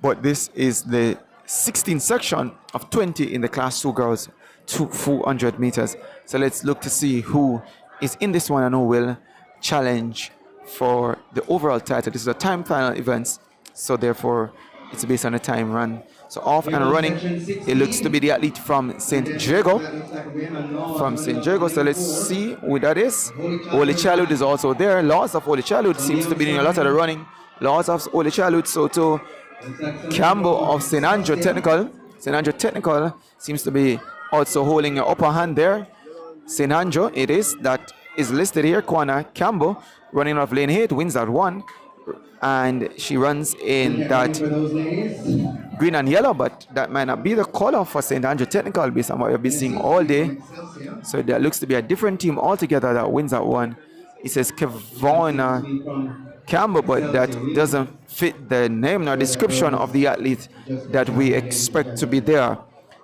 But this is the 16th section of 20 in the class 2 girls 400 meters. So let's look to see who is in this one and who will challenge for the overall title. This is a time final event, so therefore it's based on a time run. So off and running, it looks to be the athlete from St. Jago. So let's see who that is. Holy Childhood is also there. Laws of Holy Childhood seems to be in a lot of the running. Laws of Holy Childhood. So to Campbell of St. Andrew Technical. St. Andrew Technical seems to be also holding an upper hand there. St. Andrew, it is, that is listed here. Kwana Campbell running off lane 8, wins that one. And she runs in that green and yellow, but that might not be the color for St. Andrew Technical based on what we've been seeing all day. So that looks to be a different team altogether that wins that one. It says Kevon Campbell, but that doesn't fit the name nor description of the athlete that we expect to be there.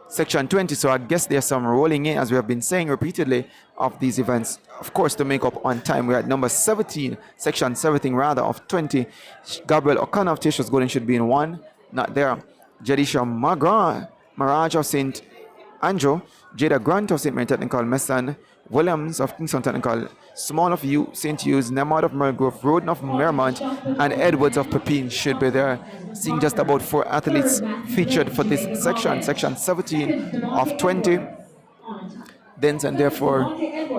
Section 20, so I guess there's some rolling in, as we have been saying repeatedly, of these events. Of course, to make up on time, we're at number 17, section 17 rather, of 20. Gabriel O'Connor of Tatius Golden should be in 1, not there. Jadisha Maraj of St. Andrew, Jada Grant of St. Mary Technical, Messan Williams of Kingston Technical, Small of St. Hughes, Nemad of Mergrove, Roden of Merrimont, and Edwards of Pepin should be there. Seeing just about 4 athletes featured for this section, section 17 of 20. Then and therefore,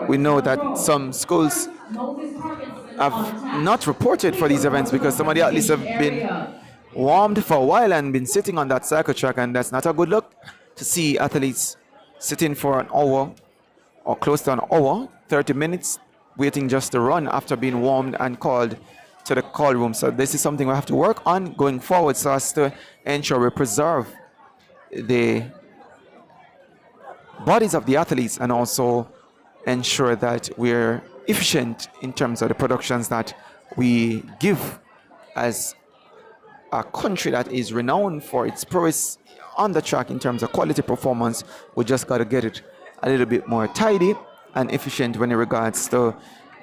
we know that some schools have not reported for these events because some of the athletes have been warmed for a while and been sitting on that cycle track, and that's not a good look to see athletes sitting for an hour or close to an hour, 30 minutes, waiting just to run after being warmed and called to the call room. So this is something we have to work on going forward so as to ensure we preserve the bodies of the athletes and also ensure that we're efficient in terms of the productions that we give as a country that is renowned for its prowess on the track in terms of quality performance. We just got to get it a little bit more tidy and efficient when it regards to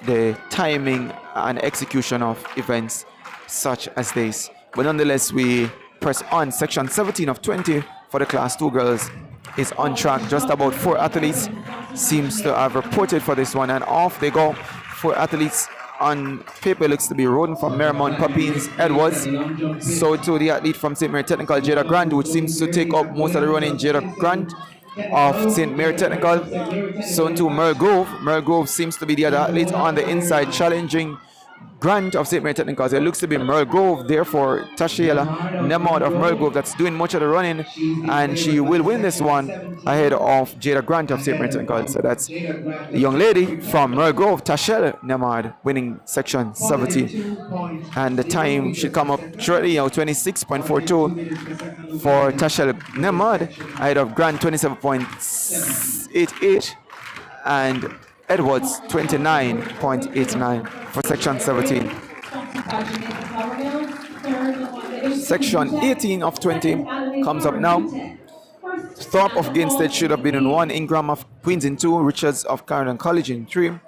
the timing and execution of events such as this. But nonetheless, we press on. Section 17 of 20 for the Class 2 girls is on track. Just about 4 athletes seems to have reported for this one, and off they go. 4 athletes on paper looks to be Roden from Merrimount, Poppins, Edwards. So too the athlete from St. Mary Technical, Jada Grant, which seems to take up most of the running. Jada Grant of St. Mary Technical. So too Merle Grove. Merle Grove seems to be the other athlete on the inside challenging Grant of St. Mary Technical. So it looks to be Merle Grove, therefore Tashiela Nemod of Merle Grove that's doing much of the running, and she will win this one ahead of Jada Grant of St. Mary Technical. So that's the young lady from Merle Grove, Tashiela Nemod, winning section 17. And the time should come up shortly, 26.42 for Tashiela Nemod ahead of Grant 27.88 and Edwards 29.89 for section 17. Section 18 of 20 comes up now. Thorpe of Gainstead should have been in 1, Ingram of Queens in 2, Richards of Clarendon College in 3,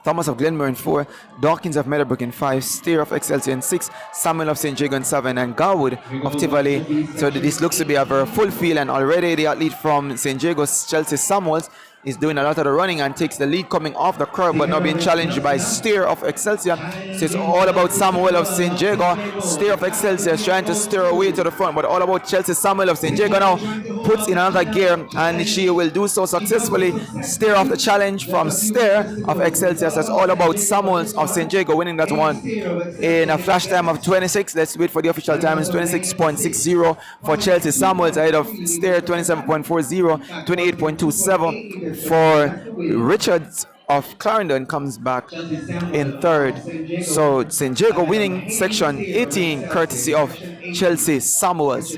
Thomas of Glenmore in 4, Dawkins of Meadowbrook in 5, Steer of Excelsior in 6, Samuel of St. Jago in 7, and Garwood of Tivoli. So this looks to be a very full field, and already the athlete from St. Jago's, Chelsea Samuels, is doing a lot of the running and takes the lead coming off the curb, but now being challenged by Steer of Excelsior. So it's all about Samuel of St. Jago. Steer of Excelsior is trying to steer away to the front, but all about Chelsea Samuel of St. Jago now puts in another gear, and she will do so successfully. Steer of the challenge from Steer of Excelsior. So it's all about Samuels of St. Jago winning that one in a flash time of 26. Let's wait for the official time. It's 26.60 for Chelsea Samuels ahead of Steer, 27.40, 28.27. For Richards of Clarendon comes back in 3rd. So St. Jago winning section 18 courtesy of Chelsea Samuels.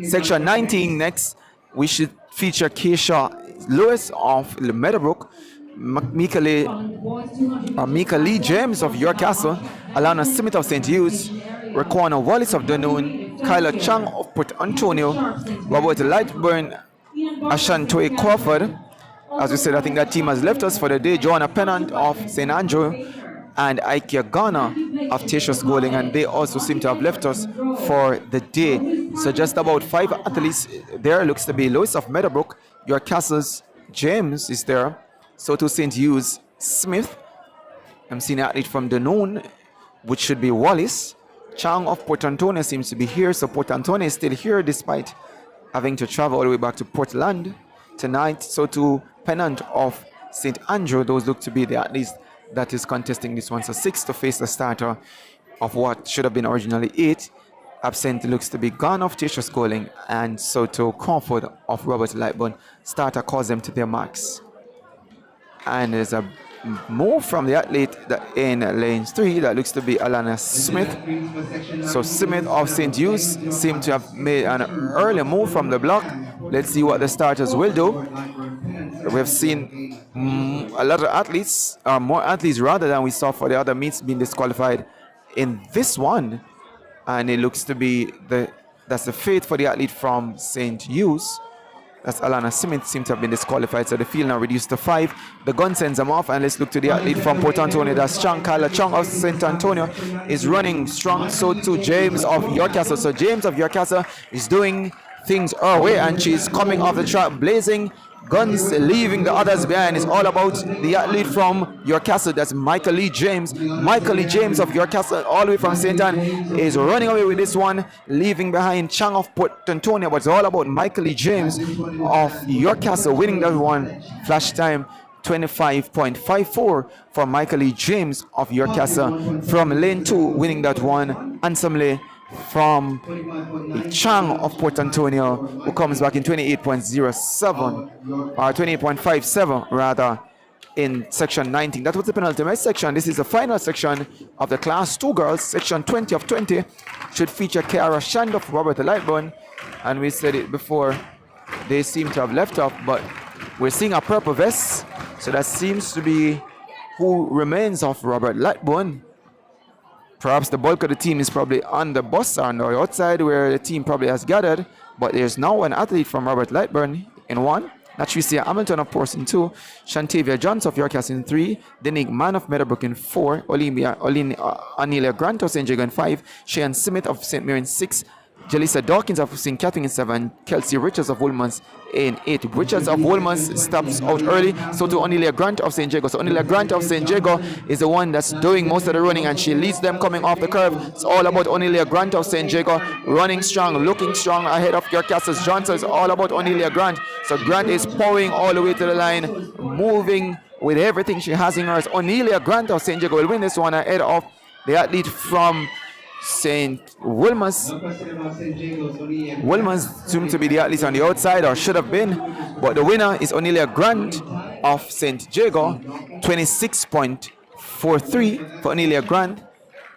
Section 19 next, we should feature Keisha Lewis of Meadowbrook, Mika Lee James of York Castle, Alana Smith of St. Hughes, Raquana Wallace of Dunoon, Kyla Chang of Port Antonio, Robert Lightburn, Ashantwe Crawford. As we said, I think that team has left us for the day. Joanna Pennant of St. Andrew and Ikea Ghana of Tatius Golding, and they also seem to have left us for the day. So just about 5 athletes there. Looks to be Lois of Meadowbrook, York Castle's James is there. So to St. Hughes Smith. I'm seeing an athlete from Dunoon, which should be Wallace. Chang of Port Antonio seems to be here. So Port Antonio is still here despite having to travel all the way back to Portland tonight. So to Pennant of St. Andrew, those look to be the athletes that is contesting this one. So 6 to face the starter of what should have been originally 8. Absent looks to be Gone of Tatius Golding, and so to Crawford of Robert Lightburn. Starter calls them to their marks. And there's a move from the athlete in lanes 3 that looks to be Alana Smith. So Smith of St. Hughes seem to have made an early move from the block. Let's see what the starters will do. We've seen a lot of athletes, or more athletes rather than we saw for the other meets, being disqualified in this one. And it looks to be that's the fate for the athlete from St. Hughes. That's Alana Smith, seems to have been disqualified. So the field now reduced to 5. The gun sends them off, and let's look to the athlete from Port Antonio. That's Chang. Kyla Chang of St. Antonio is running strong. So too James of York Castle. So James of York Castle is doing things her way, and she's coming off the track blazing. Guns leaving the others behind. It's all about the athlete from York Castle. That's Michael Lee James. Michael Lee James of York Castle, all the way from St. Anne, is running away with this one, leaving behind Chang of Port Antonio. But it's all about Michael Lee James of York Castle winning that one. Flash time 25.54 for Michael Lee James of York Castle from lane 2, winning that one handsomely from Chang of Port Antonio, who comes back in 28.07 or 28.57 rather in section 19. That was the penultimate section. This is the final section of the class 2 girls. Section 20 of 20 should feature Kiara Shand of Robert Lightburn, and we said it before, they seem to have left off, but we're seeing a purple vest, so that seems to be who remains of Robert Lightburn. Perhaps the bulk of the team is probably on the bus or on the outside where the team probably has gathered, But there's now an athlete from Robert Lightburn in 1. Natricia Hamilton of Ports in 2. Shantavia Johns of Yorkcastle in 3. Denique Mann of Meadowbrook in 4. Anelia Grant of St. Jago in 5. Cheyenne Smith of St. Mary in 6. Jalisa Dawkins of St. Catherine in 7. Kelsey Richards of Woolmans in 8. Richards of Woolmans stops out early, so to Anelia Grant of St. Jago. So Anelia Grant of St. Jago is the one that's doing most of the running, and she leads them coming off the curve. It's all about Anelia Grant of St. Jago, running strong, looking strong ahead of Yorkcastle's Johnson. It's all about Anelia Grant. So Grant is powering all the way to the line, moving with everything she has in her. Anelia Grant of St. Jago will win this one ahead of the athlete from St. Wilma's. Wilma's seems to be the athlete on the outside, or should have been, but the winner is Anelia Grant of St. Jago, 26.43 for Anelia Grant,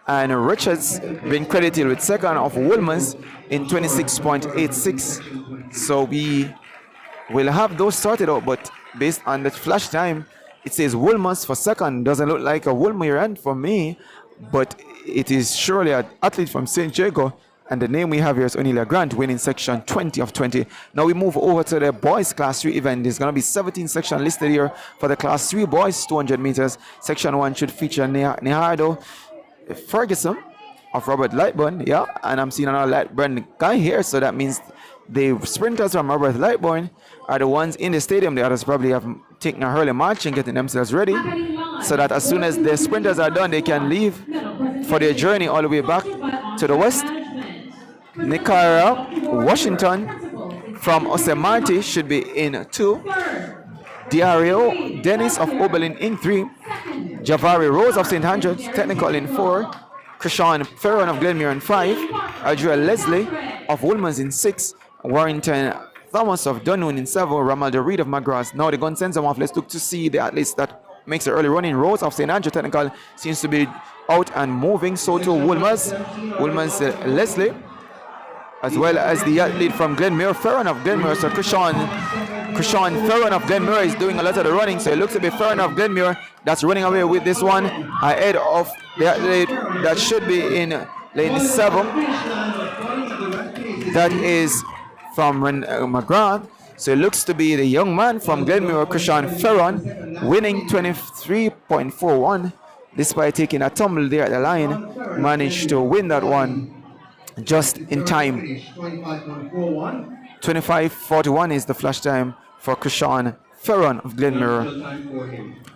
and Richards being credited with second of Wilma's in 26.86. So we will have those sorted out, but based on the flash time, it says Wilma's for second. Doesn't look like a Wilmer end for me, but it is surely an athlete from St. Jago, and the name we have here is Anelia Grant, winning section 20 of 20. Now we move over to the boys class 3 event. There's going to be 17 sections listed here for the class 3 boys 200 meters. Section 1 should feature Nehardo Ferguson of Robert Lightburn, yeah, and I'm seeing another Lightburn guy here, so that means the sprinters from Robert Lightburn are the ones in the stadium. The others probably have taken a early march and getting themselves ready, so that as soon as the sprinters are done, they can leave for their journey all the way back to the west. Nicara Washington from Osemarti should be in 2. Diario Dennis of Oberlin in 3. Javari Rose of St. Andrews Technical in 4. Krishan Ferron of Glenmuir in 5. Adria Leslie of Woolmans in 6. Warrington Thomas of Dunoon in 7. Ramaldo Reed of McGrath. Now the gun sends them off. Let's look to see the athletes that makes the early running. Rose of St. Andrew Technical seems to be out and moving. So to Woolmans Leslie, as well as the athlete from Glenmuir, Ferron of Glenmuir. So Krishan Ferron of Glenmuir is doing a lot of the running. So it looks to be Ferron of Glenmuir that's running away with this one ahead of the athlete that should be in lane 7. That is from McGrath. So it looks to be the young man from Glenmuir, Krishan Ferron, winning 23.41. Despite taking a tumble there at the line, managed to win that one just in time. 25.41 is the flash time for Krishan Ferron of Glenmuir.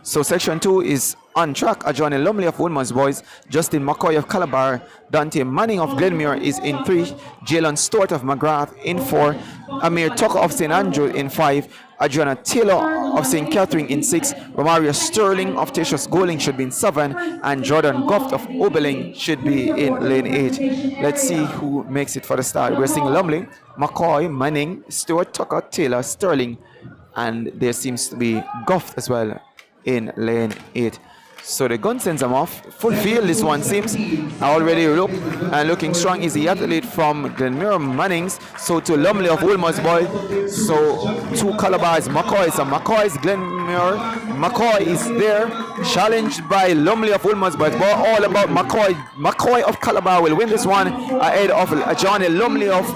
So section 2 is on track. Johnny Lumley of Woolman's boys, Justin McCoy of Calabar, Dante Manning of Glenmuir is in 3, Jalen Stewart of McGrath in 4, Amir Tucker of St. Andrew in 5, Adriana Taylor of St. Catherine in 6, Romario Sterling of Tatius Goling should be in 7, and Jordan Goff of Oberlin should be in lane 8. Let's see who makes it for the start. We're seeing Lumley, McCoy, Manning, Stewart, Tucker, Taylor, Sterling, and there seems to be Goff as well in lane 8. So the gun sends them off. Full field, this one seems. Already looking strong is the athlete from Glenmuir, Mannings. So to Lumley of Woolman's boy. So 2 Calabars, McCoy. So McCoy's Glenmuir. McCoy is there, challenged by Lumley of Woolman's boy. It's all about McCoy. McCoy of Calabar will win this one ahead of Johnny Lumley of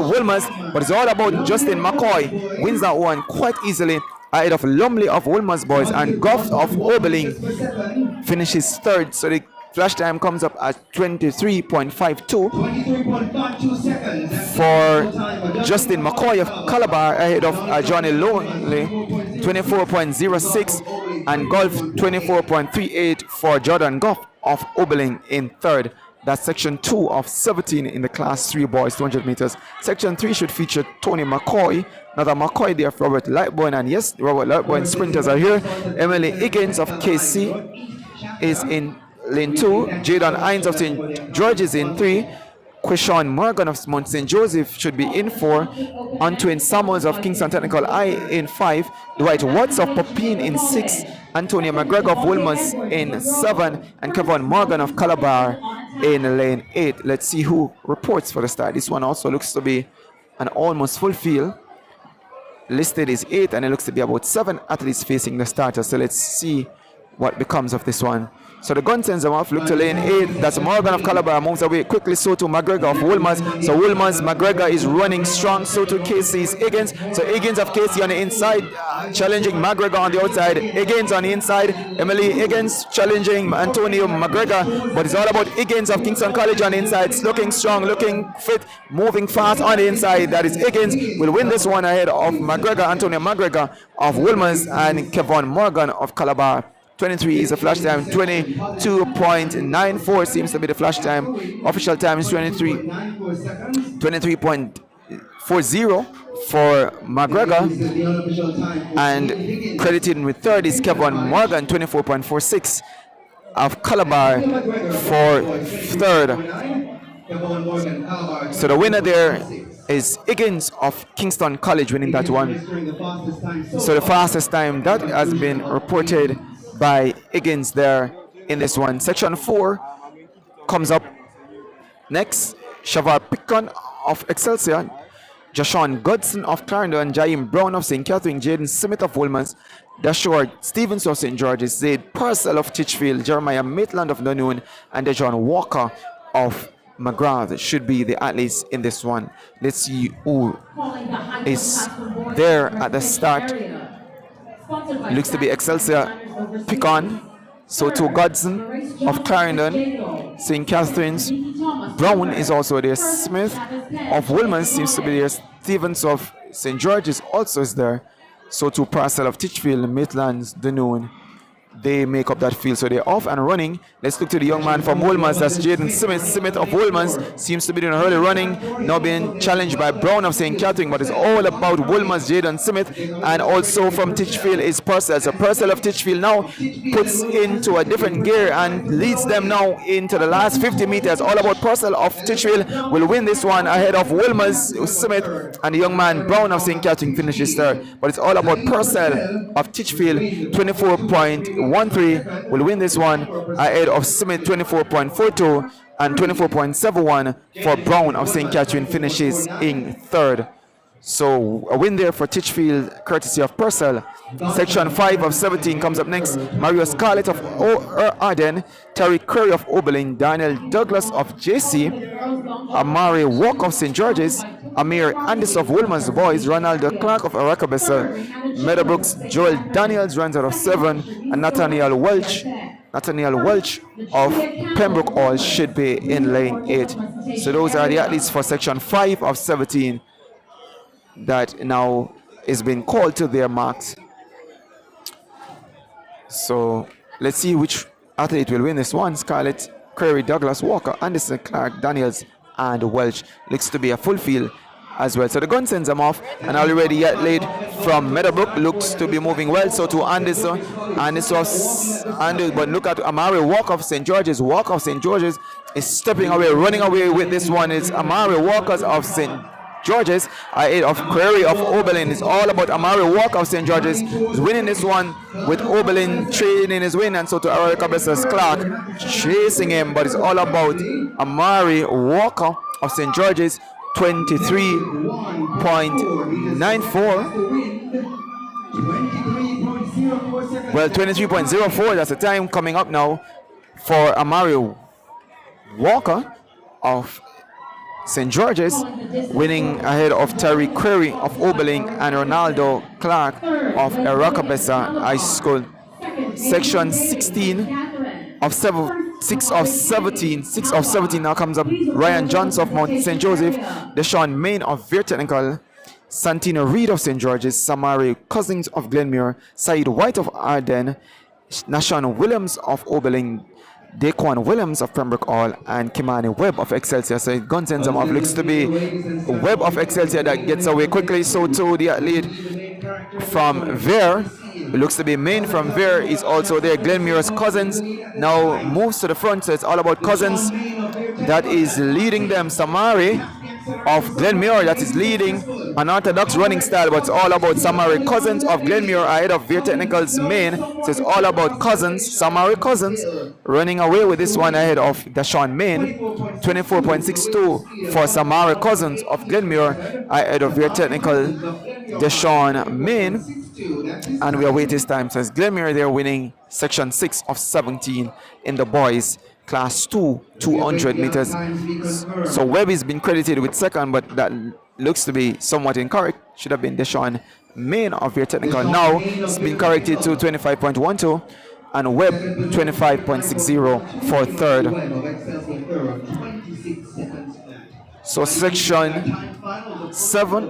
Woolman's. But it's all about Justin McCoy. Wins that one quite easily ahead of Lumley of Woolman's boys, and Goff of Oberlin finishes 3rd. So the flash time comes up at 23.52 for Justin McCoy of Calabar ahead of Johnny Lumley, 24.06, and Golf 24.38 for Jordan Goff of Oberlin in 3rd. That's section 2 of 17 in the class 3 boys 200 meters. Section 3 should feature Tony McCoy, another McCoy there for Robert Lightburn, and yes, Robert Lightburn sprinters are here. Emily Higgins of KC is in lane 2. Jadon Hines of St. George is in 3. Quishon Morgan of Mount St. Joseph should be in 4. Antoine Samuels of Kingston Technical I in 5. Dwight Watts of Popine in 6. Antonio McGregor of Woolmans in 7. And Kevin Morgan of Calabar in lane 8. Let's see who reports for the start. This one also looks to be an almost full field. Listed is 8, and it looks to be about 7 athletes facing the starter. So let's see what becomes of this one. So the gun sends them off, look to lane 8. That's Morgan of Calabar, moves away quickly, so to McGregor of Woolmans. So Woolmans, McGregor is running strong, so to Casey's Higgins. So Higgins of Casey on the inside, challenging McGregor on the outside. Higgins on the inside, Emily Higgins challenging Antonio McGregor. But it's all about Higgins of Kingston College on the inside, looking strong, looking fit, moving fast on the inside. That is Higgins, will win this one ahead of McGregor, Antonio McGregor of Woolmans, and Kevon Morgan of Calabar. 23 is the flash time. 22.94 seems to be the flash time. Official time is 23.40 for McGregor, and credited with third is Kevon Morgan, 24.46 of Calabar for third. So the winner there is Higgins of Kingston College winning that one. So the fastest time that has been reported by Higgins there in this one. Section 4 comes up next. Shavar Pickon of Excelsior, Jashon Godson of Clarendon, Jaim Brown of St. Catherine, Jaden Smith of Woolmans, Dashore Stevens of St. George's, Zaid Purcell of Titchfield, Jeremiah Maitland of Dunoon, and Dejon Walker of McGrath should be the athletes in this one. Let's see who is there at the start. Looks to be Excelsior Pickon, so to Godson of Clarendon, St. Catherine's. Brown is also there. Smith of Woolman seems to be there. Stevens of St. George's also is there. So to Parcel of Titchfield, Maitlands, Dunoon. They make up that field, so they're off and running. Let's look to the young man from Woolmans. That's Jaden Smith. Smith of Woolmans seems to be doing early running, now being challenged by Brown of St. Catherine, but it's all about Woolmans, Jaden Smith, and also from Titchfield is Purcell. So Purcell of Titchfield now puts into a different gear and leads them now into the last 50 meters. All about Purcell of Titchfield will win this one ahead of Woolmans, Smith, and the young man Brown of St. Catherine finishes third. But it's all about Purcell of Titchfield, 24.13 will win this one ahead of Smith, 24.42, and 24.71 for Brown of St. Catherine finishes in third. So a win there for Titchfield courtesy of Purcell. Section 5 of 17 comes up next. Mario Scarlett of Arden, Terry Curry of Oberlin, Daniel Douglas of JC, Amari Walk of St. George's, Amir Anderson of Woolman's Boys, Ronaldo Clark of Arakabessa, Meadowbrooks, Joel Daniels runs out of 7, and Nathaniel Welch of Pembroke Hall should be in lane 8. So those are the athletes for section 5 of 17 that now is being called to their marks. So let's see which athlete will win this one. Scarlett, Curry, Douglas, Walker, Anderson, Clark, Daniels, and Welch. Looks to be a full field as well. So the gun sends them off, and already athlete from Meadowbrook looks to be moving well. So to Anderson, but look at Amari Walker of St. George's. Walker of St. George's is stepping away, running away with this one. It's Amari Walker of St. George's ahead of Query of Oberlin. It's all about Amari Walker of St. George's is winning this one with Oberlin trading his win, and so to Eric Cabezas Clark chasing him, but it's all about Amari Walker of St. George's, 23.94. Well, 23.04, that's the time coming up now for Amari Walker of St. George's, winning ahead of Terry Query of Oberlin and Ronaldo Clark of Arakabessa High School. Section 16 of 6 of 17 now comes up. Ryan Johnson of Mount St. Joseph, Deshaun Main of Veer Technical, Santino Reed of St. George's, Samari Cousins of Glenmuir, Said White of Arden, Nashan Williams of Oberlin, Daquan Williams of Pembroke Hall, and Kimani Webb of Excelsior. So gun sends them off. Looks to be Webb of Excelsior that gets away quickly. So to the athlete from Veer, looks to be Main from Veer is also there. Glenmuir's Cousins now moves to the front, so it's all about Cousins that is leading them. Samari of Glenmuir that is leading unorthodox running style, but it's all about Samari Cousins of Glenmuir ahead of Veer Technical's Main. So it's all about Cousins, Samari Cousins running away with this one ahead of Deshaun Main. 24.62 for Samari Cousins of Glenmuir ahead of Veer Technical Deshaun Main, and we await his time. So it's Glenmere there winning section 6 of 17 in the boys class 2 200 meters. So Webb has been credited with second, but that looks to be somewhat incorrect. Should have been Deshaun Main of your technical. Now it's been corrected to 25.12 and Webb 25.60 for third. So section 7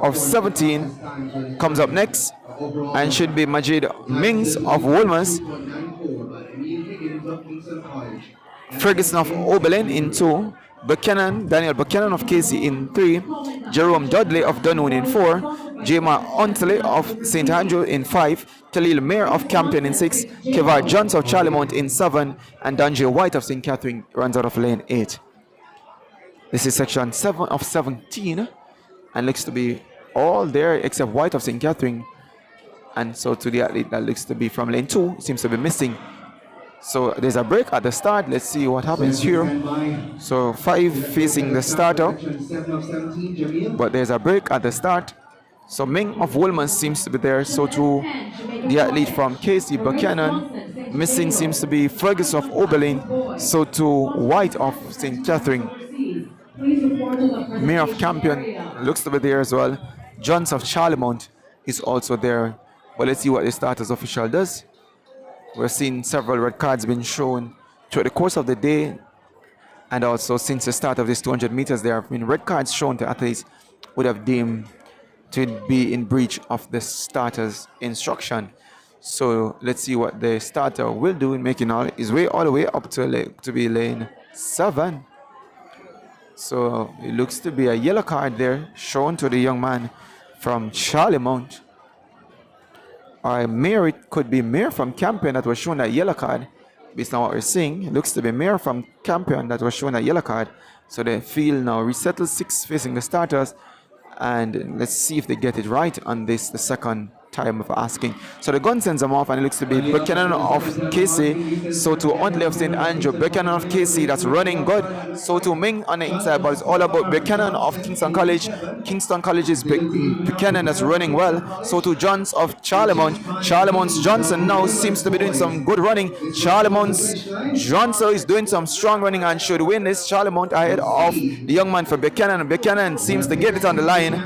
of 17 comes up next and should be Majid Mings of Woolmers, Ferguson of Oberlin in 2, Daniel Buchanan of Casey in 3, Jerome Dudley of Dunoon in 4, Jema Huntley of St. Andrew in 5, Khalil Mayer of Campion in 6, Kevar Jones of Charlemont in 7, and Danjay White of St. Catherine runs out of lane 8. This is section 7 of 17 and looks to be all there except White of St. Catherine. And so to the athlete that looks to be from lane 2 seems to be missing. So there's a break at the start. Let's see what happens here. So 5 facing the starter, but there's a break at the start. So Ming of Woolman seems to be there. So too the athlete from Casey Buchanan. Missing seems to be Fergus of Oberlin. So too White of St. Catherine. Mayor of Campion looks to be there as well. Johns of Charlemont is also there. But let's see what the starters official does. We're seeing several red cards being shown throughout the course of the day, and also since the start of this 200 meters there have been red cards shown to athletes would have deemed to be in breach of the starter's instruction. So let's see what the starter will do in making all his way all the way up to be lane 7. So it looks to be a yellow card there shown to the young man from Charlemont. Or Mayor, it could be Mayor from Campion that was shown a yellow card. Based on what we're seeing, it looks to be Mayor from Campion that was shown a yellow card. So the field now resettles 6 facing the starters. And let's see if they get it right on this, the second time of asking. So the gun sends them off, and it looks to be Buchanan of Casey. So to Huntley of St. Andrew. Buchanan of Casey, that's running good. So to Ming on the inside, but it's all about Buchanan of Kingston College. Kingston College is Buchanan that's running well. So to Johns of Charlemont. Charlemont's Johnson now seems to be doing some good running. Charlemont's Johnson is doing some strong running and should win this. Charlemont ahead of the young man for Buchanan. Buchanan seems to get it on the line.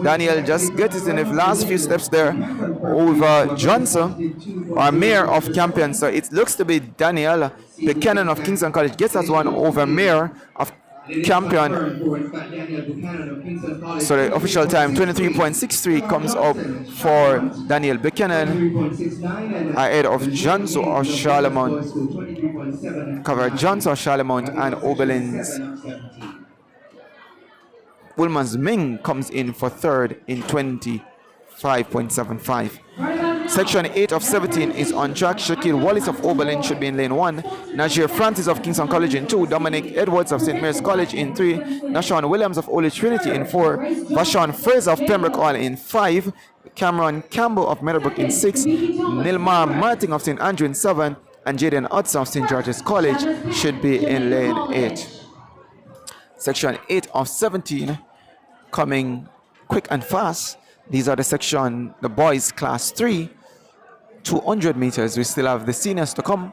Daniel just gets it in the last few steps there over Johnson, or Mayor of Campion. So it looks to be Daniel Buchanan of Kingston College gets that one over Mayor of Campion. So the official time 23.63 comes up for Daniel Buchanan ahead of Johnson of Charlemont. Cover Johnson of Charlemont and Oberlin's Woolman's Ming comes in for third in 25.75. Section 8 of 17 is on track. Shaquille Wallace of Oberlin should be in lane 1. Najir Francis of Kingston College in 2. Dominic Edwards of St. Mary's College in 3. Nashawn Williams of Holy Trinity in 4. Vashon Fraser of Pembroke Hall in 5. Cameron Campbell of Meadowbrook in 6. Nilmar Martin of St. Andrew in 7. And Jaden Hudson of St. George's College should be in lane 8. Section 8 of 17 coming quick and fast. These are the boys class 3, 200 meters. We still have the seniors to come.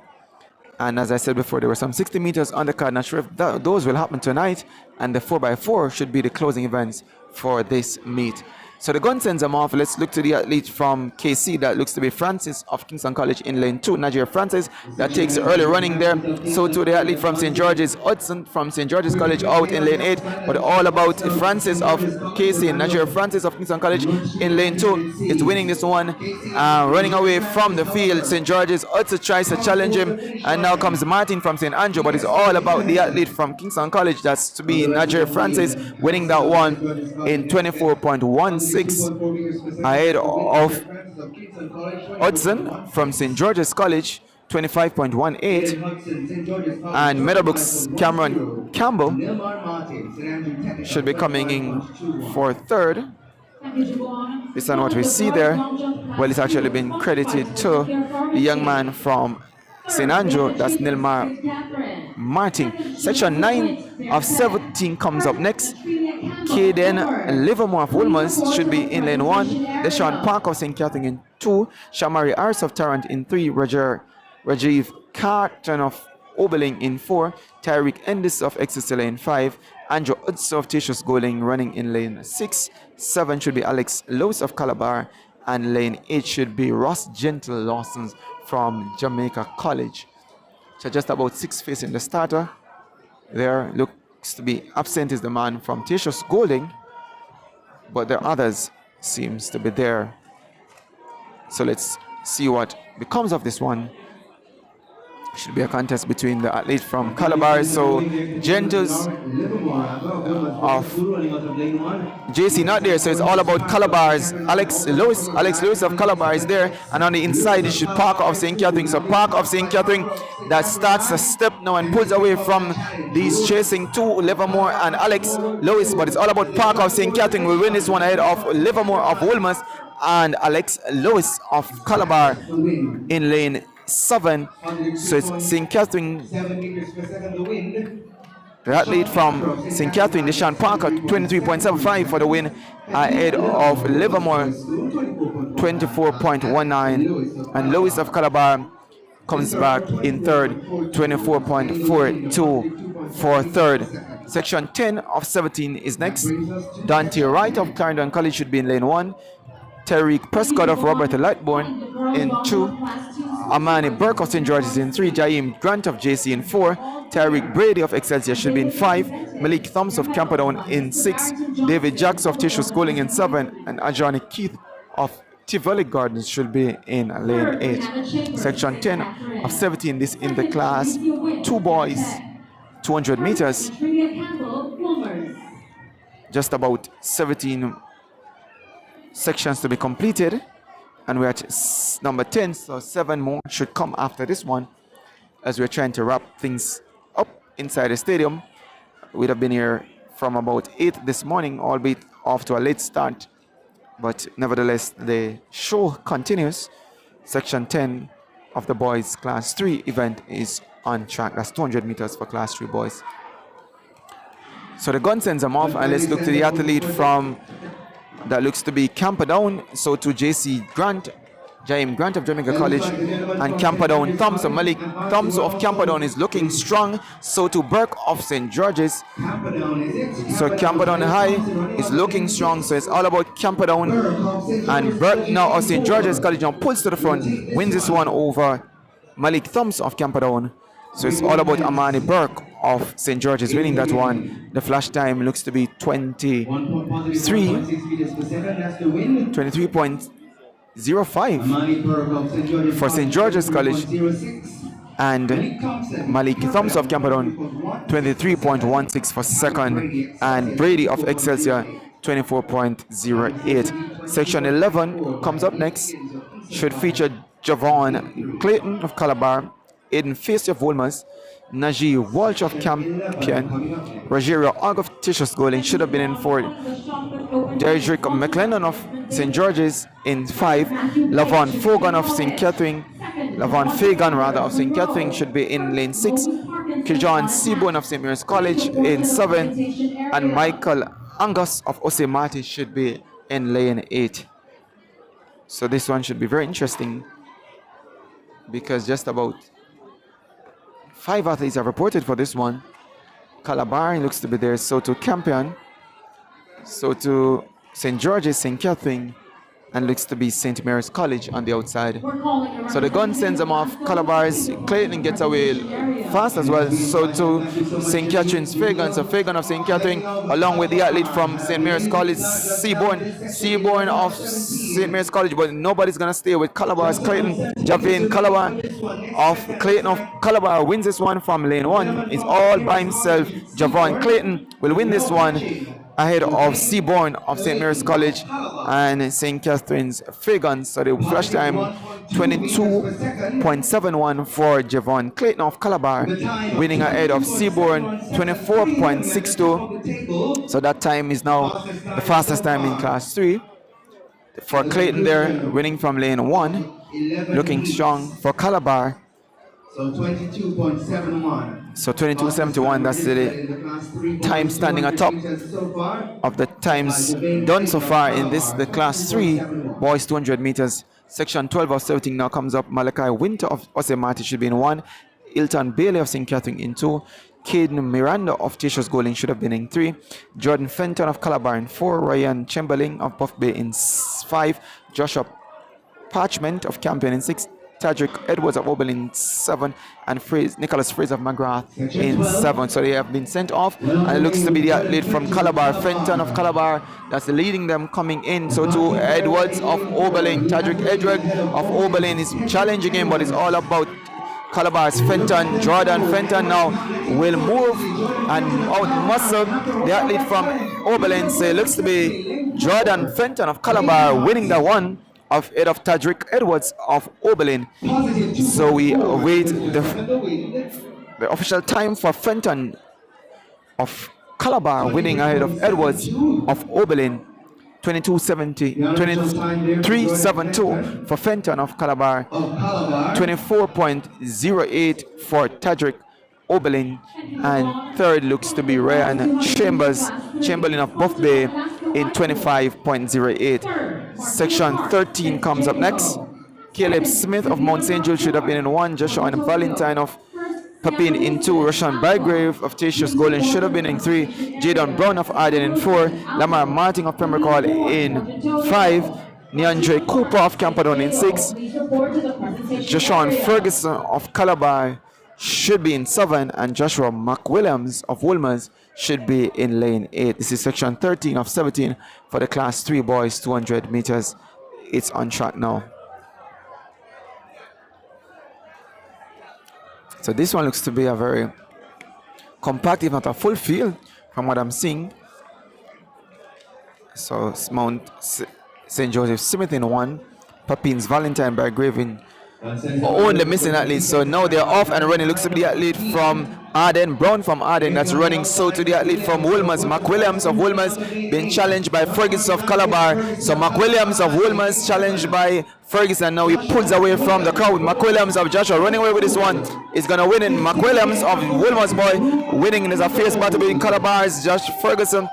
And as I said before, there were some 60 meters on the card. Not sure if those will happen tonight. And the 4x4 should be the closing events for this meet. So the gun sends them off. Let's look to the athlete from KC. That looks to be Francis of Kingston College in lane 2. Nigeria Francis, that takes early running there. So to the athlete from St. George's, Hudson from St. George's College out in lane 8. But all about Francis of KC. Nigeria Francis of Kingston College in lane 2 is winning this one. Running away from the field. St. George's, Hudson tries to challenge him. And now comes Martin from St. Andrew. But it's all about the athlete from Kingston College. That's to be Nigeria Francis winning that one in 24.16. Ahead of Hudson from St. George's College, 25.18. And Meadowbrook's Cameron Campbell should be coming in for third. Based on what we see there, well, it's actually been credited to the young man from St. Andrew, that's Nilmar Martin. Section 9 of 17 comes up next. Caden Livermore of Wolmer's should be in lane 1. Deshaun Parker of St. Catherine in 2. Shamari Harris of Tarrant in 3. Rajiv Carton of Oberling in 4. Tyreek Endis of Exeter in 5. Andrew Hudson of Tishus Golding running in lane 6. 7 should be Alex Lewis of Calabar. And lane 8 should be Ross Gentle Lawsons from Jamaica College. So just about 6 facing the starter. There looks to be absent is the man from Tishus Golding, but the others seems to be there. So let's see what becomes of this one. Should be a contest between the athlete from Calabar. So Gentles of JC not there, so it's all about Calabar's Alex Lewis of Calabar is there, and on the inside it should Parker of St. Catherine. So Parker of St. Catherine that starts a step now and pulls away from these chasing two, Livermore and Alex Lewis, but it's all about Parker of St. Catherine will win this one ahead of Livermore of Wolmer's and Alex Lewis of Calabar in lane 7. So it's St. Catherine. The athlete from St. Catherine, Deshaun Parker, 23.75 for the win, ahead of Livermore, 24.19, and Lewis of Calabar comes back in third, 24.42 for third. Section 10 of 17 is next. Dante Wright of Clarendon College should be in lane 1. Tariq Prescott of Robert Lightbourne in 2. Amani Burke of St. George's in 3. Jaim Grant of JC in 4. Tariq Brady of Excelsior should be in 5. Malik Thomas of Camperdown in 6. David Jacks of Tissue Schooling in 7. And Ajani Keith of Tivoli Gardens should be in lane 8. Section 10 of 17, this in the class 2 boys, 200 meters. Just about 17 sections to be completed, and we're at number 10, so 7 more should come after this one as we're trying to wrap things up inside the stadium. We'd have been here from about 8 this morning, albeit off to a late start, but nevertheless the show continues. Section 10 of the boys class 3 event is on track. That's 200 meters for class 3 boys. So the gun sends them off, and let's look to the athlete from that looks to be Camperdown. So to JC Grant, Jaim Grant of Jamaica College, and Camperdown Thompson. Malik Thompson of Camperdown is looking strong. So to Burke of St. George's. So Camperdown High is looking strong. So it's all about Camperdown, and Burke now of St. George's College now pulls to the front, wins this one over Malik Thompson of Camperdown. So it's all about Amani Burke of St. George's winning that one. The flash time looks to be 23.05 for St. George's College, and Malik Thompson of Camperdown 23.16 for second, and Brady of Excelsior 24.08. Section 11 comes up next. Should feature Javon Clayton of Calabar, Aiden Facey of Wolmer's, Najee Walsh of Campion, Rogerio Og of Tishus Golding should have been in 4. Derrick McLennan of St. George's in 5. Lavon Fagan of St. Catherine of St. Catherine should be in lane 6. Kijon Seaborn of St. Mary's College in 7. And Michael Angus of Osemati should be in lane 8. So this one should be very interesting, because just about 5 athletes are reported for this one. Calabar looks to be there, so to Campion, so to St. George's, St. Catherine, and looks to be St. Mary's College on the outside. So the gun sends them off. Calabar's Clayton gets away fast as well. So to St. Catherine's Fagan. So Fagan of St. Catherine, along with the athlete from St. Mary's College, Seaborn of St. Mary's College, but nobody's gonna stay with Calabar's Clayton. Javin Calabar of Clayton of Calabar wins this one from lane 1. It's all by himself. Javon Clayton will win this one ahead of Seaborn of St. Mary's College and St. Catherine's Fagan. So the flash time 22.71 for Javon Clayton of Calabar, winning ahead of Seaborn 24.62. So that time is now the fastest time in class 3 for Clayton there, winning from lane 1, looking strong for Calabar. So 22.71. So 22.71, that's the time standing atop of the times done so far in this, the class 3 boys 200 meters. Section 12 of 17 now comes up. Malachi Winter of Osemati should be in 1. Ilton Bailey of St. Catherine in 2. Caden Miranda of Tishos Golding should have been in 3. Jordan Fenton of Calabar in 4. Ryan Chamberlain of Buff Bay in 5. Joshua Parchment of Campion in 6. Tadrick Edwards of Oberlin in 7. And Nicholas Fraser of McGrath in 7. So they have been sent off. And it looks to be the athlete from Calabar, Fenton of Calabar, that's leading them coming in. So to Edwards of Oberlin. Tadrick Edwards of Oberlin is challenging him, but it's all about Calabar's Fenton. Jordan Fenton now will move and out muscle the athlete from Oberlin. So it looks to be Jordan Fenton of Calabar winning the one of Tadrick Edwards of Oberlin. So we await the official time for Fenton of Calabar winning ahead of Edwards of Oberlin. 23.72 for Fenton of Calabar, 24.08 for Tadrick Oberlin, and third looks to be Ryan Chamberlain of Buff Bay in 25.08. Section 13 comes up next. Caleb Smith of Mount St. Jude should have been in 1. Joshua and Valentine of Papin in 2. Roshan Bygrave of Tishos Golden should have been in 3. Jadon Brown of Arden in 4. Lamar Martin of Pembroke Hall in 5. Neandre Cooper of Camperdown in 6. Joshua Ferguson of Calabar should be in 7. And Joshua McWilliams of Wolmer's should be in lane 8. This is section 13 of 17 for the class 3 boys 200 meters. It's on track now. So this one looks to be a very compact, if not a full field, from what I'm seeing. So Mount St. Joseph Smith in 1, Papins Valentine by Graving only missing athlete. So now they're off and running. Looks to be the athlete from Arden, Brown from Arden, that's running. So to the athlete from Wolmer's, McWilliams of Wolmer's, being challenged by Ferguson of Calabar. So McWilliams of Wolmer's challenged by Ferguson. Now he pulls away from the crowd. McWilliams of Joshua running away with this one. Is going to win it. McWilliams of Wolmer's boy winning. There's a fierce battle between Calabar's Josh Ferguson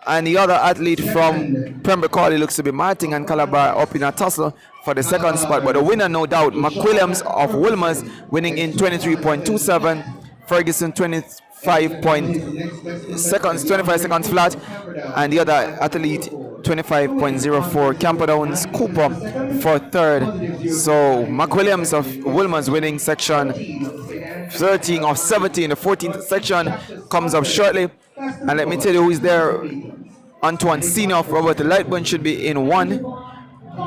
and the other athlete from Pembroke Hall. Looks to be Martin and Calabar up in a tussle for the second spot. But the winner, no doubt, McWilliams of Wolmer's winning in 23.27. Ferguson 25 seconds flat. And the other athlete 25.04. Camperdown's Cooper for third. So McWilliams of Wolmer's winning section 13 of 17. The 14th section comes up shortly. And let me tell you who is there. Antoine Senior of Robert Lightburn should be in 1.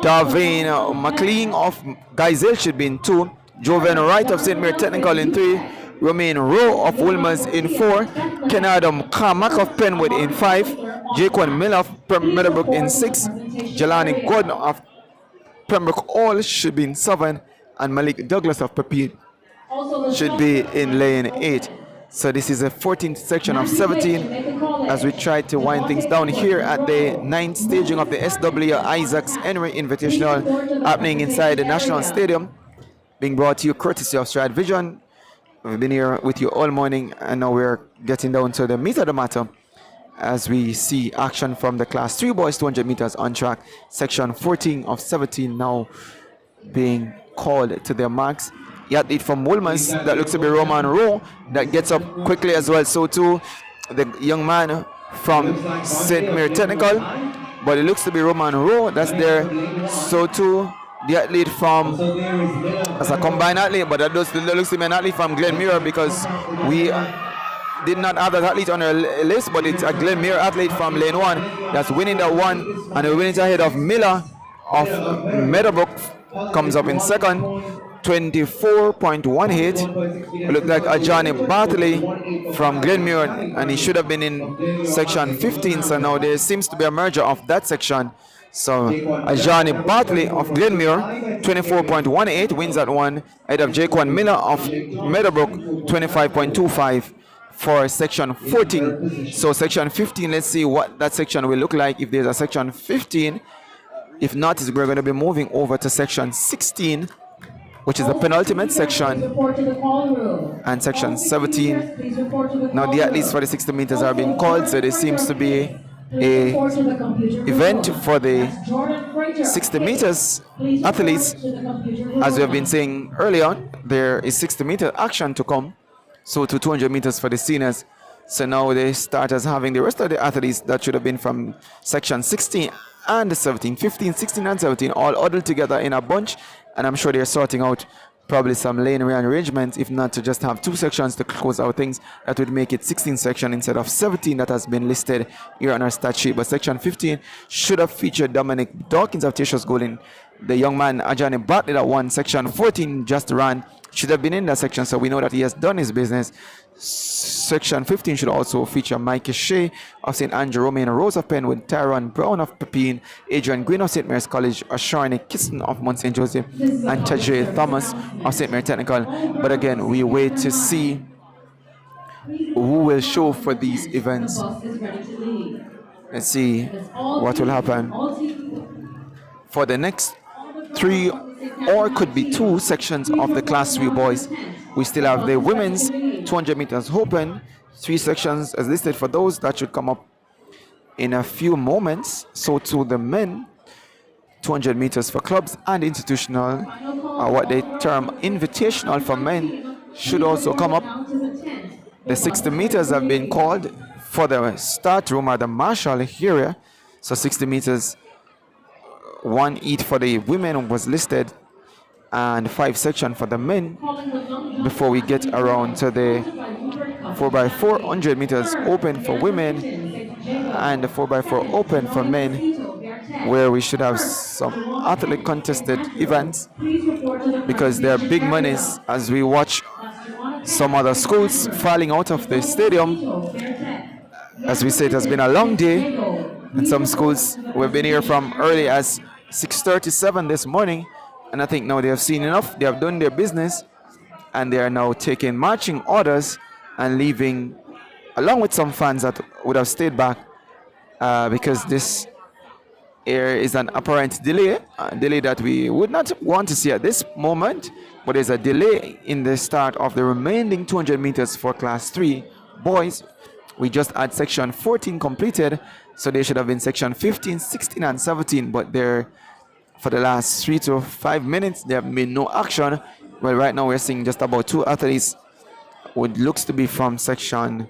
Darvin McLean of Guyzell should be in 2. Joven Wright of St. Mary Technical in 3. Romain Rowe of Wolmer's in 4. Kenadum Carmack of Penwood in 5. Jaquan Miller of Meadowbrook in 6. Jelani Gordon of Pembroke Hall should be in 7. And Malik Douglas of Papid should be in lane 8. So this is the 14th section of 17 as we try to wind things down here at the 9th staging of the SW Isaacs Invitational happening inside the National Stadium, being brought to you courtesy of Stride Vision. We've been here with you all morning and now we're getting down to the meat of the matter as we see action from the class 3 boys 200 meters on track. Section 14 of 17 now being called to their marks. The athlete from Wolmer's, that looks to be Roman Rowe, that gets up quickly as well. So too, the young man from St. Mary Technical, but it looks to be Roman Rowe that's there. So too, the athlete from, as a combined athlete, but that looks to be an athlete from Glenmuir because we did not have that athlete on our list, but it's a Glenmuir athlete from lane 1 that's winning that one, and we're winning ahead of Miller of Meadowbrook, comes up in second. 24.18. It looked like Ajani Bartley from Glenmuir, and he should have been in section 15. So now there seems to be a merger of that section. So Ajani Bartley of Glenmuir, 24.18, wins that one. Ahead of Jaquan Miller of Meadowbrook, 25.25 for section 14. So section 15, let's see what that section will look like if there's a section 15. If not, we're going to be moving over to section 16. which is the penultimate section, Report to the call room. and section 17. Please report to the Now call the athletes room. for the 60 meters are being called, so there seems to be Please a report to the computer event room. for the That's Jordan Frater. 60 meters Please report athletes. to the computer room. As we have been saying earlier on, there is 60 meter action to come, so to 200 meters for the seniors. So now they start as having the rest of the athletes that should have been from section 16 and 17, 15, 16 and 17 all huddled together in a bunch, and I'm sure they're sorting out probably some lane rearrangements, if not to just have two sections to close out things. That would make it 16 section instead of 17 that has been listed here on our stat sheet. But section 15 should have featured Dominic Dawkins of Tishos Golden. The young man Ajani Bartley that won section 14 just ran, should have been in that section, so we know that he has done his business. Section 15 should also feature Mike Shea of St. Andrew, Romaine Rose of Penwood, Tyrone Brown of Pepin, Adrian Green of St. Mary's College, Asharni Kisson of Mount St. Joseph, and Tajay Thomas of St. Mary Technical. But again, we wait to see who will show for these events. Let's see what will happen for the next 3 or could be 2 sections of the Class 3 boys. We still have the women's 200 meters open, 3 sections as listed for those that should come up in a few moments. So to the men, 200 meters for clubs and institutional, what they term invitational for men, should also come up. The 60 meters have been called for the start room or the Marshall area. So 60 meters, 1 each for the women was listed, and 5 section for the men before we get around to the 4x400 meters open for women and the 4x4 open for men, where we should have some athlete contested events, because there are big monies as we watch some other schools falling out of the stadium. As we say, it has been a long day, and some schools we've been here from early as 6:37 this morning, and I think now they have seen enough. They have done their business, and they are now taking marching orders and leaving, along with some fans that would have stayed back, because this here is an apparent delay, a delay that we would not want to see at this moment, but there's a delay in the start of the remaining 200 meters for Class 3 boys. We just had section 14 completed, so they should have been section 15, 16 and 17, but they're, for the last 3 to 5 minutes, they have made no action. Well, right now we're seeing just about 2 athletes, what looks to be from section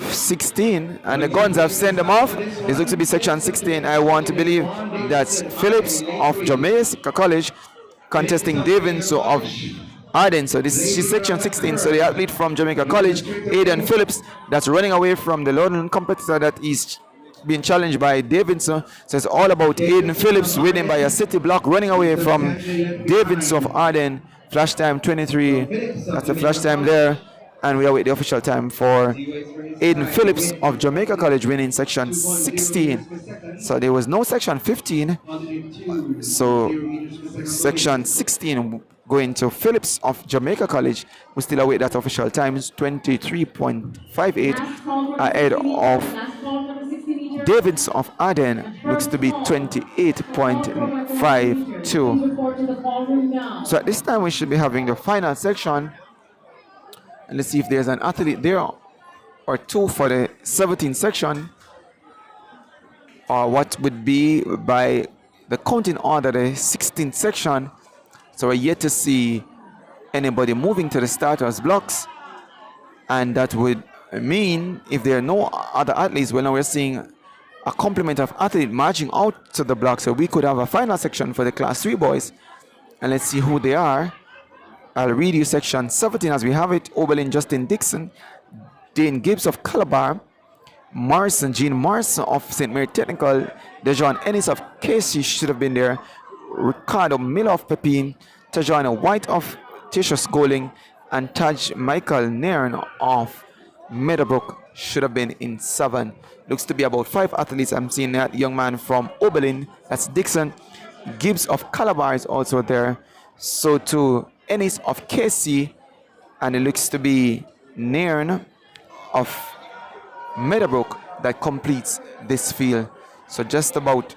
16, and the guns have sent them off. It looks to be section 16. I want to believe that's Phillips of Jamaica College contesting Davidson of Arden. So this is section 16. So the athlete from Jamaica College, Aiden Phillips, that's running away from the London competitor that is being challenged by Davidson. So it's all about Aiden Phillips winning by a city block, running away from Davidson of Arden. Flash time 23. That's the flash time there. And we await the official time for Aiden Phillips of Jamaica College winning section 16. So there was no section 15. So section 16 going to Phillips of Jamaica College. We still await that official time. 23.58 ahead of Davids of Arden. Looks to be 28.52. So at this time we should be having the final section. And let's see if there's an athlete there or 2 for the 17 section, or what would be by the counting order the 16th section. So we're yet to see anybody moving to the starters blocks, and that would mean if there are no other athletes, well, now we're seeing a complement of athletes marching out to the block, so we could have a final section for the Class 3 boys. And let's see who they are. I'll read you section 17 as we have it. Oberlin Justin Dixon, Dane Gibbs of Calabar, Morrison, Jean Morrison of St. Mary Technical, Dejon Ennis of Casey should have been there, Ricardo Miller of Pepin, Tajana White of Tishos Goling, and Taj Michael Nairn of Meadowbrook should have been in 7. Looks to be about 5 athletes. I'm seeing that young man from Oberlin, that's Dixon. Gibbs of Calabar is also there. So to Ennis of Casey, and it looks to be Nairn of Meadowbrook that completes this field. So just about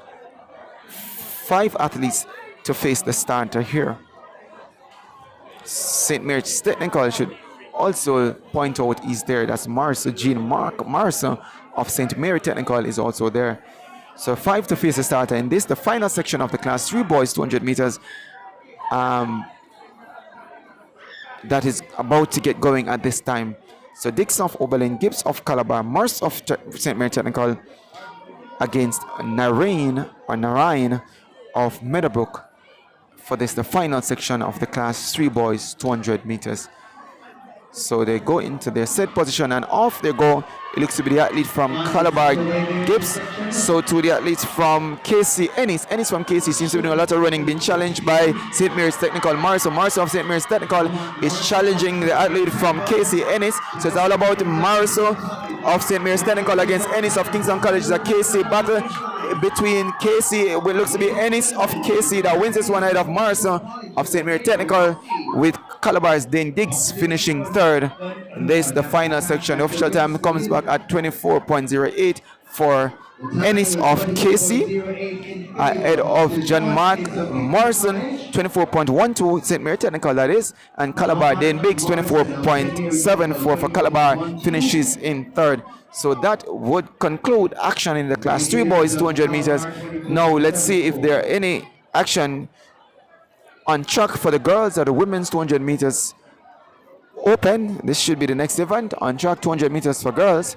5 athletes to to face the starter here. St. Mary's Technical should also point out is there. That's Marsa, Jean Mark Marsa of St. Mary Technical is also there. So 5 to face the starter in this, the final section of the Class 3 boys 200 meters. That is about to get going at this time. So Dixon of Oberlin, Gibbs of Calabar, Mars of St. Mary Technical against Narayan of Meadowbrook for this, the final section of the Class 3 boys 200 meters. So they go into their set position and off they go. It looks to be the athlete from Calabar, Gibbs. So to the athletes from KC, Ennis from KC seems to be doing a lot of running, being challenged by St. Mary's Technical. Marso of St. Mary's Technical is challenging the athlete from KC, Ennis. So it's all about Marso of St. Mary's Technical against Ennis of Kingston College. It's a KC battle between KC, it looks to be Ennis of KC that wins this one ahead of Marso of St. Mary Technical, with Calabar's Dane Diggs finishing third. And this is the final section. The official time comes back at 24.08 for Ennis of KC ahead of John Mark Morrison, 24.12 St. Mary Technical that is, and Calabar Dane Diggs 24.74 for Calabar finishes in third. So that would conclude action in the Class 3 boys 200 meters. Now let's see if there are any action on track for the girls or the women's 200 meters open. This should be the next event on track 200 meters for girls,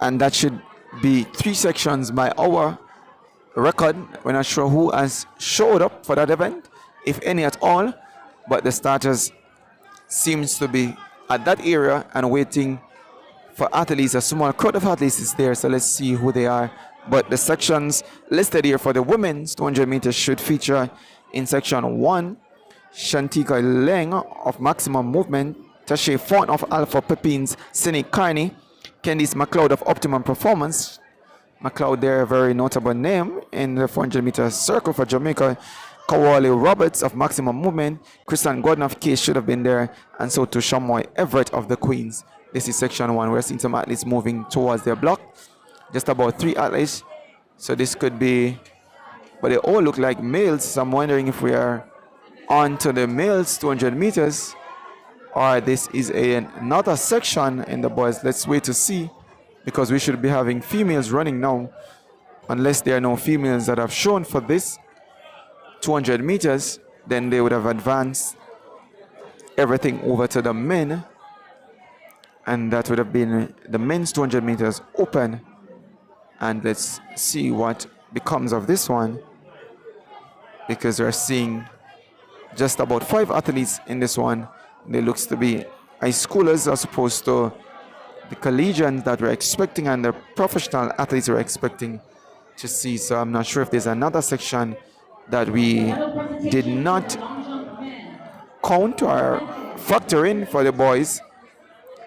and that should be 3 sections by our record. We're not sure who has showed up for that event, if any at all, but the starters seems to be at that area and waiting for athletes. A small crowd of athletes is there, so let's see who they are. But the sections listed here for the women's 200 meters should feature in section 1, Shantika Leng of Maximum Movement, Tashay Font of Alpha Pepins, Cindy Carney, Candice McLeod of Optimum Performance. McLeod there, a very notable name in the 400 meter circle for Jamaica. Kawali Roberts of Maximum Movement, Christian Gordon of Case should have been there, and so to Shamoy Everett of the Queens. This is section 1. We're seeing some athletes moving towards their block. Just about 3 athletes. So this could be, but they all look like males. So I'm wondering if we are on to the males 200 meters, or this is another section in the boys. Let's wait to see, because we should be having females running now, unless there are no females that have shown for this 200 meters. Then they would have advanced everything over to the men, and that would have been the men's 200 meters open. And let's see what becomes of this one, because we're seeing just about 5 athletes in this one. They looks to be high schoolers as opposed to the collegians that we're expecting and the professional athletes we're expecting to see. So I'm not sure if there's another section that we did not count or factor in for the boys.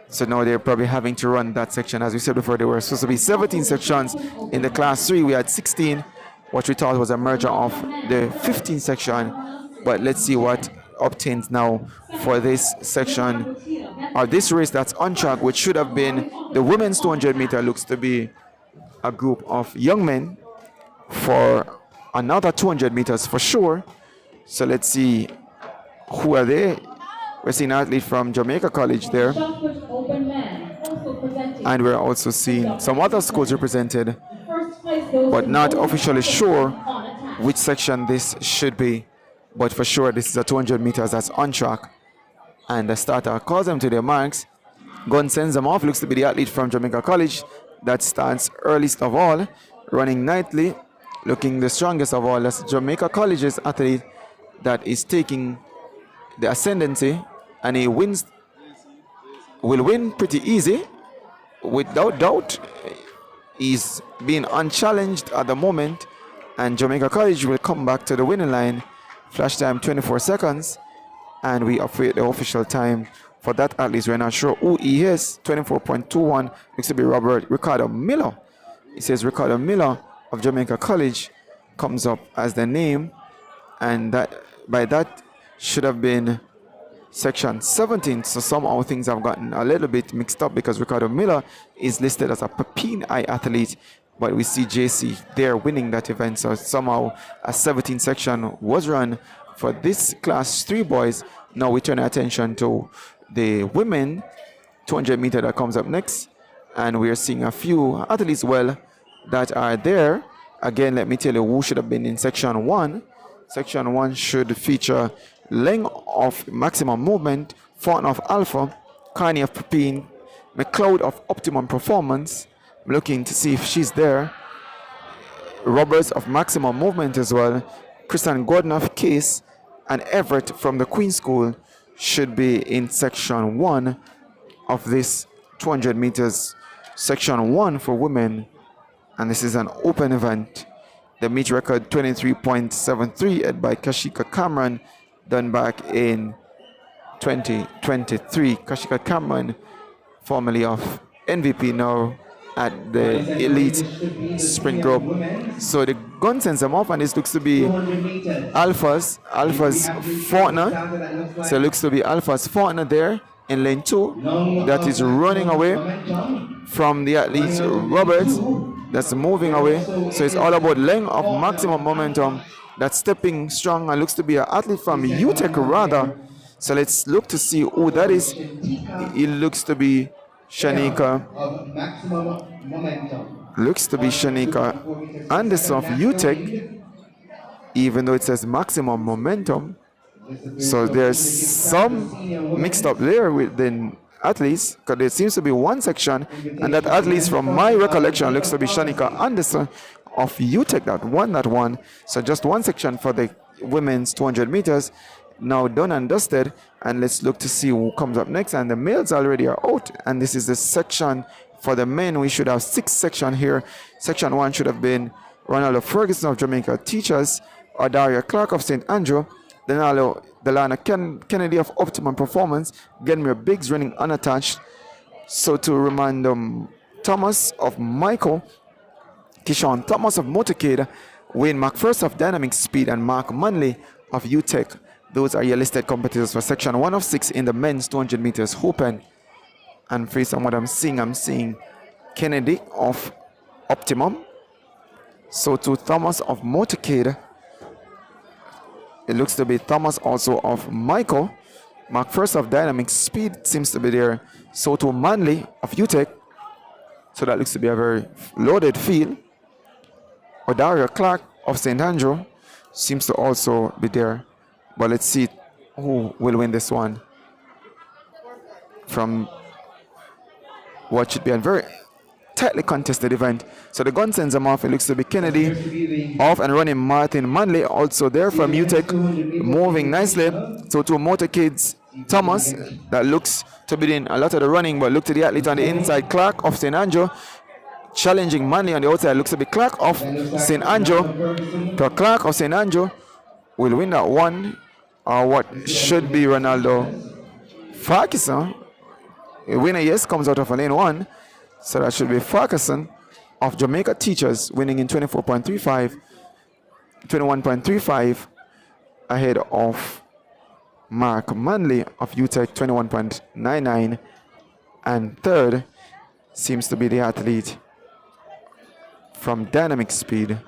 So now they're probably having to run that section. As we said before, there were supposed to be 17 sections in the Class 3. We had 16, what we thought was a merger of the 15 section. But let's see what obtains now for this section, or this race that's on track, which should have been the women's 200 meter. Looks to be a group of young men for another 200 meters for sure. So let's see who are they. We're seeing an athlete from Jamaica College there, and we're also seeing some other schools represented, but not officially sure which section this should be. But for sure, this is a 200 meters that's on track. And the starter calls them to their marks. Gun sends them off. Looks to be the athlete from Jamaica College that starts earliest of all, running nightly, looking the strongest of all. That's Jamaica College's athlete that is taking the ascendancy, and he will win pretty easy, without doubt. He's being unchallenged at the moment, and Jamaica College will come back to the winning line. Flash time 24 seconds, and we await the official time for that athlete. We're not sure who he is. 24.21 looks to be Ricardo Miller. It says Ricardo Miller of Jamaica College comes up as the name, and that by that should have been section 17. So somehow things have gotten a little bit mixed up, because Ricardo Miller is listed as a Pepin Eye athlete but we see JC there winning that event. So somehow a 17 section was run for this class 3 boys. Now we turn our attention to the women 200 meter that comes up next, and we are seeing a few athletes well that are there. Again, let me tell you who should have been in section 1. Section 1 should feature length of maximum movement, Fountain of Alpha, Carney of Pepin, McLeod of Optimum Performance. I'm looking to see if she's there. Roberts of Maximum Movement as well. Kristen Gordon of Case and Everett from the Queen School should be in section 1 of this 200 meters. Section 1 for women, and this is an open event. The meet record 23.73 led by Kashika Cameron, done back in 2023. Kashika Cameron, formerly of MVP, now at the elite sprint group. So the gun sends them off, and this looks to be Alpha's Fortner. So it looks to be Alpha's Fortner there in lane 2 that is running away from the athlete Roberts that's moving away. So it's all about length of maximum momentum. That's stepping strong and looks to be an athlete from UTEC rather. So let's look to see who that is. It looks to be Shanika. Looks to be Shanika Anderson of UTEC, even though it says maximum momentum. So there's some mixed up there with the athletes, because there seems to be one section, and that athletes from my recollection looks to be Shanika Anderson of UTEC that won that one. So just one section for the women's 200 meters. Now done and dusted, and let's look to see who comes up next. And the males already are out, and this is the section for the men. We should have 6 sections here. Section 1 should have been Ronaldo Ferguson of Jamaica Teachers, or Daria Clark of St. Andrew, Delana Kennedy of Optimum Performance, Genmere Biggs running unattached. So to remind Thomas of Michael, Kishon Thomas of Motorcade, Wayne McPherson of Dynamic Speed, and Mark Manley of UTEC. Those are your listed competitors for section 1 of 6 in the men's 200 meters open. And based on what I'm seeing Kennedy of Optimum. So to Thomas of Motorcade, it looks to be Thomas also of Michael. McPherson of Dynamic Speed seems to be there. So to Manley of UTEC. So that looks to be a very loaded field. Odaria Clark of St. Andrew seems to also be there. But let's see who will win this one from what should be a very tightly contested event. So the gun sends them off. It looks to be Kennedy off and running. Martin Manley also there from UTEC, moving nicely. So to Motorcades Thomas, that looks to be doing a lot of the running, but look to the athlete on the inside, Clark of St. Andrew, challenging Manley on the outside. Looks to be Clark of St. Andrew. So Clark of St. Andrew will win that one, or what should be Ronaldo Farquharson. The winner, yes, comes out of a lane 1. So that should be Farquharson of Jamaica Teachers, winning in 21.35, ahead of Mark Manley of UTEC, 21.99. And third seems to be the athlete from Dynamic Speed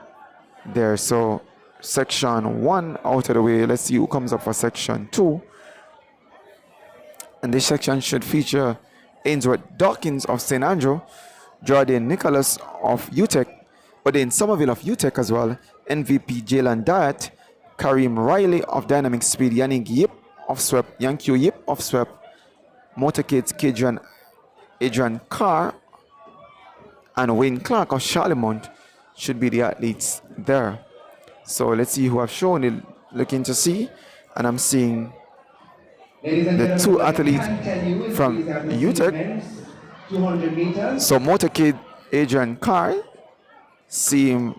there. So section 1 out of the way. Let's see who comes up for section 2. And this section should feature Ainsworth Dawkins of St. Andrew, Jordan Nicholas of UTEC, Odin Somerville of UTEC as well, MVP Jalen Diet, Kareem Riley of Dynamic Speed, Yannick Yip of SWEP, Yankee Yip of SWEP, Motorcades Adrian Carr, and Wayne Clark of Charlemont should be the athletes there. So let's see who I've shown it, looking to see, and I'm seeing the 2 athletes from UTEC. So Motorcade Adrian Carr seem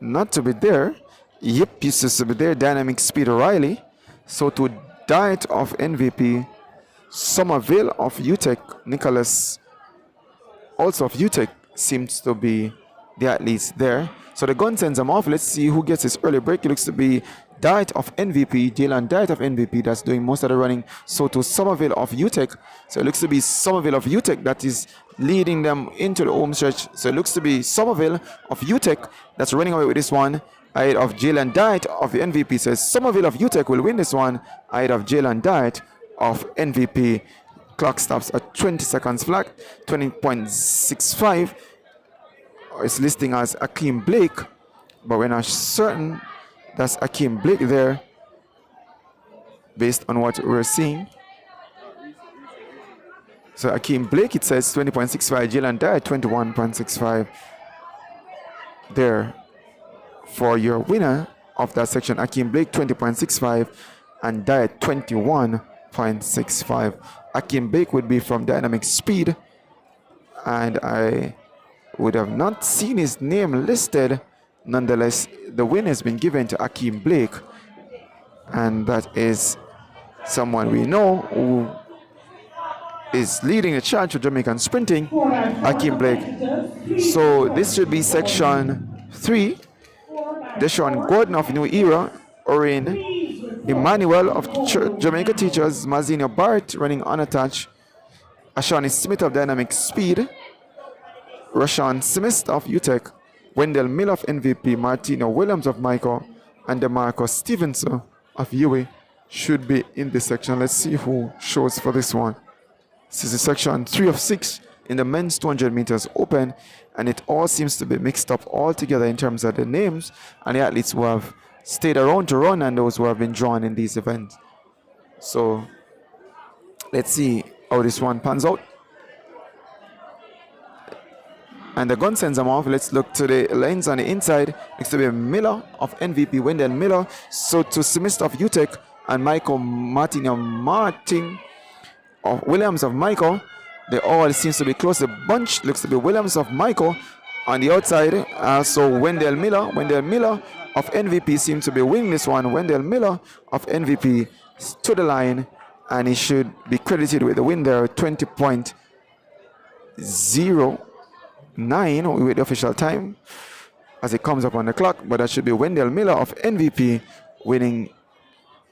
not to be there. Yip used to be there. Dynamic Speed Riley. So to Diet of MVP, Somerville of UTEC, Nicholas also of UTEC seems to be the athletes there. So the gun sends them off. Let's see who gets his early break. It looks to be Diet of MVP, Jalen Diet of MVP, that's doing most of the running. So to Somerville of UTEC. So it looks to be Somerville of UTEC that is leading them into the home stretch. So it looks to be Somerville of UTEC that's running away with this one, ahead of Jalen Diet of the MVP. So Somerville of UTEC will win this one, ahead of Jalen Diet of MVP. Clock stops at 20 seconds flat, 20.65. It's listing as Akeem Blake, but we're not certain that's Akeem Blake there based on what we're seeing. So Akeem Blake, it says 20.65, Jalen Diet 21.65 there for your winner of that section. Akeem Blake 20.65 and Diet 21.65. Akeem Blake would be from Dynamic Speed, and I would have not seen his name listed. Nonetheless, the win has been given to Akeem Blake, and that is someone we know who is leading the charge for Jamaican sprinting, Akeem Blake. So this should be section 3. Deshaun Gordon of New Era, Orin Emmanuel of Jamaica Teachers, Mazinho Barrett running unattached, Ashani Smith of Dynamic Speed, Rashawn Smith of UTEC, Wendell Miller of MVP, Martino Williams of Michael, and DeMarco Stevenson of UA should be in this section. Let's see who shows for this one. This is the section 3 of 6 in the men's 200 meters open, and it all seems to be mixed up all together in terms of the names and the athletes who have stayed around to run and those who have been drawn in these events. So let's see how this one pans out. And the gun sends them off. Let's look to the lanes on the inside. Next to be Miller of MVP, Wendell Miller. So to Smith of UTEC and Michael Martin of Williams of Michael. They all seems to be close. The bunch looks to be Williams of Michael on the outside. So Wendell Miller of MVP seems to be winning this one. Wendell Miller of MVP to the line, and he should be credited with the win there. 20.09 with the official time as it comes up on the clock, but that should be Wendell Miller of MVP winning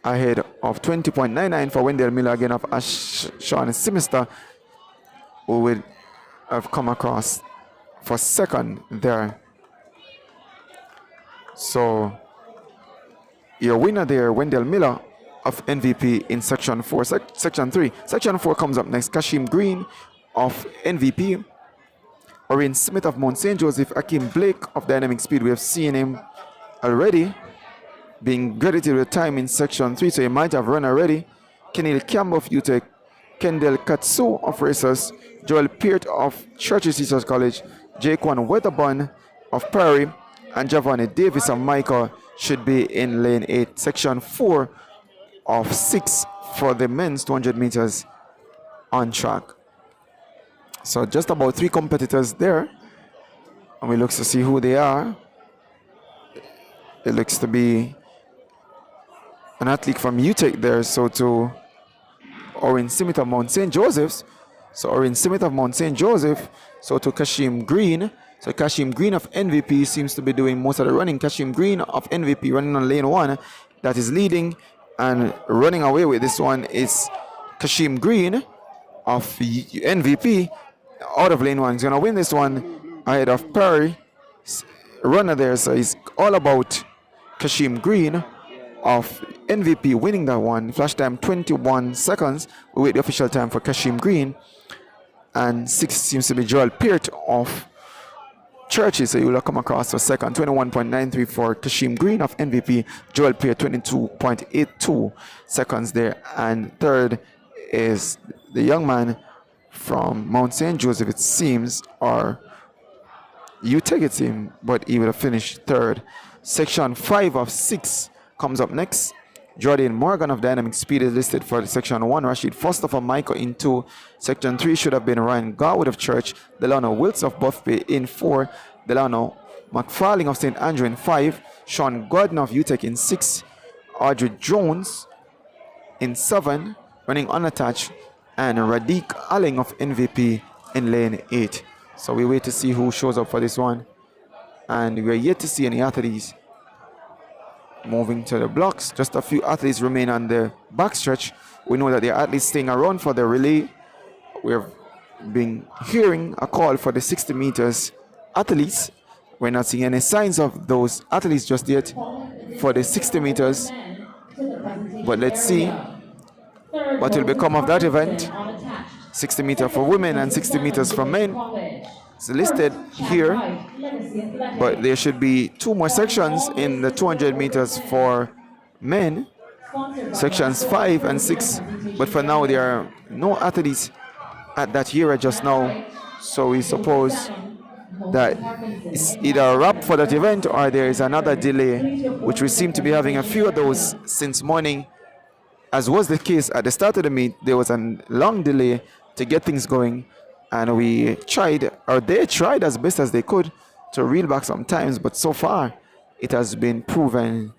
ahead of 20.99 for Wendell Miller again of Sean Simister, who would have come across for second there. So your winner there, Wendell Miller of MVP in section 4. Section 3. Section 4 comes up next. Kashim Green of MVP, Orin Smith of Mount St. Joseph, Akeem Blake of Dynamic Speed. We have seen him already being credited with time in section 3, so he might have run already. Kenil Campbell of UTEC, Kendall Katsu of Racers, Joel Peart of Churches Teachers College, Jaquan Weatherburn of Prairie, and Giovanni Davis of Michael should be in lane 8. Section 4 of 6 for the men's 200 meters on track. So just about 3 competitors there, and we look to see who they are. It looks to be an athlete from UTEC there, so to Orin Smith of Mount St. Joseph's. So Orin Smith of Mount St. Joseph, so to Kashim Green. So Kashim Green of MVP seems to be doing most of the running. Kashim Green of MVP running on lane 1, that is leading, and running away with this one is Kashim Green of MVP out of lane 1. He's going to win this one ahead of Perry runner there. So it's all about Kashim Green of MVP winning that one. Flash time 21 seconds. We wait the official time for Kashim Green. And 6 seems to be Joel Peart of Churches. So you will come across for second. 21.93 for Kashim Green of MVP. Joel Peart 22.82 seconds there. And third is the young man from Mount St. Joseph, it seems, or you take it him, but he will have finished third. Section 5 of 6 comes up next. Jordan Morgan of Dynamic Speed is listed for section 1. Rashid Foster for Michael in 2. Section 3 should have been Ryan Garwood of Church. Delano Wilts of Buff Bay in 4. Delano McFarling of St. Andrew in 5. Sean Gordon of UTEC in 6. Audrey Jones in 7, running unattached. And Radiq Alling of MVP in lane 8. So we wait to see who shows up for this one. And we're yet to see any athletes moving to the blocks. Just a few athletes remain on the backstretch. We know that the athletes staying around for the relay. We've been hearing a call for the 60 meters athletes. We're not seeing any signs of those athletes just yet for the 60 meters. But let's see what will become of that event. 60 meters for women and 60 meters for men. It's listed here, but there should be 2 more sections in the 200 meters for men, sections 5 and 6. But for now, there are no athletes at that era just now. So we suppose that it's either a wrap for that event or there is another delay, which we seem to be having a few of those since morning. As was the case at the start of the meet, there was a long delay to get things going, and we tried, or they tried as best as they could to reel back sometimes, but so far it has been proven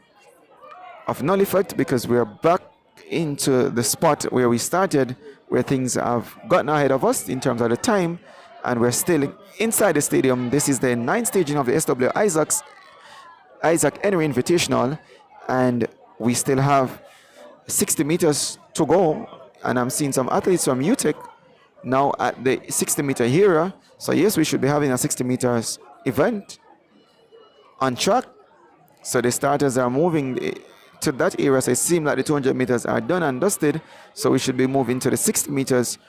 of null effect because we are back into the spot where we started, where things have gotten ahead of us in terms of the time, and we're still inside the stadium. This is the 9th staging of the SW Isaac Invitational, and we still have 60 meters to go, and I'm seeing some athletes from UTEC now at the 60 meter era. So yes, we should be having a 60 meters event on track. So the starters are moving to that area. So it seems like the 200 meters are done and dusted. So we should be moving to the 60 meters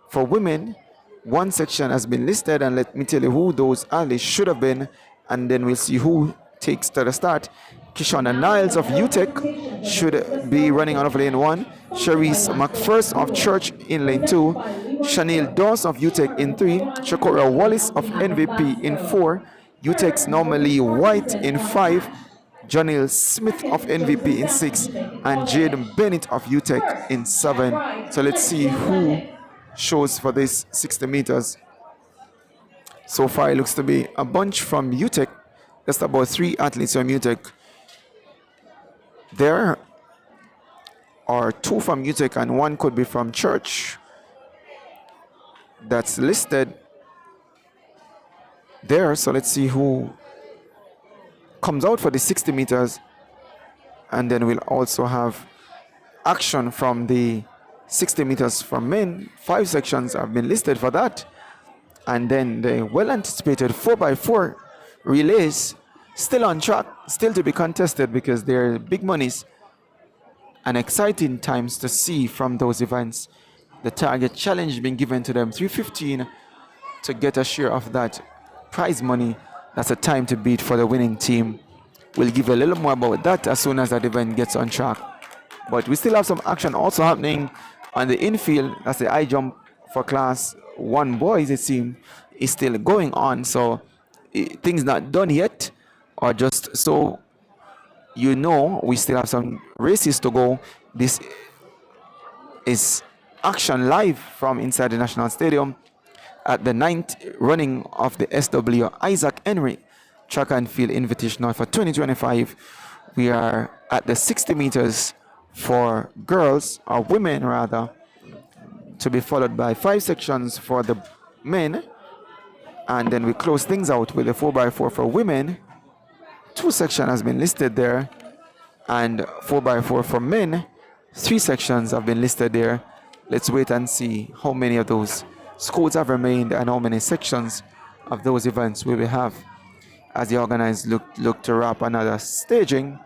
for women. 1 section has been listed, and let me tell you who those athletes should have been, and then we'll see who takes to the start. Kishonna Niles of UTEC should be running out of lane 1. Cherise McPherson of Church in lane 2. Chanel Dawes of UTEC in 3. Shakora Wallace of NVP in 4. UTEC's Normally White in 5. Janelle Smith of NVP in 6. And Jaden Bennett of UTEC in 7. So let's see who shows for this 60 meters. So far it looks to be a bunch from UTEC. Just about 3 athletes from UTEC. There are 2 from UTEC and 1 could be from Church. That's listed there. So let's see who comes out for the 60 meters. And then we'll also have action from the 60 meters for men. 5 sections have been listed for that. And then the well-anticipated 4x4 relays still on track, still to be contested because there are big monies and exciting times to see from those events. The target challenge being given to them, $315 to get a share of that prize money. That's a time to beat for the winning team. We'll give you a little more about that as soon as that event gets on track. But we still have some action also happening on the infield. That's the high jump for class 1 boys, it seems, is still going on. So things not done yet, or just so you know, we still have some races to go. This is action live from inside the National Stadium at the 9th running of the SW Isaac Henry Track and Field Invitational for 2025. We are at the 60 meters for girls, or women rather, to be followed by 5 sections for the men, and then we close things out with the 4x4 for women. 2 sections has been listed there, and 4x4 for men. 3 sections have been listed there. Let's wait and see how many of those scores have remained and how many sections of those events we will have as the organizers look to wrap another staging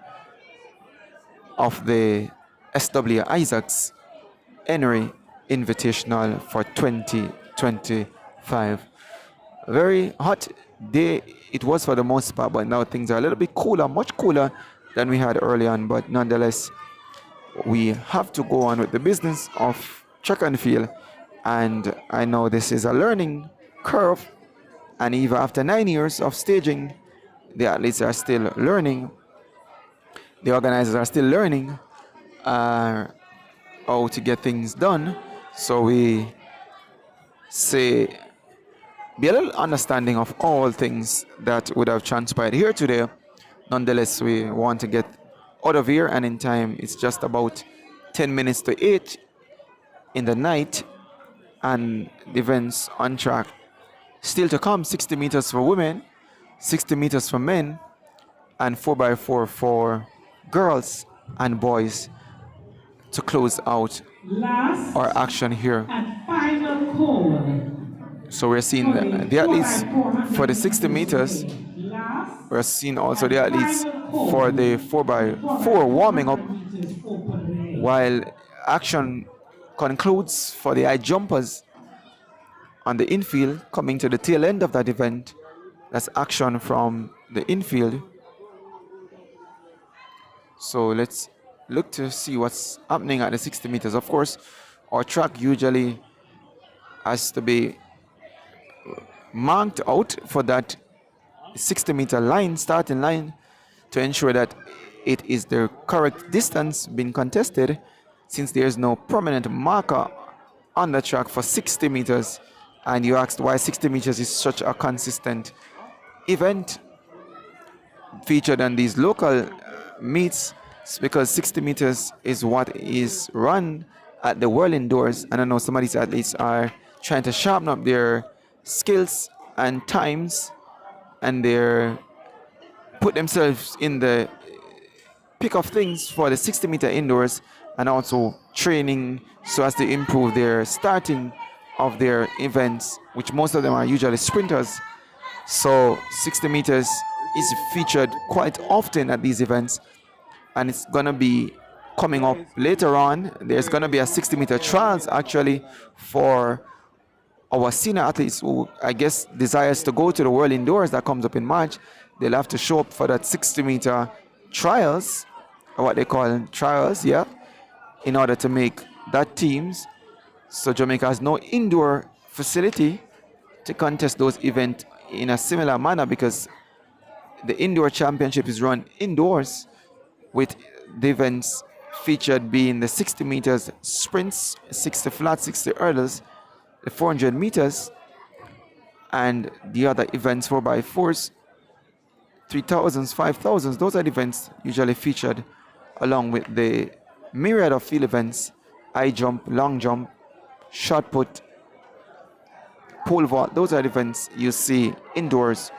of the SW Isaacs Henry Invitational for 2025. Very hot day it was for the most part, but now things are a little bit cooler, much cooler than we had early on. But nonetheless, we have to go on with the business of track and field, and I know this is a learning curve, and even after 9 years of staging, the athletes are still learning, the organizers are still learning how to get things done. So we say be a little understanding of all things that would have transpired here today. Nonetheless, we want to get out of here, and in time it's just about 10 minutes to 8 in the night, and the events on track still to come. 60 meters for women, 60 meters for men, and 4x4 for girls and boys to close out Last our action here. and final call. So we're seeing the athletes for the 60 meters. Last We're seeing also the athletes for the 4x4 warming up, while action concludes for the high jumpers on the infield, coming to the tail end of that event. That's action from the infield. So let's look to see what's happening at the 60 meters. Of course, our track usually has to be marked out for that 60-meter line, starting line, to ensure that it is the correct distance being contested, since there is no prominent marker on the track for 60 meters. And you asked why 60 meters is such a consistent event featured on these local meets. It's because 60 meters is what is run at the World Indoors, and I know some of these athletes are trying to sharpen up their skills and times, and they're put themselves in the pick of things for the 60-meter indoors, and also training so as to improve their starting of their events, which most of them are usually sprinters. So 60 meters is featured quite often at these events, and it's gonna be coming up later on. There's gonna be a 60-meter trials actually for our senior athletes who I guess desires to go to the World Indoors that comes up in March. They'll have to show up for that 60-meter trials, or what they call trials, yeah, in order to make that teams. So Jamaica has no indoor facility to contest those events in a similar manner, because the indoor championship is run indoors, with the events featured being the 60 meters sprints, 60 flat, 60 hurdles, the 400 meters, and the other events 4x4s, 3000s, 5000s. Those are the events usually featured along with the myriad of field events: high jump, long jump, shot put, pole vault. Those are the events you see indoors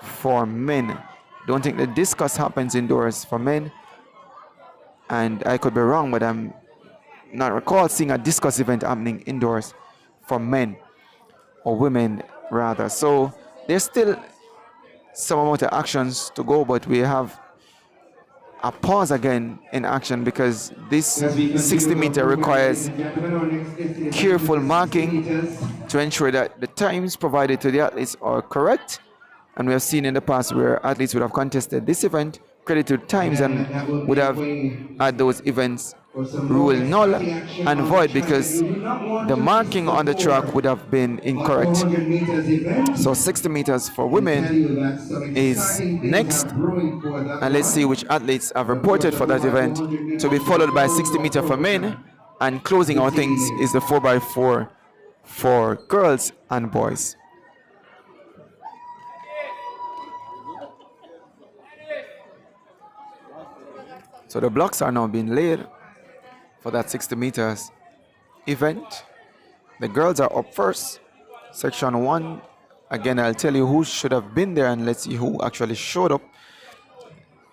for men. Don't think the discus happens indoors for men, and I could be wrong, but I'm not recall seeing a discus event happening indoors for men, or women rather. So there's still some amount of actions to go, but we have a pause again in action, because this 60-meter requires careful marking to ensure that the times provided to the athletes are correct. And we have seen in the past where athletes would have contested this event, credited times, and would have had those events ruled null and void because the marking on the track would have been incorrect. So 60 meters for women is next, and let's see which athletes have reported for that event, to be followed by 60 meter for men, and closing our things is the 4x4 for girls and boys. So the blocks are now being laid for that 60 meters event. The girls are up first, section 1. Again, I'll tell you who should have been there, and let's see who actually showed up.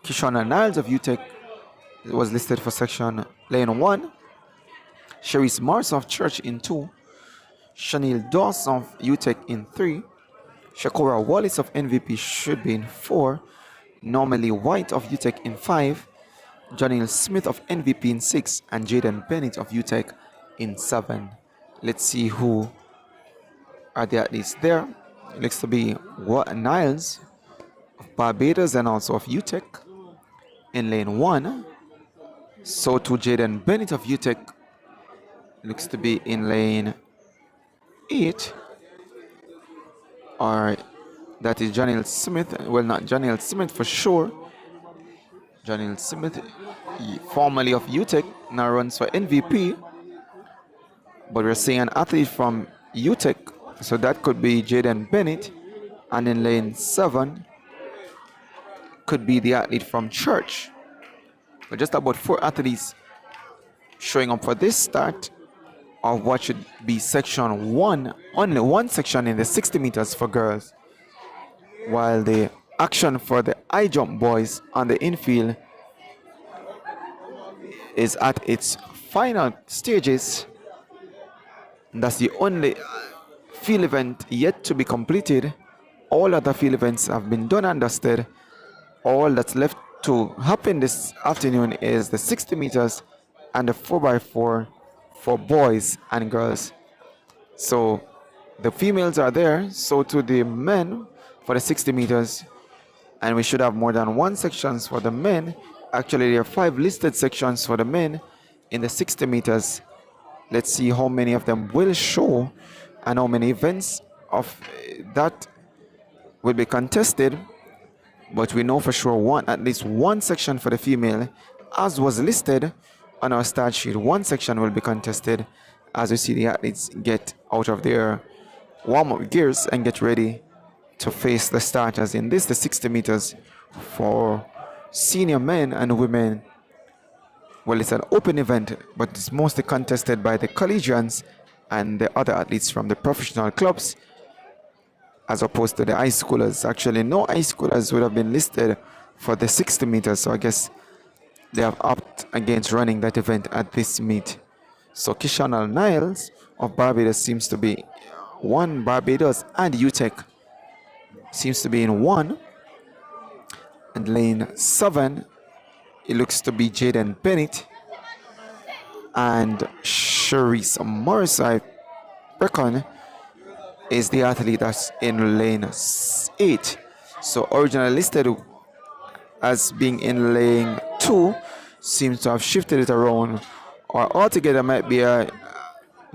Kishonna Niles of UTEC was listed for section lane 1. Cherise Mars of Church in 2. Chanel Dawson of UTEC in 3. Shakura Wallace of MVP should be in 4. Normally White of UTEC in 5. Janelle Smith of MVP in 6, and Jaden Bennett of UTEC in 7. Let's see who are the athletes there. It looks to be Niles of Barbados and also of UTEC in lane 1. So to Jaden Bennett of UTEC looks to be in lane 8. Or that is Janelle Smith. Well, not Janelle Smith for sure. Janelle Smith, formerly of UTEC, now runs for MVP. But we're seeing an athlete from UTEC, so that could be Jaden Bennett. And in lane 7 could be the athlete from Church. But just about 4 athletes showing up for this start of what should be section 1. Only one section in the 60 meters for girls, while the action for the high jump boys on the infield is at its final stages. That's the only field event yet to be completed. All other field events have been done and dusted. All that's left to happen this afternoon is the 60 meters and the 4x4 for boys and girls. So the females are there, so to the men for the 60 meters, and we should have more than one sections for the men. Actually, there are 5 listed sections for the men in the 60 meters. Let's see how many of them will show and how many events of that will be contested. But we know for sure at least one section for the female, as was listed on our start sheet. One section will be contested as we see the athletes get out of their warm-up gears and get ready to face the starters in this, the 60 meters for senior men and women. Well, it's an open event, but it's mostly contested by the collegians and the other athletes from the professional clubs, as opposed to the high schoolers. Actually, no high schoolers would have been listed for the 60 meters, so I guess they have opted against running that event at this meet. So Kishana Niles of Barbados seems to be one. Barbados and UTEC seems to be in one. And lane 7, it looks to be Jaden Bennett and Sharice Morris, I reckon, is the athlete that's in lane 8. So originally listed as being in lane 2 seems to have shifted it around, or altogether might be a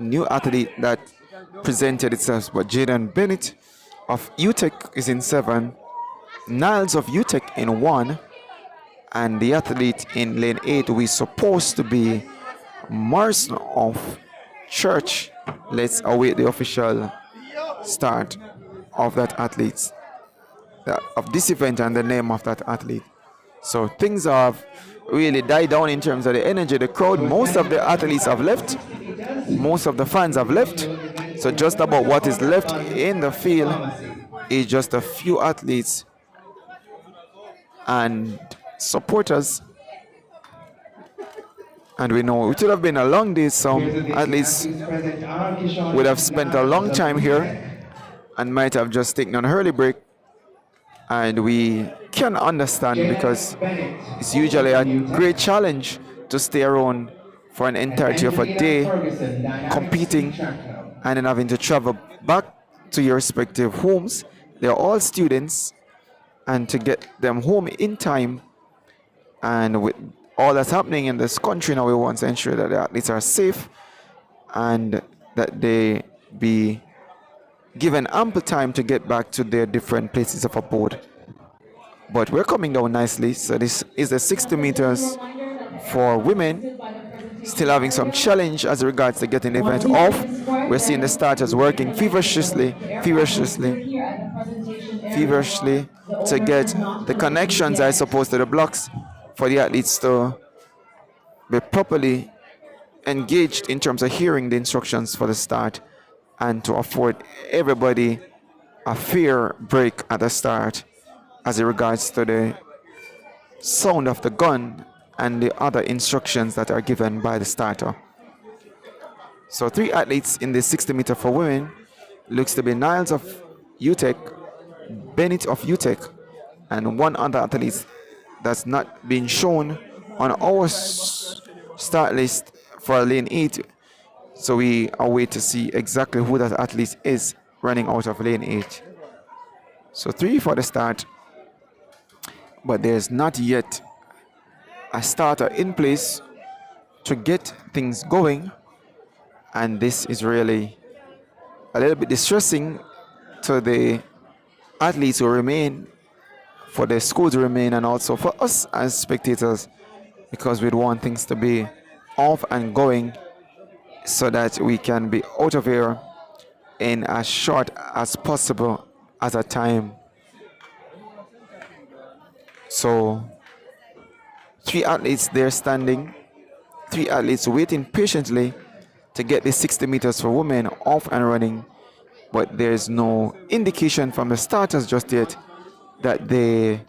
new athlete that presented itself. But Jaden Bennett of UTEC is in 7, Niles of UTEC in 1, and the athlete in lane 8 we supposed to be Morrison of Church. Let's await the official start of that athlete, of this event, and the name of that athlete. So things have really died down in terms of the energy, the crowd. Most of the athletes have left, most of the fans have left, so just about what is left in the field is just a few athletes and supporters. And we know it would have been a long day. Some athletes would have spent a long time here and might have just taken an early break. And we can understand, because it's usually a great challenge to stay around for an entirety of a day competing and then having to travel back to your respective homes. They're all students, and to get them home in time, and with all that's happening in this country now, we want to ensure that the athletes are safe and that they be given ample time to get back to their different places of abode. But we're coming down nicely. So this is the 60 meters for women, still having some challenge as regards to getting the event off. We're seeing the starters working feverishly to get the connections, I suppose, to the blocks for the athletes to be properly engaged in terms of hearing the instructions for the start, and to afford everybody a fair break at the start as it regards to the sound of the gun and the other instructions that are given by the starter. So 3 athletes in the 60 meter for women looks to be Niles of UTEC, Bennett of UTEC, and one other athlete that's not been shown on our start list for lane 8. So we are waiting to see exactly who that athlete is running out of lane 8. So 3 for the start, but there's not yet a starter in place to get things going, and this is really a little bit distressing to the athletes who remain, for the schools to remain, and also for us as spectators, because we'd want things to be off and going so that we can be out of here in as short as possible as a time. So 3 athletes there standing, 3 athletes waiting patiently to get the 60 meters for women off and running, but there's no indication from the starters just yet that they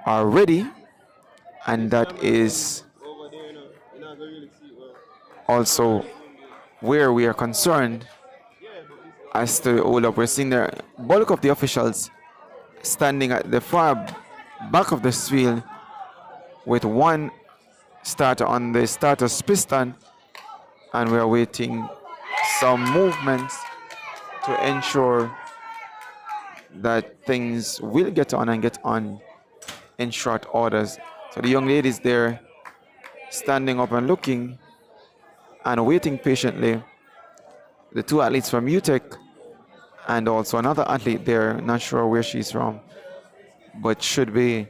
are ready, and that is also where we are concerned as to hold up. We're seeing the bulk of the officials standing at the far back of the field with one starter on the starter's piston, and we are waiting some movements to ensure that things will get on and get on in short orders. So the young lady is there standing up and looking and waiting patiently. The two athletes from UTEC and also another athlete there, not sure where she's from, but should be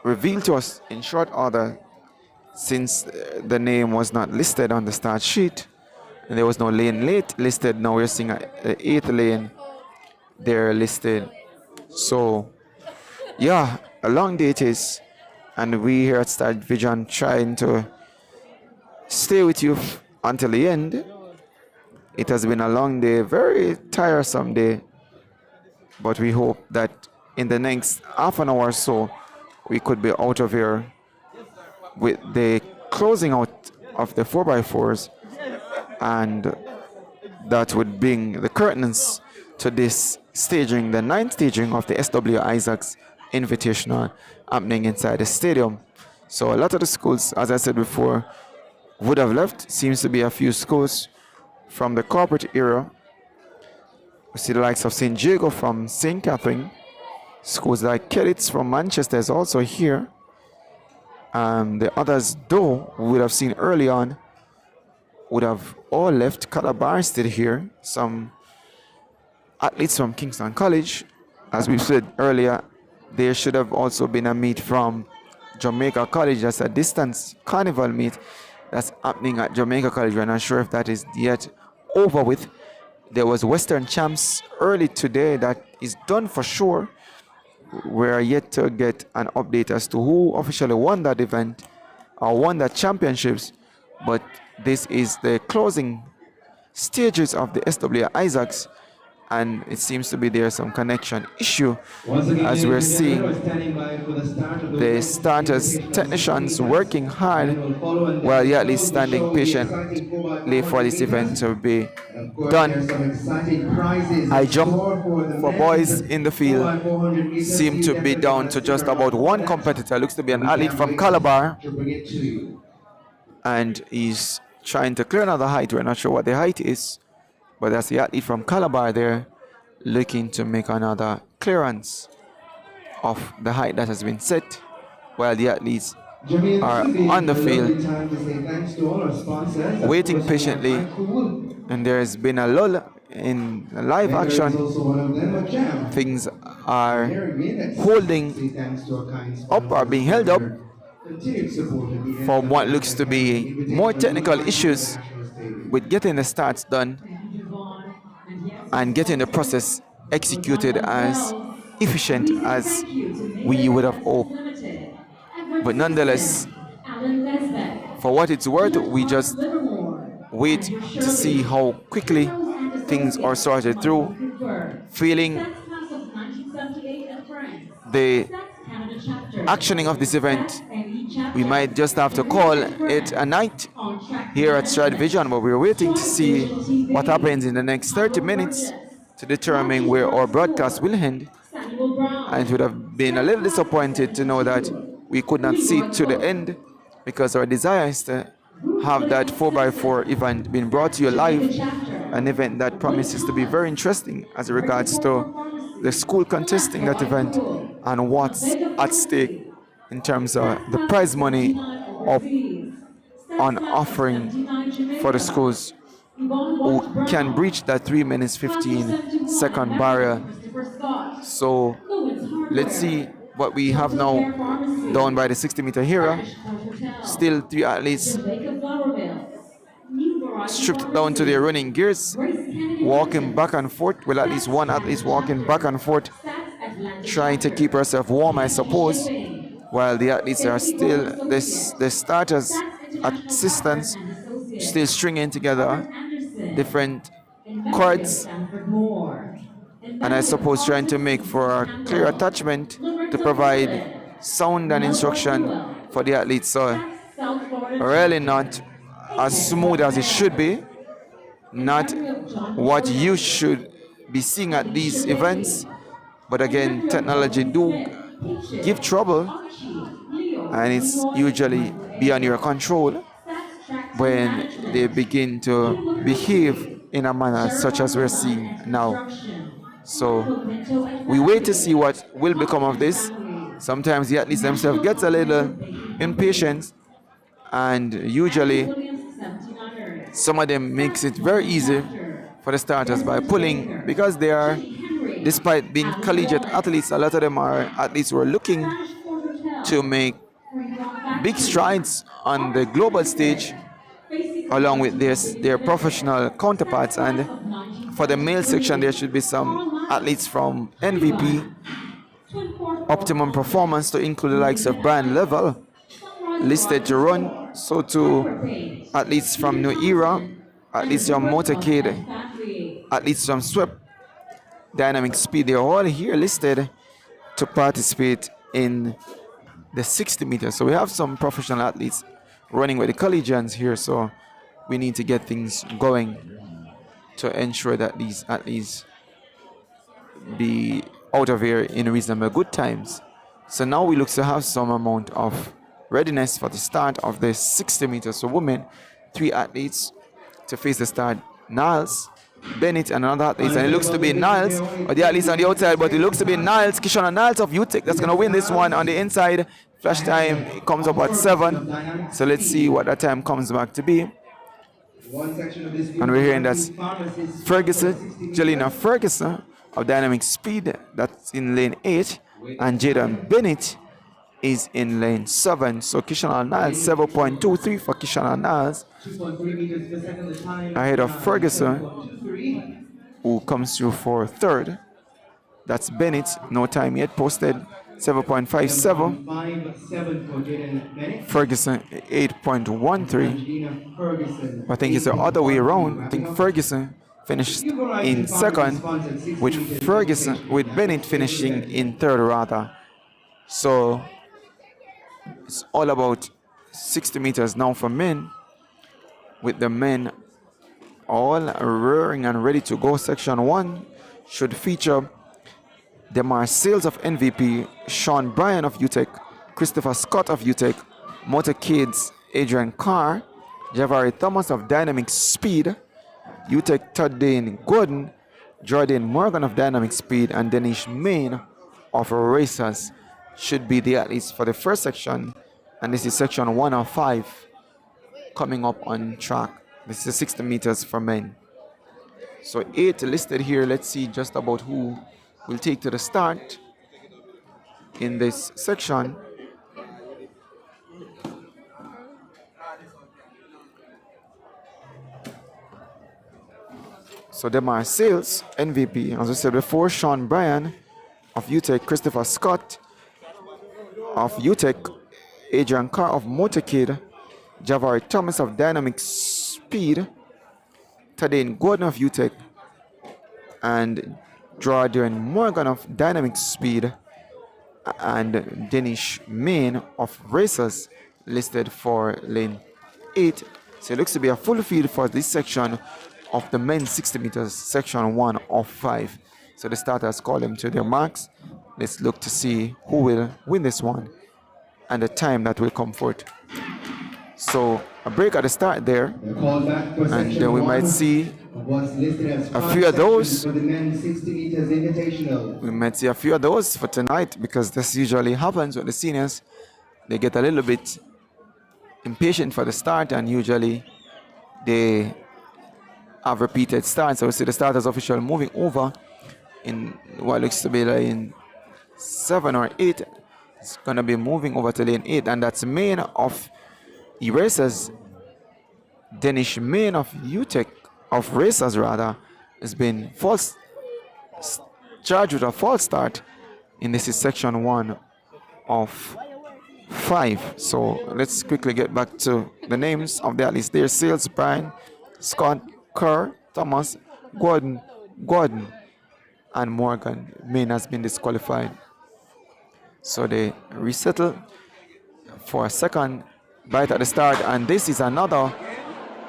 revealed to us in short order, since the name was not listed on the start sheet and there was no lane late listed. Now we're seeing the 8th lane there listed. So yeah, a long day it is, and we here at Start Vision trying to stay with you until the end. It has been a long day, very tiresome day, but we hope that in the next half an hour or so we could be out of here with the closing out of the 4x4s, and that would bring the curtains to this staging, the 9th staging of the SW Isaacs Invitational happening inside the stadium. So a lot of the schools, as I said before, would have left. Seems to be a few schools from the corporate era. We see the likes of St. Jago from St. Catherine. Schools like Kellits from Manchester is also here. The others, though, we would have seen early on, would have all left. Calabar still here. Some athletes from Kingston College. As we said earlier, there should have also been a meet from Jamaica College. That's a distance carnival meet that's happening at Jamaica College. We're not sure if that is yet over with. There was Western Champs early today that is done for sure. We're yet to get an update as to who officially won that event or won that championships, but this is the closing stages of the SW Isaacs, and it seems to be there some connection issue as we're seeing the starters, technicians working hard while the athletes standing patiently for this event to be done. High jump for boys in the field seem to be down to just about one competitor. Looks to be an athlete from Calabar, and he's trying to clear another height. We're not sure what the height is, but that's the athlete from Calabar there looking to make another clearance of the height that has been set, while the athletes are on the field waiting patiently. And there's been a lull in live action. Things are holding up, are being held up from what looks to be more technical issues with getting the starts done and getting the process executed as efficient as we would have hoped. But nonetheless, for what it's worth, we just wait to see how quickly things are sorted through. Feeling the actioning of this event, we might just have to call it a night here at Stride Vision, but we're waiting to see what happens in the next 30 minutes to determine where our broadcast will end. And it would have been a little disappointed to know that we could not see it to the end, because our desire is to have that 4x4 event being brought to you live, an event that promises to be very interesting as regards to the school contesting that event and what's at stake in terms of the prize money up on offering for the schools who can breach that 3 minutes 15 second barrier. So let's see what we have now down by the 60-meter hero. Still 3 athletes stripped down to their running gears, walking back and forth. Well, at least one athlete walking back and forth, trying to keep herself warm, I suppose, while the athletes are still, the starters assistants still stringing together different cords, and I suppose trying to make for a clear attachment to provide sound and instruction for the athletes. So really not as smooth as it should be, not what you should be seeing at these events. But again, technology do give trouble, and it's usually beyond your control when they begin to behave in a manner such as we're seeing now. So we wait to see what will become of this. Sometimes the athletes themselves get a little impatient, and usually some of them makes it very easy for the starters by pulling, because they are, despite being collegiate athletes, a lot of them are athletes who are looking to make big strides on the global stage along with their professional counterparts. And for the male section, there should be some athletes from MVP, optimum performance, to include the likes of Brian Level listed to run. So too athletes from New Era, athletes from Motorcade, athletes from Swept, Dynamic Speed, they're all here listed to participate in the 60 meters. So we have some professional athletes running with the collegians here, so we need to get things going to ensure that these athletes be out of here in reasonable good times. So now we look to have some amount of readiness for the start of the 60 meters. So women, 3 athletes to face the start: Niles, Bennett, and another athlete. And it looks to be Niles, or the athletes on the outside, but it looks to be Niles, Kishona Niles of UTEC, that's going to win this one on the inside. Flash time, it comes up at 7. So let's see what that time comes back to be. And we're hearing that's Ferguson, Jelena Ferguson of Dynamic Speed, that's in lane 8, and Jaden Bennett is in lane 7. So Kishona Niles, 7.23 for Kishona Niles, ahead of Ferguson, who comes through for 3rd. That's Bennett, no time yet posted, 7.57. Ferguson, 8.13. I think it's the other way around. I think Ferguson finished in 2nd, with Bennett finishing in 3rd rather. So it's all about 60 meters now for men, with the men all roaring and ready to go. Section 1 should feature Demar Sales of MVP, Sean Bryan of UTEC, Christopher Scott of UTEC, Motorcades Adrian Carr, Javari Thomas of Dynamic Speed, UTEC Tadane Gordon, Jordan Morgan of Dynamic Speed, and Denish Main of Racers should be the athletes for the first section. And this is section 1 of 5 coming up on track. This is 60 meters for men. So 8 listed here. Let's see just about who will take to the start in this section. So Demar Sales, MVP, as I said before, Sean Bryan of UTEC, Christopher Scott of UTEC, Adrian Carr of Motorcade, Javari Thomas of Dynamic Speed, Tadane Gordon of UTEC, and Jordan Morgan of Dynamic Speed, and Denish Main of Racers listed for lane 8. So it looks to be a full field for this section of the men's 60 meters, section 1 of 5. So the starters call them to their marks. Let's look to see who will win this one and the time that will come forth. So a break at the start there, and then we might see a few of those. We might see a few of those for tonight, because this usually happens with the seniors. They get a little bit impatient for the start, and usually they have repeated starts. So we see the starters official moving over in what looks to be lane 7 or 8. It's gonna be moving over to lane 8, and that's Main of Erasers. Danish Main of UTEC, of Racers rather, has been charged with a false start, and this is section 1 of 5. So let's quickly get back to the names of the athletes there. Sales, Bryan, Scott, Kerr, Thomas, Gordon, and Morgan. Main has been disqualified. So they resettle for a second bite at the start, and this is another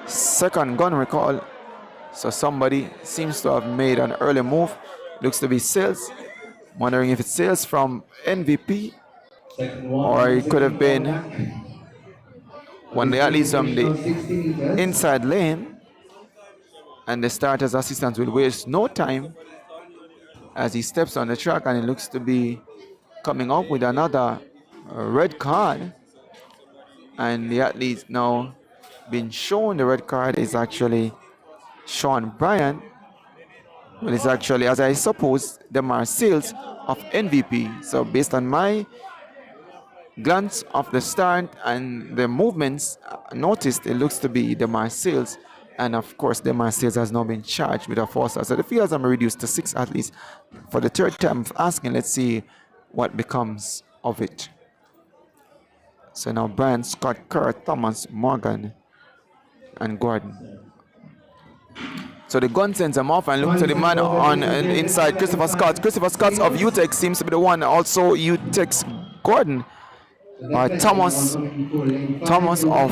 second gun recall. So somebody seems to have made an early move. Looks to be sales. Wondering if it's sales from MVP or it could have been one of the athletes from the inside lane. And the starter's assistant will waste no time as he steps on the track, and it looks to be coming up with another red card. And the athlete now being shown the red card is actually Sean Bryant. Well, it's actually, as I suppose, the Marseilles of MVP. So based on my glance of the start and the movements noticed, it looks to be the Marseilles. And of course, the Marseilles has now been charged with a false start. So the fields are reduced to 6 athletes. For the third time of asking, let's see what becomes of it. So now Brian, Scott, Kerr, Thomas, Morgan, and Gordon. So the gun sends him off and look to the man on inside, Christopher Scott. Christopher Scott of UTEX seems to be the one. Also UTEX Gordon. Thomas of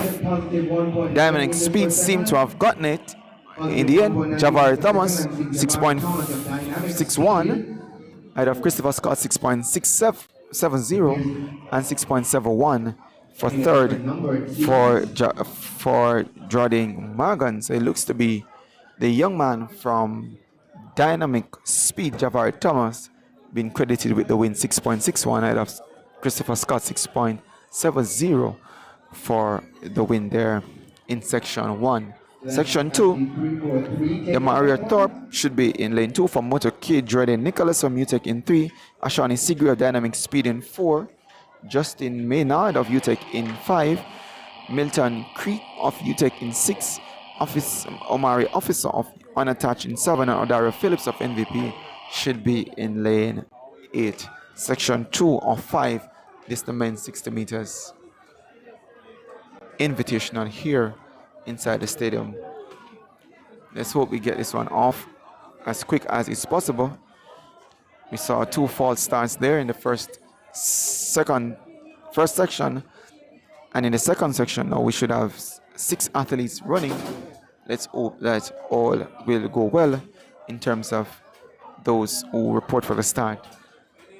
Dynamic Speed seemed to have gotten it. In the end, Javari Thomas 6.61. Ahead of Christopher Scott 6.670 and 6.71 for third for Jordan Morgan. So it looks to be the young man from Dynamic Speed, Javari Thomas, being credited with the win 6.61 ahead of Christopher Scott 6.70 for the win there in section 1. Section 2, the Mario Thorpe should be in lane 2 for Motorcade, Jordan Nicholas from UTEC in 3, Ashani Sigri of Dynamic Speed in 4, Justin Maynard of UTEC in 5, Milton Creek of UTEC in 6, Omari Officer of Unattached in 7, and Odario Phillips of MVP should be in lane 8. Section 2 of 5, this the men's 60 meters invitational here inside the stadium. Let's hope we get this one off as quick as it's possible. We saw 2 false starts there in the first section, and in the second section now we should have 6 athletes running. Let's hope that all will go well in terms of those who report for the start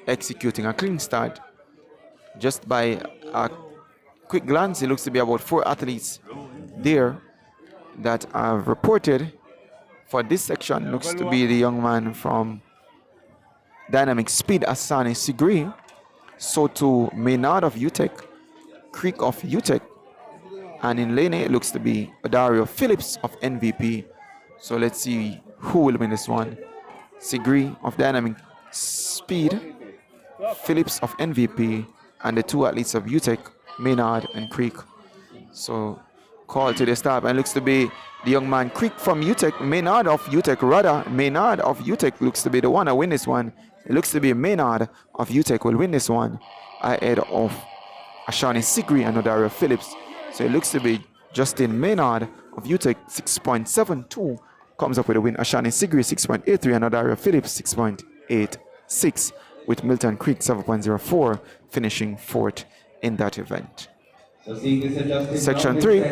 executing a clean start. Just by a quick glance, it looks to be about 4 athletes there that have reported. For this section, looks to be the young man from Dynamic Speed, Asani Sigri, Soto Maynard of UTEC, Creek of UTEC, and in lane 8 it looks to be Odario Phillips of MVP. So let's see who will win this one. Sigri of Dynamic Speed, Phillips of MVP, and the 2 athletes of UTEC, Maynard and Creek. So call to the start, and looks to be the young man Creek from UTEC, Maynard of UTEC looks to be the one to win this one. It looks to be Maynard of UTEC will win this one ahead of Ashani Sigri and Odario Phillips. So it looks to be Justin Maynard of UTEC 6.72 comes up with a win. Ashani Sigri 6.83 and Odario Phillips 6.86, with Milton Creek 7.04 finishing 4th in that event. Section 3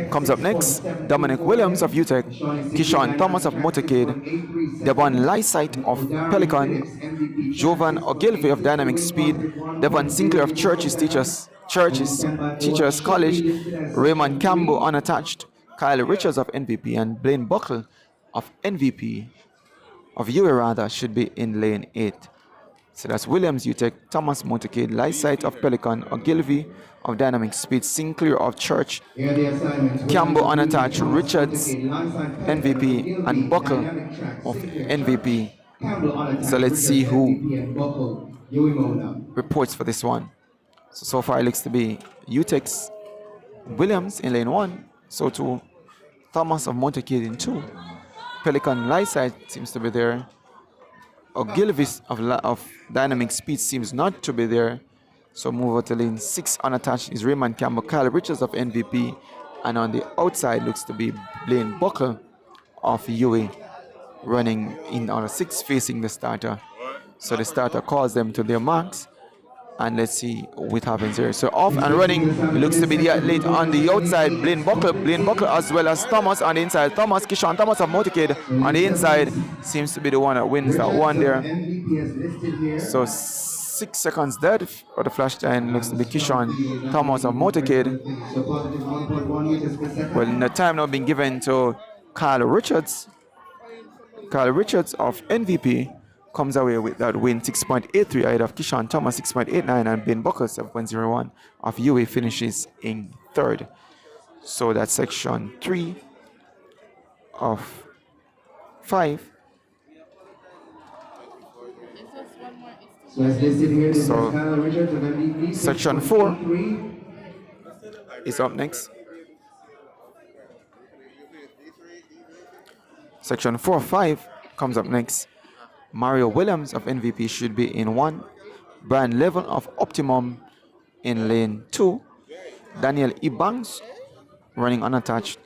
comes up next. Dominic Williams of UTEC, Kishan Thomas of Motorcade, Devon Lysite of Pelican, Jovan Ogilvy of Dynamic Speed, Devon Sinclair of Churches Teachers College, Raymond Campbell Unattached, Kyle Richards of MVP, and Blaine Buckle of MVP, of UA rather, should be in lane 8. So that's Williams, UTEC, Thomas Motorcade, Lysite of Pelican, Ogilvy of Dynamic Speed, Sinclair of Church, Campbell Unattached, Richards, MVP, and Buckle of MVP. So let's see who reports for this one. So far it looks to be UTEC's Williams in lane 1, so too Thomas of Motorcade in 2, Pelican Lysite seems to be there. Ogilvy of Dynamic Speed seems not to be there. So move over to lane 6 unattached is Raymond Campbell, Kyle Richards of MVP. And on the outside looks to be Blaine Buckle of UA running in on a 6 facing the starter. So the starter calls them to their marks. And let's see what happens here. So off and running. It looks to be the athlete on the outside. Blaine Buckle as well as Thomas on the inside. Kishan Thomas of Motorcade on the inside. Seems to be the one that wins that one there. So 6 seconds dead for the flash time. Looks to be Kishan Thomas of Motorcade. Well, the time now being given to Kyle Richards. Kyle Richards of MVP comes away with that win, 6.83 ahead of Kishan Thomas, 6.89, and Ben Buckle, 7.01 of UA finishes in third. So that's section 3 of 5. So section 4 is up next. Section 4 of 5 comes up next. Mario Williams of MVP should be in 1. Brian Levin of Optimum in lane 2. Daniel Ebanks running unattached.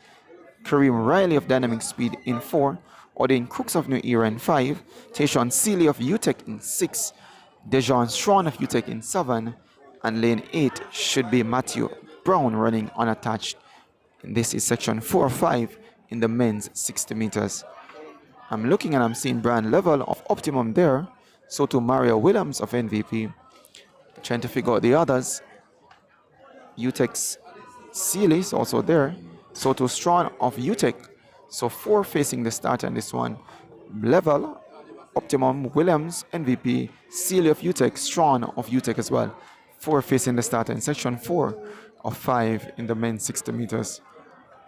Kareem Riley of Dynamic Speed in 4. Odin Crooks of New Era in 5. Tayshawn Seeley of UTEC in 6. Dejon Strawn of UTEC in 7. And lane 8 should be Matthew Brown running unattached. And this is section 4 of 5 in the men's 60 meters. I'm looking and I'm seeing Brian Level of Optimum there. So to Mario Williams of MVP. Trying to figure out the others. UTEC's Seeley is also there. So to Strawn of UTEC. So 4 facing the start on this one. Level, Optimum, Williams, MVP, Seeley of UTEC, Strawn of UTEC as well. 4 facing the start in section 4 of 5 in the men's 60 meters.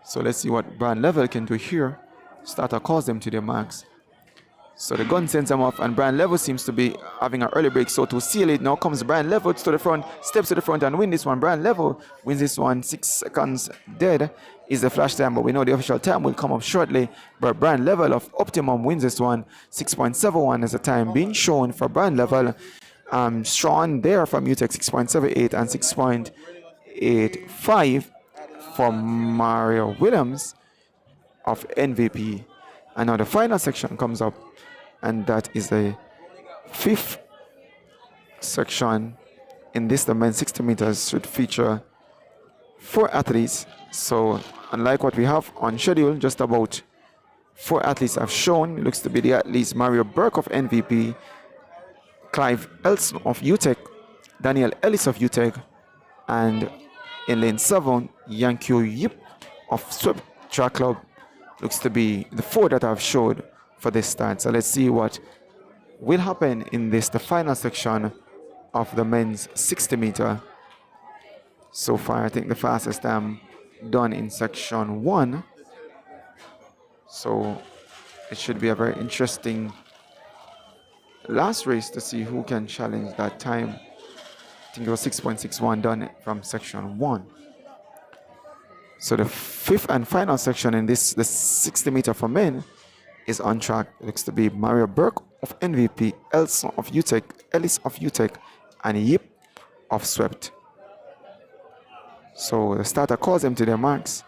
So let's see what Brian Level can do here. Starter calls them to their marks. So the gun sends them off, and Brian Level seems to be having an early break. So to seal it, now comes Brian Level to the front, steps to the front and win this one. Brian Level wins this one. 6 seconds dead is the flash time, but we know the official time will come up shortly. But Brian Level of Optimum wins this one. 6.71 is the time being shown for Brian Level. Strawn there from UTEC 6.78 and 6.85 for Mario Williams of MVP. And now the final section comes up, and that is the 5th section. In this, the men's 60 meters should feature 4 athletes. So unlike what we have on schedule, just about 4 athletes have shown. It looks to be the athletes Mario Burke of MVP, Clive Elson of UTEC, Daniel Ellis of UTEC, and in lane 7, Yankyo Yip of Swept Track Club. Looks to be the 4 that I've showed for this start. So let's see what will happen in this, the final section of the men's 60 meter. So far, I think the fastest time done in section 1. So it should be a very interesting last race to see who can challenge that time. I think it was 6.61 done from section 1. So the 5th and final section in this, the 60 meter for men, is on track. It looks to be Mario Burke of MVP, Elson of UTEC, Ellis of UTEC, and Yip of Swept. So the starter calls them to their marks.